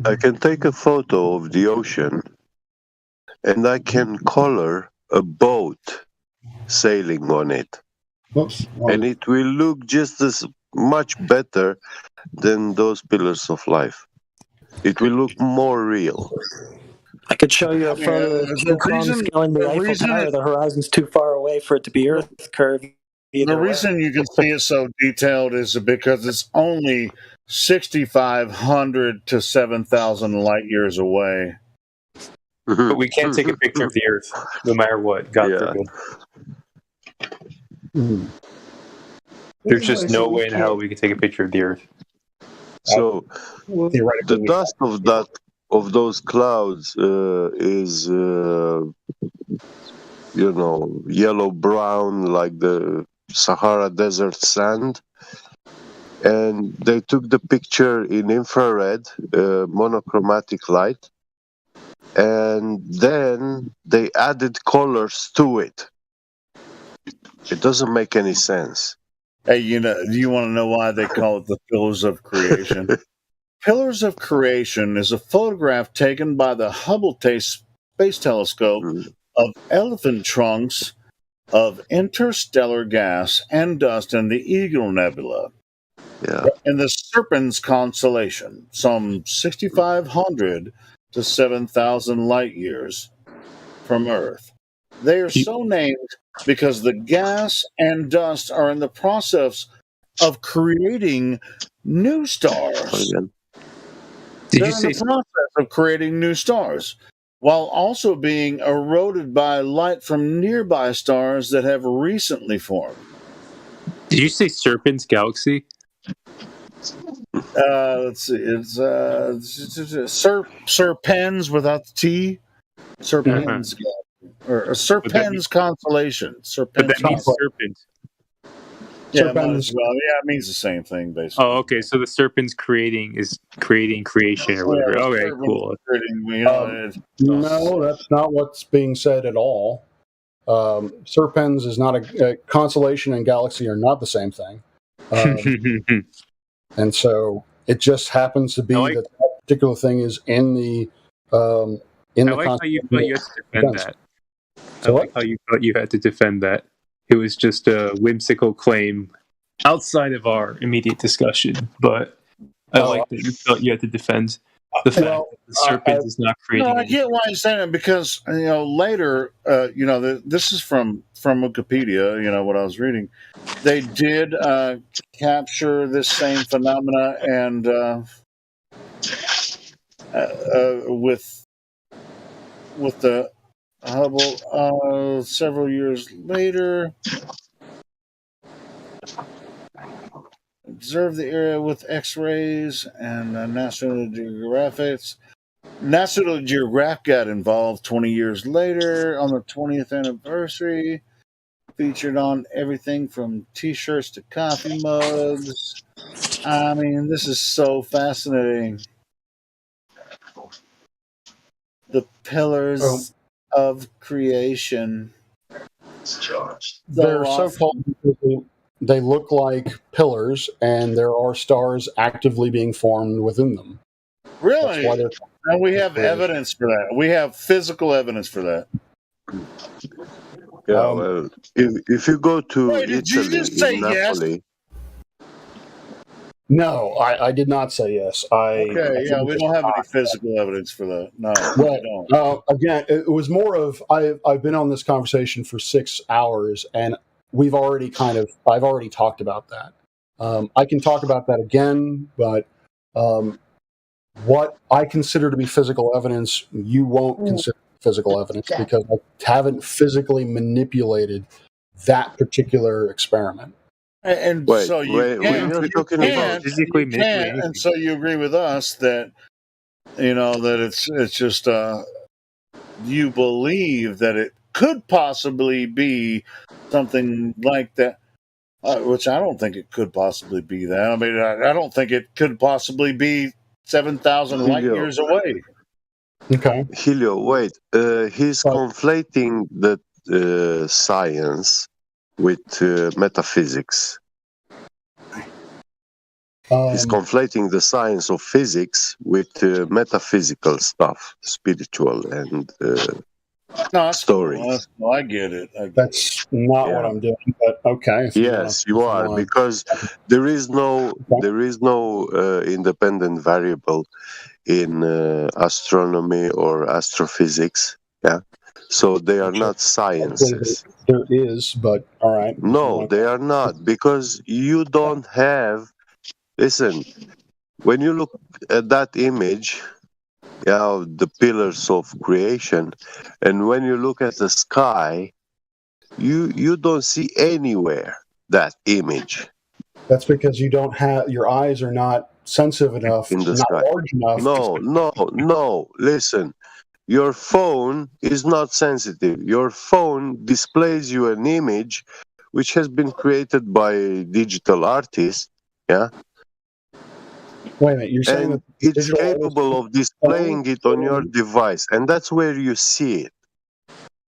I can take a photo of the ocean, and I can color a boat sailing on it. Oops. And it will look just as much better than those pillars of life. It will look more real. I could show you a photo of King Kong scaling the Eiffel Tower. The horizon's too far away for it to be Earth curve. The reason you can see it so detailed is because it's only 6,500 to 7,000 light years away. But we can't take a picture of the Earth, no matter what. God forbid. There's just no way in hell we can take a picture of the Earth. So the dust of those clouds is yellow brown, like the Sahara Desert sand, and they took the picture in infrared monochromatic light, and then they added colors to it. It doesn't make any sense. Hey, you want to know why they call it the Pillars of Creation? Pillars of Creation is a photograph taken by the Hubble Space Telescope of elephant trunks of interstellar gas and dust in the Eagle Nebula. In the Serpens constellation, some 6,500 to 7,000 light years from Earth. They are so named because the gas and dust are in the process of creating new stars. They're in the process of creating new stars, while also being eroded by light from nearby stars that have recently formed. Did you say Serpent's Galaxy? Let's see. It's Serpens without the T. Serpens, or Serpens constellation. But that means serpent. Yeah, it means the same thing basically. Oh, okay. So the serpent's creating creation or whatever. Okay, cool. No, that's not what's being said at all. Serpens is not a constellation and galaxy are not the same thing. And so it just happens to be that particular thing is in the in the. I like how you thought you had to defend that. I like how you thought you had to defend that. It was just a whimsical claim outside of our immediate discussion, but I like that you felt you had to defend the fact that the serpent is not creating. No, I get why you're saying it because later, this is from Wikipedia. What I was reading, they did capture this same phenomena and with the Hubble several years later. Observe the area with X-rays and National Geographic got involved 20 years later on the 20th anniversary. Featured on everything from T-shirts to coffee mugs. I mean, this is so fascinating. The pillars of creation. They're so-called because they look like pillars, and there are stars actively being formed within them. Really? And we have evidence for that. We have physical evidence for that. Yeah, well, if you go to Wait, did you Italy, just say in yes? Napoli, No, I did not say yes. Okay, yeah, we don't have any physical evidence for that. No, we don't. Again, it was more of I've been on this conversation for 6 hours, and I've already talked about that. I can talk about that again, but what I consider to be physical evidence, you won't consider physical evidence because I haven't physically manipulated that particular experiment. And so you can't, and so you agree with us that that it's just you believe that it could possibly be something like that, which I don't think it could possibly be that. I mean, I don't think it could possibly be 7,000 light years away. Okay, Helio, wait. He's conflating the science with metaphysics. He's conflating the science of physics with metaphysical stuff, spiritual and stories. Cool. I get it. That's not what I'm doing, but okay. Yes, you are, because there is no independent variable in astronomy or astrophysics. Yeah. So they are not sciences. There is, but all right. No, they are not, because you don't have. Listen, when you look at that image, the pillars of creation, and when you look at the sky, you don't see anywhere that image. That's because you don't have your eyes are not sensitive enough, in the not sky. large enough. No. Listen. Your phone is not sensitive. Your phone displays you an image which has been created by a digital artist. Yeah. Wait a minute. You're saying that it's capable of displaying it on your device, and that's where you see it.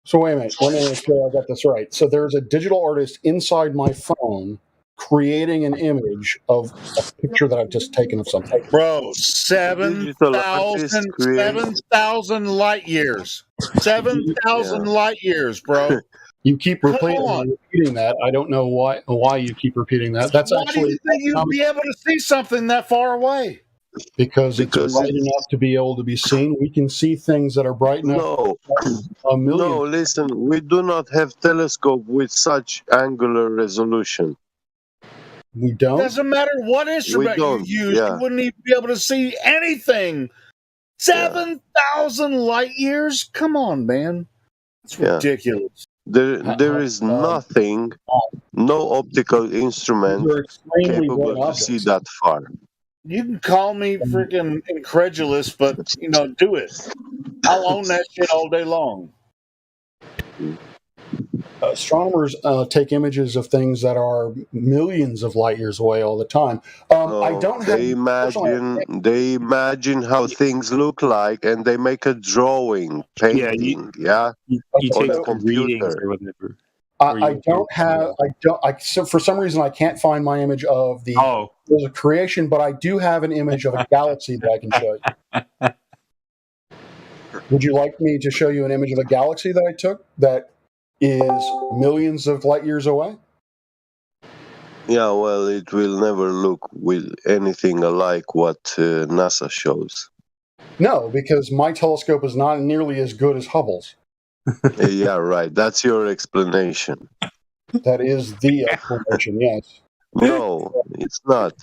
So wait a minute. Let me make sure I got this right. So there's a digital artist inside my phone creating an image of a picture that I've just taken of something. Bro, 7,000 light years. 7,000 light years, bro. You keep repeating that. I don't know why you keep repeating that. That's why do you think you'd be able to see something that far away? Because it's bright enough to be able to be seen. We can see things that are bright enough. No, listen. We do not have telescope with such angular resolution. We don't. Doesn't matter what instrument you use, you wouldn't even be able to see anything. 7,000 light years? Come on, man. It's ridiculous. There is nothing, no optical instrument capable to see that far. You can call me freaking incredulous, but do it. I'll own that shit all day long. Astronomers take images of things that are millions of light years away all the time. I don't. They imagine how things look like, and they make a drawing, painting, you on take a some computer readings or whatever. So for some reason I can't find my image of the creation, but I do have an image of a galaxy that I can show you. Would you like me to show you an image of a galaxy that I took that is millions of light years away? Yeah, well, it will never look with anything like what NASA shows. No, because my telescope is not nearly as good as Hubble's. Yeah, right. That's your explanation. That is the explanation, yes. No, it's not.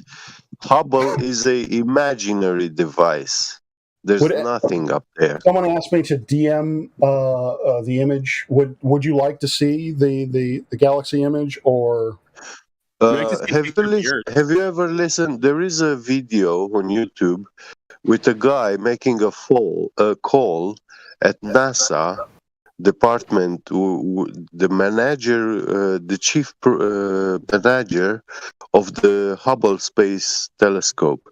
Hubble is a imaginary device. There's nothing up there. Someone asked me to DM the image. Would you like to see the galaxy image, or have you ever listened? There is a video on YouTube with a guy making a call at NASA department, the manager, the chief manager of the Hubble Space Telescope.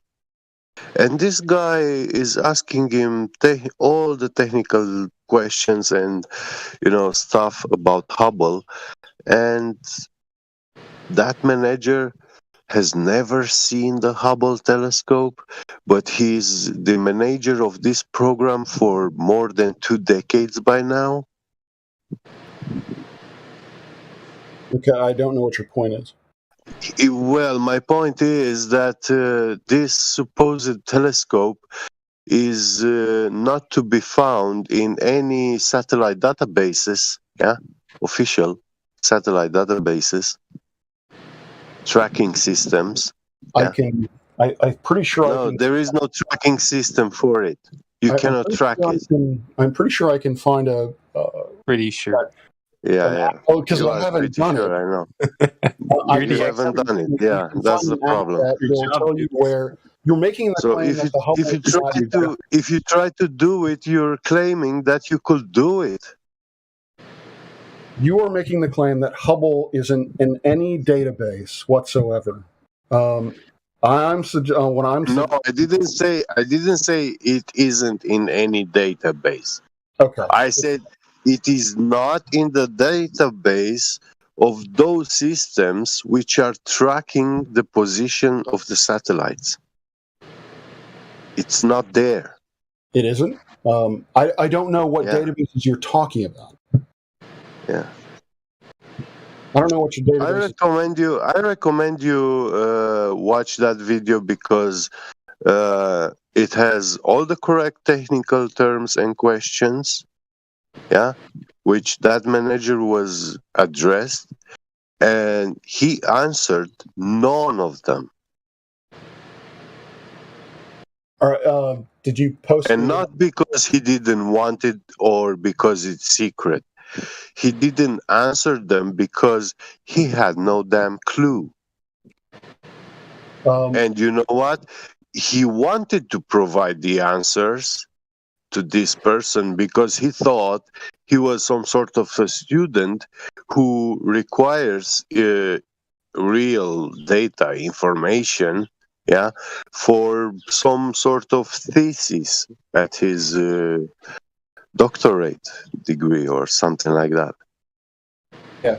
And this guy is asking him all the technical questions and, stuff about Hubble. And that manager has never seen the Hubble telescope, but he's the manager of this program for more than 2 decades by now. Okay, I don't know what your point is. Well, my point is that this supposed telescope is not to be found in any satellite databases, official satellite databases, tracking systems. I'm pretty sure. There is no tracking system for it. You cannot track it. I'm pretty sure I can find a. Pretty sure. Yeah. Oh, because I haven't done it. I know. You haven't done it. Yeah, that's the problem. They'll tell you where you're making the claim that the Hubble. If you try to do it, you're claiming that you could do it. You are making the claim that Hubble isn't in any database whatsoever. No, I didn't say it isn't in any database. Okay. I said it is not in the database of those systems which are tracking the position of the satellites. It's not there. It isn't? I don't know what databases you're talking about. Yeah. I don't know what your database I recommend you watch that video because it has all the correct technical terms and questions, which that manager was addressed, and he answered none of them. All right, did you post? And not because he didn't want it or because it's secret. He didn't answer them because he had no damn clue. And you know what? He wanted to provide the answers to this person because he thought he was some sort of a student who requires real data information, for some sort of thesis at his doctorate degree or something like that. Yeah.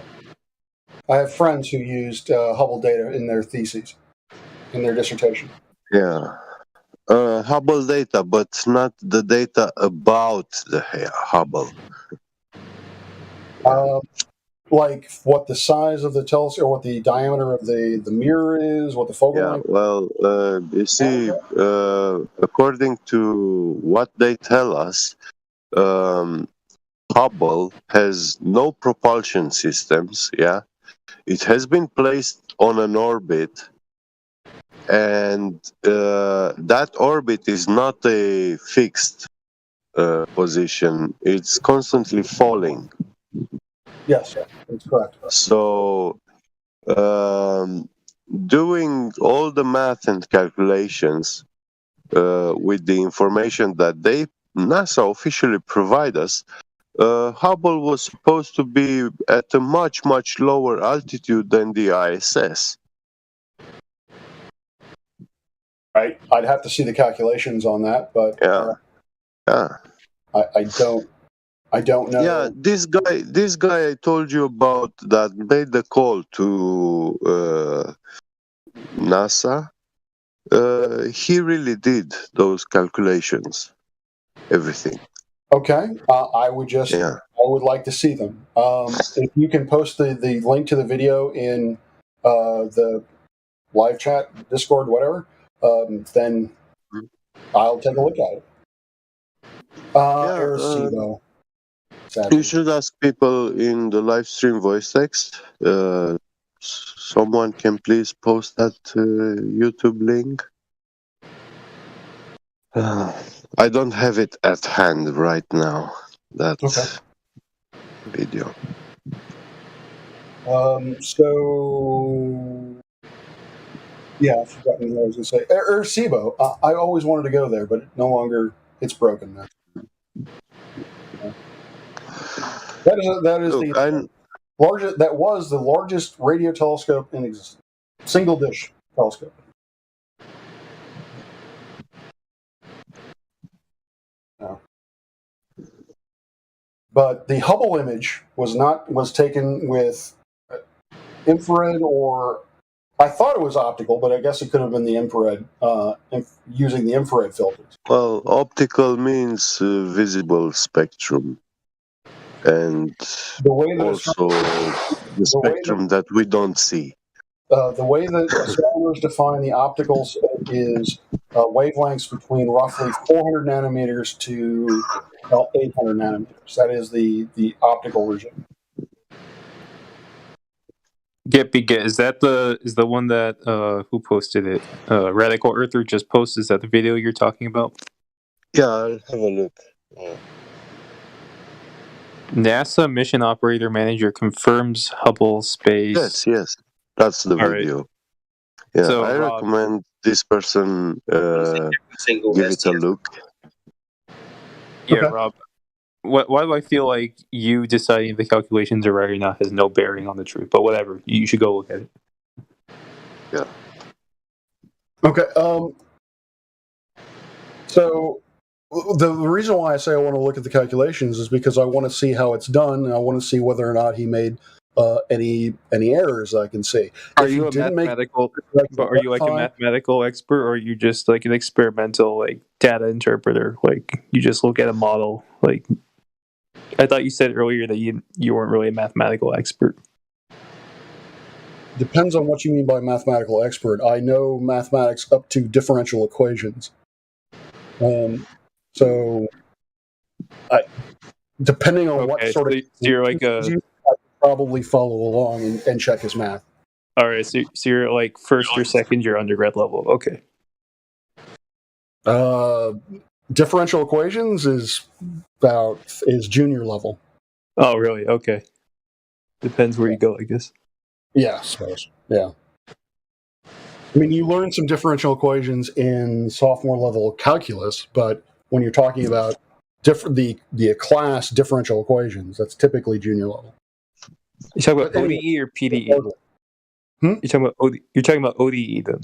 I have friends who used Hubble data in their theses, in their dissertation. Yeah. Hubble data, but not the data about the Hubble. Like what the size of the telescope, or what the diameter of the mirror is, what the focal length. Well, you see, according to what they tell us, Hubble has no propulsion systems, It has been placed on an orbit, and that orbit is not a fixed position. It's constantly falling. Yes, that's correct. So, doing all the math and calculations with the information that NASA officially provide us, Hubble was supposed to be at a much, much lower altitude than the ISS. Right. I'd have to see the calculations on that, but yeah. I don't know. Yeah, this guy I told you about that made the call to NASA. He really did those calculations, everything. Okay, I would like to see them. If you can post the link to the video in the live chat, Discord, whatever, then I'll take a look at it. Arecibo. You should ask people in the live stream voice text. Someone can please post that YouTube link. I don't have it at hand right now. That video. Yeah, I've forgotten what I was going to say. Arecibo. I always wanted to go there, but no longer. It's broken now. That is the largest. That was the largest radio telescope in existence. Single dish telescope. No. But the Hubble image was taken with infrared, or I thought it was optical, but I guess it could have been the infrared, using the infrared filters. Well, optical means visible spectrum, and also the spectrum that we don't see. The way that astronomers define the opticals is wavelengths between roughly 400 nanometers to 800 nanometers. That is the optical regime. Is that the one that who posted it? Radical Earther just posted. Is that the video you're talking about? Yeah, I'll have a look. NASA mission operator manager confirms Hubble space. Yes, that's the video. Yeah, So, I Rob, recommend this person give it a look. Yeah, Rob. Why do I feel like you deciding the calculations are right or not has no bearing on the truth? But whatever, you should go look at it. Yeah. Okay. So the reason why I say I want to look at the calculations is because I want to see how it's done, and I want to see whether or not he made any errors I can see. Are you a mathematical? But are you like a mathematical expert, or are you just like an experimental data interpreter? Like you just look at a model. Like I thought you said earlier that you weren't really a mathematical expert. Depends on what you mean by mathematical expert. I know mathematics up to differential equations. Depending on what sort of, you're like I could probably follow along and check his math. All right, so you're like first or second year undergrad level. Okay. Differential equations is junior level. Oh, really? Okay. Depends where you go, I guess. Yeah, I suppose. Yeah. I mean, you learn some differential equations in sophomore level calculus, but when you're talking about the class differential equations, that's typically junior level. You talking about ODE or PDE? You're talking about ODE then.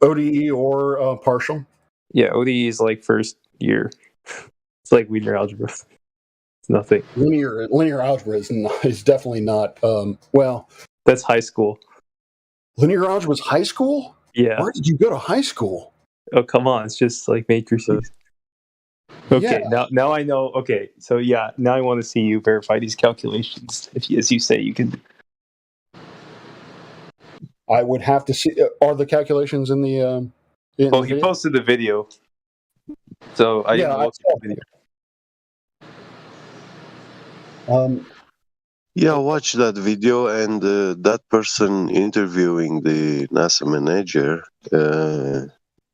ODE or partial? Yeah, ODE is like first year. It's like linear algebra. It's nothing. Linear algebra is definitely not. Well, that's high school. Linear algebra is high school? Yeah. Where did you go to high school? Oh, come on. It's just like matrices. Okay, now I know. Okay, so yeah, now I want to see you verify these calculations, as you say you can. I would have to see. Are the calculations in the? He posted the video, so I didn't look at the video. Yeah, watch that video, and that person interviewing the NASA manager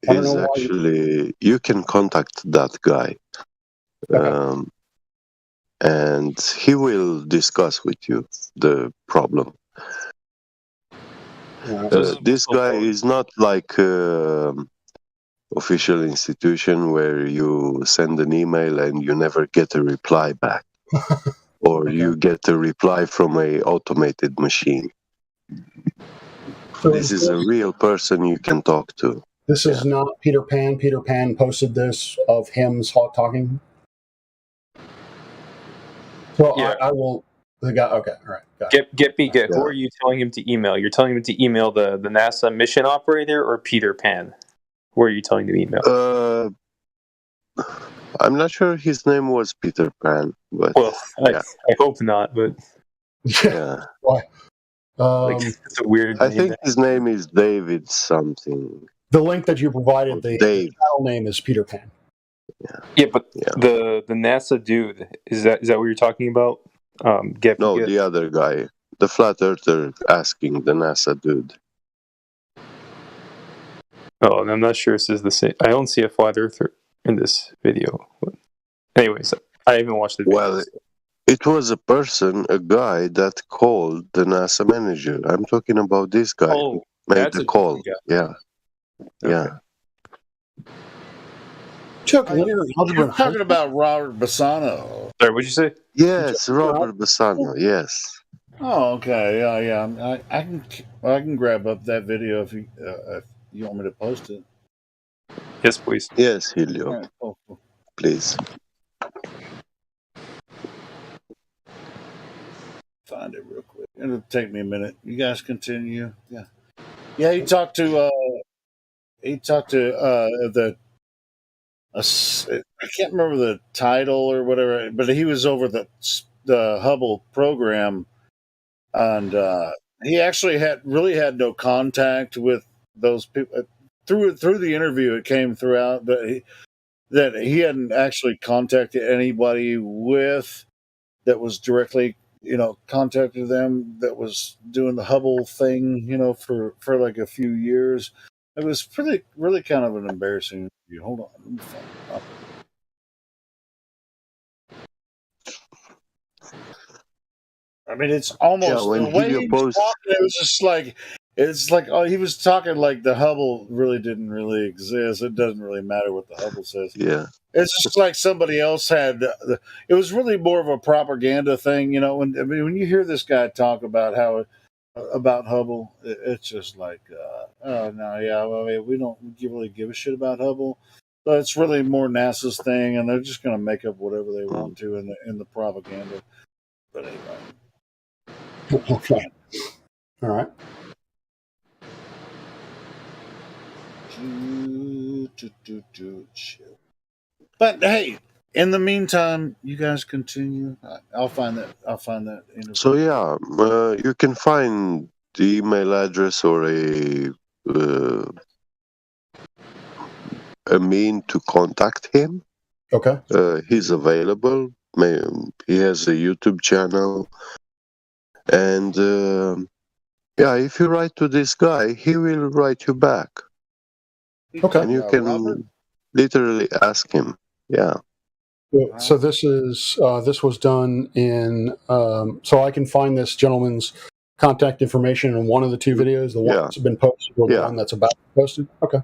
is actually, you can contact that guy. Okay. And he will discuss with you the problem. This guy is not like official institution where you send an email and you never get a reply back, or you get a reply from a automated machine. So this is a real person you can talk to. This is not Peter Pan. Peter Pan posted this of him talking. So Yeah. I will. The guy. Okay. All right. Get. Who are you telling him to email? You're telling him to email the NASA mission operator or Peter Pan? Who are you telling him to email? I'm not sure his name was Peter Pan, but I hope not. But yeah, why? It's a weird. I think his name is David something. The link that you provided, the channel name is Peter Pan. Yeah, but the NASA dude, is that what you're talking about? The other guy, the flat earther asking the NASA dude. Oh, and I'm not sure this is the same. I don't see a flat earther in this video. But anyways, I haven't watched the video. Well, it was a guy that called the NASA manager. I'm talking about this guy. Oh, made the call. Yeah. Chuck, linear algebra. You're talking about Robert Bassano. Sorry, what'd you say? Yes, Robert Bassano. Yes. Oh, okay. Yeah. I can grab up that video if you want me to post it. Yes, please. Yes, Helio. All right, cool. Please. Find it real quick. It'll take me a minute. You guys continue. Yeah. Yeah. He talked to the. I can't remember the title or whatever, but he was over the Hubble program, and he actually had no contact with those people. Through the interview, it came throughout that he hadn't actually contacted anybody that was directly, contacted them, that was doing the Hubble thing, for like a few years. It was really kind of an embarrassing interview. Hold on. Let me find it up. I mean, it's almost the way he was talking. It was just like he was talking like the Hubble didn't really exist. It doesn't really matter what the Hubble says. Yeah, it's just like somebody else had. It was really more of a propaganda thing, when you hear this guy talk about about Hubble, it's just like, oh no, yeah, well, I mean, we don't really give a shit about Hubble. So it's really more NASA's thing, and they're just going to make up whatever they want to in the propaganda. But anyway. Okay. All right. But hey, in the meantime, you guys continue. I'll find that interview. So you can find the email address or a mean to contact him. Okay. He's available. He has a YouTube channel, and if you write to this guy, he will write you back. Okay. And you can literally ask him. Yeah. So this was done in. So I can find this gentleman's contact information in one of the two videos. The one that's been posted, or the one that's about to be posted. Okay.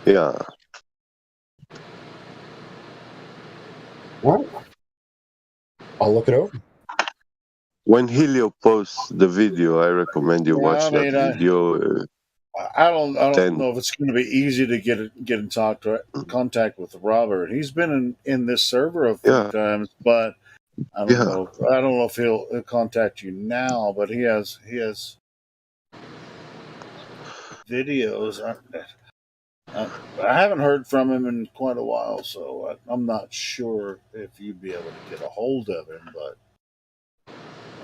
Yeah. All right. I'll look it over. When Helio posts the video, I recommend you watch that video. I don't know if it's going to be easy to get in contact with Robert. He's been in this server a few times, but I don't know. I don't know if he'll contact you now, but he has videos. I haven't heard from him in quite a while, so I'm not sure if you'd be able to get a hold of him,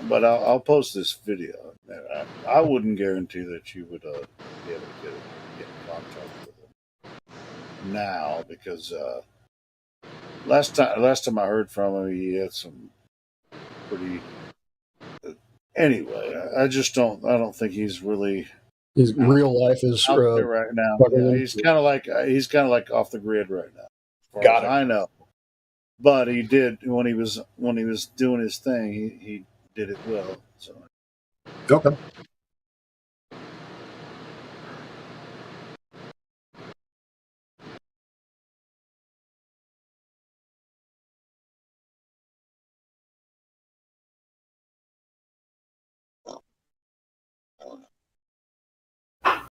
but I'll post this video. I wouldn't guarantee that you would be able to get in contact with him now, because last time I heard from him, he had some pretty anyway, I just don't. I don't think he's really. His real life is out there right now. Yeah, he's kind of like off the grid right now. Got it. I know, but he did when he was doing his thing. He did it well. So okay.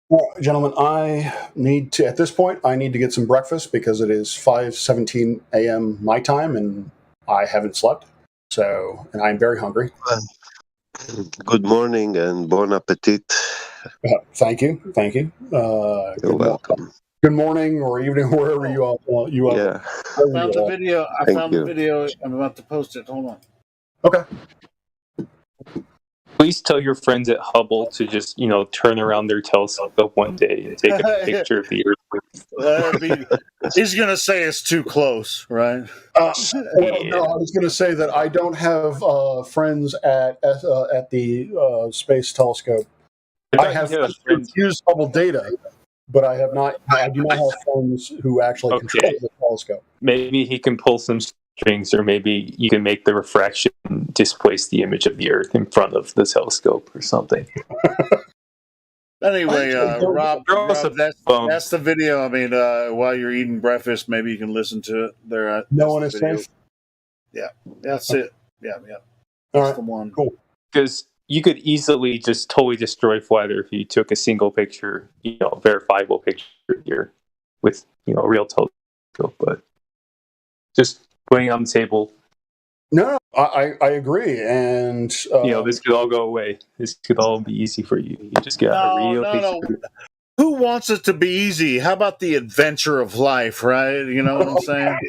Well, gentlemen, I need to, at this point, I need to get some breakfast because it is 5:17 a.m. my time and I haven't slept. So, and I'm very hungry. Good morning and bon appetit. Thank you. Thank you. You're welcome. Good morning or evening, wherever you are. Yeah. I found the video. The video. I'm about to post it. Hold on. Okay. Please tell your friends at Hubble to just, turn around their telescope one day and take a picture of the Earth. He's going to say it's too close, right? No, I was going to say that I don't have friends at the Space Telescope. I have friends who use Hubble data, but I do not have friends who actually control the telescope. Maybe he can pull some strings, or maybe you can make the refraction displace the image of the Earth in front of the telescope or something. Anyway, Rob, that's the video. I mean, while you're eating breakfast, maybe you can listen to it there. No one is safe? Yeah, that's it. Yeah. That's the one. Cool. Because you could easily just totally destroy flat Earth if you took a single picture, verifiable picture here with, a real telescope. But just putting it on the table. No, I agree, and this could all go away. This could all be easy for you. You just get a real picture. Who wants it to be easy? How about the adventure of life, right? You know what I'm saying?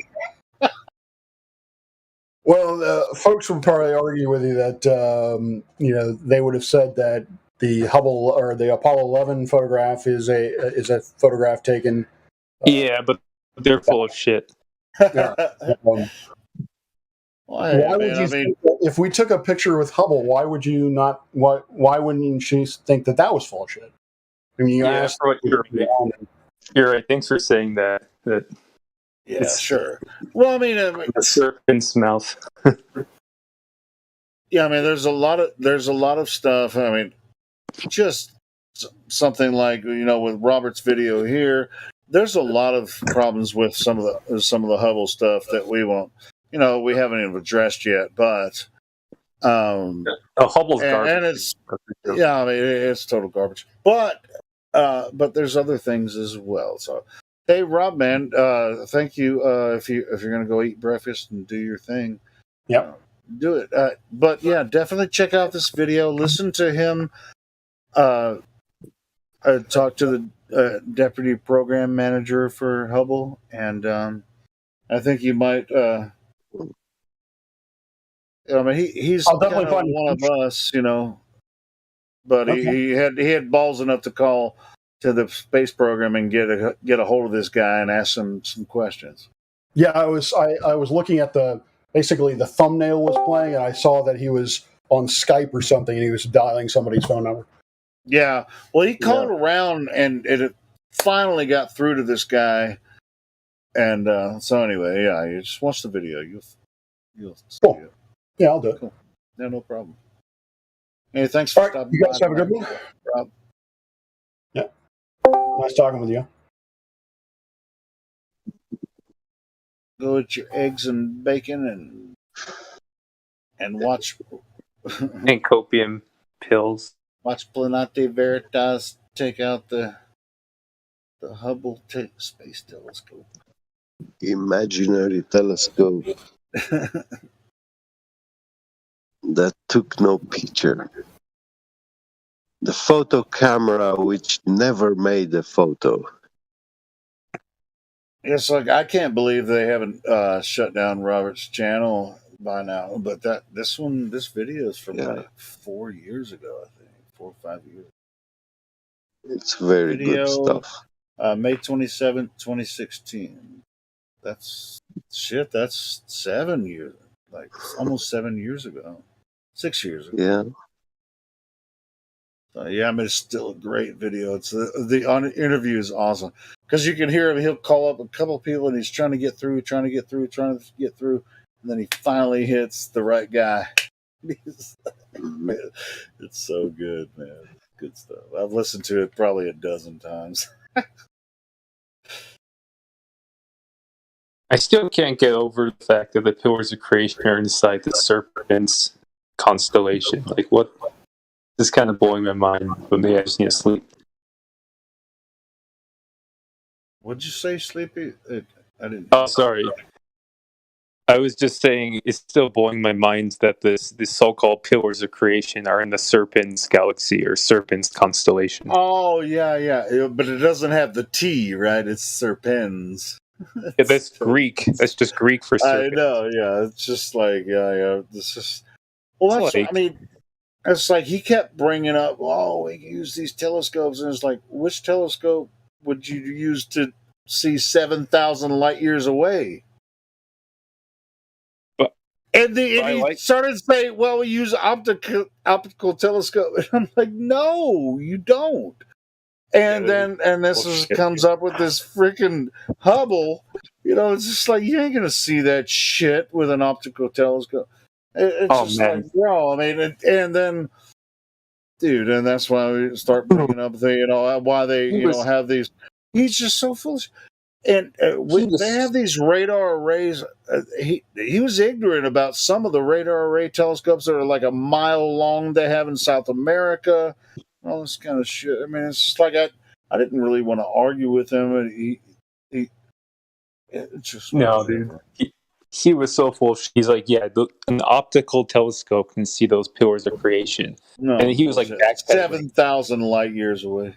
Well, folks would probably argue with you that they would have said that the Hubble or the Apollo 11 photograph is a photograph taken. Yeah, but they're full of shit. If we took a picture with Hubble, why would you not? Why wouldn't you think that was full of shit? I mean, you're right. Thanks for saying that. Yeah, sure. Well, I mean, the serpent's mouth. Yeah, I mean, there's a lot of stuff. I mean, just something like with Robert's video here. There's a lot of problems with some of the Hubble stuff that we won't. We haven't even addressed yet, but Hubble's garbage. And it's total garbage. But there's other things as well. So, hey, Rob, man, thank you. If you're gonna go eat breakfast and do your thing, do it. But yeah, definitely check out this video. Listen to him. Talk to the deputy program manager for Hubble, and I think you might. I mean, he's definitely one of us, But he had balls enough to call to the space program and get a hold of this guy and ask him some questions. Yeah, I was looking at basically the thumbnail was playing, and I saw that he was on Skype or something, and he was dialing somebody's phone number. Yeah, well, he called around, and it finally got through to this guy. And so anyway, yeah, you just watch the video. You'll see it. Yeah, I'll do it. Cool. Yeah, no problem. Hey, thanks for stopping by. You guys have a good one. Rob. Yeah. Nice talking with you. Go eat your eggs and bacon and watch and copium pills. Watch Planete Veritas take out the Hubble Space Telescope. Imaginary telescope that took no picture. The photo camera which never made a photo. It's like I can't believe they haven't shut down Robert's channel by now. But this video is from like 4 years ago, I think 4 or 5 years. It's very good stuff. May 27th, 2016. That's 7 years, like almost 7 years ago. 6 years ago. Yeah. Yeah, I mean, it's still a great video. It's the interview is awesome because you can hear him. He'll call up a couple people and he's trying to get through, and then he finally hits the right guy. It's so good, man. Good stuff. I've listened to it probably a dozen times. I still can't get over the fact that the pillars of creation are inside the serpent's constellation. Like, what? This is kind of blowing my mind, but maybe I just need to sleep. What'd you say, Sleepy? I didn't. Oh, sorry. I was just saying it's still blowing my mind that these so-called pillars of creation are in the Serpens galaxy or Serpens constellation. Oh, yeah. But it doesn't have the T, right? It's Serpens. Yeah, that's Greek. That's just Greek for serpent. I know, yeah. It's just like, yeah. This is. Well, that's. Like, I mean, it's like he kept bringing up, we can use these telescopes, and it's like, which telescope would you use to see 7,000 light years away? And he started saying, well, we use optical telescope. And I'm like, no, you don't. And this comes up with this freaking Hubble. It's just like, you ain't going to see that shit with an optical telescope. It's like, bro, I mean, and then, dude, and that's why we start bringing up why they, have these. He's just so foolish. And they have these radar arrays. He was ignorant about some of the radar array telescopes that are like a mile long they have in South America. All this kind of shit. I mean, it's just like I didn't really want to argue with him. And it's just dude. He was so full. He's like, an optical telescope can see those pillars of creation. No, and he was like 7,000 light years away.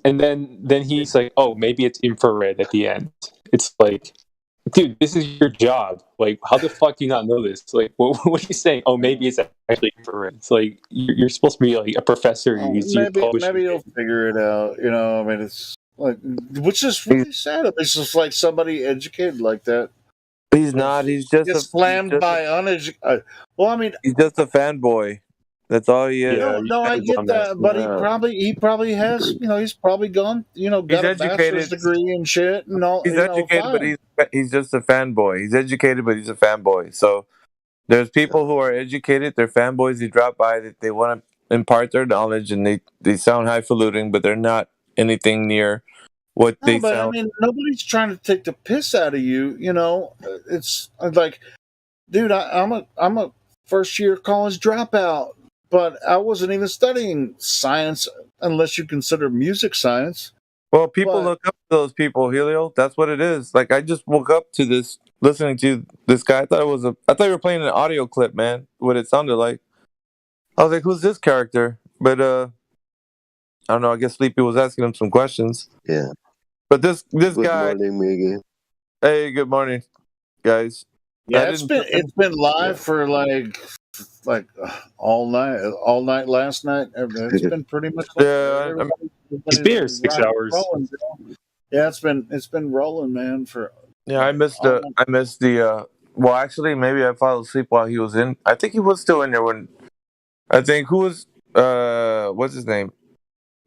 And then he's like, oh, maybe it's infrared at the end. It's like, dude, this is your job. Like, how the fuck do you not know this? Like, what are you saying? Oh, maybe it's actually infrared. It's like, you're supposed to be like a professor. Maybe you'll figure it out. I mean, it's like, which is really sad. It's just like somebody educated like that. He's not. He's just slammed by uneducated. Well, I mean, he's just a fanboy. That's all he is. No, I get that, but he probably has. He's probably gone. Got a bachelor's degree and shit and all. He's educated, but he's just a fanboy. He's educated, but he's a fanboy. So there's people who are educated. They're fanboys. They drop by. That they want to impart their knowledge, and they sound highfalutin, but they're not anything near what they sound. I mean, nobody's trying to take the piss out of you. It's like, dude, I'm a first year college dropout. But I wasn't even studying science unless you consider music science. Well, people look up to those people, Helio. That's what it is. Like, I just woke up to this, listening to this guy. I thought you were playing an audio clip, man, what it sounded like. I was like, who's this character? But, I don't know, I guess Sleepy was asking him some questions. Yeah. But this Good guy... morning, Miggy. Hey, good morning, guys. Yeah, it's been live for like all night last night. It's been pretty much it's been here 6 hours. Rolling, yeah, it's been rolling, man. I missed the well, actually, maybe I fell asleep while he was in. I think he was still in there when who was what's his name,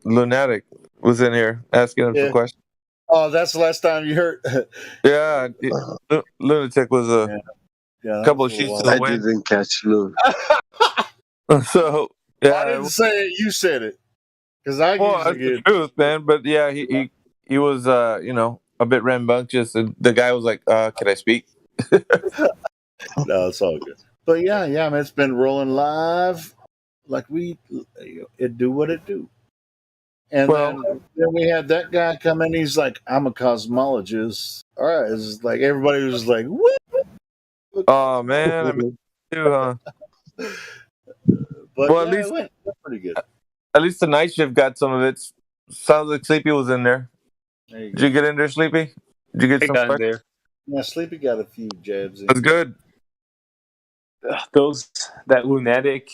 Lunatic, was in here asking him some questions. Oh, that's the last time you heard. Yeah, Lunatic was a couple of sheets to the wind. I didn't catch Lou. So yeah, I didn't say it. You said it. Because that's the truth, man. But yeah, he was a bit rambunctious, and the guy was like, "Can I speak?" No, it's all good. But yeah, man, it's been rolling live like it do what it do. And then we had that guy come in. He's like, "I'm a cosmologist." All right, it's like everybody was like, "What?" Oh man, I mean, too, huh? But at least it went pretty good. At least the night shift got some of it. Sounds like Sleepy was in there. Did you get in there, Sleepy? Did you get some in there? Yeah, Sleepy got a few jabs in. That's good. That Lunatic,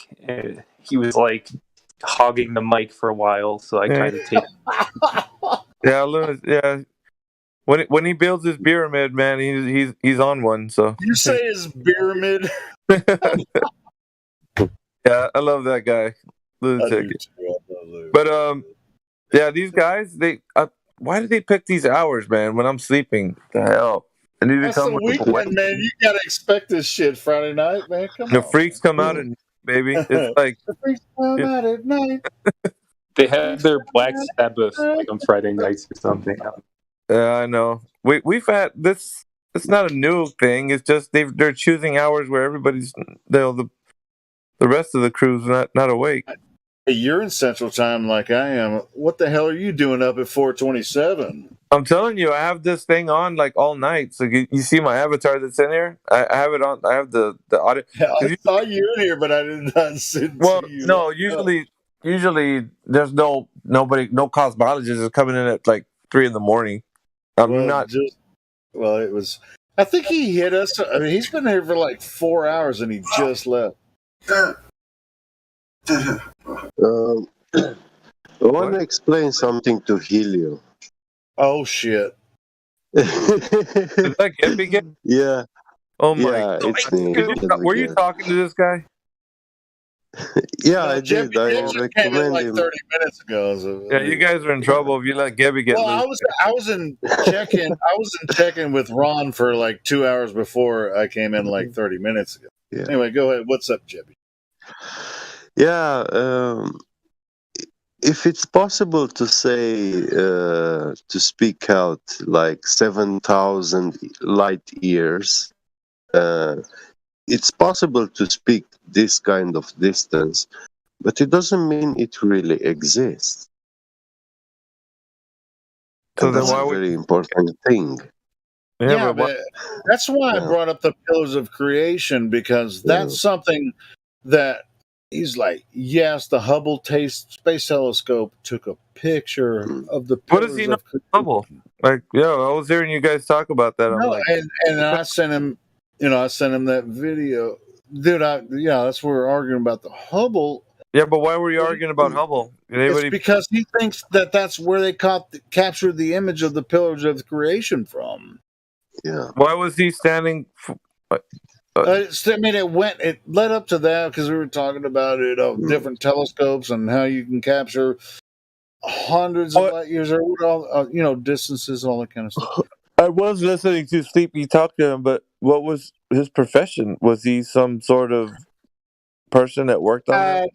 he was like hogging the mic for a while, so I kind of take. Yeah. When he builds his pyramid, man, he's on one. So you say his pyramid? Yeah, I love that guy. Lunatic. But yeah, these guys, they why do they pick these hours, man? When I'm sleeping, the hell. I need to That's come the with weekend, man. You gotta expect this shit Friday night, man. Come the on. freaks come out at night, baby. It's like The freaks come out at night. They have their Black Sabbath like on Friday nights or something. yeah, I know. We've had this. It's not a new thing. It's just they're choosing hours where everybody's the rest of the crew's not awake. Hey, you're in Central Time like I am. What the hell are you doing up at 4:27? I'm telling you, I have this thing on like all night. So you see my avatar that's in here. I have it on. I have the audio. I saw you in here, but I did not see you. No, usually there's no cosmologist is coming in at like 3 a.m. I'm not. It was. I think he hit us. I mean, he's been here for like 4 hours and he just left. I want to explain something to Helio. Oh shit! Is that Gippy again? Yeah. Oh my! Yeah, God. it's me. Were you talking to this guy? Yeah, I did. I Came in recommend like him. 30 minutes ago. So, Yeah, you guys are in trouble if you let Gibby get loose. I was in check-in with Ron for like 2 hours before I came in like 30 minutes ago. Yeah. Anyway, go ahead. What's up, Jimmy? Yeah, if it's possible to say to speak out like 7,000 light years, it's possible to speak this kind of distance, but it doesn't mean it really exists. So and then that's why a would very important thing. Yeah, but that's why I brought up the Pillars of Creation, because that's something that he's like, yes, the Hubble Space Telescope took a picture of the What Pillars does he know of Creation. Hubble? Like, yeah, I was hearing you guys talk about that. I'm No, like, and I sent him, that video. Dude, that's what we're arguing about the Hubble. yeah, but why were you arguing about Hubble? Did anybody? It's because he thinks that's where they captured the image of the Pillars of Creation from. Yeah. Why was he standing? I mean, it led up to that because we were talking about different telescopes and how you can capture hundreds of light years or distances and all that kind of stuff. I was listening to Sleepy talk to him, but what was his profession? Was he some sort of person that worked on it?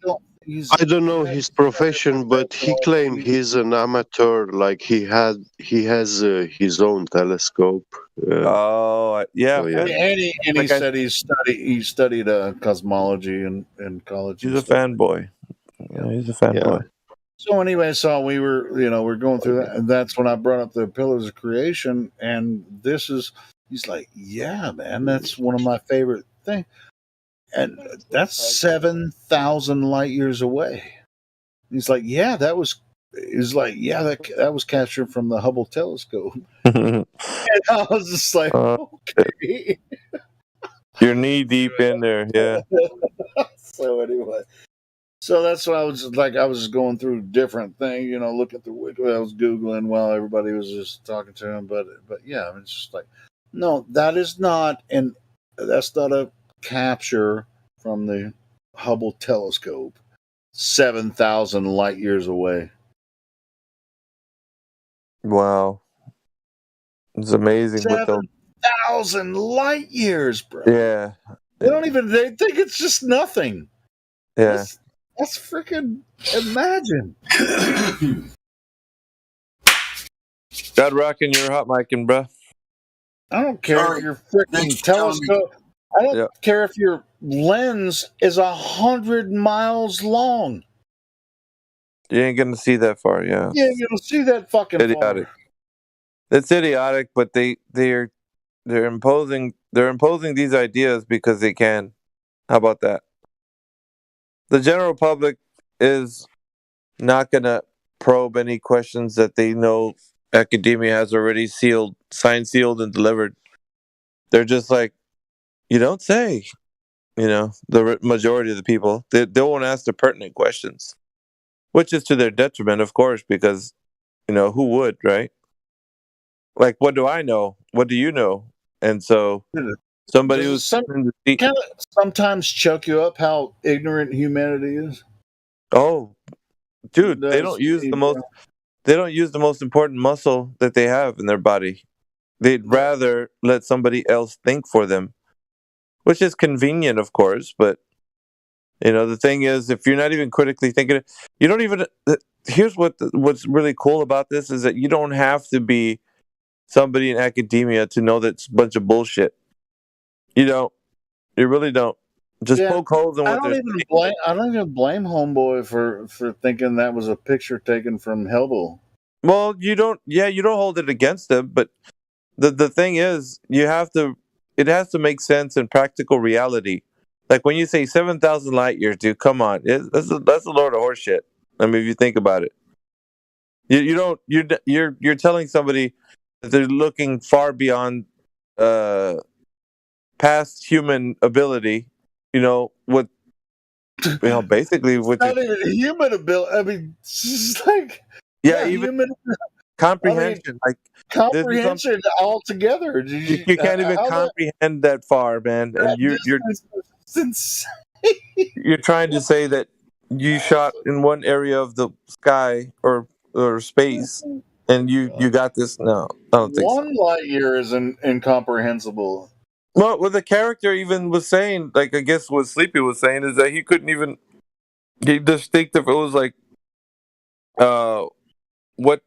I don't know his profession, but he claimed he's an amateur. Like he has his own telescope. Yeah. And he said he studied cosmology in college. He's a fanboy. Yeah, he's a fanboy. So anyway, we were we're going through that, and that's when I brought up the Pillars of Creation, and he's like, yeah, man, that's one of my favorite things. And that's 7,000 light years away. He's like, yeah, that was captured from the Hubble telescope. And I was just like, okay. You're knee deep in there, yeah. So anyway, that's what I was just going through different things, looking through what I was Googling while everybody was just talking to him. But yeah, it's just like, no, that's not a capture from the Hubble telescope 7,000 light years away. Wow. It's amazing. 7,000 light years, bro. Yeah. They think it's just nothing. Yeah. That's freaking imagine. God rocking your hot micing, bro. I don't care if your freaking telescope. I don't care if your lens is 100 miles long. You ain't gonna see that far, yeah. You ain't gonna see that fucking idiotic. far. It's idiotic, but they're imposing these ideas because they can. How about that? The general public is not gonna probe any questions that they know academia has already signed, sealed, and delivered. They're just like, you don't say. The majority of the people, they won't ask the pertinent questions, which is to their detriment, of course, because, who would, right? Like, what do I know? What do you know? And so somebody who's kind of sometimes choke you up how ignorant humanity is. Oh, Dude, they don't use the most. They don't use the most important muscle that they have in their body. They'd rather let somebody else think for them, which is convenient, of course. But the thing is, if you're not even critically thinking, you don't even. Here's what's really cool about this is that you don't have to be somebody in academia to know that's a bunch of bullshit. You don't. You really don't. Just poke holes in what they're saying. I don't even blame Homeboy for thinking that was a picture taken from Hellboy. Well, you don't. Yeah, you don't hold it against them, but the thing is, you have to. It has to make sense in practical reality. Like when you say 7,000 light years, dude, come on, that's a load of horseshit. I mean, if you think about it, you don't. You're telling somebody that they're looking far beyond past human ability. Basically what not even human ability. I mean, it's just like even human comprehension. Comprehension altogether. You can't even comprehend that far, man. And you're you're trying to say that you shot in one area of the sky or space, and you got this. No, I don't think so. One light year is incomprehensible. Well, what the character even was saying, like I guess what Sleepy was saying, is that he couldn't even just think if it was like what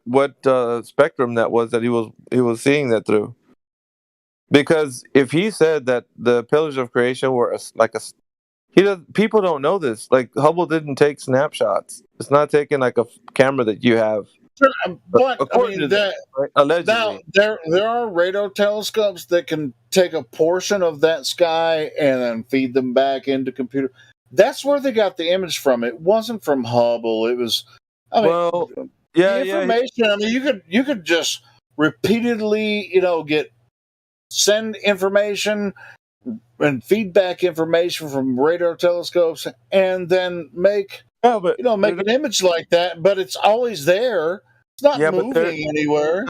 spectrum that was that he was seeing that through. Because if he said that the pillars of creation were people don't know this. Like Hubble didn't take snapshots. It's not taking like a camera that you have. But according to that, right? Allegedly. Now there are radar telescopes that can take a portion of that sky and then feed them back into computer. That's where they got the image from. It wasn't from Hubble. It was. The information. I mean, you could just repeatedly, send information and feedback information from radar telescopes, and then make an image like that. But it's always there. It's not moving anywhere.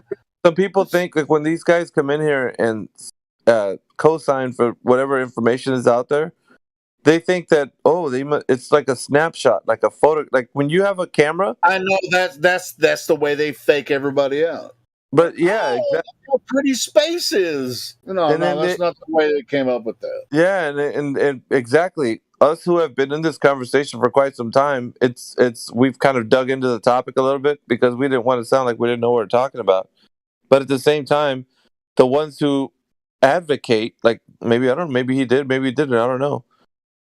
Some people think like when these guys come in here and co-sign for whatever information is out there, they think that it's like a snapshot, like a photo. Like when you have a camera, I know that's the way they fake everybody out. But yeah, exactly. How pretty space is. That's not the way they came up with that. Yeah, and exactly. Us who have been in this conversation for quite some time, we've kind of dug into the topic a little bit because we didn't want to sound like we didn't know what we're talking about. But at the same time, the ones who advocate, like maybe he did, maybe he didn't, I don't know.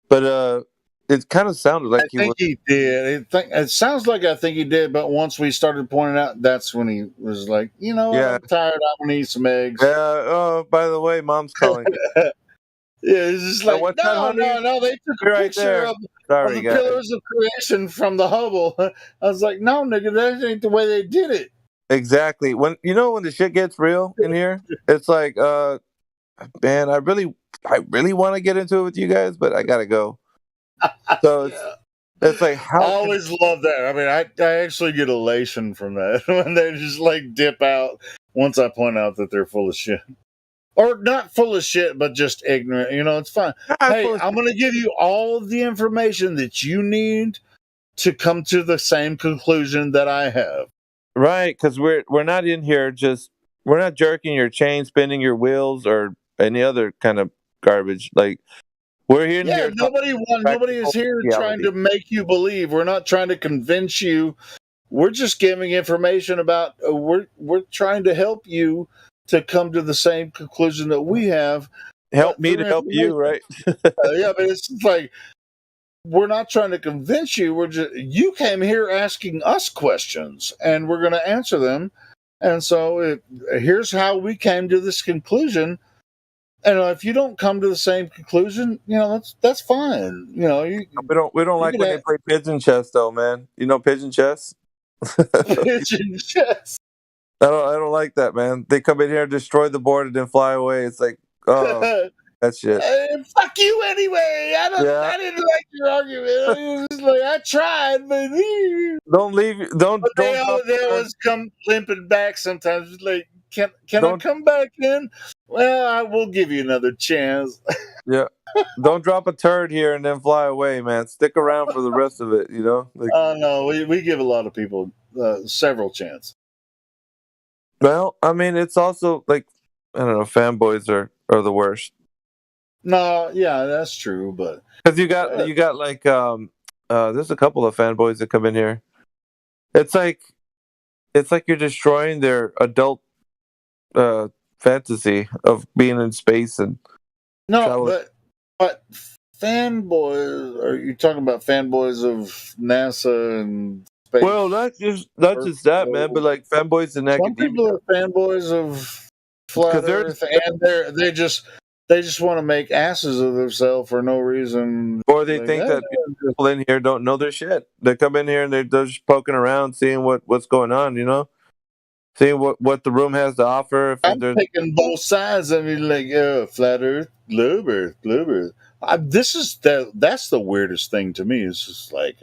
But it kind of sounded like he did. It sounds like I think he did, but once we started pointing out, that's when he was like, I'm tired. I want to eat some eggs. Yeah. Oh, by the way, Mom's calling. It's just like, no. They took a picture of the pillars of creation from the Hubble. I was like, no, nigga, that ain't the way they did it. Exactly. When the shit gets real in here, it's like, man, I really want to get into it with you guys, but I gotta go. So it's like I always love that. I mean, I actually get elation from that when they just like dip out once I point out that they're full of shit. Or not full of shit, but just ignorant. It's fine. Hey, I'm going to give you all of the information that you need to come to the same conclusion that I have. Right, because we're not in here we're not jerking your chain, spinning your wheels, or any other kind of garbage. Like we're here. Yeah, nobody is here trying to make you believe. We're not trying to convince you. We're just giving information about. We're trying to help you to come to the same conclusion that we have. Help me to help you, right? Yeah, but it's like we're not trying to convince you. You came here asking us questions, and we're going to answer them. And so here's how we came to this conclusion. And if you don't come to the same conclusion, that's fine. We don't like when they play pigeon chess, though, man. Pigeon chess. Pigeon chess. I don't like that, man. They come in here and destroy the board and then fly away. It's like, oh, that shit. Fuck you anyway. I didn't like your argument. It was like I tried, but don't leave. Don't. They always come limping back sometimes. It's like, can I come back in? Well, I will give you another chance. Yeah. Don't drop a turd here and then fly away, man. Stick around for the rest of it, you know? Like, No, we give a lot of people several chances. well, I mean, it's also like, I don't know, fanboys are the worst. No, yeah, that's true, but Because you got like there's a couple of fanboys that come in here. It's like you're destroying their adult fantasy of being in space and traveling. but fanboys, are you talking about fanboys of NASA and space? Well, not just that, man, but like fanboys in Some academia. people are fanboys of flat Earth, and they just want to make asses of themselves for no reason. Or they think that people in here don't know their shit. They come in here and they're just poking around, seeing what's going on, you know, seeing what the room has to offer. If I'm picking both sides. I mean, like, flat Earth, globe Earth, globe Earth. That's the weirdest thing to me. It's just like,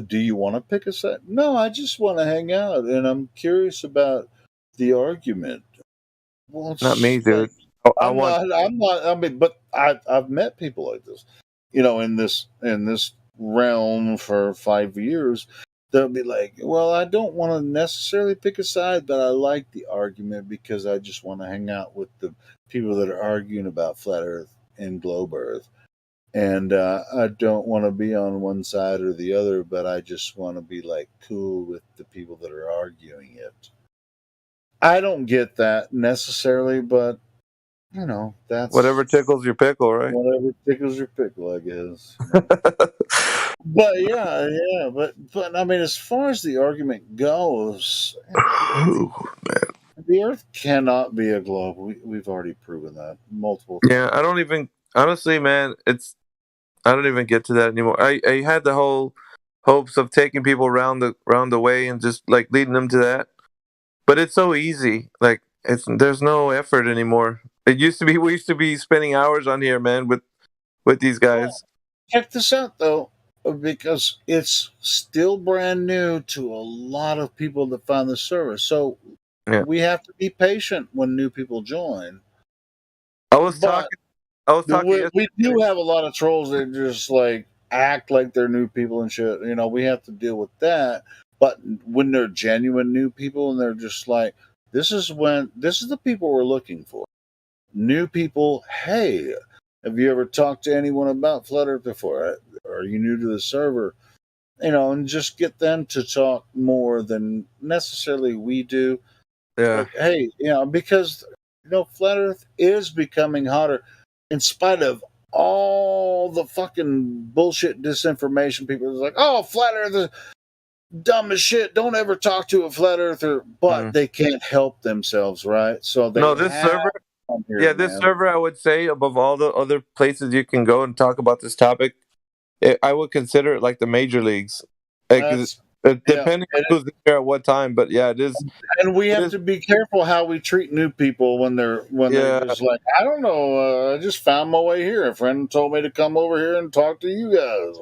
do you want to pick a side? No, I just want to hang out, and I'm curious about the argument. Well, it's not me, dude. I'm not. I mean, but I've met people like this, you know, in this realm for 5 years. They'll be like, well, I don't want to necessarily pick a side, but I like the argument because I just want to hang out with the people that are arguing about flat Earth and globe Earth. And I don't want to be on one side or the other, but I just want to be like cool with the people that are arguing it. I don't get that necessarily, but you know, that's whatever tickles your pickle, right? Whatever tickles your pickle, I guess. But but I mean, as far as the argument goes, the Earth cannot be a globe. We've already proven that multiple times. Yeah, I don't even honestly, man. I don't even get to that anymore. I had the whole hopes of taking people around the way and just like leading them to that, but it's so easy. Like there's no effort anymore. We used to be spending hours on here, man, with these guys. Well, check this out though, because it's still brand new to a lot of people that find the service. So we have to be patient when new people join. I was talking. We do have a lot of trolls that just like act like they're new people and shit. You know, we have to deal with that. But when they're genuine new people and they're just like, this is the people we're looking for. New people, hey, have you ever talked to anyone about Flat Earth before? Are you new to the server? You know, and just get them to talk more than necessarily we do. Yeah. Like, hey, you know, because you know, Flat Earth is becoming hotter in spite of all the fucking bullshit disinformation. People are like, oh, Flat Earth is dumb as shit. Don't ever talk to a Flat Earther. But they can't help themselves, right? So they this server. Here, this server, I would say, above all the other places you can go and talk about this topic, I would consider it like the major leagues. Depending on who's there at what time, but yeah, it is. And we have to be careful how we treat new people when they're just like, I don't know, I just found my way here. A friend told me to come over here and talk to you guys.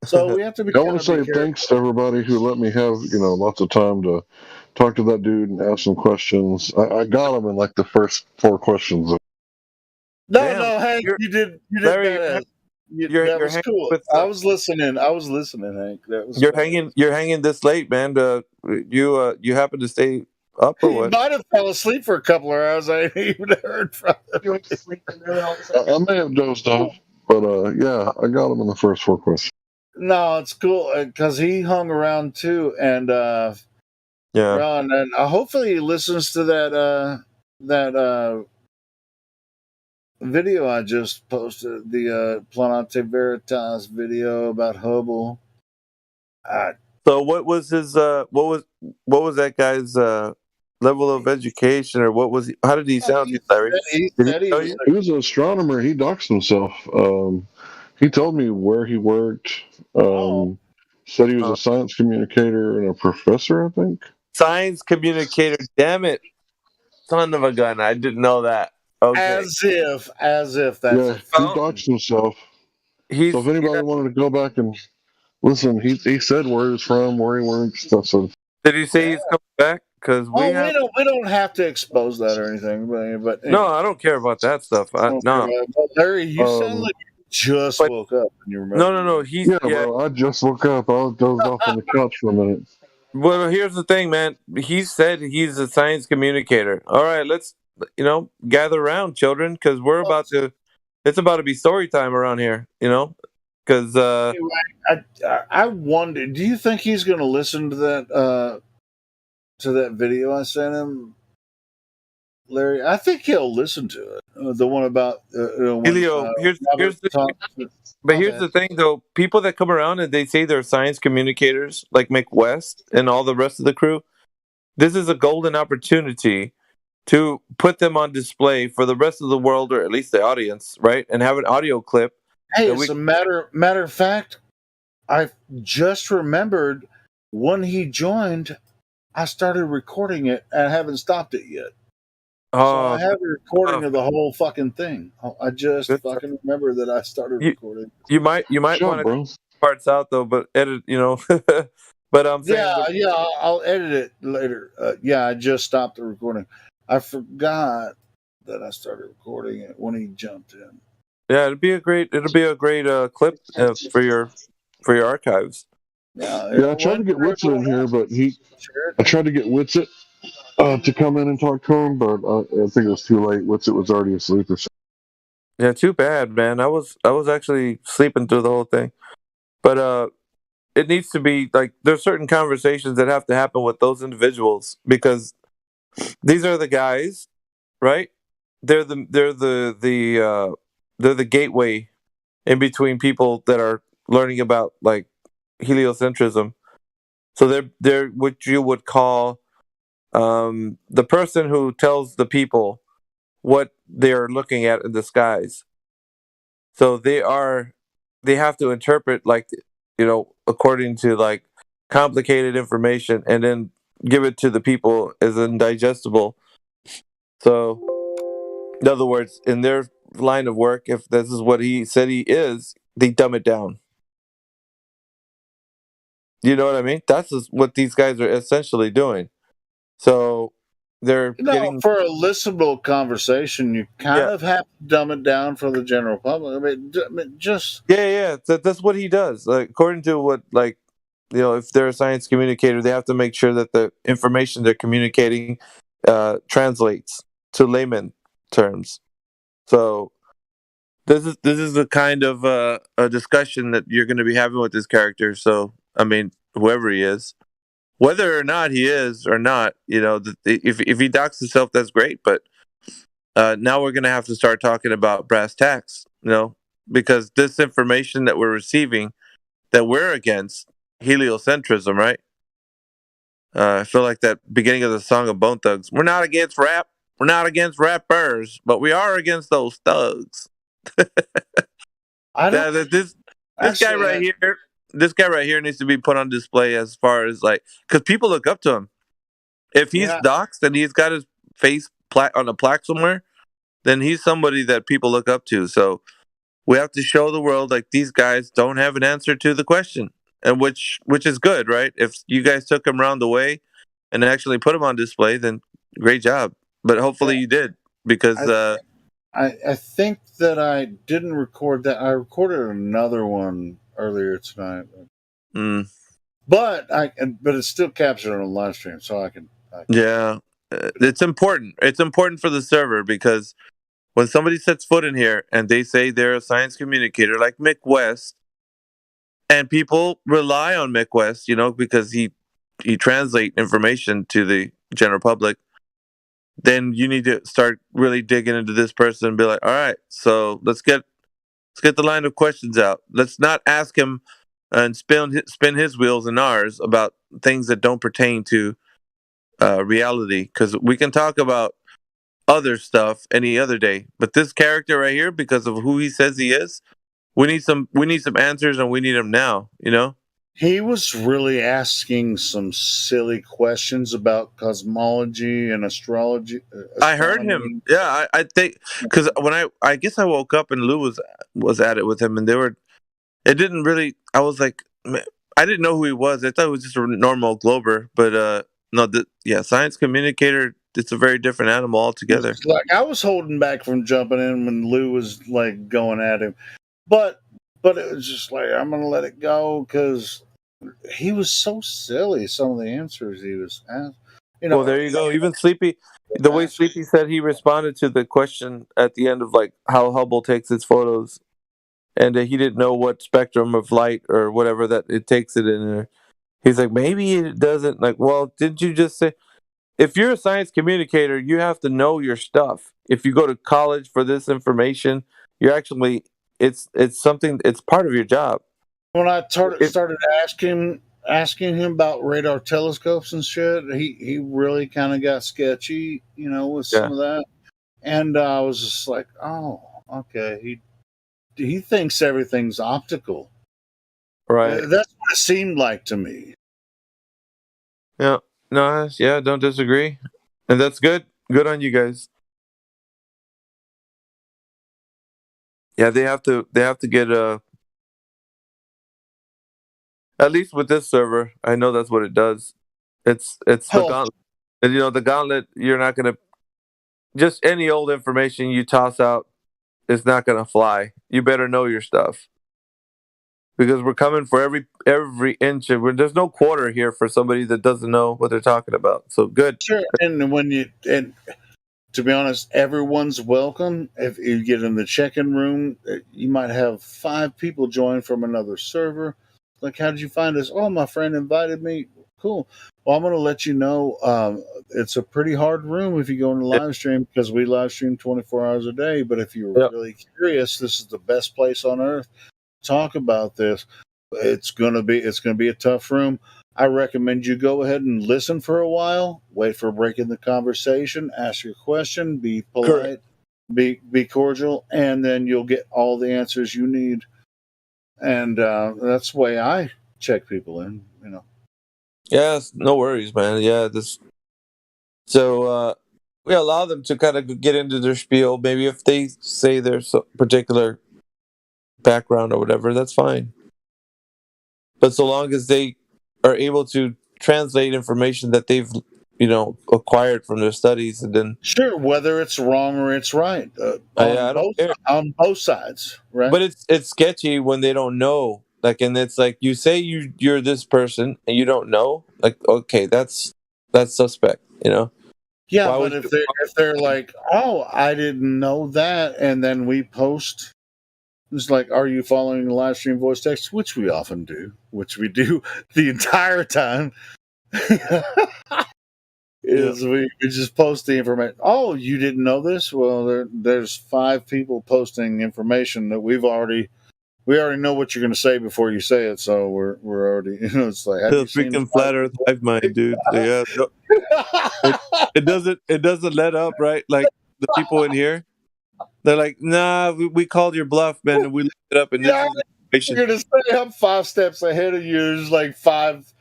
So we have to be. I want to say thanks to everybody who let me have lots of time to talk to that dude and ask some questions. I got him in like the first 4 questions. No, Hank, you did Larry, that. That was cool. I was listening, Hank. That was You're hanging this late, man. You happen to stay up or what? You might have fell asleep for a couple of hours. I ain't even heard from him. I may have dozed off, but yeah, I got him in the first 4 questions. No, it's cool because he hung around too, and Ron, and hopefully he listens to that video I just posted, the Planete Veritas video about Hubble. So what was his what was that guy's level of education, or what was he, how did he sound? Larry? He was an astronomer. He doxed himself. He told me where he worked. Said he was a science communicator and a professor, I think. Science communicator, damn it. Son of a gun, I didn't know that. Okay. As if that's he doxed himself. So if anybody wanted to go back and listen, he said where he was from, where he worked, stuff. So did he say he's coming back? because we don't have to expose that or anything. But no, I don't care about that stuff. No, Larry, you sound like you just woke up and you remember. No. Bro, I just woke up. I dozed off on the couch for a minute. Well, here's the thing, man. He said he's a science communicator. All right, let's gather around, children, because it's about to be story time around here. Because I wonder. Do you think he's going to listen to that video I sent him, Larry? I think he'll listen to it. The one about Helio. Here's the thing, though. People that come around and they say they're science communicators, like Mick West and all the rest of the crew, this is a golden opportunity to put them on display for the rest of the world, or at least the audience, right? And have an audio clip. Hey, as a matter of fact, I just remembered when he joined, I started recording it and I haven't stopped it yet. So I have a recording of the whole fucking thing. I just fucking remember that I started recording. You might want to parts out though, but edit, But I'm saying, I'll edit it later. I just stopped the recording. I forgot that I started recording it when he jumped in. Yeah, it'll be a great clip for your archives. I tried to get Witsit in here, but I tried to get Witsit to come in and talk to him, but I think it was too late. Witsit was already asleep or something. Yeah, too bad, man. I was actually sleeping through the whole thing, but it needs to be like there's certain conversations that have to happen with those individuals because these are the guys, right? They're the gateway in between people that are learning about like heliocentrism. So they're what you would call the person who tells the people what they're looking at in the skies. So they have to interpret according to like complicated information and then give it to the people as indigestible. So in other words, in their line of work, if this is what he said he is, they dumb it down. You know what I mean? That's what these guys are essentially doing. So they're getting for a listenable conversation. You kind of have to dumb it down for the general public. I mean just that's what he does. Like according to what if they're a science communicator, they have to make sure that the information they're communicating translates to layman terms. So this is the kind of a discussion that you're going to be having with this character. So I mean, whoever he is, whether or not he is or not, if he docks himself, that's great. But now we're going to have to start talking about brass tacks, because this information that we're receiving, that we're against heliocentrism, right? I feel like that beginning of the song of Bone Thugs. We're not against rap. We're not against rappers, but we are against those thugs. This guy right here needs to be put on display as far as because people look up to him. If he's doxxed and he's got his face on a plaque somewhere, then he's somebody that people look up to. So we have to show the world these guys don't have an answer to the question, and which is good, right? If you guys took him around the way and actually put him on display, then great job. But hopefully you did, because I think that I didn't record that. I recorded another one earlier tonight. But it's still captured on a live stream, so I can. It's important. It's important for the server because when somebody sets foot in here and they say they're a science communicator like Mick West, and people rely on Mick West, because he translates information to the general public, then you need to start really digging into this person and be like, all right, so let's get the line of questions out. Let's not ask him and spin his wheels and ours about things that don't pertain to reality, because we can talk about other stuff any other day, but this character right here, because of who he says he is, we need some answers, and we need them now. He was really asking some silly questions about cosmology and astrology. I heard him. Yeah, I think because when I guess I woke up and Lou was at it with him, and it didn't really. I was like, I didn't know who he was. I thought he was just a normal Glober, but science communicator. It's a very different animal altogether. It's like I was holding back from jumping in when Lou was like going at him, but it was just like I'm gonna let it go because he was so silly. Some of the answers he was asked, Well, there you go. Even Sleepy, the way Sleepy said he responded to the question at the end of like how Hubble takes its photos, and he didn't know what spectrum of light or whatever that it takes it in there. He's like, maybe it doesn't. Like, well, didn't you just say? If you're a science communicator, you have to know your stuff. If you go to college for this information, you're actually it's something. It's part of your job. When I started asking him about radar telescopes and shit, he really kind of got sketchy, with some of that. And I was just like, oh, okay. He thinks everything's optical. Right. That's what it seemed like to me. Yeah. No. Yeah. Don't disagree. And that's good. Good on you guys. Yeah. They have to get at least with this server, I know that's what it does. It's the gauntlet. And the gauntlet, you're not gonna just any old information you toss out, it's not gonna fly. You better know your stuff. Because we're coming for every inch. There's no quarter here for somebody that doesn't know what they're talking about. So good. Sure. And to be honest, everyone's welcome. If you get in the check-in room, you might have 5 people join from another server. Like, how did you find us? Oh, my friend invited me. Cool. Well, I'm going to let you know it's a pretty hard room if you go in the live stream because we live stream 24 hours a day. But if you're really curious, this is the best place on earth to talk about this. It's going to be a tough room. I recommend you go ahead and listen for a while, wait for a break in the conversation, ask your question, be polite, be cordial, and then you'll get all the answers you need. And that's the way I check people in, Yes, no worries, man. Yeah, so we allow them to kind of get into their spiel. Maybe if they say their particular background or whatever, that's fine. But so long as they are able to translate information that they've acquired from their studies, and then sure, whether it's wrong or it's right, on both sides, right? But it's sketchy when they don't know. Like, and it's like you say you're this person and you don't know. Like, okay, that's suspect, Yeah, but if they're like, oh, I didn't know that, and then we post. It's like, are you following the live stream voice text? Which we often do, which we do the entire time. We just post the information. Oh, you didn't know this? Well, there's 5 people posting information that we already know what you're going to say before you say it. So we're already, it's like the freaking flat Earth hive mind, dude. Yeah, it doesn't let up, right? Like the people in here. They're like, nah, we called your bluff, man, and we looked it up, and this is information. You're gonna say I'm 5 steps ahead of you. There's like 5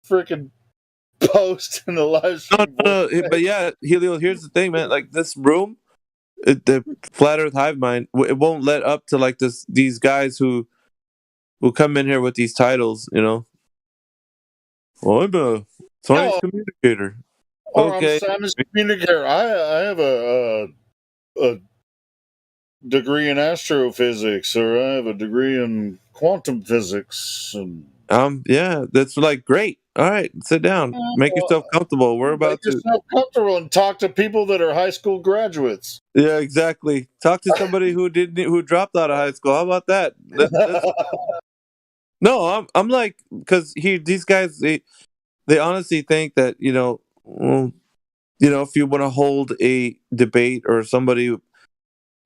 freaking posts in the live stream. No, but yeah, Helio. Here's the thing, man. Like this room, the flat Earth hive mind, it won't let up to like these guys who will come in here with these titles. Well, I'm a science communicator. Or I'm a science communicator. I have a degree in astrophysics, or I have a degree in quantum physics. And yeah, that's like great. All right, sit down, make yourself comfortable. We're about to make yourself comfortable and talk to people that are high school graduates. Yeah, exactly. Talk to somebody who dropped out of high school. How about that? No, I'm like, because these guys they honestly think that if you want to hold a debate or somebody.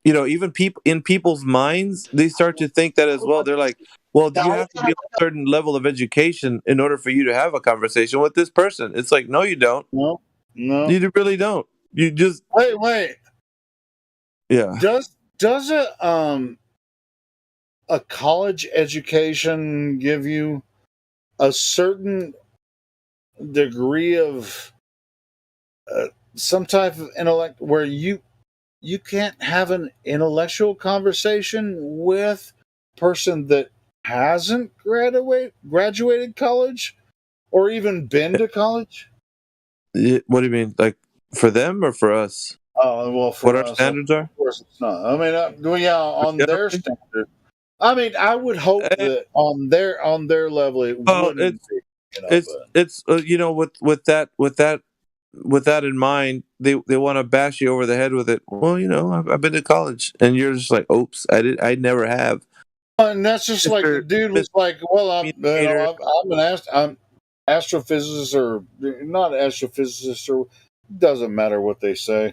Even people in people's minds, they start to think that as well. They're like, well, do you have to be at a certain level of education in order for you to have a conversation with this person? It's like, no, you don't. No. You really don't. You just wait. Yeah. Does a college education give you a certain degree of some type of intellect where you can't have an intellectual conversation with a person that hasn't graduated college or even been to college? What do you mean? Like for them or for us? Oh well, for what our us, standards are? of course it's not. I mean, on their standard. I mean, I would hope that on their level it wouldn't be. It's with that in mind, they want to bash you over the head with it. Well, I've been to college, and you're just like, oops, I never have. And that's just like the dude was like, well, I'm an astrophysicist or not astrophysicist, or doesn't matter what they say.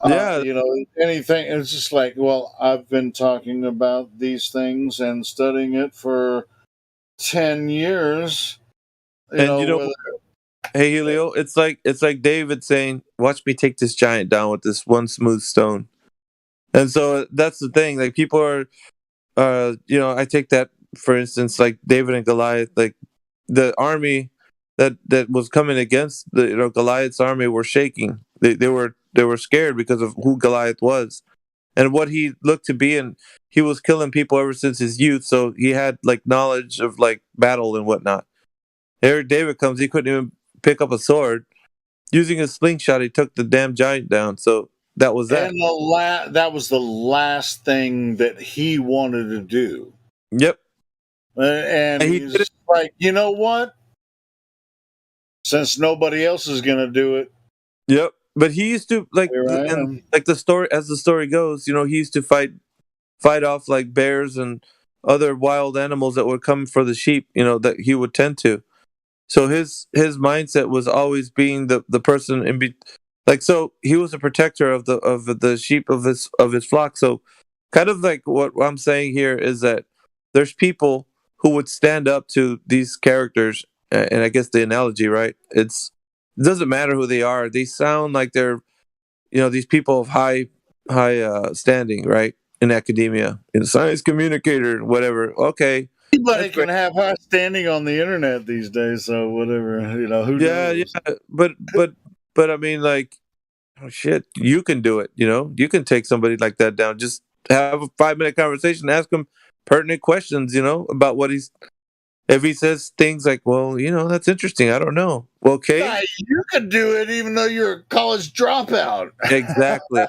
Anything. It's just like, well, I've been talking about these things and studying it for 10 years. Hey Helio, it's like David saying, "Watch me take this giant down with this one smooth stone." And so that's the thing. Like people are, I take that for instance, like David and Goliath. Like the army that was coming against the Goliath's army were shaking. They were scared because of who Goliath was and what he looked to be, and he was killing people ever since his youth. So he had like knowledge of like battle and whatnot. Here David comes, he couldn't even pick up a sword. Using a slingshot, he took the damn giant down. So that was that. And that was the last thing that he wanted to do. Yep. And he's just like, you know what? Since nobody else is going to do it. Yep. But he used to like the story, as the story goes, he used to fight off like bears and other wild animals that would come for the sheep, that he would tend to. So his mindset was always being the person so he was a protector of the sheep of his flock. So kind of like what I'm saying here is that there's people who would stand up to these characters, and I guess the analogy, right? It doesn't matter who they are. They sound like they're, these people of high standing, right, in academia, in science communicator, whatever. Okay. Anybody can have high standing on the internet these days, so whatever, who knows? Yeah, but I mean, like, oh shit, you can do it. You can take somebody like that down. Just have a 5-minute conversation, ask him pertinent questions, about what if he says things like, well, that's interesting, I don't know. Well, okay, yeah, you could do it even though you're a college dropout. Exactly.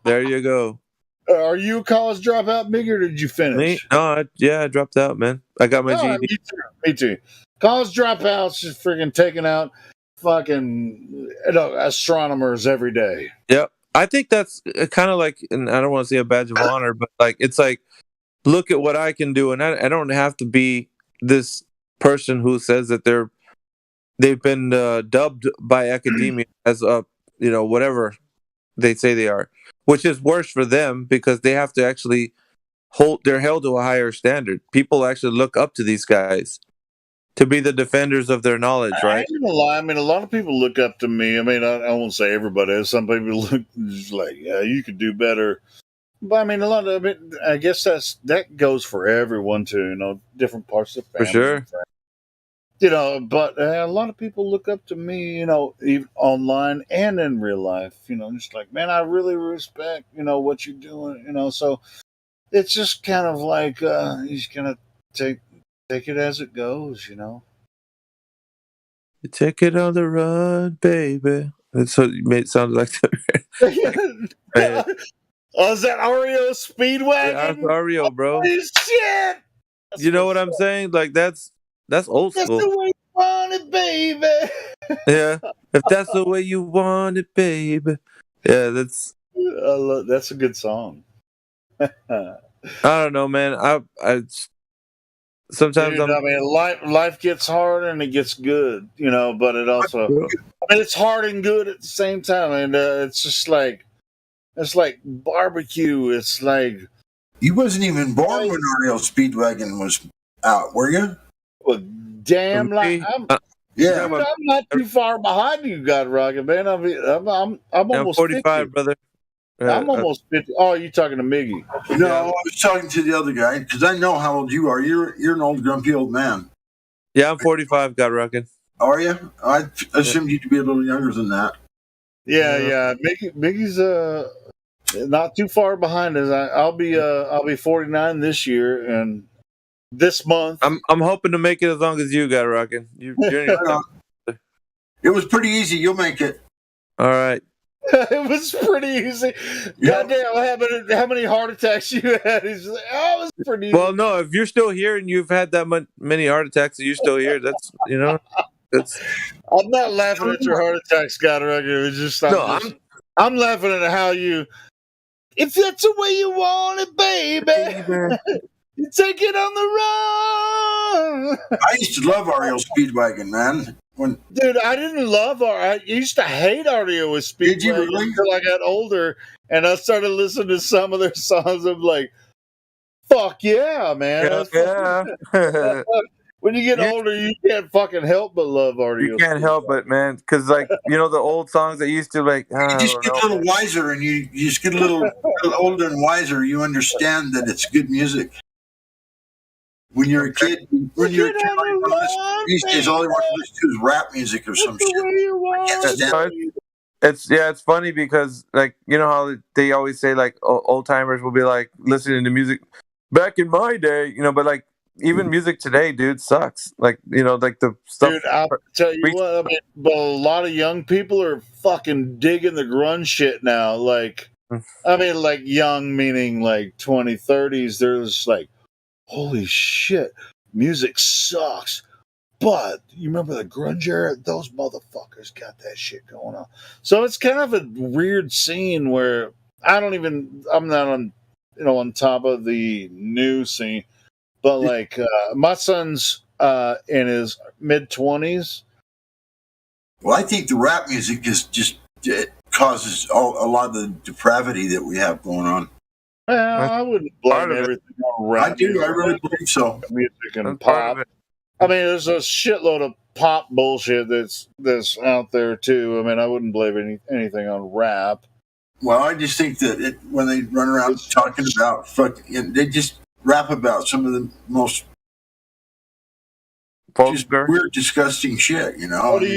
There you go. Are you a college dropout, Miggy, or did you finish? Me? No, I dropped out, man. I got my GED. Me too. College dropouts just freaking taking out fucking astronomers every day. Yep. I think that's kind of like, and I don't want to say a badge of honor, but like it's like, look at what I can do, and I don't have to be this person who says that they've been dubbed by academia as whatever they say they are, which is worse for them because they have to actually they're held to a higher standard. People actually look up to these guys to be the defenders of their knowledge, right? I ain't gonna lie. I mean, a lot of people look up to me. I mean, I won't say everybody. Some people look just like, yeah, you could do better. But I mean, a lot of it. I guess that goes for everyone too. Different parts of the family. For sure. But a lot of people look up to me, even online and in real life, just like, man, I really respect, what you're doing, so it's just kind of like, you just kind of take it as it goes, You take it on the run, baby. That's what you made it sound like. Oh, is that REO Speedwagon? Yeah, that's REO, bro. Holy shit! You know what I'm saying? Like that's old school. That's the way you want it, baby. Yeah, if that's the way you want it, baby. Yeah, that's a good song. I don't know, man. I sometimes I mean, life gets hard and it gets good, but it also, it's hard and good at the same time, and it's just like, it's like barbecue. It's like, you wasn't even born when REO Speedwagon was out, were you? Well, damn, like I'm not too far behind you, God Rocket, man. I'm almost 45, 50. brother. I'm almost 50. Oh, you talking to Miggy? No, I was talking to the other guy because I know how old you are. You're an old, grumpy old man. Yeah, I'm 45, God Rocket. Are you? I assumed you to be a little younger than that. Yeah. Miggy's not too far behind us. I'll be 49 this year, and this month. I'm hoping to make it as long as you got, Rocket. You're It was pretty easy. You'll make it. All right. It was pretty easy. Goddamn, how many heart attacks you had? He's like, oh, it was pretty easy. Well, no, if you're still here and you've had that many heart attacks and you're still here, that's, that's. I'm not laughing at your heart attack, Scott Rucker. It's just, I'm laughing at how you, if that's the way you want it, baby, you take it on the run. I used to love REO Speedwagon, man. Dude, I didn't love I used to hate REO Speedwagon. Did you really? Until I got older and I started listening to some of their songs. I'm like, fuck yeah, man. Yeah. When you get older, you can't fucking help but love REO. You can't help it, man. Because, like, the old songs that used to, like, you just get a little wiser and you just get a little older and wiser. You understand that it's good music. When you're a kid, all you want to listen to is rap music or some shit. I can't stand it. It's funny because, like, you know how they always say, like, old timers will be like listening to music back in my day, but like even music today, dude, sucks. Like, like the stuff. Dude, I'll tell you what, but a lot of young people are fucking digging the grunge shit now. Like, like young meaning like 20, 30s. There's like, holy shit, music sucks. But you remember the grunge era? Those motherfuckers got that shit going on. So it's kind of a weird scene where I'm not on, on top of the new scene. But like my son's in his mid-20s. Well, I think the rap music is it causes a lot of the depravity that we have going on. Well, I wouldn't blame everything on rap. I do. I really believe so. Music and pop. I mean, there's a shitload of pop bullshit that's out there too. I mean, I wouldn't blame anything on rap. Well, I just think that when they run around talking about they just rap about some of the most just weird, disgusting shit. What are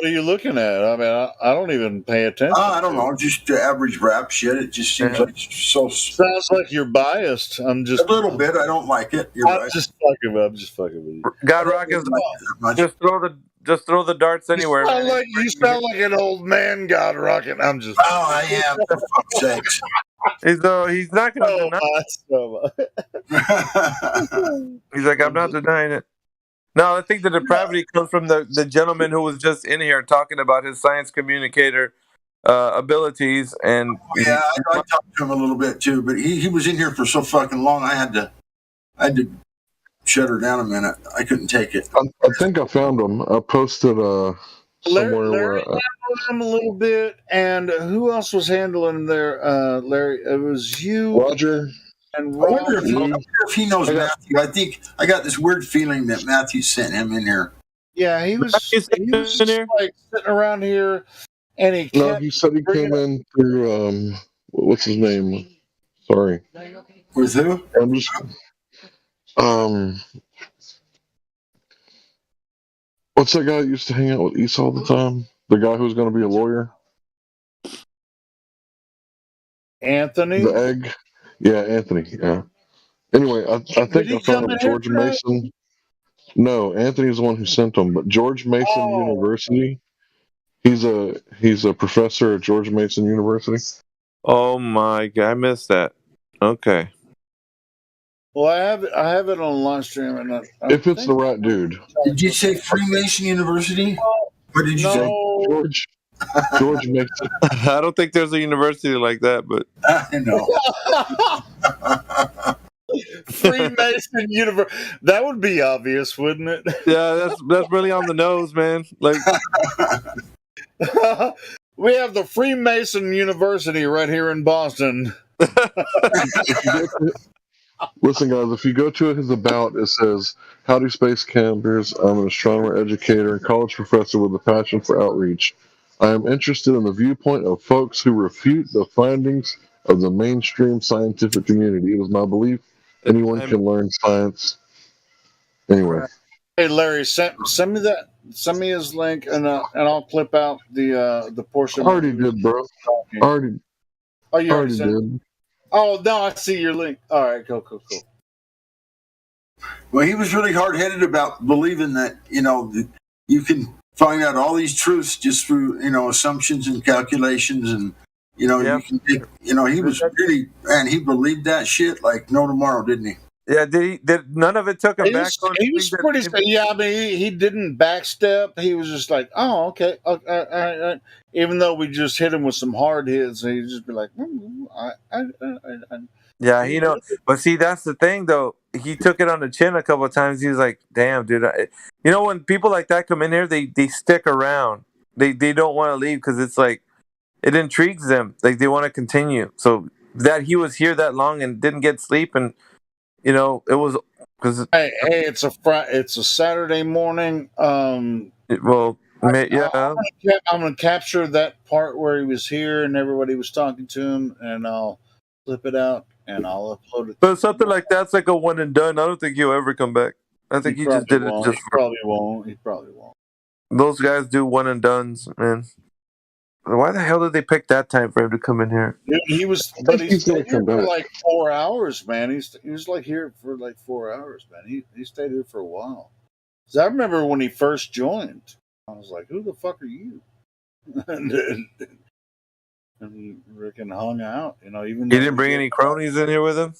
you looking at? I mean, I don't even pay attention. I don't know, just the average rap shit. It just seems like so. Sounds like you're biased. I'm just a little bit. I don't like it. I'm just fucking with you. God Rock is just throw the darts anywhere. You sound like an old man, God Rocket. I'm just. Oh, I am. For fuck's sakes. He's not going to deny. He's like, I'm not denying it. No, I think the depravity comes from the gentleman who was just in here talking about his science communicator abilities, and I talked to him a little bit too, but he was in here for so fucking long. I had to shut her down a minute. I couldn't take it. I think I found him. I posted somewhere Larry handled him a little bit, and who else was handling there? Larry, it was you, Roger. And I wonder if he knows Matthew. I think I got this weird feeling that Matthew sent him in here. Yeah, he was just like sitting around here, and he said he came in through what's his name? Sorry, with who? I'm just what's that guy that used to hang out with East all the time? The guy who's going to be a lawyer. Anthony. The egg. Yeah, Anthony. Yeah. Anyway, I think I found out George Mason. No, Anthony's the one who sent him. But George Mason University. He's a professor at George Mason University. Oh my god, I missed that. Okay. Well, I have it on live stream, and if it's the right dude. Did you say Freemason University? What did you say? George Mason. I don't think there's a university like that, but I know. Freemason University. That would be obvious, wouldn't it? Yeah, that's really on the nose, man. Like we have the Freemason University right here in Boston. Listen, guys, if you go to his about, it says, "Howdy, space campers. I'm an astronomer, educator, and college professor with a passion for outreach. I am interested in the viewpoint of folks who refute the findings of the mainstream scientific community. It is my belief anyone can learn science." Anyway. Hey, Larry, send me that. Send me his link, and I'll clip out the portion. I already did, bro. Oh, you already did. Oh, no, I see your link. All right, cool. Well, he was really hard-headed about believing that, you can find out all these truths just through, assumptions and calculations. And, you can take, he was really, man, he believed that shit like no tomorrow, didn't he? Yeah, did none of it took him back? He was pretty. Yeah, I mean, he didn't backstep. He was just like, "Oh, okay." Even though we just hit him with some hard hits, he'd just be like, Yeah, but see, that's the thing, though. He took it on the chin a couple of times. He was like, "Damn, dude." When people like that come in here, they stick around. They don't want to leave because it's like it intrigues them. Like they want to continue. So that he was here that long and didn't get sleep, and it was because it's a Saturday morning. I'm gonna capture that part where he was here and everybody was talking to him, and I'll flip it out and I'll upload it. But something like that's like a one and done. I don't think he'll ever come back. I think he just did it. He probably won't. Those guys do one and dones, man. Why the hell did they pick that time for him to come in here? Dude, he stayed here for like 4 hours, man. He was like here for like 4 hours, man. He stayed here for a while. 'Cause I remember when he first joined, I was like, "Who the fuck are you?" and Rick hung out, Even he didn't bring any cronies in here with him.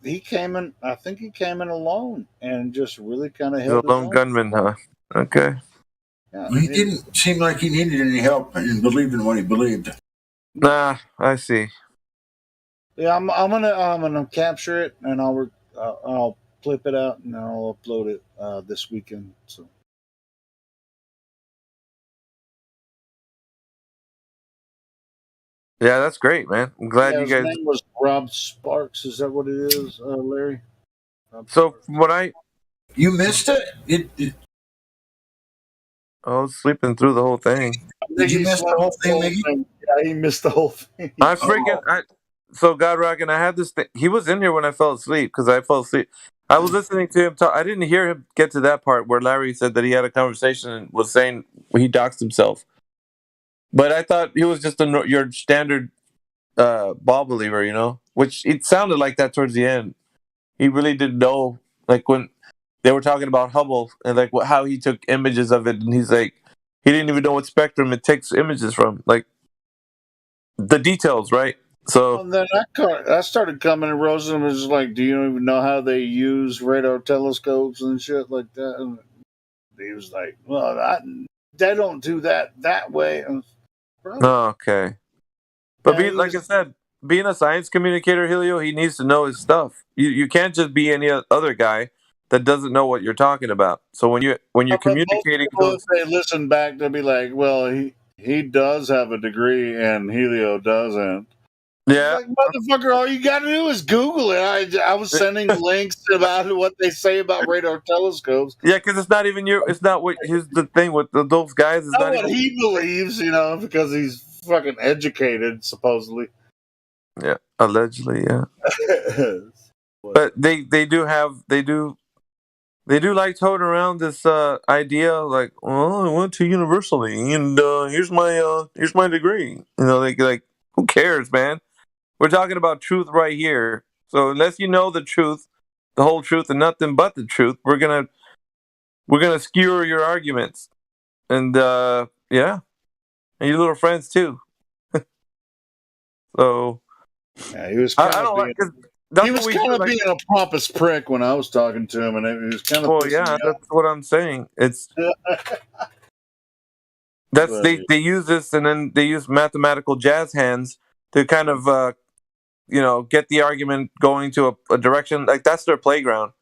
He came in. I think he came in alone and just really kind of held a lone gunman, huh? Okay. Yeah, he didn't seem like he needed any help and believed in what he believed. Nah, I see. Yeah, I'm gonna capture it and I'll clip it out and I'll upload it this weekend. So. Yeah, that's great, man. I'm glad you guys. His name was Rob Sparks. Is that what it is, Larry? So when you missed it. I was sleeping through the whole thing. Did you miss the whole thing, Mickey? Yeah, he missed the whole thing. So God Rockin', I had this thing. He was in here when I fell asleep because I fell asleep. I was listening to him talk. I didn't hear him get to that part where Larry said that he had a conversation and was saying he doxed himself. But I thought he was just your standard ball believer, which it sounded like that towards the end. He really didn't know, like when they were talking about Hubble and like how he took images of it, and he's like, he didn't even know what spectrum it takes images from, like the details, right? So and then I started coming, and Rosen was like, "Do you even know how they use radar telescopes and shit like that?" And he was like, "Well, they don't do that way." Okay, but like I said, being a science communicator, Helio, he needs to know his stuff. You can't just be any other guy that doesn't know what you're talking about. So when you're communicating, if they listen back, they'll be like, "Well, he does have a degree, and Helio doesn't." Yeah, like, motherfucker, all you got to do is Google it. I was sending links about what they say about radar telescopes. Yeah, because it's not even it's not what. Here's the thing with those guys. It's not what even he believes, because he's fucking educated, supposedly. Yeah, allegedly, yeah. But they do like toting around this idea, like, well, I went to university and here's my degree. Like who cares, man? We're talking about truth right here. So unless you know the truth, the whole truth, and nothing but the truth, we're gonna skewer your arguments, and yeah, and your little friends too. So yeah, he was. He was kind of being a pompous prick when I was talking to him, and it was kind of. Well, yeah, that's what I'm saying. It's they use this, and then they use mathematical jazz hands to kind of get the argument going to a direction. Like that's their playground.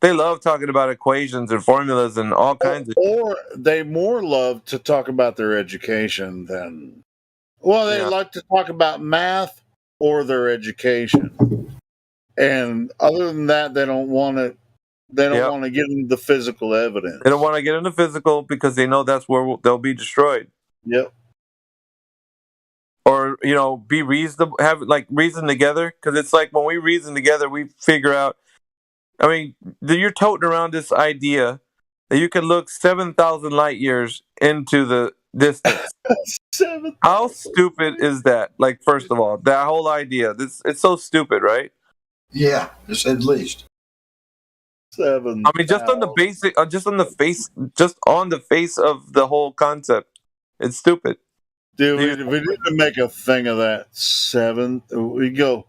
They love talking about equations and formulas and all kinds of. Or they more love to talk about their education than. Well, they like to talk about math or their education. And other than that, they don't want to. They don't want to get into the physical evidence. They don't want to get into physical because they know that's where they'll be destroyed. Yep. Or be reasonable, have reason together, because it's like when we reason together, we figure out. I mean, you're toting around this idea that you can look 7,000 light years into the distance. How stupid is that? Like, first of all, that whole idea. It's so stupid, right? Yeah, at least. I mean, just on the basic, just on the face of the whole concept, it's stupid. Dude, we need to make a thing of that. We go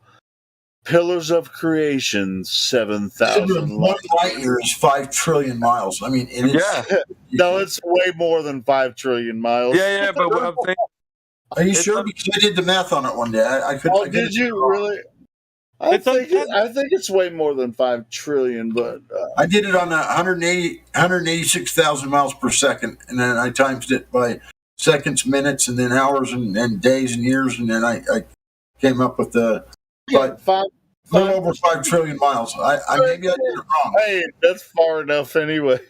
pillars of creation, 7,000. 1 light year is 5 trillion miles. I mean, and it's no, it's way more than 5 trillion miles. Yeah, but what I'm saying. Are you sure? Because I did the math on it one day. I couldn't. Oh, did you really? I think it's way more than 5 trillion, but I did it on 186,000 miles per second, and then I times it by seconds, minutes, and then hours, and days, and years, and then I came up with the little over 5 trillion miles. Maybe I did it wrong. Hey, that's far enough anyway.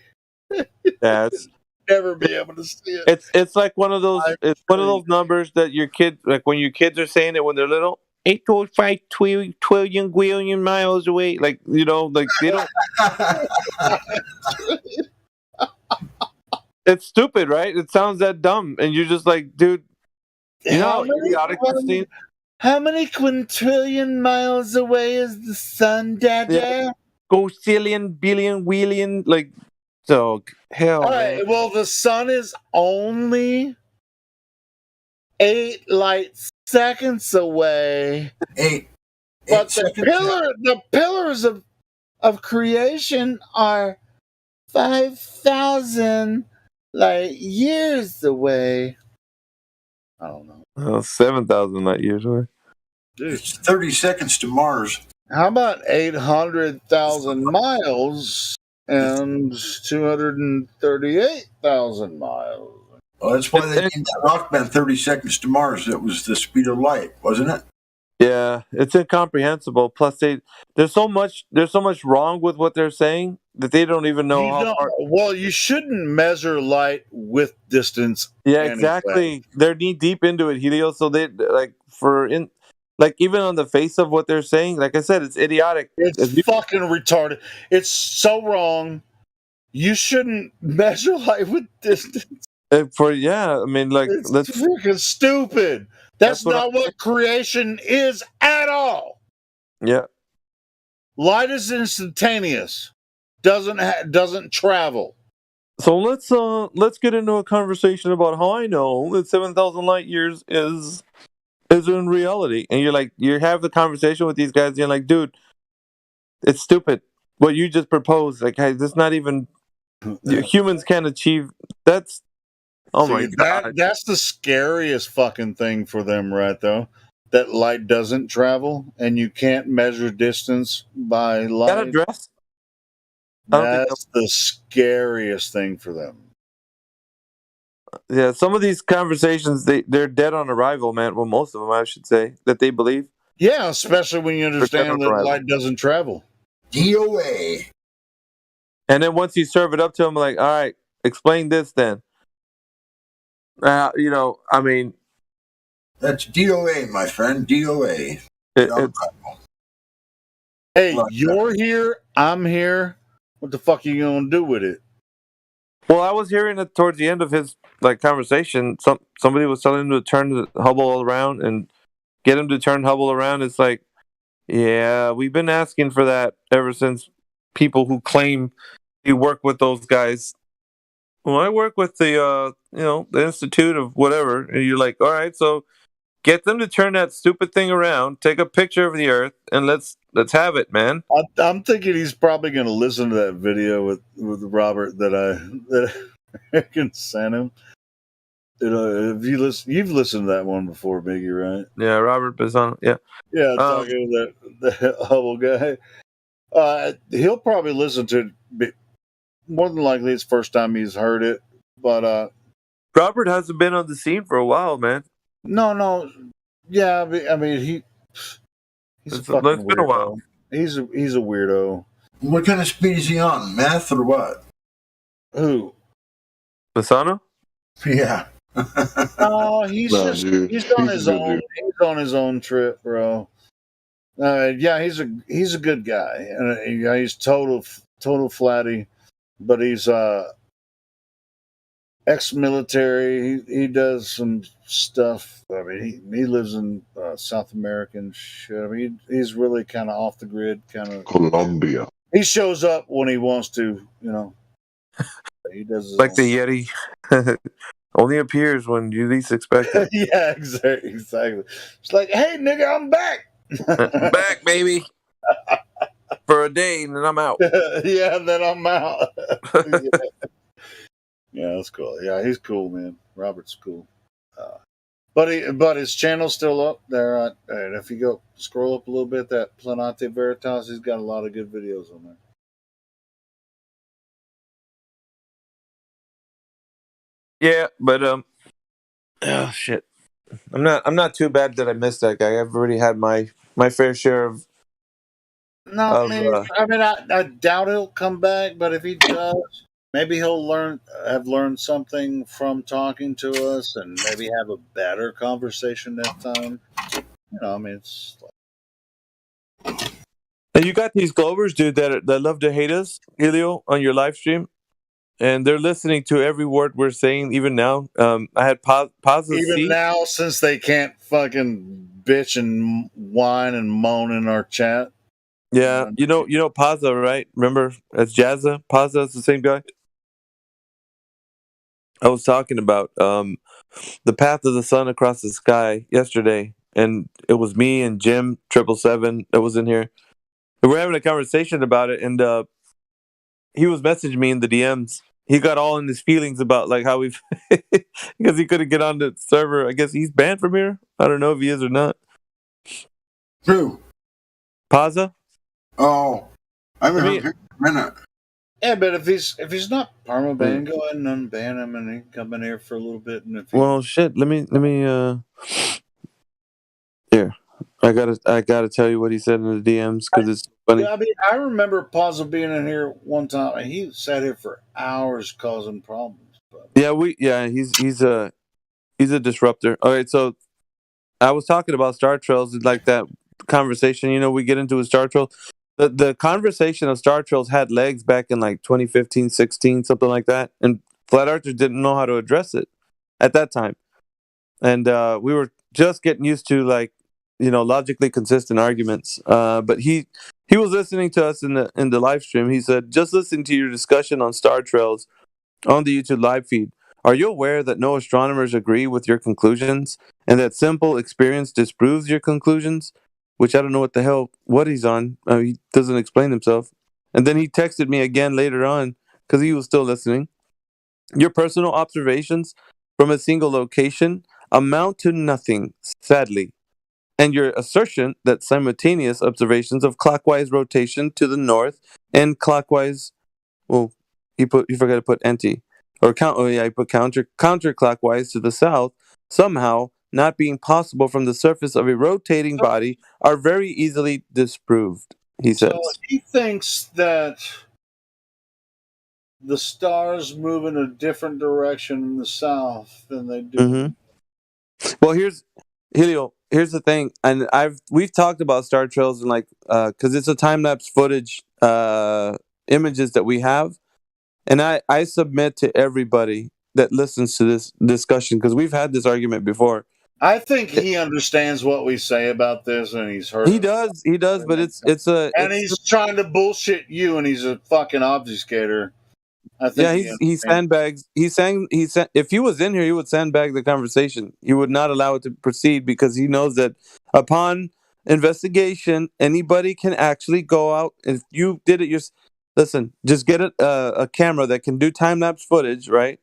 Yeah, it's never be able to see it. It's like one of those. It's one of those numbers that your kids, like when your kids are saying it when they're little. 8.5 trillion miles away. Like, you know, like they don't. It's stupid, right? It sounds that dumb, and you're just like, dude. You know how idiotic this thing. How many quintillion miles away is the sun, Dada? Yeah. Gozillion, billion, wheelion, like. So hell. All right. Well, the sun is only 8 light seconds away. But the pillars of creation are 5,000 light years away. I don't know. 7,000 light years away. Dude, it's 30 seconds to Mars. How about 800,000 miles and 238,000 miles? Well, that's why they named that rock band 30 seconds to Mars. It was the speed of light, wasn't it? Yeah, it's incomprehensible. Plus, there's so much wrong with what they're saying that they don't even know how far. Well, you shouldn't measure light with distance. Yeah, exactly. They're knee deep into it, Helio. So they even on the face of what they're saying, like I said, it's idiotic. It's fucking retarded. It's so wrong. You shouldn't measure light with distance. I mean, like, it's freaking stupid. That's not what creation is at all. Yeah. Light is instantaneous. Doesn't travel. So let's get into a conversation about how I know that 7,000 light years is in reality. And you have the conversation with these guys, and you're like, dude, it's stupid. What you just proposed, like, hey, this not even humans can't achieve. That's my God. That's the scariest fucking thing for them, right? Though that light doesn't travel, and you can't measure distance by light. That address. That's the scariest thing for them. Yeah, some of these conversations they're dead on arrival, man. Well, most of them, I should say, that they believe. Yeah, especially when you understand that light doesn't travel. DOA. And then once you serve it up to them, like, all right, explain this then. I mean, that's DOA, my friend. DOA. Hey, you're here. I'm here. What the fuck are you gonna do with it? Well, I was hearing it towards the end of his conversation. Somebody was telling him to turn the Hubble around and get him to turn Hubble around. It's like, yeah, we've been asking for that ever since people who claim you work with those guys. Well, I work with the the Institute of whatever, and you're like, all right, so get them to turn that stupid thing around, take a picture of the Earth, and let's have it, man. I'm thinking he's probably going to listen to that video with Robert that I can send him. If you've listened to that one before, Biggie, right? Yeah, Robert Bisson. Yeah. Yeah, talking to that Hubble guy. He'll probably listen to it. More than likely, it's the first time he's heard it. But Robert hasn't been on the scene for a while, man. No. Yeah, I mean he's it's been a while. He's a weirdo. What kind of speed is he on? Meth or what? Who? Pisano? Yeah. He's on his own. He's on his own trip, bro. Yeah, he's a good guy, and he's total flatty, but he's ex-military. He does some stuff. I mean, he lives in South American shit. I mean, he's really kind of off the grid, kind of Colombia. He shows up when he wants to, you know. He does his Like the Yeti. Only appears when you least expect it. Yeah, exactly. It's like, hey, nigga, I'm back. Back, baby. For a day, and then I'm out. Yeah, and then I'm out. Yeah, that's cool. Yeah, he's cool, man. Robert's cool. But his channel's still up there. And if you go scroll up a little bit, that Planete Veritas, he's got a lot of good videos on there. Yeah, but oh shit. I'm not too bad that I missed that guy. I've already had my fair share of. No, I doubt he'll come back. But if he does, maybe he'll have learned something from talking to us, and maybe have a better conversation next time. You know, I mean, it's. And you got these Globers, dude, that love to hate us, Helio, on your live stream, and they're listening to every word we're saying. Even now, I had pauses. Even now, since they can't fucking bitch and whine and moan in our chat. Yeah, you know Paza, right? Remember, that's Jazza. Paza is the same guy. I was talking about the path of the sun across the sky yesterday, and it was me and Jim 777 that was in here. And we're having a conversation about it, and he was messaging me in the DMs. He got all in his feelings about like how we've because he couldn't get on the server. I guess he's banned from here. I don't know if he is or not. Who? Paza. Oh, I haven't heard him in a minute. Yeah, but if he's not permaban, go ahead and unban him, and he can come in here for a little bit. And Well, shit. Let me. Here, I gotta tell you what he said in the DMs because it's funny. I mean, I remember Paza being in here one time, and he sat here for hours causing problems. He's a disruptor. All right, so I was talking about Star Trails, like that conversation. You know, we get into with Star Trails. The conversation of Star Trails had legs back in like 2015, 16, something like that, and Flat Earthers didn't know how to address it at that time, and we were just getting used to like, you know, logically consistent arguments. But he was listening to us in the live stream. He said, just listen to your discussion on Star Trails on the YouTube live feed. Are you aware that no astronomers agree with your conclusions and that simple experience disproves your conclusions? Which I don't know what he's on. He doesn't explain himself. And then he texted me again later on because he was still listening. Your personal observations from a single location amount to nothing, sadly. And your assertion that simultaneous observations of clockwise rotation to the north and clockwise, well, he forgot to put anti. Or I put counterclockwise to the south, somehow not being possible from the surface of a rotating body are very easily disproved, he says. So he thinks that the stars move in a different direction in the south than they do. Mm-hmm. Well, here's the thing, and we've talked about Star Trails and like because it's a time lapse footage images that we have. And I submit to everybody that listens to this discussion, because we've had this argument before. I think he understands what we say about this, and he's heard. He does, but he's trying to bullshit you, and he's a fucking obfuscator. I think he sandbags. If he was in here, he would sandbag the conversation. He would not allow it to proceed because he knows that upon investigation, anybody can actually go out. If you did it listen, just get a camera that can do time lapse footage, right?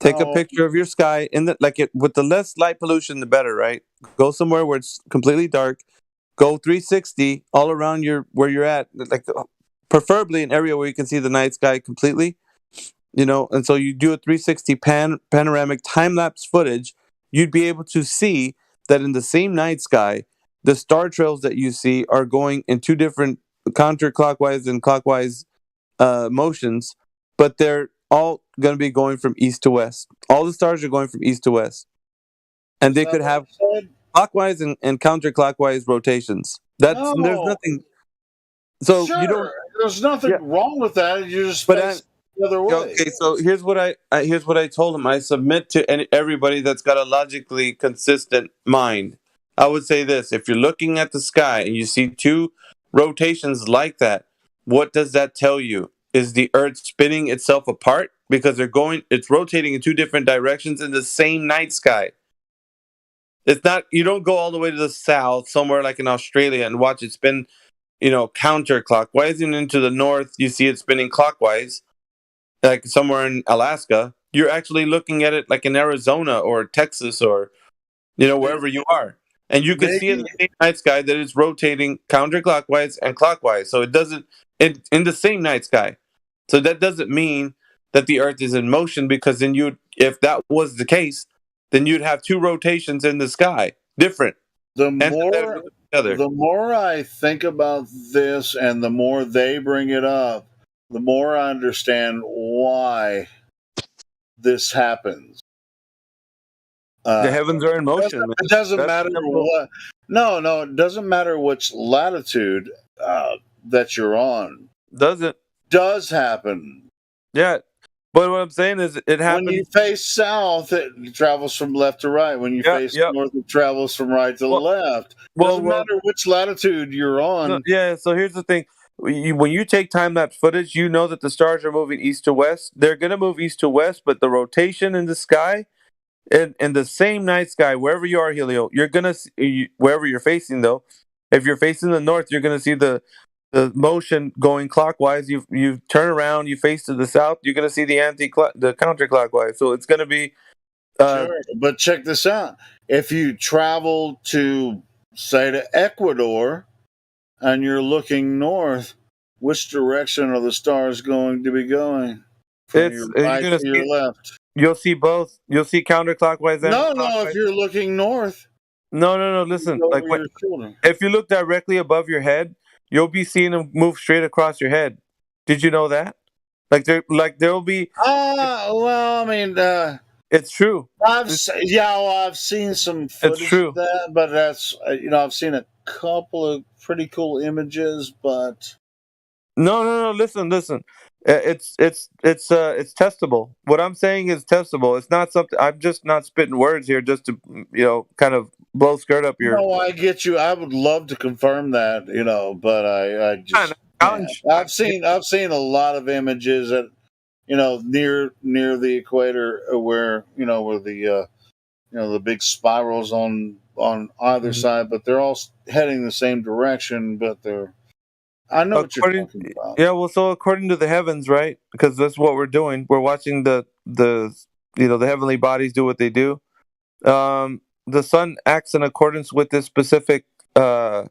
Take a picture of your sky with the less light pollution, the better, right? Go somewhere where it's completely dark. Go 360 all around where you're at, like preferably an area where you can see the night sky completely. You know, and so you do a 360 panoramic time lapse footage. You'd be able to see that in the same night sky, the star trails that you see are going in two different counterclockwise and clockwise motions, but they're all going to be going from east to west. All the stars are going from east to west, and they could have clockwise and counterclockwise rotations. There's nothing. So sure, you don't. There's nothing wrong with that. You just face the other way. Okay, so here's what I told him. I submit to everybody that's got a logically consistent mind. I would say this: if you're looking at the sky and you see two rotations like that, what does that tell you? Is the Earth spinning itself apart because it's rotating in two different directions in the same night sky? It's not, you don't go all the way to the south somewhere like in Australia and watch it spin, counterclockwise, and into the north you see it spinning clockwise, like somewhere in Alaska. You're actually looking at it like in Arizona or Texas or wherever you are, and you can see in the same night sky that it's rotating counterclockwise and clockwise. So it doesn't in the same night sky. So that doesn't mean that the Earth is in motion, because then if that was the case, then you'd have two rotations in the sky, different. The more I think about this and the more they bring it up, the more I understand why this happens. The heavens are in motion. It doesn't matter what. No, it doesn't matter which latitude that you're on. Does happen. Yeah, but what I'm saying is, it happens when you face south. It travels from left to right. When you face north, it travels from right to left. Doesn't matter which latitude you're on. So here's the thing: when you take time-lapse footage, you know that the stars are moving east to west. They're going to move east to west, but the rotation in the sky, in the same night sky, wherever you are, Helio, you're gonna see, wherever you're facing though. If you're facing the north, you're gonna see the motion going clockwise. You turn around, you face to the south, you're gonna see the counterclockwise. So it's gonna be. Sure, but check this out: if you travel to, say, to Ecuador, and you're looking north, which direction are the stars going to be going? From your right to your left. You'll see both. You'll see counterclockwise. No. If you're looking north. No. Listen, if you look directly above your head, you'll be seeing them move straight across your head. Did you know that? There'll be. Well, I mean, it's true. I've seen some footage of that, but that's I've seen a couple of pretty cool images, but. No. Listen. It's testable. What I'm saying is testable. It's not something. I'm just not spitting words here just to kind of blow skirt up your. No, I get you. I would love to confirm that, but I just. I've seen a lot of images that near the equator where where the big spirals on either side, but they're all heading the same direction, but they're. I know what you're talking about. Yeah, well, so according to the heavens, right? Because that's what we're doing. We're watching the heavenly bodies do what they do. The sun acts in accordance with this specific, I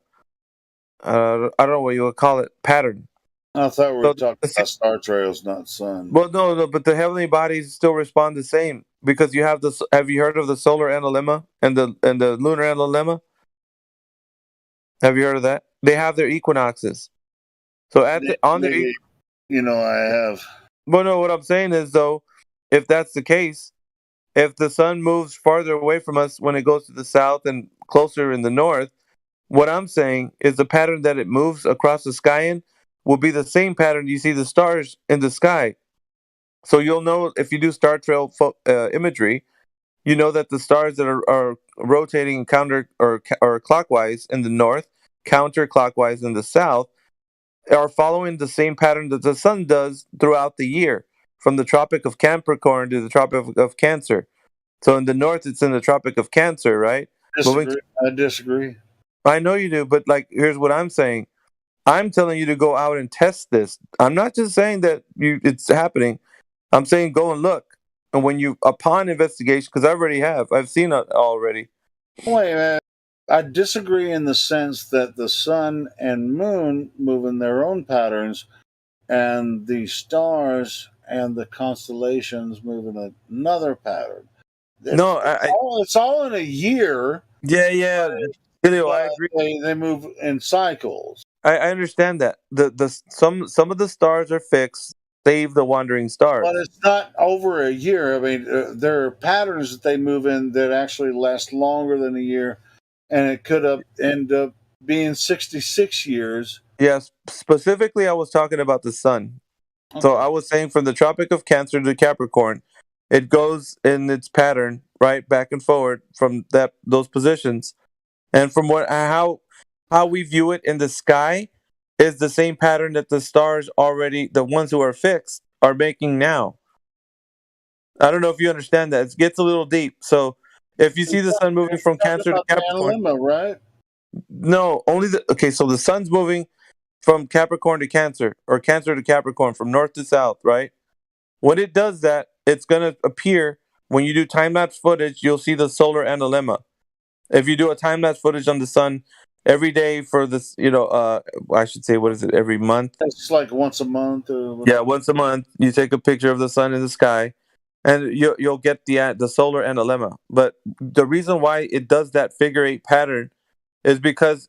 don't know what you would call it, pattern. I thought we were talking about star trails, not sun. Well, no, but the heavenly bodies still respond the same, because you have this. Have you heard of the solar analemma and the lunar analemma? Have you heard of that? They have their equinoxes. So I have. Well, no, what I'm saying is, though, if that's the case, if the sun moves farther away from us when it goes to the south and closer in the north, what I'm saying is the pattern that it moves across the sky in will be the same pattern you see the stars in the sky. So you'll know, if you do star trail imagery, you know that the stars that are rotating counter or clockwise in the north, counterclockwise in the south, are following the same pattern that the sun does throughout the year, from the Tropic of Capricorn to the Tropic of Cancer. So in the north, it's in the Tropic of Cancer, right? I disagree. I know you do, but here's what I'm saying. I'm telling you to go out and test this. I'm not just saying that it's happening. I'm saying go and look. And when upon investigation, because I've seen it already. Wait, man. I disagree in the sense that the sun and moon move in their own patterns, and the stars and the constellations move in another pattern. It's all in a year. Yeah. I agree. They move in cycles. I understand that. Some of the stars are fixed. Save the wandering stars. But it's not over a year. I mean, there are patterns that they move in that actually last longer than a year. And it could end up being 66 years. Yes, specifically, I was talking about the sun. Okay. So I was saying from the Tropic of Cancer to Capricorn, it goes in its pattern, right, back and forward from those positions. And from how we view it in the sky, is the same pattern that the stars already, the ones who are fixed, are making now. I don't know if you understand that. It gets a little deep. So if you see the sun moving from Cancer to Capricorn, right? No, only so the sun's moving from Capricorn to Cancer, or Cancer to Capricorn, from north to south, right? When it does that, it's going to appear, when you do time-lapse footage, you'll see the solar analemma. If you do a time-lapse footage on the sun every day for this, I should say, what is it, every month? It's like once a month. Or whatever. Yeah, once a month, you take a picture of the sun in the sky, and you'll get the solar analemma. But the reason why it does that figure 8 pattern is because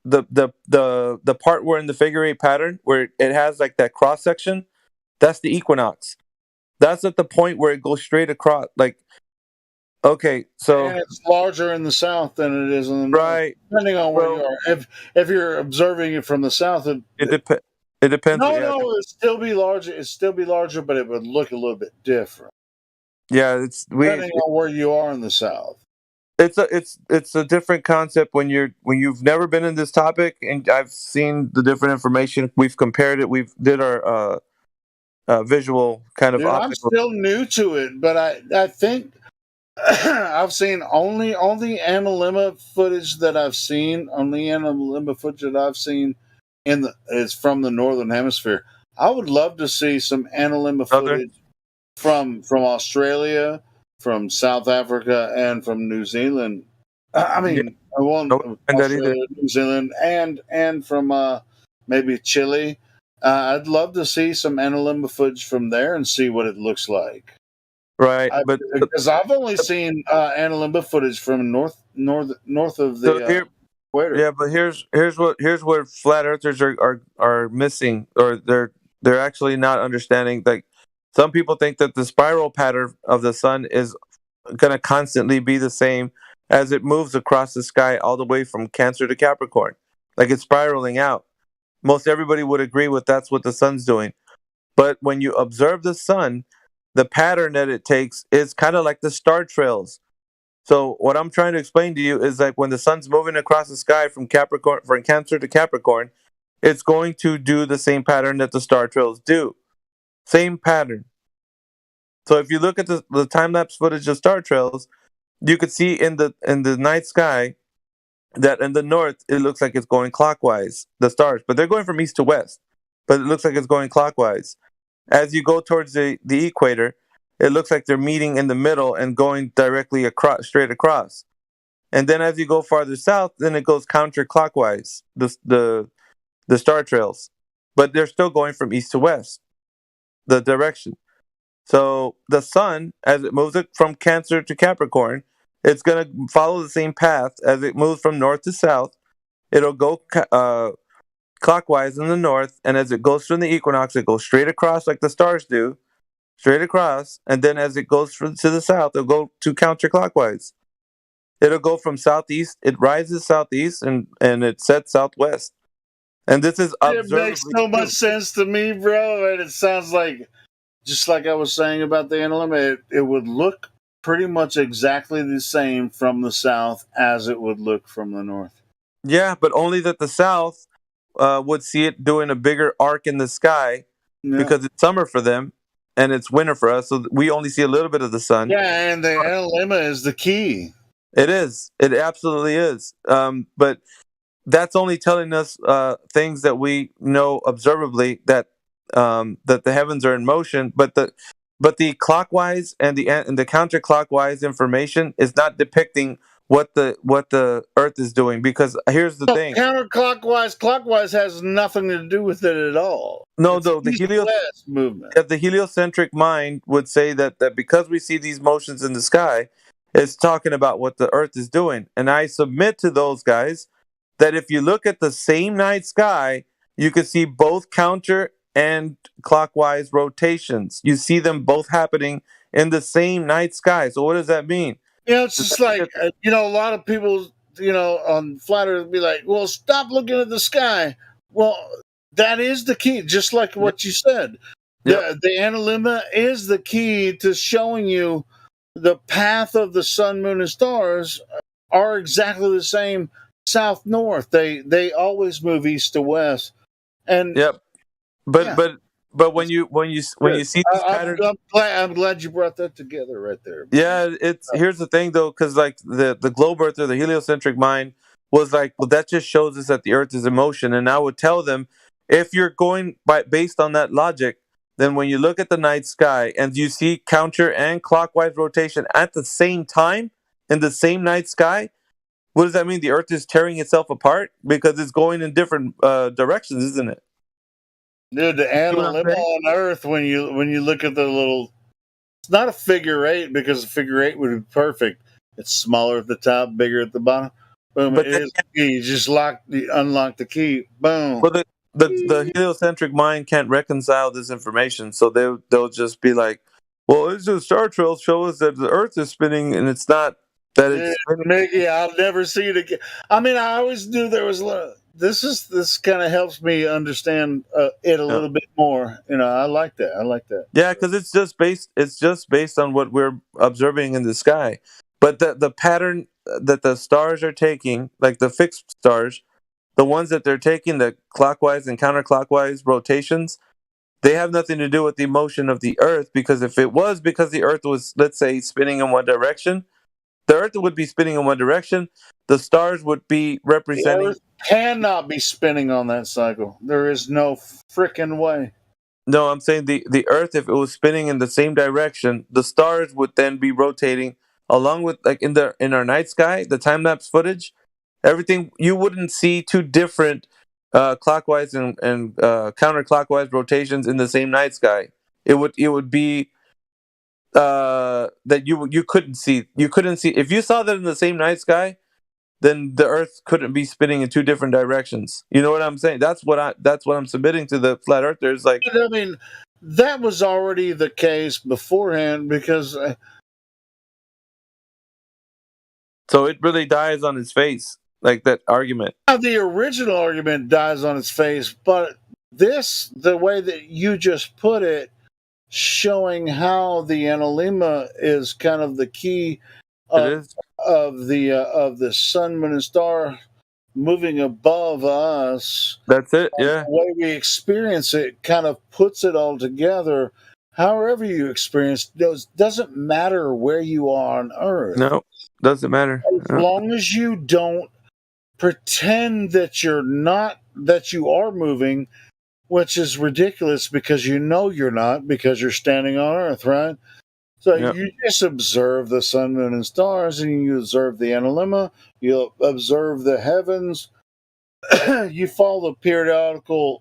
the part where in the figure 8 pattern where it has like that cross section, that's the equinox. That's at the point where it goes straight across. Like, okay, so and it's larger in the south than it is in the north. Right. Depending on where you are. If you're observing it from the south, it depends. No, it'd still be larger. It'd still be larger, but it would look a little bit different. Yeah, Depending on where you are in the south. It's a different concept when you've never been in this topic, and I've seen the different information. We've compared it. We've did our visual kind of. Dude, I'm still new to it, but I think I've seen only analemma footage that I've seen. Only analemma footage that I've seen is from the northern hemisphere. I would love to see some analemma footage from Australia, from South Africa, and from New Zealand. I mean, I want Australia, New Zealand, and from maybe Chile. I'd love to see some analemma footage from there and see what it looks like. Right, but because I've only seen analemma footage from north of the equator. Yeah, but here's where flat earthers are missing, or they're actually not understanding. Like, some people think that the spiral pattern of the sun is going to constantly be the same as it moves across the sky all the way from Cancer to Capricorn. Like, it's spiraling out. Most everybody would agree with that's what the sun's doing. But when you observe the sun, the pattern that it takes is kind of like the star trails. So what I'm trying to explain to you is, like, when the sun's moving across the sky from Cancer to Capricorn, it's going to do the same pattern that the star trails do. Same pattern. So if you look at the time-lapse footage of star trails, you could see in the night sky that in the north it looks like it's going clockwise, the stars, but they're going from east to west, but it looks like it's going clockwise. As you go towards the equator, it looks like they're meeting in the middle and going directly straight across. And then as you go farther south, then it goes counterclockwise, the star trails, but they're still going from east to west, the direction. So the sun, as it moves it from Cancer to Capricorn, it's going to follow the same path as it moves from north to south. It'll go clockwise in the north, and as it goes from the equinox, it goes straight across like the stars do, straight across, and then as it goes to the south, it'll go to counterclockwise. It'll go from southeast, it rises southeast, and it sets southwest. And this is it makes so much sense to me, bro, and it sounds like, just like I was saying about the analemma, it would look pretty much exactly the same from the south as it would look from the north. Yeah, but only that the south would see it doing a bigger arc in the sky because it's summer for them and it's winter for us, so we only see a little bit of the sun. Yeah, and the analemma is the key. It is. It absolutely is. But that's only telling us things that we know observably, that the heavens are in motion, but the clockwise and the counterclockwise information is not depicting what the Earth is doing, because here's the thing: counterclockwise, clockwise has nothing to do with it at all. No, though the movement. The heliocentric mind would say that because we see these motions in the sky, it's talking about what the Earth is doing. And I submit to those guys that if you look at the same night sky, you can see both counter and clockwise rotations. You see them both happening in the same night sky. So what does that mean? It's just like, a lot of people, on flat earth be like, well, stop looking at the sky. Well, that is the key, just like what you said. The analemma is the key to showing you the path of the sun, moon, and stars are exactly the same south-north. They always move east to west. And yep. But when you see these patterns, I'm glad you brought that together right there. yeah, it's here's the thing though, because like the globe earth or the heliocentric mind was like, well, that just shows us that the Earth is in motion, and I would tell them, if you're going based on that logic, then when you look at the night sky and you see counter and clockwise rotation at the same time in the same night sky, what does that mean? The Earth is tearing itself apart because it's going in different directions, isn't it? Dude, the analemma on Earth, when you look at the little, it's not a figure eight because a figure eight would be perfect. It's smaller at the top, bigger at the bottom. Boom! It is the key. You just unlock the key. Boom. Well, the heliocentric mind can't reconcile this information, so they'll just be like, well, it's just star trails show us that the Earth is spinning, and it's not that it's spinning. Mickey, I'll never see it again. I mean, I always knew there was. This kind of helps me understand it a little bit more. You know, I like that. I like that. Yeah, because it's just based on what we're observing in the sky, but the pattern that the stars are taking, like the fixed stars, the ones that they're taking, the clockwise and counterclockwise rotations, they have nothing to do with the motion of the Earth, because if it was because the Earth was, let's say, spinning in one direction, the Earth would be spinning in one direction. The stars would be representing. The Earth cannot be spinning on that cycle. There is no freaking way. No, I'm saying the Earth, if it was spinning in the same direction, the stars would then be rotating along with, like in our night sky, the time lapse footage, everything. You wouldn't see two different clockwise and counterclockwise rotations in the same night sky. It would be that you couldn't see. You couldn't see if you saw that in the same night sky, then the Earth couldn't be spinning in two different directions. You know what I'm saying? That's what I'm submitting to the flat earthers. Like, I mean, that was already the case beforehand because. So it really dies on its face, like that argument. The original argument dies on its face, but the way that you just put it, showing how the analemma is kind of the key of the sun, moon, and star moving above us. That's it. Yeah. The way we experience it kind of puts it all together. However you experience those, doesn't matter where you are on Earth. No, doesn't matter. As long as you don't pretend that you are moving, which is ridiculous because you know you're not, because you're standing on Earth, right? So you just observe the sun, moon, and stars, and you observe the analemma, you observe the heavens, you follow the periodical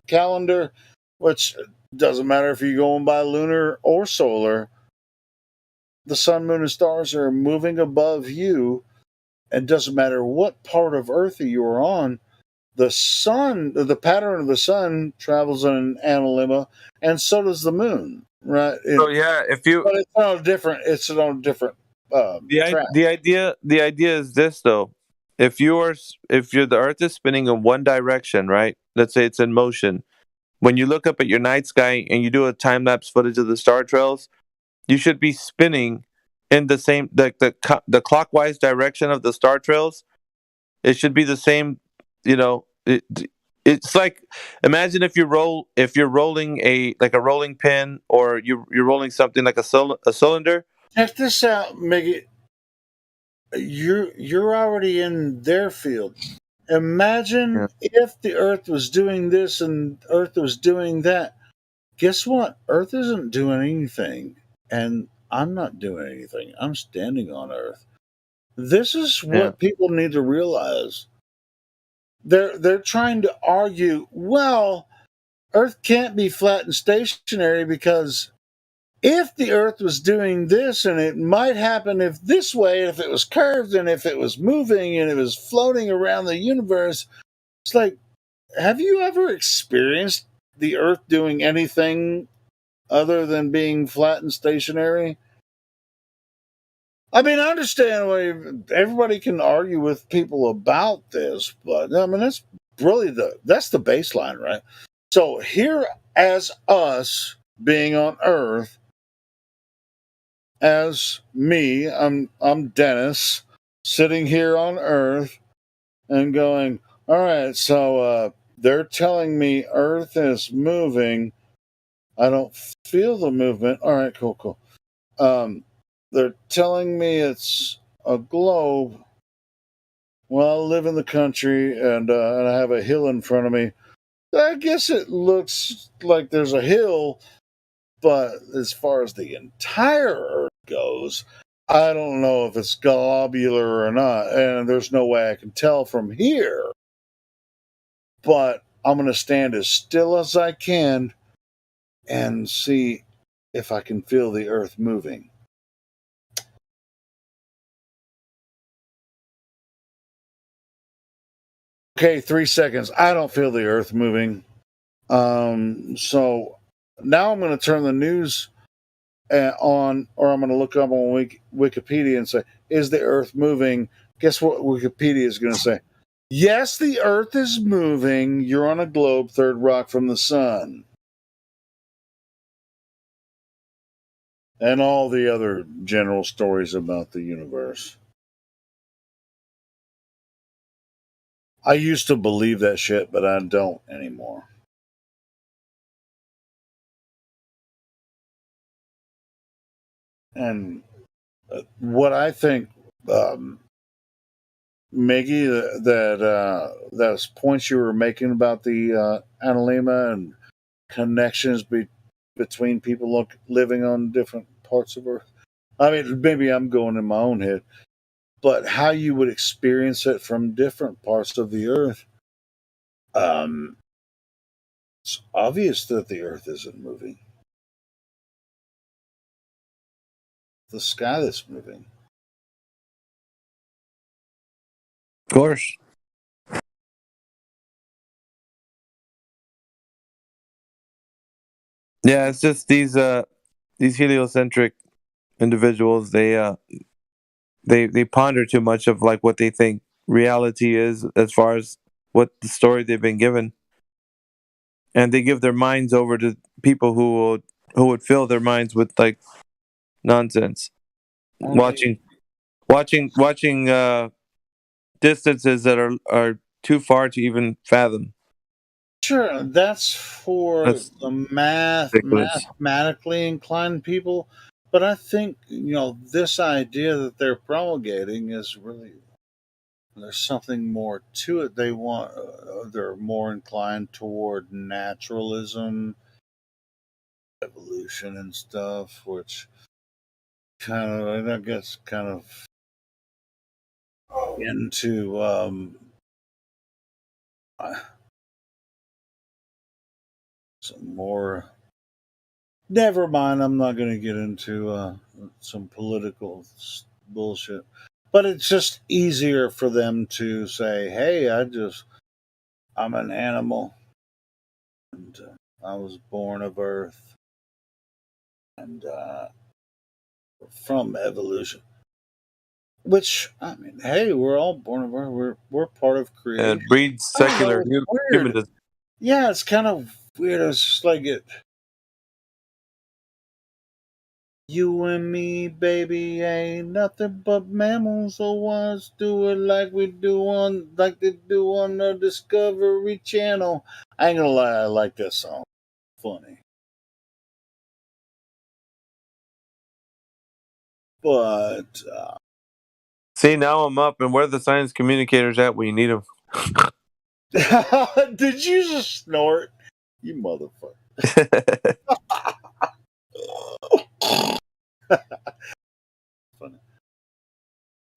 calendar, which doesn't matter if you're going by lunar or solar. The sun, moon, and stars are moving above you. It doesn't matter what part of Earth you are on. The sun, the pattern of the sun travels in an analemma, and so does the moon, right? So yeah, but it's on a different. It's on a different. The idea is this though: if the Earth is spinning in one direction, right? Let's say it's in motion. When you look up at your night sky and you do a time lapse footage of the star trails, you should be spinning in the same the clockwise direction of the star trails. It should be the same. You know, it's like, imagine if you're rolling a rolling pin, or you're rolling something like a cylinder. Check this out, Miggy. You're already in their field. Imagine if the Earth was doing this and Earth was doing that. Guess what? Earth isn't doing anything, and I'm not doing anything. I'm standing on Earth. This is what people need to realize. They're trying to argue, well, Earth can't be flat and stationary because if the Earth was doing this, and it might happen if this way, if it was curved, and if it was moving, and it was floating around the universe, it's like, have you ever experienced the Earth doing anything other than being flat and stationary? I mean, I understand why everybody can argue with people about this, but I mean, that's really that's the baseline, right? So here, as us being on Earth, as me, I'm Dennis, sitting here on Earth and going, all right, so they're telling me Earth is moving. I don't feel the movement. All right, cool. They're telling me it's a globe. Well, I live in the country and I have a hill in front of me. I guess it looks like there's a hill, but as far as the entire Earth goes, I don't know if it's globular or not, and there's no way I can tell from here. But I'm going to stand as still as I can and see if I can feel the Earth moving. Okay, 3 seconds. I don't feel the Earth moving. So now I'm going to turn the news on, or I'm going to look up on Wikipedia and say, is the Earth moving? Guess what Wikipedia is going to say? Yes, the Earth is moving. You're on a globe, third rock from the sun. And all the other general stories about the universe. I used to believe that shit, but I don't anymore. And what I think, Miggy, those points you were making about the Analema and connections between people living on different parts of Earth. I mean, maybe I'm going in my own head, but how you would experience it from different parts of the Earth. It's obvious that the Earth isn't moving. The sky that's moving. Of course. Yeah, it's just these heliocentric individuals. They ponder too much of like what they think reality is as far as what the story they've been given, and they give their minds over to people who would fill their minds with like nonsense. Watching distances that are too far to even fathom. Sure, that's for the mathematically inclined people, but I think this idea that they're promulgating is really there's something more to it. They're more inclined toward naturalism, evolution, and stuff, which I guess kind of into some more. Never mind. I'm not going to get into some political bullshit, but it's just easier for them to say, "Hey, I'm an animal, and I was born of Earth, and from evolution." Which, I mean, hey, we're all born of Earth. We're part of creation. It breeds secular humanism. Yeah, it's kind of weird. It's like it. You and me, baby, ain't nothing but mammals. So let's do it like they do on the Discovery Channel. I ain't gonna lie, I like that song. Funny. But see, now I'm up, and where are the science communicators at when you need them? Did you just snort? You motherfucker. Funny.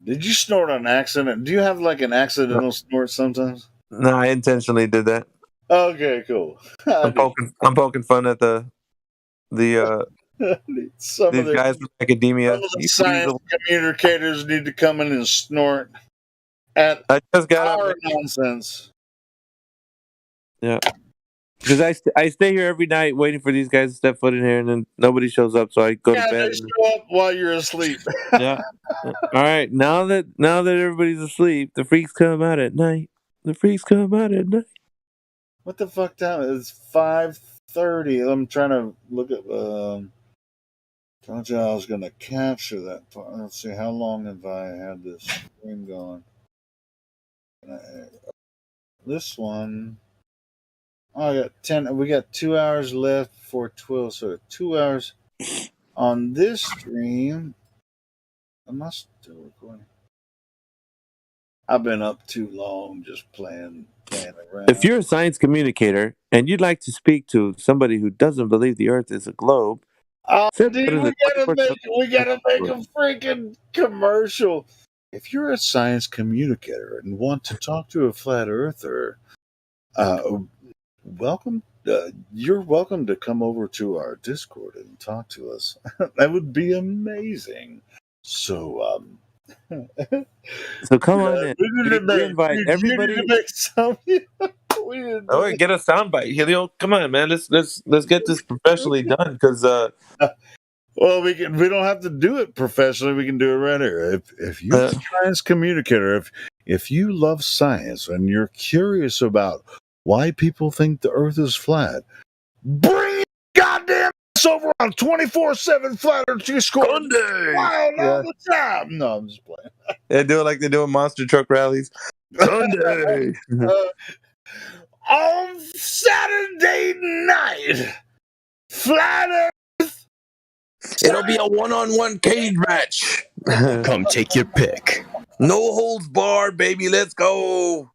Did you snort on accident? Do you have like an accidental snort sometimes? No, I intentionally did that. Okay, cool. I'm poking fun at these guys from academia. Some of the science communicators need to come in and snort at our nonsense. Yeah, because I stay here every night waiting for these guys to step foot in here, and then nobody shows up, so I go to bed. They show up while you're asleep. Yeah. All right. Now that everybody's asleep, the freaks come out at night. The freaks come out at night. What the fuck time? It's 5:30. I'm trying to look at. Told you I was going to capture that part. Let's see, how long have I had this stream going? This one. I got 10. We got 2 hours left for 12, so 2 hours on this stream. Am I still recording? I've been up too long just playing around. If you're a science communicator and you'd like to speak to somebody who doesn't believe the Earth is a globe, dude, we gotta make a freaking commercial. If you're a science communicator and want to talk to a flat earther, welcome. You're welcome to come over to our Discord and talk to us. That would be amazing. So, so come on in. We invite everybody. You need to make some. Oh, get a soundbite, Helio. Come on, man. Let's get this professionally done because. Well, we don't have to do it professionally. We can do it right here. If you're a science communicator, if you love science and you're curious about why people think the Earth is flat, bring it goddamn ass over on 24/7 Flat Earth Discord. Sunday. Wild all the time. No, I'm just playing. They do it like they do in monster truck rallies. Sunday. On Saturday night, Flat Earth. It'll be a one-on-one cage match. Come take your pick. No holds barred, baby. Let's go.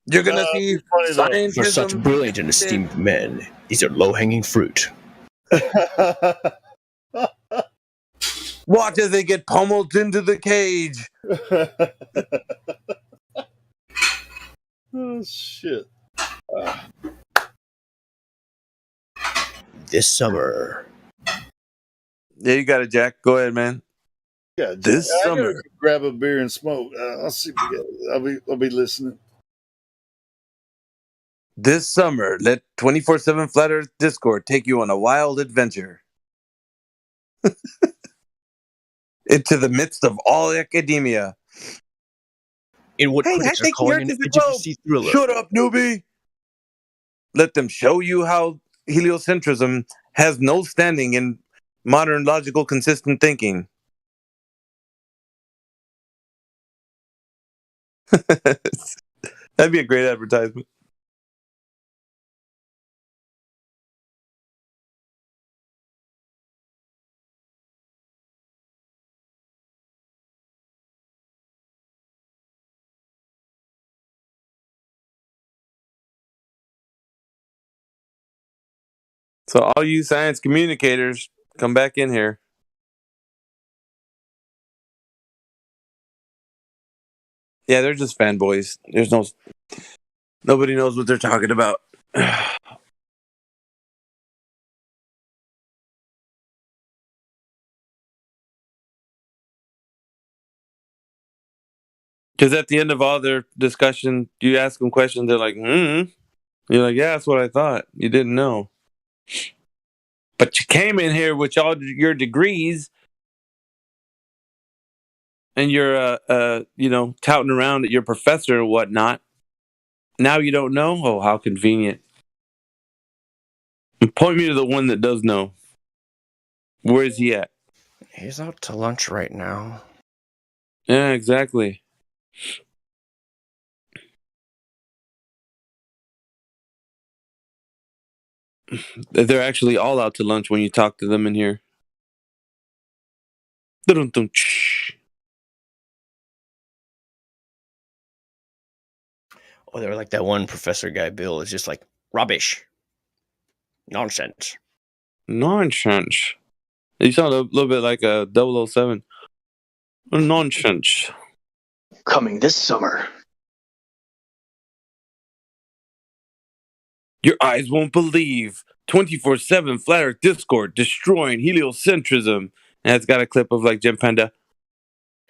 You're gonna see scientism. For such brilliant and esteemed men, these are low-hanging fruit. Watch as they get pummeled into the cage. Oh shit! This summer. Yeah, you got it, Jack. Go ahead, man. Yeah, this I summer. gotta grab a beer and smoke. I'll see. I'll be listening. This summer, let 24/7 Flat Earth Discord take you on a wild adventure into the midst of all academia. In what critics are calling an intimacy thriller. Shut up, newbie! Let them show you how heliocentrism has no standing in modern logical consistent thinking. That'd be a great advertisement. So all you science communicators, come back in here. Yeah, they're just fanboys. There's nobody knows what they're talking about. Because at the end of all their discussion, you ask them questions, they're like, You're like, yeah, that's what I thought. You didn't know. But you came in here with all your degrees and you're, touting around that you're a professor and whatnot. Now you don't know? Oh, how convenient. Point me to the one that does know. Where is he at? He's out to lunch right now. Yeah, exactly. They're actually all out to lunch when you talk to them in here. Oh, they're like that one professor guy, Bill, is just like, rubbish. Nonsense. Nonsense. You sound a little bit like a 007. Nonsense. Coming this summer. Your eyes won't believe. 24/7 Flat Earth Discord destroying heliocentrism. And it's got a clip of like Jim Panda.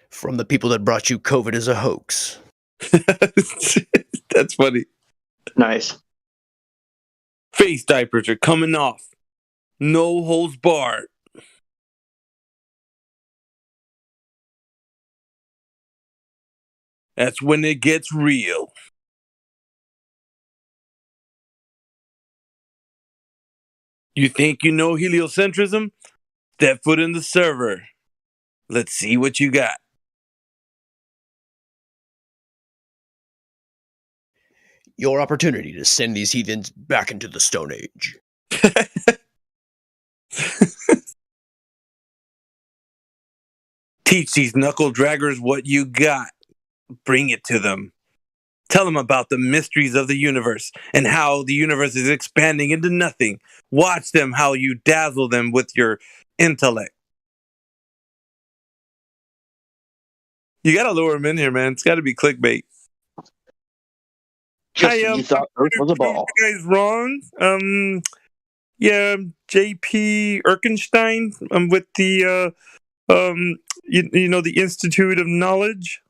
From the people that brought you COVID as a hoax. That's funny. Nice. Face diapers are coming off. No holds barred. That's when it gets real. You think you know heliocentrism? Step foot in the server. Let's see what you got. Your opportunity to send these heathens back into the Stone Age. Teach these knuckle draggers what you got. Bring it to them. Tell them about the mysteries of the universe and how the universe is expanding into nothing. Watch them how you dazzle them with your intellect. You gotta lure them in here, man. It's gotta be clickbait. Just when you thought Earth was a ball. You guys wrong. Yeah, J.P. Erkenstein. I'm with the you know, the Institute of Knowledge.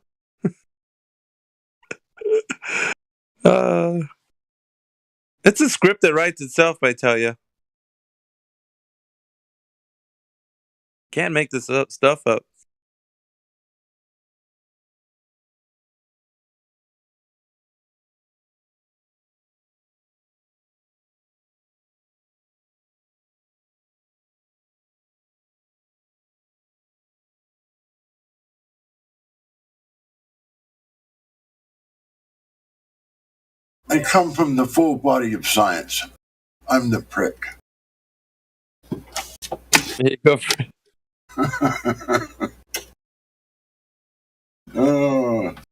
It's a script that writes itself, I tell you. Can't make this stuff up. I come from the full body of science. I'm the prick. There you go.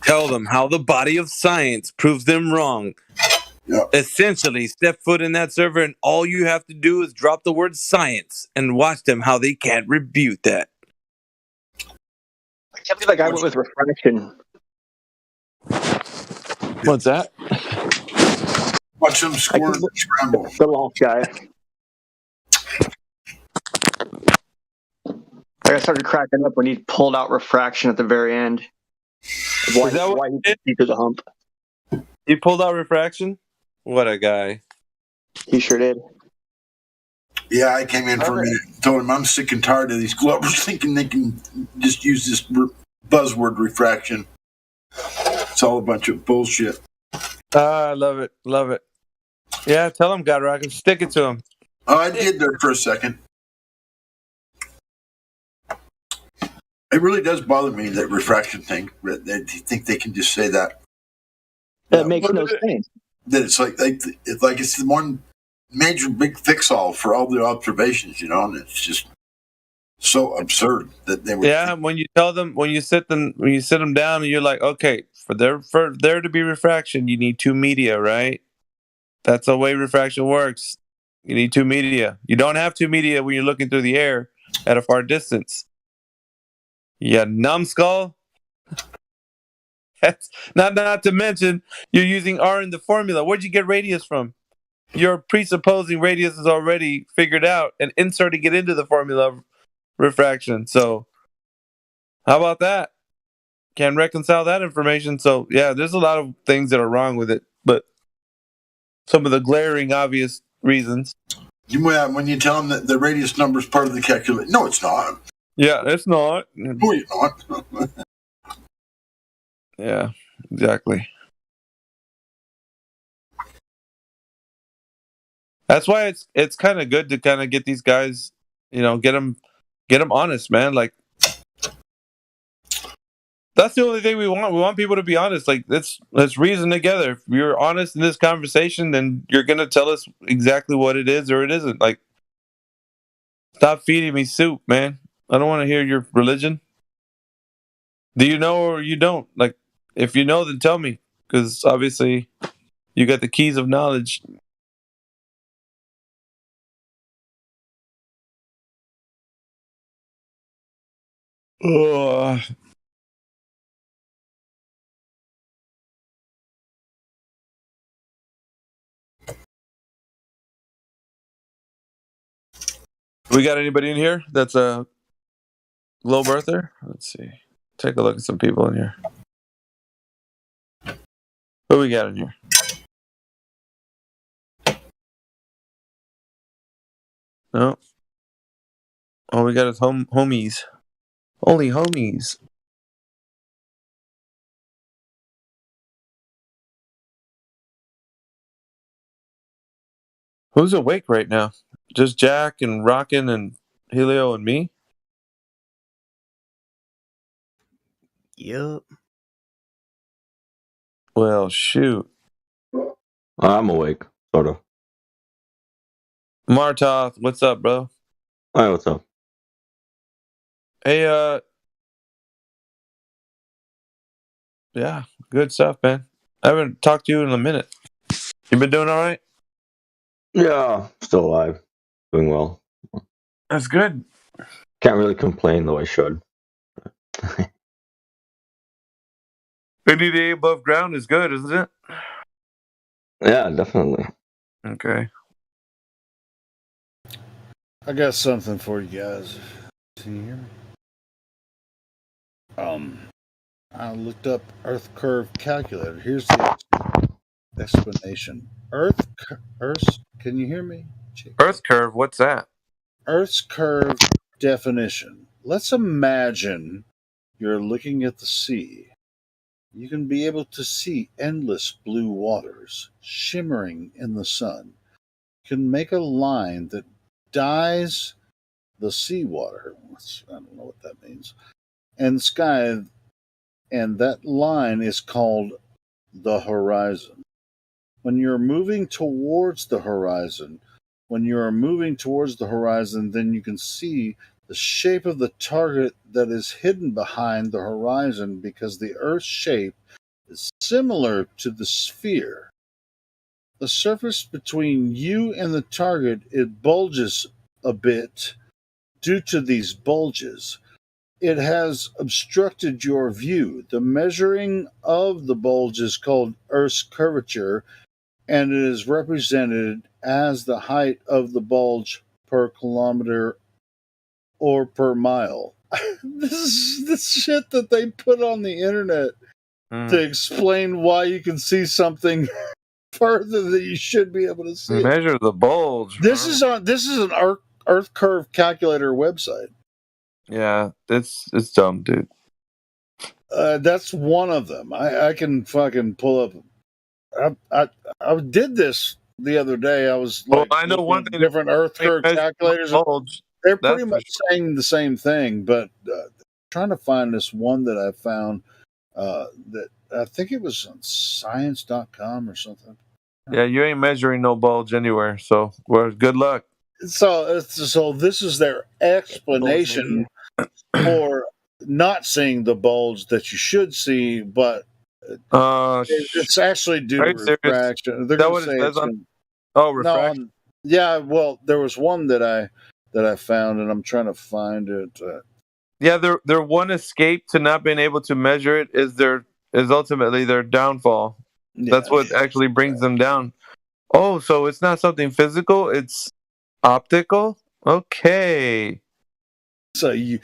Tell them how the body of science proves them wrong. Yep. Essentially, step foot in that server, and all you have to do is drop the word science and watch them how they can't refute that. I can't believe that guy went with refraction. What's that? Watch them squirm and scramble. The long guy. I started cracking up when he pulled out refraction at the very end. Why he beat to the hump. He pulled out refraction? What a guy. He sure did. Yeah, I came in for a minute and told him I'm sick and tired of these Glovers thinking they can just use this buzzword refraction. It's all a bunch of bullshit. I love it. Love it. Yeah, tell him, God Rocket. Stick it to him. Oh, I did there for a second. It really does bother me, that refraction thing. They think they can just say that. That makes no sense. That it's like it's the one major big fix-all for all the observations, you know, and it's just so absurd that they would. Yeah, when you tell them, when you sit them down, and you're like, okay, for there to be refraction, you need two media, right? That's the way refraction works. You need two media. You don't have two media when you're looking through the air at a far distance. You numbskull. That's not to mention you're using R in the formula. Where'd you get radius from? You're presupposing radius is already figured out and inserting it into the formula of refraction. So how about that? Can't reconcile that information. So yeah, there's a lot of things that are wrong with it, but some of the glaring obvious reasons. When you tell them that the radius number is part of the calculation, no, it's not. Yeah, it's not. No, you're not. Yeah, exactly. That's why it's kind of good to kind of get these guys, you know, get them honest, man. Like that's the only thing we want. We want people to be honest. Like let's reason together. If you're honest in this conversation, then you're gonna tell us exactly what it is or it isn't. Like stop feeding me soup, man. I don't want to hear your religion. Do you know or you don't? Like if you know, then tell me, because obviously you got the keys of knowledge. Oh. We got anybody in here that's a globe earther? Let's see. Take a look at some people in here. Who we got in here? No. All we got is homies. Only homies. Who's awake right now? Just Jack and Rockin' and Helio and me? Yep. Well, shoot. I'm awake, sort of. Martoth, what's up, bro? Hi, what's up? Hey, yeah, good stuff, man. I haven't talked to you in a minute. You been doing all right? Yeah, still alive. Doing well. That's good. Can't really complain, though I should. Any day above ground is good, isn't it? Yeah, definitely. Okay. I got something for you guys. Can you hear me? I looked up Earth curve calculator. Here's the explanation. Earth, can you hear me? Earth curve, what's that? Earth's curve definition. Let's imagine you're looking at the sea. You can be able to see endless blue waters shimmering in the sun. You can make a line that dyes the seawater. I don't know what that means. And sky, and that line is called the horizon. When you're moving towards the horizon, then you can see the shape of the target that is hidden behind the horizon because the Earth's shape is similar to the sphere. The surface between you and the target, it bulges a bit. Due to these bulges, it has obstructed your view. The measuring of the bulge is called Earth's curvature, and it is represented as the height of the bulge per kilometer or per mile. This is the shit that they put on the internet to explain why you can see something further than you should be able to see. Measure the bulge. This is an Earth curve calculator website. Yeah, it's dumb, dude. That's one of them. I can fucking pull up. I did this the other day. I was like, I know one thing. Different Earth curve calculators. Bulge. They're pretty much saying the same thing, but trying to find this one that I found that I think it was on science.com or something. Yeah, you ain't measuring no bulge anywhere, so good luck. So this is their explanation for not seeing the bulge that you should see, but it's actually due to refraction. They're going to say it's refraction. Yeah, well, there was one that I found, and I'm trying to find it. Yeah, their one escape to not being able to measure it is ultimately their downfall. Yeah, that's what actually brings them down. Oh, so it's not something physical; it's optical. Okay. So you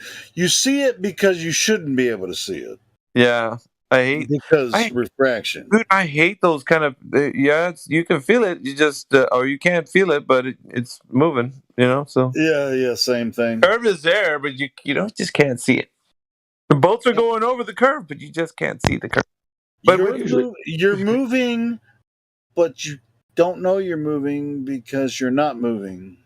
see it because you shouldn't be able to see it. Yeah, refraction. Dude, I hate those kind of. You can feel it. You just or you can't feel it, but it's moving. So yeah, same thing. Curve is there, but you just can't see it. The bolts are going over the curve, but you just can't see the curve. But you're moving, but you don't know you're moving because you're not moving.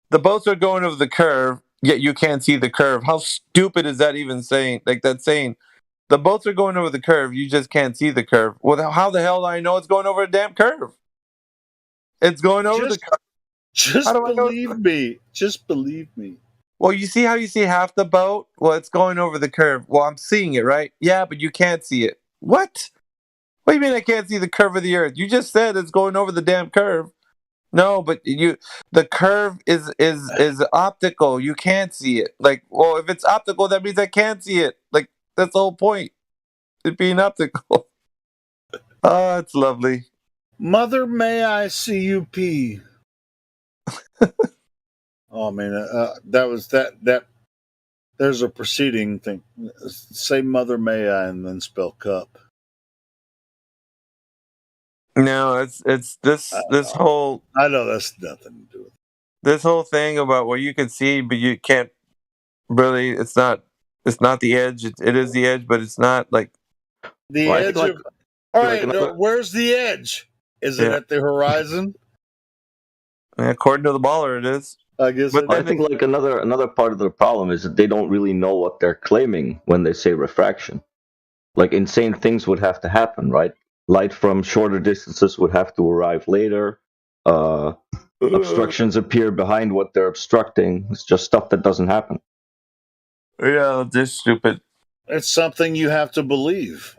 The bolts are going over the curve, yet you can't see the curve. How stupid is that even saying? Like that's saying the bolts are going over the curve, you just can't see the curve. Well, how the hell do I know it's going over a damn curve? It's going over the curve. Just believe me. Just believe me. Well, you see how you see half the boat? Well, it's going over the curve. Well, I'm seeing it, right? Yeah, but you can't see it. What? What do you mean I can't see the curve of the earth? You just said it's going over the damn curve. No, but the curve is optical. You can't see it. Like, well, if it's optical, that means I can't see it. Like, that's the whole point. It being optical. Oh, it's lovely. Mother, may I see you pee? Oh man, that was that. There's a preceding thing. Say "Mother, may I," and then spell "cup." No, it's this whole. I know that's nothing to do with it. This whole thing about what you can see, but you can't really. It's not the edge. It is the edge, but it's not like the edge. All right, where's the edge? Is it at the horizon? According to the baller, it is. I guess. But I think like another part of the problem is that they don't really know what they're claiming when they say refraction. Like insane things would have to happen, right? Light from shorter distances would have to arrive later. Obstructions appear behind what they're obstructing. It's just stuff that doesn't happen. Yeah, just stupid. It's something you have to believe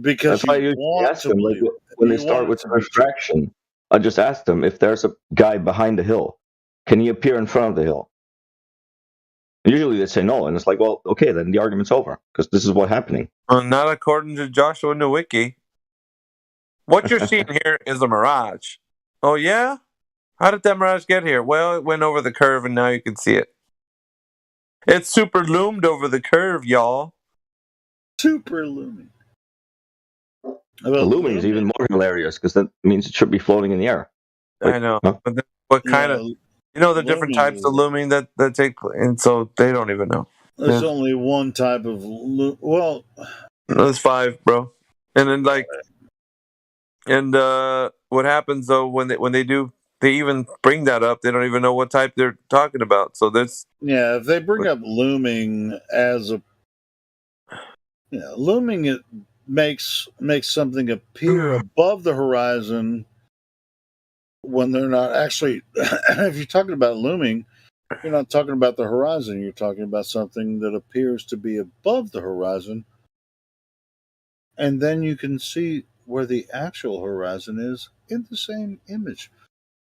because That's why I you usually want ask to them, like, believe it. when they You start want it with to be true. refraction, I just ask them if there's a guy behind the hill, can he appear in front of the hill? Usually they say no, and it's like, well, okay, then the argument's over because this is what's happening. Not according to Joshua Nowicki. What you're seeing here is a mirage. Oh, yeah? How did that mirage get here? Well, it went over the curve, and now you can see it. It's super loomed over the curve, y'all. Super looming. Looming is even more hilarious because that means it should be floating in the air. I know. But then what kind of... You know the different types of looming that take place, and so they don't even know. There's only one type of well. There's 5, bro. And then what happens though when they even bring that up, they don't even know what type they're talking about. So this if they bring up looming as a looming, it makes something appear above the horizon when they're not actually. If you're talking about looming, you're not talking about the horizon. You're talking about something that appears to be above the horizon, and then you can see where the actual horizon is in the same image.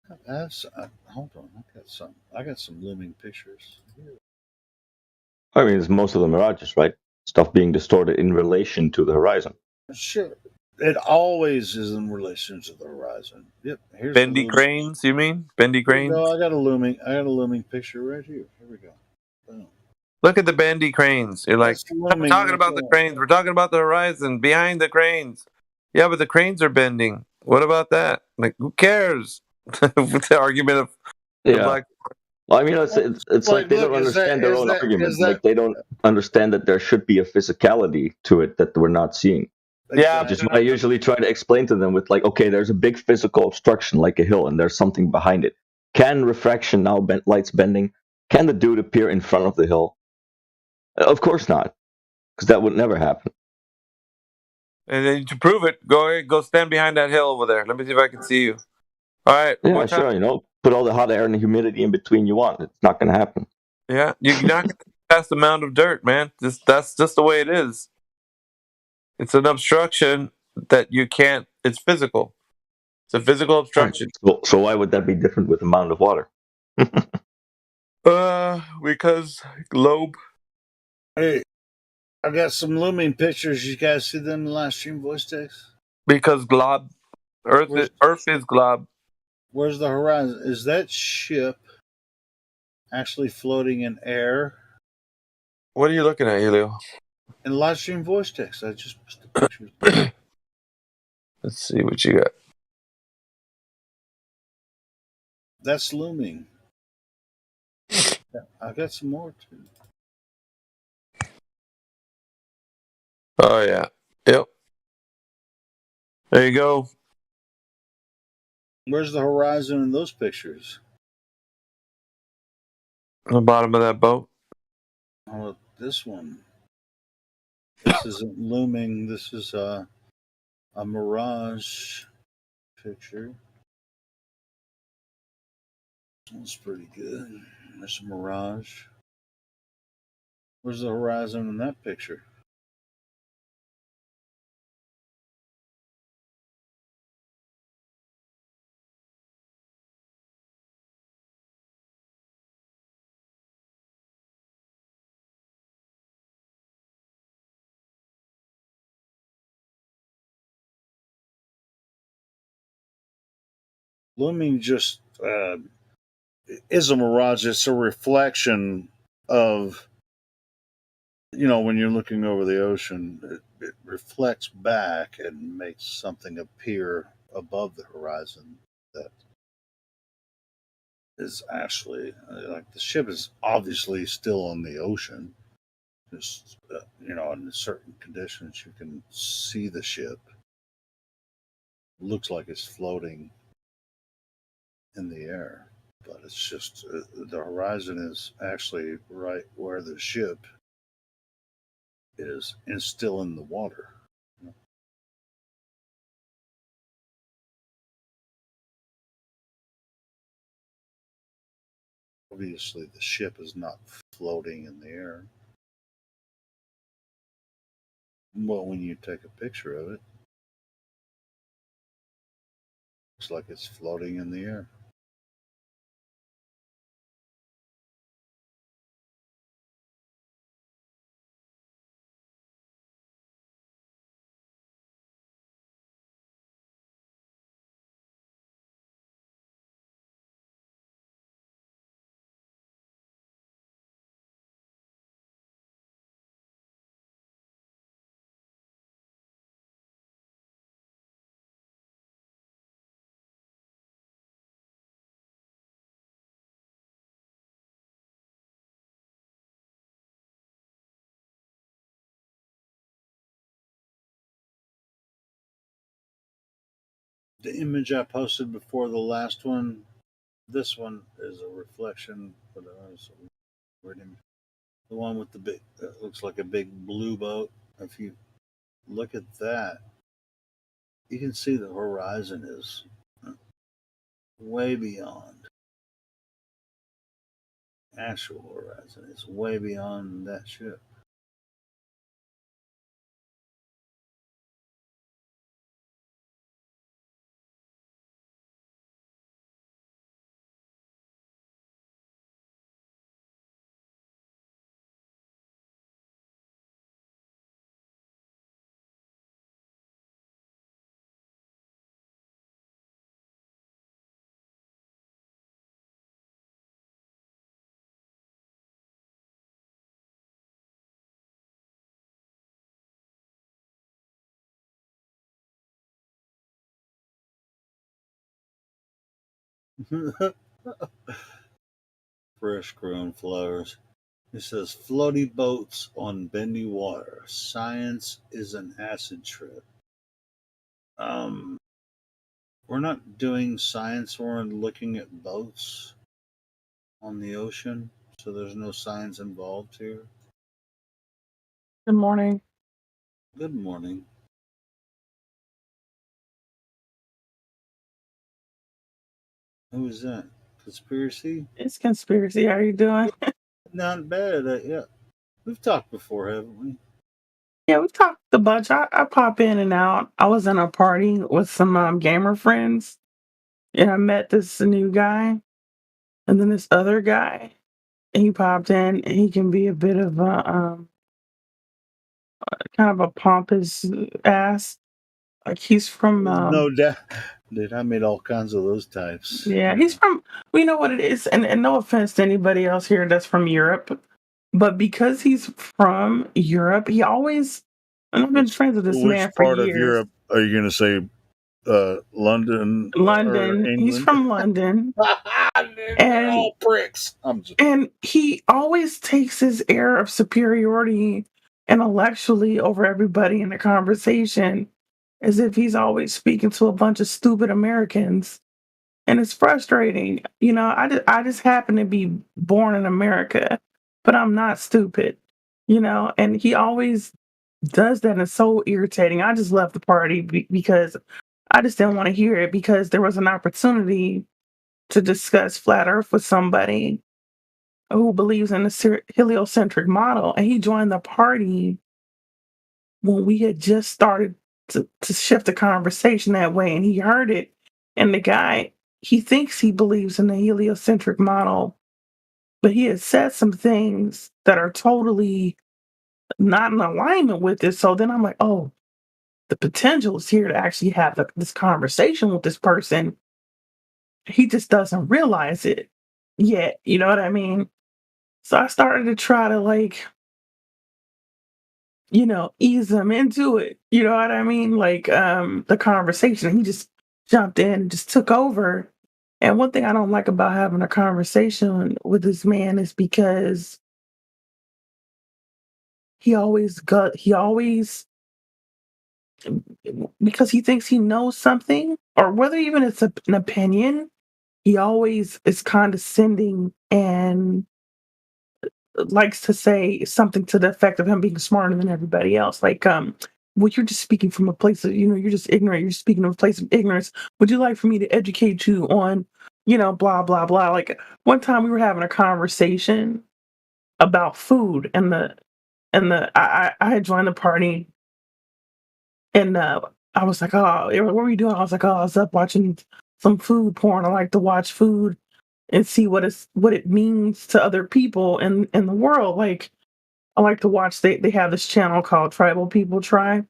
Hold on, I got some looming pictures. I mean, it's most of the mirages, right? Stuff being distorted in relation to the horizon. Sure, it always is in relation to the horizon. Yep. Here's bendy cranes. You mean bendy cranes? No, I got a looming picture right here. Here we go. Boom. Look at the bendy cranes. You're like, we're talking about the cranes. We're talking about the horizon behind the cranes. Yeah, but the cranes are bending. What about that? Like, who cares? The argument of the black. Well, I mean, it's like they don't understand their own argument. Like they don't understand that there should be a physicality to it that we're not seeing. Yeah, which is what I usually try to explain to them with, like, okay, there's a big physical obstruction like a hill, and there's something behind it. Can refraction now lights bending? Can the dude appear in front of the hill? Of course not, because that would never happen. And then to prove it, go stand behind that hill over there. Let me see if I can see you. All right. Yeah, sure. Put all the hot air and the humidity in between you want. It's not going to happen. Yeah, you're not going to pass the mound of dirt, man. That's just the way it is. It's an obstruction that you can't. It's physical. It's a physical obstruction. So why would that be different with a mound of water? Because globe. Hey, I got some looming pictures. You guys see them in the live stream voice text? Because glob, Earth is glob. Where's the horizon? Is that ship actually floating in air? What are you looking at, Helio? In live stream voice text, I just put the pictures. Let's see what you got. That's looming. Yeah, I got some more too. Oh yeah. Yep. There you go. Where's the horizon in those pictures? On the bottom of that boat. Oh, this one. This isn't looming. This is a mirage picture. That's pretty good. There's a mirage. Where's the horizon in that picture? Looming just is a mirage. It's a reflection of, when you're looking over the ocean, it reflects back and makes something appear above the horizon that is actually, like, the ship is obviously still on the ocean. Just, in certain conditions, you can see the ship. It looks like it's floating in the air, but it's just the horizon is actually right where the ship is and still in the water. Obviously, the ship is not floating in the air. Well, when you take a picture of it, looks like it's floating in the air. The image I posted before the last one, this one is a reflection, but the one with the big, that looks like a big blue boat. If you look at that, you can see the horizon is way beyond actual horizon. It's way beyond that ship. Fresh grown flowers. It says floaty boats on bendy water. Science is an acid trip. We're not doing science. We're looking at boats on the ocean, so there's no science involved here. Good morning. Good morning. Who is that? Conspiracy? It's conspiracy. How are you doing? Not bad. Yeah, we've talked before, haven't we? Yeah, we've talked a bunch. I pop in and out. I was in a party with some gamer friends, and I met this new guy, and then this other guy. And he popped in, and he can be a bit of a kind of a pompous ass. Like he's from No doubt. Dude, I made all kinds of those types. yeah, he's from. We know what it is, and no offense to anybody else here that's from Europe, but because he's from Europe, he always. And I've been friends with this Which man for part of years. Europe are you going to say? London. London. He's from London. They're all pricks. And he always takes his air of superiority intellectually over everybody in the conversation as if he's always speaking to a bunch of stupid Americans. And it's frustrating. You know, I just happen to be born in America, but I'm not stupid. You know, and he always does that, and it's so irritating. I just left the party because I just didn't want to hear it, because there was an opportunity to discuss flat Earth with somebody who believes in the heliocentric model, and he joined the party when we had just started to shift the conversation that way, and he heard it. And the guy, he thinks he believes in the heliocentric model, but he has said some things that are totally not in alignment with it. So then I'm like, oh, the potential is here to actually have this conversation with this person. He just doesn't realize it yet. You know what I mean? So I started to try to, like, you know, ease him into it. You know what I mean? Like, the conversation. He just jumped in and just took over. And one thing I don't like about having a conversation with this man is because he always because he thinks he knows something, or whether even it's an opinion, he always is condescending and likes to say something to the effect of him being smarter than everybody else. Like, well, you're just speaking from a place of, you know, you're just ignorant. You're speaking from a place of ignorance. Would you like for me to educate you on blah blah blah. Like one time we were having a conversation about food, and I had joined the party, and I was like, oh, what were you doing? I was like, oh, I was up watching some food porn. I like to watch food and see what it means to other people in the world. Like I like to watch. They have this channel called Tribal People Try,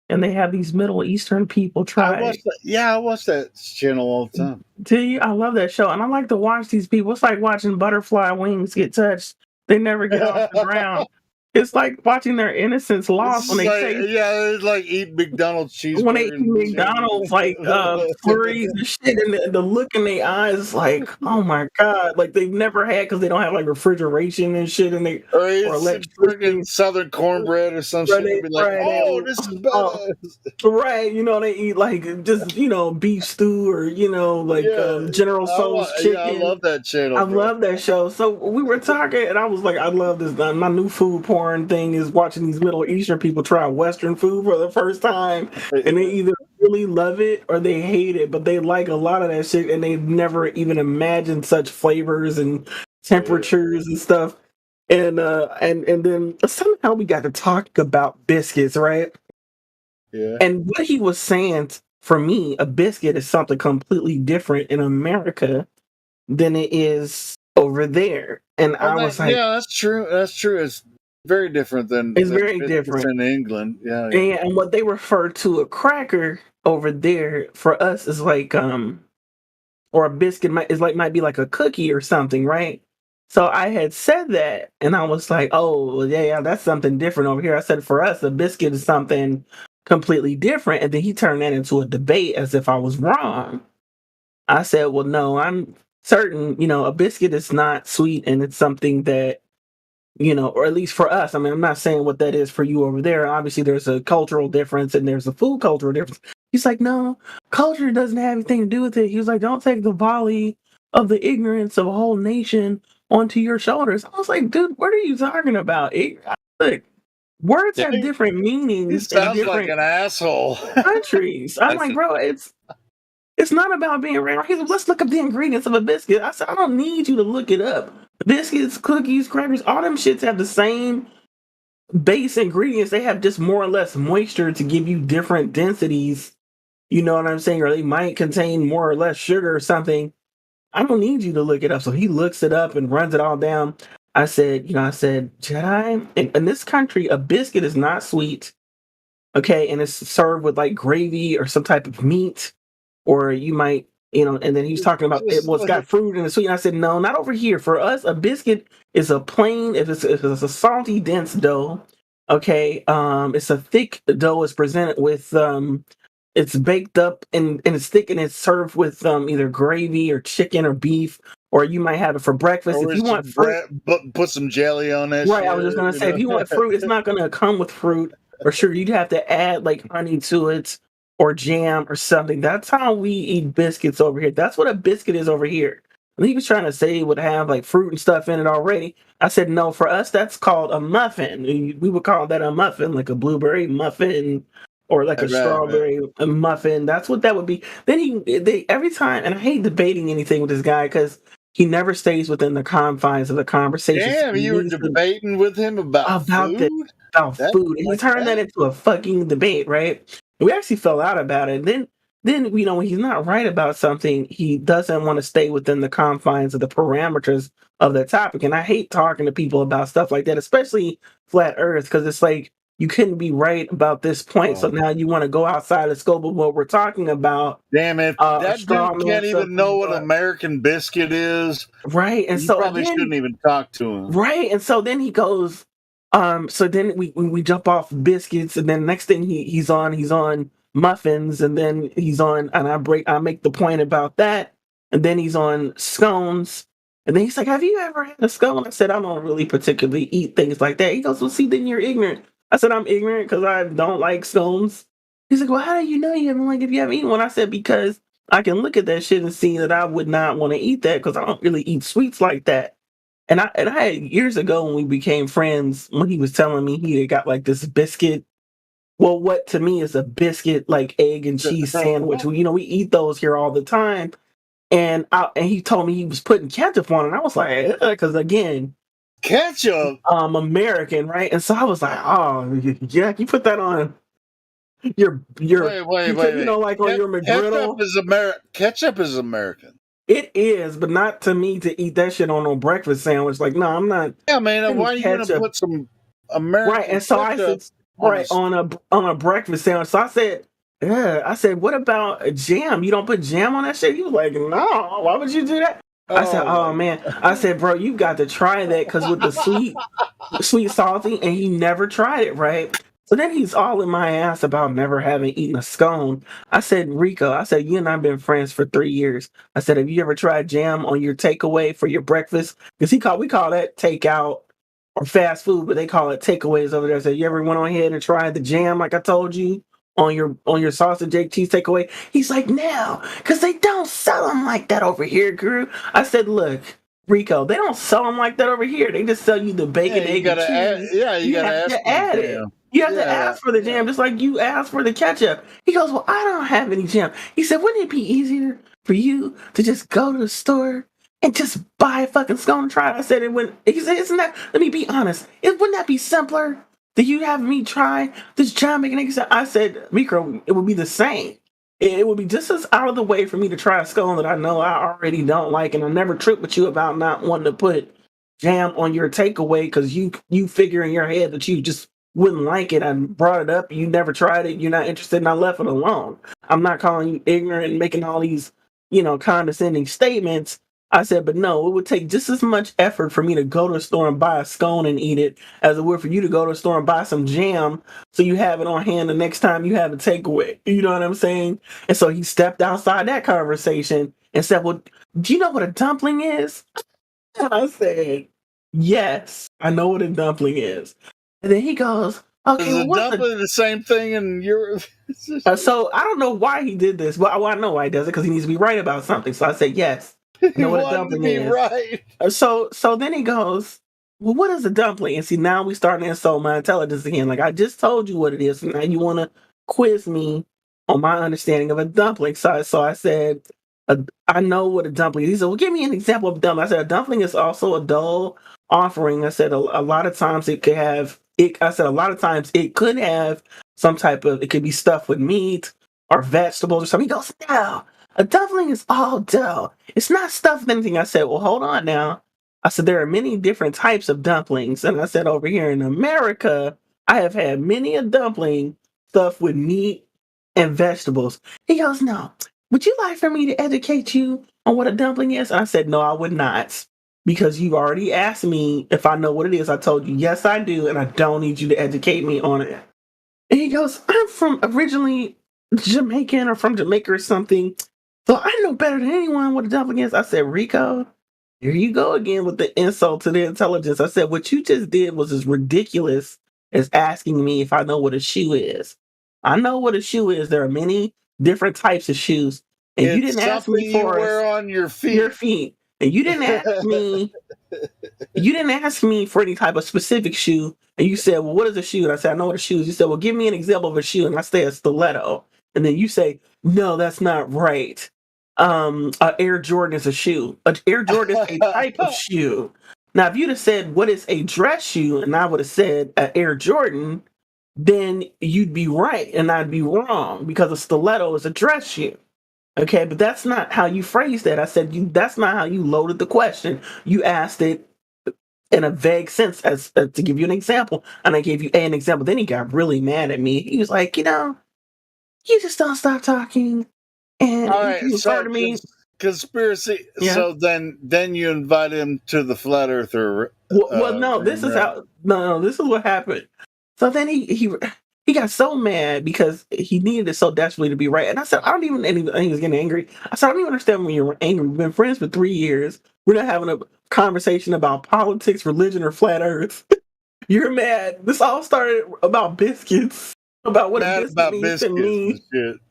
and they have these Middle Eastern people try. I watch that channel all the time. Do you? I love that show, and I like to watch these people. It's like watching butterfly wings get touched. They never get off the ground. It's like watching their innocence lost when they say, it's like eat McDonald's cheeseburger. When they eat McDonald's, like flurries and shit, and the look in their eyes, like, oh my god, like they've never had because they don't have like refrigeration and shit, and they or it's freaking Southern cornbread or some shit. They'd be like, oh, this is better. Right, they eat like just beef stew or like General Tso's chicken. I love that channel. I love that show. So we were talking, and I was like, I love this. My new food porn thing is watching these Middle Eastern people try Western food for the first time, and they either really love it or they hate it, but they like a lot of that shit, and they've never even imagined such flavors and temperatures and stuff. And then somehow we got to talk about biscuits, right? Yeah. And what he was saying, for me, a biscuit is something completely different in America than it is over there. And I was like, yeah, that's true. That's true. It's very different than very different in England. Yeah. And what they refer to a cracker over there for us is like or a biscuit might be like a cookie or something, right? So I had said that, and I was like, oh yeah, that's something different over here. I said for us, a biscuit is something completely different, and then he turned that into a debate as if I was wrong. I said, well, no, I'm certain, a biscuit is not sweet, and it's something that or at least for us. I mean, I'm not saying what that is for you over there. Obviously, there's a cultural difference and there's a food cultural difference. He's like, no, culture doesn't have anything to do with it. He was like, don't take the volley of the ignorance of a whole nation onto your shoulders. I was like, dude, what are you talking about? Look, words have different meanings. He sounds in different like an asshole. countries. I'm like, bro, it's not about being right. He said, let's look up the ingredients of a biscuit. I said, I don't need you to look it up. Biscuits, cookies, crackers, all them shits have the same base ingredients. They have just more or less moisture to give you different densities. You know what I'm saying? Or they might contain more or less sugar or something. I don't need you to look it up. So he looks it up and runs it all down. I said, Jedi, in this country, a biscuit is not sweet. Okay, and it's served with like gravy or some type of meat. Or you might, and then he was talking about it's got fruit and it's sweet. And I said, no, not over here. For us, a biscuit is a plain, if it's a salty, dense dough. Okay, it's a thick dough. It's presented with, it's baked up and it's thick and it's served with either gravy or chicken or beef, or you might have it for breakfast. Or if you want fruit, put some jelly on that. Right, I was just gonna say, if you want fruit, it's not gonna come with fruit. Or sure, you'd have to add like honey to it. Or jam or something. That's how we eat biscuits over here. That's what a biscuit is over here. And he was trying to say it would have like fruit and stuff in it already. I said, no, for us, that's called a muffin. We would call that a muffin, like a blueberry muffin or like a strawberry muffin. That's what that would be. Then every time, and I hate debating anything with this guy because he never stays within the confines of the conversation. Damn, you were debating with him about food? About food. And he turned that into a fucking debate, right? We actually fell out about it. Then when he's not right about something, he doesn't want to stay within the confines of the parameters of the topic. And I hate talking to people about stuff like that, especially flat Earth, because it's like you couldn't be right about this point. So now you want to go outside the scope of what we're talking about. Damn it! That dude can't even know what American biscuit is, right? And you so probably shouldn't even talk to him, right? And so then he goes. So then we jump off biscuits, and then next thing he's on muffins, and then he's on, and I make the point about that, and then he's on scones, and then he's like, "Have you ever had a scone?" I said, "I don't really particularly eat things like that." He goes, "Well, see, then you're ignorant." I said, "I'm ignorant because I don't like scones." He's like, "Well, how do you know you haven't if you haven't eaten one?" I said, "Because I can look at that shit and see that I would not want to eat that because I don't really eat sweets like that." And I had years ago when we became friends, when he was telling me he had got like this biscuit. Well, what to me is a biscuit, like egg and cheese sandwich. We eat those here all the time. and he told me he was putting ketchup on it. And I was like, because again, ketchup, American, right? And so I was like, oh yeah, you put that on your wait. You know, like on your McGriddle. Ketchup is American. It is, but not to me to eat that shit on a breakfast sandwich. Like, no, I'm not. Yeah, man. Why are you gonna put some American? Right, and so I said, on a breakfast sandwich. So I said, yeah. I said, what about a jam? You don't put jam on that shit? He was like, no. Why would you do that? I said, oh man. I said, bro, you got to try that because with the sweet salty, and he never tried it, right? So then he's all in my ass about never having eaten a scone. I said, Rico, I said, you and I have been friends for 3 years. I said, have you ever tried jam on your takeaway for your breakfast? Because we call that takeout or fast food, but they call it takeaways over there. I said, you ever went on ahead and tried the jam like I told you on your sausage egg cheese takeaway? He's like, no, because they don't sell them like that over here, Guru. I said, look, Rico, they don't sell them like that over here. They just sell you the bacon, egg, and cheese. You gotta have to add it. You have to ask for the jam, just like you asked for the ketchup. He goes, well, I don't have any jam. He said, wouldn't it be easier for you to just go to the store and just buy a fucking scone and try it? I said, he said, isn't that, let me be honest, wouldn't that be simpler that you have me try this jam, bacon, egg? I said, Micro, it would be the same. It would be just as out of the way for me to try a scone that I know I already don't like, and I never trip with you about not wanting to put jam on your takeaway because you figure in your head that you just wouldn't like it. I brought it up. You never tried it. You're not interested, and I left it alone. I'm not calling you ignorant and making all these, condescending statements. I said, but no, it would take just as much effort for me to go to the store and buy a scone and eat it as it would for you to go to the store and buy some jam so you have it on hand the next time you have a takeaway. You know what I'm saying? And so he stepped outside that conversation and said, well, do you know what a dumpling is? And I said, yes, I know what a dumpling is. And then he goes, okay, is dumpling the same thing in Europe? So I don't know why he did this. Well, I know why he does it because he needs to be right about something. So I said, yes, I know what a dumpling is. Right. So then he goes, well, what is a dumpling? And see, now we starting to insult my intelligence again. Like, I just told you what it is, and now you want to quiz me on my understanding of a dumpling. So I said, I know what a dumpling is. He said, well, give me an example of a dumpling. I said, a dumpling is also a dull offering. I said, a lot of times it could have, a lot of times it could have some type of, it could be stuffed with meat or vegetables or something. He goes, no, a dumpling is all dough. It's not stuffed with anything. I said, well, hold on now. I said, there are many different types of dumplings. And I said, over here in America, I have had many a dumpling stuffed with meat and vegetables. He goes, no, would you like for me to educate you on what a dumpling is? I said, no, I would not. Because you already asked me if I know what it is. I told you, yes, I do. And I don't need you to educate me on it. And he goes, I'm from originally Jamaican or from Jamaica or something. So I know better than anyone what a dumpling is. I said, Rico, here you go again with the insult to the intelligence. I said, what you just did was as ridiculous as asking me if I know what a shoe is. I know what a shoe is. There are many different types of shoes. And it's you didn't ask me for you wear on your feet. Your feet. And you didn't ask me for any type of specific shoe. And you said, well, what is a shoe? And I said, I know what a shoe is. You said, well, give me an example of a shoe. And I say a stiletto. And then you say, no, that's not right. Air Jordan is a shoe. An Air Jordan is a type of shoe. Now, if you'd have said, what is a dress shoe? And I would have said an Air Jordan, then you'd be right and I'd be wrong because a stiletto is a dress shoe. Okay, but that's not how you phrased that. I said that's not how you loaded the question. You asked it in a vague sense as to give you an example, and I gave you an example. Then he got really mad at me. He was like, you just don't stop talking. And all right, you so to me. Conspiracy. Yeah. So then you invite him to the flat earther. Well, no, this is how. No, this is what happened. So then he got so mad because he needed it so desperately to be right. And I said, I don't even, and he was getting angry. I said, I don't even understand when you're angry. We've been friends for 3 years. We're not having a conversation about politics, religion, or flat earth. You're mad. This all started about biscuits, about what a biscuit means to me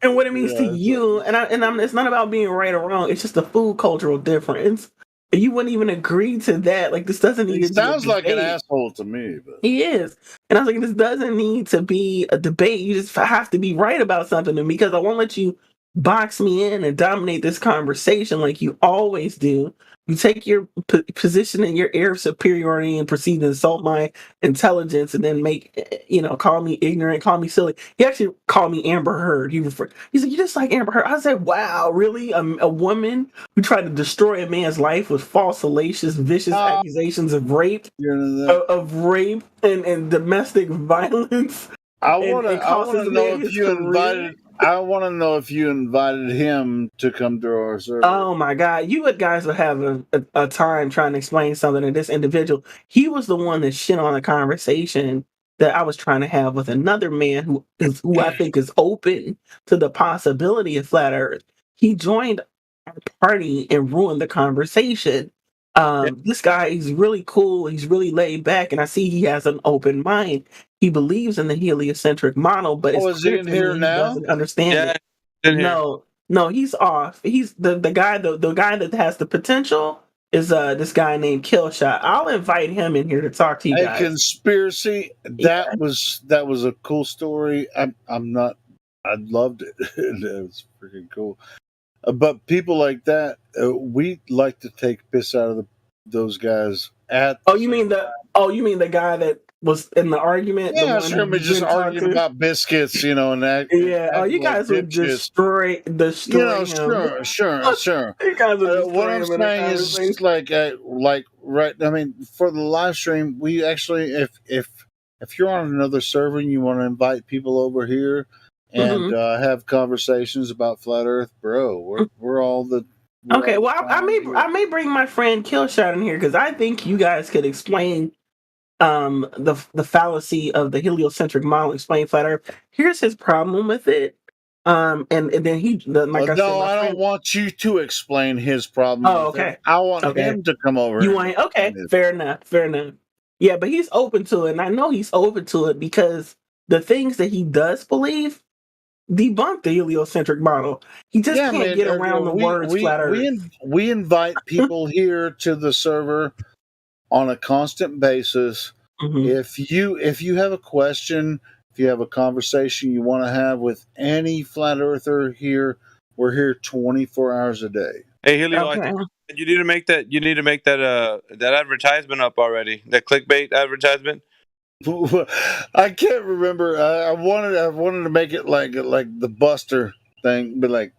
and what it means to you. And it's not about being right or wrong. It's just a food cultural difference. You wouldn't even agree to that. Like, this doesn't need to be. Sounds like an asshole to me. But. He is. And I was like, this doesn't need to be a debate. You just have to be right about something. And because I won't let you box me in and dominate this conversation like you always do. You take your position in your air of superiority and proceed to insult my intelligence, and then call me ignorant, call me silly. He actually called me Amber Heard. He's like, "You just like Amber Heard." I said, "Wow, really? A woman who tried to destroy a man's life with false, salacious, vicious accusations of rape, and domestic violence." I want to know if you invited. I want to know if you invited him to come to our server. Oh my God! You guys would have a time trying to explain something to this individual. He was the one that shit on a conversation that I was trying to have with another man who I think is open to the possibility of flat Earth. He joined our party and ruined the conversation. This guy, he's really cool. He's really laid back, and I see he has an open mind. He believes in the heliocentric model, but it's clear to me he doesn't understand it. No, he's off. He's the guy that has the potential is this guy named Killshot. I'll invite him in here to talk to you guys. A conspiracy. That was a cool story. I loved it. It was freaking cool. But people like that, we like to take piss out of those guys. You mean the guy that was in the argument? Yeah, sure. Just arguing about biscuits, and that. Yeah. You guys would destroy him. Sure. You guys would what I'm saying is just like right. I mean, for the live stream, we actually, if you're on another server and you want to invite people over here and have conversations about flat Earth, bro, we're all the. Okay, well, I may bring my friend Killshot in here because I think you guys could explain the fallacy of the heliocentric model, explain flat Earth. Here's his problem with it. And then I don't want you to explain his problem. Oh, okay. I want him to come over. You want? Okay, fair enough. Yeah, but he's open to it, and I know he's open to it because the things that he does believe debunk the heliocentric model. He just can't get around the words flat Earth. We invite people here to the server on a constant basis. If you have a question, if you have a conversation you want to have with any flat earther here, we're here 24 hours a day. Hey Helio, I think you need to make that that advertisement up already. That clickbait advertisement. I can't remember. I wanted to make it like the Buster thing, but like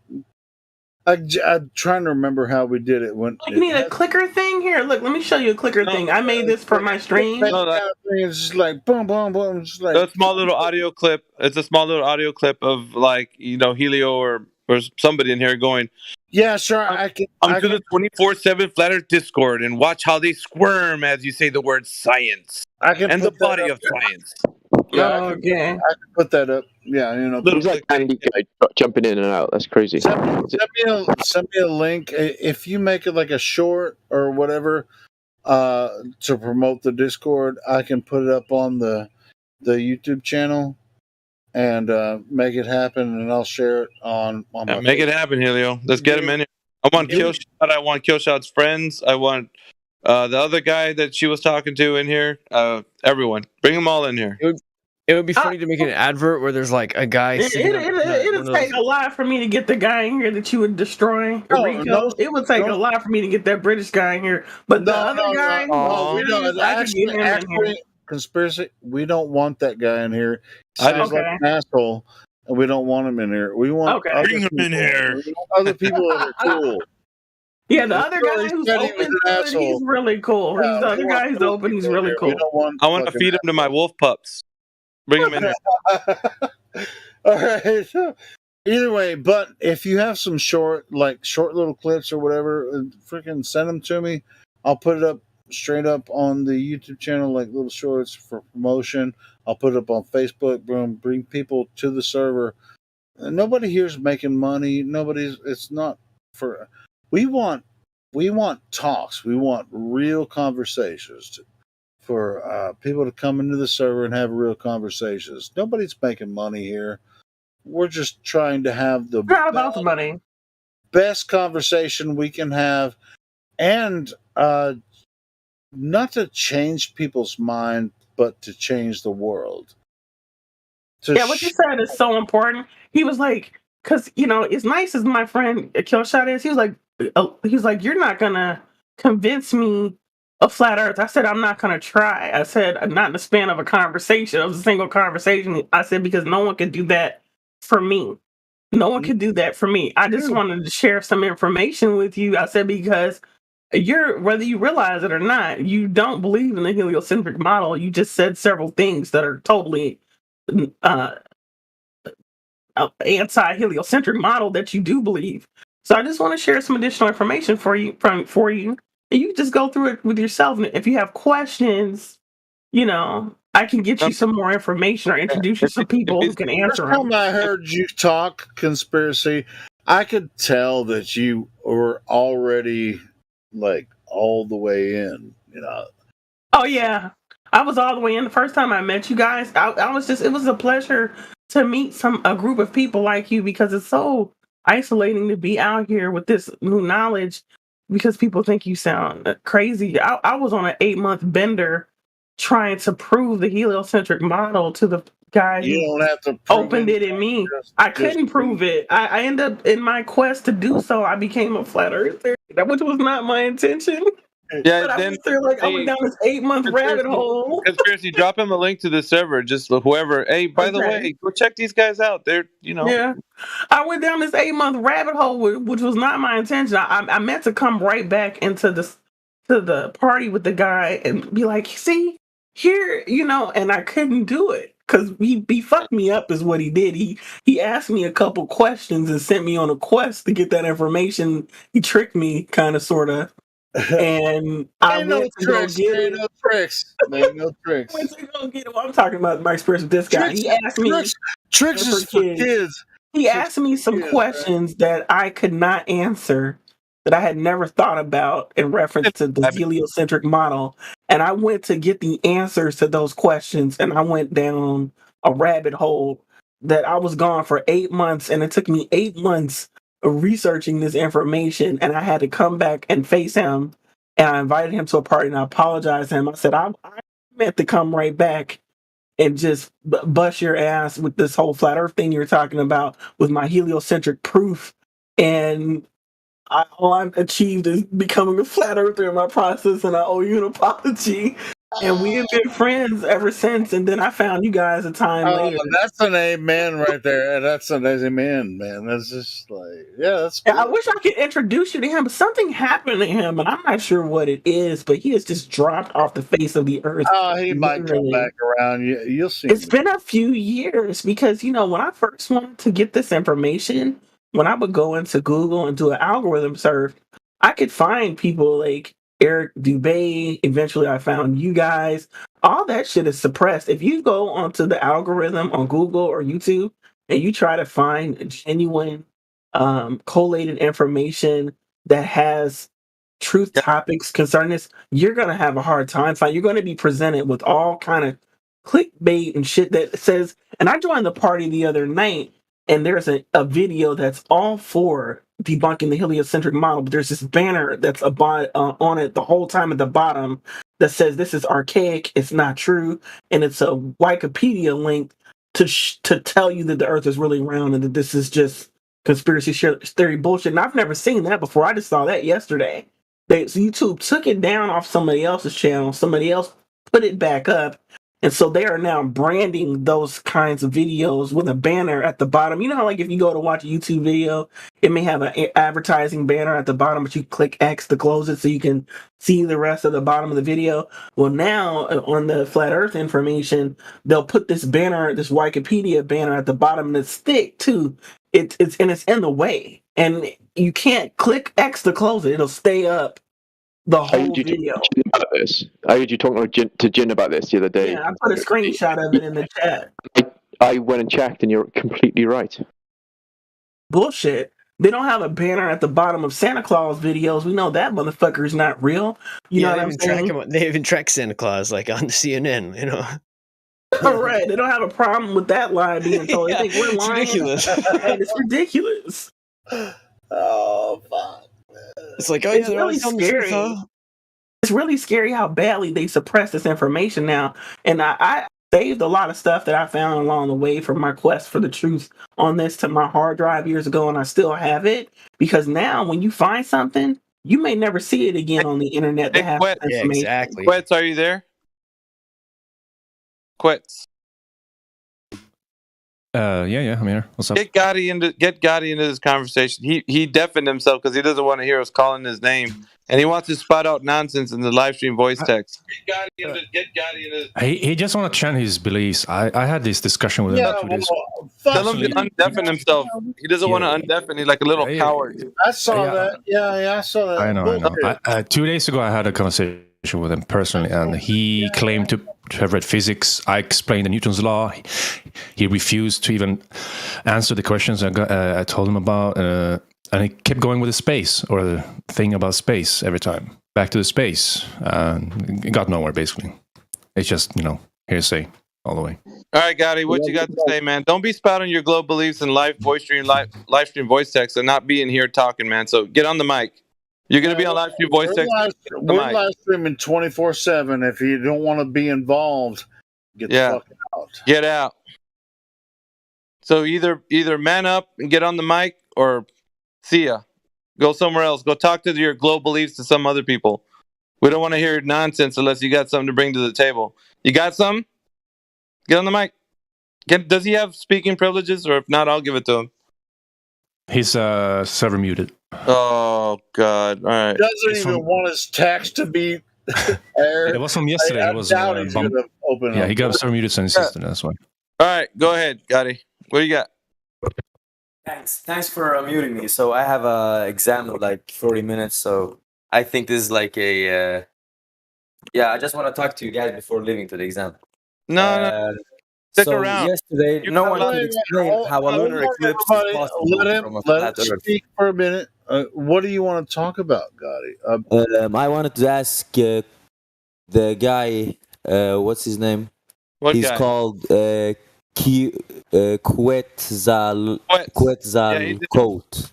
I'm trying to remember how we did it. When you need a clicker thing here. Look, let me show you a clicker thing. I made this for my stream. It's just like boom, boom, boom. Just like a small little audio clip. It's a small little audio clip of Helio or somebody in here going. Yeah, sure. I can. Come to the 24/7 Flat Earth Discord and watch how they squirm as you say the word science and the body of science. Yeah, I can put that up. Yeah, Who's that Andy guy jumping in and out? That's crazy. Send me a link if you make it like a short or whatever to promote the Discord. I can put it up on the YouTube channel and make it happen, and I'll share it on my make it happen, Helio. Let's get him in here. I want Killshot. I want Killshot's friends. I want the other guy that she was talking to in here. Everyone, bring them all in here. It would be funny to make an advert where there's like a guy. It'd take a lot for me to get the guy in here that you would destroy. It would take a lot for me to get that British guy in here. But the other guy, conspiracy. We don't want that guy in here. Sounds like an asshole, and we don't want him in here. We want bring him in here. We want other people that are cool. Yeah, the other guy who's open, he's really cool. The other guy who's open, he's really cool. I want to feed him to my wolf pups. Bring him in here. All right. Either way, but if you have some short little clips or whatever, freaking send them to me. I'll put it up straight up on the YouTube channel, like little shorts for promotion. I'll put it up on Facebook. Bring people to the server. Nobody here's making money. It's not for. We want talks. We want real conversations for people to come into the server and have real conversations. Nobody's making money here. We're just trying to have the best conversation we can have, and not to change people's mind, but to change the world. What you said is so important. He was like, because as nice as my friend Killshot is, he was like, you're not gonna convince me of flat Earth. I said, I'm not gonna try. I said, not in the span of a conversation, of a single conversation. I said, because no one can do that for me. No one can do that for me. I just wanted to share some information with you. I said, because whether you realize it or not, you don't believe in the heliocentric model. You just said several things that are totally uh, anti-heliocentric model that you do believe. So I just want to share some additional information for you, and you can just go through it with yourself. And if you have questions, I can get you some more information or introduce you to some people who can answer First them. time I heard you talk conspiracy, I could tell that you were already like all the way in. Oh yeah, I was all the way in the first time I met you guys. I was it was a pleasure to meet a group of people like you, because it's so isolating to be out here with this new knowledge, because people think you sound crazy. I was on an 8-month bender trying to prove the heliocentric model to the guy You who don't have to opened it in me. I couldn't prove it. I ended up, in my quest to do so, I became a flat earther, which was not my intention. Yeah, But I then went through, I went down this 8-month rabbit hole. Conspiracy, drop him a link to the server. Just whoever. Hey, by the way, go check these guys out. They're Yeah, I went down this 8-month rabbit hole, which was not my intention. I meant to come right back into the party with the guy and be like, see here, and I couldn't do it because he fucked me up, is what he did. He asked me a couple questions and sent me on a quest to get that information. He tricked me, kind of, sort of. And I Ain't no went to go tricks. get Ain't it. no tricks. Ain't no tricks. Went to go get it. Well, I'm talking about my experience with this guy. He asked me Tricks is for kids. He asked me some questions that I could not answer, that I had never thought about in reference to the heliocentric model. And I went to get the answers to those questions, and I went down a rabbit hole that I was gone for 8 months, and it took me 8 months of researching this information, and I had to come back and face him. And I invited him to a party, and I apologized to him. I said, I meant to come right back and just bust your ass with this whole flat earth thing you're talking about with my heliocentric proof. And all I've achieved is becoming a flat earther in my process, and I owe you an apology. And we have been friends ever since. And then I found you guys a time later. That's an amen right there. That's an amen, man. That's just that's cool. I wish I could introduce you to him, but something happened to him, and I'm not sure what it is, but he has just dropped off the face of the earth. Oh, he might come back around. You'll see. It's been a few years, because, when I first wanted to get this information, when I would go into Google and do an algorithm search, I could find people like Eric Dubay. Eventually, I found you guys. All that shit is suppressed. If you go onto the algorithm on Google or YouTube and you try to find genuine collated information that has truth topics concerning this, you're gonna have a hard time finding. You're gonna be presented with all kind of clickbait and shit that says. And I joined the party the other night, and there's a video that's all for debunking the heliocentric model, but there's this banner that's on it the whole time at the bottom that says this is archaic, it's not true, and it's a Wikipedia link to tell you that the Earth is really round and that this is just conspiracy theory bullshit. And I've never seen that before. I just saw that yesterday. So YouTube took it down off somebody else's channel. Somebody else put it back up. And so they are now branding those kinds of videos with a banner at the bottom. You know how, like, if you go to watch a YouTube video, it may have an advertising banner at the bottom, but you click X to close it so you can see the rest of the bottom of the video. Well, now on the flat Earth information, they'll put this banner, this Wikipedia banner at the bottom, and it's thick too. It's in the way, and you can't click X to close it. It'll stay up the whole video. I heard you talking to Jin about this the other day. Yeah, I put a screenshot of it in the chat. I went and checked, and you're completely right. Bullshit. They don't have a banner at the bottom of Santa Claus videos. We know that motherfucker's not real. You know what I'm saying? They even track Santa Claus like on the CNN. All right. They don't have a problem with that line being told. Yeah, They think we're it's lying. ridiculous. And it's ridiculous. Oh fuck. It's like, oh It's yeah, really scary. It's really scary how badly they suppress this information now. And I saved a lot of stuff that I found along the way from my quest for the truth on this to my hard drive years ago, and I still have it. Because now, when you find something, you may never see it again on the internet that has information. Yeah, exactly. Quetz, are you there? Quetz. Yeah, I'm here. What's up? Get Gotti into this conversation. He deafened himself because he doesn't want to hear us calling his name, and he wants to spot out nonsense in the live stream voice text. Get Gotti into this. He just want to chant his beliefs. I had this discussion with him 2 days ago. Tell him to undeafen himself. He doesn't want to undeafen. He's like a little coward. I saw that. Yeah, I saw that. I know. 2 days ago, I had a conversation with him personally, and he claimed to have read physics. I explained the Newton's law. He refused to even answer the questions I told him about, and he kept going with the space or the thing about space every time. Back to the space. It got nowhere, basically. It's just, hearsay all the way. All right, Gotti, what you got to say, man? Don't be spouting your globe beliefs in live stream voice text and not be in here talking, man. So get on the mic. You're going to be on live stream voice text. We're live streaming 24/7. If you don't want to be involved, get the fuck out. Get out. So either man up and get on the mic, or see ya. Go somewhere else. Go talk to your globe beliefs to some other people. We don't want to hear nonsense unless you got something to bring to the table. You got some? Get on the mic. Does he have speaking privileges, or if not, I'll give it to him. He's server muted. Oh God! All right. Doesn't even want his text to be aired. It was from yesterday. It was he's gonna open yeah, up. he got server muted since yesterday. That's why. All right, go ahead, Gotti. What do you got? Thanks for muting me. So I have a exam in like 40 minutes. So I think this is like a I just want to talk to you guys before leaving to the exam. No. Stick so around. Yesterday, no one could explain how a lunar eclipse is possible from a flat Let him Earth. speak for a minute. What do you want to talk about, Gotti? I wanted to ask the guy, what's his name? What He's guy? called Quetzalcoatl.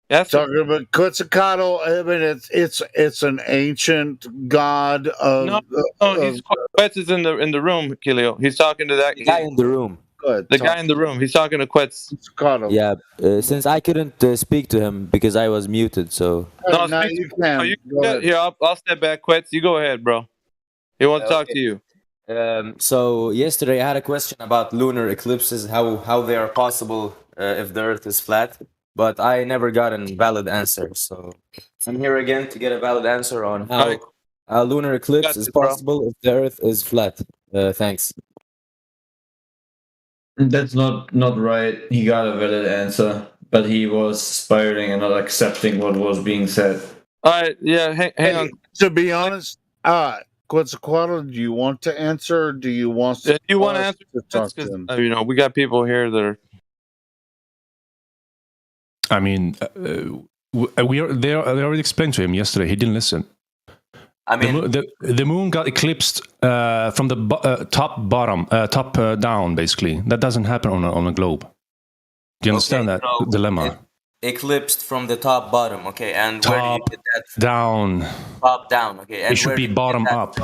That's talking about Quetzalcoatl. I mean, it's an ancient god of. Quetz is in the room, Kilio. He's talking to that guy in the room. The guy in the room. He's talking to Quetz. Yeah, since I couldn't speak to him because I was muted, so. No, you can. Here, I'll step back, Quetz. You go ahead, bro. He wants to talk to you. So yesterday I had a question about lunar eclipses, how they are possible if the Earth is flat, but I never got a valid answer. So I'm here again to get a valid answer on how a lunar eclipse is possible if the Earth is flat. Thanks. That's not right. He got a valid answer, but he was spiraling and not accepting what was being said. All right, yeah, hang on. To be honest, Quetzalcoatl, do you want to answer, or do you want to? Do you want to answer? Talk to him? We got people here that are. I mean, they already explained to him yesterday. He didn't listen. I mean, the moon got eclipsed from the top down, basically. That doesn't happen on a globe. Do you understand that dilemma? Eclipsed from the top bottom, okay, and where do you get that? Down. Top down, okay. And it should be bottom up.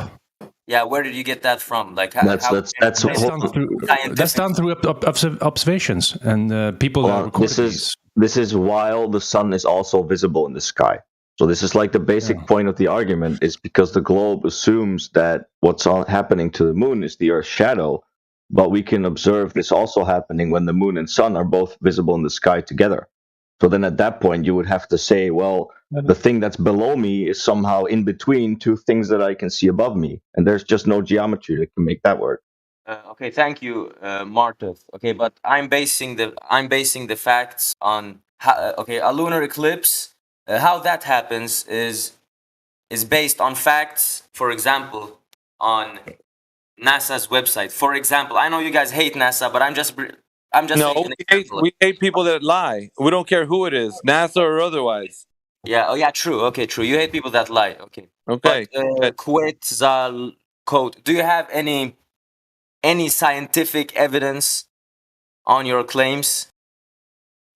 Yeah, where did you get that from? Like that's done through observations and people that recorded this is while the sun is also visible in the sky. So this is like the basic point of the argument is because the globe assumes that what's happening to the moon is the Earth's shadow, but we can observe this also happening when the moon and sun are both visible in the sky together. So then at that point, you would have to say, well, the thing that's below me is somehow in between two things that I can see above me. And there's just no geometry that can make that work. Okay, thank you, Marta. Okay, but I'm basing the facts on a lunar eclipse. How that happens is based on facts. For example, on NASA's website. For example, I know you guys hate NASA, but I'm just no. We hate people that lie. We don't care who it is, NASA or otherwise. Yeah. Oh, yeah. True. Okay. True. You hate people that lie. Okay. Okay. But, Quetzalcoatl. Do you have any scientific evidence on your claims?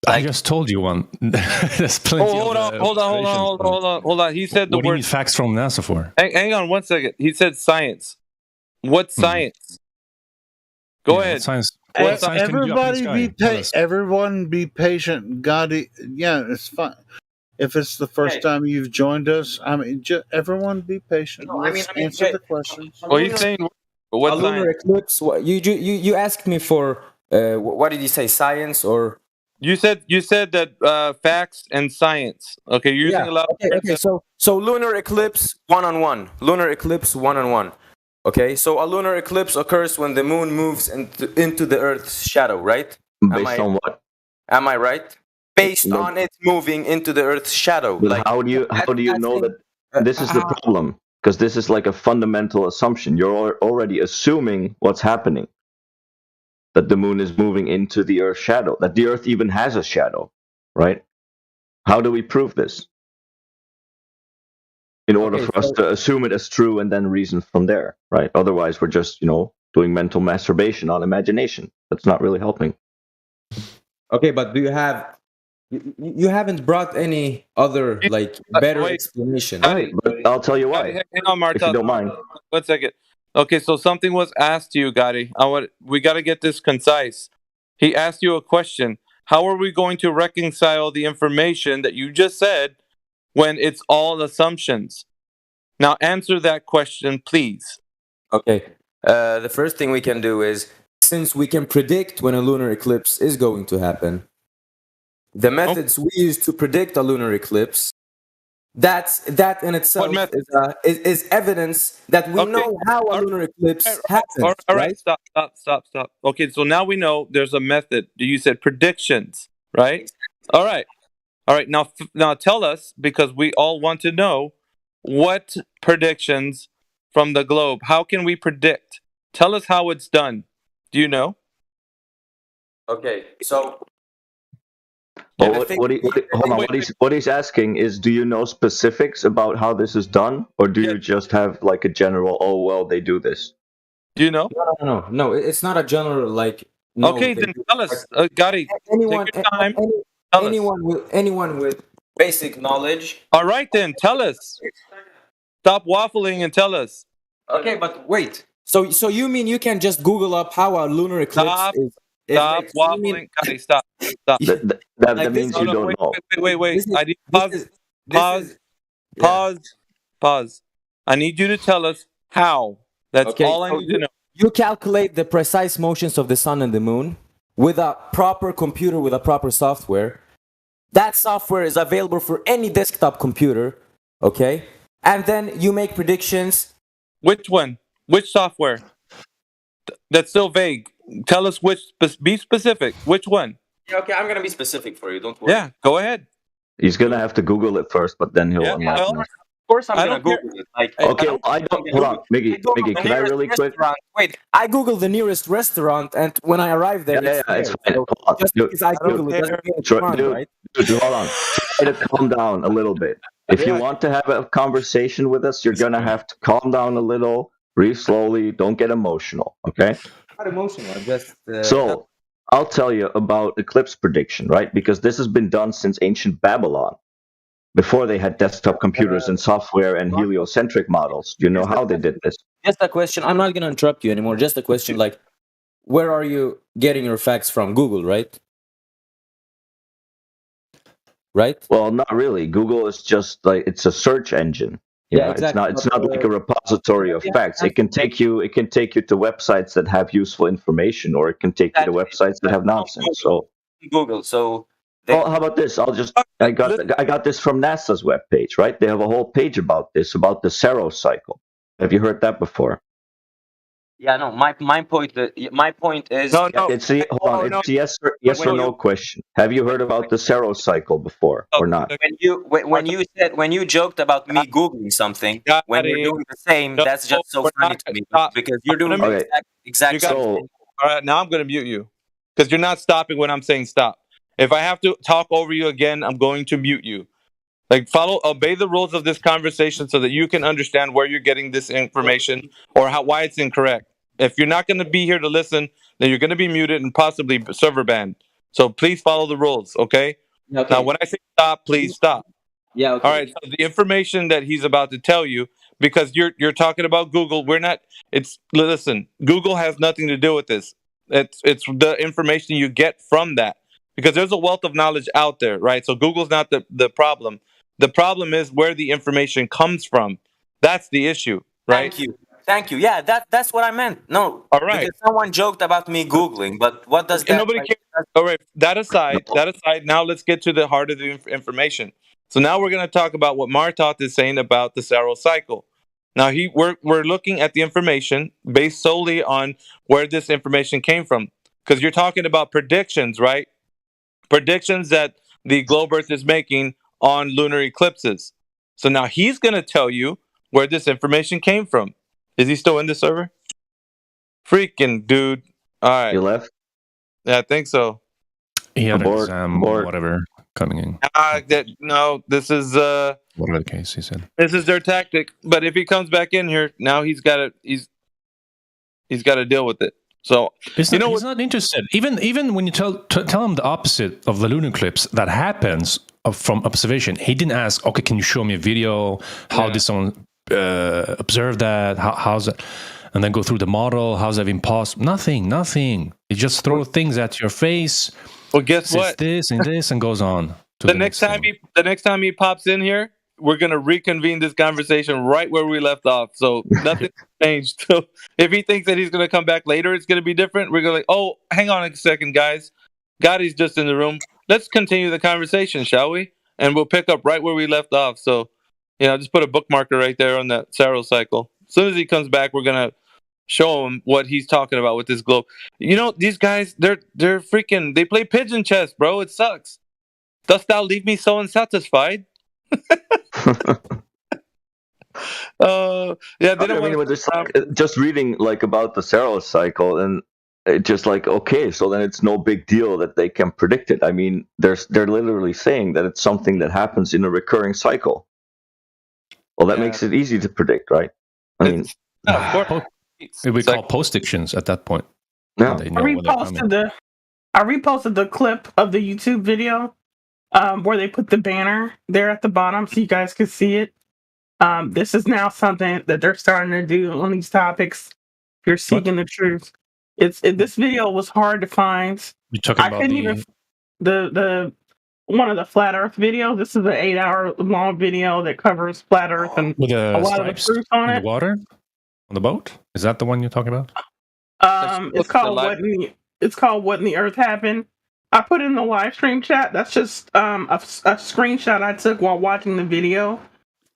I just told you one. There's plenty. Hold on. He said the word. What do you need facts from NASA for? Hang on 1 second. He said science. What science? Go ahead. Science. What science can you do up in the Everybody sky? everyone be patient. God, yeah, it's fine. If it's the first time you've joined us, I mean, everyone be patient. Let's answer the questions. Well, he's saying what a lunar eclipse. You asked me for what did you say? Science or you said that facts and science. Okay, you're using a lot of words. Okay. So lunar eclipse one-on-one. Lunar eclipse one-on-one. Okay, so a lunar eclipse occurs when the moon moves into the Earth's shadow, right? Based on what? Am I right? Based on it moving into the Earth's shadow. But how do you know that this is the problem? Because this is like a fundamental assumption. You're already assuming what's happening. That the moon is moving into the Earth's shadow. That the Earth even has a shadow, right? How do we prove this? In order for us to assume it as true and then reason from there, right? Otherwise, we're just, doing mental masturbation on imagination. That's not really helping. Okay, but do you have... You haven't brought any other, better explanation. Right, but I'll tell you why. Hang on, Marta. If you don't mind. 1 second. Okay, so something was asked to you, Gotti. We got to get this concise. He asked you a question. How are we going to reconcile the information that you just said when it's all assumptions? Now answer that question, please. Okay. The first thing we can do is, since we can predict when a lunar eclipse is going to happen, the methods we use to predict a lunar eclipse, that in itself is evidence that we know how a lunar eclipse happens. All right, stop. Okay, so now we know there's a method. You said predictions, right? All right. Now tell us, because we all want to know, what predictions from the globe? How can we predict? Tell us how it's done. Do you know? Okay, so What he's asking is, do you know specifics about how this is done, or do you just have like a general? Oh well, they do this. Do you know? No. It's not a general Okay, then tell us, Gotti. Anyone, take your time. anyone with basic knowledge. All right, then tell us. Stop waffling and tell us. Okay, but wait. So you mean you can just Google up how a lunar eclipse is? Stop waffling. Gotti, stop. That means you don't know. Wait. I need pause. I need you to tell us how. That's all I need to know. You calculate the precise motions of the sun and the moon with a proper computer, with a proper software. That software is available for any desktop computer, okay? And then you make predictions. Which one? Which software? That's still vague. Tell us which. Be specific. Which one? Okay, I'm gonna be specific for you. Don't worry. Yeah, go ahead. He's gonna have to Google it first, but then he'll enlighten us. Of course, I'm gonna Google it. Okay, I don't. Hold on, Miggy. Can I really quick? Wait, I Googled the nearest restaurant, and when I arrived there, it's fine. Hold on. just because I Google it doesn't mean it's wrong, right? Dude, hold on. Try to calm down a little bit. If you want to have a conversation with us, you're gonna have to calm down a little, breathe slowly, don't get emotional. Okay? Not emotional. I'm just. So I'll tell you about eclipse prediction, right? Because this has been done since ancient Babylon. Before they had desktop computers and software and heliocentric models. Do you know how they did this? Just a question. I'm not going to interrupt you anymore. Just a question where are you getting your facts from? Google, right? Right? Well, not really. Google is just it's a search engine. Yeah, exactly. It's not like a repository of facts. It can take you to websites that have useful information, or it can take you to websites that have nonsense. So Google. So well, how about this? I got this from NASA's webpage, right? They have a whole page about this, about the Saros cycle. Have you heard that before? Yeah, no. My point is no. It's a yes or no question. Have you heard about the Saros cycle before or not? When you joked about me googling something, when you're doing the same, that's just so funny to me because you're doing the exact same thing. All right, now I'm going to mute you because you're not stopping when I'm saying stop. If I have to talk over you again, I'm going to mute you. Obey the rules of this conversation so that you can understand where you're getting this information or why it's incorrect. If you're not going to be here to listen, then you're going to be muted and possibly server banned. So please follow the rules, okay? Now, when I say stop, please stop. Yeah. Okay. All right. So the information that he's about to tell you, because you're talking about Google, listen. Google has nothing to do with this. It's the information you get from that, because there's a wealth of knowledge out there, right? So Google's not the problem. The problem is where the information comes from. That's the issue, right? Thank you. Yeah, that's what I meant. No, all right. Because someone joked about me Googling, but what does that? And nobody cares. All right, that aside. Now let's get to the heart of the information. So now we're going to talk about what Martoth is saying about the Saros cycle. Now we're looking at the information based solely on where this information came from, because you're talking about predictions, right? Predictions that the globe Earth is making on lunar eclipses. So now he's going to tell you where this information came from. Is he still in the server? Freaking dude! All right, you left. Yeah, I think so. He had an exam, whatever, coming in. No, this is whatever the case, he said. This is their tactic. But if he comes back in here, now he's got to deal with it. So he's not interested. Even when you tell him the opposite of the lunar eclipse that happens from observation, he didn't ask, okay, can you show me a video? How did someone observe that? How's it? And then go through the model. How's that impossible? Nothing. You just throw things at your face. Well, guess what? This and this, and goes on. The next time he pops in here, we're gonna reconvene this conversation right where we left off. So nothing changed. So if he thinks that he's gonna come back later, it's gonna be different. We're gonna oh, hang on a second, guys. Gotti's just in the room. Let's continue the conversation, shall we? And we'll pick up right where we left off. So, just put a bookmarker right there on that Saros cycle. As soon as he comes back, we're gonna show him what he's talking about with this globe. These guys, they're freaking, they play pigeon chess, bro. It sucks. Dost thou leave me so unsatisfied? Just reading about the Saros cycle, and it's just okay, so then it's no big deal that they can predict it. I mean, they're literally saying that it's something that happens in a recurring cycle. Well, that makes it easy to predict, right? I mean, we call postdictions at that point. Yeah. I reposted the clip of the YouTube video where they put the banner there at the bottom so you guys could see it. This is now something that they're starting to do on these topics. If you're seeking the truth. This video was hard to find. You talking about the one of the flat Earth videos. This is an 8-hour long video that covers flat Earth and with a lot of the proof on it. The water on the boat. Is that the one you're talking about? It's called What in the Earth Happened. I put it in the live stream chat. That's just a screenshot I took while watching the video.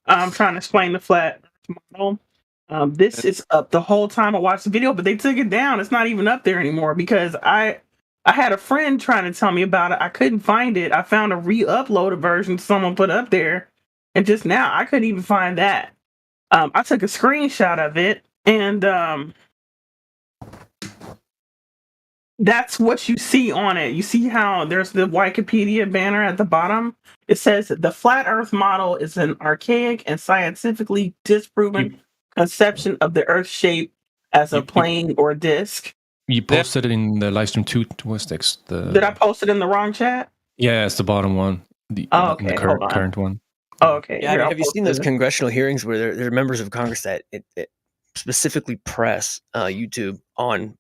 I'm trying to explain the flat Earth model. This is up the whole time I watched the video, but they took it down. It's not even up there anymore because I had a friend trying to tell me about it. I couldn't find it. I found a re-uploaded version someone put up there, and just now I couldn't even find that. I took a screenshot of it, and that's what you see on it. You see how there's the Wikipedia banner at the bottom? It says the flat Earth model is an archaic and scientifically disproven conception of the Earth's shape as a plane or disc. You posted it in the livestream two Twistics. Did I post it in the wrong chat? Yeah, it's the bottom one. The current one. Oh, okay. Yeah, have you seen those congressional hearings where there are members of Congress that it specifically press YouTube on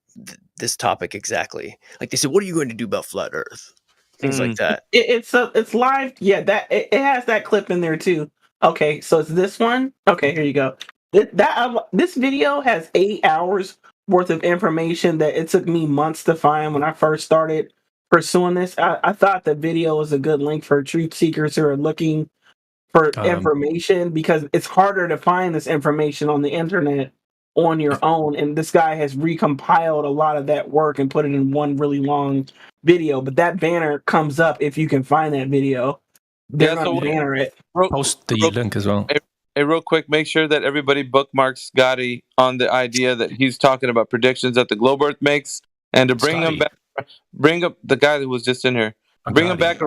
this topic exactly? Like they said, what are you going to do about flat Earth? Things like that. It's live. Yeah, it has that clip in there too. Okay, so it's this one. Okay, here you go. This video has 8 hours worth of information that it took me months to find when I first started pursuing this. I thought the video was a good link for truth seekers who are looking for information, because it's harder to find this information on the internet on your own, and this guy has recompiled a lot of that work and put it in one really long video. But that banner comes up if you can find that video. They're gonna banner it. Post the link as well. Hey, real quick, make sure that everybody bookmarks Gotti on the idea that he's talking about predictions that the globe Earth makes, and to bring him back, bring up the guy that was just in here. Bring him back.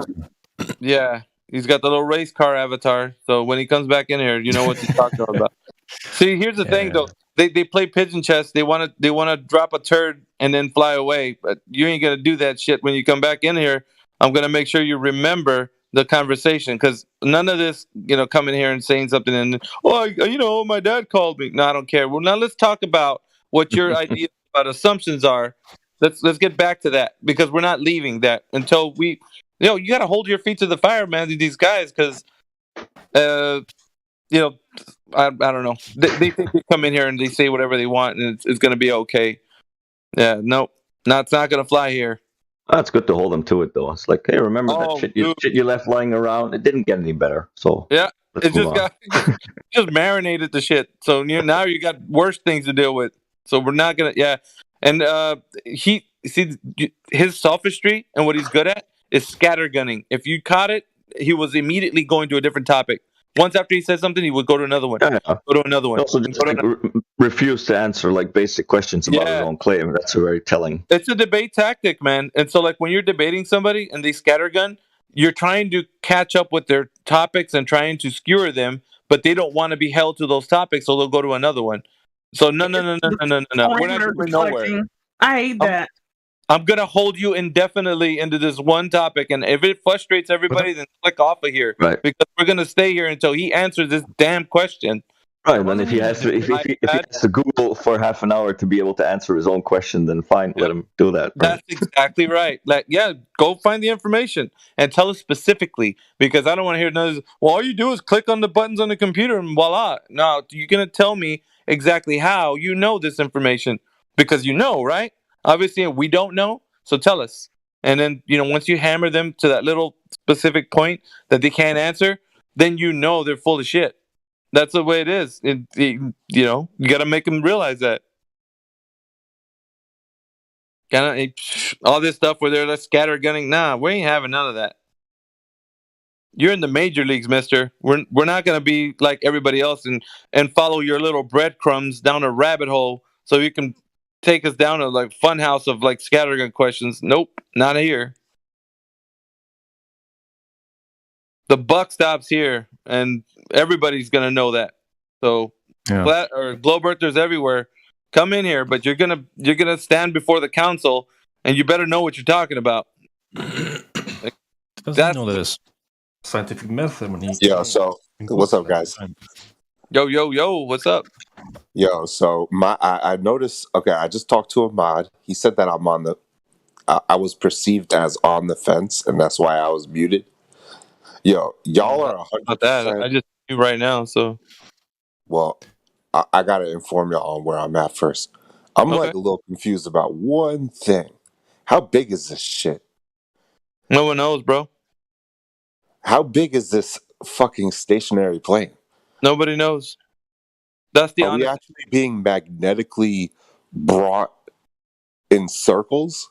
Yeah, he's got the little race car avatar. So when he comes back in here, you know what he's talking about. See, here's the thing though. They play pigeon chess. They want to drop a turd and then fly away. But you ain't gonna do that shit when you come back in here. I'm gonna make sure you remember the conversation, because none of this, coming here and saying something and my dad called me. No, I don't care. Well, now let's talk about what your ideas about assumptions are, Let's get back to that, because we're not leaving that until we. You got to hold your feet to the fire, man. To these guys, because I don't know. They think they come in here and they say whatever they want, and it's going to be okay. Yeah, nope. It's not going to fly here. It's good to hold them to it, though. It's like, hey, remember that shit you left lying around? It didn't get any better. So yeah, let's move on. just marinated the shit. So now you got worse things to deal with. So we're not gonna. Yeah, and his sophistry and what he's good at is scattergunning. If you caught it, he was immediately going to a different topic. Once after he said something, he would go to another one. Yeah. Go to another one. He also just refuse to answer like basic questions about his own claim. That's very telling. It's a debate tactic, man. And so, like, when you're debating somebody and they scattergun, you're trying to catch up with their topics and trying to skewer them, but they don't want to be held to those topics, so they'll go to another one. So no. We're not going nowhere. I hate that. I'm gonna hold you indefinitely into this one topic, and if it frustrates everybody, then click off of here. Right. Because we're gonna stay here until he answers this damn question. Right, and then if he has to Google for half an hour to be able to answer his own question, then fine, let him do that. That's exactly right. Like, yeah, go find the information and tell us specifically, because I don't want to hear another. Well, all you do is click on the buttons on the computer and voila. No, you're gonna tell me exactly how you know this information, because you know, right? Obviously, we don't know, so tell us. And then, once you hammer them to that little specific point that they can't answer, then they're full of shit. That's the way it is. You got to make them realize that. All this stuff where they're scattergunning, nah, we ain't having none of that. You're in the major leagues, mister. We're not going to be like everybody else and follow your little breadcrumbs down a rabbit hole so you can take us down a like fun house of like scattergun questions. Nope, not here. The buck stops here, and everybody's gonna know that. So, flat or globe earthers everywhere, come in here, but you're gonna stand before the council, and you better know what you're talking about. Doesn't know this scientific method when he. Yeah. So, what's up, guys? Yo, what's up? Yo, so I noticed. Okay, I just talked to Ahmad. He said that I'm on the. I was perceived as on the fence, and that's why I was muted. Yo, y'all are 100%. That. I just knew right now. So, well, I gotta inform y'all on where I'm at first. I'm like a little confused about one thing. How big is this shit? No one knows, bro. How big is this fucking stationary plane? Nobody knows. That's the honest. Are we actually being magnetically brought in circles?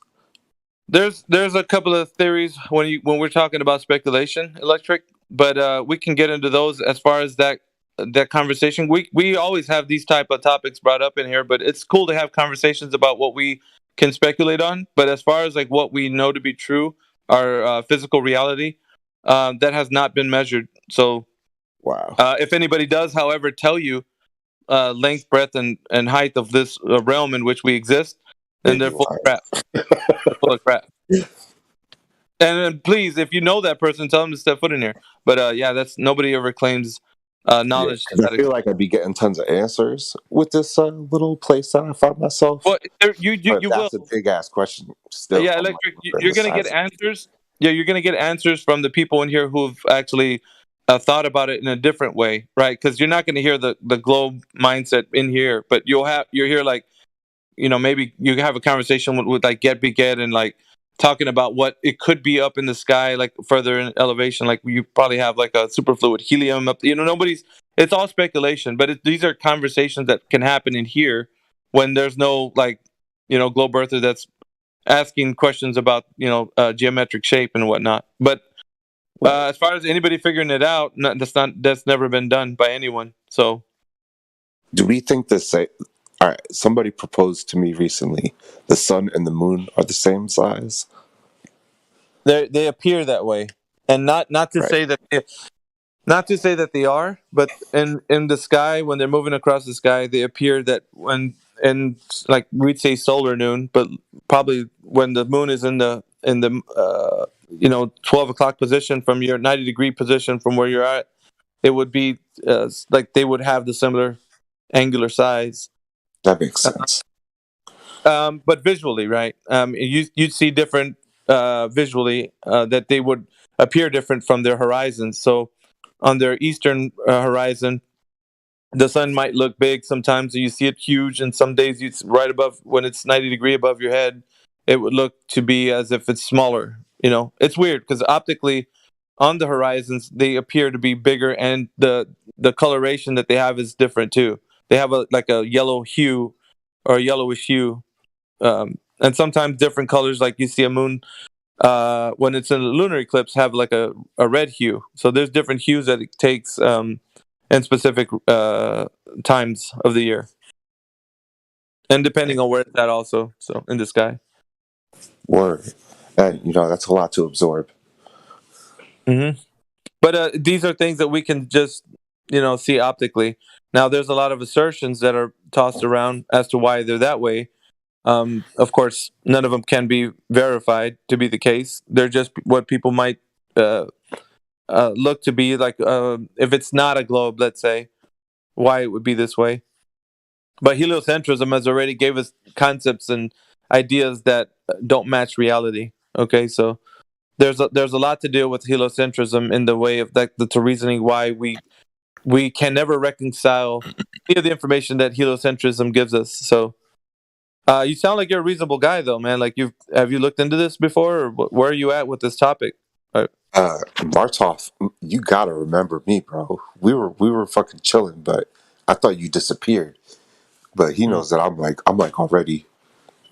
There's a couple of theories when we're talking about speculation, Electric, but we can get into those as far as that conversation. We always have these type of topics brought up in here, but it's cool to have conversations about what we can speculate on. But as far as like what we know to be true, our physical reality, that has not been measured. So, wow. If anybody does, however, tell you length, breadth, and height of this realm in which we exist, then they're full of crap. Full of crap. And then please, if you know that person, tell them to step foot in here. But that's nobody ever claims knowledge. Yeah, I feel like I'd be getting tons of answers with this little place that I found myself. Well, you that's will. a big ass question. Still, yeah, Electric. You're gonna get answers. Yeah, you're gonna get answers from the people in here who've actually thought about it in a different way, right? Because you're not gonna hear the globe mindset in here, but you're here like. Maybe you have a conversation with like Get Big Ed and like talking about what it could be up in the sky, like further in elevation. Like you probably have like a superfluid helium up. It's all speculation, but these are conversations that can happen in here when there's no like, globe earther that's asking questions about geometric shape and whatnot. But as far as anybody figuring it out, that's never been done by anyone. So, do we think the same? All right, somebody proposed to me recently. The sun and the moon are the same size. They appear that way, and not to say that they are, but in the sky when they're moving across the sky, they appear that and like we'd say solar noon, but probably when the moon is in the 12 o'clock position from your 90-degree position from where you're at, it would be like they would have the similar angular size. That makes sense. But visually, right? You'd see different visually that they would appear different from their horizons. So on their eastern horizon, the sun might look big sometimes, you see it huge, and some days it's right above, when it's 90 degree above your head, it would look to be as if it's smaller. It's weird because optically on the horizons they appear to be bigger, and the coloration that they have is different too. They have like a yellow hue or a yellowish hue, and sometimes different colors, like you see a moon when it's in a lunar eclipse, have like a red hue. So there's different hues that it takes in specific times of the year, and depending on where it's at also, so in the sky. Word. And that's a lot to absorb. But these are things that we can just see optically. Now there's a lot of assertions that are tossed around as to why they're that way. Of course, none of them can be verified to be the case. They're just what people might look to be like. If it's not a globe, let's say, why it would be this way. But heliocentrism has already gave us concepts and ideas that don't match reality. Okay, so there's a lot to deal with heliocentrism in the way of the reasoning why we can never reconcile any of the information that heliocentrism gives us. So you sound like you're a reasonable guy, though, man. Like, have you looked into this before, or where are you at with this topic? Martov, you gotta remember me, bro. We were fucking chilling, but I thought you disappeared. But he knows that I'm like already.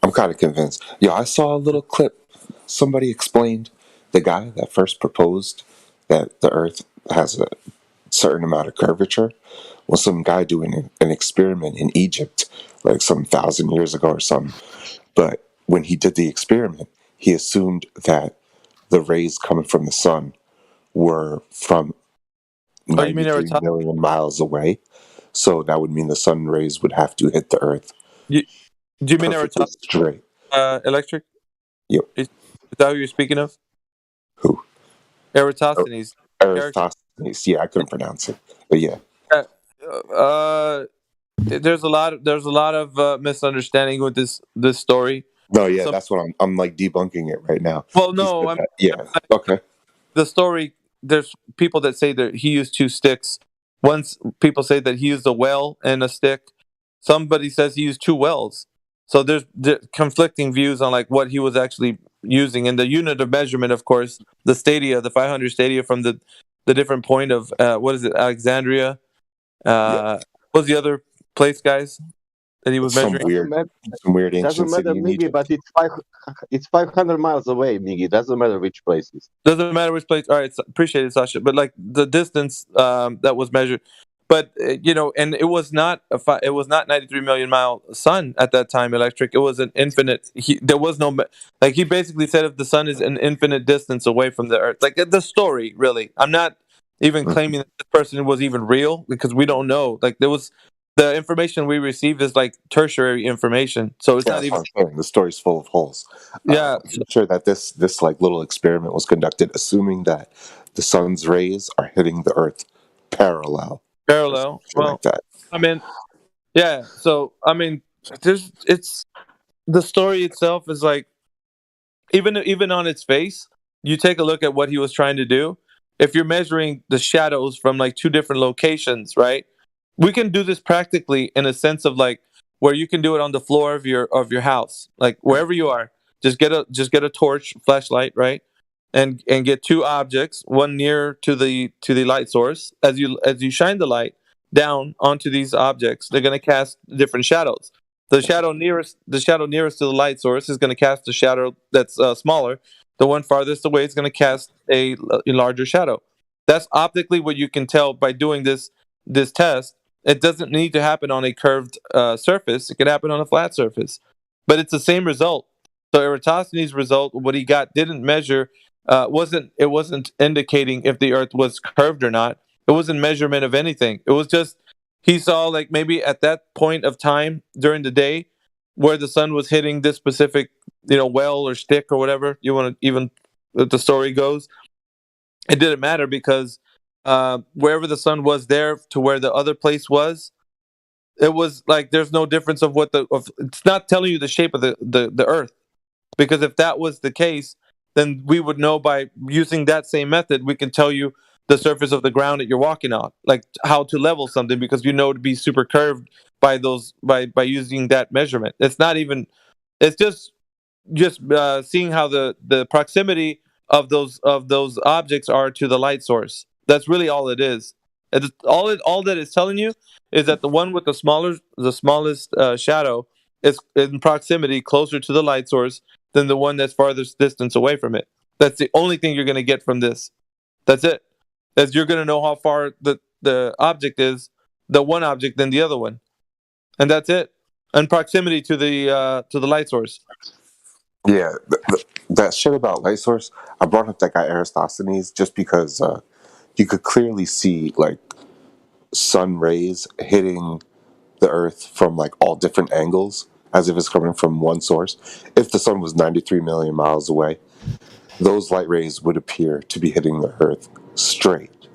I'm kind of convinced. Yo, I saw a little clip. Somebody explained the guy that first proposed that the Earth has a certain amount of curvature was some guy doing an experiment in Egypt, like some 1,000 years ago or something. But when he did the experiment, he assumed that the rays coming from the sun were from 93 million miles away. So that would mean the sun rays would have to hit the Earth. Do you mean Eratosthenes straight? Electric? Yep. Is that who you're speaking of? Who? Eratosthenes. Eratosthenes. Yeah, I couldn't pronounce it, but yeah. There's a lot of misunderstanding with this story. No, yeah, that's what I'm like debunking it right now. Well, no, okay. The story. There's people that say that he used 2 sticks. People say that he used a well and a stick. Somebody says he used 2 wells. So there's conflicting views on like what he was actually using, and the unit of measurement, of course, the stadia, the 500 stadia from the different point of what is it, Alexandria? What was the other place, guys, that he was measuring? Some weird ancient doesn't matter, city in Miggy, Egypt. but it's 500 miles away, Miggy. Doesn't matter which place it's. Doesn't matter which place. All right, appreciate it, Sasha. But like the distance that was measured, but and it was not it was not 93 million mile sun at that time. Electric. It was an infinite. There was no like he basically said if the sun is an infinite distance away from the Earth. Like the story, really. I'm not even claiming that this person was even real because we don't know. Like there was. The information we received is like tertiary information, so it's not even. The story's full of holes. Yeah, I'm sure that this like little experiment was conducted, assuming that the sun's rays are hitting the Earth parallel. Well, like that. I mean, yeah. So I mean, it's the story itself is like, even on its face, you take a look at what he was trying to do. If you're measuring the shadows from like 2 different locations, right? We can do this practically in a sense of like where you can do it on the floor of your house, like wherever you are. Just get a torch, flashlight, right, and get 2 objects, one near to the light source. As you shine the light down onto these objects, they're going to cast different shadows. The shadow nearest to the light source is going to cast a shadow that's smaller. The one farthest away is going to cast a larger shadow. That's optically what you can tell by doing this test. It doesn't need to happen on a curved surface. It can happen on a flat surface, but it's the same result. So Eratosthenes' result, what he got, didn't measure. It wasn't indicating if the Earth was curved or not. It wasn't measurement of anything. It was just he saw like maybe at that point of time during the day where the sun was hitting this specific well or stick or whatever you want to even the story goes. It didn't matter because wherever the sun was there to where the other place was, it was like there's no difference of what it's not telling you the shape of the Earth, because if that was the case, then we would know by using that same method we can tell you the surface of the ground that you're walking on, like how to level something, because you know to be super curved by those by using that measurement. It's not even, it's just seeing how the proximity of those objects are to the light source. That's really all it is. All that it's telling you is that the one with the smallest shadow is in proximity closer to the light source than the one that's farthest distance away from it. That's the only thing you're going to get from this. That's it. As you're going to know how far the object is, the one object, than the other one, and that's it. And proximity to the light source. Yeah, that shit about light source. I brought up that guy Aristophanes just because you could clearly see like sun rays hitting the Earth from like all different angles, as if it's coming from one source. If the sun was 93 million miles away, those light rays would appear to be hitting the Earth straight.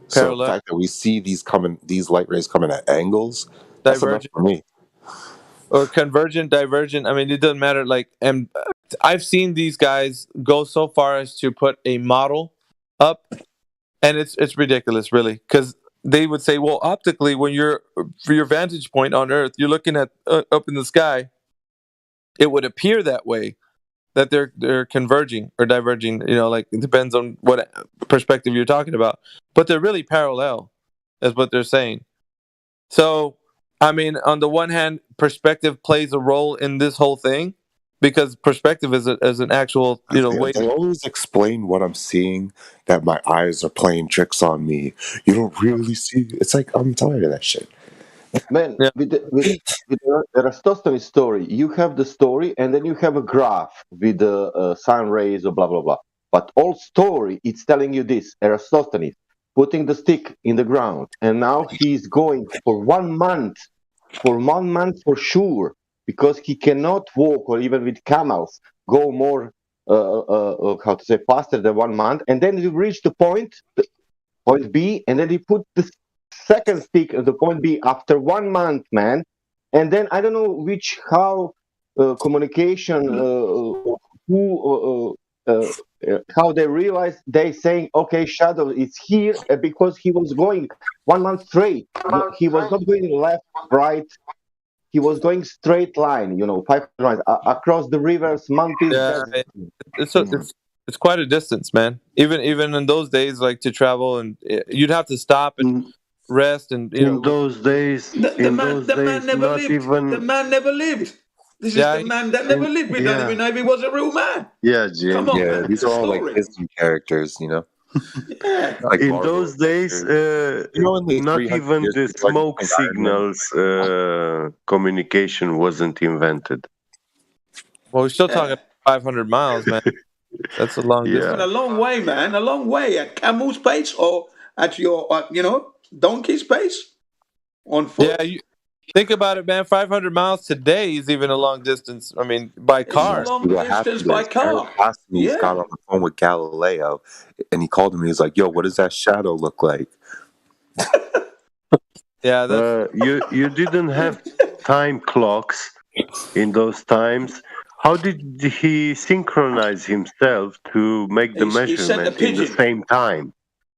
So the fact that we see these light rays coming at angles, that's enough for me. Or convergent, divergent. I mean, it doesn't matter. Like, and I've seen these guys go so far as to put a model up, and it's ridiculous, really, because they would say, well, optically, when you're for your vantage point on Earth, you're looking at up in the sky, it would appear that way, that they're converging or diverging. You know, like it depends on what perspective you're talking about, but they're really parallel, is what they're saying. So, I mean, on the one hand, perspective plays a role in this whole thing, because perspective is an actual, way. They always explain what I'm seeing, that my eyes are playing tricks on me. You don't really see. It's like, I'm tired of that shit. Man, with the Aristophanes story, you have the story and then you have a graph with the sun rays or blah, blah, blah. But all story, it's telling you this. Aristophanes putting the stick in the ground, and now he's going for 1 month, for sure, because he cannot walk, or even with camels, go more, faster than 1 month. And then he reached the point B, and then he put the second stick at the point B after 1 month, man. And then I don't know how communication, how they realized they saying, okay, shadow is here, because he was going 1 month straight. He was not going left, right. He was going straight line, 500 lines across the rivers, mountains. Yeah, it's quite a distance, man. Even in those days, like to travel, and you'd have to stop and rest, and in those days, the man never lived. This is the man that never lived. We don't even know if he was a real man. Yeah, Jim. Come on, yeah, man. these are all like Disney characters, Like in Marvel those days, not even the smoke signals communication wasn't invented. Well, we're still talking 500 miles, man. That's a long distance. A long way, man. A long way at camel's pace, or at your, donkey's pace on foot. Yeah, think about it, man. 500 miles today is even a long distance. I mean, by car. It's a long distance by car. He's got on the phone with Galileo, and he called him. He's like, "Yo, what does that shadow look like?" Yeah, you didn't have time clocks in those times. How did he synchronize himself to make the measurement in the same time?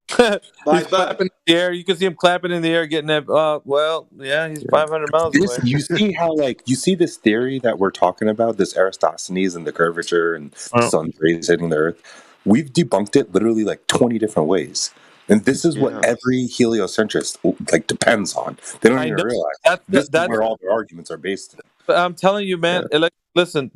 He's clapping in the air. You can see him clapping in the air, getting that. He's 500 miles away. You see how, you see this theory that we're talking about, this Aristophanes and the curvature and sun rays hitting the Earth. We've debunked it literally 20 different ways, and this is what every heliocentrist depends on. They don't even realize this is where all their arguments are based. But I'm telling you, man. Listen,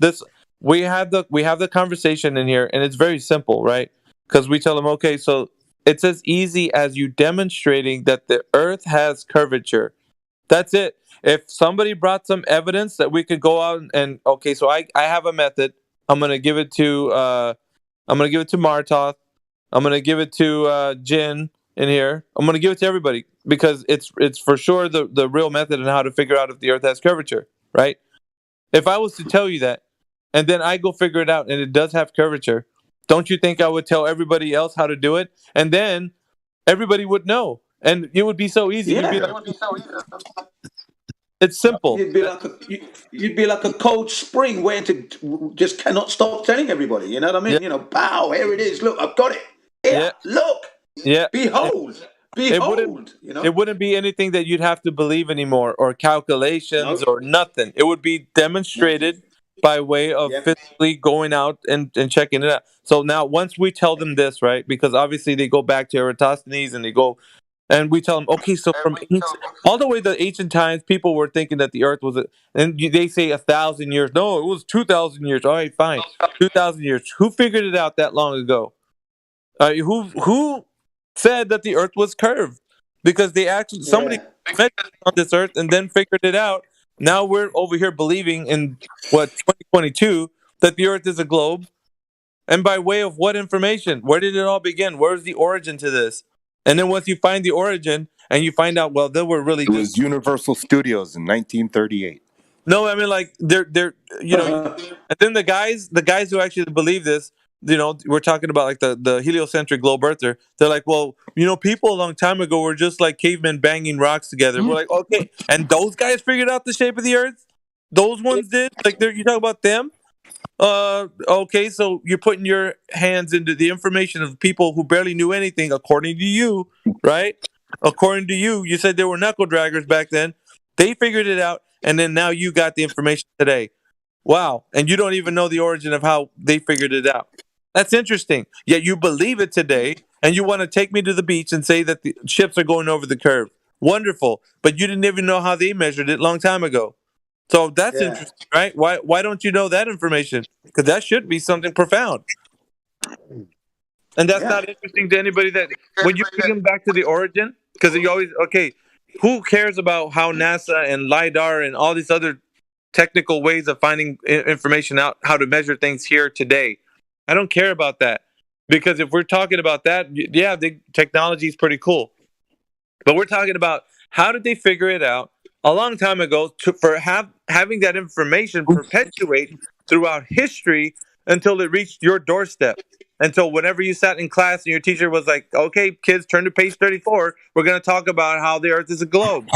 we have the conversation in here, and it's very simple, right? Because we tell them, okay, so it's as easy as you demonstrating that the Earth has curvature. That's it. If somebody brought some evidence that we could go out and okay, so I have a method. I'm gonna give it to Martoth. I'm gonna give it to Jin in here. I'm gonna give it to everybody, because it's for sure the real method and how to figure out if the Earth has curvature, right? If I was to tell you that, and then I go figure it out, and it does have curvature, don't you think I would tell everybody else how to do it? And then everybody would know. And it would be so easy. Yeah. You'd be like, It's simple. You'd be like a cold spring waiting to just cannot stop telling everybody. You know what I mean? Yeah. You know, pow, here it is. Look, I've got it. Here, Yeah. look. Yeah. Behold. You know? It wouldn't be anything that you'd have to believe anymore, or calculations, or nothing. It would be demonstrated by way of physically going out and checking it out. So now, once we tell them this, right? Because obviously they go back to Eratosthenes and they go, and we tell them, okay, so from all the way to ancient times, people were thinking that the Earth was, they say 1,000 years. No, it was 2,000 years. All right, fine, 2,000 years. Who figured it out that long ago? Who said that the Earth was curved? Because they actually somebody measured on this Earth and then figured it out. Now we're over here believing in 2022 that the Earth is a globe. And by way of what information? Where did it all begin? Where's the origin to this? And then once you find the origin and you find out, well, they were really It was Universal Studios in 1938. No, I mean, like they're you know, and then the guys who actually believe this, you know, we're talking about like the heliocentric globe earther. They're like, well, you know, people a long time ago were just like cavemen banging rocks together. We're like, okay, and those guys figured out the shape of the Earth. Those ones did. Like, you talk about them. Okay, so you're putting your hands into the information of people who barely knew anything, according to you, right? According to you, you said they were knuckle draggers back then. They figured it out, and then now you got the information today. Wow, and you don't even know the origin of how they figured it out. That's interesting. Yet you believe it today, and you want to take me to the beach and say that the ships are going over the curve. Wonderful, but you didn't even know how they measured it a long time ago. So that's interesting, right? Why don't you know that information? Because that should be something profound. And that's not interesting to anybody that when you bring them back to the origin, because you always, okay, who cares about how NASA and LIDAR and all these other technical ways of finding information out, how to measure things here today? I don't care about that. Because if we're talking about that, yeah, the technology is pretty cool. But we're talking about how did they figure it out a long time ago for having that information perpetuate throughout history until it reached your doorstep. Until whenever you sat in class and your teacher was like, okay, kids, turn to page 34. We're going to talk about how the Earth is a globe.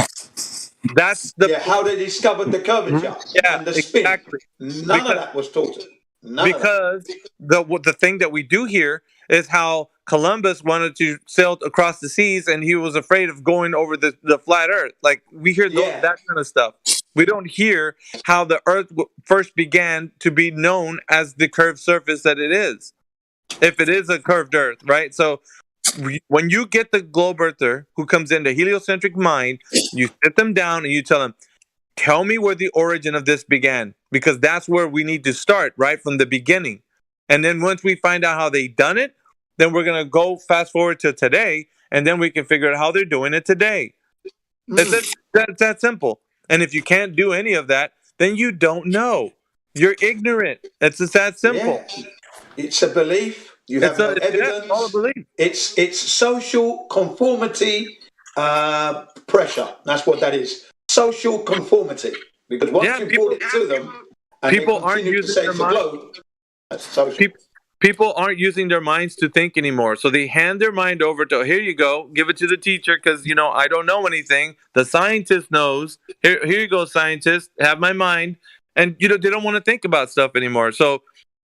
That's how they discovered the curvature and the spin. Exactly. None of that was taught. Because the thing that we do here is how Columbus wanted to sail across the seas and he was afraid of going over the flat Earth. Like, we hear that kind of stuff. We don't hear how the Earth first began to be known as the curved surface that it is. If it is a curved Earth, right? So when you get the globe earther who comes into heliocentric mind, you sit them down and you tell them, tell me where the origin of this began, because that's where we need to start, right from the beginning. And then once we find out how they done it, then we're going to go fast forward to today, and then we can figure out how they're doing it today. It's that simple. And if you can't do any of that, then you don't know. You're ignorant. It's just that simple. Yeah. It's a belief. You have no evidence. All a belief. It's social conformity pressure. That's what that is. Social conformity. Because once you put it to them, and people aren't using their minds. That's social. People aren't using their minds to think anymore. So they hand their mind over to, here you go, give it to the teacher because, you know, I don't know anything. The scientist knows. Here you go, scientist, have my mind. And, you know, they don't want to think about stuff anymore. So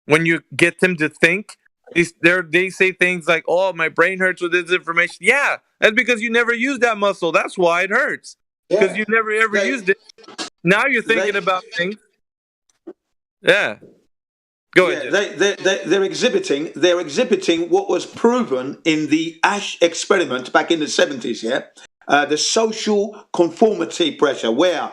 when you get them to think, they say things like, oh, my brain hurts with this information. Yeah, that's because you never used that muscle. That's why it hurts. Because you never ever used it. Now you're thinking about things. Yeah. Go ahead. They're exhibiting what was proven in the Asch experiment back in the 70s, the social conformity pressure, where,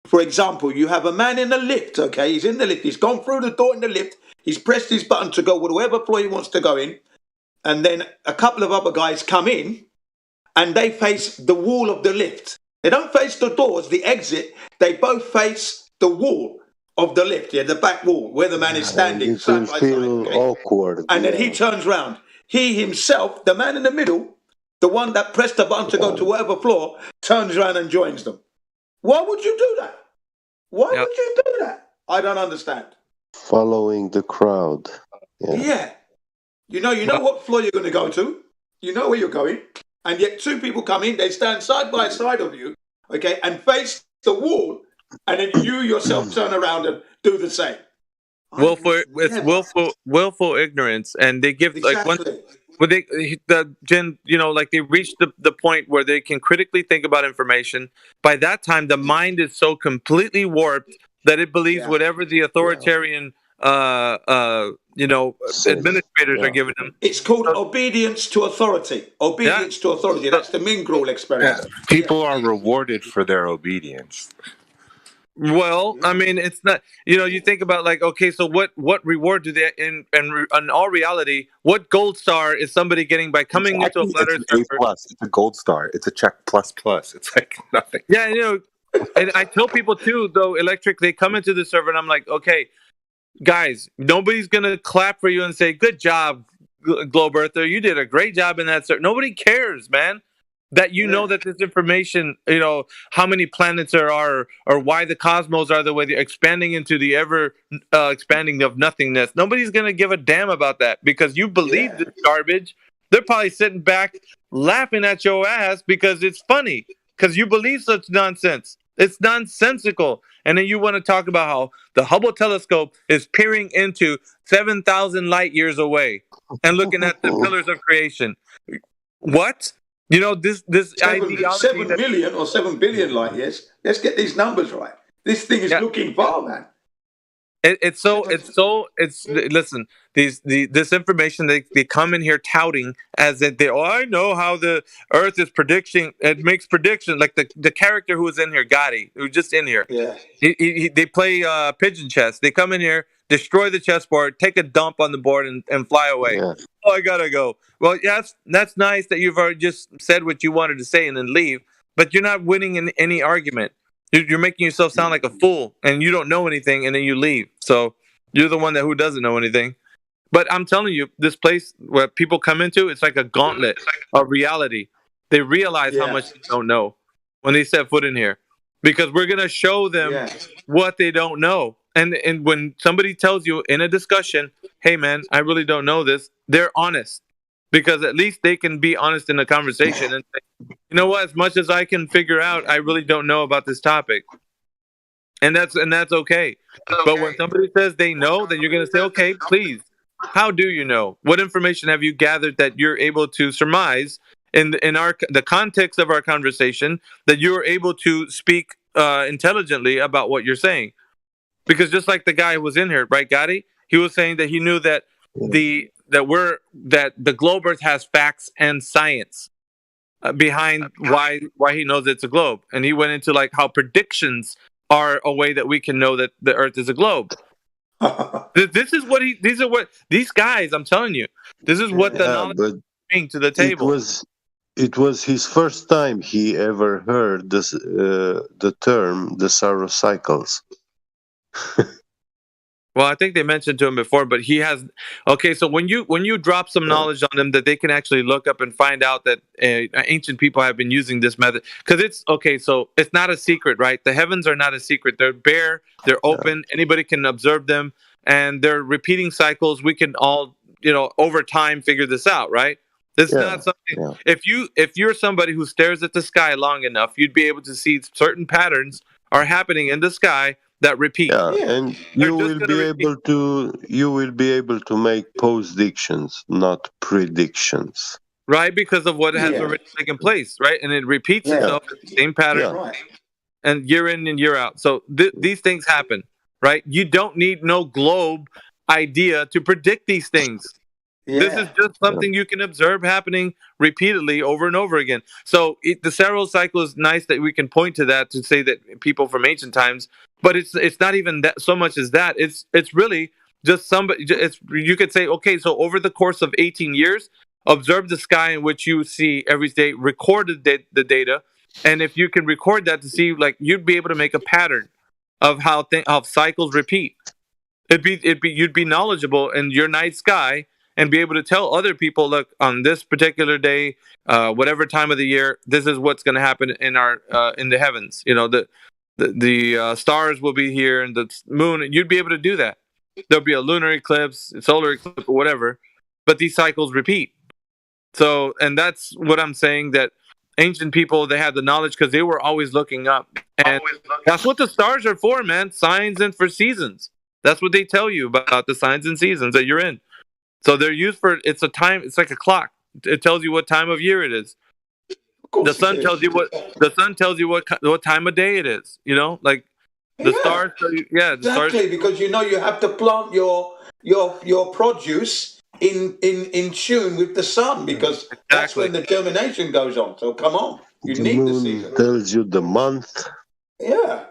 for example, you have a man in a lift, okay? He's in the lift. He's gone through the door in the lift. He's pressed his button to go whatever floor he wants to go in. And then a couple of other guys come in and they face the wall of the lift. They don't face the doors, the exit. They both face the wall of the lift, the back wall, where the man is standing side by side. Okay? Awkward. And then he turns round. He himself, the man in the middle, the one that pressed the button to go to whatever floor, turns around and joins them. Why would you do that? Why would you do that? I don't understand. Following the crowd. Yeah. You know what floor you're going to go to. You know where you're going. And yet two people come in, they stand side by side of you, okay, and face the wall, and then you yourself turn around and do the same. Willful ignorance, and they give like one. Exactly. Well, like they reach the point where they can critically think about information. By that time, the mind is so completely warped that it believes whatever the authoritarian, administrators are giving them. It's called obedience to authority. Obedience to authority. That's the Mingrel experiment. People are rewarded for their obedience. Well, I mean, it's not. You think about like, okay, so what reward do they in all reality? What gold star is somebody getting by coming into a flat Earth server? Plus, it's a gold star. It's a check plus. It's like nothing. Yeah, and I tell people too, though, Electric, they come into the server and I'm like, okay, guys, nobody's gonna clap for you and say, good job, Globe Earther, you did a great job in that server. Nobody cares, man. That know that this information, how many planets there are, or why the cosmos are the way they're expanding into the ever expanding of nothingness. Nobody's gonna give a damn about that because you believe this garbage. They're probably sitting back laughing at your ass because it's funny because you believe such nonsense. It's nonsensical. And then you want to talk about how the Hubble telescope is peering into 7,000 light years away and looking at the pillars of creation. What? This ideology 7 million or 7 billion light years. Let's get these numbers right. This thing is looking far, man. Listen, this information they come in here touting as if I know how the Earth is predicting. It makes prediction like the character who was in here, Gotti, who was just in here. Yeah. They play pigeon chess. They come in here, destroy the chessboard, take a dump on the board, and fly away. Yeah. Oh, I gotta go. Well, yes, that's nice that you've already just said what you wanted to say and then leave, but you're not winning in any argument. You're making yourself sound like a fool, and you don't know anything, and then you leave. So you're the one who doesn't know anything. But I'm telling you, this place where people come into, it's like a gauntlet of reality. They realize how much they don't know when they set foot in here, because we're gonna show them what they don't know. And when somebody tells you in a discussion, "Hey, man, I really don't know this," they're honest. Because at least they can be honest in a conversation and say, you know what, as much as I can figure out, I really don't know about this topic. And that's okay. But when somebody says they know, then you're going to say, okay, please, how do you know? What information have you gathered that you're able to surmise in the context of our conversation that you're able to speak intelligently about what you're saying? Because just like the guy who was in here, right, Gotti? He was saying that he knew that the globe Earth has facts and science behind why he knows it's a globe, and he went into like how predictions are a way that we can know that the Earth is a globe. These guys. I'm telling you, this is what the knowledge bring to the table. It was his first time he ever heard this the term the Saros cycles. Well, I think they mentioned to him before, but he has. Okay, so when you drop some knowledge on them that they can actually look up and find out that ancient people have been using this method, because it's okay. So it's not a secret, right? The heavens are not a secret. They're bare. They're open. Anybody can observe them, and they're repeating cycles. We can all, over time figure this out, right? This is not something. Yeah. If you're somebody who stares at the sky long enough, you'd be able to see certain patterns are happening in the sky that repeat. And you will be able to make postdictions, not predictions. Right, because of what has already taken place, right? And it repeats itself, same pattern, and year in and year out. So these things happen, right? You don't need no globe idea to predict these things. This is just something you can observe happening repeatedly over and over again. So the Saros cycle is nice that we can point to that to say that people from ancient times, but it's not even that so much as that. It's really just somebody. You could say, okay, so over the course of 18 years, observe the sky in which you see every day, record the data, and if you can record that to see, like, you'd be able to make a pattern of how cycles repeat. You'd be knowledgeable in your night sky. And be able to tell other people, look, on this particular day, whatever time of the year, this is what's going to happen in the heavens. The stars will be here, and the moon. You'd be able to do that. There'll be a lunar eclipse, solar eclipse, or whatever. But these cycles repeat. So, and that's what I'm saying. That ancient people, they had the knowledge because they were always looking up And that's what the stars are for, man. Signs and for seasons. That's what they tell you about the signs and seasons that you're in. So they're used for, it's a time, it's like a clock. It tells you what time of year it is. The sun tells you what time of day it is. You know, like the stars tell you, the Exactly, stars. because you know you have to plant your produce in tune with the sun, because that's when the germination goes on. So come on, you The need the moon season. tells you the month. Yeah.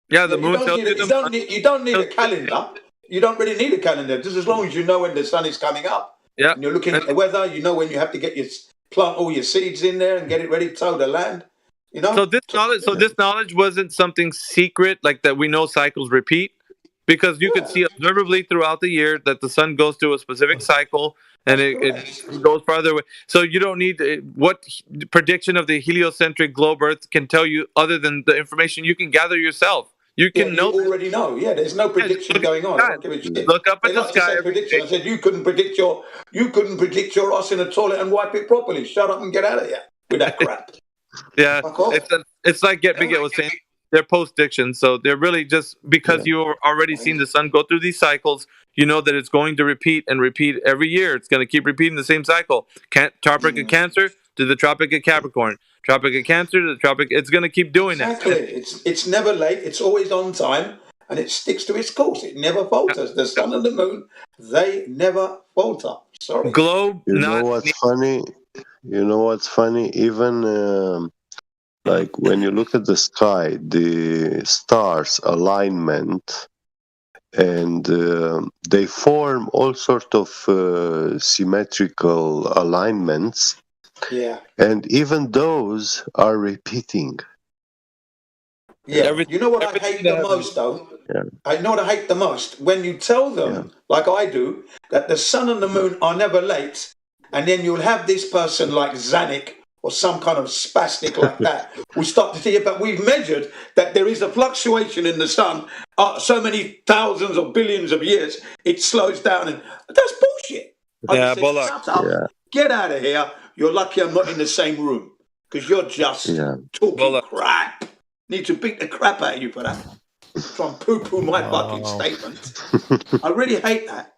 Yeah, the moon tells you you don't need a calendar. You don't really need a calendar, just as long as you know when the sun is coming up. Yeah. And you're looking at the weather, you know when you have to get plant all your seeds in there and get it ready to sow the land. You know? So this knowledge wasn't something secret, like that we know cycles repeat, because you could see observably throughout the year that the sun goes through a specific cycle and it goes farther away. So you don't need what prediction of the heliocentric globe Earth can tell you other than the information you can gather yourself. You can know. You already know. Yeah, there's no prediction going on. I don't give a shit. Look up at They the like to sky say prediction. I said you couldn't predict your ass in a toilet and wipe it properly. Shut up and get out of here with that crap. Yeah, it's like Get Big was saying. They're post-diction, so they're really just because you've already seen the sun go through these cycles. You know that it's going to repeat and repeat every year. It's going to keep repeating the same cycle. Tropic of Cancer to the Tropic of Capricorn, Tropic of Cancer to the Tropic. It's going to keep doing that. Exactly. It's never late. It's always on time, and it sticks to its course. It never falters. The sun and the moon, they never falter. Sorry. Globe. You know what's funny? Even like when you look at the sky, the stars alignment, and they form all sort of symmetrical alignments. Yeah. And even those are repeating. Yeah. You know what I hate the most, though? Yeah. I know what I hate the most? When you tell them, like I do, that the sun and the moon are never late, and then you'll have this person like Zanuck or some kind of spastic like that. We start to see it, but we've measured that there is a fluctuation in the sun. So many thousands or billions of years, it slows down, and that's bullshit. Yeah, Bullock. Shut up. Get out of here. You're lucky I'm not in the same room, because you're just talking crap. Need to beat the crap out of you for that. Try and poo-poo my fucking statement. I really hate that.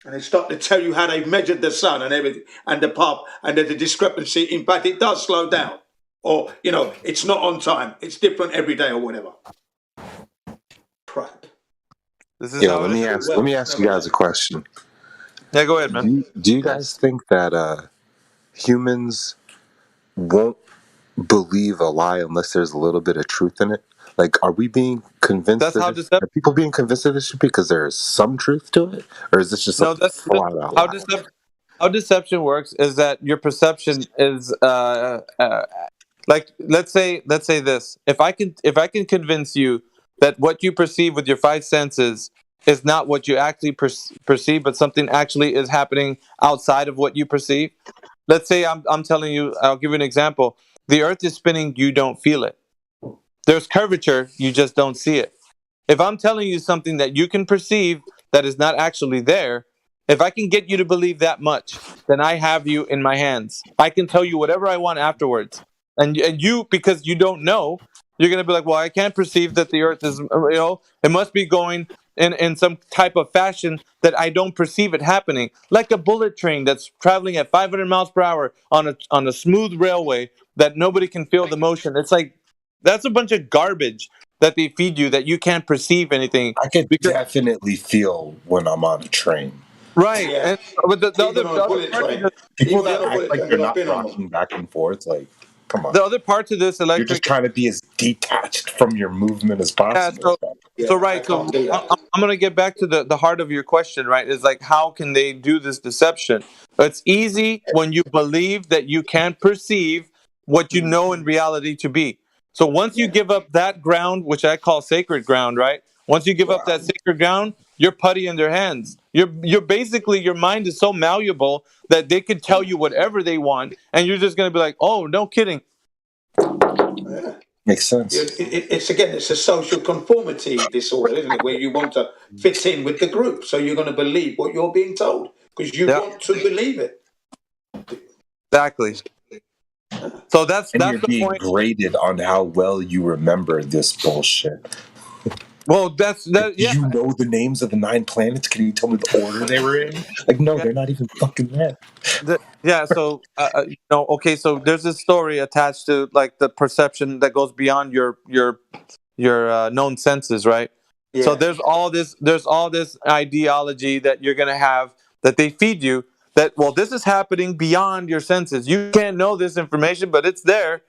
And they start to tell you how they've measured the sun and everything, and the path, and there's a discrepancy. In fact, it does slow down. Or, you know, it's not on time. It's different every day or whatever. Crap. Let me ask you guys a question. Yeah, go ahead, man. Do you guys think that humans won't believe a lie unless there's a little bit of truth in it? Like, are we being convinced? Are people being convinced of this shit because there is some truth to it, or is this just No, that's how how deception works. Is that your perception is like let's say this. If I can convince you that what you perceive with your five senses is not what you actually perceive, but something actually is happening outside of what you perceive. Let's say I'm telling you. I'll give you an example. The Earth is spinning. You don't feel it. There's curvature, you just don't see it. If I'm telling you something that you can perceive that is not actually there, if I can get you to believe that much, then I have you in my hands. I can tell you whatever I want afterwards. And you, because you don't know, you're going to be like, well, I can't perceive that the Earth is, it must be going in some type of fashion that I don't perceive it happening. Like a bullet train that's traveling at 500 miles per hour on a smooth railway that nobody can feel the motion. It's like, that's a bunch of garbage that they feed you that you can't perceive anything. I can definitely feel when I'm on a train. Right. Yeah. But the other people that act like they're not rocking back and forth, like, come on. The other part to this electric... You're just trying to be as detached from your movement as possible. So I'm going to get back to the heart of your question, right? Is like, how can they do this deception? It's easy when you believe that you can't perceive what you know in reality to be. So once you give up that ground, which I call sacred ground, right? Once you give up that sacred ground, you're putty in their hands. You're basically, your mind is so malleable that they could tell you whatever they want, and you're just going to be like, oh, no kidding. Makes sense. It's a social conformity disorder, isn't it? Where you want to fit in with the group, so you're going to believe what you're being told because you want to believe it. Exactly. So that's And you're the being point. graded on how well you remember this bullshit. Well, that's that. Do Yeah, you know the names of the 9 planets? Can you tell me the order they were in? Like, no, they're not even fucking there. yeah. So okay. So there's this story attached to like the perception that goes beyond your known senses, right? So Yeah. there's all this ideology that you're gonna have that they feed you that well this is happening beyond your senses. You can't know this information, but it's there,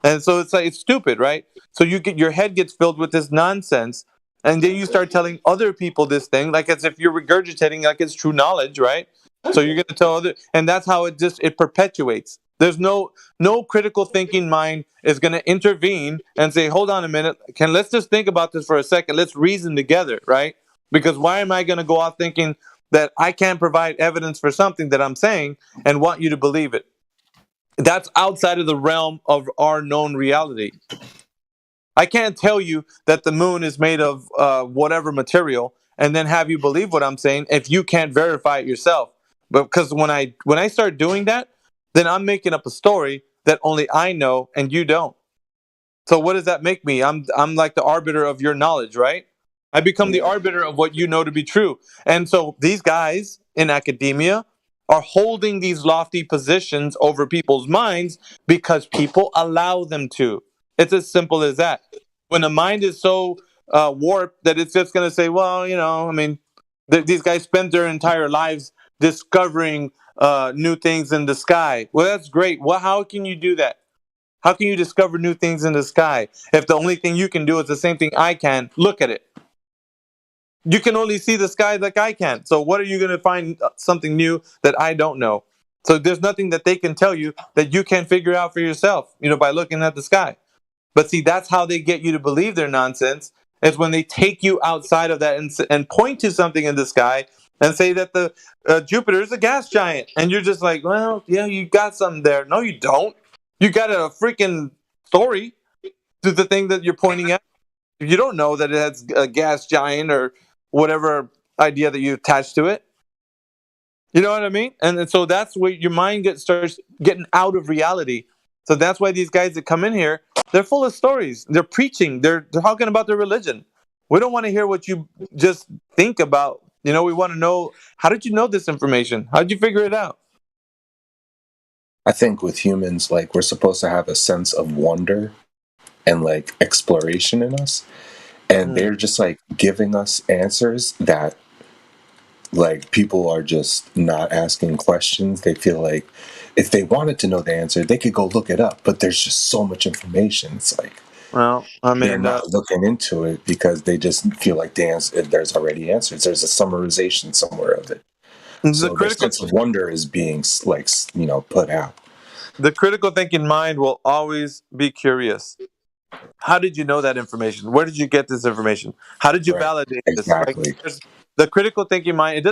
and so it's like it's stupid, right? So your head gets filled with this nonsense, and then you start telling other people this thing like as if you're regurgitating like it's true knowledge, right? So you're gonna tell other, and that's how it perpetuates. There's no critical thinking mind is going to intervene and say, hold on a minute, let's just think about this for a second. Let's reason together, right? Because why am I going to go off thinking that I can't provide evidence for something that I'm saying and want you to believe it? That's outside of the realm of our known reality. I can't tell you that the moon is made of whatever material and then have you believe what I'm saying if you can't verify it yourself. But because when I start doing that, then I'm making up a story that only I know and you don't. So what does that make me? I'm like the arbiter of your knowledge, right? I become the arbiter of what you know to be true. And so these guys in academia are holding these lofty positions over people's minds because people allow them to. It's as simple as that. When the mind is so warped that it's just going to say, well, I mean, these guys spend their entire lives discovering new things in the sky. Well, that's great. Well, how can you do that? How can you discover new things in the sky if the only thing you can do is the same thing I can? Look at it. You can only see the sky like I can. So what are you going to find something new that I don't know? So there's nothing that they can tell you that you can't figure out for yourself, by looking at the sky. But see, that's how they get you to believe their nonsense, is when they take you outside of that and point to something in the sky and say that the Jupiter is a gas giant. And you're just like, well, yeah, you got something there. No, you don't. You got a freaking story to the thing that you're pointing at. You don't know that it has a gas giant or whatever idea that you attach to it. You know what I mean? And so that's where your mind starts getting out of reality. So that's why these guys that come in here, they're full of stories. They're preaching. They're talking about their religion. We don't want to hear what you just think about. We want to know, how did you know this information? How did you figure it out? I think with humans, like, we're supposed to have a sense of wonder and like exploration in us, and they're just like giving us answers that like people are just not asking questions. They feel like if they wanted to know the answer, they could go look it up, but there's just so much information. It's like, well, I mean, they're not looking into it because they just feel like there's already answers. There's a summarization somewhere of it. So their sense of wonder is being like put out. The critical thinking mind will always be curious. How did you know that information? Where did you get this information? How did you validate this? Exactly. Like, the critical thinking mind,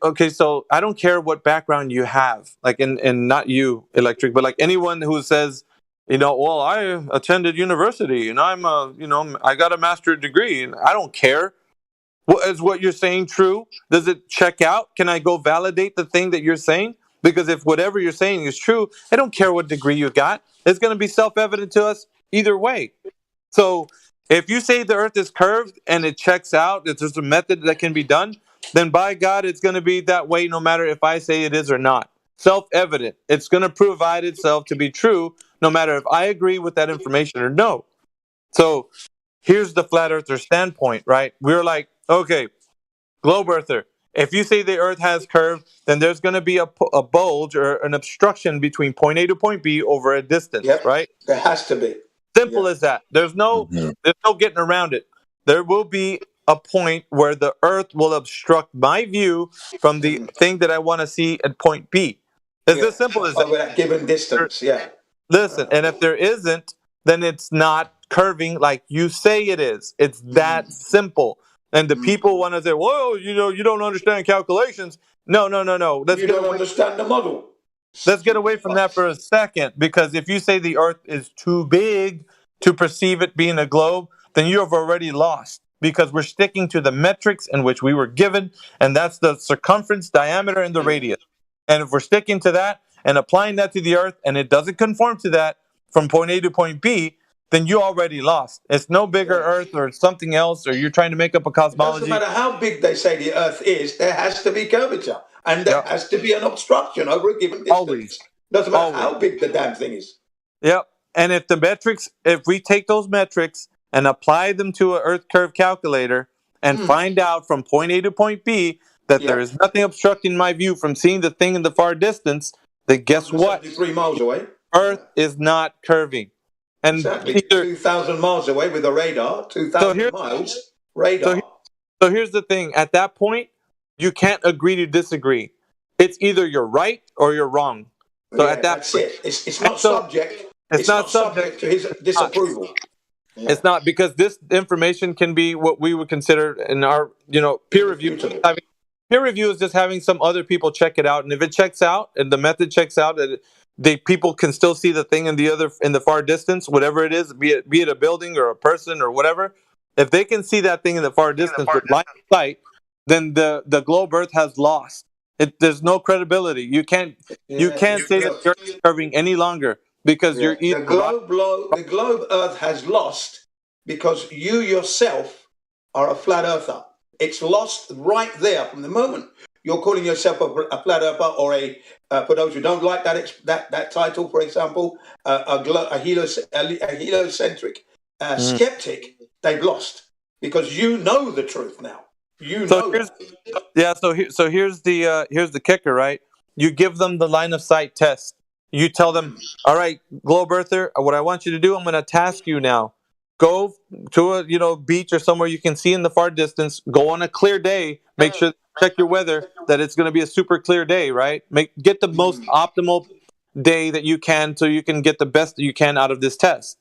okay, so I don't care what background you have, like and not you, Electric, but like anyone who says, well, I attended university and I got a master's degree, and I don't care. Is what you're saying true? Does it check out? Can I go validate the thing that you're saying? Because if whatever you're saying is true, I don't care what degree you got. It's going to be self-evident to us either way. So if you say the earth is curved and it checks out, if there's a method that can be done, then by God, it's going to be that way no matter if I say it is or not. Self-evident. It's going to provide itself to be true no matter if I agree with that information or no. So here's the flat earther standpoint, right? We're like, okay, globe earther, if you say the earth has curve, then there's going to be a bulge or an obstruction between point A to point B over a distance, right? There has to be. Simple as that. There's no getting around it. There will be a point where the earth will obstruct my view from the thing that I want to see at point B. It's as simple as that. Over that given distance, yeah. Listen, and if there isn't, then it's not curving like you say it is. It's that simple. And the people want to say, well, you don't understand calculations. No. You don't understand the model. Let's get away from that for a second, because if you say the earth is too big to perceive it being a globe, then you have already lost, because we're sticking to the metrics in which we were given, and that's the circumference, diameter, and the radius. And if we're sticking to that, and applying that to the Earth, and it doesn't conform to that from point A to point B, then you already lost. It's no bigger Earth or something else, or you're trying to make up a It doesn't cosmology. matter how big they say the Earth is, there has to be curvature. And there has to be an obstruction over a given distance. Doesn't matter how big the damn thing is. Yep. And if we take those metrics and apply them to an Earth curve calculator and find out from point A to point B that there is nothing obstructing my view from seeing the thing in the far distance, then guess what? 3 miles away. Earth is not curving. And exactly. 2,000 miles away with a radar, 2,000 miles, radar. So here's the thing. At that point, you can't agree to disagree. It's either you're right or you're wrong. So at that that's it. It's not subject. It's not subject to his disapproval. It's not, because this information can be what we would consider in our, peer review. Peer review is just having some other people check it out, and if it checks out and the method checks out, people can still see the thing in the far distance, whatever it is, be it a building or a person or whatever. If they can see that thing in the far distance with line of sight, then the globe Earth has lost. There's no credibility. You can't say that the Earth is curving any longer, because you're either the globe Earth has lost because you yourself are a flat earther. It's lost right there from the moment you're calling yourself a flat earther, or for those who don't like that title, for example, a heliocentric skeptic. They've lost because you know the truth now. So here's the kicker, right? You give them the line of sight test. You tell them, all right, globe earther, what I want you to do, I'm going to task you now. Go to a beach or somewhere you can see in the far distance. Go on a clear day. Make sure, check your weather, that it's going to be a super clear day, right? Get the most optimal day that you can, so you can get the best that you can out of this test.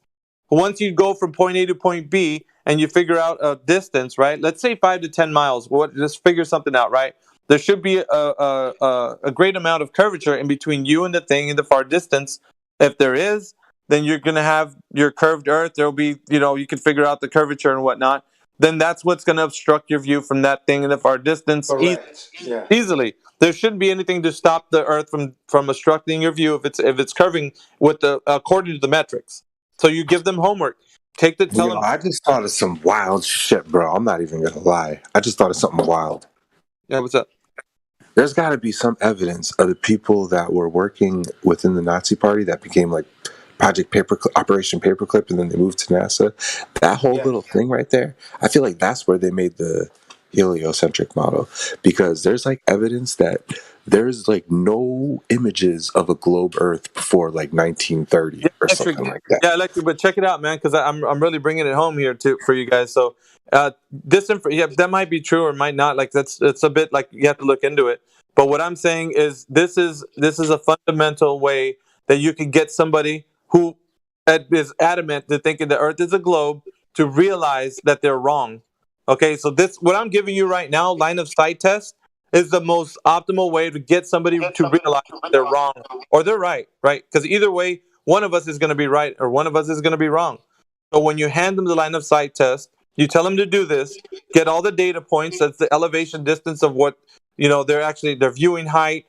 Once you go from point A to point B and you figure out a distance, right? Let's say 5 to 10 miles. Just figure something out, right? There should be a great amount of curvature in between you and the thing in the far distance. If there is, then you're going to have your curved Earth. There will be, you can figure out the curvature and whatnot. Then that's what's going to obstruct your view from that thing in the far distance easily. There shouldn't be anything to stop the Earth from obstructing your view if it's curving according to the metrics. So you give them homework. Tell them. I just thought of some wild shit, bro. I'm not even gonna lie. I just thought of something wild. Yeah, what's up? There's got to be some evidence of the people that were working within the Nazi Party that became like Operation Paperclip, and then they moved to NASA. That whole little thing right there, I feel like that's where they made the heliocentric model, because there's like evidence that there's like no images of a globe Earth before like 1930 or something like that. Yeah, Electric, but check it out, man, because I'm really bringing it home here for you guys. So that might be true or might not. Like it's a bit like you have to look into it. But what I'm saying is this is a fundamental way that you can get somebody who is adamant to thinking the Earth is a globe to realize that they're wrong. Okay, so what I'm giving you right now, line of sight test, is the most optimal way to get somebody to realize they're wrong or they're right? Because either way, one of us is going to be right or one of us is going to be wrong. So when you hand them the line of sight test, you tell them to do this, get all the data points, that's the elevation distance of what, their viewing height,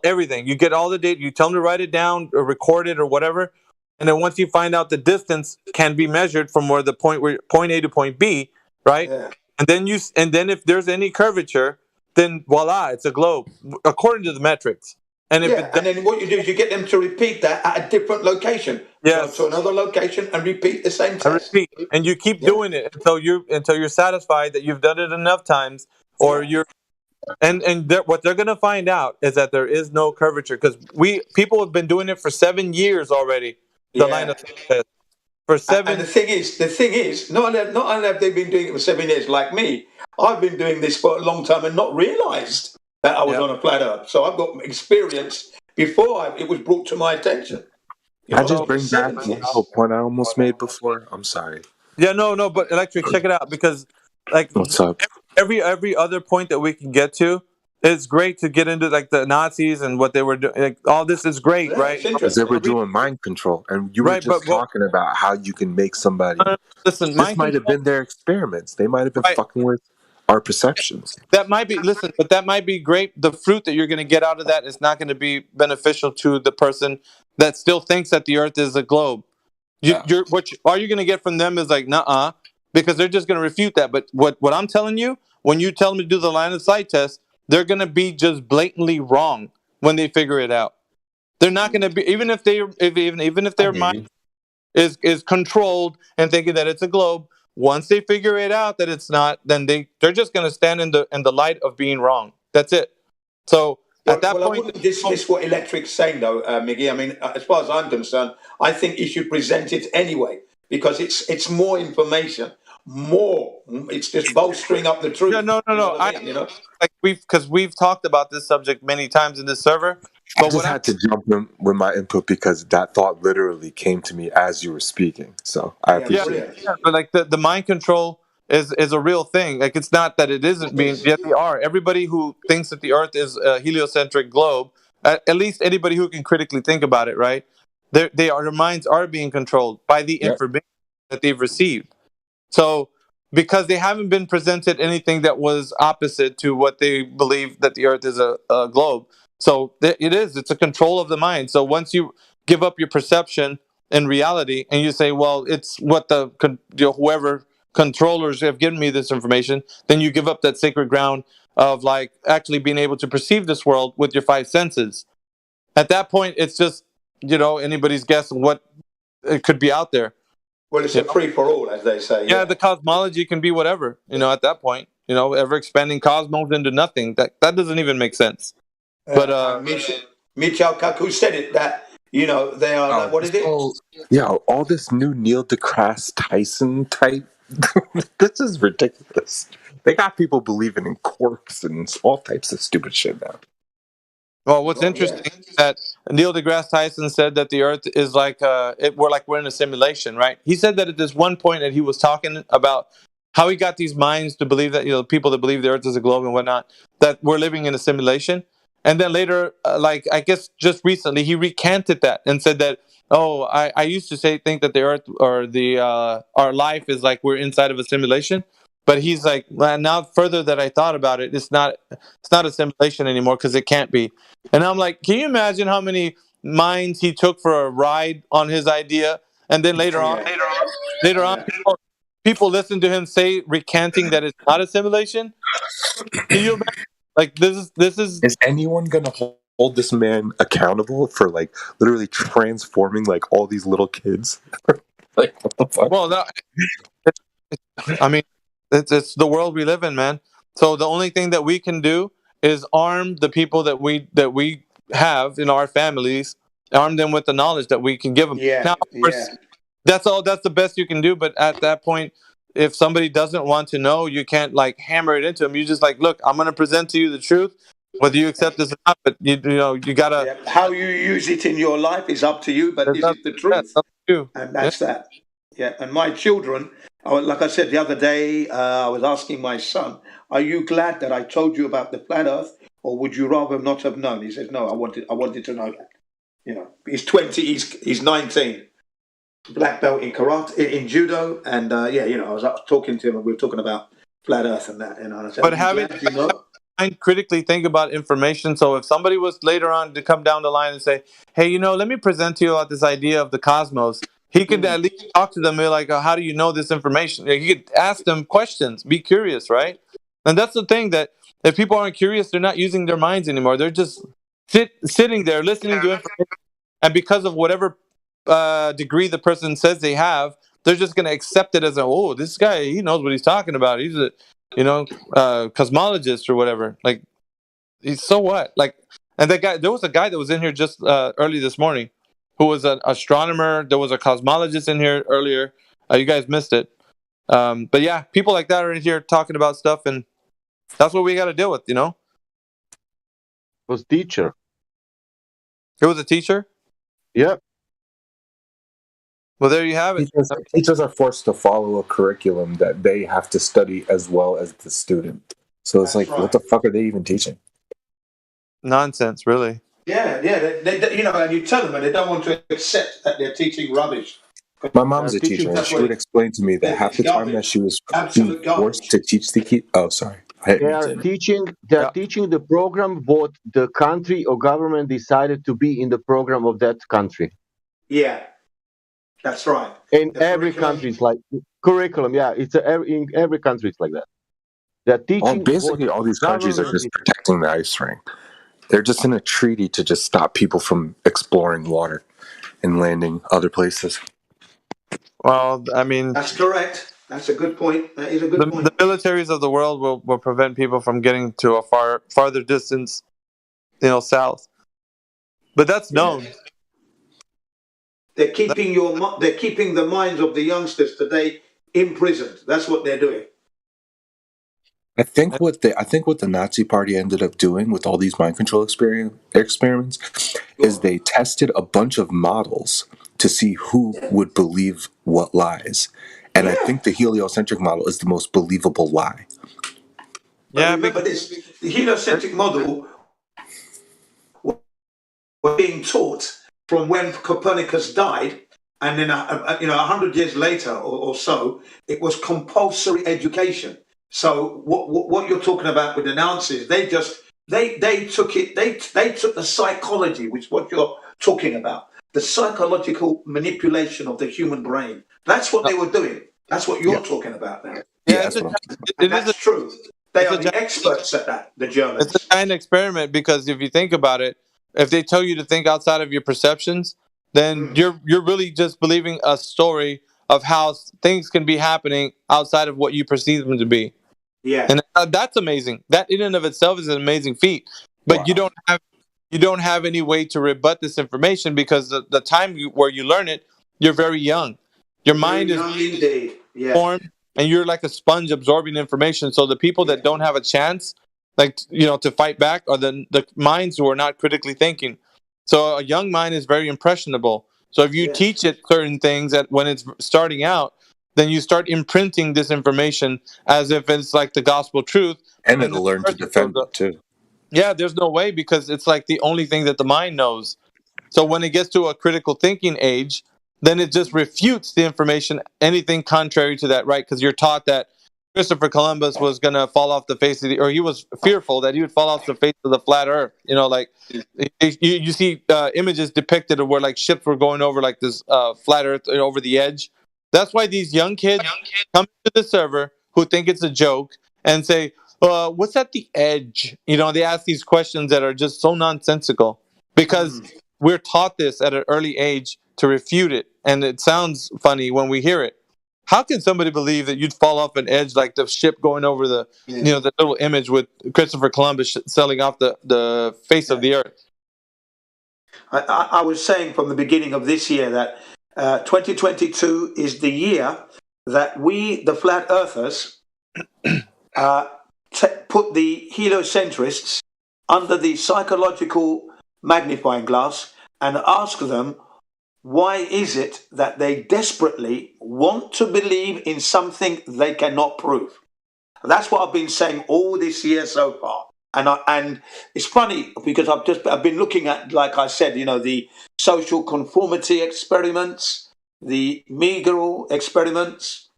everything. You get all the data, you tell them to write it down or record it or whatever. And then once you find out the distance can be measured from where point A to point B, right? Yeah. And then if there's any curvature, then voila, it's a globe according to the metrics. And then what you do is you get them to repeat that at a different location. Yes. Go to another location and repeat the same test. And you keep doing it until you're satisfied that you've done it enough times, or what they're going to find out is that there is no curvature, because people have been doing it for 7 years already. The line of test for 7. And the thing is, not only have they been doing it for 7 years, like me, I've been doing this for a long time and not realised that I was on a flat Earth. So I've got experience before it was brought to my attention. I just bring back the point I almost made before. I'm sorry. Yeah, no, but Electric, check it out, because what's up? Every other point that we can get to, it's great to get into like the Nazis and what they were doing. Like, all this is great, right? Because they were doing mind control, and you were just talking about how you can make somebody. Listen, this might have been their experiments. They might have been fucking with our perceptions. That might be, listen, but that might be great. The fruit that you're going to get out of that is not going to be beneficial to the person that still thinks that the Earth is a globe. All you're going to get from them is like, nuh-uh, because they're just going to refute that. But what I'm telling you, when you tell them to do the line of sight test, they're going to be just blatantly wrong when they figure it out. They're not going to be, even if their mind is controlled and thinking that it's a globe. Once they figure it out that it's not, then they're just going to stand in the light of being wrong. That's it. So at that point, I wouldn't dismiss what Electric's saying, though, Miggy. I mean, as far as I'm concerned, I think you should present it anyway because it's more information. It's just bolstering up the truth. Yeah, no. Because we've talked about this subject many times in this server. I just had to jump in with my input because that thought literally came to me as you were speaking. So I appreciate it. Yeah, but like the mind control is a real thing. Like it's not that it isn't being. Yes, they are. Everybody who thinks that the Earth is a heliocentric globe, at least anybody who can critically think about it, right? Their minds are being controlled by the information that they've received. So because they haven't been presented anything that was opposite to what they believe that the Earth is a globe. So it's a control of the mind. So once you give up your perception in reality and you say, well, it's what whoever controllers have given me this information, then you give up that sacred ground of like actually being able to perceive this world with your five senses. At that point, it's just, anybody's guess what it could be out there. Well, it's a free for all, as they say. Yeah, the cosmology can be whatever, at that point, ever expanding cosmos into nothing. That doesn't even make sense. But Michio Kaku said it that they are what is it? All this new Neil deGrasse Tyson type. This is ridiculous. They got people believing in quarks and all types of stupid shit now. Well, what's interesting is that Neil deGrasse Tyson said that the Earth is like we're in a simulation, right? He said that at this one point that he was talking about how he got these minds to believe that people that believe the Earth is a globe and whatnot, that we're living in a simulation. And then later, I guess just recently, he recanted that and said that, I used to think that the Earth or our life is like we're inside of a simulation. But he's like, well, now further that I thought about it, it's not a simulation anymore because it can't be. And I'm like, can you imagine how many minds he took for a ride on his idea? And then later on, people listen to him say recanting that it's not a simulation. Can you imagine? Like this is. Is anyone gonna hold this man accountable for like literally transforming like all these little kids? Like what the fuck? Well, no, I mean, it's the world we live in, man. So the only thing that we can do is arm the people that we have in our families, arm them with the knowledge that we can give them. Now, of course, that's the best you can do. But at that point, if somebody doesn't want to know, you can't like hammer it into them. You just like, look, I'm going to present to you the truth, whether you accept this or not. But you gotta. Yeah. How you use it in your life is up to you. But this is the truth, that's up to you. And that's that. Yeah. And my children, like I said the other day, I was asking my son, "Are you glad that I told you about the flat Earth, or would you rather not have known?" He says, "No, I wanted to know that." He's 20. He's 19. Black belt in karate, in judo, and I was talking to him, and we were talking about flat Earth and that. And I said, but having critically think about information. So if somebody was later on to come down the line and say, "Hey, let me present to you about this idea of the cosmos," he could at least talk to them. Be like, "How do you know this information?" He could ask them questions. Be curious, right? And that's the thing, that if people aren't curious, they're not using their minds anymore. They're just sitting there listening to information, and because of whatever degree the person says they have, they're just going to accept it as this guy, he knows what he's talking about. He's a cosmologist or whatever. Like, so what? Like, and that guy, there was a guy that was in here just early this morning who was an astronomer. There was a cosmologist in here earlier. You guys missed it. But yeah, people like that are in here talking about stuff, and that's what we got to deal with, It was teacher. It was a teacher? Yep. Well, there you have it. Teachers are forced to follow a curriculum that they have to study as well as the student. So it's what the fuck are they even teaching? Nonsense, really. Yeah. They, and you tell them, and they don't want to accept that they're teaching rubbish. My mom's a teaching teacher, and she would explain to me that half the time that she was being forced to teach the kid. Oh, sorry. They are teaching the program what the country or government decided to be in the program of that country. Yeah, that's right. In every country, it's like curriculum. Yeah, in every country it's like that. They're teaching. Basically, all these countries are just protecting the ice ring. They're just in a treaty to just stop people from exploring water and landing other places. Well, I mean, that's correct. That's a good point. That is a good point. The militaries of the world will prevent people from getting to a farther distance, south. But that's known. They're keeping the minds of the youngsters today imprisoned. That's what they're doing. I think what the Nazi Party ended up doing with all these mind control experiments is they tested a bunch of models to see who would believe what lies. And I think the heliocentric model is the most believable lie. Yeah, remember this: the heliocentric model was being taught from when Copernicus died, and then 100 years later or so, it was compulsory education. So what you're talking about with the Nazis, they took the psychology, which is what you're talking about, the psychological manipulation of the human brain. That's what they were doing. That's what you're talking about now. Yeah, that's true. They are the experts at that, the Germans. It's a giant experiment because if you think about it, if they tell you to think outside of your perceptions, then you're really just believing a story of how things can be happening outside of what you perceive them to be. Yeah, and that's amazing. That in and of itself is an amazing feat. But you don't have any way to rebut this information because the time where you learn it, you're very young. Your mind is formed, and you're like a sponge absorbing information. So the people that don't have a chance, to fight back, are the minds who are not critically thinking. So a young mind is very impressionable. So if you teach it certain things when it's starting out, then you start imprinting this information as if it's like the gospel truth. And it'll learn to defend it too. Yeah, there's no way because it's like the only thing that the mind knows. So when it gets to a critical thinking age, then it just refutes the information, anything contrary to that, right? Because you're taught that Christopher Columbus was going to fall off the face of or he was fearful that he would fall off the face of the flat earth. You see images depicted of where like ships were going over like this flat earth over the edge. That's why these young kids come to the server who think it's a joke and say, what's at the edge? They ask these questions that are just so nonsensical because we're taught this at an early age to refute it. And it sounds funny when we hear it. How can somebody believe that you'd fall off an edge like the ship going over the little image with Christopher Columbus sailing off the face of the earth? I was saying from the beginning of this year that 2022 is the year that we, the flat earthers, put the heliocentrists under the psychological magnifying glass and ask them, why is it that they desperately want to believe in something they cannot prove? That's what I've been saying all this year so far. And it's funny because I've been looking at, like I said, the social conformity experiments, the Miguel experiments,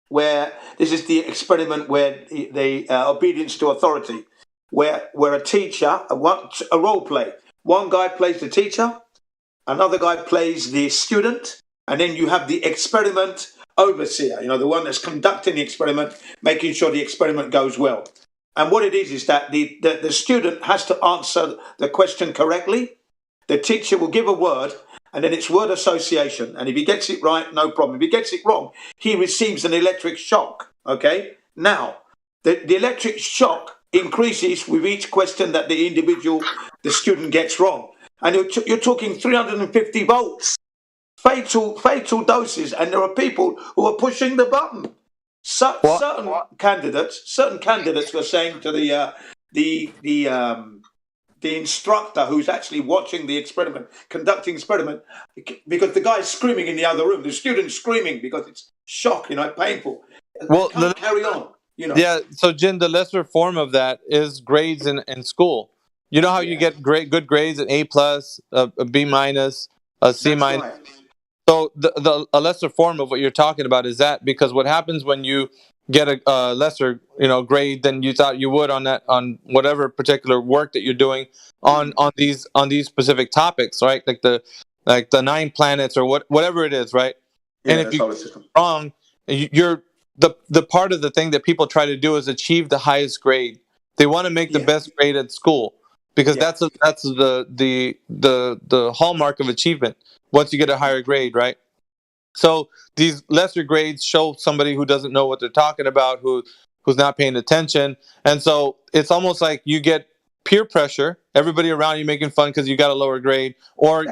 where this is the experiment where the obedience to authority, where a teacher, a role play. One guy plays the teacher, another guy plays the student, and then you have the experiment overseer, the one that's conducting the experiment, making sure the experiment goes well. And what it is that the student has to answer the question correctly. The teacher will give a word, and then it's word association. And if he gets it right, no problem. If he gets it wrong, he receives an electric shock. Okay? Now, the electric shock increases with each question that the student gets wrong. And you're talking 350 volts, fatal doses, and there are people who are pushing the button. Certain candidates were saying to the instructor who's actually watching the experiment, conducting experiment, because the guy's screaming in the other room, the student's screaming because it's shock, painful. Well, carry on. Yeah, so Jin, the lesser form of that is grades in school. You know how you get good grades, an A+, a B-, a C-. Right. So a lesser form of what you're talking about is that, because what happens when you get a lesser grade than you thought you would on whatever particular work that you're doing on these specific topics, right? Like the 9 planets or whatever it is, right? Yeah, and if you get wrong, you're the part of the thing that people try to do is achieve the highest grade. They want to make the best grade at school because that's the hallmark of achievement. Once you get a higher grade, right? So these lesser grades show somebody who doesn't know what they're talking about, who's not paying attention, and so it's almost like you get peer pressure. Everybody around you making fun because you got a lower grade, or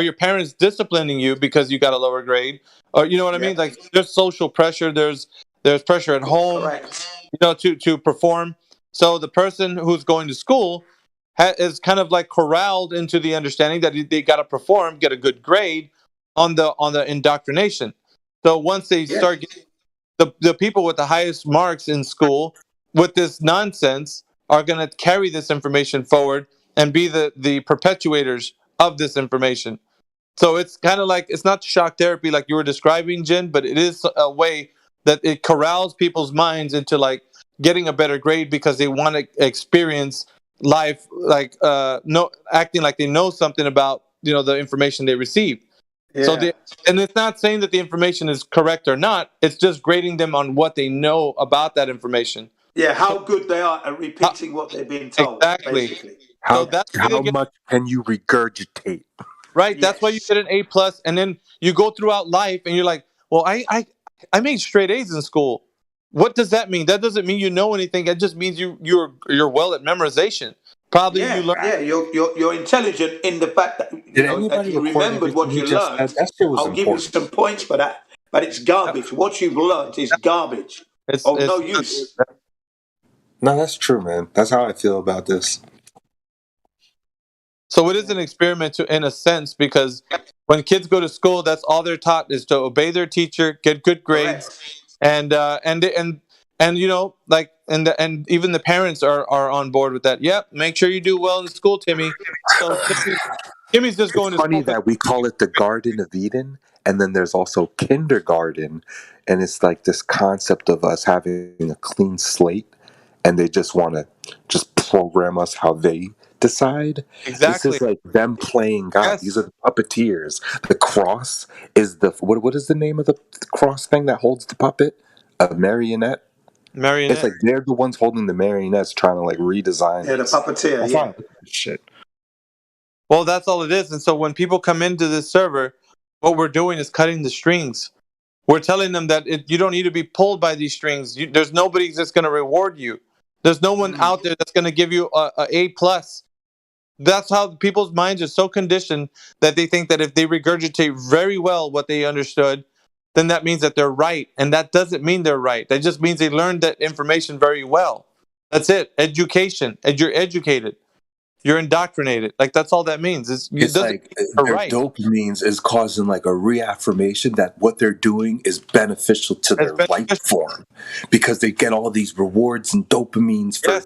your parents disciplining you because you got a lower grade, or you know what I mean? Like there's social pressure. There's pressure at home, to perform. So the person who's going to school is kind of like corralled into the understanding that they got to perform, get a good grade on the indoctrination. So once they start getting the people with the highest marks in school with this nonsense are going to carry this information forward and be the perpetuators of this information. So it's kind of like, it's not shock therapy like you were describing, Jin, but it is a way that it corrals people's minds into like getting a better grade because they want to experience life like acting like they know something about the information they received. So and it's not saying that the information is correct or not. It's just grading them on what they know about that information. Yeah, how good they are at repeating what they're being told. Exactly. Basically. How much can you regurgitate? Right. That's why you get an A+, and then you go throughout life and you're like, well, I made straight A's in school. What does that mean? That doesn't mean you know anything. It just means you're well at memorization. Probably you learn. You're intelligent in the fact that you remembered what you learned. I'll give you some points for that, but it's garbage. What you've learned is garbage. It's no use. No, that's true, man. That's how I feel about this. So it is an experiment in a sense, because when kids go to school, that's all they're taught is to obey their teacher, get good grades, and even the parents are on board with that. Yep, make sure you do well in school, Timmy. So Timmy's just going to school. It's funny that we call it the Garden of Eden, and then there's also kindergarten, and it's like this concept of us having a clean slate, and they just want to just program us how they decide. Exactly. This is like them playing God. Yes. These are the puppeteers. The cross is the what is the name of the cross thing that holds the puppet? A marionette. It's like they're the ones holding the marionettes, trying to like redesign. Yeah, the puppeteer. Yeah. Shit. Well, that's all it is. And so when people come into this server, what we're doing is cutting the strings. We're telling them that you don't need to be pulled by these strings. There's nobody that's going to reward you. There's no one out there that's going to give you a A+. That's how people's minds are so conditioned that they think that if they regurgitate very well what they understood, then that means that they're right. And that doesn't mean they're right. That just means they learned that information very well. That's it. Education. You're educated. You're indoctrinated. Like, that's all that means. It's like their dopamines is causing like a reaffirmation that what they're doing is beneficial to their life form, because they get all these rewards and dopamines for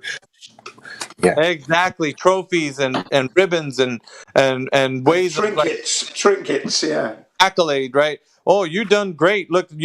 exactly, trophies and ribbons and ways trinkets, of trinkets, accolade, right? Oh, you've done great. Look, you're